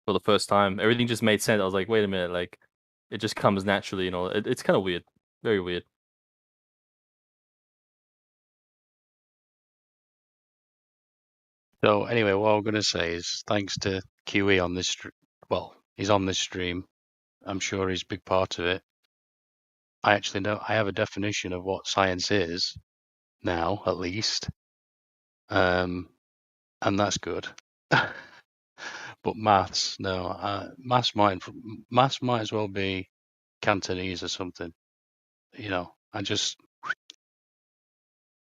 For the first time, everything just made sense. I was like, wait a minute, like it just comes naturally, you know. It's kind of weird, very weird. So anyway, what I'm going to say is thanks to QE on this. Well, he's on this stream. I'm sure he's a big part of it. I actually know I have a definition of what science is now, at least, and that's good. But maths, no, maths might as well be Cantonese or something. You know, I just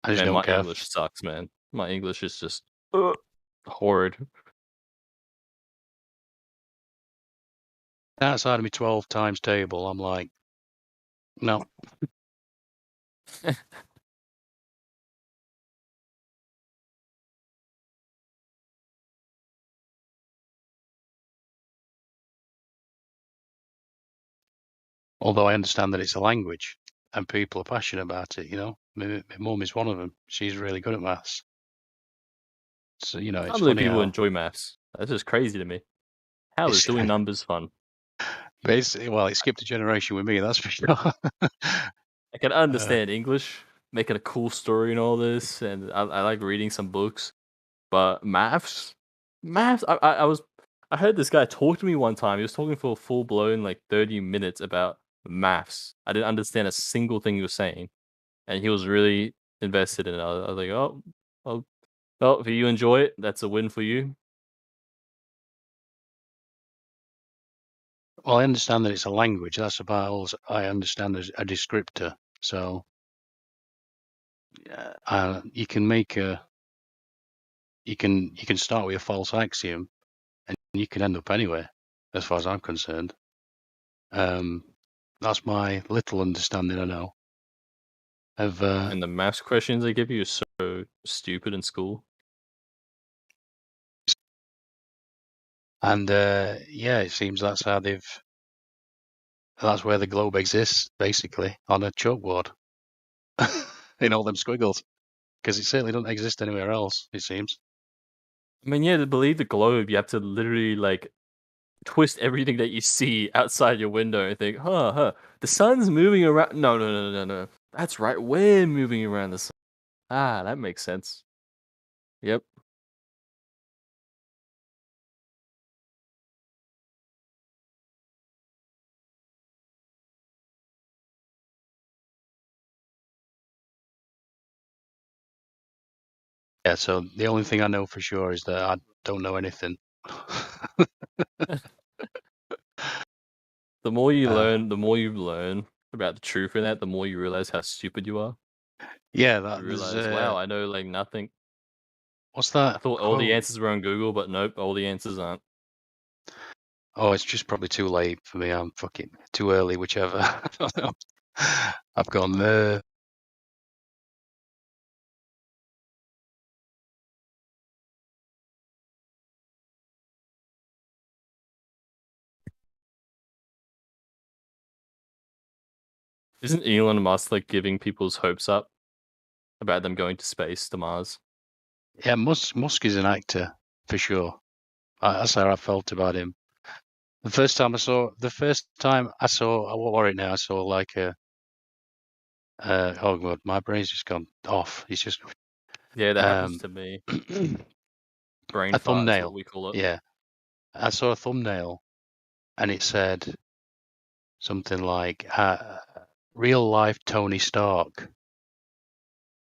Man, don't my care. English sucks, man. My English is just horrid. Outside of me 12 times table, I'm like, no. Although I understand that it's a language and people are passionate about it, you know. My mum is one of them. She's really good at maths. So, you know, I it's believe funny people how enjoy maths. That's just crazy to me. How is doing numbers fun? basically, well, it skipped a generation with me, that's for sure. I can understand English, making a cool story and all this, and I like reading some books. But maths, I heard this guy talk to me one time. He was talking for a full blown like 30 minutes about maths. I didn't understand a single thing he was saying, and he was really invested in it. I was like, oh, well, if you enjoy it, that's a win for you. Well, I understand that it's a language. That's about all I understand as a descriptor. So you can make you can start with a false axiom, and you can end up anywhere, as far as I'm concerned. That's my little understanding. I know of. And the maths questions they give you are so stupid in school. And yeah, it seems that's how that's where the globe exists, basically, on a chalkboard in all them squiggles, because it certainly doesn't exist anywhere else, it seems. I mean, yeah, to believe the globe, you have to literally like twist everything that you see outside your window and think, the sun's moving around. No. That's right, we're moving around the sun. Ah, that makes sense. Yep. Yeah, so the only thing I know for sure is that I don't know anything. more you learn about the truth in that, the more you realize how stupid you are. Yeah, you realize, wow, I know like nothing. What's that? I thought all the answers were on Google, but nope, all the answers aren't. Oh, it's just probably too late for me. I'm fucking too early, whichever. I don't know. I've gone there. Isn't Elon Musk like giving people's hopes up about them going to space, to Mars? Yeah, Musk is an actor for sure. That's how I felt about him. The first time I saw, what were it now? I saw like oh god, my brain's just gone off. It's just Yeah, that happens to me. Brain a fart is thumbnail. what we call it. Yeah, I saw a thumbnail, and it said something like "real life Tony Stark,"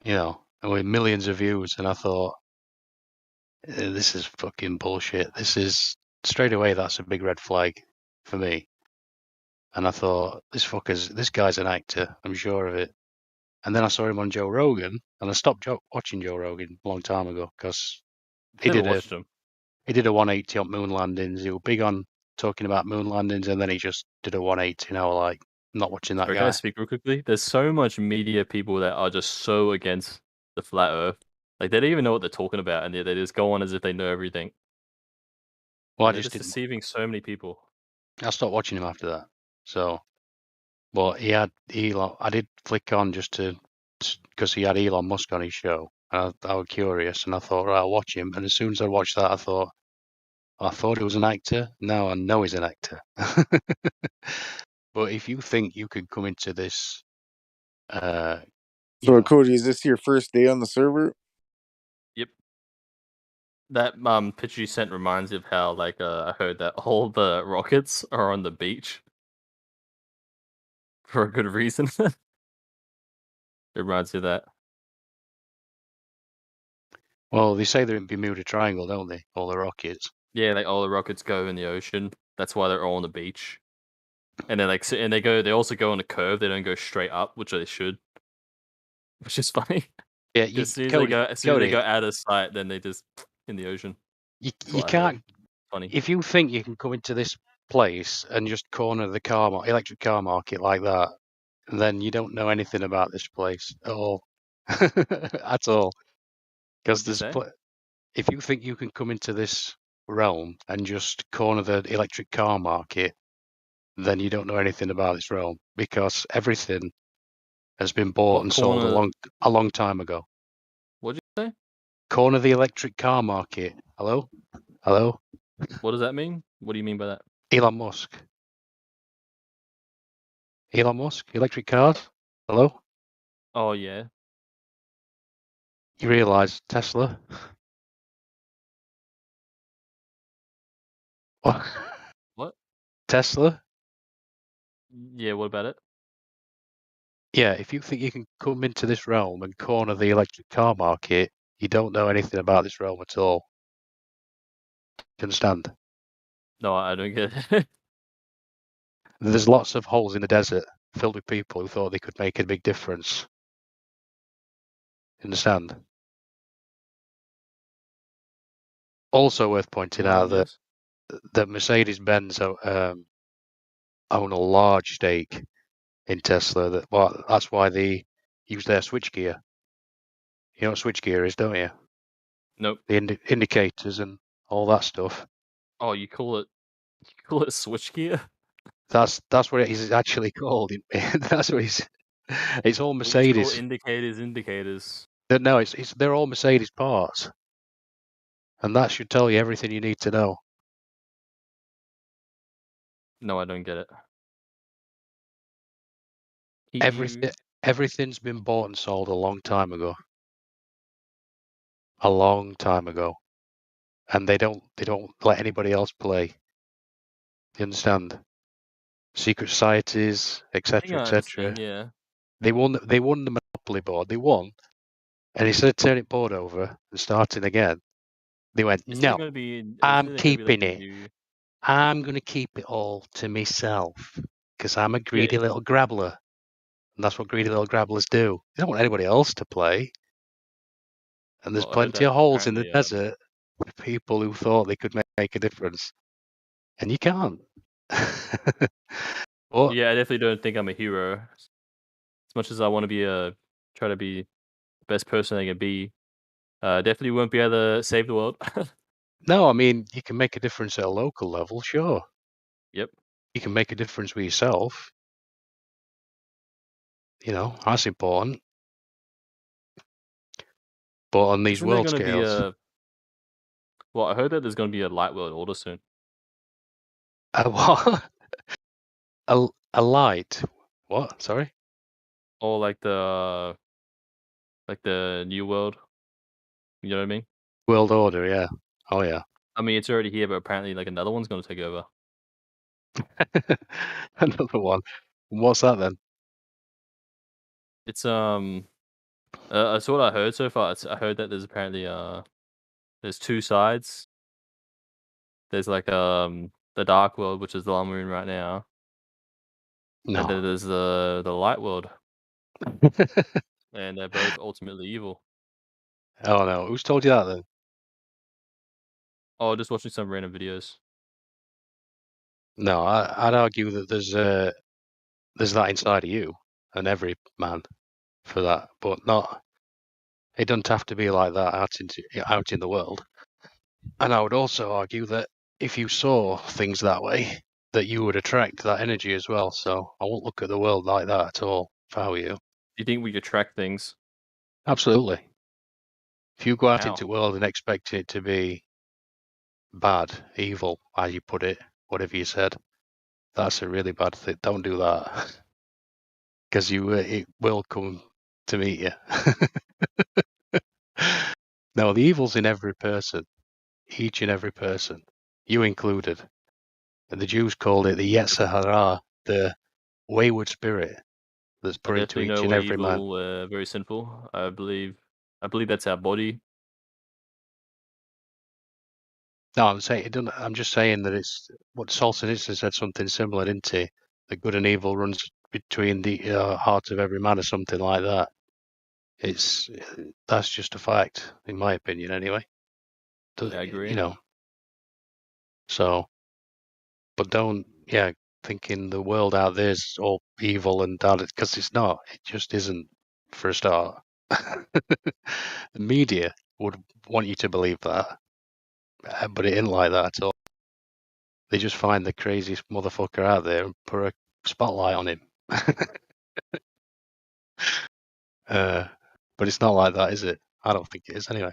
and with millions of views. And I thought, this is fucking bullshit. This is straight away. That's a big red flag for me. And I thought, this guy's an actor. I'm sure of it. And then I saw him on Joe Rogan, and I stopped watching Joe Rogan a long time ago because he Never did watched him. He did a 180 on moon landings. He was big on talking about moon landings, and then he just did a 180. Like, I'm not watching that Sorry, guy. can I speak real quickly? There's so much media people that are just so against the flat Earth. Like they don't even know what they're talking about, and they just go on as if they know everything. Well, and they're just deceiving so many people. I stopped watching him after that. So, but he had Elon. I did flick on just because he had Elon Musk on his show. I was curious, and I thought, right, I'll watch him. And as soon as I watched that, I thought he was an actor. Now I know he's an actor. But if you think you could come into this, so Cody, is this your first day on the server? Yep. That picture you sent reminds me of how like I heard that all the rockets are on the beach for a good reason. It reminds me of that. Well, they say they're in Bermuda Triangle, don't they? All the rockets. Yeah, like all the rockets go in the ocean. That's why they're all on the beach. And then they also go on a curve. They don't go straight up, which they should. Which is funny. Yeah, as soon as they go out of sight, then they just in the ocean. You can't. Funny. If you think you can come into this place and just corner the electric car market like that, then you don't know anything about this place at all. At all. Because if you think you can come into this realm and just corner the electric car market, then you don't know anything about this realm, because everything has been bought and sold a long time ago. What'd you say? Corner the electric car market. Hello? What does that mean? What do you mean by that? Elon Musk, electric cars. Hello? Oh yeah. You realise Tesla? What? What? Tesla? Yeah, what about it? Yeah, if you think you can come into this realm and corner the electric car market, you don't know anything about this realm at all. Do you understand? No, I don't get it. There's lots of holes in the desert filled with people who thought they could make a big difference. You understand? Also worth pointing out that Mercedes-Benz own a large stake in Tesla. That's why they use their switchgear. You know what switchgear is, don't you? Nope. The indicators and all that stuff. Oh, you call it switchgear? That's what it is actually called. That's what it's all We just Mercedes. call indicators. No, they're all Mercedes parts, and that should tell you everything you need to know. No, I don't get it. Everything's been bought and sold a long time ago. A long time ago, and they don't let anybody else play. You understand? Secret societies, etc., etc. Yeah. They won the Monopoly board. They won, and instead of turning it board over and starting again, they went, "No, I'm keeping it. I'm going to keep it all to myself because I'm a greedy little grabbler. And that's what greedy little grabblers do. They don't want anybody else to play. And there's plenty of holes in the desert for people who thought they could make a difference. And you can't. Yeah, I definitely don't think I'm a hero. As much as I want to try to be the best person I can be, definitely won't be able to save the world. No, I mean, you can make a difference at a local level, sure. Yep. You can make a difference with yourself. You know, that's important. But on these world scales... Well, I heard that there's going to be a light world order soon. A what? A light? What? Sorry? Or like the new world. You know what I mean? World order, yeah. Oh, yeah. I mean, it's already here, but apparently like another one's going to take over. Another one. What's that then? It's that's what I heard so far. I heard that there's apparently there's two sides. There's like the dark world, which is the one we're in right now. No. And then there's the light world. And they're both ultimately evil. Oh no, who's told you that then? Oh, just watching some random videos. No, I'd argue that there's that inside of you and every man for that, but not. It doesn't have to be like that out in the world. And I would also argue that if you saw things that way, that you would attract that energy as well. So I won't look at the world like that at all if I were you. Do you think we attract things? Absolutely. If you go out into the world and expect it to be bad, evil, as you put it, whatever you said, that's a really bad thing. Don't do that. Because it will come to meet you. No, the evil's in every person. Each and every person. You included. And the Jews called it the Yetzer Hara, the wayward spirit that's put into each and every man. Evil, very sinful. I believe that's our body. No, I'm just saying that it's what Solzhenitsyn said something similar, didn't he? That good and evil runs between the heart of every man, or something like that. That's just a fact, in my opinion, anyway. I agree. You know. So, but don't, thinking the world out there is all evil and bad, because it's not. It just isn't, for a start. The media would want you to believe that, but it isn't like that at all. They just find the craziest motherfucker out there and put a spotlight on him. But it's not like that, is it? I don't think it is, anyway.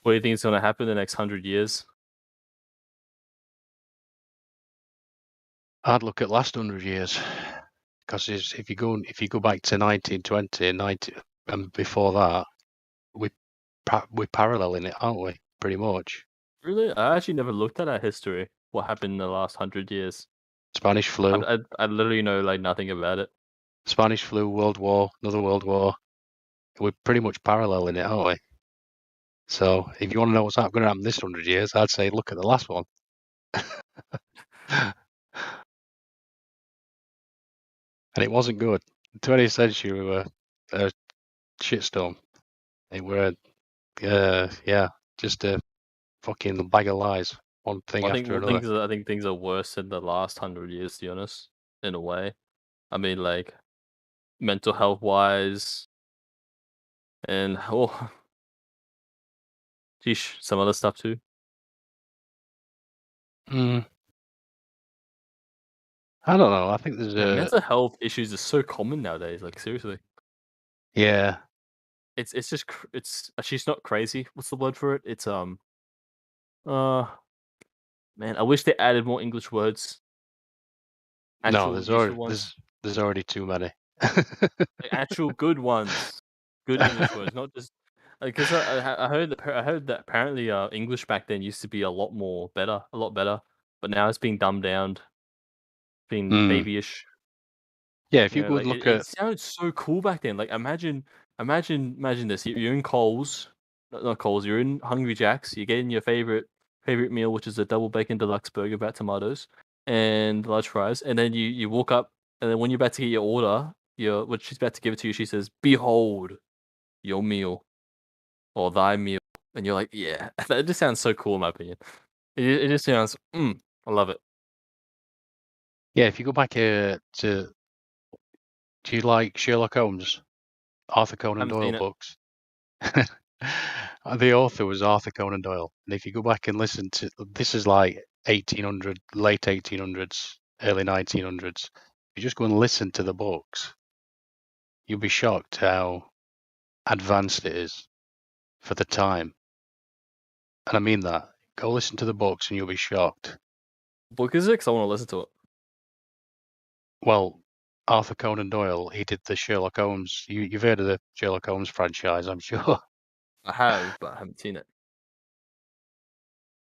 What do you think is going to happen in the next 100 years? I'd look at last 100 years, because if you go back to 1920 and before that, we're paralleling it, aren't we? Pretty much. Really, I actually never looked at our history. What happened in the last 100 years? Spanish flu. I literally know like nothing about it. Spanish flu, World War, another World War. We're pretty much paralleling it, aren't we? So if you want to know what's going to happen this 100 years, I'd say look at the last one. And it wasn't good. The 20th century we were a shitstorm. It were, just a fucking bag of lies. One thing after another. I think things are worse in the last 100 years, to be honest, in a way. I mean, like, mental health wise, and some other stuff too. I don't know. I think there's mental health issues are so common nowadays. Like, seriously. Yeah. It's just actually, it's not crazy. What's the word for it? It's man, I wish they added more English words. No, there's already too many. Like, actual good ones, good English words, not just Because I heard that apparently English back then used to be a lot better, but now it's being dumbed down, being babyish. Yeah, if you You know, go like and look it at sounded so cool back then. Like imagine this. You're in Coles, not Coles. You're in Hungry Jack's. You're getting your favorite meal, which is a double bacon deluxe burger without tomatoes and large fries. And then you walk up, and then when you're about to get your order, when she's about to give it to you, she says, "Behold, your meal or thy meal," and you're like, "Yeah, that just sounds so cool in my opinion." It just sounds, I love it. yeah, if you go back to do you like Sherlock Holmes, Arthur Conan Haven't Doyle seen it. books? The author was Arthur Conan Doyle, and if you go back and listen to this, is like 1800, late 1800s, early 1900s. If you just go and listen to the books, you'll be shocked how advanced it is for the time. And I mean that. Go listen to the books, and you'll be shocked. Book is it? 'Cause I want to listen to it. Well, Arthur Conan Doyle, he did the Sherlock Holmes. You've heard of the Sherlock Holmes franchise, I'm sure. I have, but I haven't seen it.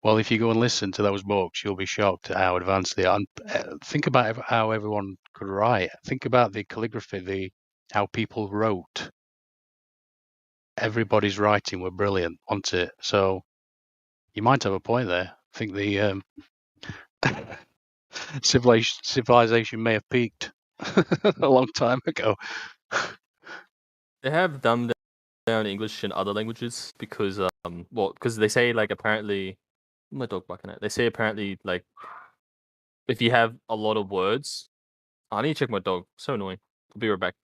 Well, if you go and listen to those books, you'll be shocked at how advanced they are. And think about how everyone could write. Think about the calligraphy, how people wrote. Everybody's writing were brilliant, wasn't it? So you might have a point there. I think the civilization may have peaked a long time ago. They have dumbed down English in other languages because because they say like apparently my dog barking at. They say apparently like if you have a lot of words, I need to check my dog. So annoying. I'll be right back.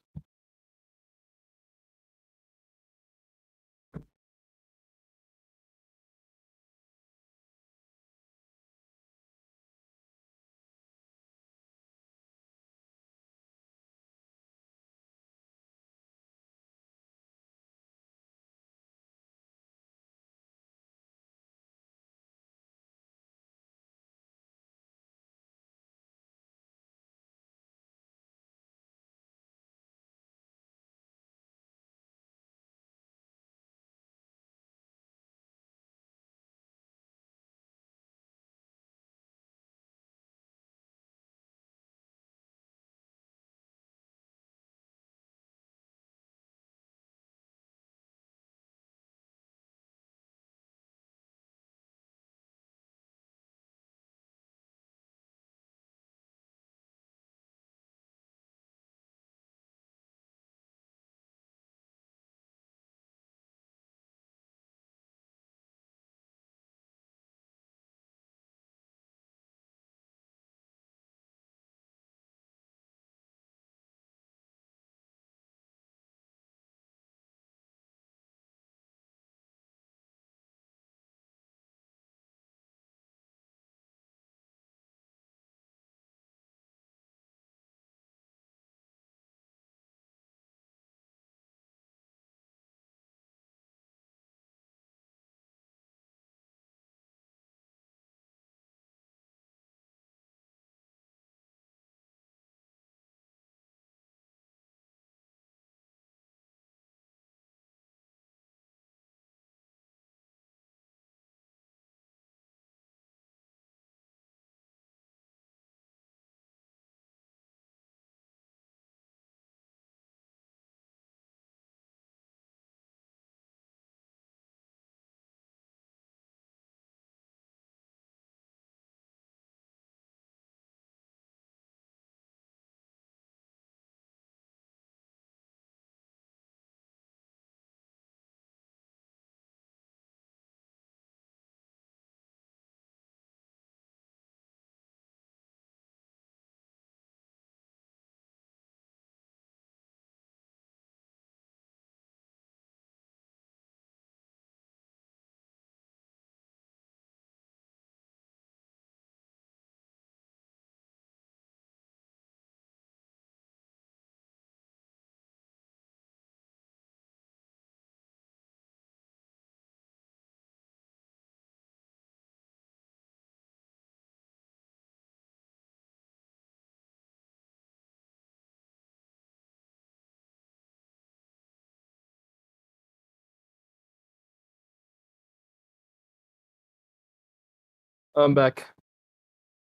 I'm back.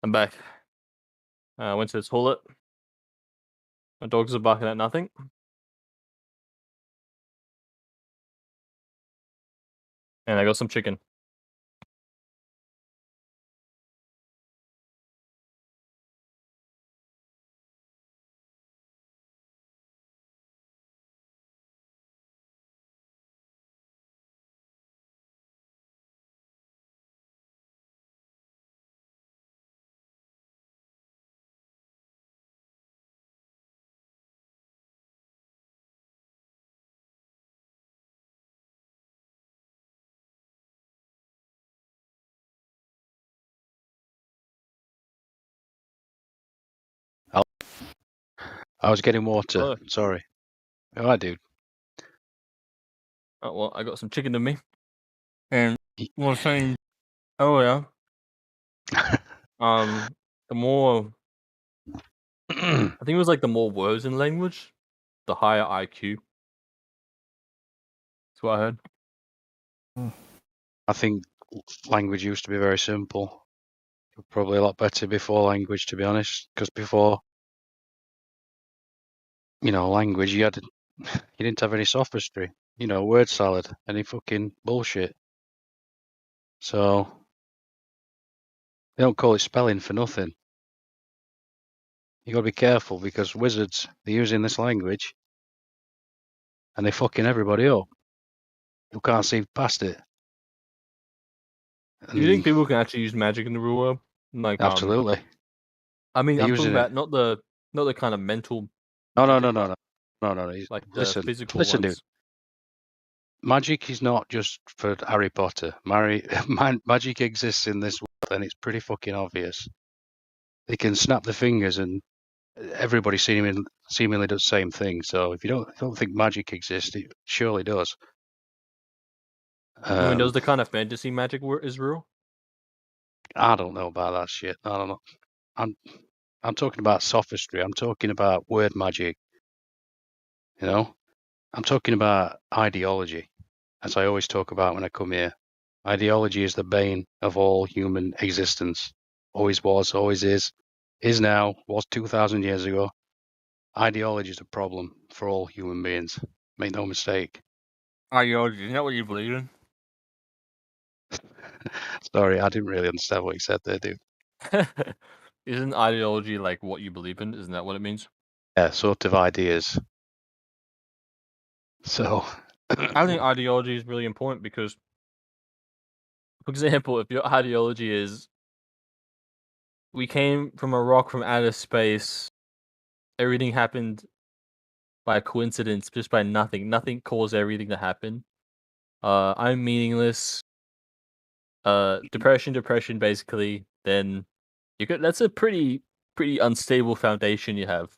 I went to the toilet. My dogs are barking at nothing. And I got some chicken. I was getting water. Hello. Sorry. All right, dude. Oh, well, I got some chicken to me. And what I was saying earlier, the more I think it was like the more words in language, the higher IQ. That's what I heard. I think language used to be very simple. Probably a lot better before language, to be honest. Because before, language, you didn't have any sophistry. Word salad, any fucking bullshit. So they don't call it spelling for nothing. You got to be careful because wizards, they're using this language and they're fucking everybody up. You can't see past it. Do you think people can actually use magic in the real world? Like, absolutely. I mean, They're I'm talking using about not the kind of mental. No. Like the Listen, physical dude. ones. Magic is not just for Harry Potter. Magic exists in this world, and it's pretty fucking obvious. They can snap their fingers, and everybody seemingly does the same thing. So if you don't think magic exists, it surely does. I mean, does the kind of fantasy magic is real? I don't know about that shit. I don't know. I'm talking about sophistry. I'm talking about word magic. I'm talking about ideology, as I always talk about when I come here. Ideology is the bane of all human existence. Always was, always is now, was 2,000 years ago. Ideology is a problem for all human beings. Make no mistake. Ideology, isn't that what you believe in? Sorry, I didn't really understand what you said there, dude. Isn't ideology like what you believe in? Isn't that what it means? Yeah, sort of ideas. So I think ideology is really important because, for example, if your ideology is we came from a rock from outer space, everything happened by coincidence, just by nothing. Nothing caused everything to happen. I'm meaningless. Depression, basically. Then that's a pretty unstable foundation you have.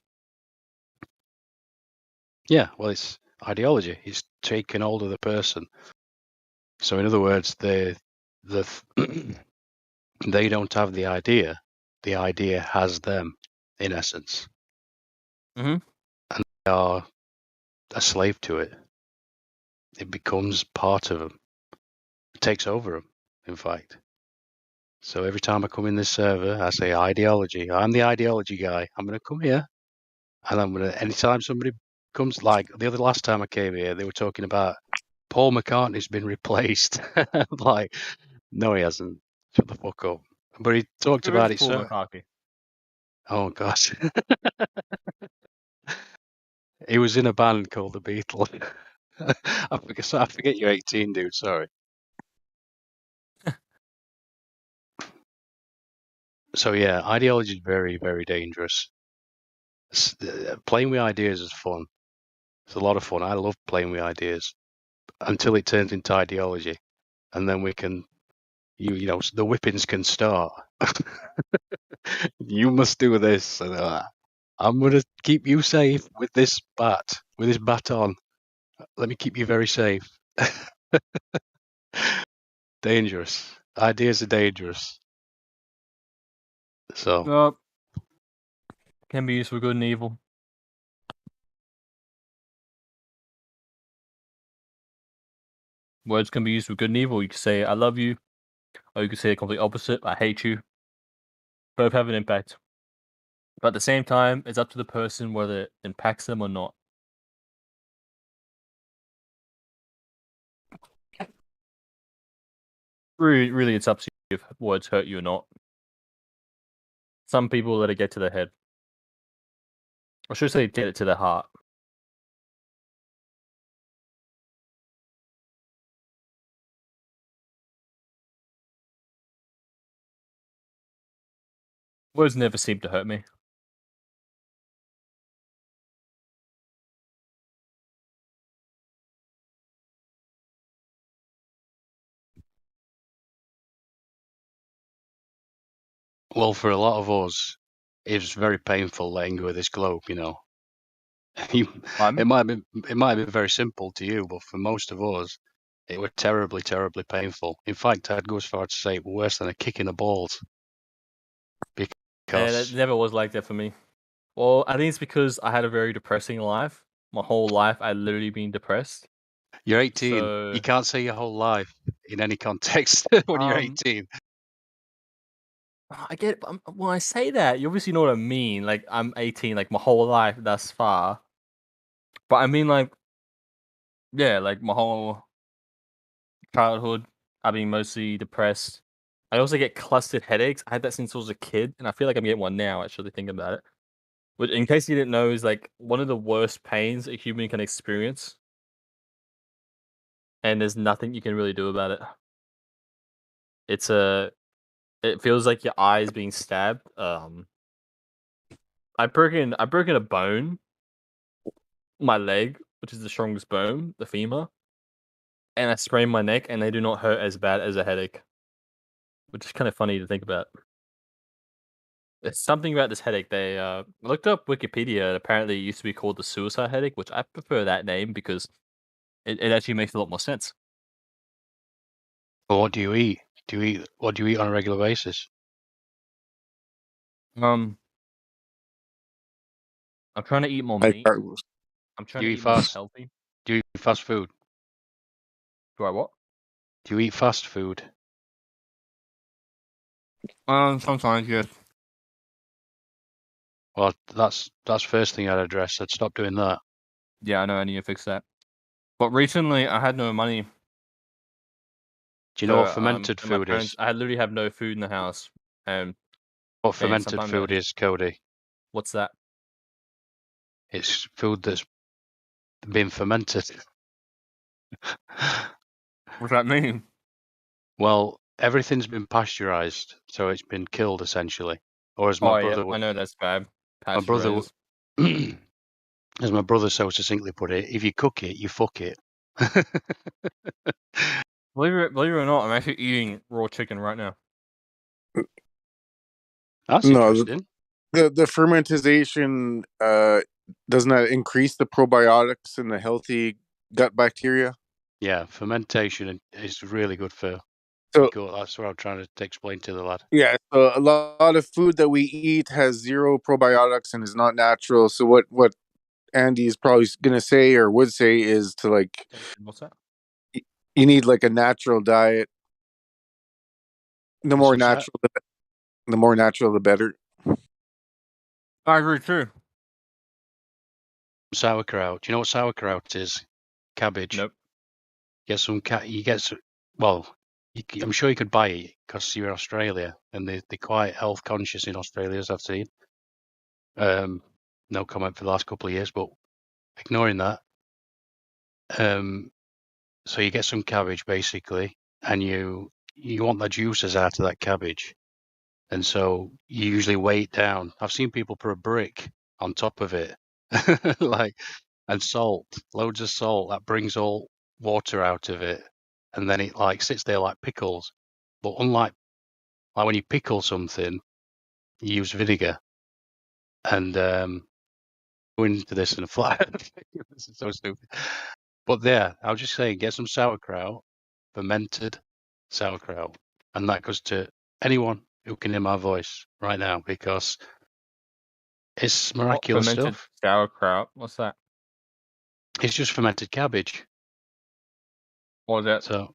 Yeah, well, it's ideology. It's taken hold of the person. So, in other words, they don't have the idea. The idea has them, in essence. Mm-hmm. And they are a slave to it. It becomes part of them. It takes over them, in fact. So every time I come in this server, I say ideology. I'm the ideology guy. I'm going to come here, and I'm going to. Anytime somebody comes, like the last time I came here, they were talking about Paul McCartney's been replaced. Like, no, he hasn't. Shut the fuck up. But he talked Who about is it. Paul McCartney? Oh gosh, he was in a band called the Beatles. I forget you're 18, dude. Sorry. So yeah, ideology is very, very dangerous. Playing with ideas is fun. It's a lot of fun. I love playing with ideas until it turns into ideology, and then we can, the whippings can start. You must do this, and I'm gonna keep you safe with this baton. Let me keep you very safe. Dangerous. Ideas are dangerous. So can be used for good and evil. Words can be used for good and evil. You can say, I love you, Or you could say the complete opposite. I hate you. Both have an impact. But at the same time, it's up to the person whether it impacts them or not. Really, it's up to you if words hurt you or not. Some people let it get to their head. Or should I say get it to their heart. Words never seem to hurt me. Well, for a lot of us, it's very painful letting go of this globe. You know, it might be very simple to you, but for most of us, it was terribly, terribly painful. In fact, I'd go as far to say it was worse than a kick in the balls. Yeah, that never was like that for me. Well, I think it's because I had a very depressing life. My whole life, I'd literally been depressed. You're 18. So, you can't say your whole life in any context when you're 18. I get it, but when I say that, you obviously know what I mean. Like, I'm 18, like, my whole life thus far. But I mean, like, yeah, like, my whole childhood, I've been mostly depressed. I also get clustered headaches. I had that since I was a kid, and I feel like I'm getting one now, actually, thinking about it. But in case you didn't know, is like one of the worst pains a human can experience. And there's nothing you can really do about it. It feels like your eye is being stabbed. I've broken a bone, my leg, which is the strongest bone, the femur, and I sprained my neck, and they do not hurt as bad as a headache, which is kind of funny to think about. It's something about this headache. They looked up Wikipedia, and apparently it used to be called the suicide headache, which I prefer that name because it actually makes a lot more sense. Well, what do you eat? What do you eat on a regular basis? I'm trying to eat more meat. I'm trying to eat more healthy. Do you eat fast food? Do I what? Do you eat fast food? Sometimes, yes. Well, that's first thing I'd address. I'd stop doing that. Yeah, I know. I need to fix that. But recently, I had no money. Do you know what fermented food is? I literally have no food in the house. What fermented food is, Cody? What's that? It's food that's been fermented. What does that mean? Well, everything's been pasteurized, so it's been killed essentially. Or as my brother, I know that's bad. My brother, as my brother so succinctly put it, if you cook it, you fuck it. Believe it or not, I'm actually eating raw chicken right now. That's interesting. The fermentization doesn't that increase the probiotics and the healthy gut bacteria? Yeah, fermentation is really good for. So that's what I'm trying to explain to the lad. Yeah, so a lot of food that we eat has zero probiotics and is not natural. So what Andy is probably going to say or would say is to like, what's that? You need like a natural diet. The more natural, the better. I agree too. Sauerkraut. Do you know what sauerkraut is? Cabbage. Nope. I'm sure you could buy it because you're in Australia and they're quite health conscious in Australia, as I've seen. No comment for the last couple of years, but ignoring that. So you get some cabbage basically, and you want the juices out of that cabbage, and so you usually weigh it down. I've seen people put a brick on top of it, and salt, loads of salt that brings all water out of it, and then it like sits there like pickles. But unlike when you pickle something, you use vinegar. And going into this in a flat, this is so stupid. But there, I was just saying, get some sauerkraut, fermented sauerkraut, and that goes to anyone who can hear my voice right now because it's miraculous fermented stuff. Sauerkraut. What's that? It's just fermented cabbage. What is that? So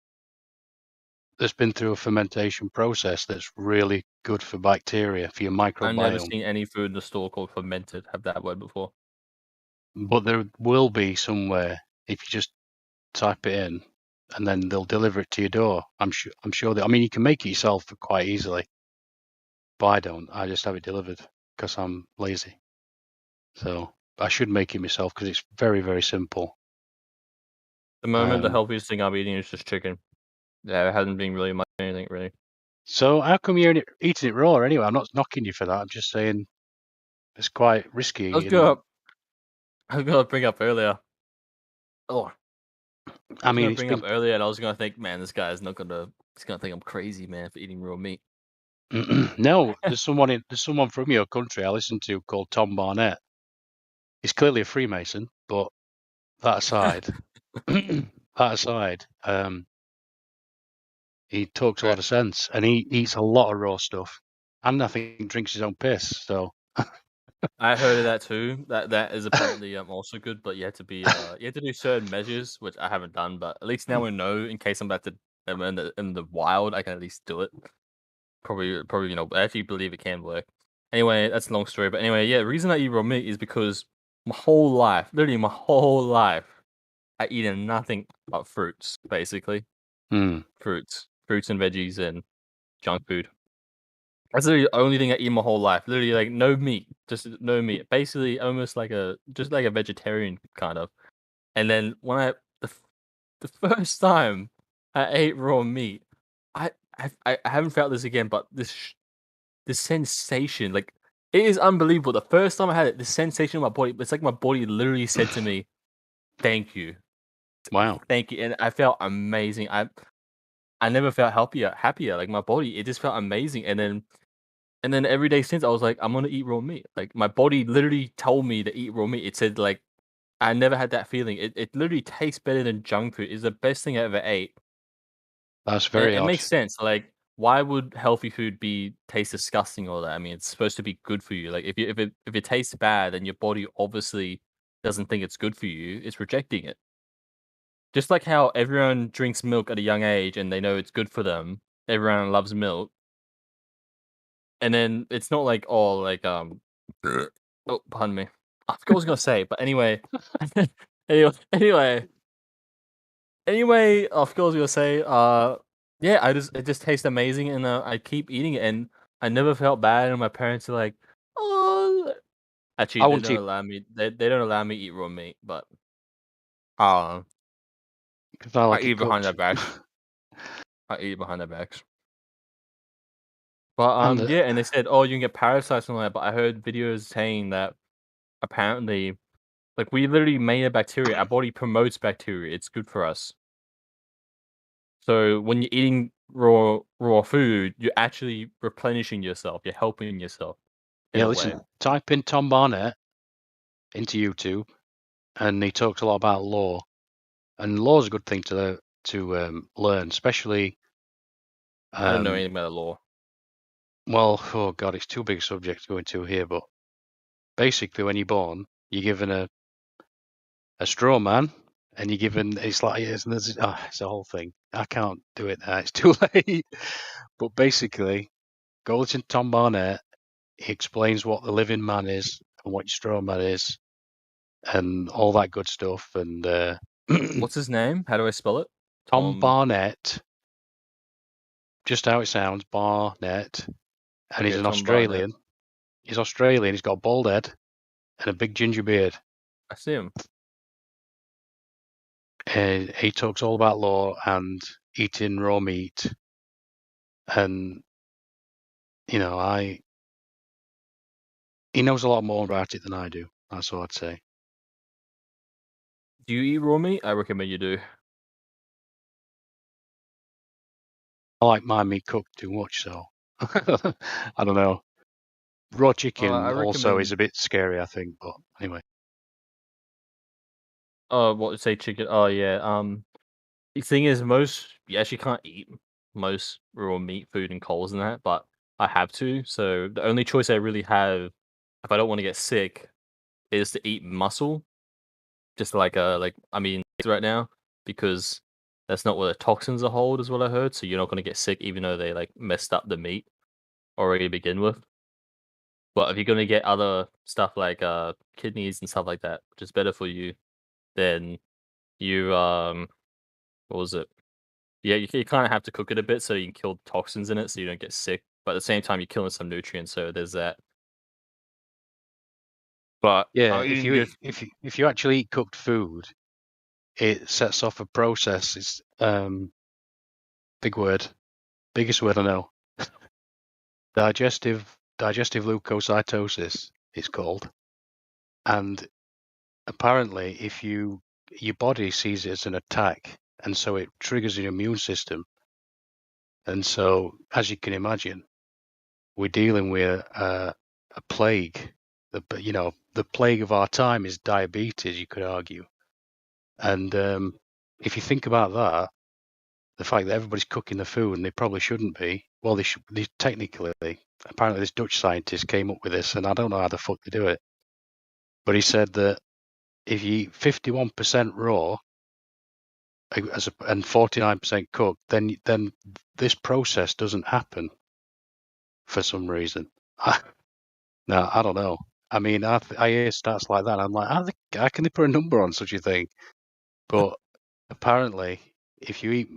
that's been through a fermentation process that's really good for bacteria, for your microbiome. I've never seen any food in the store called fermented have that word before. But there will be somewhere if you just type it in, and then they'll deliver it to your door. I'm sure that. I mean, you can make it yourself quite easily, but I don't. I just have it delivered because I'm lazy. So I should make it myself because it's very, very simple. At the moment, the healthiest thing I'm eating is just chicken. Yeah, it hasn't been really much anything really. So how come you're eating it raw anyway? I'm not knocking you for that. I'm just saying it's quite risky. I was gonna bring up earlier. Oh, I was gonna bring up earlier, and I was gonna think, man, this guy is not gonna. He's gonna think I'm crazy, man, for eating raw meat. No, there's someone from your country I listen to called Tom Barnett. He's clearly a Freemason, but that aside, he talks a lot of sense, and he eats a lot of raw stuff, and I think drinks his own piss. So I heard of that too. That is apparently also good, but you have to be you have to do certain measures, which I haven't done. But at least now we know, in case I'm about to in the wild, I can at least do it. Probably I actually believe it can work. Anyway, that's a long story. But anyway, yeah, the reason I eat raw meat is because my whole life, literally my whole life, I eaten nothing but fruits, basically. Fruits and veggies and junk food. That's literally the only thing I eat my whole life. Literally, like no meat, just no meat. Basically, almost like a vegetarian kind of. And then when the first time I ate raw meat, I haven't felt this again. But this sensation, like it is unbelievable. The first time I had it, the sensation in my body, it's like my body literally said to me, "Thank you, wow, thank you," and I felt amazing. I never felt happier. Like my body, it just felt amazing. And then every day since, I was like, I'm gonna eat raw meat. Like my body literally told me to eat raw meat. It said like I never had that feeling. It literally tastes better than junk food. It's the best thing I ever ate. That's very It odd. makes sense. Like why would healthy food taste disgusting or that? I mean, it's supposed to be good for you. Like if it tastes bad, then your body obviously doesn't think it's good for you. It's rejecting it. Just like how everyone drinks milk at a young age and they know it's good for them. Everyone loves milk. And then it's not like oh pardon me. I forgot what I was gonna say, but anyway. anyway, I forgot what I was gonna say. Yeah, it just tastes amazing, and I keep eating it, and I never felt bad. And my parents are like, "Oh, actually, they don't allow me. They don't allow me to eat raw meat, but because I like eat behind their backs. I eat behind their backs. But yeah, and they said, oh, you can get parasites and all that. But I heard videos saying that apparently, like we literally made a bacteria. Our body promotes bacteria. It's good for us. So when you're eating raw food, you're actually replenishing yourself. You're helping yourself. Yeah, listen. Type in Tom Barnett into YouTube, and he talks a lot about law. And law is a good thing to learn, especially. I don't know anything about the law. Well, oh god, it's too big a subject to go into here. But basically, when you're born, you're given a straw man, and you're given it's a whole thing. I can't do it now; it's too late. But basically, go listen to Tom Barnett. He explains what the living man is and what your straw man is, and all that good stuff. And what's his name? How do I spell it? Tom Barnett. Just how it sounds, Barnett. And he's an Australian. Barnett. He's Australian. He's got a bald head and a big ginger beard. I see him. He talks all about law and eating raw meat. And, you know, he knows a lot more about it than I do. That's all I'd say. Do you eat raw meat? I recommend you do. I like my meat cooked too much, so I don't know. Raw chicken also is a bit scary, I think. But anyway. What say chicken? Oh yeah. The thing is, you actually can't eat most raw meat food and coals and that, but I have to. So the only choice I really have, if I don't want to get sick, is to eat muscle. Just like right now, because that's not where the toxins are hold, is what I heard. So you're not going to get sick, even though they like messed up the meat already to begin with. But if you're going to get other stuff like kidneys and stuff like that, which is better for you, then you what was it? Yeah, you kind of have to cook it a bit so you can kill toxins in it, so you don't get sick. But at the same time, you're killing some nutrients, so there's that. But yeah, if you actually eat cooked food, it sets off a process. It's big word, biggest word I know. digestive leukocytosis it's called, and apparently, if your body sees it as an attack, and so it triggers your immune system, and so as you can imagine, we're dealing with a plague. The plague of our time is diabetes. You could argue. And if you think about that, the fact that everybody's cooking the food and they probably shouldn't be, well, they technically, apparently this Dutch scientist came up with this, and I don't know how the fuck they do it, but he said that if you eat 51% raw and 49% cooked, then this process doesn't happen for some reason. No, I don't know. I mean, I hear stats like that. I'm like, how can they put a number on such a thing? But apparently, if you eat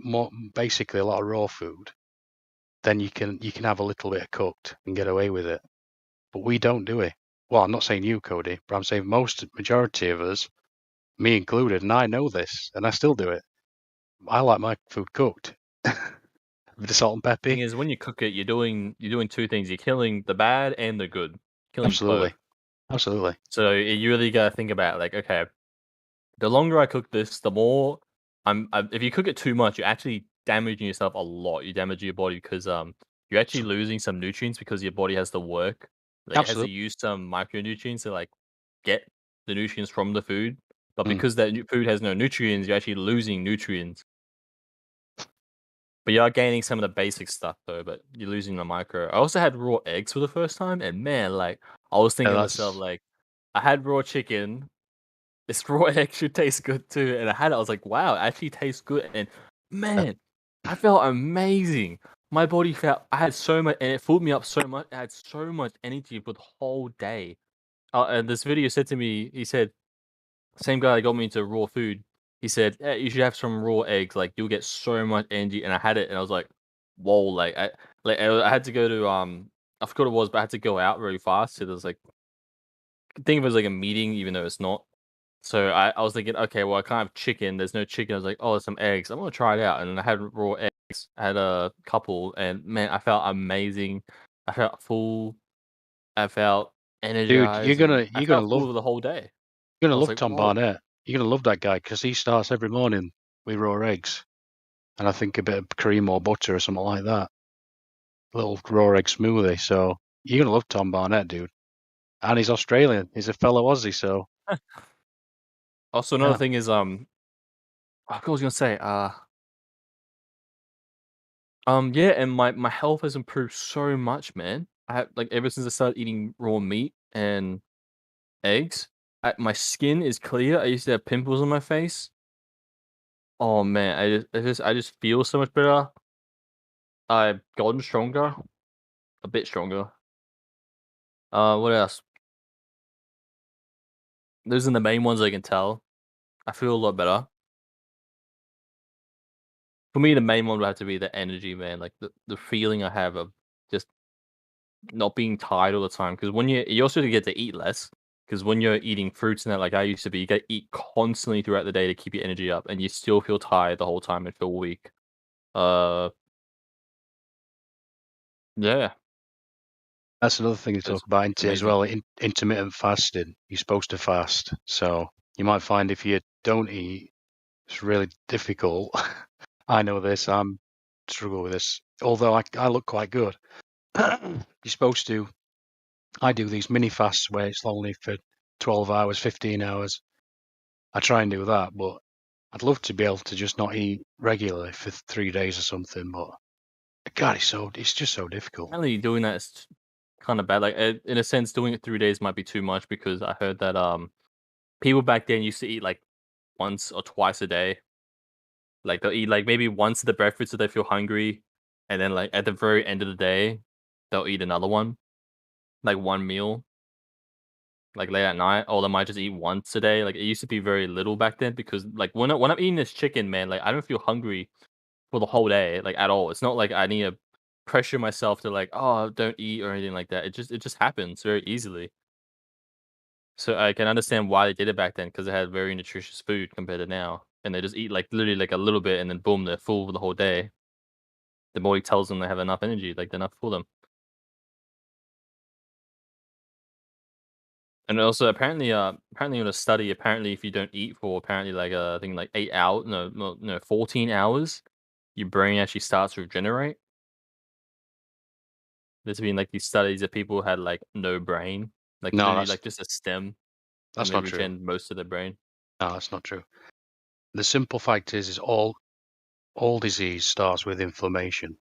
basically a lot of raw food, then you can have a little bit of cooked and get away with it. But we don't do it. Well, I'm not saying you, Cody, but I'm saying majority of us, me included, and I know this, and I still do it. I like my food cooked with the salt and pepper. Thing is, when you cook it, you're doing two things. You're killing the bad and the good. Killing Absolutely. both. Absolutely. So you really gotta think about like, okay, the longer I cook this, the more if you cook it too much, you're actually damaging yourself a lot. You damage your body because you're actually losing some nutrients because your body has to work. Like, it has to use some micronutrients to like get the nutrients from the food. But because that food has no nutrients, you're actually losing nutrients. But you are gaining some of the basic stuff though, but you're losing the micro. I also had raw eggs for the first time, and man, like I was thinking to myself, like, I had raw chicken. This raw egg should taste good too. And I had it, I was like, wow, it actually tastes good. And man, I felt amazing. My body felt, I had so much, and it filled me up so much. I had so much energy for the whole day. And this video said to me, he said, same guy that got me into raw food, he said, hey, you should have some raw eggs. Like, you'll get so much energy. And I had it, and I was like, whoa, like, I had to go to, I forgot what it was, but I had to go out really fast. So there's like, think of it as like a meeting, even though it's not. So I was thinking, okay, well, I can't have chicken. There's no chicken. I was like, oh, there's some eggs. I'm gonna try it out. And I had raw eggs. I had a couple, and man, I felt amazing. I felt full. I felt energized. Dude, you're gonna love full the whole day. You're gonna love Tom Barnett. You're gonna love that guy because he starts every morning with raw eggs, and I think a bit of cream or butter or something like that. Little raw egg smoothie. So you're gonna love Tom Barnett, dude. And he's Australian. He's a fellow Aussie. So also another thing is I was gonna say yeah, and my health has improved so much, man. I have, like, ever since I started eating raw meat and eggs, my skin is clear. I used to have pimples on my face. Oh man, I just feel so much better. I've gotten stronger, a bit stronger. What else? Those are the main ones I can tell. I feel a lot better. For me, the main one would have to be the energy, man. Like the feeling I have of just not being tired all the time. Because when you also get to eat less. Because when you're eating fruits and that, like I used to be, you got to eat constantly throughout the day to keep your energy up, and you still feel tired the whole time and feel weak. Yeah. That's another thing to talk about into as well. Intermittent fasting. You're supposed to fast, so you might find if you don't eat, it's really difficult. I know this. I'm struggle with this. Although I look quite good. You're supposed to. I do these mini fasts where it's only for 12 hours, 15 hours. I try and do that, but I'd love to be able to just not eat regularly for 3 days or something. But God, it's just so difficult. Apparently, doing that is kind of bad. Like in a sense, doing it 3 days might be too much because I heard that people back then used to eat like once or twice a day. Like they'll eat like maybe once at the breakfast if they feel hungry, and then like at the very end of the day, they'll eat another one, like one meal. Like late at night, or they might just eat once a day. Like it used to be very little back then because like when I'm eating this chicken, man, like I don't feel hungry for the whole day, like at all. It's not like I need to pressure myself to like, oh, don't eat or anything like that. It just happens very easily. So I can understand why they did it back then because they had very nutritious food compared to now, and they just eat like literally like a little bit, and then boom, they're full for the whole day. The body tells them they have enough energy, like they're enough for them. And also apparently in a study, apparently if you don't eat for apparently like I think like 8 hours, no 14 hours, your brain actually starts to regenerate. There's been like these studies that people had like no brain, like No, literally that's like just a stem, that's and they not true. regen most of their brain. No, that's not true. The simple fact is all disease starts with inflammation.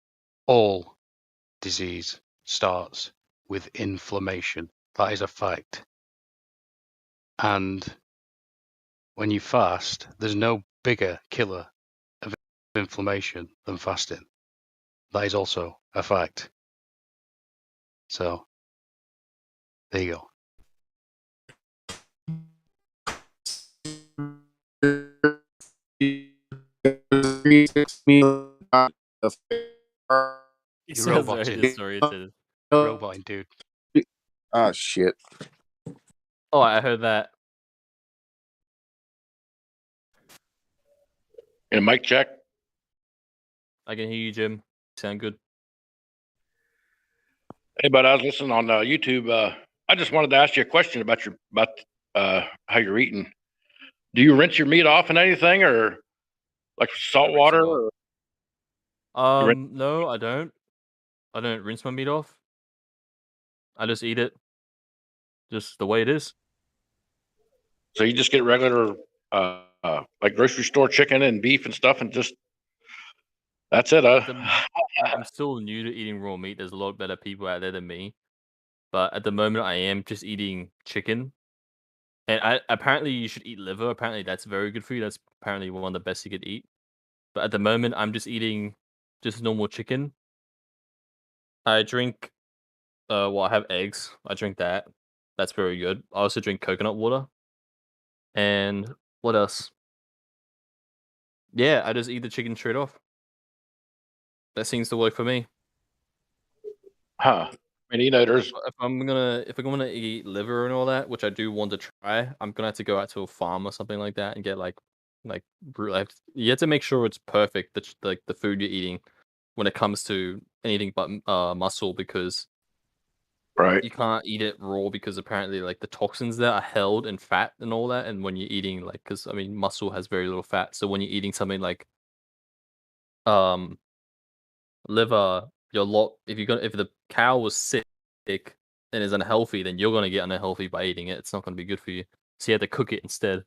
All disease starts with inflammation. That is a fact. And when you fast, there's no bigger killer of inflammation than fasting. That is also a fact. So, there you go. He You're sounds very roboting. disoriented. Roboting, dude. Ah, shit. Oh, I heard that. And mic check. I can hear you, Jim. You sound good. Hey, bud, I was listening on YouTube. I just wanted to ask you a question about how you're eating. Do you rinse your meat off in anything, or like salt water? Or No, I don't. I don't rinse my meat off. I just eat it, just the way it is. So you just get regular, like grocery store chicken and beef and stuff, and just that's it. I'm still new to eating raw meat. There's a lot better people out there than me, but at the moment, I am just eating chicken. And apparently you should eat liver. Apparently that's very good for you. That's apparently one of the best you could eat. But at the moment, I'm just eating just normal chicken. I drink, I have eggs. I drink that. That's very good. I also drink coconut water. And what else? Yeah, I just eat the chicken straight off. That seems to work for me. Huh. I mean, there's if I'm gonna eat liver and all that, which I do want to try, I'm gonna have to go out to a farm or something like that and get like you have to make sure it's perfect, the food you're eating when it comes to anything but muscle, because right, you can't eat it raw because apparently like the toxins there are held in fat and all that, and when you're eating like, because I mean muscle has very little fat, so when you're eating something like liver, if the cow was sick and is unhealthy, then you're gonna get unhealthy by eating it. It's not gonna be good for you. So you have to cook it instead.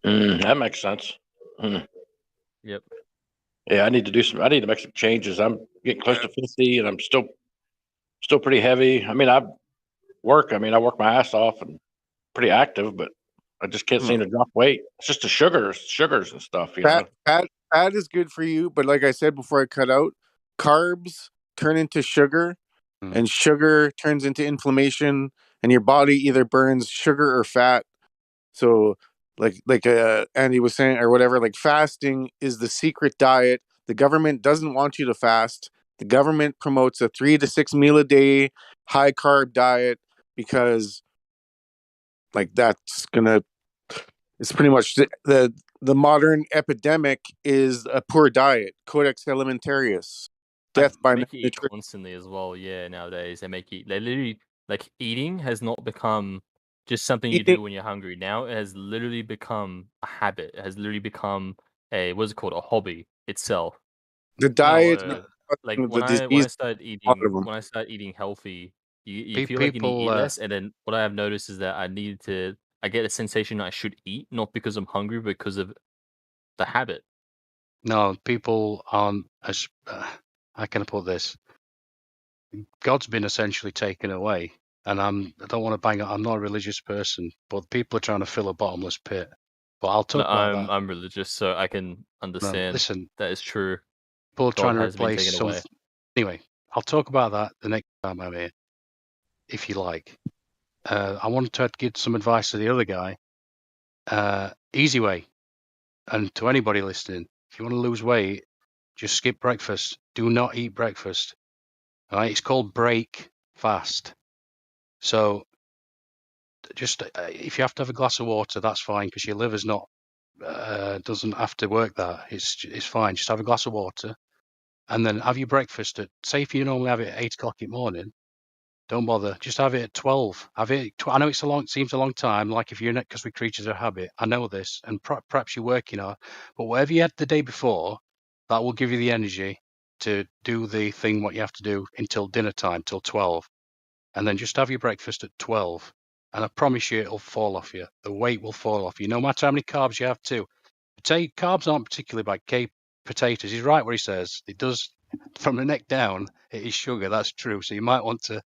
That makes sense. Yep. Yeah, I need to make some changes. I'm getting close to 50, and I'm still pretty heavy. I mean, I work my ass off and pretty active, but I just can't seem to drop weight. It's just the sugars and stuff, you know. Fat is good for you, but like I said before I cut out, carbs turn into sugar, and sugar turns into inflammation, and your body either burns sugar or fat. So like Andy was saying or whatever, like fasting is the secret diet. The government doesn't want you to fast. The government promotes a 3 to 6 meal a day high carb diet because like it's pretty much the modern epidemic is a poor diet, codex alimentarius, death by make you eat malnutrition. constantly as well. Yeah, nowadays they literally, like, eating has not become just something you do when you're hungry. Now it has literally become a habit. It has literally become a a hobby itself. The diet, Like the when I disease, started eating healthy, you feel like you need to eat less, and then what I have noticed is that I get a sensation I should eat, not because I'm hungry, but because of the habit. No, people aren't as. How can I put this? God's been essentially taken away, and I don't want to bang it. I'm not a religious person, but people are trying to fill a bottomless pit. But I'll talk about that. I'm religious, so I can understand. Listen, that is true. people are God trying to has been replace taken some. away. Anyway, I'll talk about that the next time I'm here, if you like. I wanted to give some advice to the other guy. Easy way, and to anybody listening, if you want to lose weight, just skip breakfast. Do not eat breakfast. All right, it's called break fast. So just if you have to have a glass of water, that's fine because your liver's not doesn't have to work that. It's fine. Just have a glass of water, and then have your breakfast at. Say if you normally have it at 8 o'clock in the morning, don't bother. Just have it at 12. Have it. I know seems a long time. Like if you're in it, because we're creatures of habit. I know this, and perhaps you're working hard, but whatever you had the day before, that will give you the energy to do the thing what you have to do until dinner time, till 12, and then just have your breakfast at 12. And I promise you, it'll fall off you. The weight will fall off you, no matter how many carbs you have too. Carbs aren't particularly bad. Potatoes. He's right where he says it does. From the neck down, it is sugar. That's true. So you might want to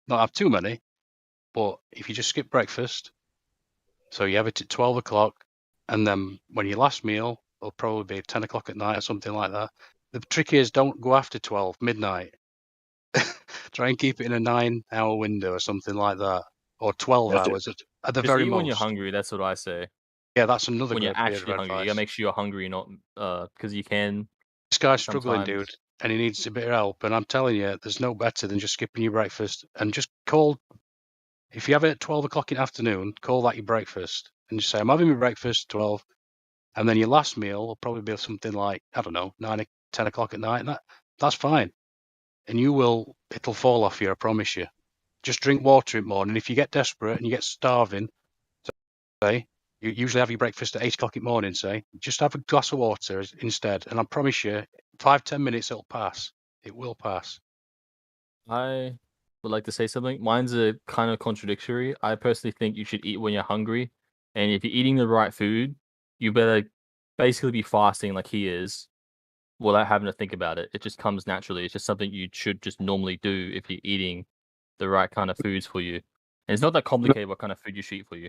not have too many, but if you just skip breakfast, so you have it at 12 o'clock, and then when your last meal will probably be 10 o'clock at night or something like that. The trick is don't go after 12, midnight. Try and keep it in a 9-hour window or something like that, or 12 hours at the Just very eat most. when you're hungry. That's what I say. Yeah, that's another when you're good bit actually of hungry. You advice. gotta make sure you're hungry, not because you can. This guy's struggling, sometimes- dude, and he needs a bit of help. And I'm telling you, there's no better than just skipping your breakfast and just call. If you have it at 12 o'clock in the afternoon, call that your breakfast, and just say, "I'm having my breakfast 12," and then your last meal will probably be something like, I don't know, 9, 10 o'clock at night, and that's fine. And it'll fall off you, I promise you. Just drink water in the morning. If you get desperate and you get starving, say, you usually have your breakfast at 8 o'clock in the morning, say, just have a glass of water instead. And I promise you, 5-10 minutes, it'll pass. It will pass. I would like to say something. Mine's a kind of contradictory. I personally think you should eat when you're hungry. And if you're eating the right food, you better basically be fasting like he is without having to think about it. It just comes naturally. It's just something you should just normally do if you're eating the right kind of foods for you. And it's not that complicated what kind of food you should eat for you.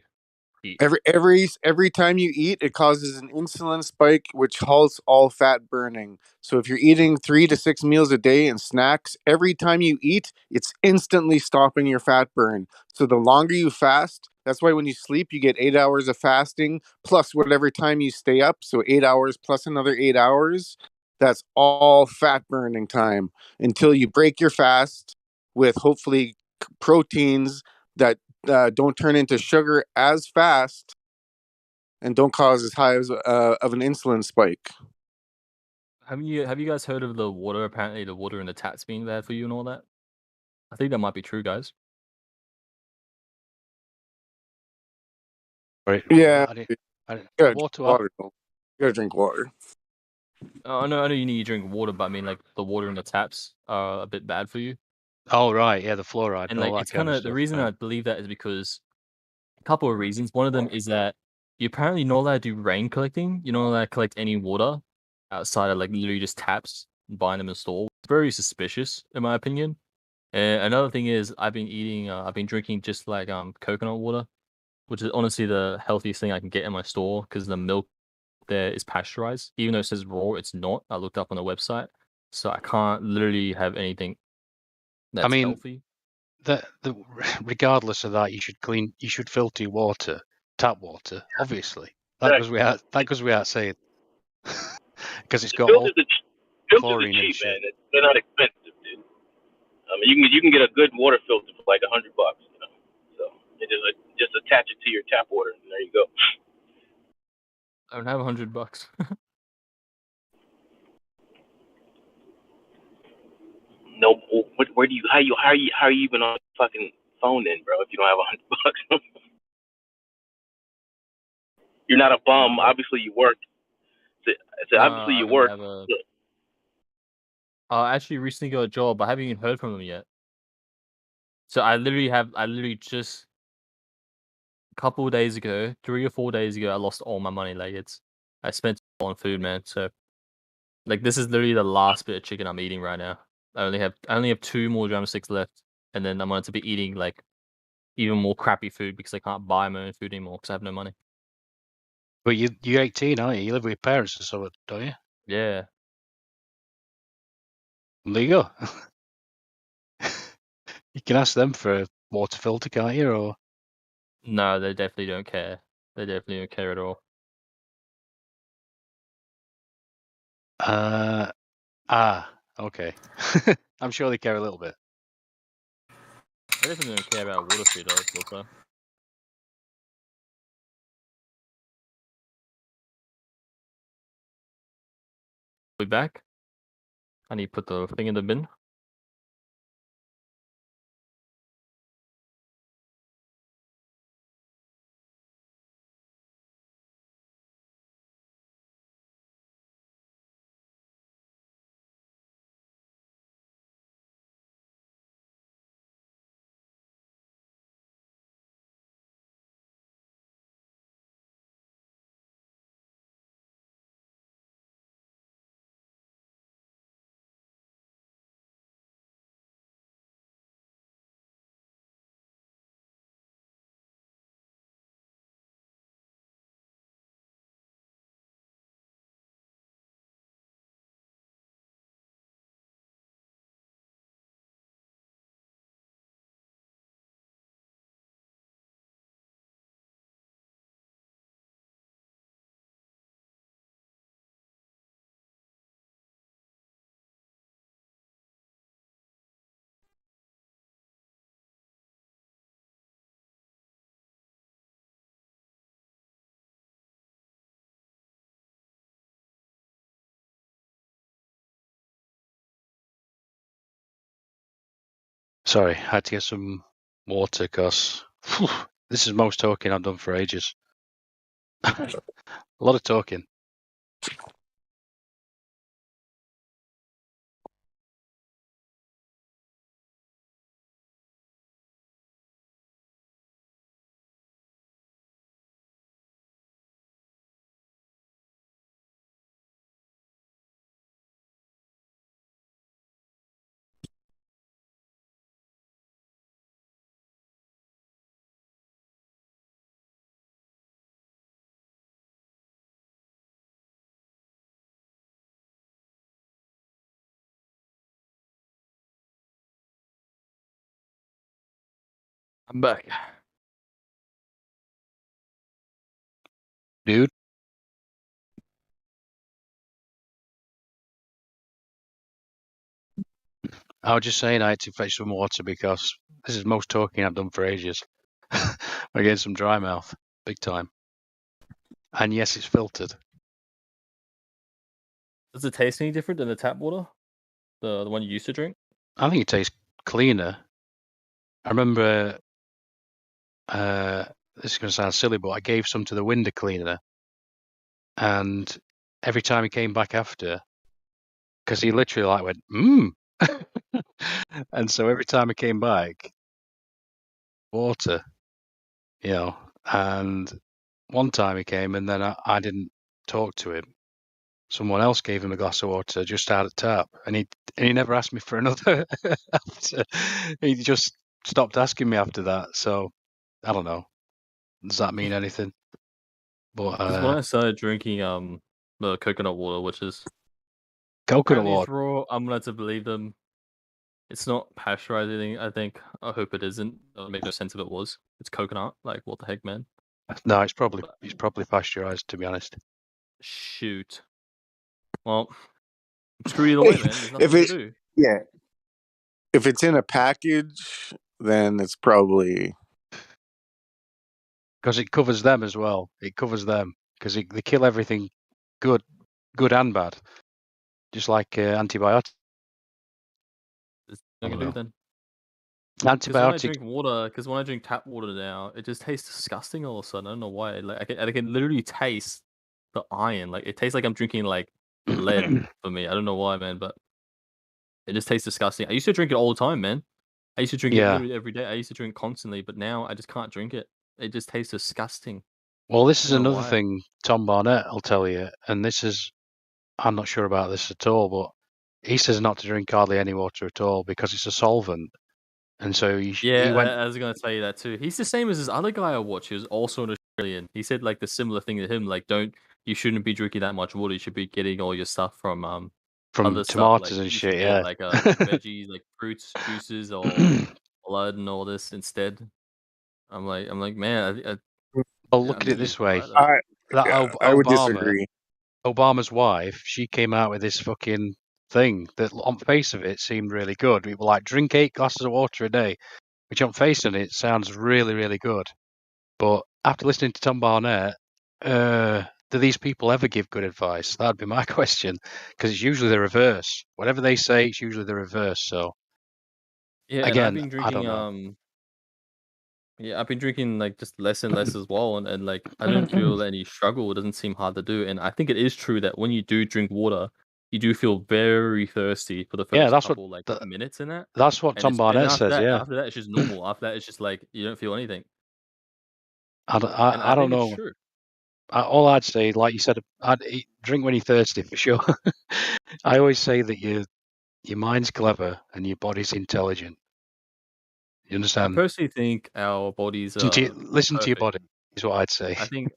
Every time you eat, it causes an insulin spike, which halts all fat burning. So if you're eating 3 to 6 meals a day and snacks, every time you eat, it's instantly stopping your fat burn. So the longer you fast, that's why when you sleep, you get 8 hours of fasting plus whatever time you stay up. So 8 hours plus another 8 hours. That's all fat burning time until you break your fast with hopefully proteins that don't turn into sugar as fast and don't cause as high as of an insulin spike. Have you guys heard of the water? Apparently, the water in the taps being bad for you and all that. I think that might be true, guys. Right. Yeah. Water. You gotta drink water. I know you need to drink water, but I mean, like the water in the taps are a bit bad for you. Oh right, yeah, the fluoride And and all like that it's kind kind of of stuff. the reason I believe that is because a couple of reasons. One of them is that you apparently not allowed to do rain collecting. You're not allowed to collect any water outside of like literally just taps and buying them in store. It's very suspicious, in my opinion. And another thing is I've been drinking just like coconut water, which is honestly the healthiest thing I can get in my store because the milk there is pasteurized. Even though it says raw, it's not. I looked up on the website, so I can't literally have anything that's healthy. Regardless of that, you should filter your water, tap water, obviously. That goes without saying, because it's got all Filters chlorine are and cheap, shit. man. They're not expensive, dude. I mean, you can get a good water filter for like $100. You know, so you just attach it to your tap water, and there you go. I don't have $100. No, where do you how are you even on the fucking phone then, bro? If you don't have $100, you're not a bum. Obviously, you work. So obviously, you work. I actually recently got a job. I haven't even heard from them yet. So I literally just a couple of days ago, 3 or 4 days ago, I lost all my money. Like I spent it all on food, man. So like this is literally the last bit of chicken I'm eating right now. I only have 2 more drumsticks left, and then I'm going to be eating like even more crappy food because I can't buy my own food anymore because I have no money. But you're 18, aren't you? You live with your parents or something, don't you? Yeah. There you go. You can ask them for a water filter, can't you? Or No, they definitely don't care. They definitely don't care at all. Okay. I'm sure they care a little bit. They definitely don't care about a water filter. We back? I need to put the thing in the bin. Sorry, I had to get some water because this is the most talking I've done for ages. A lot of talking. I'm back. Dude. I was just saying I had to fetch some water because this is the most talking I've done for ages. I'm getting some dry mouth, big time. And yes, it's filtered. Does it taste any different than the tap water? The one you used to drink? I think it tastes cleaner. I remember, this is going to sound silly, but I gave some to the window cleaner. And every time he came back after, because he literally like went, and so every time he came back, water, and one time he came and then I didn't talk to him. Someone else gave him a glass of water just out of tap, and he never asked me for another. After he just stopped asking me after that. So I don't know. Does that mean anything? But Because when I started drinking the coconut water, which is coconut apparently it's water, raw, I'm led to believe them. It's not pasteurizing, I think. I hope it isn't. It would make no sense if it was. It's coconut. Like, what the heck, man? no, it's probably pasteurized, to be honest. Shoot. Well, screw either way, man. There's nothing to do. Yeah. If it's in a package, then it's probably because it covers them as well. It covers them because they kill everything, good and bad, just like antibiotics. There's nothing to do then. Antibiotics. Because when I drink tap water now, it just tastes disgusting all of a sudden. I don't know why. Like I can literally taste the iron. Like it tastes like I'm drinking like lead for me. I don't know why, man, but it just tastes disgusting. I used to drink it all the time, man. I used to drink it literally every day. I used to drink constantly, but now I just can't drink it. It just tastes disgusting. Well, this is another thing Tom Barnett will tell you, and this is, I'm not sure about this at all, but he says not to drink hardly any water at all because it's a solvent. And so he went. I was going to tell you that too. He's the same as this other guy I watch who's also in a Brilliant. He said like the similar thing to him, like you shouldn't be drinking that much water. You should be getting all your stuff from other stuff, tomatoes like and you shit. should Yeah. get like veggies, like fruits, juices, or blood and all this instead. I'm like, man, Well, yeah, look I at it mean, this way. right, I would disagree. Obama's wife, she came out with this fucking thing that on face of it seemed really good. We were like, drink 8 glasses of water a day, which on face of it sounds really, really good. But after listening to Tom Barnett, do these people ever give good advice? That'd be my question, because it's usually the reverse. Whatever they say, it's usually the reverse. So yeah, and I've again, been I don't know. drinking yeah, I've been drinking like just less and less as well, and like I don't feel any struggle. It doesn't seem hard to do, and I think it is true that when you do drink water, you do feel very thirsty for the Yeah, first couple like minutes in that, that's what and Tom and Barnett says. Yeah, after that it's just normal. After that it's just like you don't feel anything, I don't, and I don't think it's know. true. All I'd say, like you said, I'd drink when you're thirsty for sure. I always say that your mind's clever and your body's intelligent. You I understand? personally think our bodies Listen to your perfect. body is what I'd say. I think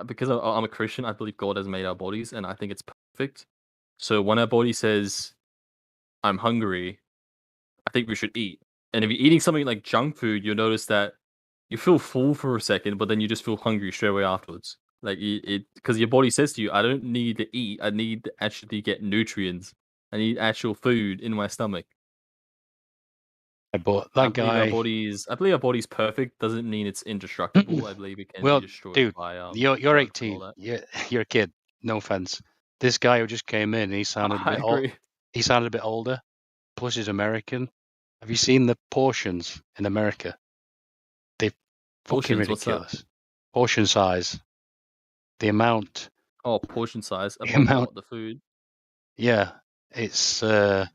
because I'm a Christian, I believe God has made our bodies, and I think it's perfect. So when our body says, "I'm hungry," I think we should eat. And if you're eating something like junk food, you'll notice that you feel full for a second, but then you just feel hungry straight away afterwards. Like because your body says to you, "I don't need to eat. I need to actually get nutrients. I need actual food in my stomach." But that guy, I believe our body's perfect. Doesn't mean it's indestructible. I believe it can be well, destroyed dude, by you're drugs and all 18. that. You're a kid. No offense. This guy who just came in, he sounded a I bit old. agree. He sounded a bit older. Plus, he's American. Have you seen the portions in America? They're fucking Portions, what's that? ridiculous. Portion size. The amount. Oh, portion size. The Upon amount. what? The food? Yeah, it's Oh,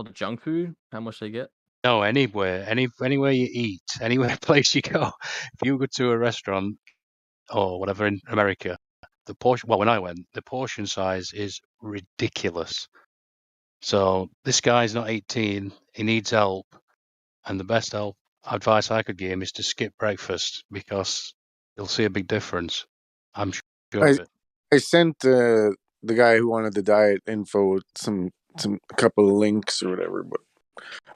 the junk food? How much they get? no, anywhere you eat, anywhere place you go. If you go to a restaurant or whatever in America, the portion. Well, when I went, the portion size is ridiculous. So this guy's not 18. He needs help, and the best help advice I could give him is to skip breakfast because you'll see a big difference. I'm sure of it. I sent the guy who wanted the diet info a couple of links or whatever, but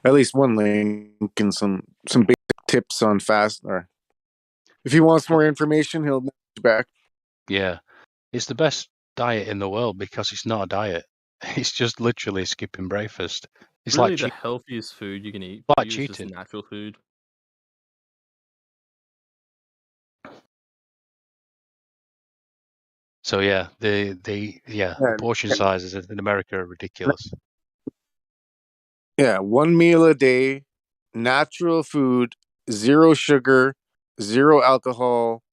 at least one link and some basic tips on fast. Or if he wants more information, he'll message back. Yeah, it's the best diet in the world because it's not a diet. It's just literally skipping breakfast. It's really like the healthiest food you can eat. like Use just cheating. natural food. So yeah, the portion sizes in America are ridiculous. Yeah, 1 meal a day, natural food, 0 sugar, 0 alcohol,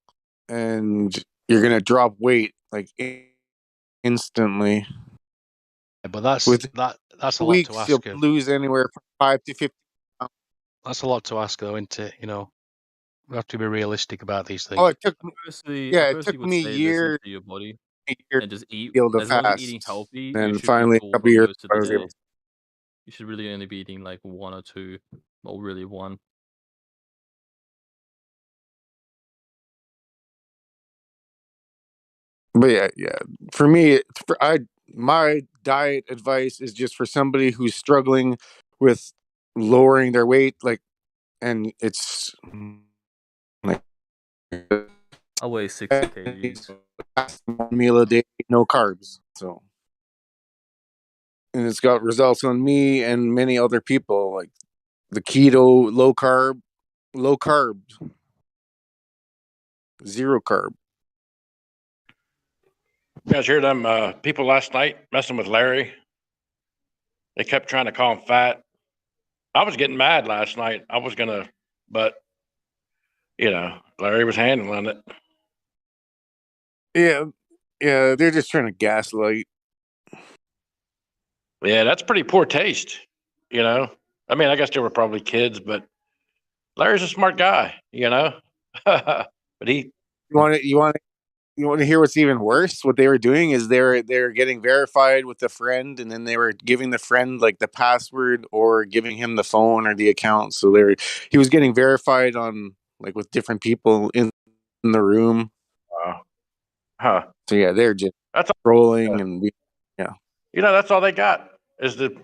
and you're gonna drop weight like instantly. But that's a lot weeks, to ask. You'll lose anywhere from 5 to 15 pounds. That's a lot to ask, though, isn't it? You know, we have to be realistic about these things. Oh, it took Listen me years to your body to and just eat. be able to As long as fast. you're eating healthy, you And should finally, be a full couple for years, most of I the was day. able. You should really only be eating like 1 or 2, or really 1. But yeah. For me, my diet advice is just for somebody who's struggling with lowering their weight, and it's like I weigh 60 kgs. 1 meal a day, no carbs. So, and it's got results on me and many other people, like the keto, low carb, 0 carb. You guys hear them people last night messing with Larry? They kept trying to call him fat. I was getting mad last night. I was gonna, but Larry was handling it. Yeah, they're just trying to gaslight. Yeah, that's pretty poor taste. I mean, I guess they were probably kids, but Larry's a smart guy. But he. You want to hear what's even worse? What they were doing is they're getting verified with the friend, and then they were giving the friend like the password or giving him the phone or the account. So he was getting verified on like with different people in in the room. Huh. So yeah, they're just That's trolling and yeah. You know, that's all they got is the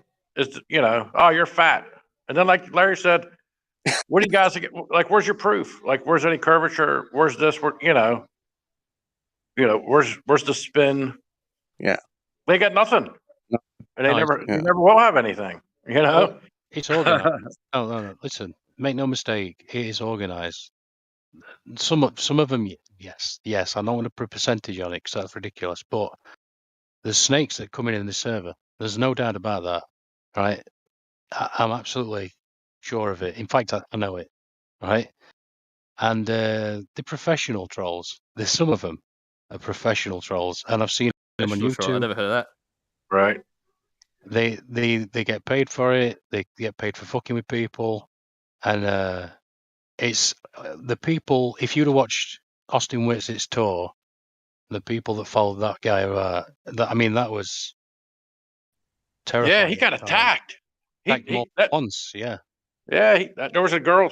oh, you're fat. And then like Larry said, what do you guys like? Where's your proof? Like, where's any curvature? Where's this? Where where's the spin? Yeah. They got nothing, and they never will have anything. You know, Well, it's organized. No. Listen, make no mistake. It is organized. Some of them, yes. I don't want to put a percentage on it because that's ridiculous. But there's snakes that come in the server. There's no doubt about that, right? I'm absolutely sure of it. In fact, I know it, right? And the professional trolls. There's some of them are professional trolls, and I've seen them on YouTube. I never heard of that. Right. They get paid for it. They get paid for fucking with people, and it's the people. If you'd have watched Austin Whitsett's tour, the people that followed that guy that was terrifying. Yeah, he got attacked. Once, yeah. Yeah, there was a girl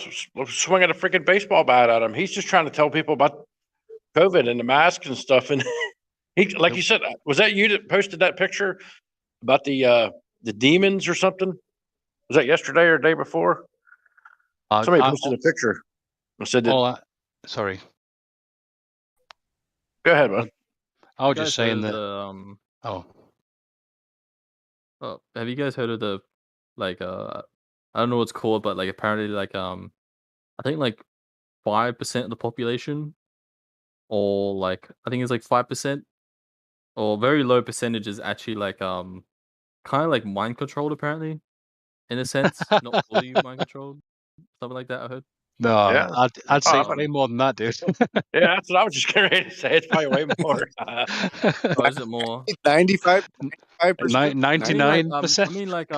swinging a freaking baseball bat at him. He's just trying to tell people about COVID and the masks and stuff. And he, like you said, was that you that posted that picture about the demons or something? Was that yesterday or the day before? Somebody posted a picture. I said that. Sorry. Go ahead, bud. I was just saying that. Have you guys heard of the I don't know what it's called, but like apparently I think like 5% of the population, or like I think it's like 5%, or very low percentages actually kind of like mind controlled apparently, in a sense, not fully mind controlled, something like that. I heard. No, I'd say it's way more than that, dude. Yeah, that's what I was just getting ready to say. It's probably way more. Oh, is it more? 95%. 99%. I mean, like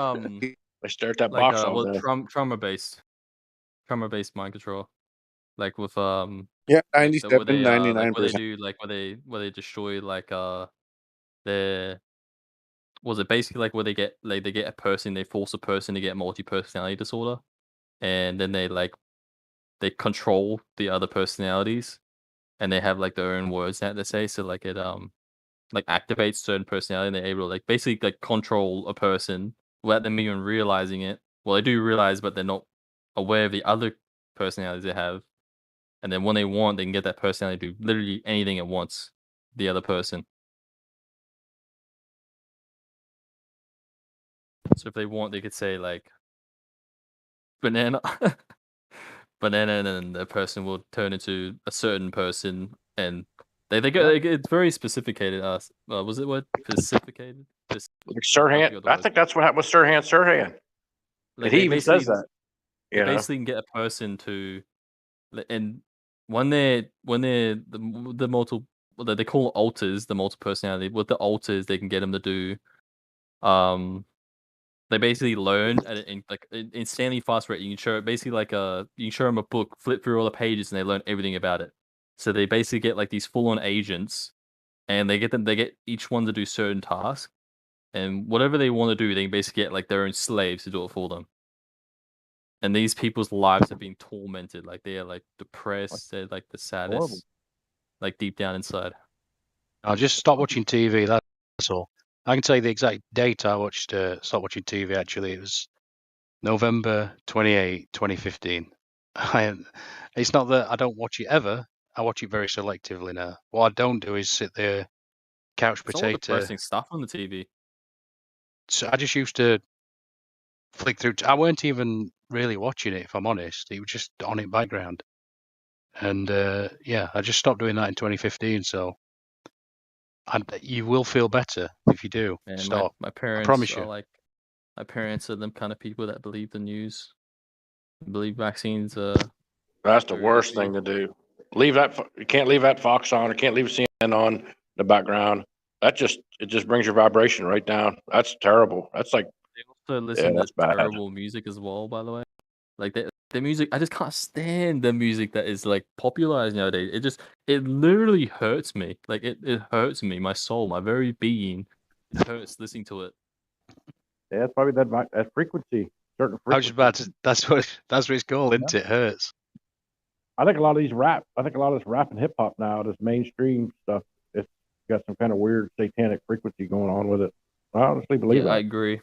they stare at that box all day. trauma based mind control, like with 97, where they 99%. like where they do like where they destroy like their was it basically like where they get a person, they force a person to get multi-personality disorder, and then they control the other personalities, and they have like their own words that they say, so like it like activates certain personality, and they're able to like basically like control a person without them even realizing it. Well, they do realize, but they're not aware of the other personalities they have. And then when they want, they can get that personality to do literally anything it wants, the other person. So if they want, they could say like banana, banana, and then the person will turn into a certain person, and they go. It's very specificated. Was it what specificated? Like Sirhan, I think that's what happened with Sirhan. Like he even says that. They basically can get a person to, and when they're the multiple, they call it alters, the multiple personality. With the alters, they can get them to do, they basically learn at an insanely fast rate. You can show basically like you can show them a book, flip through all the pages, and they learn everything about it. So they basically get like these full-on agents, and they get each one to do certain tasks, and whatever they want to do, they can basically get like their own slaves to do it for them. And these people's lives have been tormented. Like they are like depressed. They're like the saddest, horrible. Like deep down inside. I'll just stop watching TV. That's all. I can tell you the exact date I stopped watching TV. Actually, it was November 28, 2015. It's not that I don't watch it ever. I watch it very selectively now. What I don't do is sit there, couch potato. It's all depressing stuff on the TV. So I just used to flick through. I weren't even really watching it, if I'm honest. It was just on in background. And I just stopped doing that in 2015. So you will feel better if you do. And stop. My parents, I promise you. My parents are them kind of people that believe the news, believe vaccines. That's the worst thing to do. You can't leave that Fox on, or can't leave CNN on in the background. It just brings your vibration right down. That's terrible. That's like they also listen to terrible music as well. By the way, like the music, I just can't stand the music that is like popularized nowadays. It literally hurts me. Like it hurts me, my soul, my very being. It hurts listening to it. Yeah, it's probably that frequency. Certain frequency. I was just about to. That's what it's called, isn't it? Hurts. I think a lot of this rap and hip hop now, this mainstream stuff, it's got some kind of weird satanic frequency going on with it. I honestly believe I that. agree.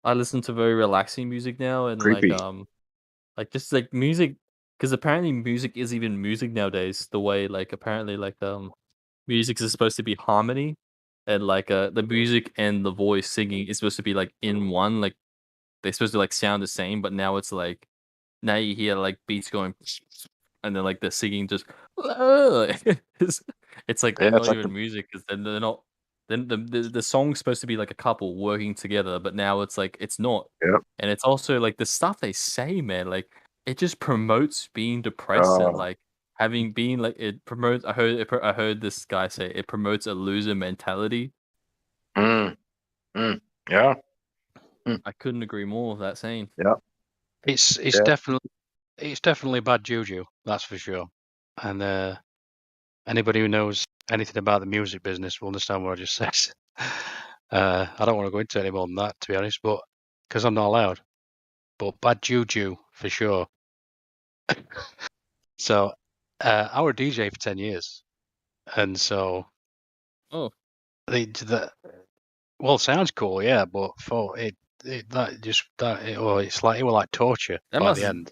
I listen to very relaxing music now, and Creepy. like just like music, because apparently music is even music nowadays. The way like apparently like music is supposed to be harmony, and like the music and the voice singing is supposed to be like in one, like they're supposed to like sound the same, but now it's like now you hear like beats going, and then like the singing just it's like Yeah, not it's like even music because they're not. Then the song's supposed to be like a couple working together, but now it's like it's not. Yep. And it's also like the stuff they say, man. Like it just promotes being depressed and like having been like it promotes. I heard this guy say it promotes a loser mentality. Yeah. I couldn't agree more with that saying. Yeah. It's definitely bad juju, that's for sure. And anybody who knows anything about the music business will understand what I just said. I don't want to go into any more than that, to be honest, but because I'm not allowed. But bad juju for sure. So I was a DJ for 10 years, and so well, sounds cool, yeah, but for it's like it was like torture That by must the end.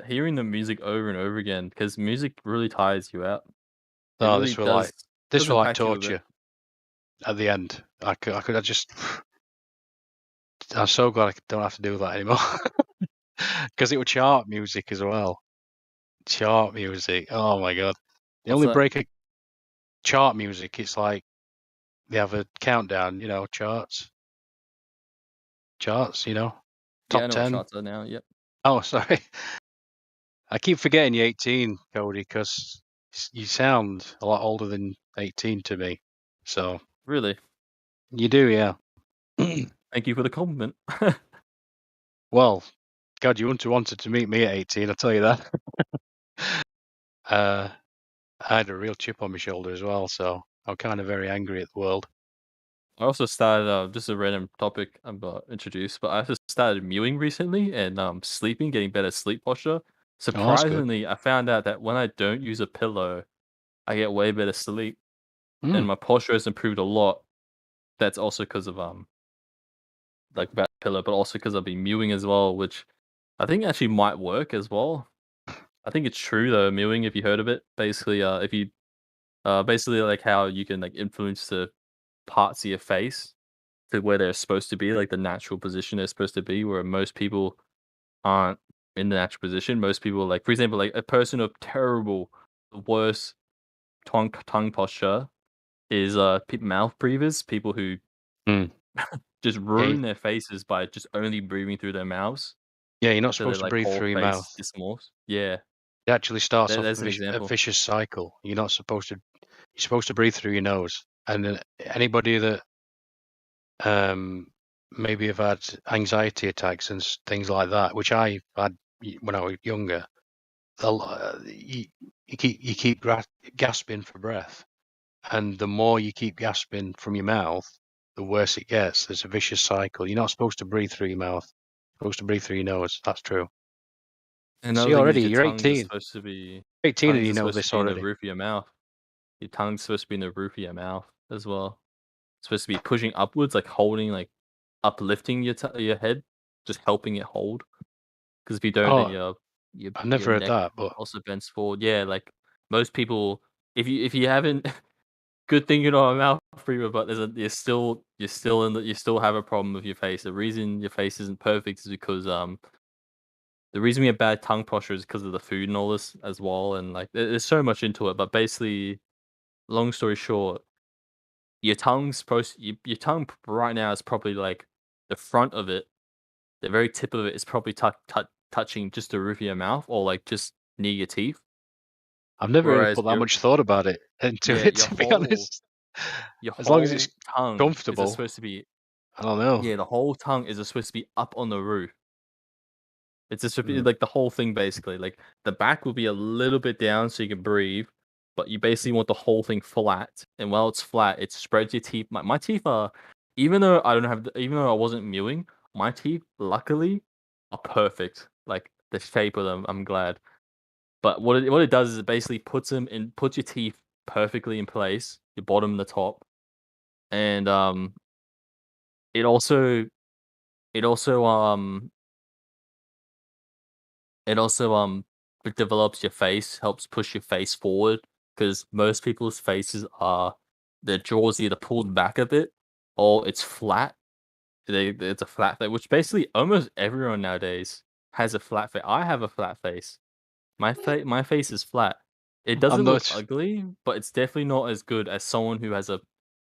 hearing the music over and over again because music really tires you out. It No, really does this was like impact you a bit. torture at the end. I'm so glad I don't have to do that anymore because it was chart music as well. Chart music, oh my god! The What's only that? break of chart music, it's like they have a countdown, charts, Yeah, I top know what 10. charts are now. Yep. Oh, sorry. I keep forgetting you're 18, Cody, because you sound a lot older than 18 to me. So Really? you do, yeah. Thank you for the compliment. Well, God, you wouldn't have wanted to meet me at 18, I'll tell you that. I had a real chip on my shoulder as well, so I'm kind of very angry at the world. I also started just a random topic I'm about to introduce, but I also started mewing recently and sleeping, getting better sleep posture. that's good. Surprisingly, I found out that when I don't use a pillow, I get way better sleep, and my posture has improved a lot. That's also because of like that pillow, but also because I've been mewing as well, which I think actually might work as well. I think it's true though, mewing, if you heard of it. Basically, if you basically like how you can like influence the parts of your face to where they're supposed to be, like the natural position they're supposed to be, where most people aren't in the natural position. Most people, like for example, like a person of terrible, worst tongue posture is mouth breathers, people who just ruin their faces by just only breathing through their mouths. Yeah, you're not So their supposed to like breathe whole through your mouth. face dysmorphs. Yeah, It actually starts off there's an a example. vicious cycle. You're not supposed to. You're supposed to breathe through your nose. And then anybody that maybe have had anxiety attacks and things like that, which I had when I was younger, you keep gasping for breath, and the more you keep gasping from your mouth, the worse it gets. There's a vicious cycle. You're not supposed to breathe through your mouth. You're supposed to breathe through your nose. That's true. Another See thing is already, your you're tongues are 18. supposed to be 18 and tongues you are know supposed to this be in the already. roof of your mouth. Your tongue's supposed to be in the roof of your mouth as well. It's supposed to be pushing upwards, like holding, like uplifting your head, just helping it hold. Because if you don't, then Oh, your I've never heard neck that, but also bends forward. Yeah, like most people, if you haven't, good thing you're not a mouth breather, but you're still you still have a problem with your face. The reason your face isn't perfect is because the reason we have bad tongue posture is because of the food and all this as well, and like there's so much into it. But basically, long story short, your your tongue right now is probably like the front of it, the very tip of it is probably touching just the roof of your mouth or like just near your teeth. I've never really Whereas put that much thought about it into yeah, it, to be honest. your As long as it's whole tongue is comfortable, supposed to be I don't know. yeah, the whole tongue is supposed to be up on the roof. It's just Mm. like the whole thing basically. Like the back will be a little bit down so you can breathe, but you basically want the whole thing flat. And while it's flat, it spreads your teeth. My teeth are, even though even though I wasn't mewing, my teeth luckily are perfect. Like the shape of them, I'm glad. But what it does is it basically puts your teeth perfectly in place, your bottom and the top, and it also it also it develops your face, helps push your face forward, because most people's faces their jaws either pulled back a bit or it's flat. It's a flat face, which basically almost everyone nowadays has a flat face. I have a flat face. My face is flat. It doesn't look ugly, but it's definitely not as good as someone who has a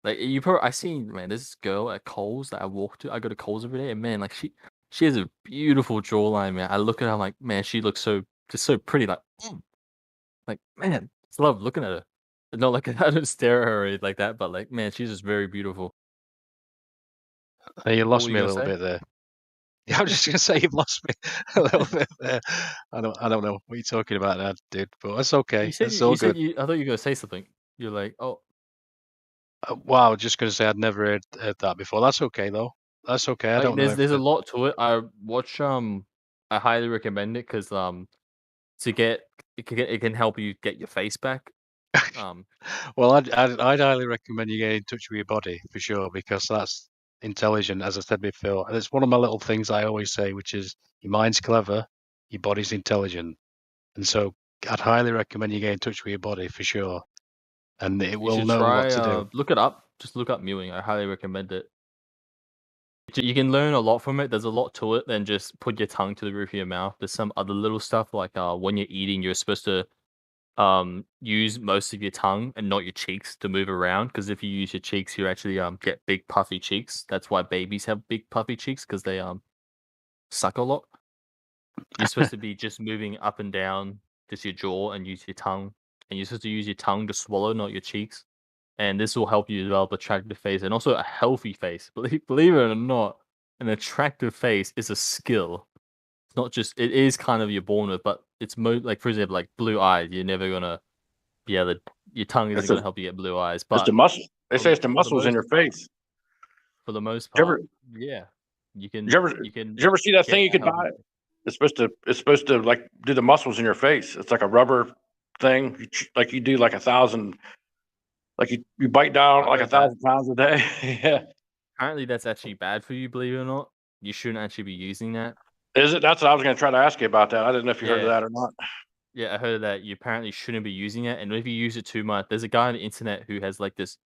I seen, man, this girl at Coles that I walk to. I go to Coles every day, and man, like she has a beautiful jawline, man. I look at her, I'm like, man, she looks just so pretty. Like man, it's love looking at her. Not like I don't stare at her or anything like that, but like, man, she's just very beautiful. You What lost were me you a gonna little say? bit there. Yeah, I was just gonna say you've lost me a little bit there. I don't know what you're talking about now, dude. But that's okay. It's all good. I thought you were gonna say something. You're like, oh, Wow, just gonna say I'd never heard that before. That's okay though. That's okay. I like don't know there's if a lot to it. I highly recommend it because to get it can help you get your face back. well, I'd highly recommend you get in touch with your body for sure, because that's intelligent, as I said before. And it's one of my little things I always say, which is your mind's clever, your body's intelligent, and so I'd highly recommend you get in touch with your body for sure, and it You will should know what try to do. look it up. Just look up mewing. I highly recommend it. You can learn a lot from it. There's a lot to it than just put your tongue to the roof of your mouth. There's some other little stuff like when you're eating, you're supposed to use most of your tongue and not your cheeks to move around, because if you use your cheeks, you actually get big puffy cheeks. That's why babies have big puffy cheeks, because they suck a lot. You're supposed to be just moving up and down just your jaw and use your tongue, and you're supposed to use your tongue to swallow, not your cheeks. And this will help you develop attractive face and also a healthy face. Believe it or not, an attractive face is a skill. It's not just, it is kind of you're born with, but it's like, for example, like blue eyes. You're never gonna be able to, your tongue isn't gonna help you get blue eyes. But It's the muscle. They say it's the for the muscles in most your part, face. for the most Did you part, ever, yeah, you can did you ever see that thing you could buy? It's supposed to like do the muscles in your face. It's like a rubber thing, like you do like 1,000, like you bite down like 1,000 pounds a day. Yeah. Apparently, that's actually bad for you. Believe it or not, you shouldn't actually be using that. Is it? That's what I was going to try to ask you about that. I didn't know if you heard of Yeah. that or not. Yeah, I heard that you apparently shouldn't be using it, and if you use it too much, there's a guy on the internet who has like this.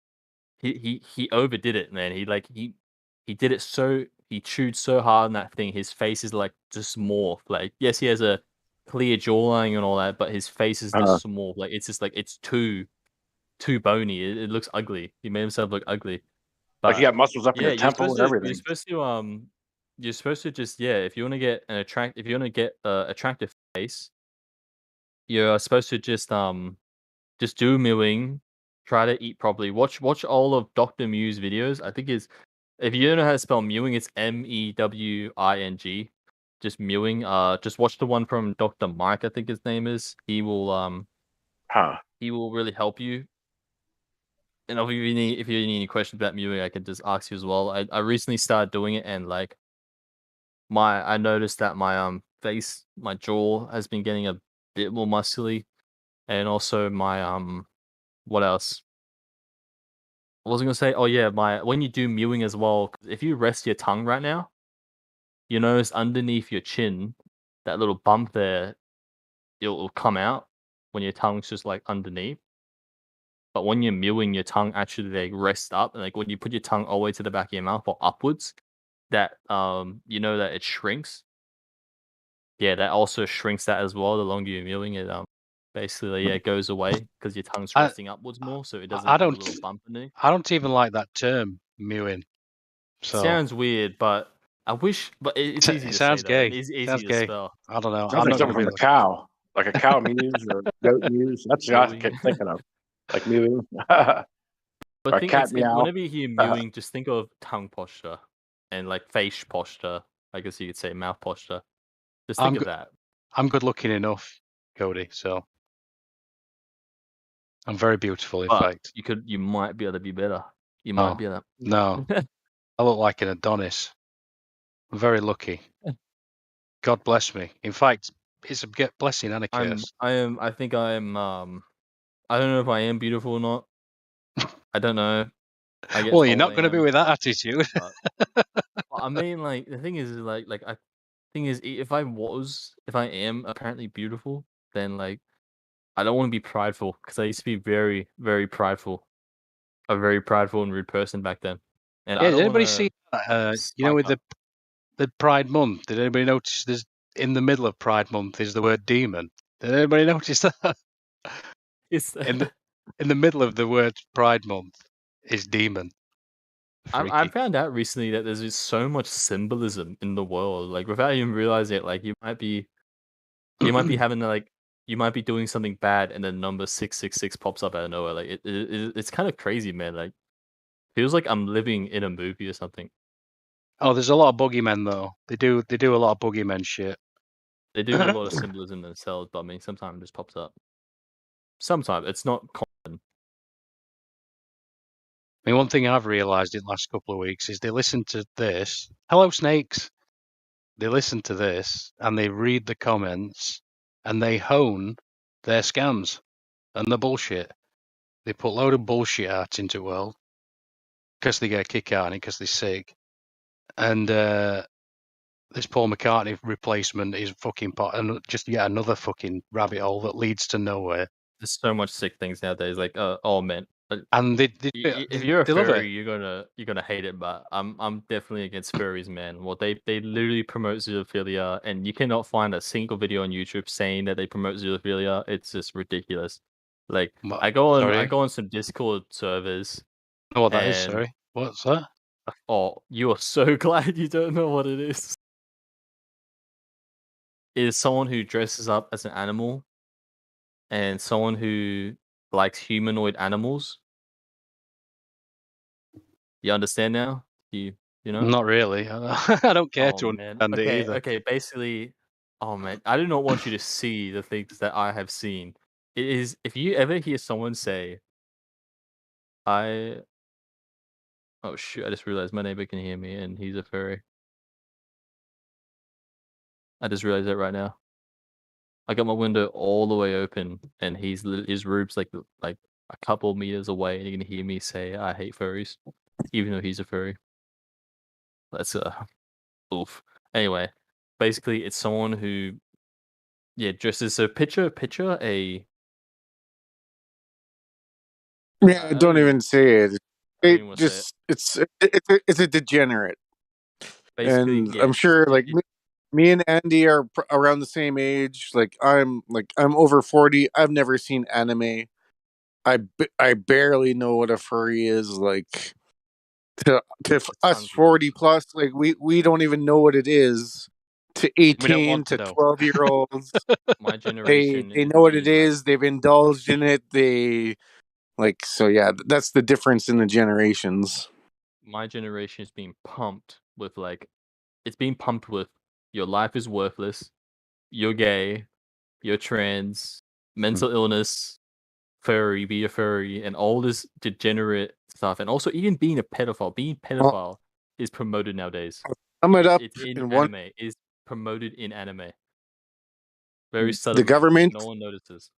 He overdid it, man. He did it so he chewed so hard on that thing. His face is like just morphed. Like yes, he has a clear jawline and all that, but his face is just small. Like it's just like it's too bony. It looks ugly. He made himself look ugly. But Like you got muscles up in yeah, your temple and everything. You're supposed to just if you want to get attractive face, you're supposed to just do mewing, try to eat properly. Watch all of Dr. Mew's videos. I think if you don't know how to spell mewing, it's MEWING. Just mewing. Just watch the one from Dr. Mike, I think his name is. He will he will really help you. And if you need any questions about mewing, I can just ask you as well. I recently started doing it, and like I noticed that my face, my jaw has been getting a bit more muscly, and also my what else? What was I gonna say? Oh yeah, when you do mewing as well, if you rest your tongue right now, you notice underneath your chin, that little bump there, it'll come out when your tongue's just like underneath. But when you're mewing, your tongue actually like rests up, and like when you put your tongue all the way to the back of your mouth or upwards, that that it shrinks. Yeah, that also shrinks that as well. The longer you're mewing it, basically it goes away because your tongue's resting upwards more, so it doesn't have a little bump in it. I don't even like that term mewing. So sounds weird, but I wish, but it's easy to sounds say gay. though. It's easy Sounds to gay. spell. I don't know. Sounds like something from a cow, like a cow mews or a goat mews. That's what I kept thinking of, like mewing. But or a cat meow. whenever you hear mewing, just think of tongue posture and like face posture. I guess you could say mouth posture. Just think of that. I'm good looking enough, Cody. So I'm very beautiful. In fact, you might be able to be better. You might be able to. No, I look like an Adonis. I'm very lucky. God bless me. In fact, it's a blessing and a curse. I think I am. I don't know if I am beautiful or not. I don't know. I get Well, you're told not I going to be am. with that attitude. But, I mean, like the thing is, if I am apparently beautiful, then like I don't want to be prideful because I used to be very, very prideful, a very prideful and rude person back then, and Yeah, I did don't anybody want see to. with the Pride Month? Did anybody notice there's in the middle of Pride Month is the word demon? Did anybody notice that? It's in the middle of the word Pride Month is demon. I found out recently that there's just so much symbolism in the world, like without even realizing it. Like you might be having you might be doing something bad, and then number 666 pops up out of nowhere. Like it's kind of crazy, man. Like feels like I'm living in a movie or something. Oh, there's a lot of boogeymen though. They do a lot of boogeymen shit. They do have a lot of symbolism themselves, but I mean, sometimes it just pops up. Sometimes it's not common. I mean, one thing I've realised in the last couple of weeks is they listen to this. Hello, snakes. They listen to this and they read the comments and they hone their scams and the bullshit. They put a load of bullshit out into the world because they get a kick out of it because they're sick. And this Paul McCartney replacement is fucking pot and just yet another fucking rabbit hole that leads to nowhere. There's so much sick things nowadays. Like, oh man, and if you're a they love furry, it. you're gonna hate it. But I'm definitely against furries, man. Well, they literally promote zoophilia, and you cannot find a single video on YouTube saying that they promote zoophilia. It's just ridiculous. Like I go on some Discord servers. Know what that is? Sorry, what's that? Oh, you are so glad you don't know what it is. It is someone who dresses up as an animal, and someone who likes humanoid animals. You understand now? You know? Not really. I don't care to understand it either. Okay. Basically, oh man, I do not want you to see the things that I have seen. It is if you ever hear someone say, "Oh shoot! I just realized my neighbor can hear me, and he's a furry." I just realized that right now. I got my window all the way open, and his room's like a couple meters away, and you can hear me say, "I hate furries," even though he's a furry. That's oof. Anyway, basically, it's someone who, dresses. So picture a. Yeah, don't even say it. It wanna say just it's a degenerate. Basically, And yeah. I'm sure like me and Andy are around the same age. I'm over 40. I've never seen anime. I barely know what a furry is. Like to us 40 plus, like we don't even know what it is. To 18 to 12-year-olds, My generation they is know what it being, like- is. They've indulged in it. That's the difference in the generations. My generation is being pumped with it's being pumped with your life is worthless, you're gay, you're trans, mental illness, furry, be a furry, and all this degenerate stuff, and also even being a pedophile. Being pedophile is promoted nowadays. Sum it up It's in in one. anime. Is promoted in anime. Very The subtly. government. No one notices.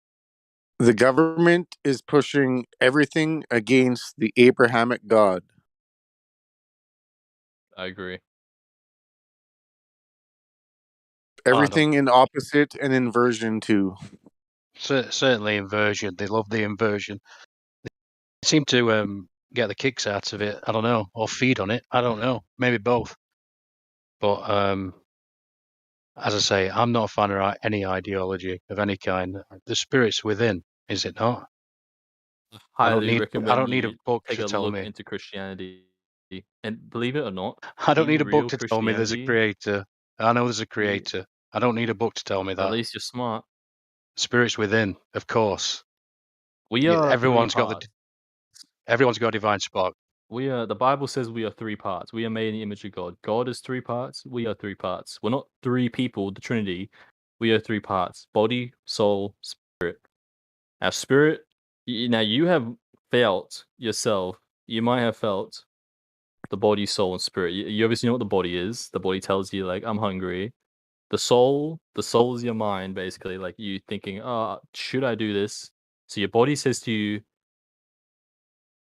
The government is pushing everything against the Abrahamic God. I agree. Everything in opposite and inversion too. Certainly inversion. They love the inversion. They seem to get the kicks out of it. I don't know, or feed on it. I don't know. Maybe both. But as I say, I'm not a fan of any ideology of any kind. The spirit's within, is it not? Highly recommend I don't need a book take to a tell look me. into Christianity, and believe it or not, I don't in need a book real to tell me there's a Christianity, creator. I know there's a creator. I don't need a book to tell me that. At least you're smart. Spirit's within, of course. We are everyone's three got parts. everyone's got a divine spark. We are the Bible says we are three parts. We are made in the image of God. God is three parts. We are three parts. We're not three people, the Trinity. We are three parts: body, soul, spirit. Our spirit. Now you have felt yourself. You might have felt the body, soul, and spirit. You obviously know what the body is. The body tells you like I'm hungry. the soul is your mind, basically. Like you thinking, oh, should I do this? So your body says to you,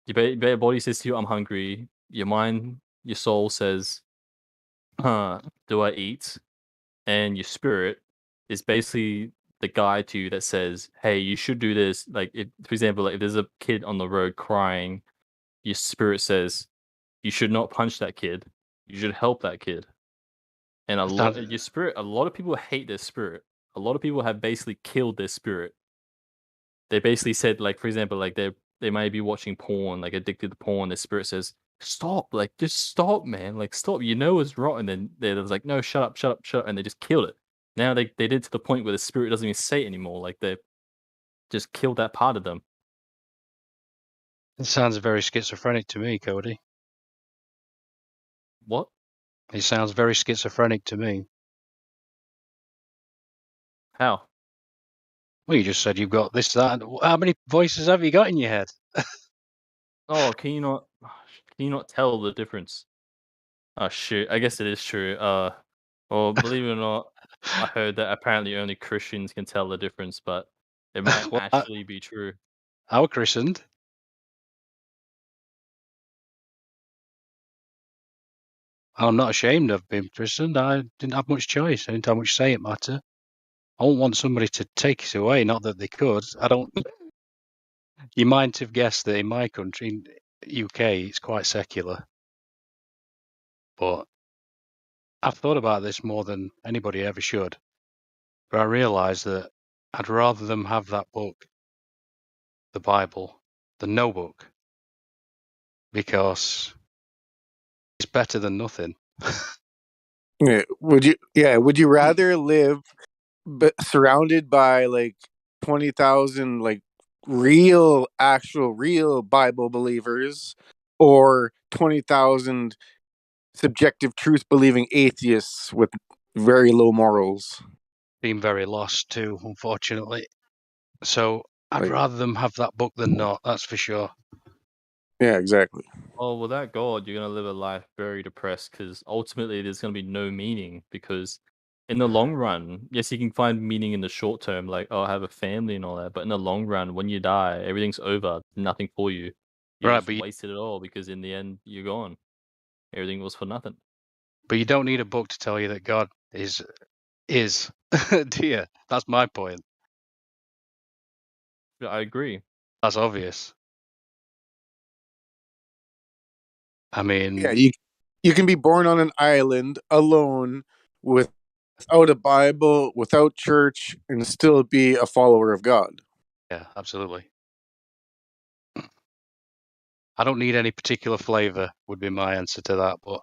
your body says to you, I'm hungry. Your mind, your soul says, do I eat? And your spirit is basically the guide to you that says, hey, you should do this. Like, if, for example, like if there's a kid on the road crying, your spirit says, you should not punch that kid. You should help that kid. And a lot, your spirit. A lot of people hate their spirit. A lot of people have basically killed their spirit. They basically said, like, for example, like they might be watching porn, like addicted to porn. Their spirit says, "Stop! Like, just stop, man! Like, stop! You know it's wrong." And then they was like, "No, shut up, shut up, shut up!" And they just killed it. Now they did to the point where the spirit doesn't even say it anymore. Like they just killed that part of them. It sounds very schizophrenic to me, Cody. What? It sounds very schizophrenic to me. How? Well, you just said you've got this, that. And how many voices have you got in your head? Oh, can you not tell the difference? Oh shoot! I guess it is true. Well, believe it or not, I heard that apparently only Christians can tell the difference, but it might Well, actually be true. I was christened. I'm not ashamed of being christened. I didn't have much choice. I didn't have much say in matter. I don't want somebody to take it away. Not that they could. I don't. You might have guessed that in my country, in UK, it's quite secular. But I've thought about this more than anybody ever should. But I realise that I'd rather them have that book, the Bible, than no book. Because it's better than nothing. Yeah. Would you rather live surrounded by like 20,000 like real Bible believers, or 20,000 subjective truth believing atheists with very low morals? Been very lost too, unfortunately. So I'd Like, rather them have that book than not, that's for sure. yeah, exactly. Oh, without God, you're gonna live a life very depressed because ultimately there's gonna be no meaning. Because in the long run, yes, you can find meaning in the short term, like oh, I have a family and all that. But in the long run, when you die, everything's over. Nothing for you. You Right, just but wasted it all because in the end, you're gone. Everything was for nothing. but you don't need a book to tell you that God is, do you? That's my point. Yeah, I agree. That's obvious. I mean, Yeah, you can be born on an island alone without a Bible, without church, and still be a follower of God. yeah, absolutely. I don't need any particular flavor, would be my answer to that. But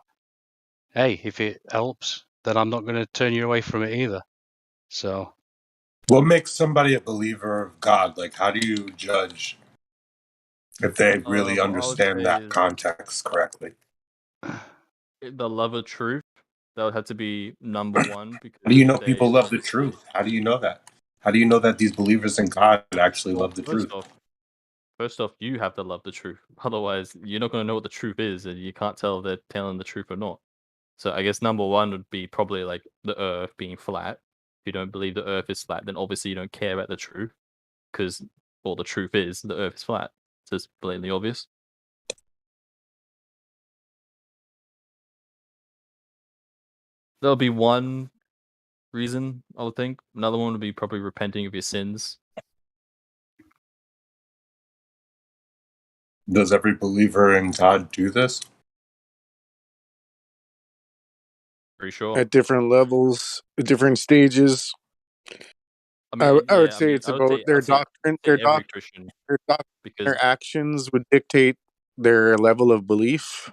hey, if it helps, then I'm not going to turn you away from it either. So, what makes somebody a believer of God? Like, how do you judge if they really understand that context correctly? The love of truth, that would have to be number one. Because How do you know people love the truth? How do you know that? How do you know that these believers in God actually love the truth? First off, you have to love the truth. Otherwise, you're not going to know what the truth is, and you can't tell if they're telling the truth or not. So I guess number one would be probably like the Earth being flat. If you don't believe the Earth is flat, then obviously you don't care about the truth, because well, the truth is the Earth is flat. It's just blatantly obvious. There'll be one reason, I would think. Another one would be probably repenting of your sins. Does every believer in God do this? Pretty sure. At different levels, at different stages. I would say it's about their doctrine. Every Christian, because their actions would dictate their level of belief.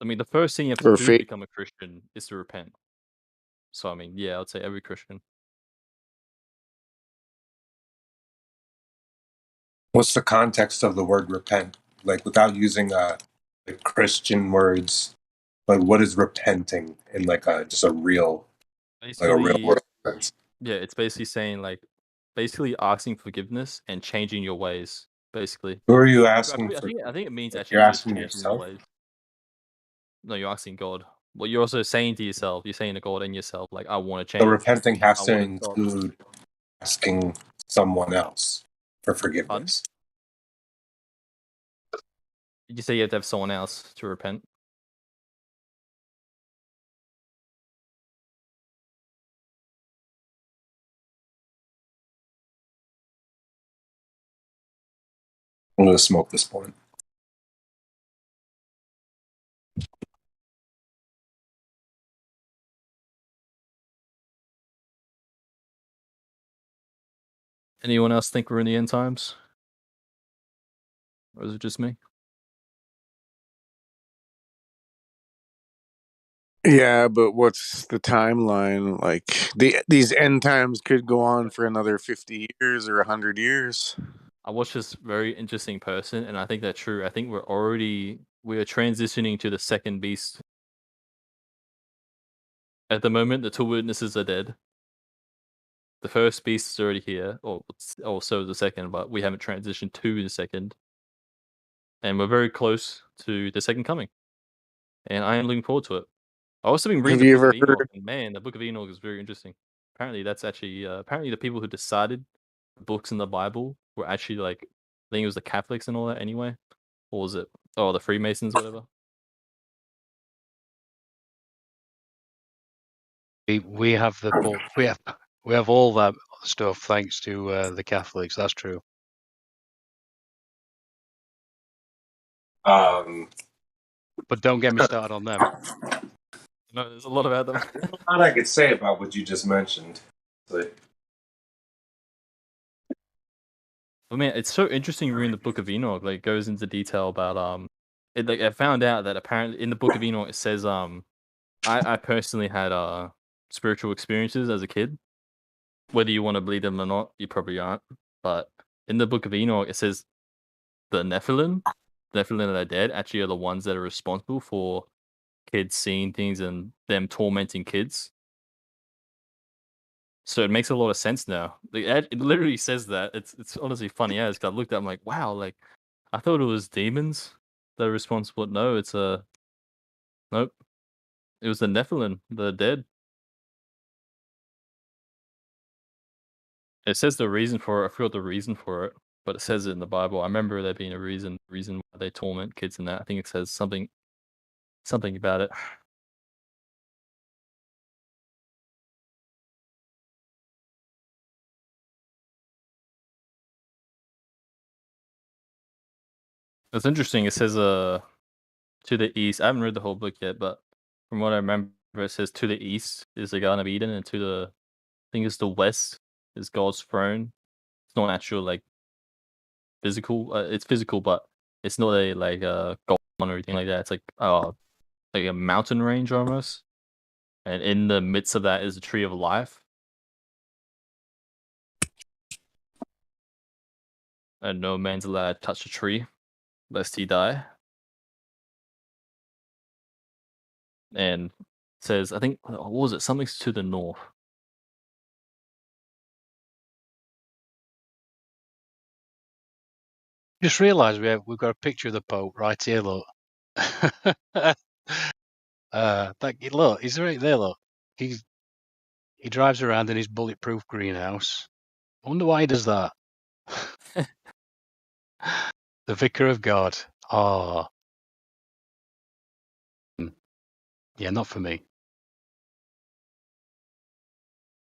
I mean, the first thing you have to do to become a Christian is to repent. So I mean, yeah, I'd say every Christian. What's the context of the word repent? Like, without using like Christian words, like what is repenting in like just a real, basically, like a real world sense? Yeah, it's basically saying like, basically asking forgiveness and changing your ways. Basically, Who are you asking I for? think it means Like, actually you're just asking changing your yourself? ways. No, you're asking God. Well, you're also saying to yourself, you're saying to God and yourself, like, I want to change. So repenting has I to wanna stop. include asking someone else for forgiveness. Did you say you have to have someone else to repent? I'm going to smoke this point. Anyone else think we're in the end times? Or is it just me? Yeah, but what's the timeline? Like these end times could go on for another 50 years or 100 years. I watched this very interesting person, and I think that's true. I think we are transitioning to the second beast. At the moment, the two witnesses are dead. The first beast is already here, or so is the second, but we haven't transitioned to the second. And we're very close to the second coming. And I am looking forward to it. I also been reading the Book of Enoch, and man, the Book of Enoch is very interesting. Apparently, that's actually apparently the people who decided the books in the Bible were actually like, I think it was the Catholics and all that anyway. Or was it? Oh, the Freemasons, whatever. We have the book. We have all that stuff thanks to the Catholics. That's true. But don't get me started on them. No, there's a lot about them. There's a lot I could say about what you just mentioned. I mean, it's so interesting reading the Book of Enoch. Like, it goes into detail about I found out that apparently in the Book of Enoch it says I personally had spiritual experiences as a kid. Whether you want to believe them or not, you probably aren't. But in the Book of Enoch it says the Nephilim that are dead actually are the ones that are responsible for kids seeing things and them tormenting kids. So it makes a lot of sense now. It literally says that. It's honestly funny as I looked at it, I'm like, wow, like I thought it was demons that are responsible. No, it's nope. It was the Nephilim, the dead. It says the reason for it. I forgot the reason for it, but it says it in the Bible. I remember there being a reason why they torment kids and that. I think it says something about it. It's interesting. It says to the east. I haven't read the whole book yet, but from what I remember, it says to the east is the Garden of Eden, and to the I think it's the west is God's throne. It's not actual like physical. It's physical, but it's not a like gold or anything like that. It's like a mountain range almost, and in the midst of that is a tree of life. And no man's allowed to touch a tree, lest he die. And it says, I think, what was it? Something's to the north. Just realised we've got a picture of the Pope right here. Look, look, he's right there. Look, he drives around in his bulletproof greenhouse. I wonder why he does that. The Vicar of God. Oh, yeah, not for me.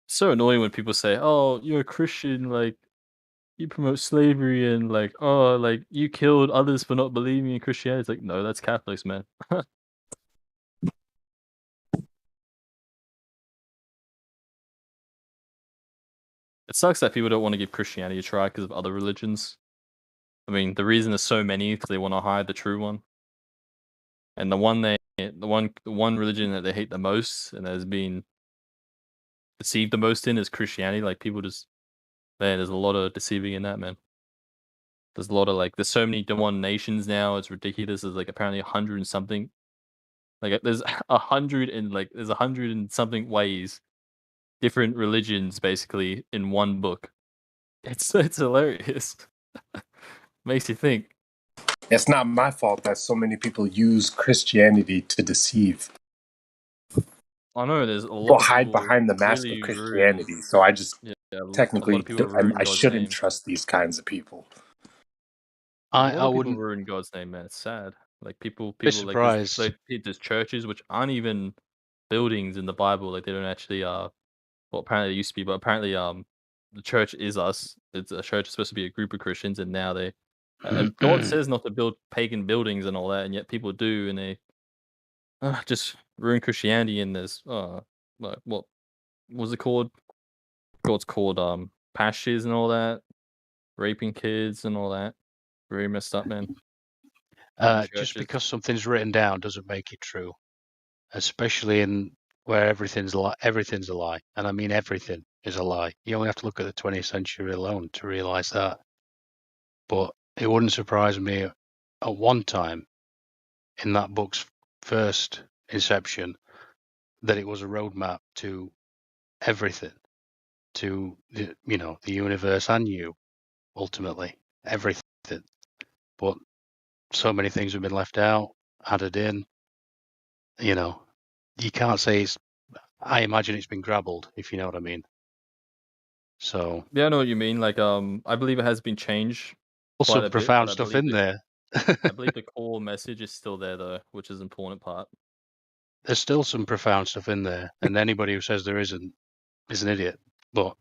It's so annoying when people say, "Oh, you're a Christian, like you promote slavery and like, oh, like you killed others for not believing in Christianity." It's like, no, that's Catholics, man. It sucks that people don't want to give Christianity a try because of other religions. I mean, the reason there's so many because they want to hide the true one. And the one religion that they hate the most and has been deceived the most in is Christianity. Like people just, man, there's a lot of deceiving in that, man. There's a lot of like, there's so many denominations now. It's ridiculous. There's like apparently 100 and something. Like there's 100 and something ways, different religions basically in one book. It's hilarious. Makes you think. It's not my fault that so many people use Christianity to deceive. I know there's a lot People of hide people behind the mask of really ruin. Christianity, so I just Yeah, a lot technically of people ruin I God's shouldn't name. trust these kinds of people. A lot I of people wouldn't ruin God's name, man. It's sad. Like people be like surprised. there's churches which aren't even buildings in the Bible. Like they don't actually well apparently it used to be, but apparently the church is us. It's a church is supposed to be a group of Christians, and now they and God says not to build pagan buildings and all that, and yet people do, and they just ruin Christianity. And there's like what was it called? God's called pastures and all that, raping kids and all that. Very messed up, man. Just because something's written down doesn't make it true, especially in where everything's a lie, and I mean everything is a lie. You only have to look at the 20th century alone to realize that. But it wouldn't surprise me at one time in that book's first inception that it was a roadmap to everything, to the universe and you, ultimately everything. But so many things have been left out, added in. You can't say it's. I imagine it's been grabbled, if you know what I mean. So yeah, I know what you mean. Like I believe it has been changed also quite a bit. profound But stuff in there. I believe the core message is still there though, which is the important part. There's still some profound stuff in there, and anybody who says there isn't is an idiot. But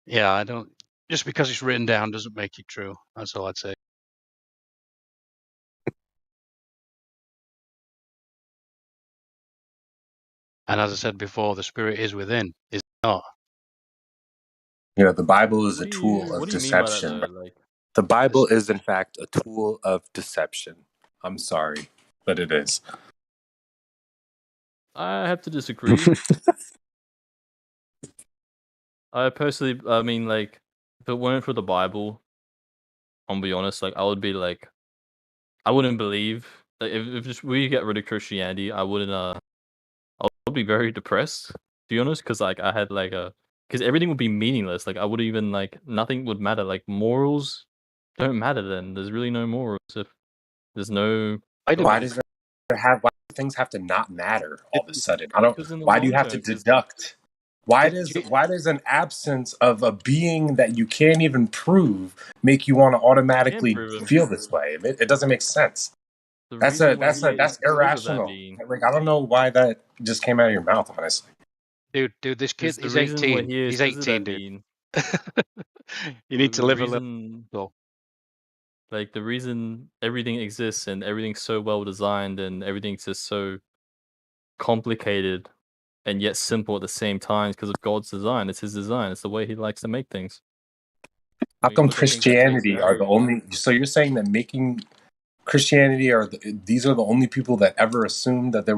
yeah, I don't. Just because it's written down doesn't make it true. That's all I'd say. And as I said before, the spirit is within, is not. The Bible is What a do tool you of mean by that deception. though? Like The Bible is, in fact, a tool of deception. I'm sorry, but it is. I have to disagree. I personally, I mean, like, if it weren't for the Bible, I'll be honest, like, I would be like, I wouldn't believe. Like, if just we get rid of Christianity, I wouldn't. I would be very depressed. To be honest, because like I had like because everything would be meaningless. Like I would even like nothing would matter. Like morals don't matter. Then there's really no morals if there's no. Why does there have? Why do things have to not matter all of a sudden? I don't. Because in the Why do you long have to term, 'cause deduct? Why does an absence of a being that you can't even prove make you want to automatically prove him. feel this way? It doesn't make sense. The That's reason we're here that's is because of that irrational. being. Like I don't know why that just came out of your mouth, honestly. Dude, this kid The is reason we're 18. here is He's because of 18, that dude. being. You need to The live reason, a little. like the reason everything exists and everything's so well designed and everything's just so complicated and yet simple at the same time because of God's design. It's his design. It's the way he likes to make things. How come Christianity are the only? So you're saying that making Christianity these are the only people that ever assumed that there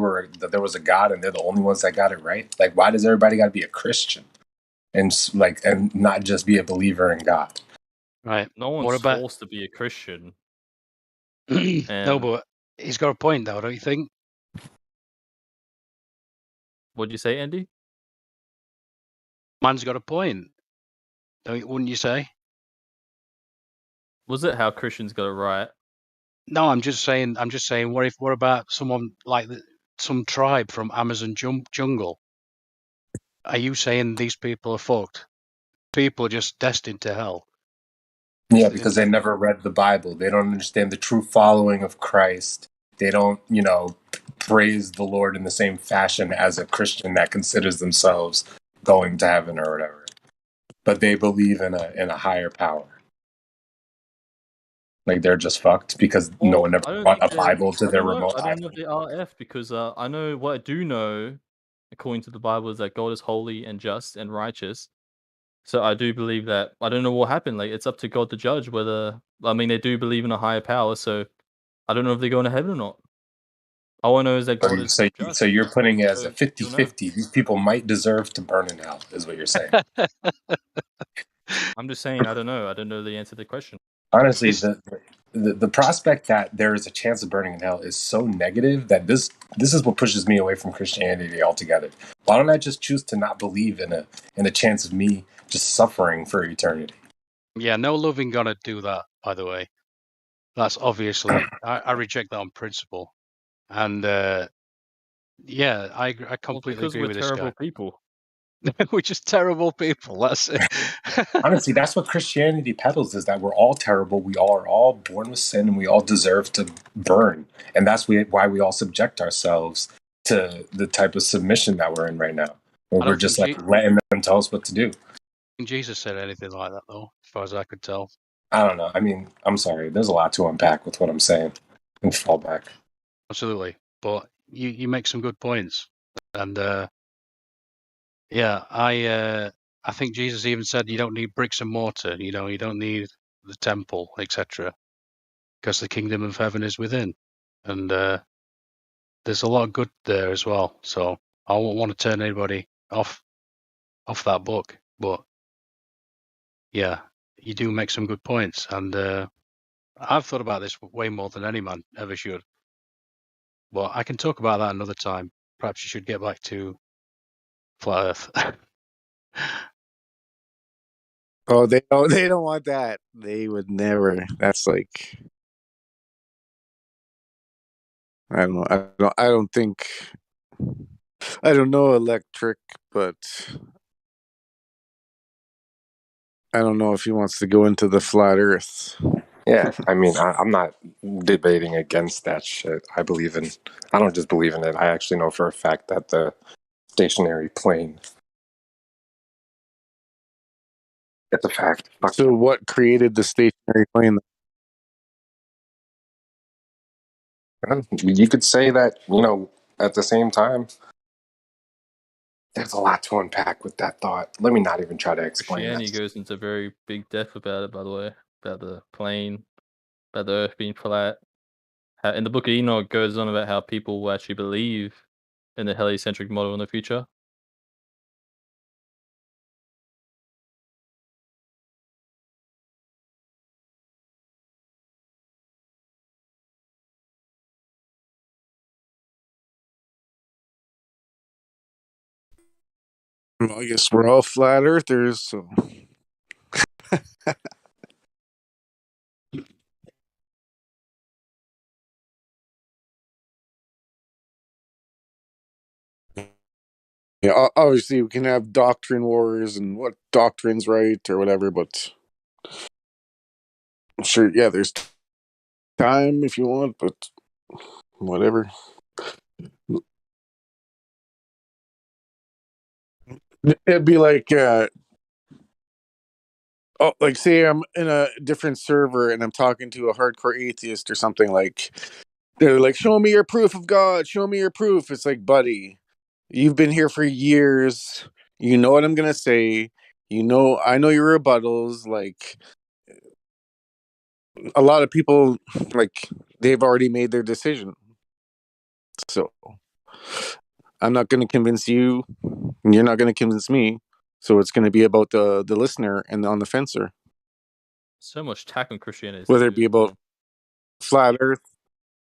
was a God and they're the only ones that got it right? Like, why does everybody got to be a Christian and not just be a believer in God? Right. No one's forced to be a Christian. No, but he's got a point, though, don't you think? What'd you say, Andy? Man's got a point, wouldn't you say? Was it how Christians got it right? No, I'm just saying. What about someone like some tribe from Amazon jungle? Are you saying these people are fucked? People are just destined to hell. Yeah, because they never read the Bible. They don't understand the true following of Christ. They don't, praise the Lord in the same fashion as a Christian that considers themselves going to heaven or whatever. But they believe in a higher power. Like they're just fucked because no one ever brought a Bible to their remote I don't know if island. they are F because I know what I do know, according to the Bible, is that God is holy and just and righteous. So I do believe that. I don't know what happened. Like it's up to God to judge whether. I mean, they do believe in a higher power, so I don't know if they're going to heaven or not. All I know is that God is just. So you're putting it as a So you'll know. 50-50. These people might deserve to burn in hell, is what you're saying. I'm just saying, I don't know. I don't know the answer to the question. Honestly, the prospect that there is a chance of burning in hell is so negative that this is what pushes me away from Christianity altogether. Why don't I just choose to not believe in a chance of me just suffering for eternity? Yeah, no loving God would do that, by the way. That's obviously, I reject that on principle. And Yeah, I completely because agree we're with this terrible guy. people. We're just terrible people. That's it. Honestly, that's what Christianity peddles, is that we're all terrible. We all are all born with sin and we all deserve to burn. And that's why we all subject ourselves to the type of submission that we're in right now, where I we're don't think just like letting them tell us what to do. Jesus said anything like that, though, as far as I could tell. I don't know. I mean, I'm sorry. There's a lot to unpack with what I'm saying and fall back. Absolutely. But you make some good points. And yeah, I think Jesus even said you don't need bricks and mortar, you don't need the temple, etc., because the kingdom of heaven is within. And there's a lot of good there as well. So I won't want to turn anybody off that book. But yeah, you do make some good points. And I've thought about this way more than any man ever should. But I can talk about that another time. Perhaps you should get back to Flat Earth. Oh, they don't want that. They would never. That's like, I don't know. I don't think. I don't know Electric, but I don't know if he wants to go into the flat Earth. Yeah, I mean, I'm not debating against that shit. I don't just believe in it. I actually know for a fact that the stationary plane, it's a fact. So what created the stationary plane? You could say that, at the same time, there's a lot to unpack with that thought. Let me not even try to explain Christianity that. goes into very big depth about it, by the way, about the plane, about the Earth being flat. In the book of Enoch, it goes on about how people will actually believe in the heliocentric model in the future. Well, I guess we're all flat earthers, so. Yeah, obviously we can have doctrine wars and what doctrine's right or whatever, but sure, yeah, there's time if you want, but whatever. It'd be like, like say I'm in a different server and I'm talking to a hardcore atheist or something, like they're like, "Show me your proof of God. Show me your proof." It's like, buddy, you've been here for years. You know what I'm gonna say. I know your rebuttals. Like a lot of people, like they've already made their decision. So I'm not going to convince you, and you're not going to convince me. So it's going to be about the listener and on the fencer. So much tack on Christianity. Whether it be about flat Earth,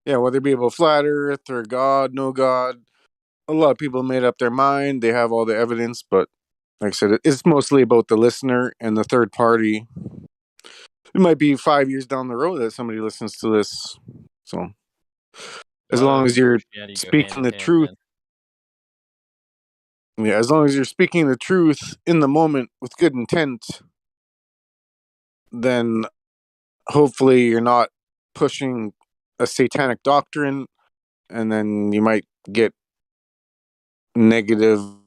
whether it be about flat Earth or God, no God. A lot of people made up their mind. They have all the evidence, but like I said, it's mostly about the listener and the third party. It might be 5 years down the road that somebody listens to this. So as long as you're speaking the truth, as long as you're speaking the truth in the moment with good intent, then hopefully you're not pushing a satanic doctrine, and then you might get negative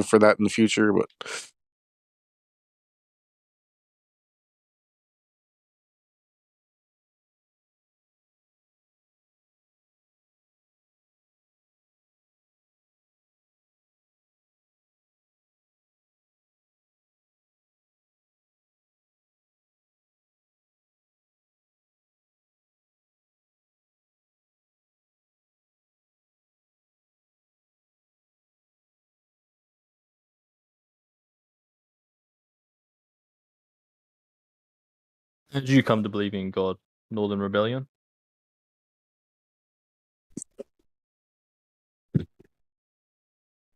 for that in the future. But How did you come to believe in God? Northern Rebellion?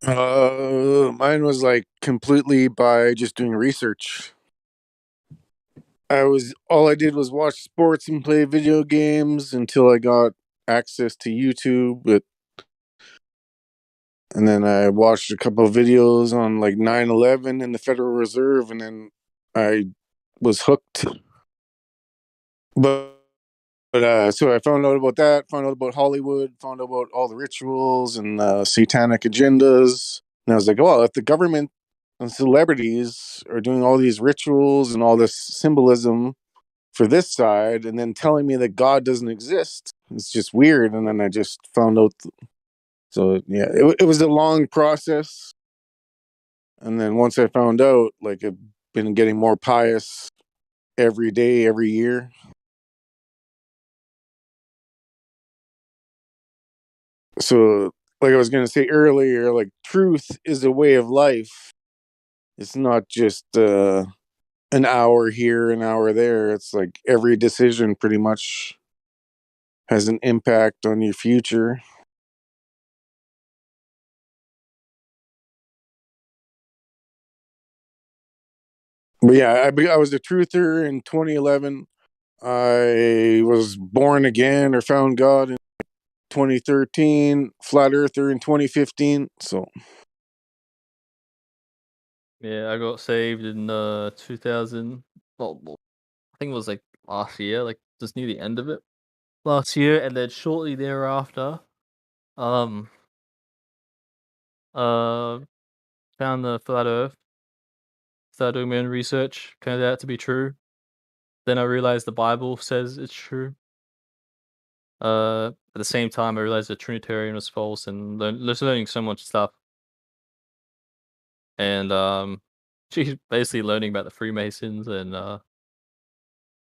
mine was like completely by just doing research. All I did was watch sports and play video games until I got access to YouTube, and then I watched a couple of videos on like 9/11 and the Federal Reserve, and then I was hooked. But so I found out about that, found out about Hollywood, found out about all the rituals and satanic agendas. And I was like, well, if the government and celebrities are doing all these rituals and all this symbolism for this side, and then telling me that God doesn't exist, it's just weird. And then I just found out. So yeah, it was a long process. And then once I found out, like, I've been getting more pious every day, every year. So, like I was going to say earlier, like, truth is a way of life. It's not just an hour here, an hour there. It's like every decision pretty much has an impact on your future. But yeah, I was a truther in 2011. I was born again or found God in 2013, flat earther in 2015. So Yeah, I got saved in 2000. Well, I think it was like last year, like just near the end of it last year, and then shortly thereafter, um, uh, found the flat Earth. Started doing my own research. Turned out to be true. Then I realized the Bible says it's true. At the same time, I realized the Trinitarian was false, and just learning so much stuff. And she's basically learning about the Freemasons and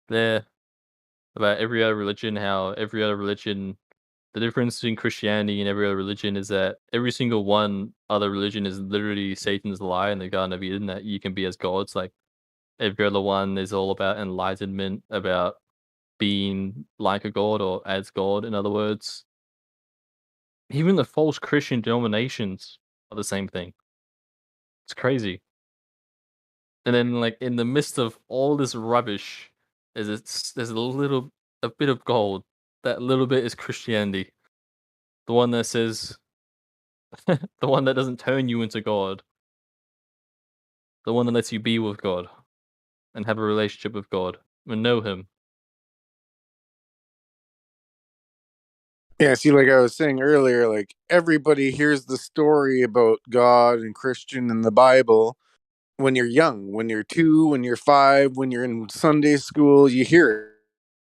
yeah, about every other religion. How every other religion, the difference between Christianity and every other religion is that every single one other religion is literally Satan's lie in the Garden of Eden that you can be as gods. Like every other one is all about enlightenment, about being like a god or as God, in other words. Even the false Christian denominations are the same thing. It's crazy. And then, like, in the midst of all this rubbish, there's a bit of gold. That little bit is Christianity. The one that says, the one that doesn't turn you into God. The one that lets you be with God and have a relationship with God and know Him. yeah, see, like I was saying earlier, like, everybody hears the story about God and Christian and the Bible when you're young, when you're 2, when you're 5, when you're in Sunday school. You hear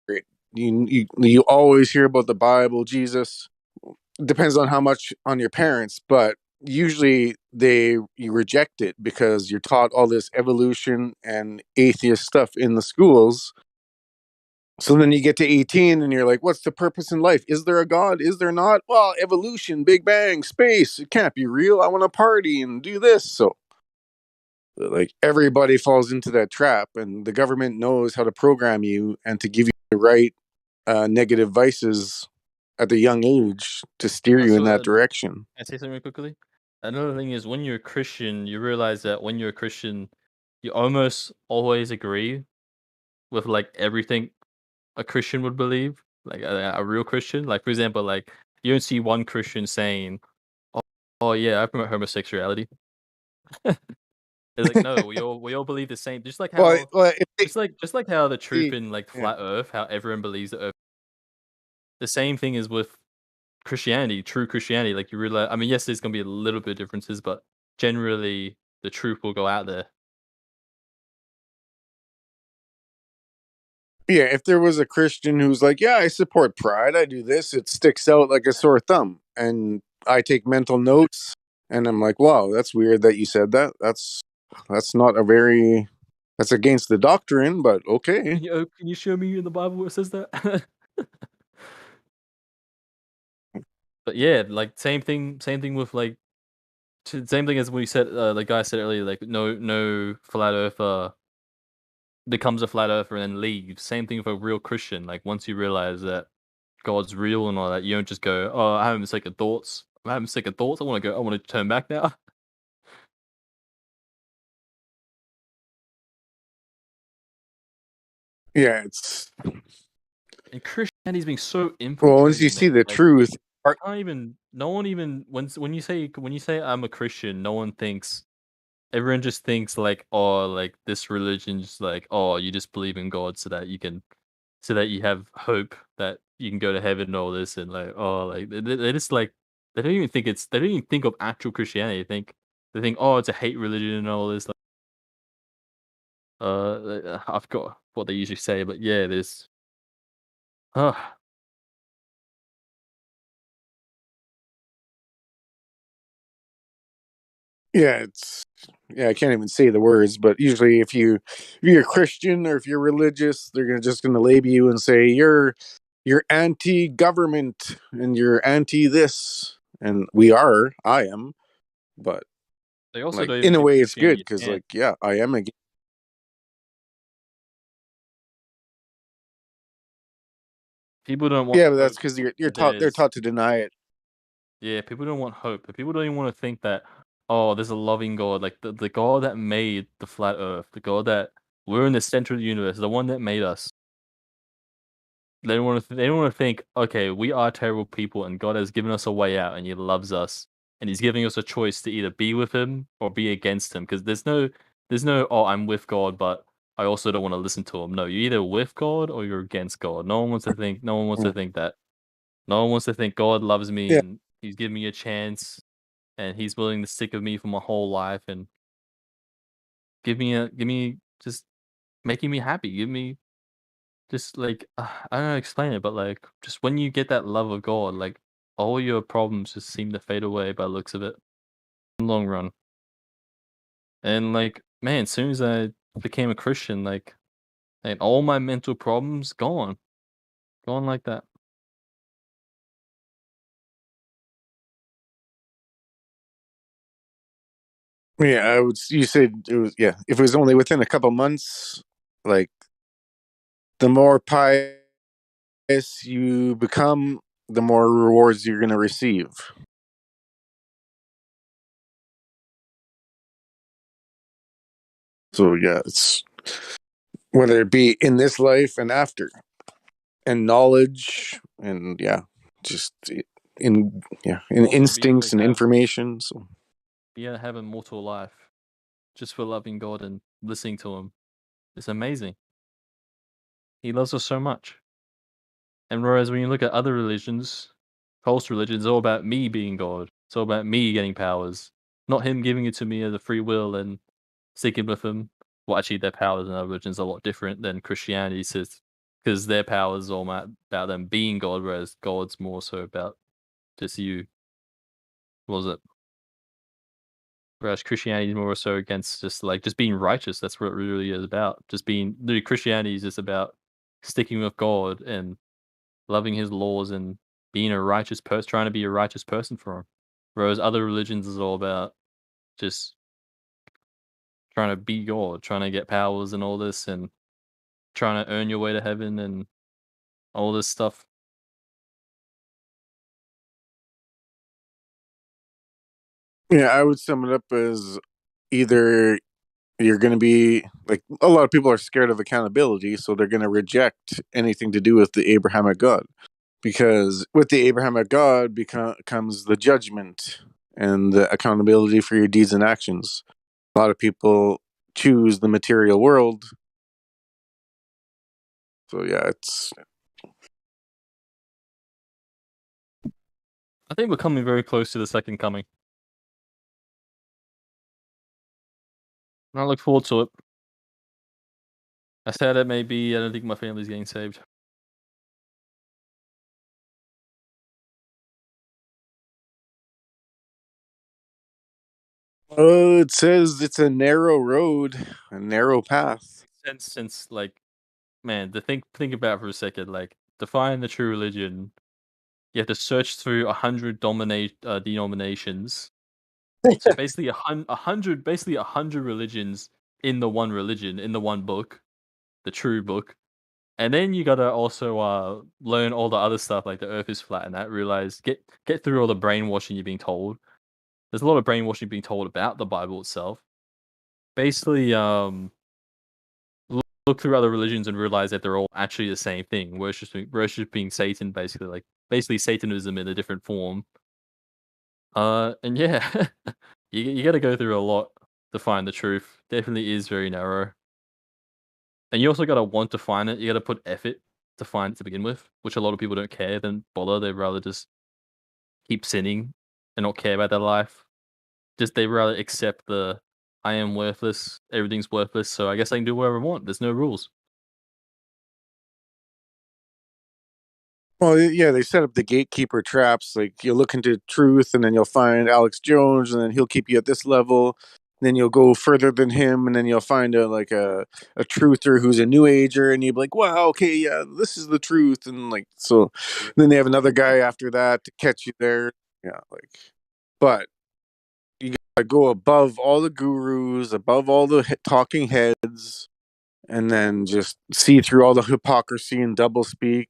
it. You always hear about the Bible, Jesus. Depends on how much on your parents, but usually you reject it because you're taught all this evolution and atheist stuff in the schools. So then you get to 18 and you're like, what's the purpose in life? Is there a God? Is there not? Well, evolution, Big Bang, space, it can't be real. I want to party and do this. So, like, everybody falls into that trap, and the government knows how to program you and to give you the right negative vices at a young age to steer you in that direction. Can I say something quickly? Another thing is when you're a Christian, you realize that when you're a Christian, you almost always agree with like everything a Christian would believe, like a real Christian. Like for example, like you don't see one Christian saying, "Oh yeah, I promote homosexuality." It's like no, we all believe the same. Just like how, just like how the truth in like flat Earth, how everyone believes the Earth. The same thing is with Christianity, true Christianity. Like you realize, I mean, yes, there's gonna be a little bit of differences, but generally the truth will go out there. Yeah, if there was a Christian who's like, yeah, I support pride, I do this, it sticks out like a sore thumb. And I take mental notes and I'm like, wow, that's weird that you said that. That's not a very, that's against the doctrine, but okay. Can you show me in the Bible where it says that? But yeah, like same thing with like same thing as we said. The guy said earlier, like no flat earther becomes a flat earther and then leaves. Same thing for a real Christian. Like once you realize that God's real and all that, you don't just go, "Oh, I have second thoughts. I'm having second thoughts. I want to go. I want to turn back now." Yeah, it's And Christianity's being so infiltrated. Well, once you see the truth, no one even when you say I'm a Christian, no one thinks. Everyone just thinks like, oh, like this religion's like, oh, you just believe in God so that you have hope that you can go to heaven and all this, and like, oh, like they just like they don't even think of actual Christianity. They think, oh, it's a hate religion and all this. Like, I forgot what they usually say, but yeah, there's, yeah, I can't even say the words, but usually if you're a Christian or if you're religious, they're just gonna label you and say you're anti-government and you're anti this, and I am, but they also like don't even in a give way it's good Christianity a because chance. like yeah, I am against. People don't want. Yeah, but that's because they're taught to deny it. Yeah, people don't want hope. People don't even want to think that, oh, there's a loving God, like the God that made the flat Earth, the God that we're in the center of the universe, the one that made us. They don't want to. They don't want to think, okay, we are terrible people, and God has given us a way out, and He loves us, and He's giving us a choice to either be with Him or be against Him. Because there's no, oh, I'm with God, but I also don't want to listen to Him. No, you're either with God or you're against God. No one wants to think. No one wants to think that. No one wants to think God loves me Yeah. and He's giving me a chance, and He's willing to stick with me for my whole life and give me just making me happy. Give me just like I don't know how to explain it, but like just when you get that love of God, like all your problems just seem to fade away by the looks of it in the long run. And like man, as soon as I became a Christian, like all my mental problems gone like that. Yeah, you said it was, yeah, if it was only within a couple months, like the more pious you become, the more rewards you're going to receive. So yeah, it's whether it be in this life and after, and knowledge, and just in instincts and information. So Yeah, have immortal life just for loving God and listening to Him. It's amazing. He loves us so much. And whereas when you look at other religions, false religions, it's all about me being God. It's all about me getting powers, not Him giving it to me as a free will and sticking with Him. Well, actually, their powers in other religions are a lot different than Christianity says, because their powers is all about them being God, whereas God's more so about just you. What was it? Whereas Christianity is more so against just being righteous. That's what it really is about. Christianity is just about sticking with God and loving His laws and being a righteous person, trying to be a righteous person for Him. Whereas other religions is all about just trying to be God, trying to get powers and all this, and trying to earn your way to heaven and all this stuff. yeah, I would sum it up as either you're going to be like a lot of people are scared of accountability, so they're going to reject anything to do with the Abrahamic God, because with the Abrahamic God comes the judgment and the accountability for your deeds and actions. A lot of people choose the material world. So yeah, I think we're coming very close to the second coming. I look forward to it. I said it may be, I don't think my family's getting saved. Oh, it says it's a narrow road, a narrow path. Since like, man, to think about it for a second, like, to find the true religion, you have to search through 100 denominations. So basically, 100 religions in the one religion, in the one book, the true book. And then you gotta also learn all the other stuff, like the Earth is flat, and that realize get through all the brainwashing you're being told. There's a lot of brainwashing being told about the Bible itself. Basically, look through other religions and realize that they're all actually the same thing. Worshiping Satan, basically Satanism in a different form. And yeah, you got to go through a lot to find the truth. Definitely is very narrow. And you also got to want to find it. You got to put effort to find it to begin with, which a lot of people don't care. Then bother. They'd rather just keep sinning and not care about their life. They rather accept the I am worthless. Everything's worthless. So I guess I can do whatever I want. There's no rules. Well, yeah, they set up the gatekeeper traps. Like, you'll look into truth, and then you'll find Alex Jones, and then he'll keep you at this level. And then you'll go further than him, and then you'll find a truther who's a new ager, and you'll be like, "Wow, okay, yeah, this is the truth." And like, so then they have another guy after that to catch you there. Yeah, like, but you gotta go above all the gurus, above all the talking heads, and then just see through all the hypocrisy and doublespeak.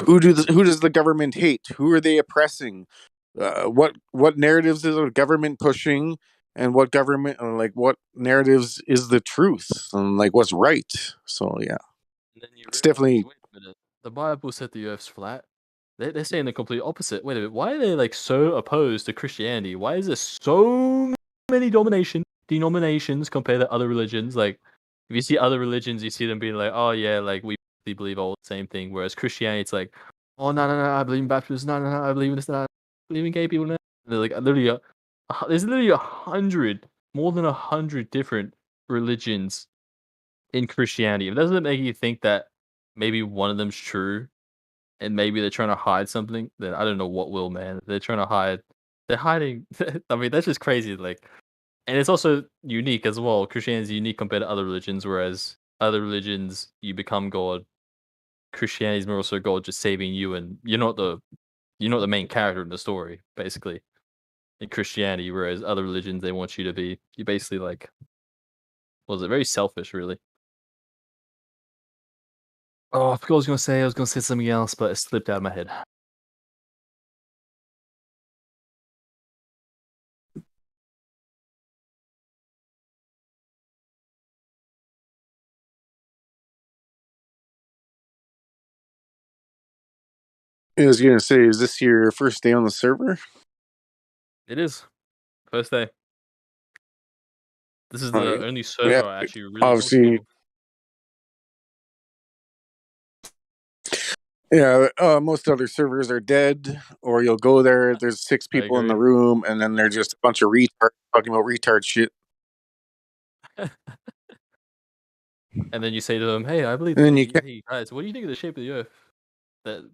Who does the government hate? Who are they oppressing? What narratives is the government pushing, and what what narratives is the truth, and like what's right? So yeah, And then you it's realize, definitely. wait a minute, the Bible said the Earth's flat. They're saying the complete opposite. Wait a minute, why are they like so opposed to Christianity? Why is there so many denominations compared to other religions? Like, if you see other religions, you see them being like, oh yeah, like we believe all the same thing. Whereas Christianity, it's like, oh no, I believe in baptism. No, I believe in this. No, I believe in gay people. No. And they're like literally, there's literally 100, more than 100 different religions in Christianity. If that doesn't make you think that maybe one of them's true, and maybe they're trying to hide something, then I don't know what will, man. They're trying to hide. They're hiding. I mean, that's just crazy. Like, and it's also unique as well. Christianity is unique compared to other religions, whereas other religions you become God. Christianity is more so God just saving you, and you're not the main character in the story, basically. In Christianity, whereas other religions they want you to be, you basically like, was it very selfish, really? Oh, I forgot what I was gonna say. I was gonna say something else, but it slipped out of my head. I was gonna say, is this your first day on the server? It is. First day. This is the only server I actually really talk to obviously. people. Yeah, most other servers are dead, or you'll go there. There's 6 people in the room, and then they're just a bunch of retards talking about retard shit. And then you say to them, "Hey, I believe. And then Hey guys, what do you think of the shape of the Earth?" That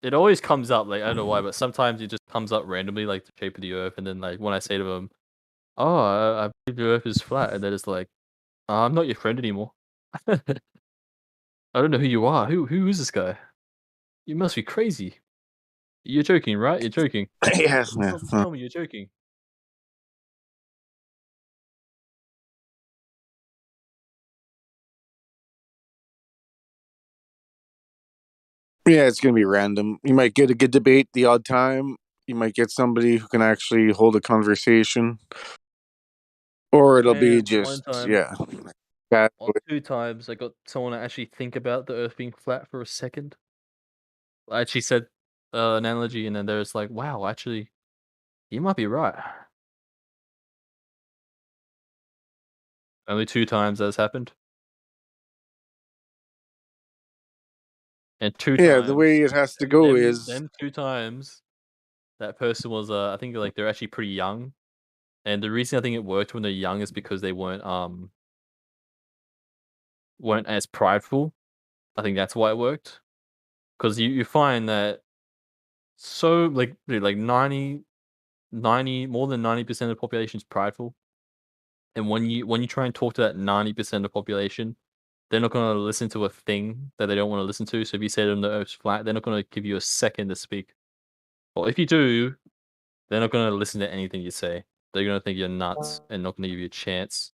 it always comes up. Like, I don't know why, but sometimes it just comes up randomly, like the shape of the Earth. And then like when I say to them, "Oh, I believe the Earth is flat," and then it's like, "I'm not your friend anymore. I don't know who you are. Who is this guy? You must be crazy. You're joking, right? You're joking. Yes, Tell me you're joking." Yeah, it's gonna be random. You might get a good debate the odd time. You might get somebody who can actually hold a conversation, or it'll be Man, just one time, yeah. Bad. 2 times, I got someone to actually think about the Earth being flat for a second. I actually said an analogy, and then there's like, "Wow, actually, you might be right." Only 2 times that's happened. And 2 Yeah, the times, way it has to go is them 2 times, that person was, I think, like, they're actually pretty young, and the reason I think it worked when they're young is because they weren't as prideful. I think that's why it worked. 'Cause you find that so, like, dude, like 90, more than 90% of the population is prideful, and when you try and talk to that 90% of the population, they're not gonna listen to a thing that they don't wanna listen to. So if you say to them the Earth's flat, they're not gonna give you a second to speak. Or if you do, they're not gonna listen to anything you say. They're gonna think you're nuts and not gonna give you a chance.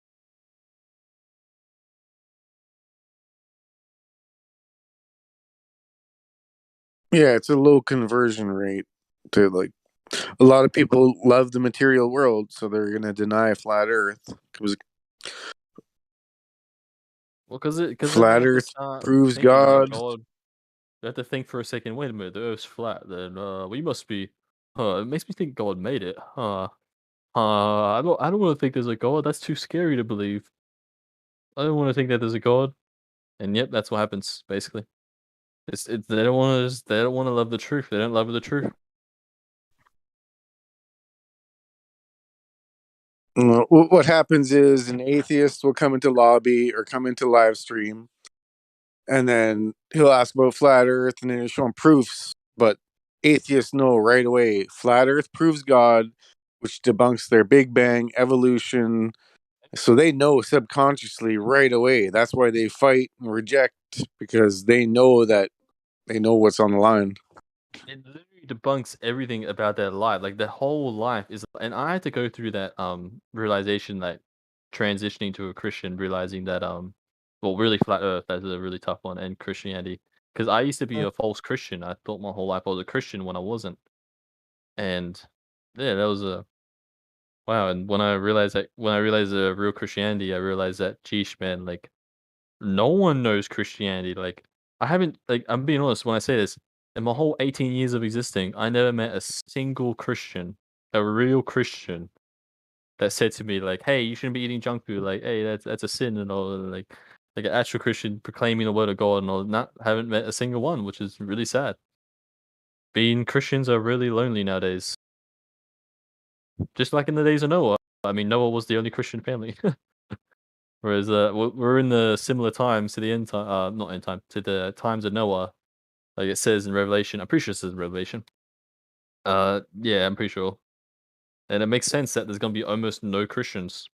yeah, it's a low conversion rate to like. A lot of people love the material world, so they're gonna deny flat Earth. Well, because then Flat you have to Earth start proves thinking about God. God. You have to think for a second. Wait a minute, the Earth's flat. Then we must be. It makes me think God made it. I don't want to think there's a God. That's too scary to believe. I don't want to think that there's a God. And yep, that's what happens basically. They don't want to. They don't want to love the truth. They don't love the truth. What happens is an atheist will come into lobby or come into live stream, and then he'll ask about flat Earth, and then he'll show him proofs. But atheists know right away flat Earth proves God, which debunks their Big Bang, evolution. So they know subconsciously right away. That's why they fight and reject, because they know what's on the line. It literally debunks everything about their life. Like their whole life is, and I had to go through that realization, like transitioning to a Christian, realizing that well, really flat Earth, that's a really tough one, and Christianity, because I used to be a false Christian. I thought my whole life I was a Christian when I wasn't, and yeah, that was a wow. And when I realized real Christianity, I realized that, geesh, man, like no one knows Christianity. Like I haven't, like, I'm being honest when I say this. In my whole 18 years of existing, I never met a single Christian, a real Christian, that said to me like, "Hey, you shouldn't be eating junk food." Like, "Hey, that's a sin," and all. Like an actual Christian proclaiming the word of God and all. Not haven't met a single one, which is really sad. Being Christians are really lonely nowadays. Just like in the days of Noah. I mean, Noah was the only Christian family. Whereas we're in the similar times to the end time, not end time, to the times of Noah. Like it says in Revelation. I'm pretty sure it says in Revelation. Yeah, I'm pretty sure. And it makes sense that there's gonna be almost no Christians.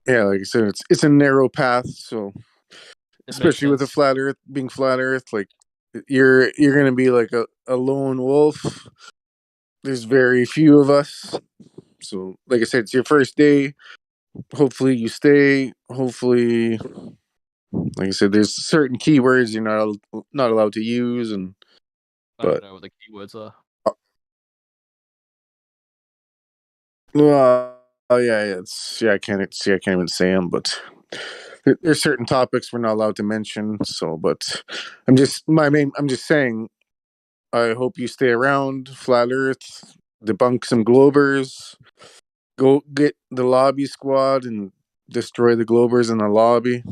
Yeah, like I said, it's a narrow path. So especially with a flat Earth being flat Earth, like you're gonna be like a lone wolf. There's very few of us. So like I said, it's your first day. Hopefully you stay. Hopefully, like I said, there's certain keywords you're not allowed to use, and I don't but know what the keywords are. I can't even say them, but there's certain topics we're not allowed to mention. So, but I'm just saying. I hope you stay around. Flat Earth, debunk some globers. Go get the lobby squad and destroy the globers in the lobby.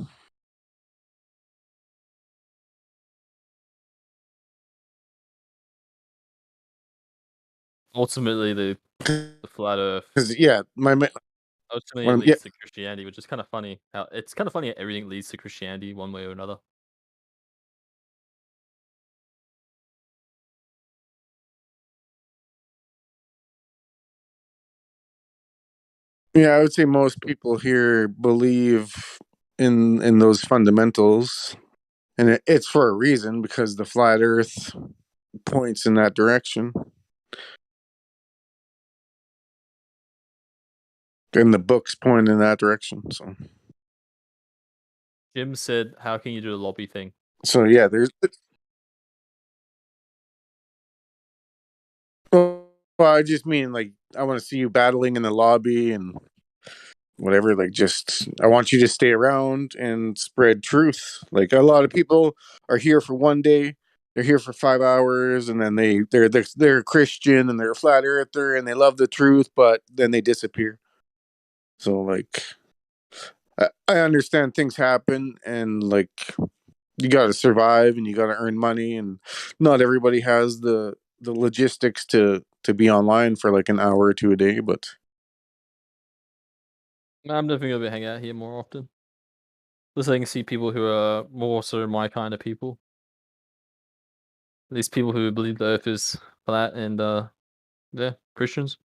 Ultimately, the flat Earth. Yeah, ultimately it leads to Christianity, which is kind of funny. How it's kind of funny how everything leads to Christianity one way or another. Yeah, I would say most people here believe in those fundamentals, and it's for a reason, because the flat Earth points in that direction, and the books point in that direction. Jim said, "How can you do the lobby thing?" So yeah, there's. Well, I just mean like I want to see you battling in the lobby and whatever. Like, just I want you to stay around and spread truth. Like a lot of people are here for one day, they're here for 5 hours, and then they're a Christian and they're a flat earther and they love the truth, but then they disappear. So like, I understand things happen, and like you got to survive and you got to earn money, and not everybody has the logistics to be online for like an hour or two a day, but I'm definitely gonna hang out here more often. Just so I can see people who are more sort of my kind of people. These people who believe the Earth is flat and yeah, Christians.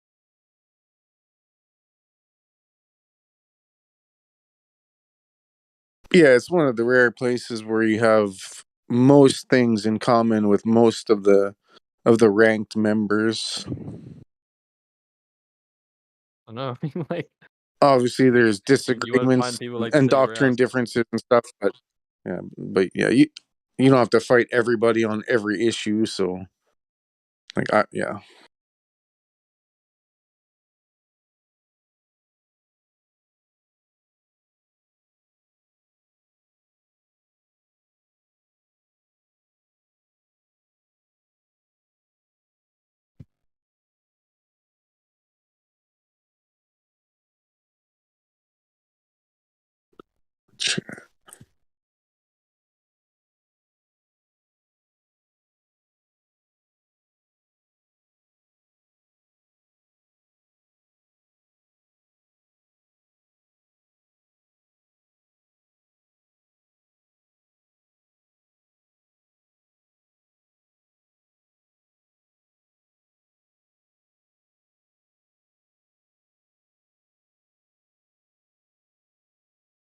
yeah, it's one of the rare places where you have most things in common with most of the ranked members. I know. Like Obviously, there's you won't find disagreements people like and this everywhere doctrine else. differences and stuff, but Yeah, but yeah, you don't have to fight everybody on every issue, so like yeah.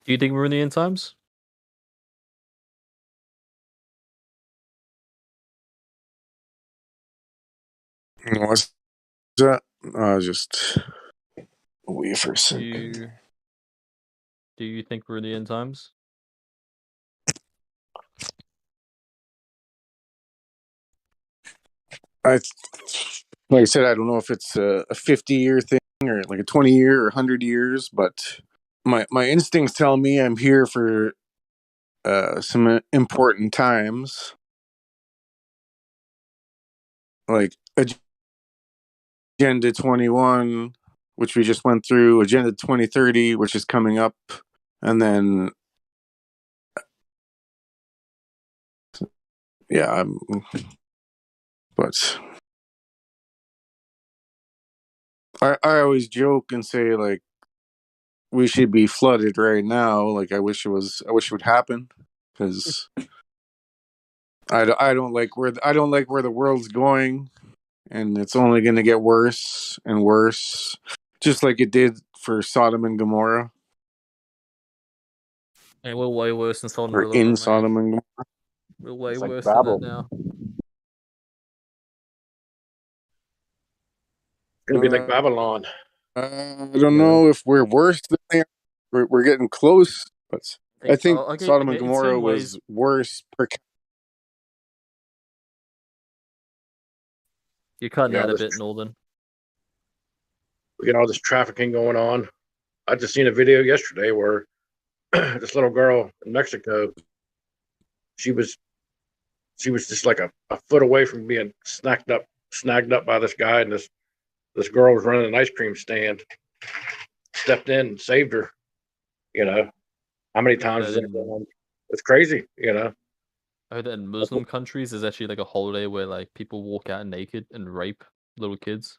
Do you think we're in the end times? What's that? Just wait for a second. Do you think we're in the end times? Like I said, I don't know if it's a 50-year thing or like a 20-year or 100 years, but my instincts tell me I'm here for some important times, like Agenda 21, which we just went through, Agenda 2030, which is coming up, and then yeah, but I always joke and say like we should be flooded right now. Like I wish it would happen because I don't like where the world's going, and it's only going to get worse and worse, just like it did for Sodom and Gomorrah. And we're way worse than Sodom Or and Gomorrah. in Sodom and Gomorrah. We're way It's like worse than that Babel. now. It's gonna be like Babylon. I don't know if we're worse than they are. We're getting close, but I think Sodom and Gomorrah was worse per. You're cutting out a bit, Northern. We got all this trafficking going on. I just seen a video yesterday where this little girl in Mexico, she was just like a foot away from being snagged up by this guy, and this girl was running an ice cream stand, stepped in and saved her. You know, how many times is that going on? It's crazy, you know. I heard that in Muslim countries, there's actually like a holiday where like people walk out naked and rape little kids.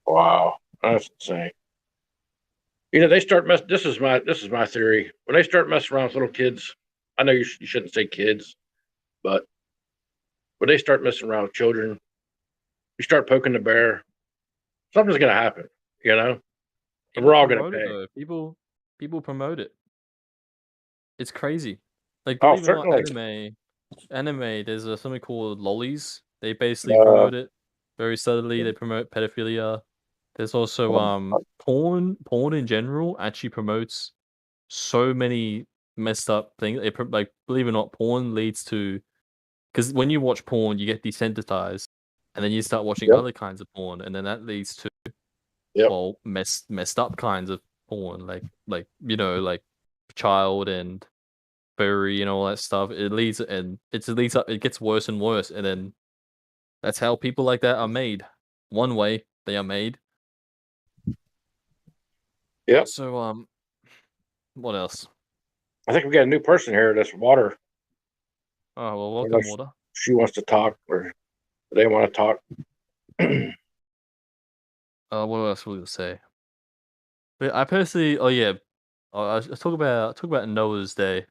Wow, that's insane. You know, they start mess. This is my theory. When they start messing around with little kids, I know you shouldn't say kids, but when they start messing around with children, you start poking the bear, something's gonna happen. You know, and we're all gonna pay. People promote it. It's crazy. Like Oh, believe it or not, certainly. anime. There's something called lollies. They basically promote it very subtly. They promote pedophilia. There's also porn in general actually promotes so many messed up things. Like believe it or not, porn leads to, because when you watch porn, you get desensitized, and then you start watching other kinds of porn, and then that leads to well messed up kinds of porn, like you know, like child and furry and all that stuff. It leads up. It gets worse and worse, and then that's how people like that are made. One way they are made. Yeah. So what else? I think we got a new person here. This Water. Oh well, welcome, Water. She wants to talk, or they want to talk. What else will you say? But I personally, I talk about Noah's Day,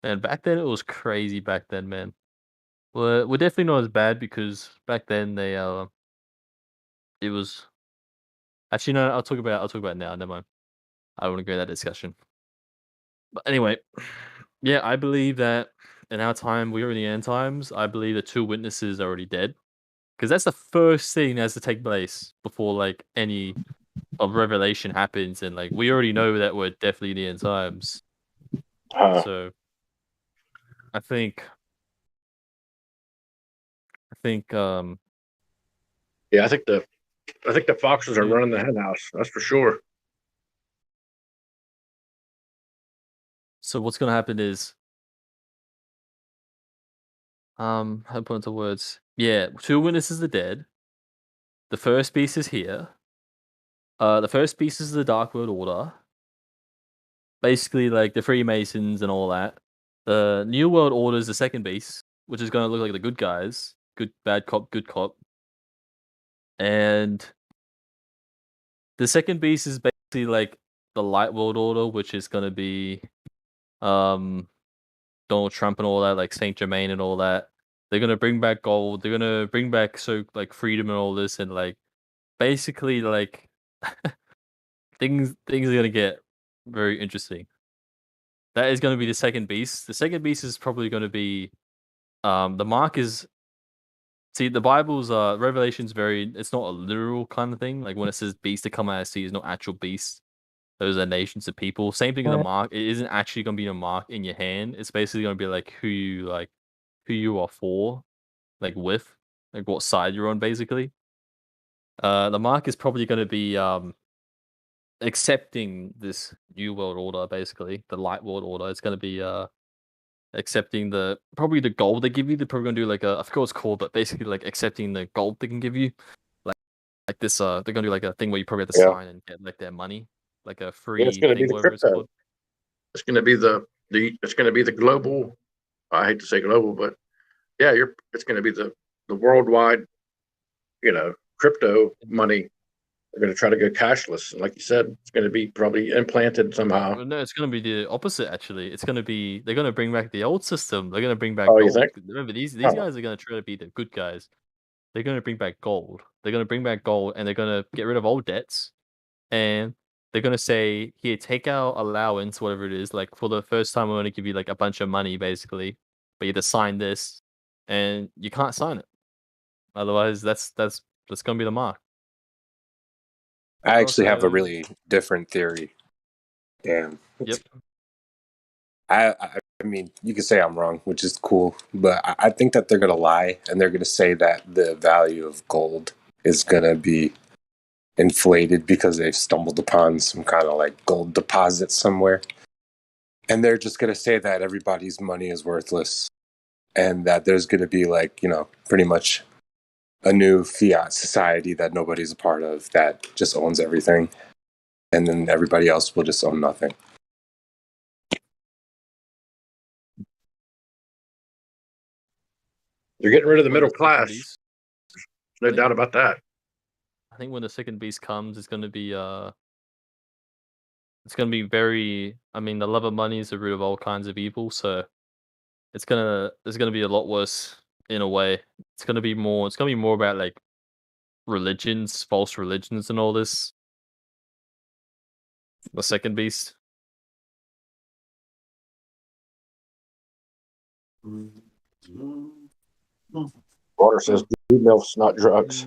and back then it was crazy. Back then, man, we're definitely not as bad because back then it was actually no. I'll talk about it now. Never mind. I don't want to go in that discussion. But anyway, yeah, I believe that in our time we are in the end times. I believe the two witnesses are already dead, because that's the first thing that has to take place before like any of revelation happens, and like we already know that we're definitely in the end times. So I think yeah, I think the foxes are running the hen house. That's for sure. So what's gonna happen is, how to put into words? Yeah, 2 witnesses are dead. The first beast is here. The first beast is the Dark World Order. Basically, like the Freemasons and all that. The New World Order is the second beast, which is gonna look like the good guys. Good, bad cop, good cop. And the second beast is basically like the Light World Order, which is gonna be Donald Trump and all that, like Saint Germain and all that. They're gonna bring back gold. They're gonna bring back like freedom and all this, and like basically like things are gonna get very interesting. That is gonna be the second beast. The second beast is probably gonna be the mark is. See, the Bible's Revelation's very. It's not a literal kind of thing. Like when it says beast to come out of sea, it's not actual beast. Those are nations of people. Same thing in the mark. It isn't actually gonna be a mark in your hand. It's basically gonna be like who you are for, like with, like what side you're on, basically. The mark is probably gonna be accepting this new world order, basically the light world order. It's gonna be accepting probably the gold they give you. They're probably gonna do like I forgot what it's called, but basically like accepting the gold they can give you. Like this they're gonna do like a thing where you probably have to sign and get like their money, like a free it's going to thing, be the whatever it's crypto. called. It's going to be it's going to be the global. I hate to say global, but yeah, it's going to be the worldwide, crypto money. They're going to try to go cashless, and like you said, it's going to be probably implanted somehow. Well, no, it's gonna be the opposite. Actually, it's gonna be they're gonna bring back the old system. They're gonna bring back Oh, you gold. think? Remember, these guys are gonna try to be the good guys. They're gonna bring back gold. They're gonna bring back gold, and they're gonna get rid of old debts. And they're gonna say, "Here, take our allowance, whatever it is. Like for the first time, we're gonna give you like a bunch of money, basically, but you have to sign this, and you can't sign it. Otherwise, that's gonna be the mark." I actually have a Also, really different theory. Damn. yep. I mean, you could say I'm wrong, which is cool, but I think that they're gonna lie and they're gonna say that the value of gold is gonna be inflated because they've stumbled upon some kind of like gold deposit somewhere, and they're just gonna say that everybody's money is worthless, and that there's gonna be like pretty much a new fiat society that nobody's a part of that just owns everything, and then everybody else will just own nothing. They're getting rid of the middle class. No doubt about that. I think when the second beast comes, it's gonna be very. I mean, the love of money is the root of all kinds of evil. So it's gonna be a lot worse in a way. It's gonna be more about like religions, false religions, and all this. The second beast. Water says milk's not drugs.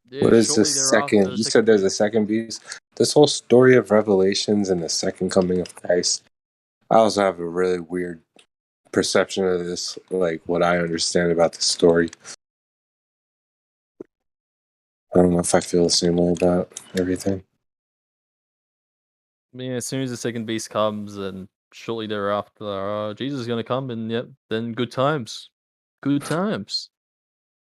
Yeah, what is the second? You said there's a second beast. This whole story of Revelations and the second coming of Christ. I also have a really weird perception of this, like what I understand about the story. I don't know if I feel the same way about everything. I mean, as soon as the second beast comes, and shortly thereafter, Jesus is gonna come, and yep, then good times. Good times.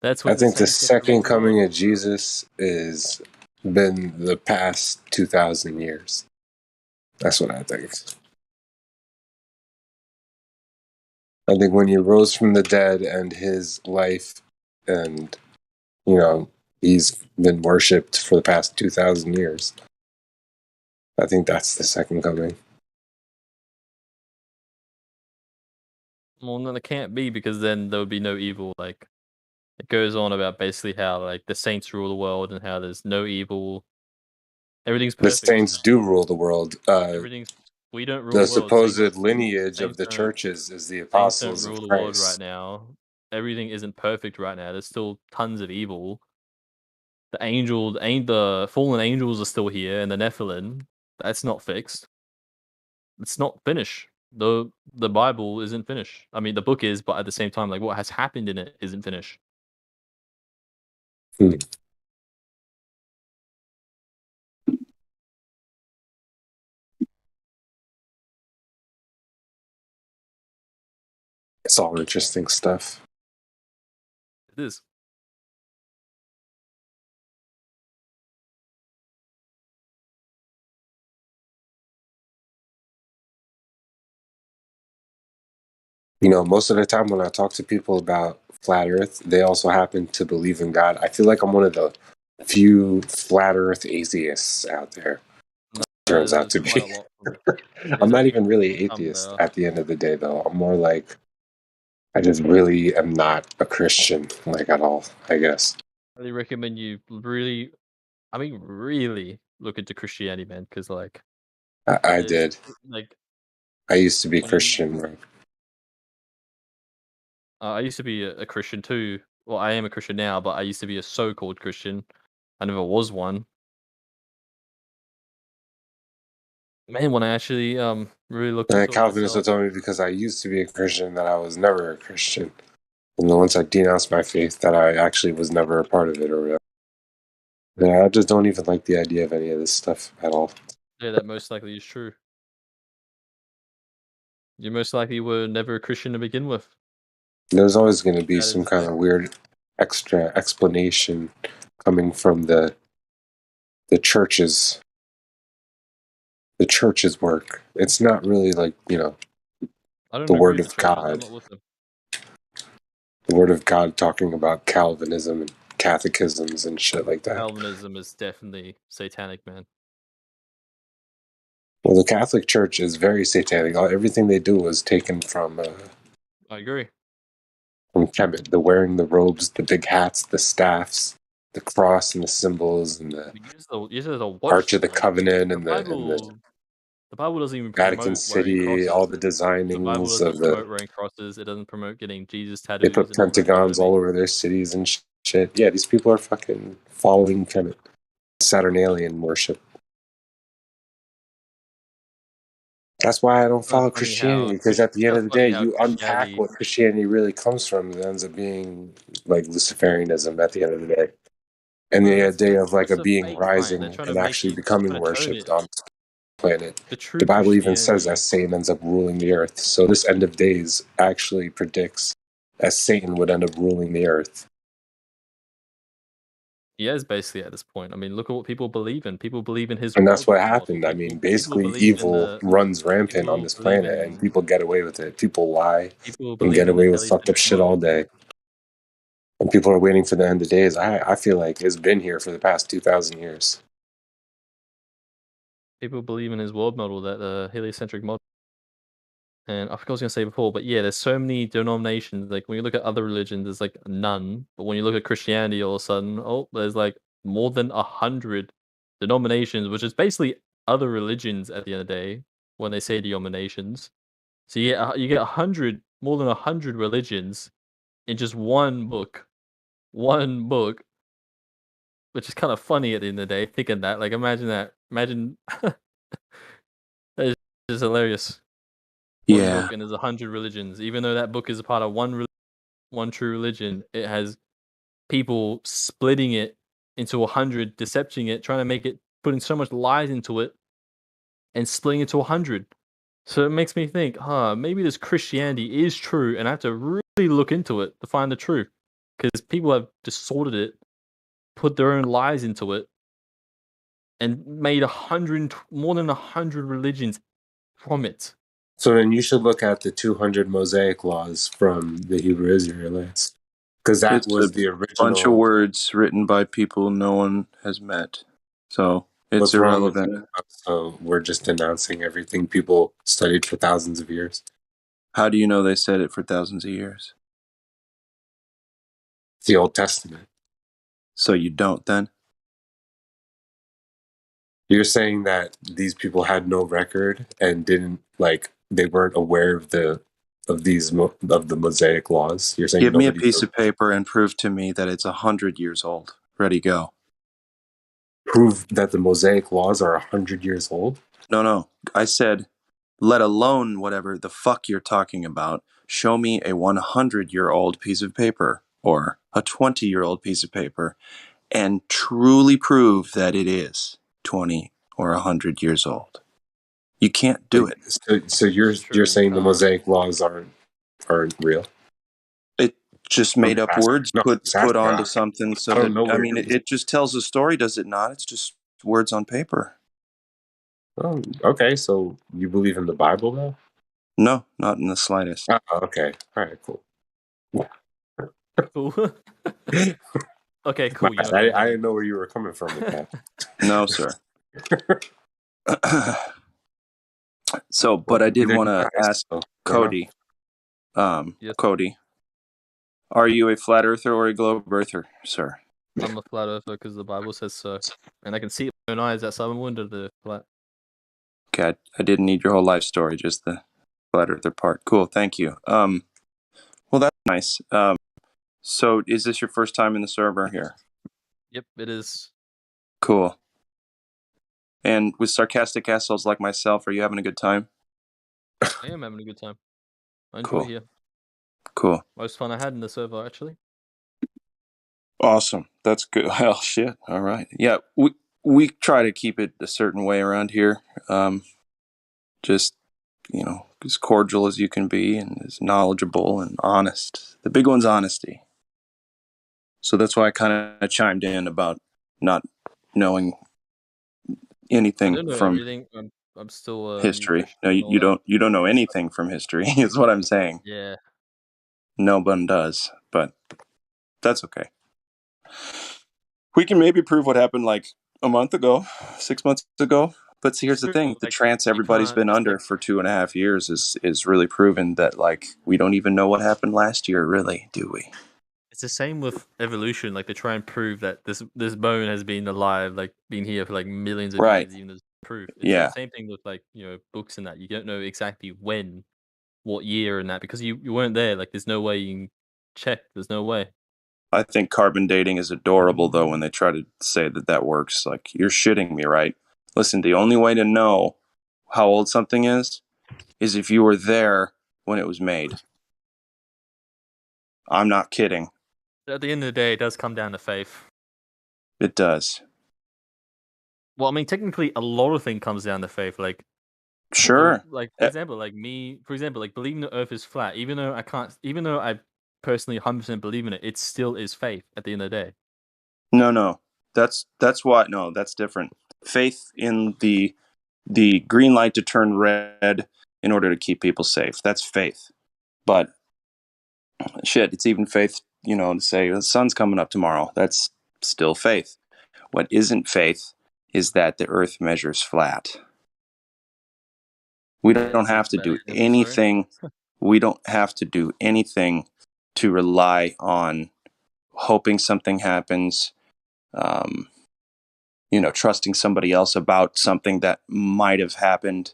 That's when I think the second coming of Jesus is been the past 2,000 years. That's what I think. I think when he rose from the dead and his life, and he's been worshipped for the past 2,000 years. I think that's the second coming. Well, no, it can't be, because then there would be no evil. Like, it goes on about basically how like the saints rule the world and how there's no evil. Everything's perfect. The saints do rule the world. We don't rule the the world. supposed lineage of the churches is the apostles don't rule of the Christ. world right now. Everything isn't perfect right now. There's still tons of evil. The fallen angels are still here, and the Nephilim. That's not fixed. It's not finished. the Bible isn't finished. I mean, the book is, but at the same time, like what has happened in it isn't finished. It's all interesting stuff. It is. You know, most of the time when I talk to people about flat Earth, they also happen to believe in God. I feel like I'm one of the few flat Earth atheists out there. Turns out to be. I'm not even really atheist at the end of the day, though. I'm more like, I just really am not a Christian, like at all, I guess. I really recommend you really look into Christianity, man, because like I did. Like, I used to be Christian, right? I used to be a Christian too. Well, I am a Christian now, but I used to be a so-called Christian. I never was one. Man, when I actually really looked into it Calvinists will myself. tell me because I used to be a Christian that I was never a Christian. And then once I denounced my faith, that I actually was never a part of it or whatever. Yeah, I just don't even like the idea of any of this stuff at all. Yeah, that most likely is true. You most likely were never a Christian to begin with. There's always going to be some kind of weird extra explanation coming from the church's work. It's not really like, you know, the Word of God. The Word of God talking about Calvinism and catechisms and shit like that. Calvinism is definitely satanic, man. Well, the Catholic Church is very satanic. Everything they do was taken from. I agree. From Kemet, the wearing the robes, the big hats, the staffs, the cross and the symbols, and the Arch of the Covenant, and the Bible doesn't even Vatican City, all the designings the Bible doesn't of promote wearing crosses. It doesn't promote getting Jesus tattoos. They put pentagons all over their cities and shit. Yeah, these people are fucking following Kemet. Saturnalian worship. That's why I don't follow Christianity, because at the end of the day, you unpack what Christianity really comes from, it ends up being like Luciferianism at the end of the day. And the idea of like a being rising and actually becoming worshipped on this planet. The Bible even says that Satan ends up ruling the earth. So this end of days actually predicts that Satan would end up ruling the earth. He is basically at this point. I mean, look at what people believe in. People believe in his. And that's what happened. I mean, basically, evil runs rampant on this planet, and people get away with it. People lie and get away with fucked up shit all day. And people are waiting for the end of days. I feel like it's been here for the past 2,000 years. People believe in his world model, that heliocentric model. And I forgot what I was going to say before, but yeah, there's so many denominations. Like when you look at other religions, there's like none. But when you look at Christianity, all of a sudden, there's like more than 100 denominations, which is basically other religions at the end of the day when they say denominations. So you get 100, more than 100 religions in just one book, which is kind of funny at the end of the day. Thinking that, like, imagine that. Imagine that is hilarious. One book and there's 100 religions. Even though that book is a part of one true religion, it has people splitting it into 100, decepting it, trying to make it, putting so much lies into it, and splitting it to 100. So it makes me think, maybe this Christianity is true, and I have to really look into it to find the truth, because people have distorted it, put their own lies into it, and made more than 100 religions from it. So then you should look at the 200 Mosaic laws from the Hebrew Israelites, because that was the original. Bunch of words written by people no one has met, so it's irrelevant. So we're just denouncing everything people studied for thousands of years. How do you know they said it for thousands of years? It's the Old Testament. So you don't then? You're saying that these people had no record and didn't, like, they weren't aware of the Mosaic laws. You're saying give me a piece of paper and prove to me that it's 100 years old. Ready, go. Prove that the Mosaic laws are 100 years old? No. I said, let alone whatever the fuck you're talking about. Show me a 100-year-old piece of paper or a 20-year-old piece of paper and truly prove that it is 20 or 100 years old. You can't do it. So you're saying the Mosaic laws aren't real? It just made up words put onto something so that, I mean, it just tells a story, does it not? It's just words on paper. Oh, okay. So you believe in the Bible, though? No, not in the slightest. Okay. All right, cool. Cool. Okay, cool. I didn't know where you were coming from with that. No, sir. So, but I did want to ask Cody. Yes. Cody, are you a flat earther or a globe earther, sir? I'm a flat earther because the Bible says so, and I can see it with my own eyes that some wonder the flat. Okay, I didn't need your whole life story, just the flat earther part. Cool, thank you. Well, that's nice. So is this your first time in the server here? Yep, it is. Cool. And with sarcastic assholes like myself, are you having a good time? I am having a good time. I enjoy it here. Cool. Most fun I had in the server, actually. Awesome. That's good. Well, shit. All right. Yeah, we try to keep it a certain way around here. Just, as cordial as you can be and as knowledgeable and honest. The big one's honesty. So that's why I kind of chimed in about not knowing anything I don't know from everything. I'm still history. No, you don't know anything from history, is what I'm saying. Yeah. No one does, but that's okay. We can maybe prove what happened like a month ago, 6 months ago. But see, here's the thing: the trance everybody's been under for 2.5 years is really proven that, like, we don't even know what happened last year, really, do we? It's the same with evolution. Like, they try and prove that this bone has been alive, like been here for like millions of years, even as proof. It's the same thing with, like, books and that. You don't know exactly when, what year and that, because you weren't there. Like, there's no way you can check. There's no way. I think carbon dating is adorable, though, when they try to say that works. Like, you're shitting me, right? Listen, the only way to know how old something is if you were there when it was made. I'm not kidding. At the end of the day, it does come down to faith. It does. Well, I mean, technically, a lot of things comes down to faith. Like, sure. Like, for example, like believing the Earth is flat, even though I personally 100% believe in it, it still is faith at the end of the day. No, that's why. No, that's different. Faith in the green light to turn red in order to keep people safe. That's faith. But shit, it's even faith, to say the sun's coming up tomorrow. That's still faith. What isn't faith is that the Earth measures flat. We don't have to do anything. We don't have to do anything to rely on hoping something happens, trusting somebody else about something that might have happened.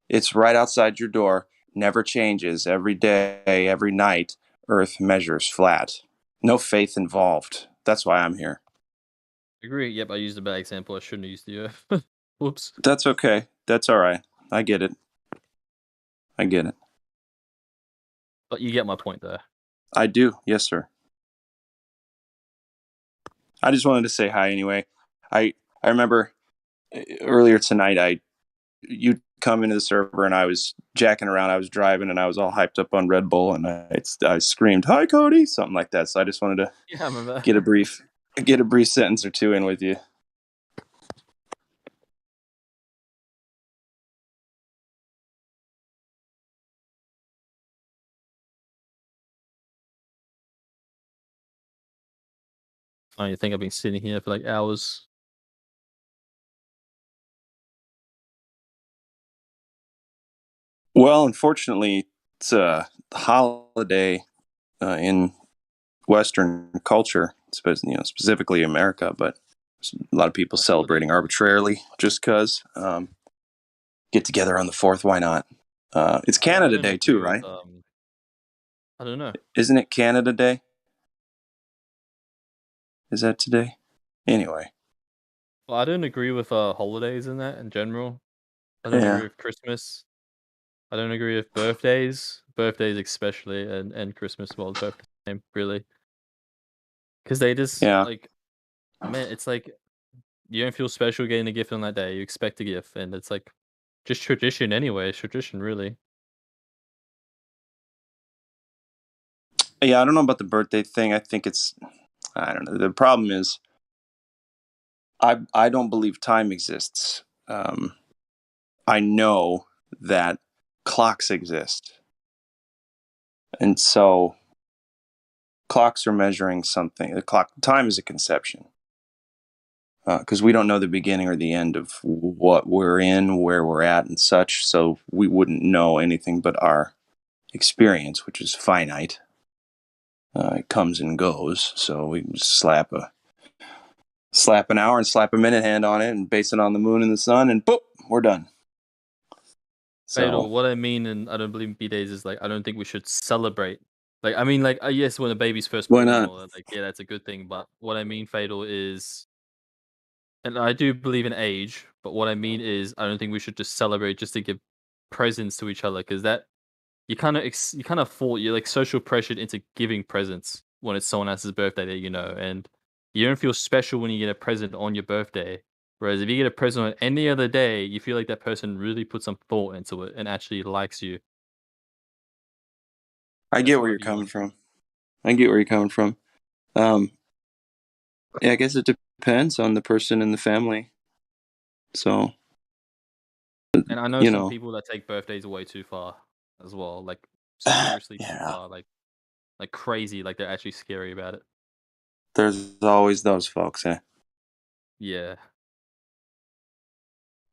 It's right outside your door, never changes, every day, every night. Earth measures flat. No faith involved. That's why I'm here. Agree. Yep, I used a bad example. I shouldn't have used the Earth. Whoops. That's okay. That's all right. I get it. But you get my point there. I do. Yes, sir. I just wanted to say hi anyway. I remember earlier tonight, you come into the server and I was jacking around. I was driving and I was all hyped up on Red Bull and I screamed, "Hi, Cody," something like that. So I just wanted to get a brief sentence or two in with you. You think I've been sitting here for like hours? Well, unfortunately, it's a holiday in Western culture, specifically America, but a lot of people celebrating arbitrarily just because. Get together on the 4th, why not? It's Canada Day too, right? I don't know. Isn't it Canada Day? Is that today? Anyway. Well, I don't agree with holidays in that in general. I don't agree with Christmas. I don't agree with birthdays especially, and Christmas. Well, birthday same really, because they just like, man, it's like you don't feel special getting a gift on that day. You expect a gift, and it's like just tradition anyway. It's tradition, really. Yeah, I don't know about the birthday thing. I think I don't know. The problem is, I don't believe time exists. I know that clocks exist, and so clocks are measuring something. Time is a conception, because we don't know the beginning or the end of what we're in, where we're at, and such. So we wouldn't know anything but our experience, which is finite. It comes and goes. So we slap an hour and slap a minute hand on it and base it on the moon and the sun, and boop, we're done. So what I mean, and I don't believe in B-days, is like I don't think we should celebrate. Like I mean, like yes, when a baby's first born, and all that, like yeah, that's a good thing. But what I mean, Fatal, is, and I do believe in age, but what I mean is I don't think we should just celebrate just to give presents to each other, because that you kind of fall, you're like social pressured into giving presents when it's someone else's birthday that you know, and you don't feel special when you get a present on your birthday. Whereas if you get a present on any other day, you feel like that person really put some thought into it and actually likes you. I get where you're coming from. Yeah, I guess it depends on the person and the family. So, and I know some people that take birthdays way too far as well, like seriously too far, like crazy, like they're actually scary about it. There's always those folks, eh? Yeah.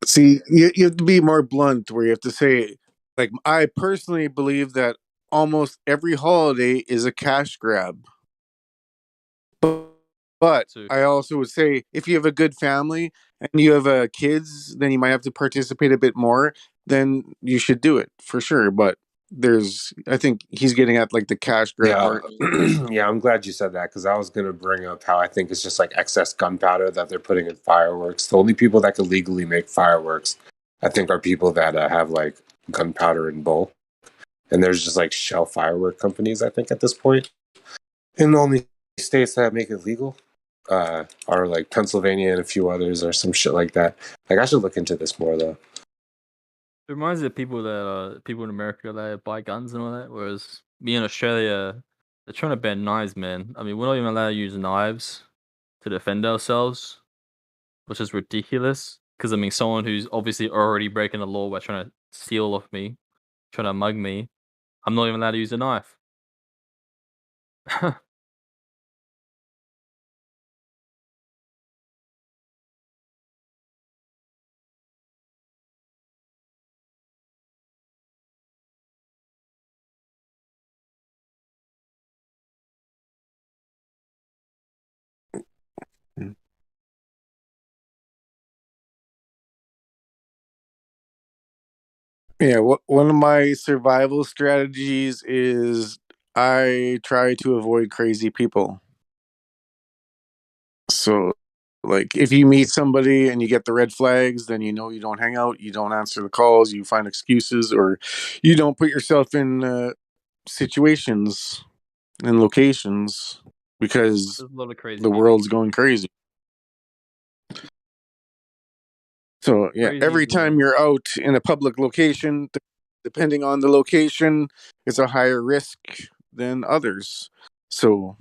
See, you have to be more blunt, where you have to say, like, I personally believe that almost every holiday is a cash grab. But I also would say, if you have a good family and you have kids, then you might have to participate a bit more. Then you should do it for sure. But I think he's getting at like the cash grab part. Yeah, I'm glad you said that, because I was going to bring up how I think it's just like excess gunpowder that they're putting in fireworks. The only people that could legally make fireworks, I think, are people that have like gunpowder in bulk. And there's just like shell firework companies, I think, at this point. And the only states that make it legal are like Pennsylvania and a few others, or some shit like that. Like, I should look into this more, though. It reminds me of people in America that buy guns and all that, whereas me in Australia, they're trying to ban knives, man. I mean, we're not even allowed to use knives to defend ourselves, which is ridiculous. Because I mean, someone who's obviously already breaking the law by trying to steal off me, trying to mug me, I'm not even allowed to use a knife. Yeah, one of my survival strategies is I try to avoid crazy people. So, like, if you meet somebody and you get the red flags, then you know you don't hang out, you don't answer the calls, you find excuses, or you don't put yourself in situations and locations because There's a lot of crazy the people. world's going crazy. So, yeah, Crazy every time you're out in a public location, depending on the location, it's a higher risk than others. So,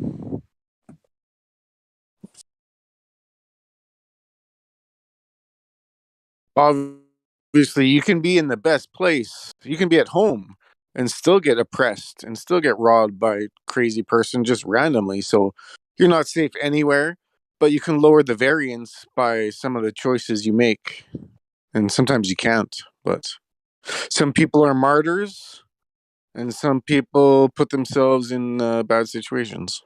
obviously, you can be in the best place. You can be at home and still get oppressed and still get robbed by a crazy person just randomly. So, you're not safe anywhere, but you can lower the variance by some of the choices you make. And sometimes you can't, but some people are martyrs and some people put themselves in bad situations.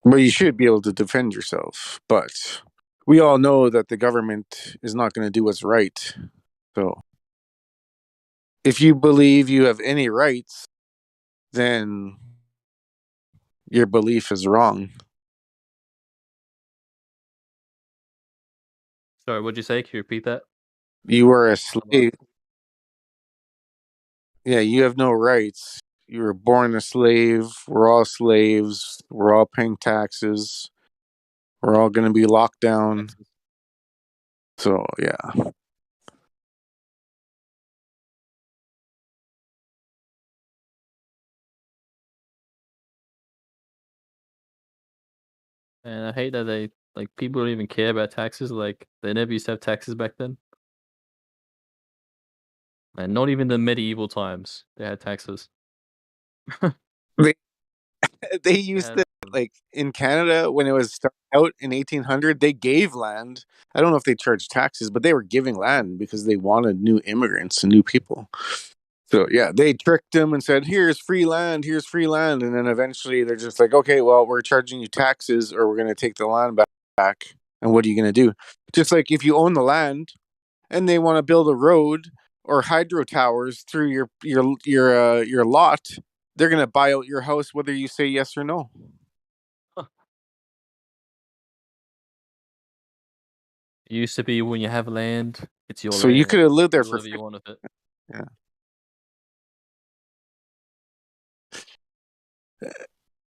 But you should be able to defend yourself. But we all know that the government is not going to do what's right. So if you believe you have any rights, then your belief is wrong. Sorry, what'd you say? Can you repeat that? You were a slave. Yeah, you have no rights. You were born a slave. We're all slaves. We're all paying taxes. We're all going to be locked down. So, yeah. And I hate that people don't even care about taxes. Like, they never used to have taxes back then. And not even the medieval times they had taxes. They used to, like, in Canada, when it was started out in 1800, they gave land. I don't know if they charged taxes, but they were giving land because they wanted new immigrants and new people. So, yeah, they tricked them and said, here's free land. And then eventually they're just like, okay, well, we're charging you taxes or we're going to take the land back. And what are you going to do? Just like if you own the land and they want to build a road or hydro towers through your lot, they're going to buy out your house whether you say yes or no. It used to be when you have land, it's your So land. you could have lived there Do for whatever you want with it. Yeah.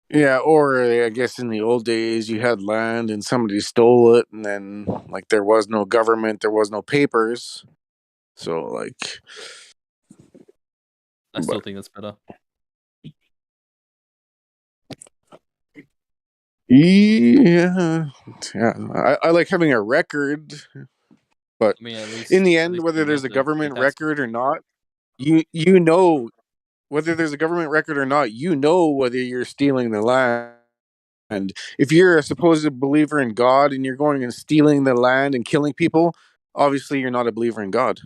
Yeah, or I guess in the old days you had land and somebody stole it, and then like there was no government, there was no papers, so like. I still think that's better. Yeah, I like having a record, but I mean, at least in the at end, least whether you there's have a to pay government taxes. record or not, you know whether there's a government record or not, you know whether you're stealing the land. And if you're a supposed believer in God and you're going and stealing the land and killing people, obviously you're not a believer in God.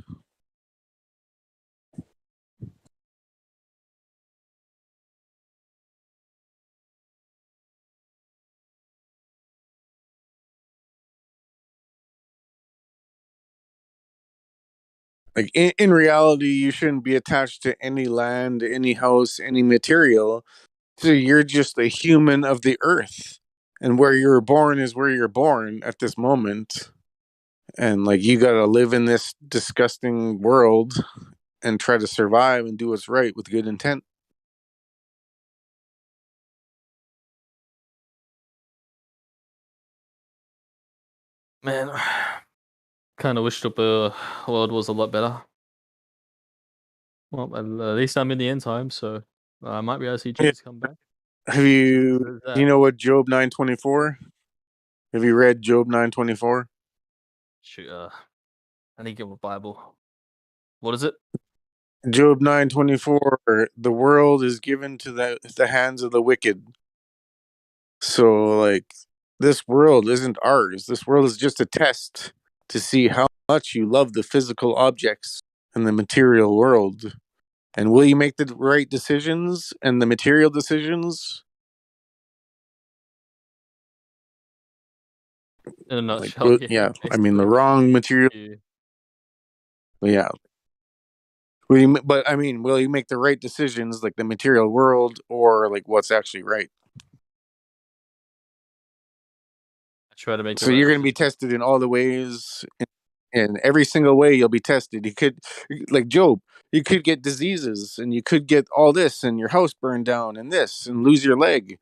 Like in reality, you shouldn't be attached to any land, any house, any material. So you're just a human of the earth. And where you're born is where you're born at this moment. And like you got to live in this disgusting world and try to survive and do what's right with good intent. Man, kind of wish the world was a lot better. Well, at least I'm in the end time, so I might be able to see Jesus come back. Have you know what Job 9:24? Have you read Job 9:24? Shoot, I need to get my Bible. What is it? Job 9:24. The world is given to the hands of the wicked. So like this world isn't ours. This world is just a test to see how much you love the physical objects in the material world. And will you make the right decisions and the material decisions? In a nutshell, Like, yeah. I mean, the wrong material. Yeah. But I mean, will you make the right decisions, like the material world, or like what's actually right? I try to make. So you're going to be tested in all the ways. In every single way, you'll be tested. You could, like Job, you could get diseases, and you could get all this, and your house burned down, and this, and lose your leg,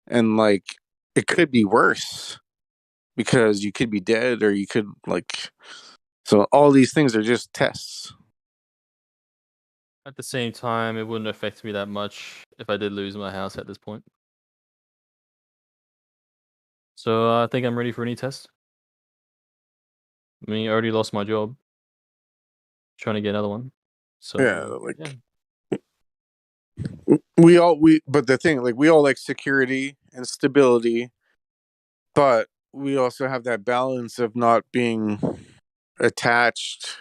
and like it could be worse because you could be dead, or you could like. So all these things are just tests. At the same time, it wouldn't affect me that much if I did lose my house at this point. So I think I'm ready for any test. I mean, I already lost my job. Trying to get another one. So Yeah, like but the thing, like we all like security and stability, but we also have that balance of not being attached,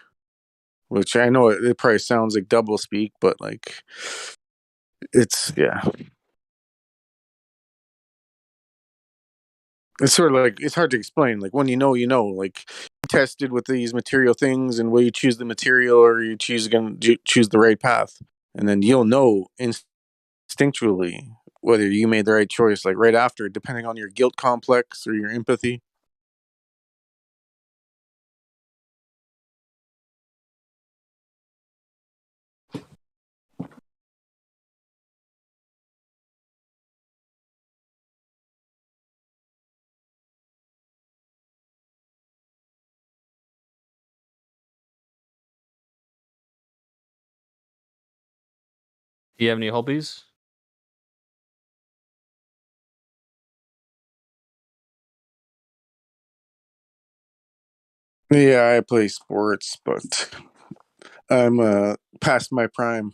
which I know it probably sounds like double speak, but like it's it's sort of like it's hard to explain. Like when you know, like tested with these material things, and will you choose the material or you choose the right path, and then you'll know instinctually whether you made the right choice, like right after, depending on your guilt complex or your empathy. Do you have any hobbies? Yeah, I play sports, but I'm past my prime.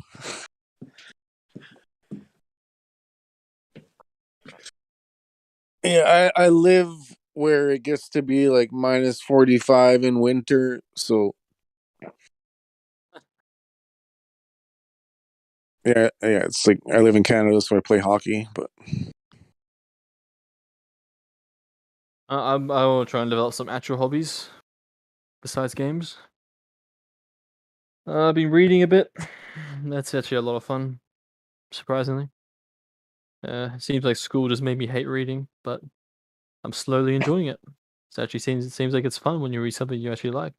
Yeah, I live where it gets to be like minus 45 in winter, so yeah, it's like I live in Canada, so I play hockey, but I will try and develop some actual hobbies besides games. I've been reading a bit. That's actually a lot of fun, surprisingly. It seems like school just made me hate reading, but I'm slowly enjoying it. It seems like it's fun when you read something you actually like.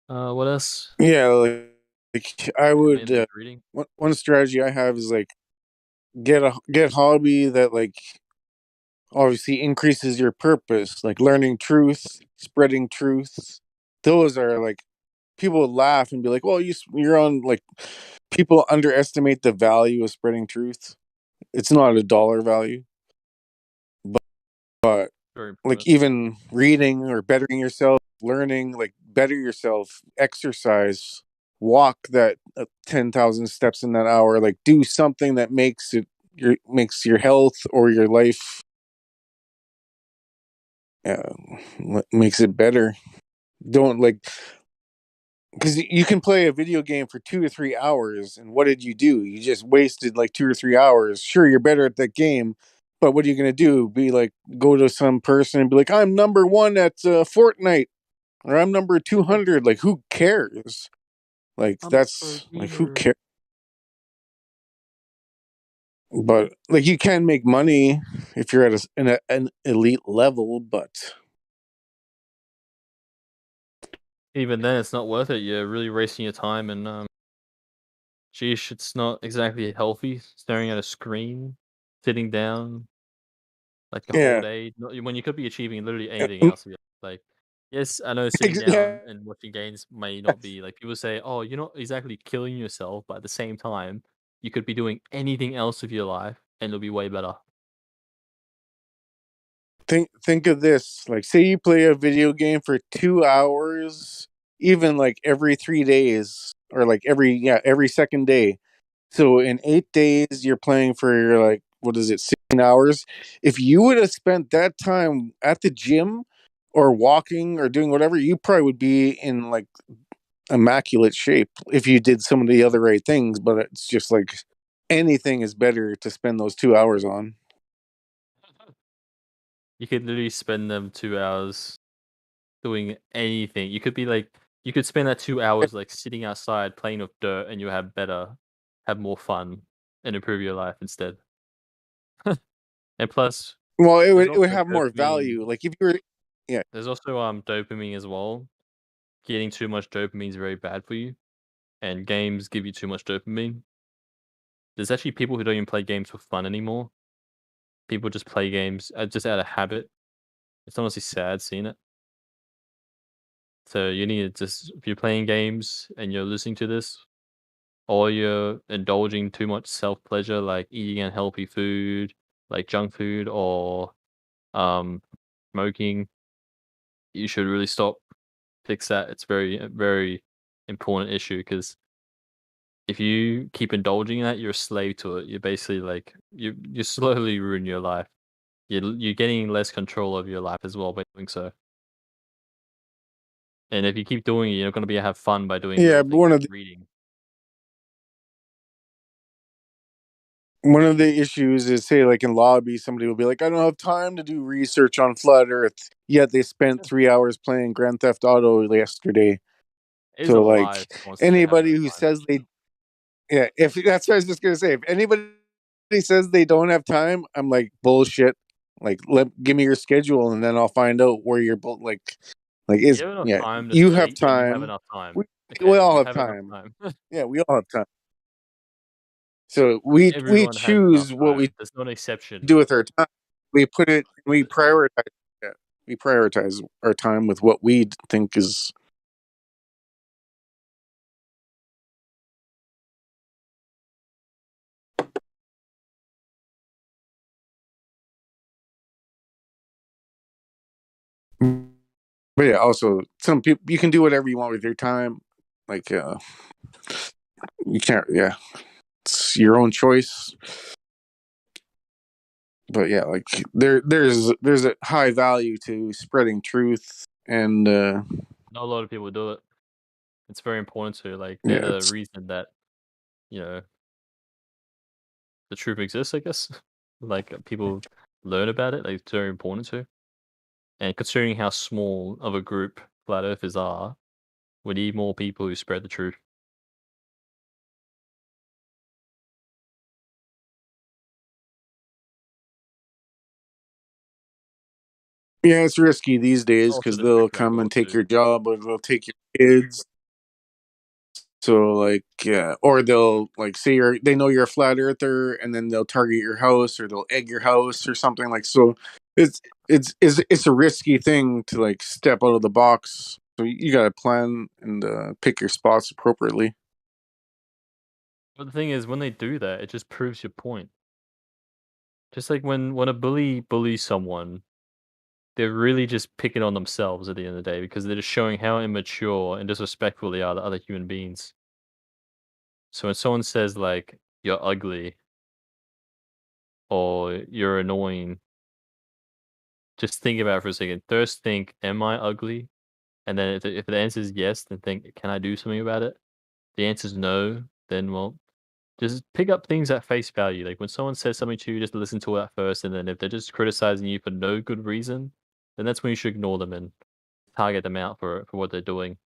What else? yeah, like I would Mainly reading. one strategy I have is like get hobby that like obviously increases your purpose, like learning truth, spreading truth. Those are like people would laugh and be like, "Well, you're on like." People underestimate the value of spreading truth. It's not a dollar value, but Very like important. even reading or bettering yourself, learning, like better yourself, exercise, walk that 10,000 steps in that hour, like do something that makes your health or your life makes it better. Don't like because you can play a video game for 2 or 3 hours, and what did you do? You just wasted like 2 or 3 hours. Sure, you're better at that game, but what are you gonna do? Be like, go to some person and be like, I'm number one at Fortnite, or I'm number 200. Like, who cares? Like, I'm that's like, who cares? But like, you can make money if you're at an elite level, but Even then, it's not worth it. You're really wasting your time, and sheesh, it's not exactly healthy staring at a screen, sitting down like the whole yeah, day. When you could be achieving literally anything else. Like, yes, I know sitting yeah. down and watching games may not be like people say, oh, you're not exactly killing yourself, but at the same time, you could be doing anything else with your life and it'll be way better. Think of this, like say you play a video game for 2 hours, even like every 3 days, or like every second day. So in 8 days you're playing for like, what is it, 16 hours. If you would have spent that time at the gym or walking or doing whatever, you probably would be in like immaculate shape if you did some of the other right things. But it's just like anything is better to spend those 2 hours on. You could literally spend them 2 hours doing anything. You could be like, you could spend that 2 hours like sitting outside playing with dirt, and you have more fun, and improve your life instead. And plus, Well, it there's would also have more dopamine. value. Like if you were, yeah, There's also dopamine as well. Getting too much dopamine is very bad for you, and games give you too much dopamine. There's actually people who don't even play games for fun anymore. People just play games just out of habit. It's honestly sad seeing it. So you need to just, if you're playing games and you're listening to this, or you're indulging too much self pleasure, like eating unhealthy food, like junk food, or smoking, you should really stop. Fix that. It's very important issue, because if you keep indulging in that, you're a slave to it. You're basically like you slowly ruin your life. You're getting less control of your life as well by doing so. And if you keep doing it, you're not going to be able to have fun by doing yeah. little But things like reading. one of the issues is, say, like in lobby, somebody will be like, I don't have time to do research on Flat Earth. Yet they spent 3 hours playing Grand Theft Auto yesterday. It is a So lie like if someone says they have no anybody who time. says they, yeah, if that's what I was just gonna say, if anybody says they don't have time, I'm like, bullshit. Like, give me your schedule and then I'll find out where you're both like If is, you have enough yeah, time to you have sleep, then you have time. enough time. We Okay, all you have have enough time. time. Yeah, we all have time. So we Everyone has enough choose what time. we There's no exception. do with our time. We prioritize. Yeah, we prioritize our time with what we think is But yeah, also some people, you can do whatever you want with your time. Like you can't. Yeah, it's your own choice. But yeah, like there's a high value to spreading truth, and not a lot of people do it. It's very important to like. They're the reason that the truth exists, I guess. Like people learn about it. Like it's very important to. And considering how small of a group flat earthers are, we need more people who spread the truth. yeah, it's risky these days because they'll come and take your job, or they'll take your kids. So like, yeah, or they'll like say they know you're a flat earther, and then they'll target your house, or they'll egg your house, or something like. So it's a risky thing to like step out of the box. So you got to plan and pick your spots appropriately. But the thing is, when they do that, it just proves your point. Just like when a bully bullies someone, they're really just picking on themselves at the end of the day because they're just showing how immature and disrespectful they are to other human beings. So when someone says like you're ugly or you're annoying, just think about it for a second. First think, am I ugly? And then if the answer is yes, then think, can I do something about it? The answer is no, then well, just pick up things at face value. Like when someone says something to you, just listen to it at first, and then if they're just criticizing you for no good reason, then that's when you should ignore them and target them out for what they're doing.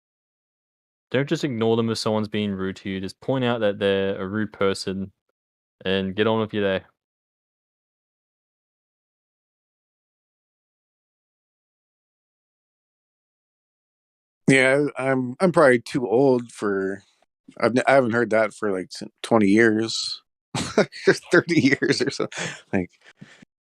Don't just ignore them if someone's being rude to you. Just point out that they're a rude person and get on with your day. Yeah, I'm probably too old for. I haven't heard that for like 20 years, 30 years or so. Like,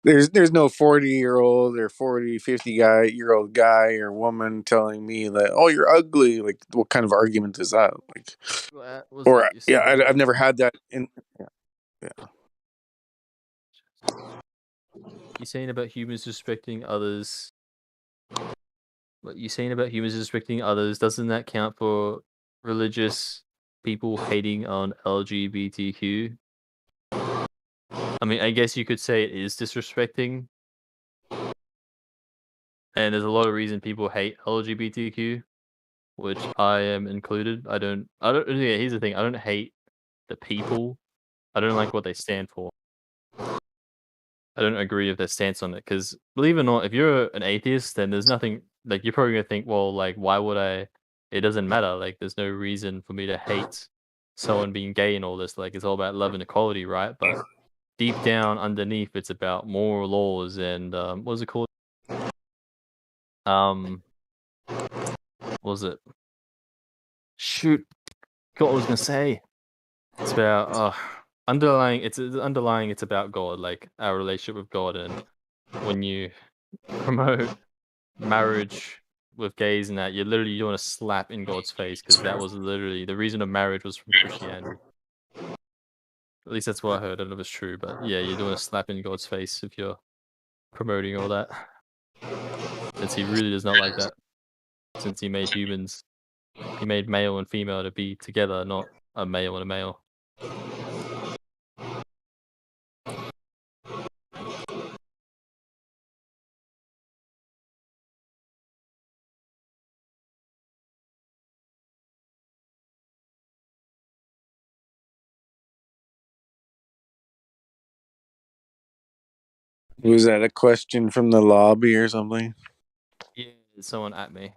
there's no 40-year-old or 50-year-old guy or woman telling me that, oh, you're ugly. Like, what kind of argument is that? Like, or yeah, I've never had that in. Yeah. You're saying about humans respecting others. What you're saying about humans respecting others, doesn't that count for religious people hating on LGBTQ? I mean, I guess you could say it is disrespecting. And there's a lot of reason people hate LGBTQ, which I am included. I don't, yeah, here's the thing. I don't hate the people. I don't like what they stand for. I don't agree with their stance on it because, believe it or not, if you're an atheist, then there's nothing like you're probably gonna think, well, like why would I? It doesn't matter. Like there's no reason for me to hate someone being gay and all this. Like it's all about love and equality, right? But deep down underneath, it's about moral laws and what was it called? What was it? Shoot, what I was gonna say. It's about underlying. It's underlying. It's about God, like our relationship with God, and when you promote marriage with gays and that, you're literally doing a slap in God's face because that was literally the reason of marriage was from Christianity. At least that's what I heard. I don't know if it's true, but yeah, you're doing a slap in God's face if you're promoting all that. Since he really does not like that. Since he made humans, he made male and female to be together, not a male and a male. Was that a question from the lobby or something? Yeah, someone at me.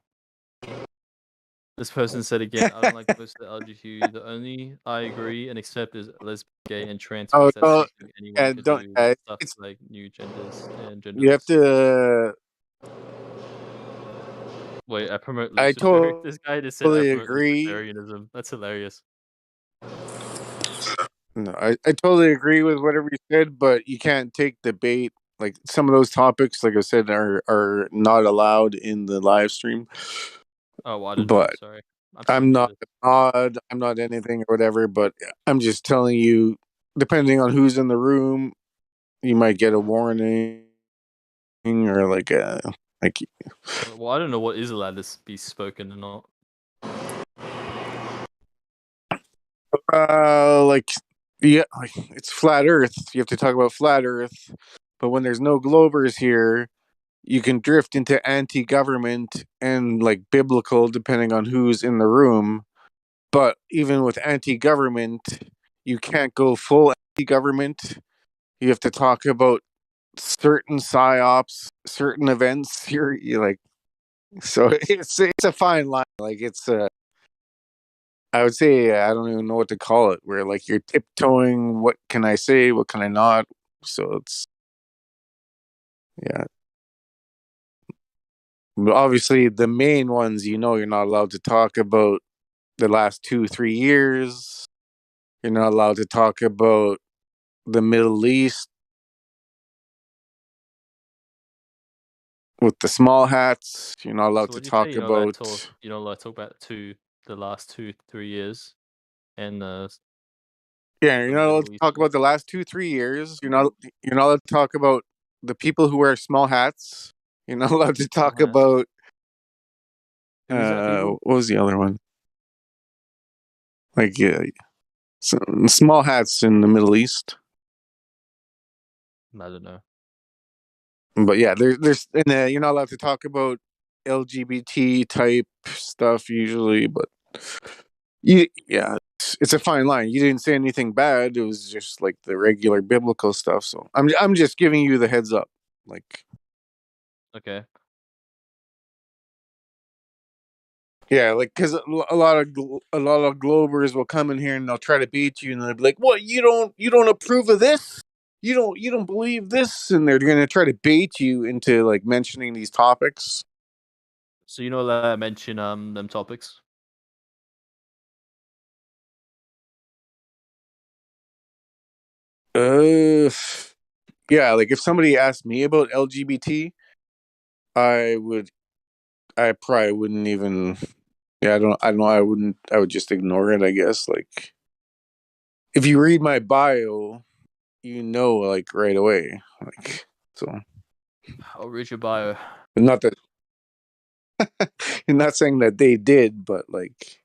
This person said again, I don't like most of the LGBTQ. The only I agree and accept is lesbian, gay, and trans because that's something anyone could do. Stuff like new genders and gender. You have to. Wait, I promote I Luciferian. This guy just said I promote agree. Luciferianism. That's hilarious. No, I totally agree with whatever you said, but you can't take the bait. Like some of those topics, like I said, are not allowed in the live stream. Oh, well, I didn't know. Sorry. I'm not odd. I'm not anything or whatever. But I'm just telling you, depending on who's in the room, you might get a warning or like a Like, well, I don't know what is allowed to be spoken or not. like it's flat Earth. You have to talk about flat Earth. But when there's no globers here, you can drift into anti-government and like biblical, depending on who's in the room. But even with anti-government, you can't go full anti-government. You have to talk about certain psyops, certain events. You're like, so it's a fine line. Like it's I would say I don't even know what to call it. Where like you're tiptoeing. What can I say? What can I not? So it's yeah. But obviously, the main ones, you're not allowed to talk about the last 2-3 years. You're not allowed to talk about the Middle East with the small hats. You're not allowed So to when you say talk about. you're not allowed to talk about the last 2-3 years, and Yeah, you're the not allowed Middle to East. talk about the last 2-3 years. You're not allowed to talk about the people who wear small hats. You're not allowed to talk hats. about. Who is that people? What was the other one? Like small hats in the Middle East. I don't know. But yeah, there's and you're not allowed to talk about LGBT type stuff usually, but yeah, it's a fine line. You didn't say anything bad. It was just like the regular biblical stuff. So I'm just giving you the heads up. Like, Okay. yeah, like because a lot of globers will come in here and they'll try to beat you, and they'll be like, "What? You don't approve of this? You don't believe this?" And they're gonna try to bait you into like mentioning these topics. So you know that I mention them topics. Yeah, like if somebody asked me about LGBT, I probably wouldn't even. Yeah, I don't know. I would just ignore it. I guess. Like, if you read my bio, like right away. Like, so. I'll read your bio. Not that. You're not saying that they did, but like.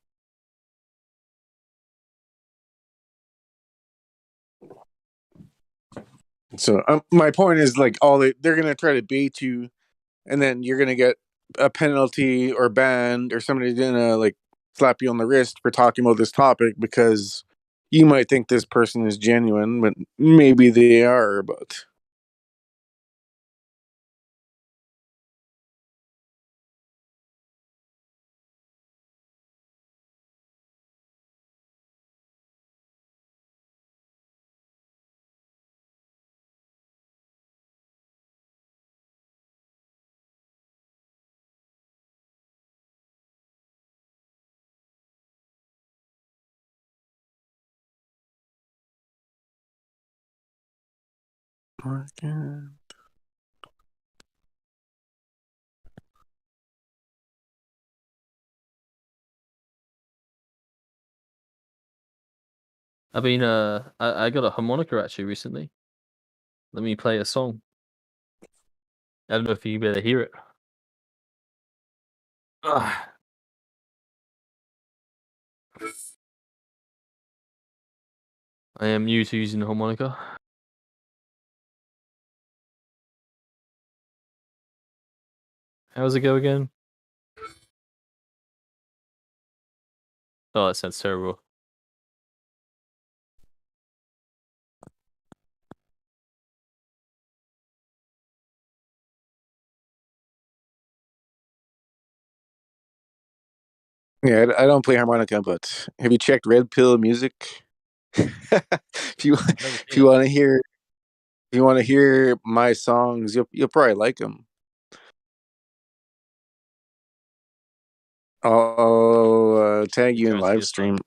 So my point is like they're gonna try to bait you, and then you're gonna get a penalty or banned, or somebody's gonna like slap you on the wrist for talking about this topic because you might think this person is genuine, but maybe they are. But I mean, I got a harmonica actually recently. Let me play a song. I don't know if you better hear it. Ah. I am new to using the harmonica. How does it go again? Oh, that sounds terrible. yeah, I don't play harmonica. But have you checked Red Pill Music? if you want to hear my songs, you'll probably like them. I'll tag you in Livestream.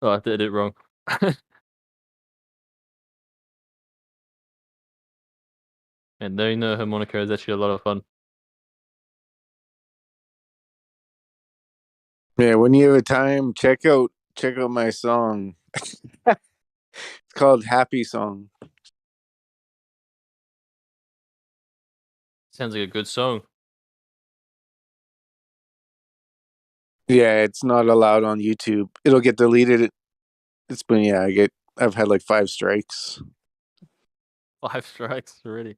Oh, I did it wrong. And knowing the harmonica is actually a lot of fun. Yeah, when you have time, check out my song. It's called Happy Song. Sounds like a good song. Yeah, it's not allowed on YouTube. It'll get deleted. It's been I've had like 5 strikes. 5 strikes already.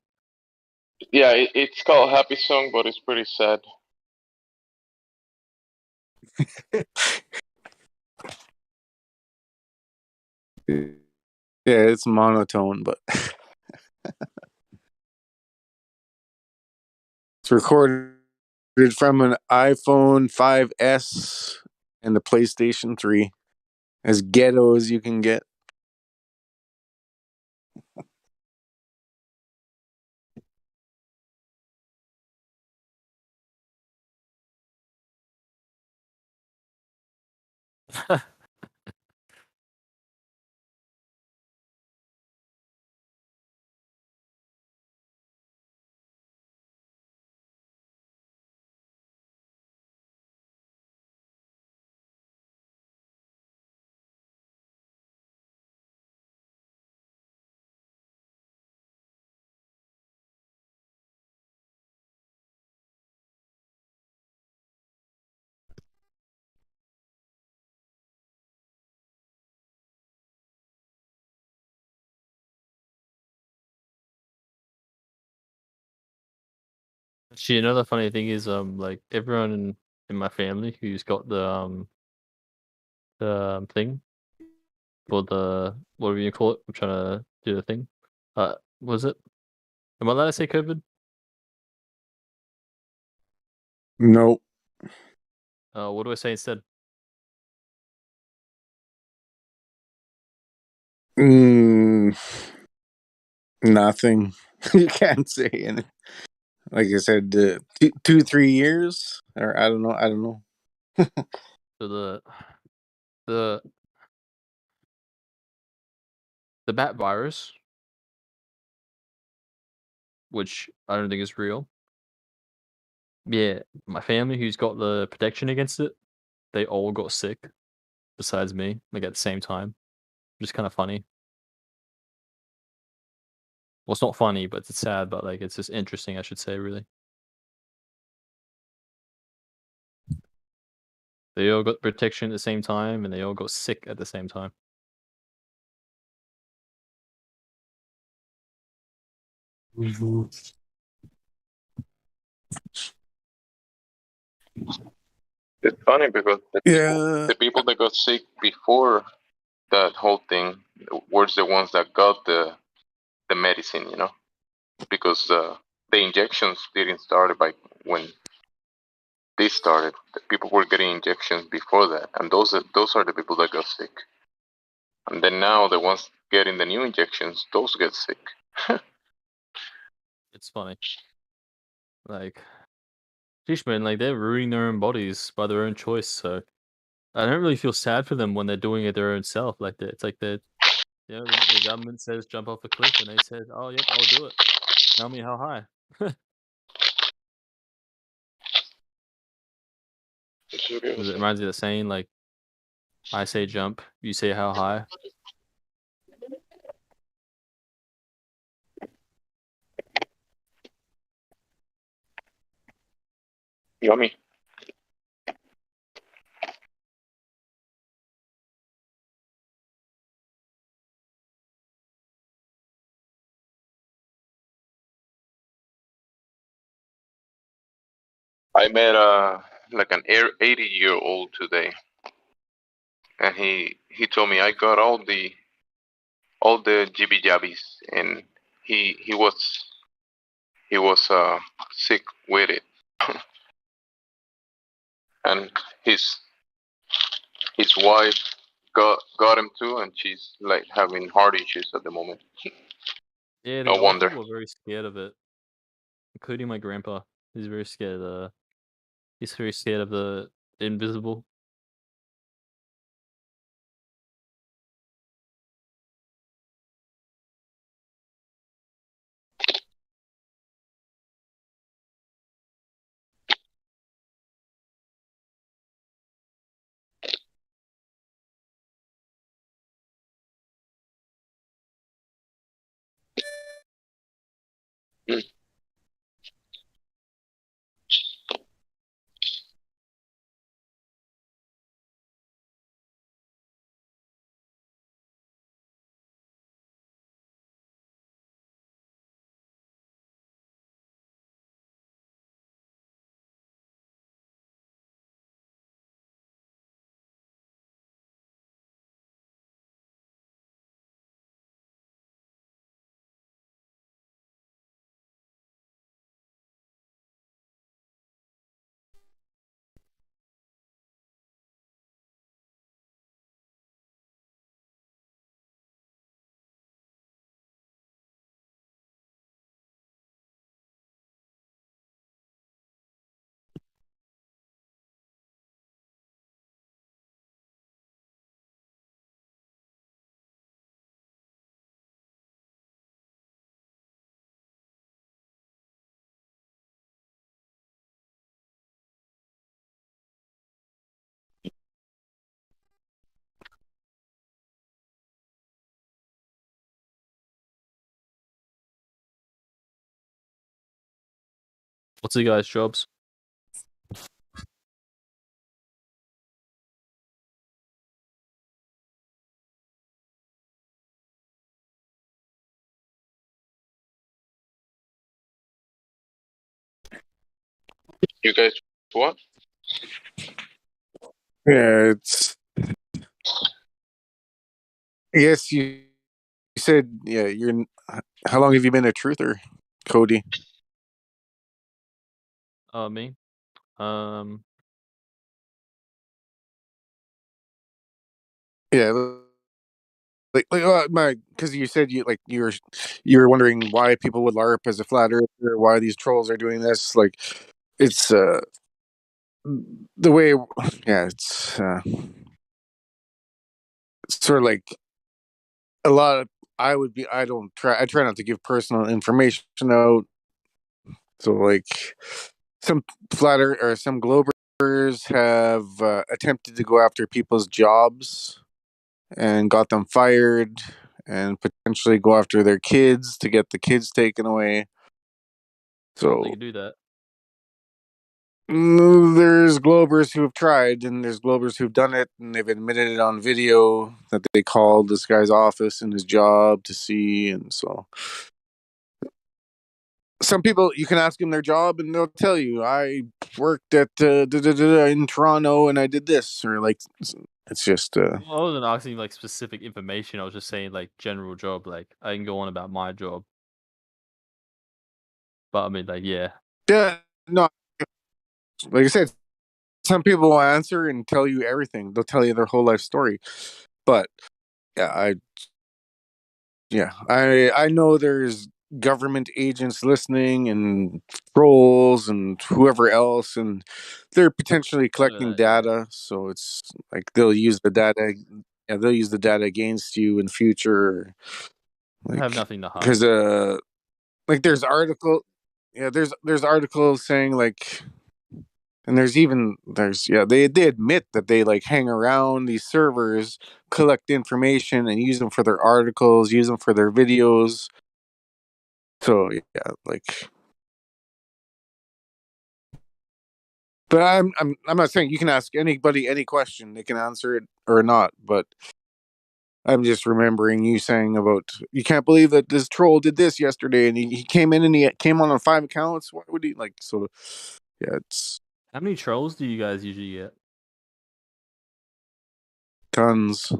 Yeah, it's called Happy Song, but it's pretty sad. Yeah, it's monotone, but it's recorded from an iPhone 5S and the PlayStation 3. As ghetto as you can get. Actually, another funny thing is like everyone in my family who's got the thing for the whatever you call it. I'm trying to do the thing. Was it? Am I allowed to say COVID? Nope. What do I say instead? Nothing. You can't say anything. Like I said, 2-3 years, or I don't know. So the bat virus, which I don't think is real. Yeah, my family who's got the protection against it, they all got sick, besides me, like at the same time. Which is kind of funny. Well, it's not funny, but it's sad. But like, it's just interesting, I should say, really. They all got protection at the same time, and they all got sick at the same time. It's funny because the people that got sick before that whole thing were the ones that got the medicine, because the injections didn't start by when this started. The people were getting injections before that, and those are the people that got sick. And then now the ones getting the new injections, those get sick. It's funny. Like, geez, man, like they're ruining their own bodies by their own choice. So I don't really feel sad for them when they're doing it their own self. Like it's like the government says jump off a cliff, and they said, "Oh, yep, I'll do it. Tell me how high." It reminds me of the saying, like, I say jump, you say how high. Yummy. I met like an 80-year-old today, and he told me I got all the jibby jabbies, and he was sick with it, and his wife got him too, and she's like having heart issues at the moment. Yeah, No the old wonder. people are very scared of it, including my grandpa. He's very scared. He's very scared of the invisible. What's the guys' jobs? You guys what? Yeah, it's. I guess you said, yeah, you're. How long have you been a truther, Cody? Me. Yeah, my, because you said you were wondering why people would LARP as a flat earther, why these trolls are doing this. Like, it's the way, yeah, it's sort of like a lot of. I try not to give personal information out. So like some flatter or some globers have attempted to go after people's jobs and got them fired, and potentially go after their kids to get the kids taken away. So they can do that. There's globers who have tried, and there's globers who've done it, and they've admitted it on video that they called this guy's office and his job to see. And so some people, you can ask them their job and they'll tell you, I worked at in Toronto and I did this, or like, it's just I wasn't asking like specific information. I was just saying like general job. Like I can go on about my job, but I mean like yeah. No, like I said, some people will answer and tell you everything. They'll tell you their whole life story. But yeah, I know there's government agents listening and trolls and whoever else, and they're potentially collecting data. So it's like they'll use the data. Yeah, they'll use the data against you in future. I have nothing to hide. Because like there's articles saying like. And there's they admit that they like hang around these servers, collect information, and use them for their articles, use them for their videos. So yeah, like, but I'm not saying you can ask anybody any question, they can answer it or not. But I'm just remembering you saying about you can't believe that this troll did this yesterday, and he came in and he came on 5 accounts. Why would he like? So yeah, it's How many trolls do you guys usually get? tons.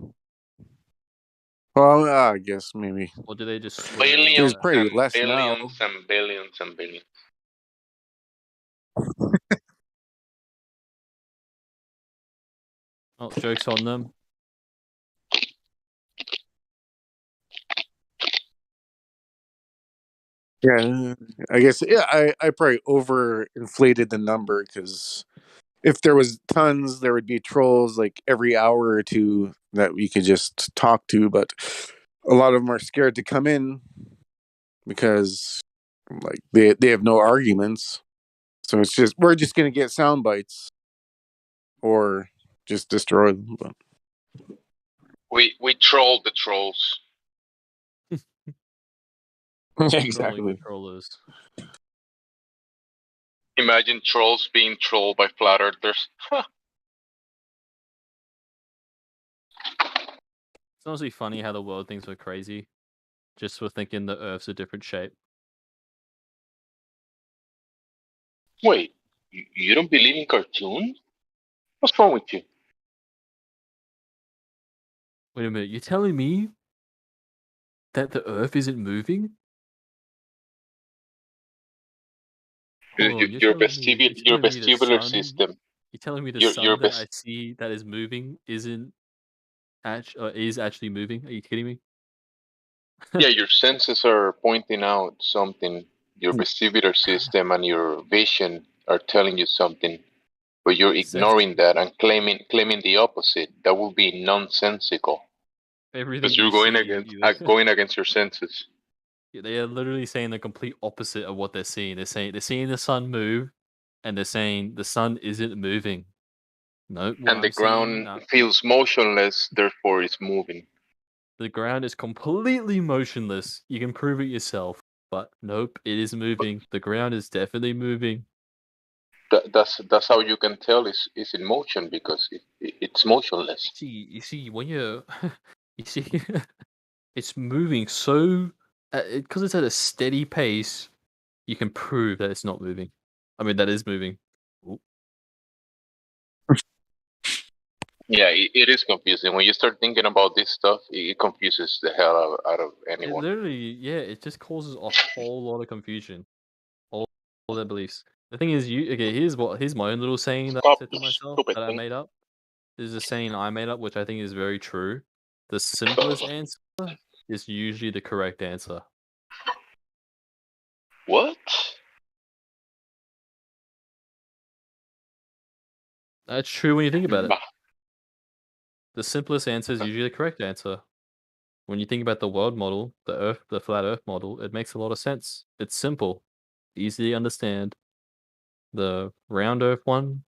Well, I guess maybe. Or do they just Billions There's pretty and less billions now. and billions and billions. Oh, joke's on them. Yeah, I guess. Yeah, I probably overinflated the number because if there was tons, there would be trolls like every hour or two that we could just talk to. But a lot of them are scared to come in because like they have no arguments. So it's just we're just gonna get sound bites or just destroy them. But We trolled the trolls. Exactly. Controllers. Imagine trolls being trolled by flat earthers. It's honestly funny how the world thinks we're crazy, just for thinking the Earth's a different shape. Wait, you don't believe in cartoons? What's wrong with you? Wait a minute, you're telling me that the Earth isn't moving? Your vestibular system. You're telling me the Your sun that I vest. see that is moving is actually moving? Are you kidding me? Yeah, your senses are pointing out something. Your vestibular system and your vision are telling you something, but you're ignoring that and claiming the opposite. That would be nonsensical. Everything Because you're going against your senses. Yeah, they are literally saying the complete opposite of what they're seeing. They're seeing the sun move, and they're saying the sun isn't moving. No, And the ground feels motionless, therefore it's moving. The ground is completely motionless. You can prove it yourself, but nope, it is moving. The ground is definitely moving. That's how you can tell it's in motion, because it's motionless. You see, when you're, you see, it's moving so, because it's at a steady pace, you can prove that it's not moving. I mean, that is moving. Ooh. Yeah, it is confusing. When you start thinking about this stuff, it confuses the hell out of anyone. It literally, yeah, it just causes a whole lot of confusion. All their beliefs. The thing is, here's my own little saying that I said to myself that I made up. There's a saying I made up, which I think is very true. The simplest answer is usually the correct answer. What? That's true when you think about it. The simplest answer is usually the correct answer. When you think about the world model, the flat Earth model, it makes a lot of sense. It's simple, easy to understand. The round Earth one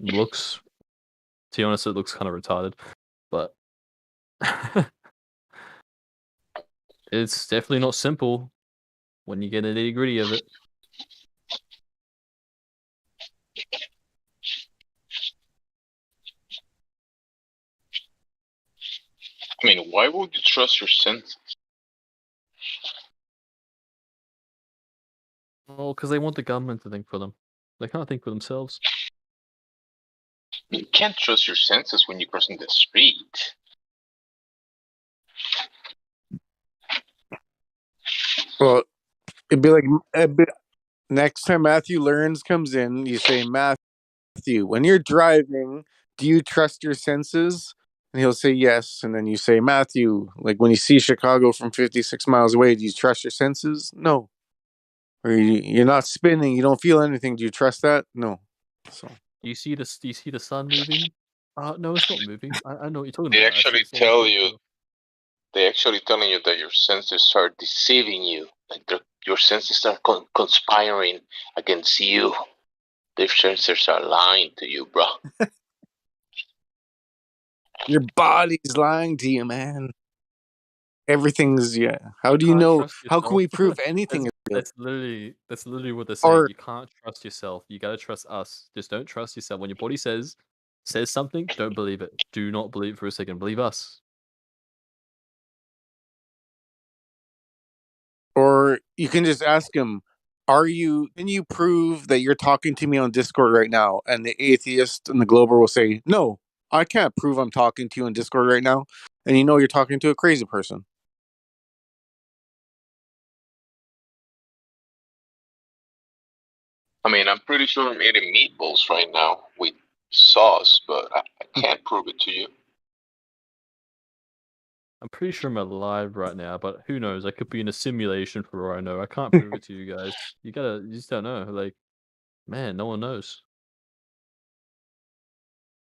looks, to be honest, it looks kind of retarded, but it's definitely not simple when you get the nitty gritty of it. I mean, why would you trust your senses? Well, because they want the government to think for them. They can't think for themselves. You can't trust your senses when you're crossing the street. Well, it'd be like next time Matthew Learns comes in, you say, Matthew, when you're driving, do you trust your senses? And he'll say yes. And then you say, Matthew, like when you see Chicago from 56 miles away, do you trust your senses? No. Or you're not spinning, you don't feel anything. Do you trust that? No. So Do you see the sun moving? No, it's not moving. I know what you're talking They about. actually tell you. They're actually telling you that your senses are deceiving you. Like your senses are conspiring against you. Their senses are lying to you, bro. your body's lying to you, man. Everything's How do you know? How can we prove anything is real? That's literally what they're saying. You can't trust yourself. You gotta trust us. Just don't trust yourself. When your body says something, don't believe it. Do not believe it for a second. Believe us. Or you can just ask him, can you prove that you're talking to me on Discord right now? And the atheist and the glober will say, no, I can't prove I'm talking to you on Discord right now. And you know you're talking to a crazy person. I mean, I'm pretty sure I'm eating meatballs right now with sauce, but I can't prove it to you. I'm pretty sure I'm alive right now, but who knows? I could be in a simulation for all I know. I can't prove it to you guys. You just don't know. Like, man, no one knows.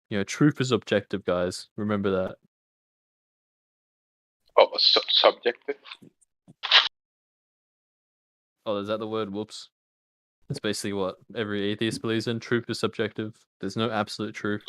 You know, truth is objective, guys. Remember that. Oh, subjective? Oh, is that the word? Whoops. That's basically what every atheist believes in. Truth is subjective. There's no absolute truth.